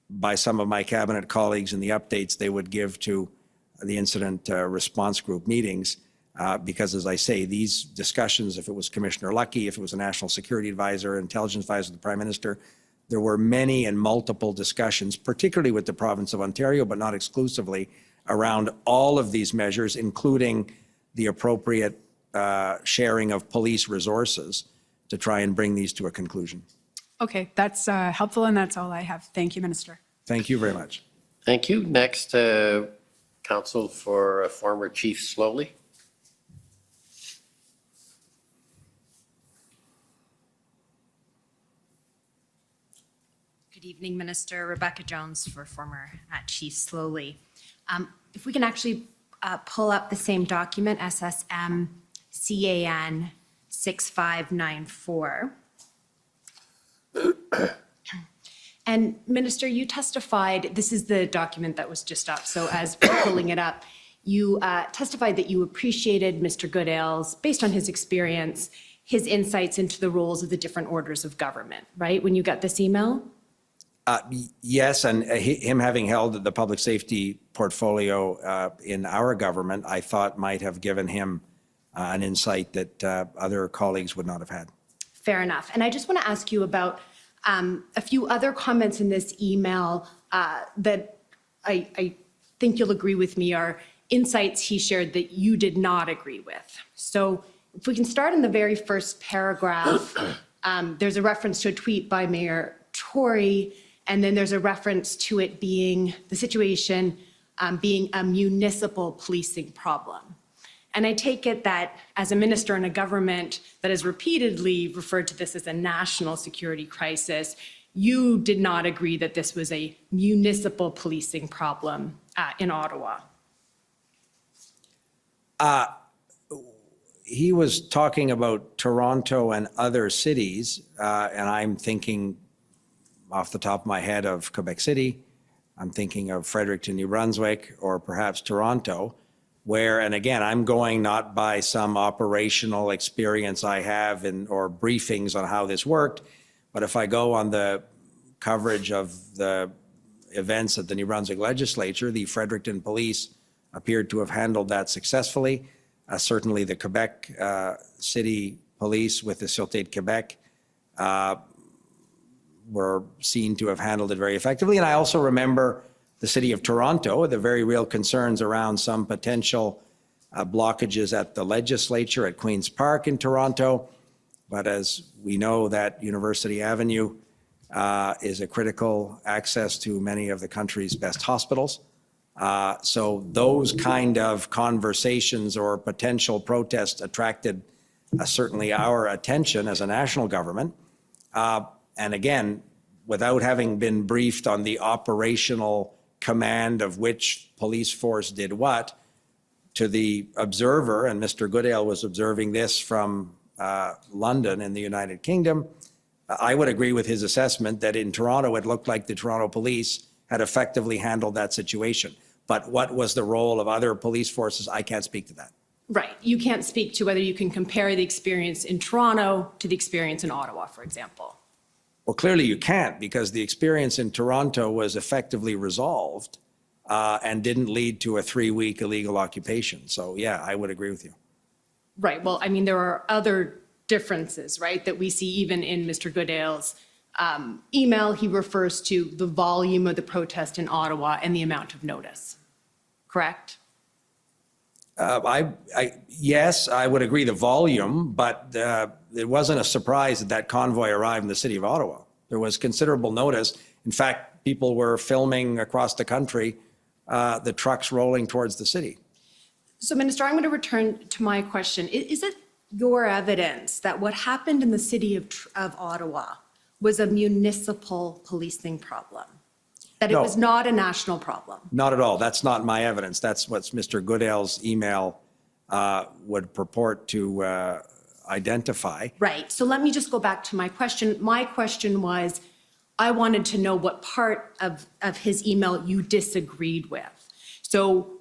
by some of my cabinet colleagues in the updates they would give to the incident response group meetings. Because, as I say, these discussions, if it was Commissioner Lucky, if it was a national security advisor, intelligence advisor, the Prime Minister, there were many and multiple discussions, particularly with the province of Ontario, but not exclusively, around all of these measures, including the appropriate sharing of police resources to try and bring these to a conclusion. Okay, that's helpful, and that's all I have. Thank you, Minister. Thank you very much. Thank you. Next, counsel for former Chief Slowly. Good evening, Minister. Rebecca Jones for former Chief Slowly. If we can actually pull up the same document, SSM CAN 6594. And Minister, you testified, this is the document that was just up, so as we're pulling it up, you testified that you appreciated Mr. Goodale's, based on his experience, his insights into the roles of the different orders of government, right, when you got this email? Yes, and him having held the public safety portfolio in our government, I thought might have given him an insight that other colleagues would not have had. Fair enough. And I just want to ask you about a few other comments in this email that I think you'll agree with me are insights he shared that you did not agree with. So if we can start in the very first paragraph, there's a reference to a tweet by Mayor Tory, and then there's a reference to it being, the situation being a municipal policing problem. And I take it that as a minister in a government that has repeatedly referred to this as a national security crisis, you did not agree that this was a municipal policing problem in Ottawa. He was talking about Toronto and other cities, and I'm thinking off the top of my head of Quebec City. I'm thinking of Fredericton, New Brunswick, or perhaps Toronto, where, and again, I'm going not by some operational experience I have or briefings on how this worked, but if I go on the coverage of the events at the New Brunswick legislature, the Fredericton police appeared to have handled that successfully. Certainly the Quebec City Police with the Sûreté de Québec were seen to have handled it very effectively. And I also remember the City of Toronto, the very real concerns around some potential blockages at the legislature at Queen's Park in Toronto. But as we know, that University Avenue is a critical access to many of the country's best hospitals. So those kind of conversations or potential protests attracted certainly our attention as a national government. And again, without having been briefed on the operational command of which police force did what, to the observer, and Mr. Goodale was observing this from London in the United Kingdom, I would agree with his assessment that in Toronto, it looked like the Toronto police had effectively handled that situation. But what was the role of other police forces? I can't speak to that. Right. You can't speak to whether you can compare the experience in Toronto to the experience in Ottawa, for example. Well, clearly you can't, because the experience in Toronto was effectively resolved and didn't lead to a 3-week illegal occupation. So yeah, I would agree with you. Right. Well, I mean, there are other differences, right, that we see even in Mr. Goodale's email. He refers to the volume of the protest in Ottawa and the amount of notice. Correct? Yes, I would agree the volume, but it wasn't a surprise that that convoy arrived in the city of Ottawa. There was considerable notice. In fact, people were filming across the country the trucks rolling towards the city. So, Minister, I'm going to return to my question. Is it your evidence that what happened in the city of Ottawa was a municipal policing problem? That it was not a national problem? Not at all. That's not my evidence. That's what Mr. Goodale's email would purport to identify. Right. So let me just go back to my question. My question was, I wanted to know what part of his email you disagreed with. So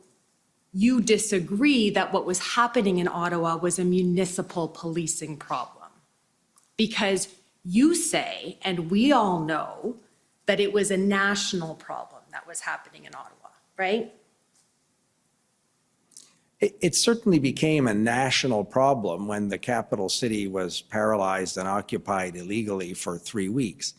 you disagree that what was happening in Ottawa was a municipal policing problem, because you say, and we all know, that it was a national problem that was happening in Ottawa, right? It certainly became a national problem when the capital city was paralyzed and occupied illegally for 3 weeks.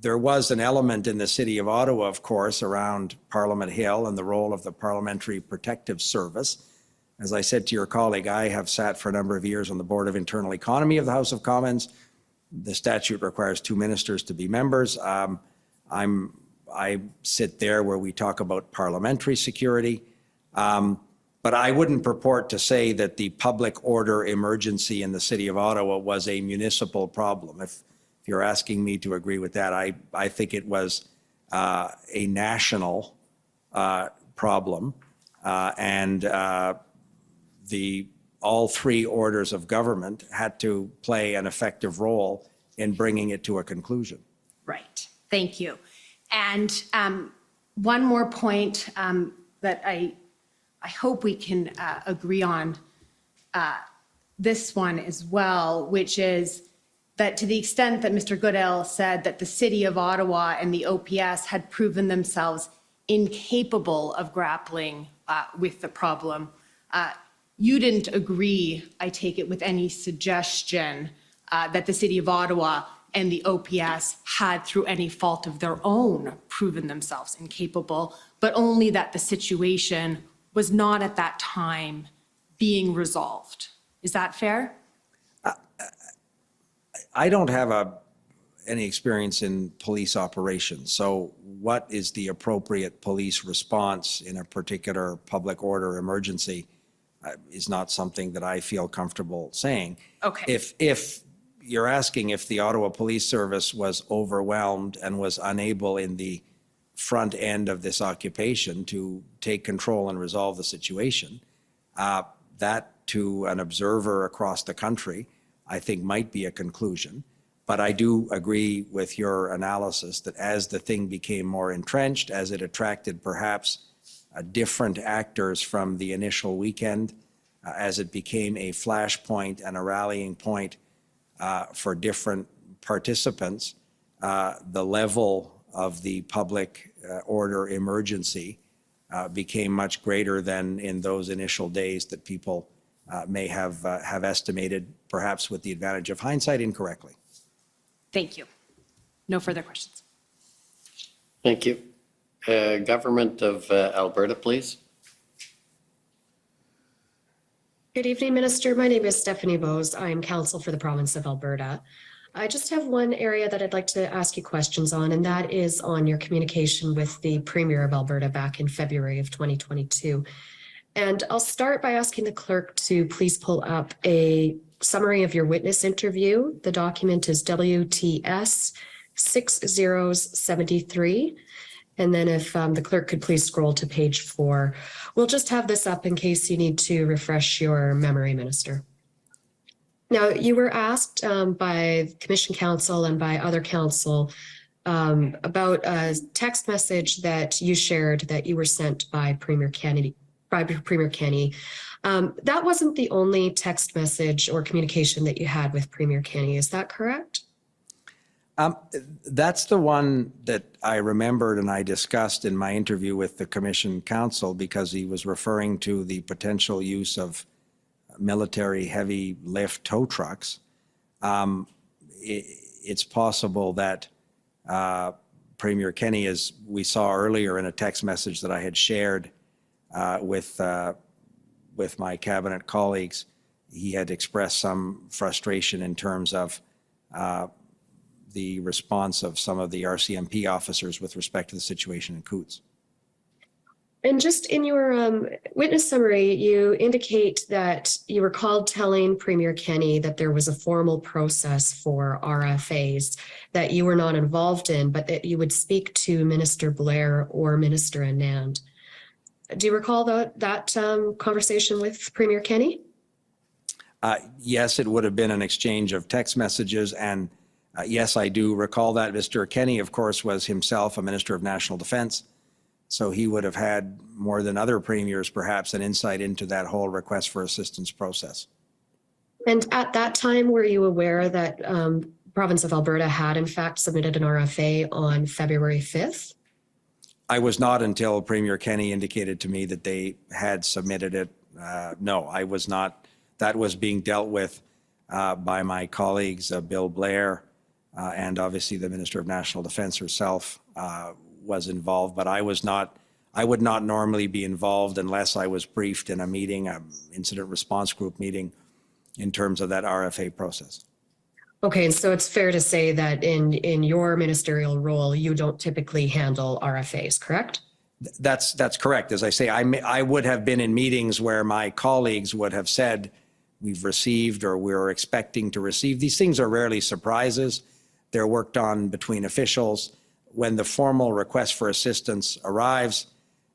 There was an element in the city of Ottawa, of course, around Parliament Hill and the role of the Parliamentary Protective Service. As I said to your colleague, I have sat for a number of years on the Board of Internal Economy of the House of Commons. The statute requires 2 ministers to be members. I sit there where we talk about parliamentary security. But I wouldn't purport to say that the public order emergency in the city of Ottawa was a municipal problem. If you're asking me to agree with that, I think it was a national problem. All 3 orders of government had to play an effective role in bringing it to a conclusion. Right. Thank you. And one more point that I hope we can agree on, this one as well, which is that to the extent that Mr. Goodale said that the city of Ottawa and the OPS had proven themselves incapable of grappling with the problem, you didn't agree, I take it, with any suggestion that the city of Ottawa and the OPS had, through any fault of their own, proven themselves incapable, but only that the situation was not at that time being resolved. Is that fair? I don't have any experience in police operations, so what is the appropriate police response in a particular public order emergency is not something that I feel comfortable saying. Okay. If you're asking if the Ottawa Police Service was overwhelmed and was unable in the front end of this occupation to take control and resolve the situation, that to an observer across the country, I think might be a conclusion. But I do agree with your analysis that as the thing became more entrenched, as it attracted perhaps different actors from the initial weekend, as it became a flashpoint and a rallying point for different participants, the level of the public order emergency became much greater than in those initial days that people may have estimated, perhaps with the advantage of hindsight, incorrectly. Thank you. No further questions. Thank you. Government of Alberta, please. Good evening, Minister. My name is Stephanie Bose. I am counsel for the province of Alberta. I just have one area that I'd like to ask you questions on, and that is on your communication with the Premier of Alberta back in February of 2022. And I'll start by asking the clerk to please pull up a summary of your witness interview. The document is WTS 6073. And then if the clerk could please scroll to page 4. We'll just have this up in case you need to refresh your memory, Minister. Now, you were asked by Commission Counsel and by other counsel about a text message that you shared that you were sent by Premier Kennedy. That wasn't the only text message or communication that you had with Premier Kennedy. Is that correct? That's the one that I remembered and I discussed in my interview with the Commission Counsel, because he was referring to the potential use of military heavy lift tow trucks. It's possible that Premier Kenney, as we saw earlier in a text message that I had shared with my cabinet colleagues, he had expressed some frustration in terms of the response of some of the RCMP officers with respect to the situation in Coutts. And just in your witness summary, you indicate that you recalled telling Premier Kenney that there was a formal process for RFAs that you were not involved in, but that you would speak to Minister Blair or Minister Anand. Do you recall that conversation with Premier Kenney? Yes, it would have been an exchange of text messages, and yes, I do recall that. Mr. Kenney, of course, was himself a Minister of National Defense, so he would have had more than other premiers perhaps an insight into that whole request for assistance process. And at that time, were you aware that province of Alberta had in fact submitted an RFA on February 5th? I was not until Premier Kenney indicated to me that they had submitted it. No, I was not. That was being dealt with by my colleagues, Bill Blair, and obviously the Minister of National Defense herself was involved, but I was not. I would not normally be involved unless I was briefed in a meeting, incident response group meeting, in terms of that RFA process. Okay, so it's fair to say that in your ministerial role, you don't typically handle RFAs, correct? That's correct. As I say, I would have been in meetings where my colleagues would have said, we've received or we're expecting to receive. These things are rarely surprises. They're worked on between officials. When the formal request for assistance arrives,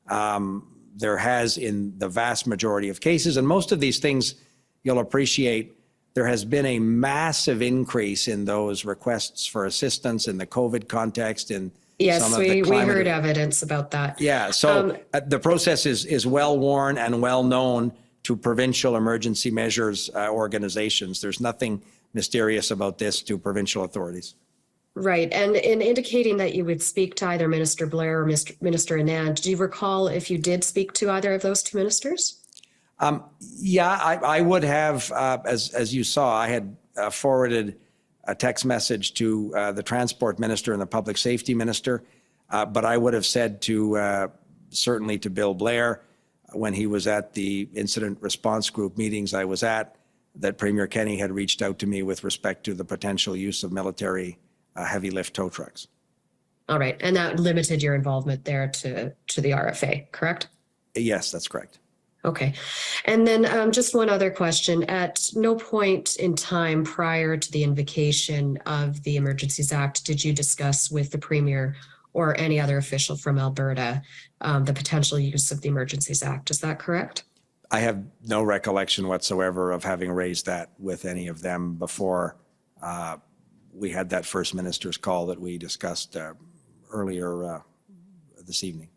there has, in the vast majority of cases, and most of these things you'll appreciate, there has been a massive increase in those requests for assistance in the COVID context. Yes, we heard evidence about that. Yeah, so the process is well worn and well known to provincial emergency measures organizations. There's nothing mysterious about this to provincial authorities. Right, and in indicating that you would speak to either Minister Blair or Minister Anand, do you recall if you did speak to either of those two ministers? Yeah, I would have, as you saw, I had forwarded a text message to the Transport Minister and the Public Safety Minister, but I would have said to, certainly to Bill Blair, when he was at the incident response group meetings I was at, that Premier Kenney had reached out to me with respect to the potential use of military heavy lift tow trucks. All right, and that limited your involvement there to the RFA, correct? Yes, that's correct. Okay. And then just one other question. At no point in time prior to the invocation of the Emergencies Act did you discuss with the Premier or any other official from Alberta the potential use of the Emergencies Act. Is that correct? I have no recollection whatsoever of having raised that with any of them before we had that first minister's call that we discussed earlier this evening.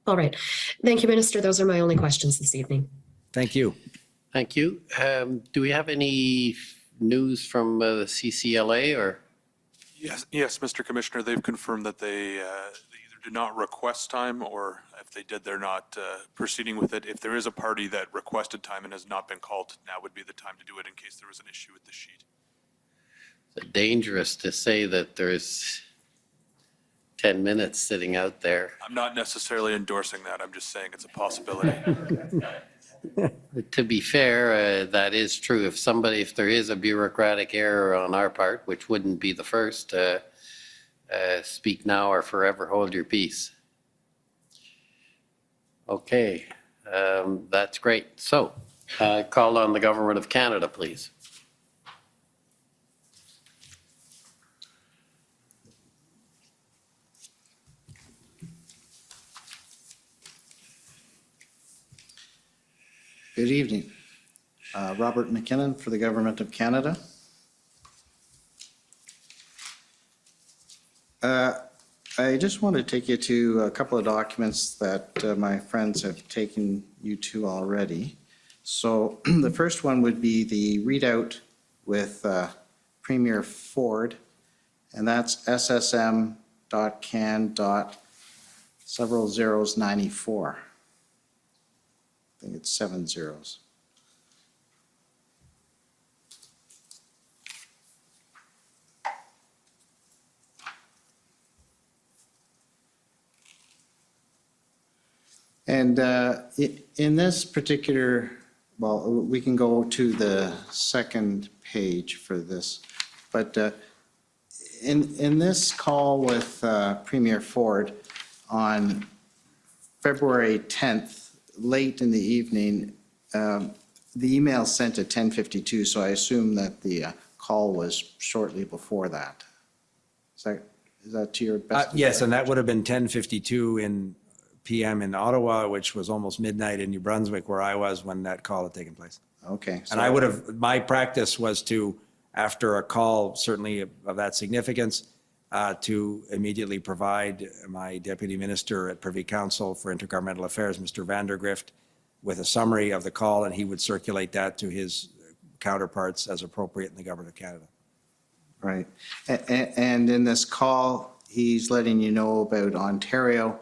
All right. Thank you, Minister. Those are my only questions this evening. Thank you. Thank you. Do we have any news from the CCLA or? Yes, Mr. Commissioner, they've confirmed that they either did not request time, or if they did, they're not proceeding with it. If there is a party that requested time and has not been called, now would be the time to do it in case there was an issue with the sheet. It's dangerous to say that there's 10 minutes sitting out there. I'm not necessarily endorsing that. I'm just saying it's a possibility. To be fair, that is true. If there is a bureaucratic error on our part, which wouldn't be the first, speak now or forever hold your peace. Okay, that's great. So, call on the Government of Canada, please. Good evening. Robert McKinnon for the Government of Canada. I just want to take you to a couple of documents that my friends have taken you to already. So the first one would be the readout with Premier Ford and that's ssm.can.several zeros 94. I think it's 7 zeros. And in this particular, well, we can go to the second page for this, but in this call with Premier Ford on February 10th, late in the evening, the email sent at 10:52, so I assume that the call was shortly before that. Is that to your best? Yes, and that would have been 10:52 in PM in Ottawa, which was almost midnight in New Brunswick, where I was when that call had taken place. Okay. And I would have, my practice was to, after a call, certainly of that significance, to immediately provide my deputy minister at Privy Council for Intergovernmental Affairs, Mr. Vandergrift, with a summary of the call, and he would circulate that to his counterparts as appropriate in the Government of Canada. Right. And in this call, he's letting you know about Ontario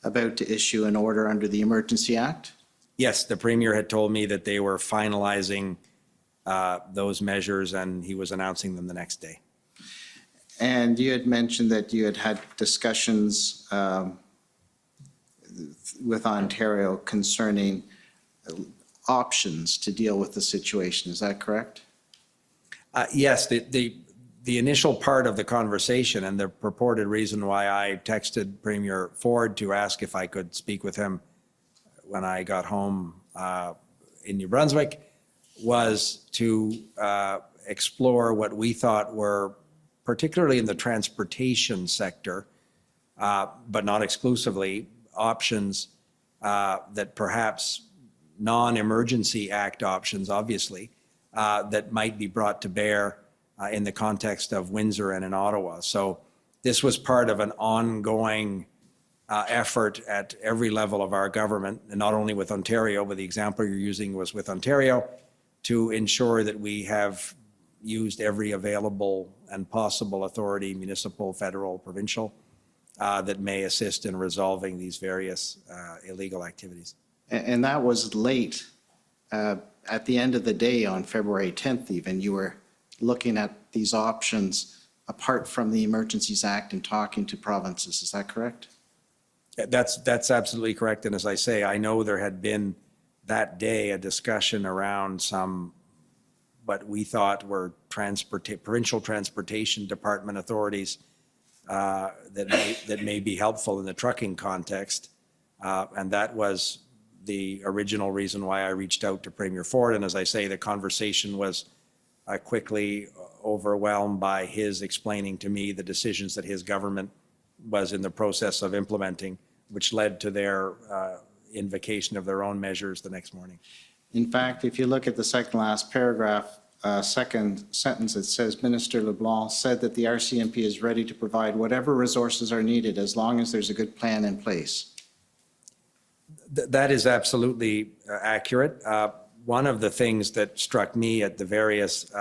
about to issue an order under the Emergency Act? Yes, the Premier had told me that they were finalizing those measures, and he was announcing them the next day. And you had mentioned that you had had discussions with Ontario concerning options to deal with the situation. Is that correct? Yes, the initial part of the conversation and the purported reason why I texted Premier Ford to ask if I could speak with him when I got home in New Brunswick was to explore what we thought were, particularly in the transportation sector, but not exclusively, options that perhaps non-emergency act options, obviously, that might be brought to bear in the context of Windsor and in Ottawa. So this was part of an ongoing effort at every level of our government, and not only with Ontario, but the example you're using was with Ontario, to ensure that we have used every available and possible authority, municipal, federal, provincial, that may assist in resolving these various illegal activities. And that was late at the end of the day on February 10th even. You were looking at these options apart from the Emergencies Act and talking to provinces. Is that correct? That's absolutely correct. And as I say, I know there had been that day a discussion around some what we thought were provincial transportation department authorities that may be helpful in the trucking context. And that was the original reason why I reached out to Premier Ford. And as I say, the conversation was quickly overwhelmed by his explaining to me the decisions that his government was in the process of implementing, which led to their invocation of their own measures the next morning. In fact, if you look at the second last paragraph, second sentence, it says, Minister LeBlanc said that the RCMP is ready to provide whatever resources are needed as long as there's a good plan in place. That is absolutely accurate. One of the things that struck me at the various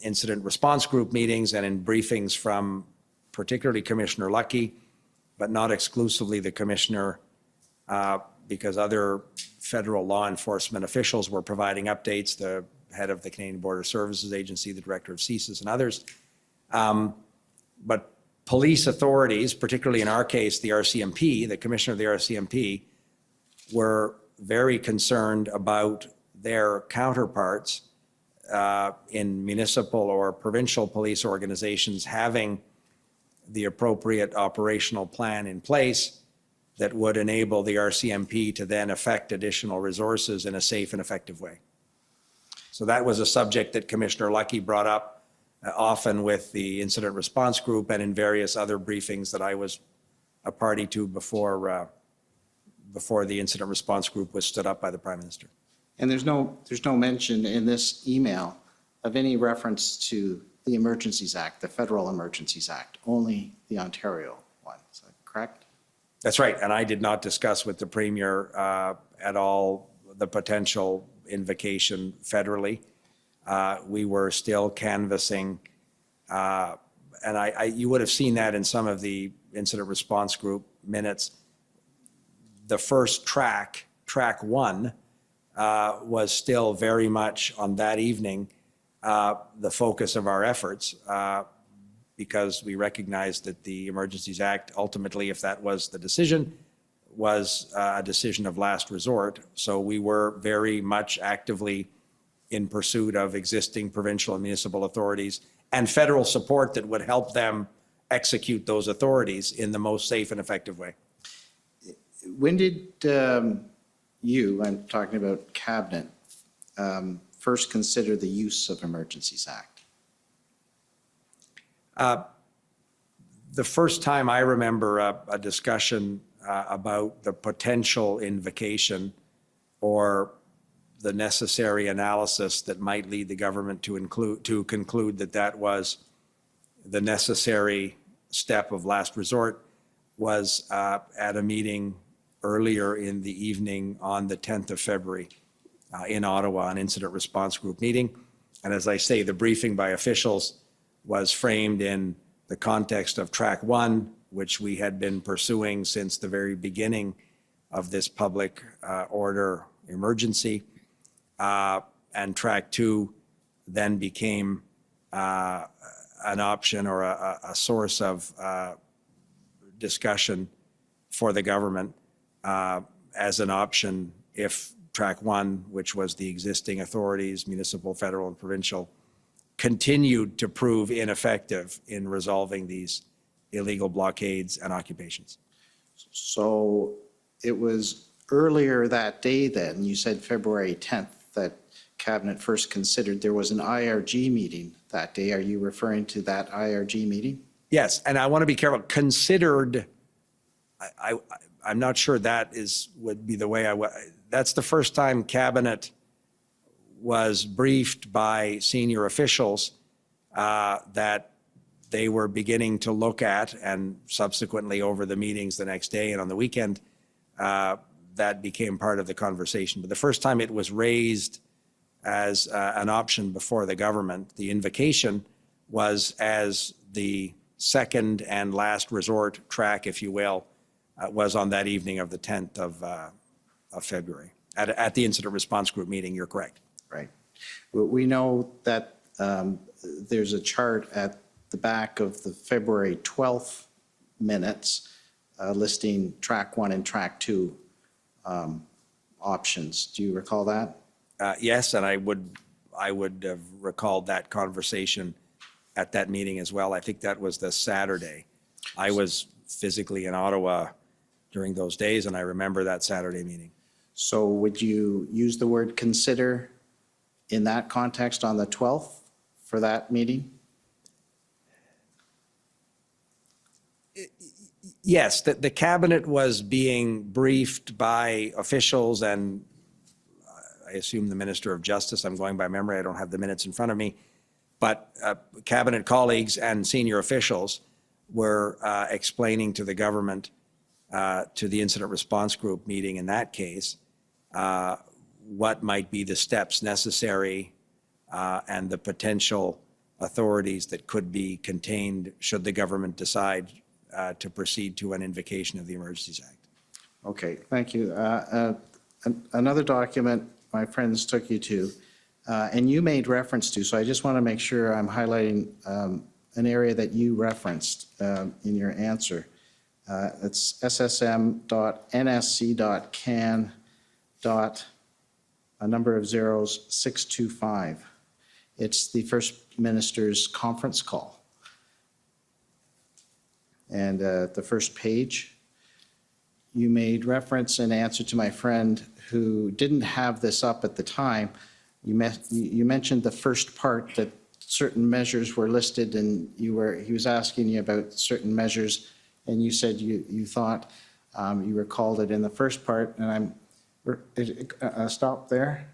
incident response group meetings and in briefings from particularly Commissioner Lucky, but not exclusively the Commissioner, because other federal law enforcement officials were providing updates, the head of the Canadian Border Services Agency, the director of CSIS, and others. But police authorities, particularly in our case, the RCMP, the Commissioner of the RCMP, were very concerned about their counterparts in municipal or provincial police organizations having the appropriate operational plan in place that would enable the RCMP to then effect additional resources in a safe and effective way. So that was a subject that Commissioner Lucky brought up often with the incident response group and in various other briefings that I was a party to before the incident response group was stood up by the Prime Minister. And there's no mention in this email of any reference to the Emergencies Act, the Federal Emergencies Act, only the Ontario one. Is that correct? That's right. And I did not discuss with the Premier at all the potential invocation federally. We were still canvassing and you would have seen that in some of the incident response group minutes. The first track 1, was still very much on that evening the focus of our efforts, because we recognized that the Emergencies Act, ultimately, if that was the decision, was a decision of last resort. So we were very much actively in pursuit of existing provincial and municipal authorities and federal support that would help them execute those authorities in the most safe and effective way. When did you, I'm talking about cabinet, first consider the use of Emergencies Act? The first time I remember a discussion about the potential invocation or the necessary analysis that might lead the government to conclude that that was the necessary step of last resort was at a meeting earlier in the evening on the 10th of February in Ottawa, an incident response group meeting. And as I say, the briefing by officials was framed in the context of track 1, which we had been pursuing since the very beginning of this public order emergency. And track 2 then became an option or a source of discussion for the government as an option if track 1, which was the existing authorities, municipal, federal, and provincial, continued to prove ineffective in resolving these illegal blockades and occupations. So it was earlier that day then, you said February 10th, that Cabinet first considered. There was an IRG meeting that day. Are you referring to that IRG meeting? Yes, and I want to be careful. Considered, I'm not sure that would be the way that's the first time Cabinet was briefed by senior officials that they were beginning to look at, and subsequently over the meetings the next day and on the weekend, that became part of the conversation. But the first time it was raised as an option before the government, the invocation was as the second and last resort track, if you will, was on that evening of the 10th of February at the incident response group meeting. You're correct. Right. We know that there's a chart at the back of the February 12th minutes listing track 1 and track 2 options. Do you recall that? Yes, and I would have recalled that conversation at that meeting as well. I think that was the Saturday. I was physically in Ottawa during those days, and I remember that Saturday meeting. So would you use the word consider in that context on the 12th for that meeting? Yes, the cabinet was being briefed by officials and I assume the Minister of Justice. I'm going by memory. I don't have the minutes in front of me. But cabinet colleagues and senior officials were explaining to the government, to the incident response group meeting in that case, what might be the steps necessary and the potential authorities that could be contained should the government decide to proceed to an invocation of the Emergencies Act. Okay, thank you. Another document my friends took you to, and you made reference to, so I just want to make sure I'm highlighting an area that you referenced in your answer. It's ssm.nsc.can. A number of zeros, 625. It's the First Minister's conference call. And the first page, you made reference in answer to my friend who didn't have this up at the time. You mentioned the first part that certain measures were listed, and he was asking you about certain measures, and you said you thought you recalled it in the first part, and stop there.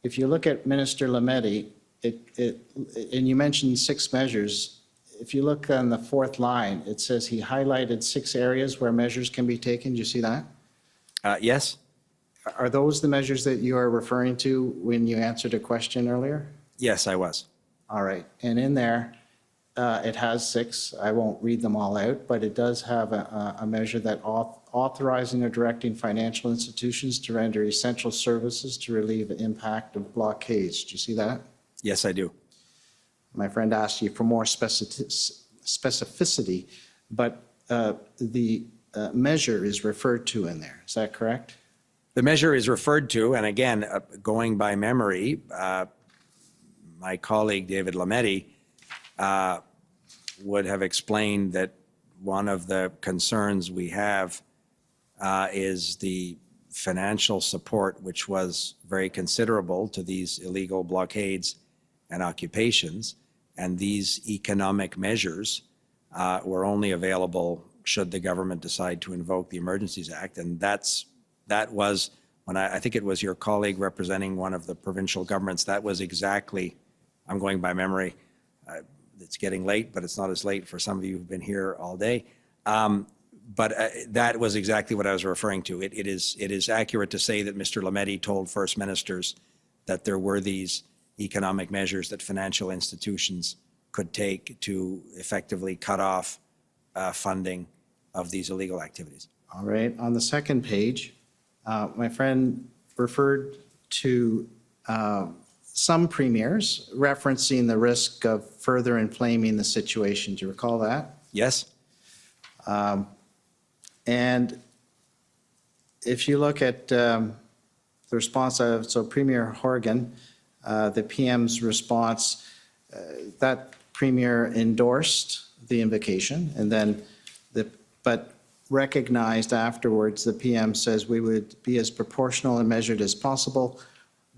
If you look at Minister Lametti, and you mentioned 6 measures. If you look on the 4th line, it says he highlighted 6 areas where measures can be taken. Do you see that? Yes. Are those the measures that you are referring to when you answered a question earlier? Yes, I was. All right. And in there, it has 6. I won't read them all out, but it does have a measure that authorizing or directing financial institutions to render essential services to relieve the impact of blockades. Do you see that? Yes, I do. My friend asked you for more specificity, but the measure is referred to in there. Is that correct? The measure is referred to, and again, going by memory, my colleague David Lametti would have explained that one of the concerns we have is the financial support, which was very considerable to these illegal blockades and occupations. And these economic measures were only available should the government decide to invoke the Emergencies Act. And that was, when I think it was your colleague representing one of the provincial governments, that was exactly, I'm going by memory, it's getting late, but it's not as late for some of you who've been here all day. But that was exactly what I was referring to. It is accurate to say that Mr. Lametti told First Ministers that there were these economic measures that financial institutions could take to effectively cut off funding of these illegal activities. All right. On the second page, my friend referred to some premiers referencing the risk of further inflaming the situation. Do you recall that? Yes. And if you look at the response of, so Premier Horgan, the PM's response, that Premier endorsed the invocation, and then but recognized afterwards, the PM says we would be as proportional and measured as possible,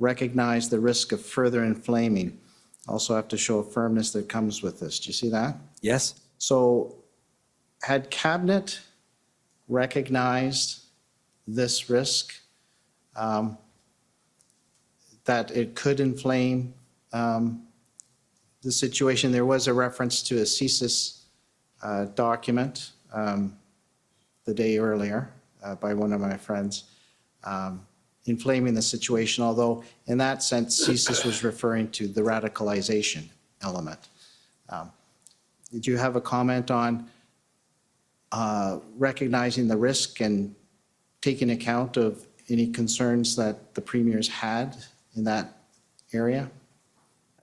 recognize the risk of further inflaming. Also have to show a firmness that comes with this. Do you see that? Yes. So had Cabinet recognized this risk, that it could inflame the situation? There was a reference to a CSIS document the day earlier by one of my friends, inflaming the situation, although in that sense, CSIS was referring to the radicalization element. Did you have a comment on recognizing the risk and taking account of any concerns that the premiers had in that area?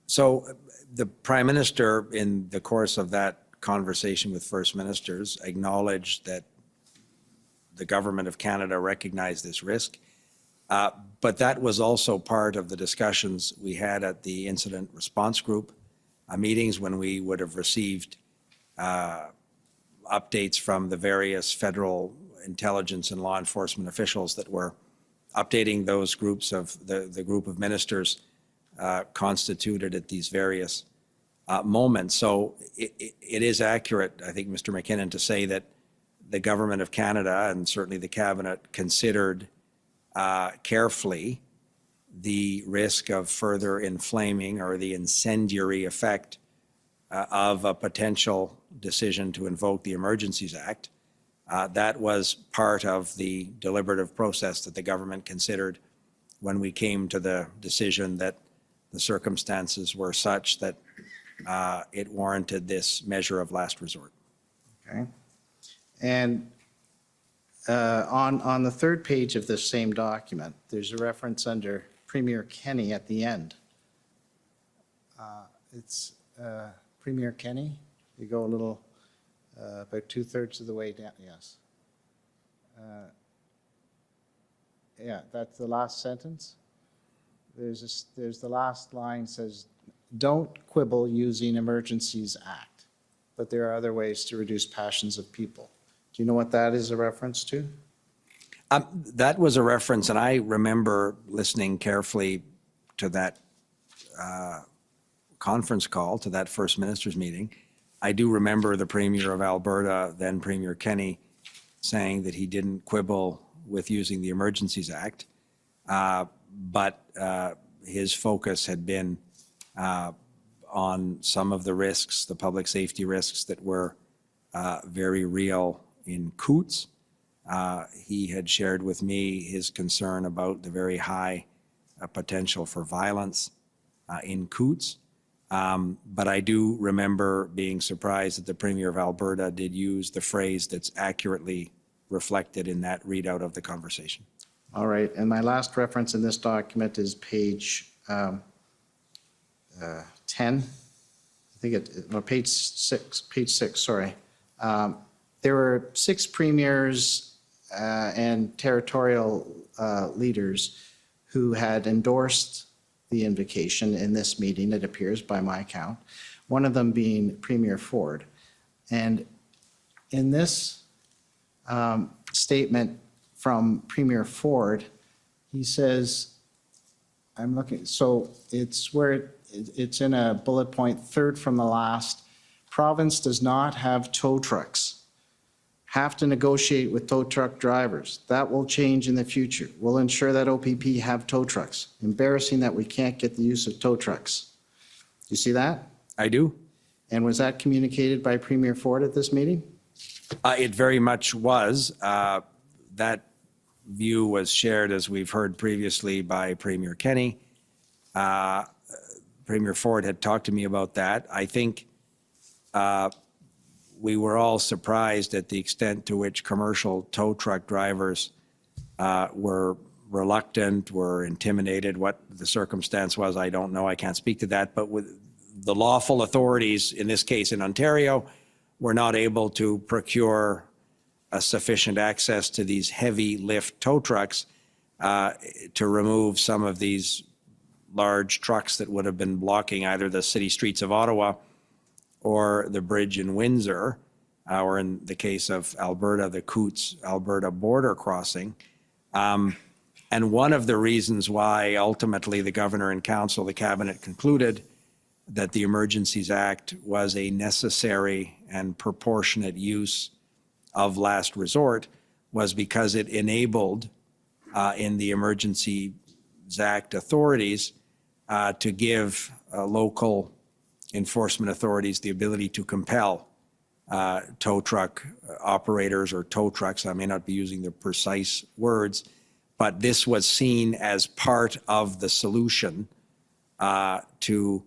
So the Prime Minister, in the course of that conversation with First Ministers, acknowledged that the Government of Canada recognized this risk. But that was also part of the discussions we had at the Incident Response Group meetings, when we would have received updates from the various federal intelligence and law enforcement officials that were updating those groups of the group of ministers constituted at these various moments. So it is accurate, I think, Mr. McKinnon, to say that the Government of Canada and certainly the Cabinet considered carefully the risk of further inflaming or the incendiary effect of a potential decision to invoke the Emergencies Act. That was part of the deliberative process that the government considered when we came to the decision that the circumstances were such that it warranted this measure of last resort. Okay. And on the third page of this same document, there's a reference under Premier Kenney at the end. It's Premier Kenney. You go a little, about 2/3 of the way down, yes. Yeah, that's the last sentence. There's the last line says, don't quibble using Emergencies Act, but there are other ways to reduce passions of people. Do you know what that is a reference to? That was a reference, and I remember listening carefully to that conference call, to that First Minister's meeting. I do remember the Premier of Alberta, then Premier Kenney, saying that he didn't quibble with using the Emergencies Act, but his focus had been on some of the risks, the public safety risks that were very real in Coutts. He had shared with me his concern about the very high potential for violence in Coutts. But I do remember being surprised that the Premier of Alberta did use the phrase that's accurately reflected in that readout of the conversation. All right, and my last reference in this document is page 10. I think page 6, sorry. There were 6 premiers and territorial leaders who had endorsed the invocation in this meeting, it appears, by my count, one of them being Premier Ford. And in this statement from Premier Ford, he says, I'm looking, so it's where it's in a bullet point, third from the last, province does not have tow trucks. Have to negotiate with tow truck drivers. That will change in the future. We'll ensure that OPP have tow trucks. Embarrassing that we can't get the use of tow trucks. Do you see that? I do. And was that communicated by Premier Ford at this meeting? It very much was. That view was shared, as we've heard previously, by Premier Kenney. Premier Ford had talked to me about that. I think we were all surprised at the extent to which commercial tow truck drivers were reluctant, were intimidated. What the circumstance was, I don't know. I can't speak to that. But with the lawful authorities, in this case in Ontario, were not able to procure a sufficient access to these heavy lift tow trucks to remove some of these large trucks that would have been blocking either the city streets of Ottawa or the bridge in Windsor, or in the case of Alberta, the Coutts-Alberta border crossing. And one of the reasons why ultimately the Governor and Council, the Cabinet, concluded that the Emergencies Act was a necessary and proportionate use of last resort was because it enabled in the Emergencies Act authorities to give local enforcement authorities the ability to compel tow truck operators or tow trucks. I may not be using the precise words, but this was seen as part of the solution to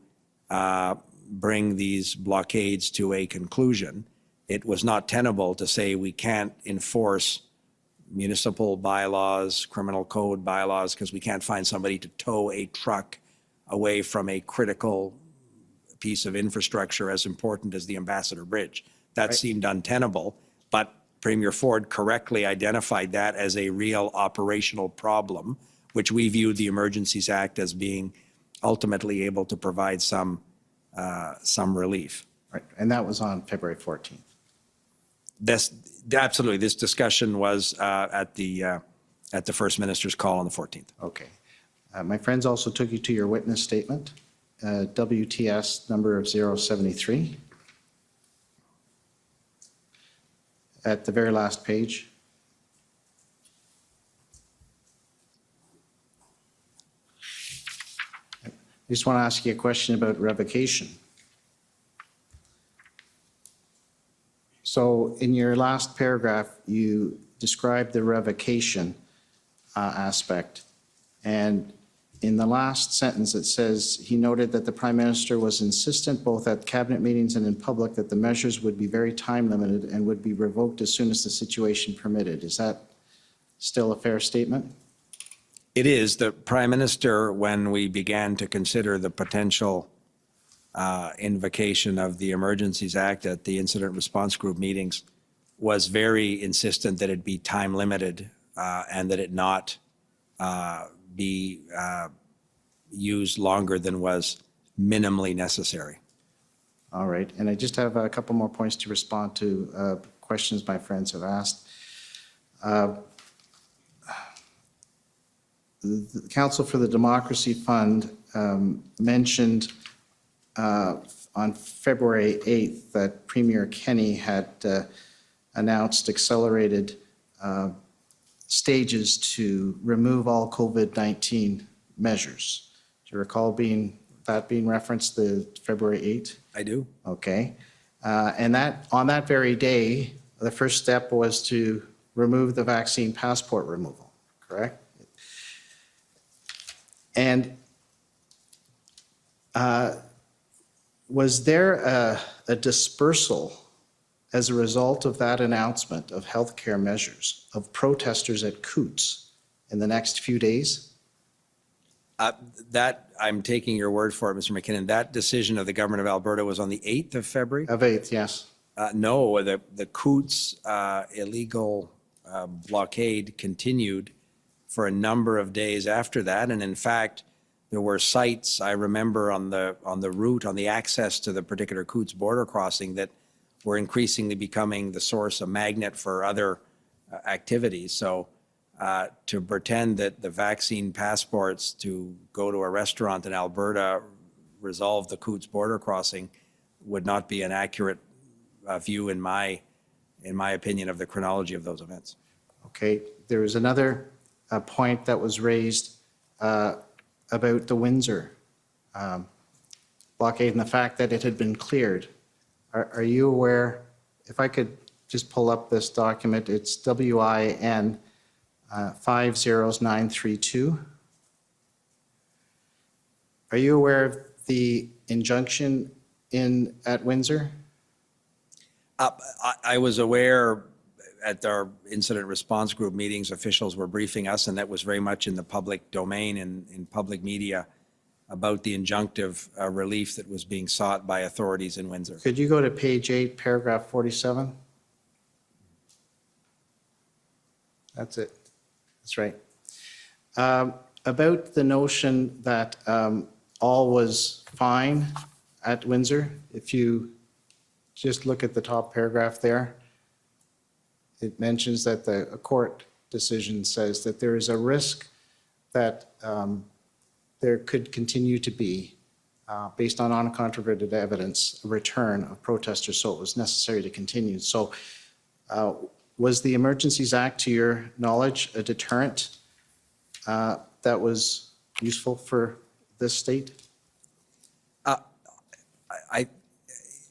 bring these blockades to a conclusion. It was not tenable to say we can't enforce municipal bylaws, criminal code bylaws, because we can't find somebody to tow a truck away from a critical piece of infrastructure as important as the Ambassador Bridge. That seemed untenable, but Premier Ford correctly identified that as a real operational problem, which we viewed the Emergencies Act as being ultimately able to provide some relief. Right, and that was on February 14th. Absolutely, this discussion was at the First Minister's call on the 14th. Okay. My friends also took you to your witness statement, WTS number of 073. At the very last page. I just want to ask you a question about revocation. So in your last paragraph, you described the revocation aspect. And in the last sentence, it says, he noted that the Prime Minister was insistent both at cabinet meetings and in public that the measures would be very time limited and would be revoked as soon as the situation permitted. Is that still a fair statement? It is. The Prime Minister, when we began to consider the potential invocation of the Emergencies Act at the Incident Response Group meetings, was very insistent that it be time limited and that it not be used longer than was minimally necessary. All right, and I just have a couple more points to respond to questions my friends have asked. The Council for the Democracy Fund mentioned on February 8th that Premier Kenney had announced accelerated stages to remove all COVID-19 measures. Do you recall that being referenced the February 8th? I do. Okay. And that on that very day, the first step was to remove the vaccine passport removal, correct? And Was there a dispersal as a result of that announcement of healthcare measures of protesters at Coots in the next few days? That, I'm taking your word for it, Mr. McKinnon. That decision of the government of Alberta was on the 8th of February? Of 8th, yes. No, the Coots illegal blockade continued for a number of days after that. And in fact, there were sites, I remember, on the route, on the access to the particular Coots border crossing that were increasingly becoming the source, a magnet for other activities. So to pretend that the vaccine passports to go to a restaurant in Alberta resolved the Coots border crossing would not be an accurate view, in my opinion, of the chronology of those events. Okay, there was another point that was raised about the Windsor blockade and the fact that it had been cleared. Are you aware, if I could just pull up this document, it's WIN 50932. Are you aware of the injunction at Windsor? I was aware at our incident response group meetings, officials were briefing us, and that was very much in the public domain and in public media about the injunctive relief that was being sought by authorities in Windsor. Could you go to page 8, paragraph 47? That's it. That's right. About the notion that all was fine at Windsor, if you just look at the top paragraph there, it mentions that a court decision says that there is a risk that there could continue to be, based on uncontroverted evidence, a return of protesters, so it was necessary to continue. So was the Emergencies Act, to your knowledge, a deterrent that was useful for this state?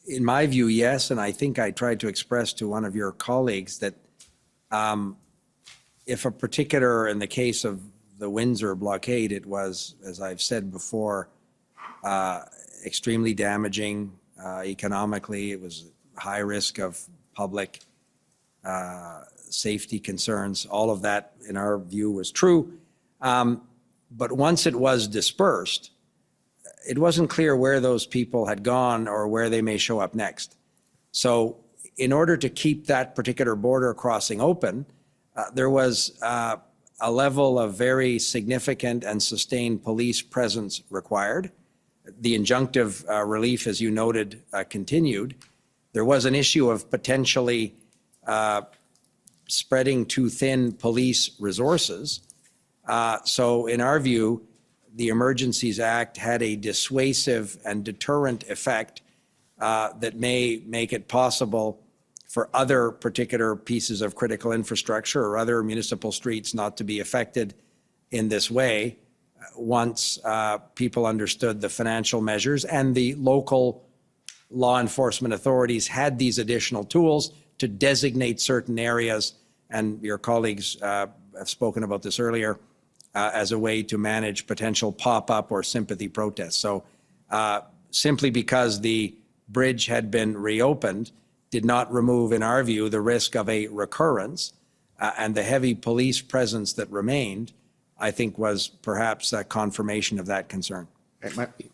In my view, yes, and I think I tried to express to one of your colleagues that if a particular, in the case of the Windsor blockade, it was, as I've said before, extremely damaging economically. It was high risk of public safety concerns. All of that, in our view, was true. But once it was dispersed, it wasn't clear where those people had gone or where they may show up next. So in order to keep that particular border crossing open, there was a level of very significant and sustained police presence required. The injunctive relief, as you noted, continued. There was an issue of potentially spreading too thin police resources. So in our view, the Emergencies Act had a dissuasive and deterrent effect that may make it possible for other particular pieces of critical infrastructure or other municipal streets not to be affected in this way once people understood the financial measures and the local law enforcement authorities had these additional tools to designate certain areas, and your colleagues have spoken about this earlier, as a way to manage potential pop-up or sympathy protests. So simply because the bridge had been reopened did not remove, in our view, the risk of a recurrence, and the heavy police presence that remained, I think, was perhaps a confirmation of that concern.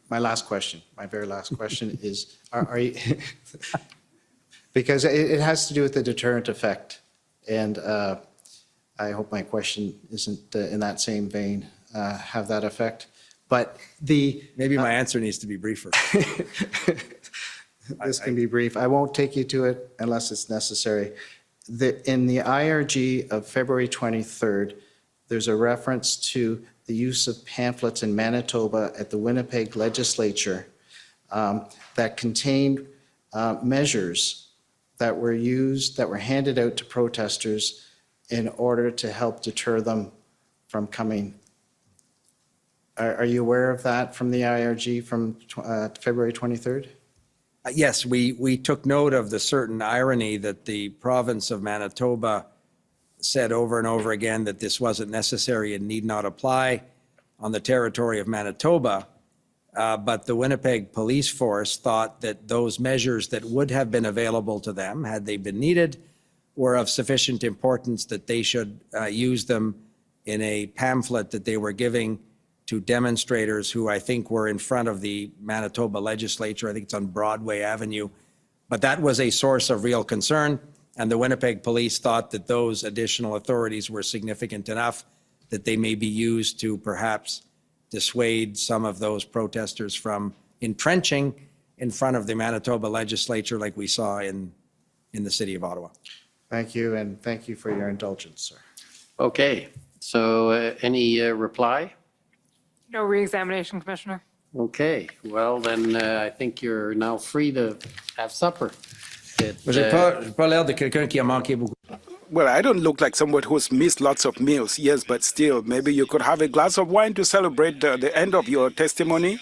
My last question, my very last question is, are you, because it has to do with the deterrent effect, and I hope my question isn't in that same vein, have that effect. But maybe my answer needs to be briefer. This can be brief. I won't take you to it unless it's necessary. In the IRG of February 23rd, there's a reference to the use of pamphlets in Manitoba at the Winnipeg legislature that contained measures that were used, that were handed out to protesters in order to help deter them from coming. Are you aware of that from the IRG from February 23rd? Yes, we took note of the certain irony that the province of Manitoba said over and over again that this wasn't necessary and need not apply on the territory of Manitoba. But the Winnipeg Police Force thought that those measures that would have been available to them, had they been needed, were of sufficient importance that they should use them in a pamphlet that they were giving to demonstrators who I think were in front of the Manitoba legislature. I think it's on Broadway Avenue. But that was a source of real concern, and the Winnipeg police thought that those additional authorities were significant enough that they may be used to perhaps dissuade some of those protesters from entrenching in front of the Manitoba legislature like we saw in the city of Ottawa. Thank you, and thank you for your indulgence, sir. Okay, so any reply? No reexamination, Commissioner. Okay, well then I think you're now free to have supper. J'ai pas l'air de quelqu'un qui a manqué beaucoup. Well, I don't look like someone who's missed lots of meals, yes, but still, maybe you could have a glass of wine to celebrate the end of your testimony.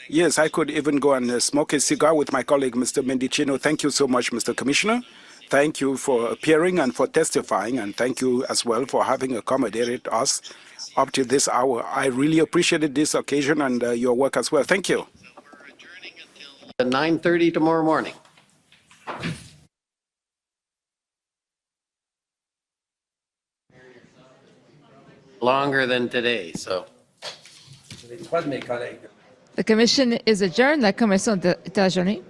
Yes, I could even go and smoke a cigar with my colleague, Mr. Mendicino. Thank you so much, Mr. Commissioner. Thank you for appearing and for testifying, and thank you as well for having accommodated us up to this hour. I really appreciated this occasion and your work as well. Thank you. At 9:30 tomorrow morning. Longer than today, so. The commission is adjourned. La commission est adjournée.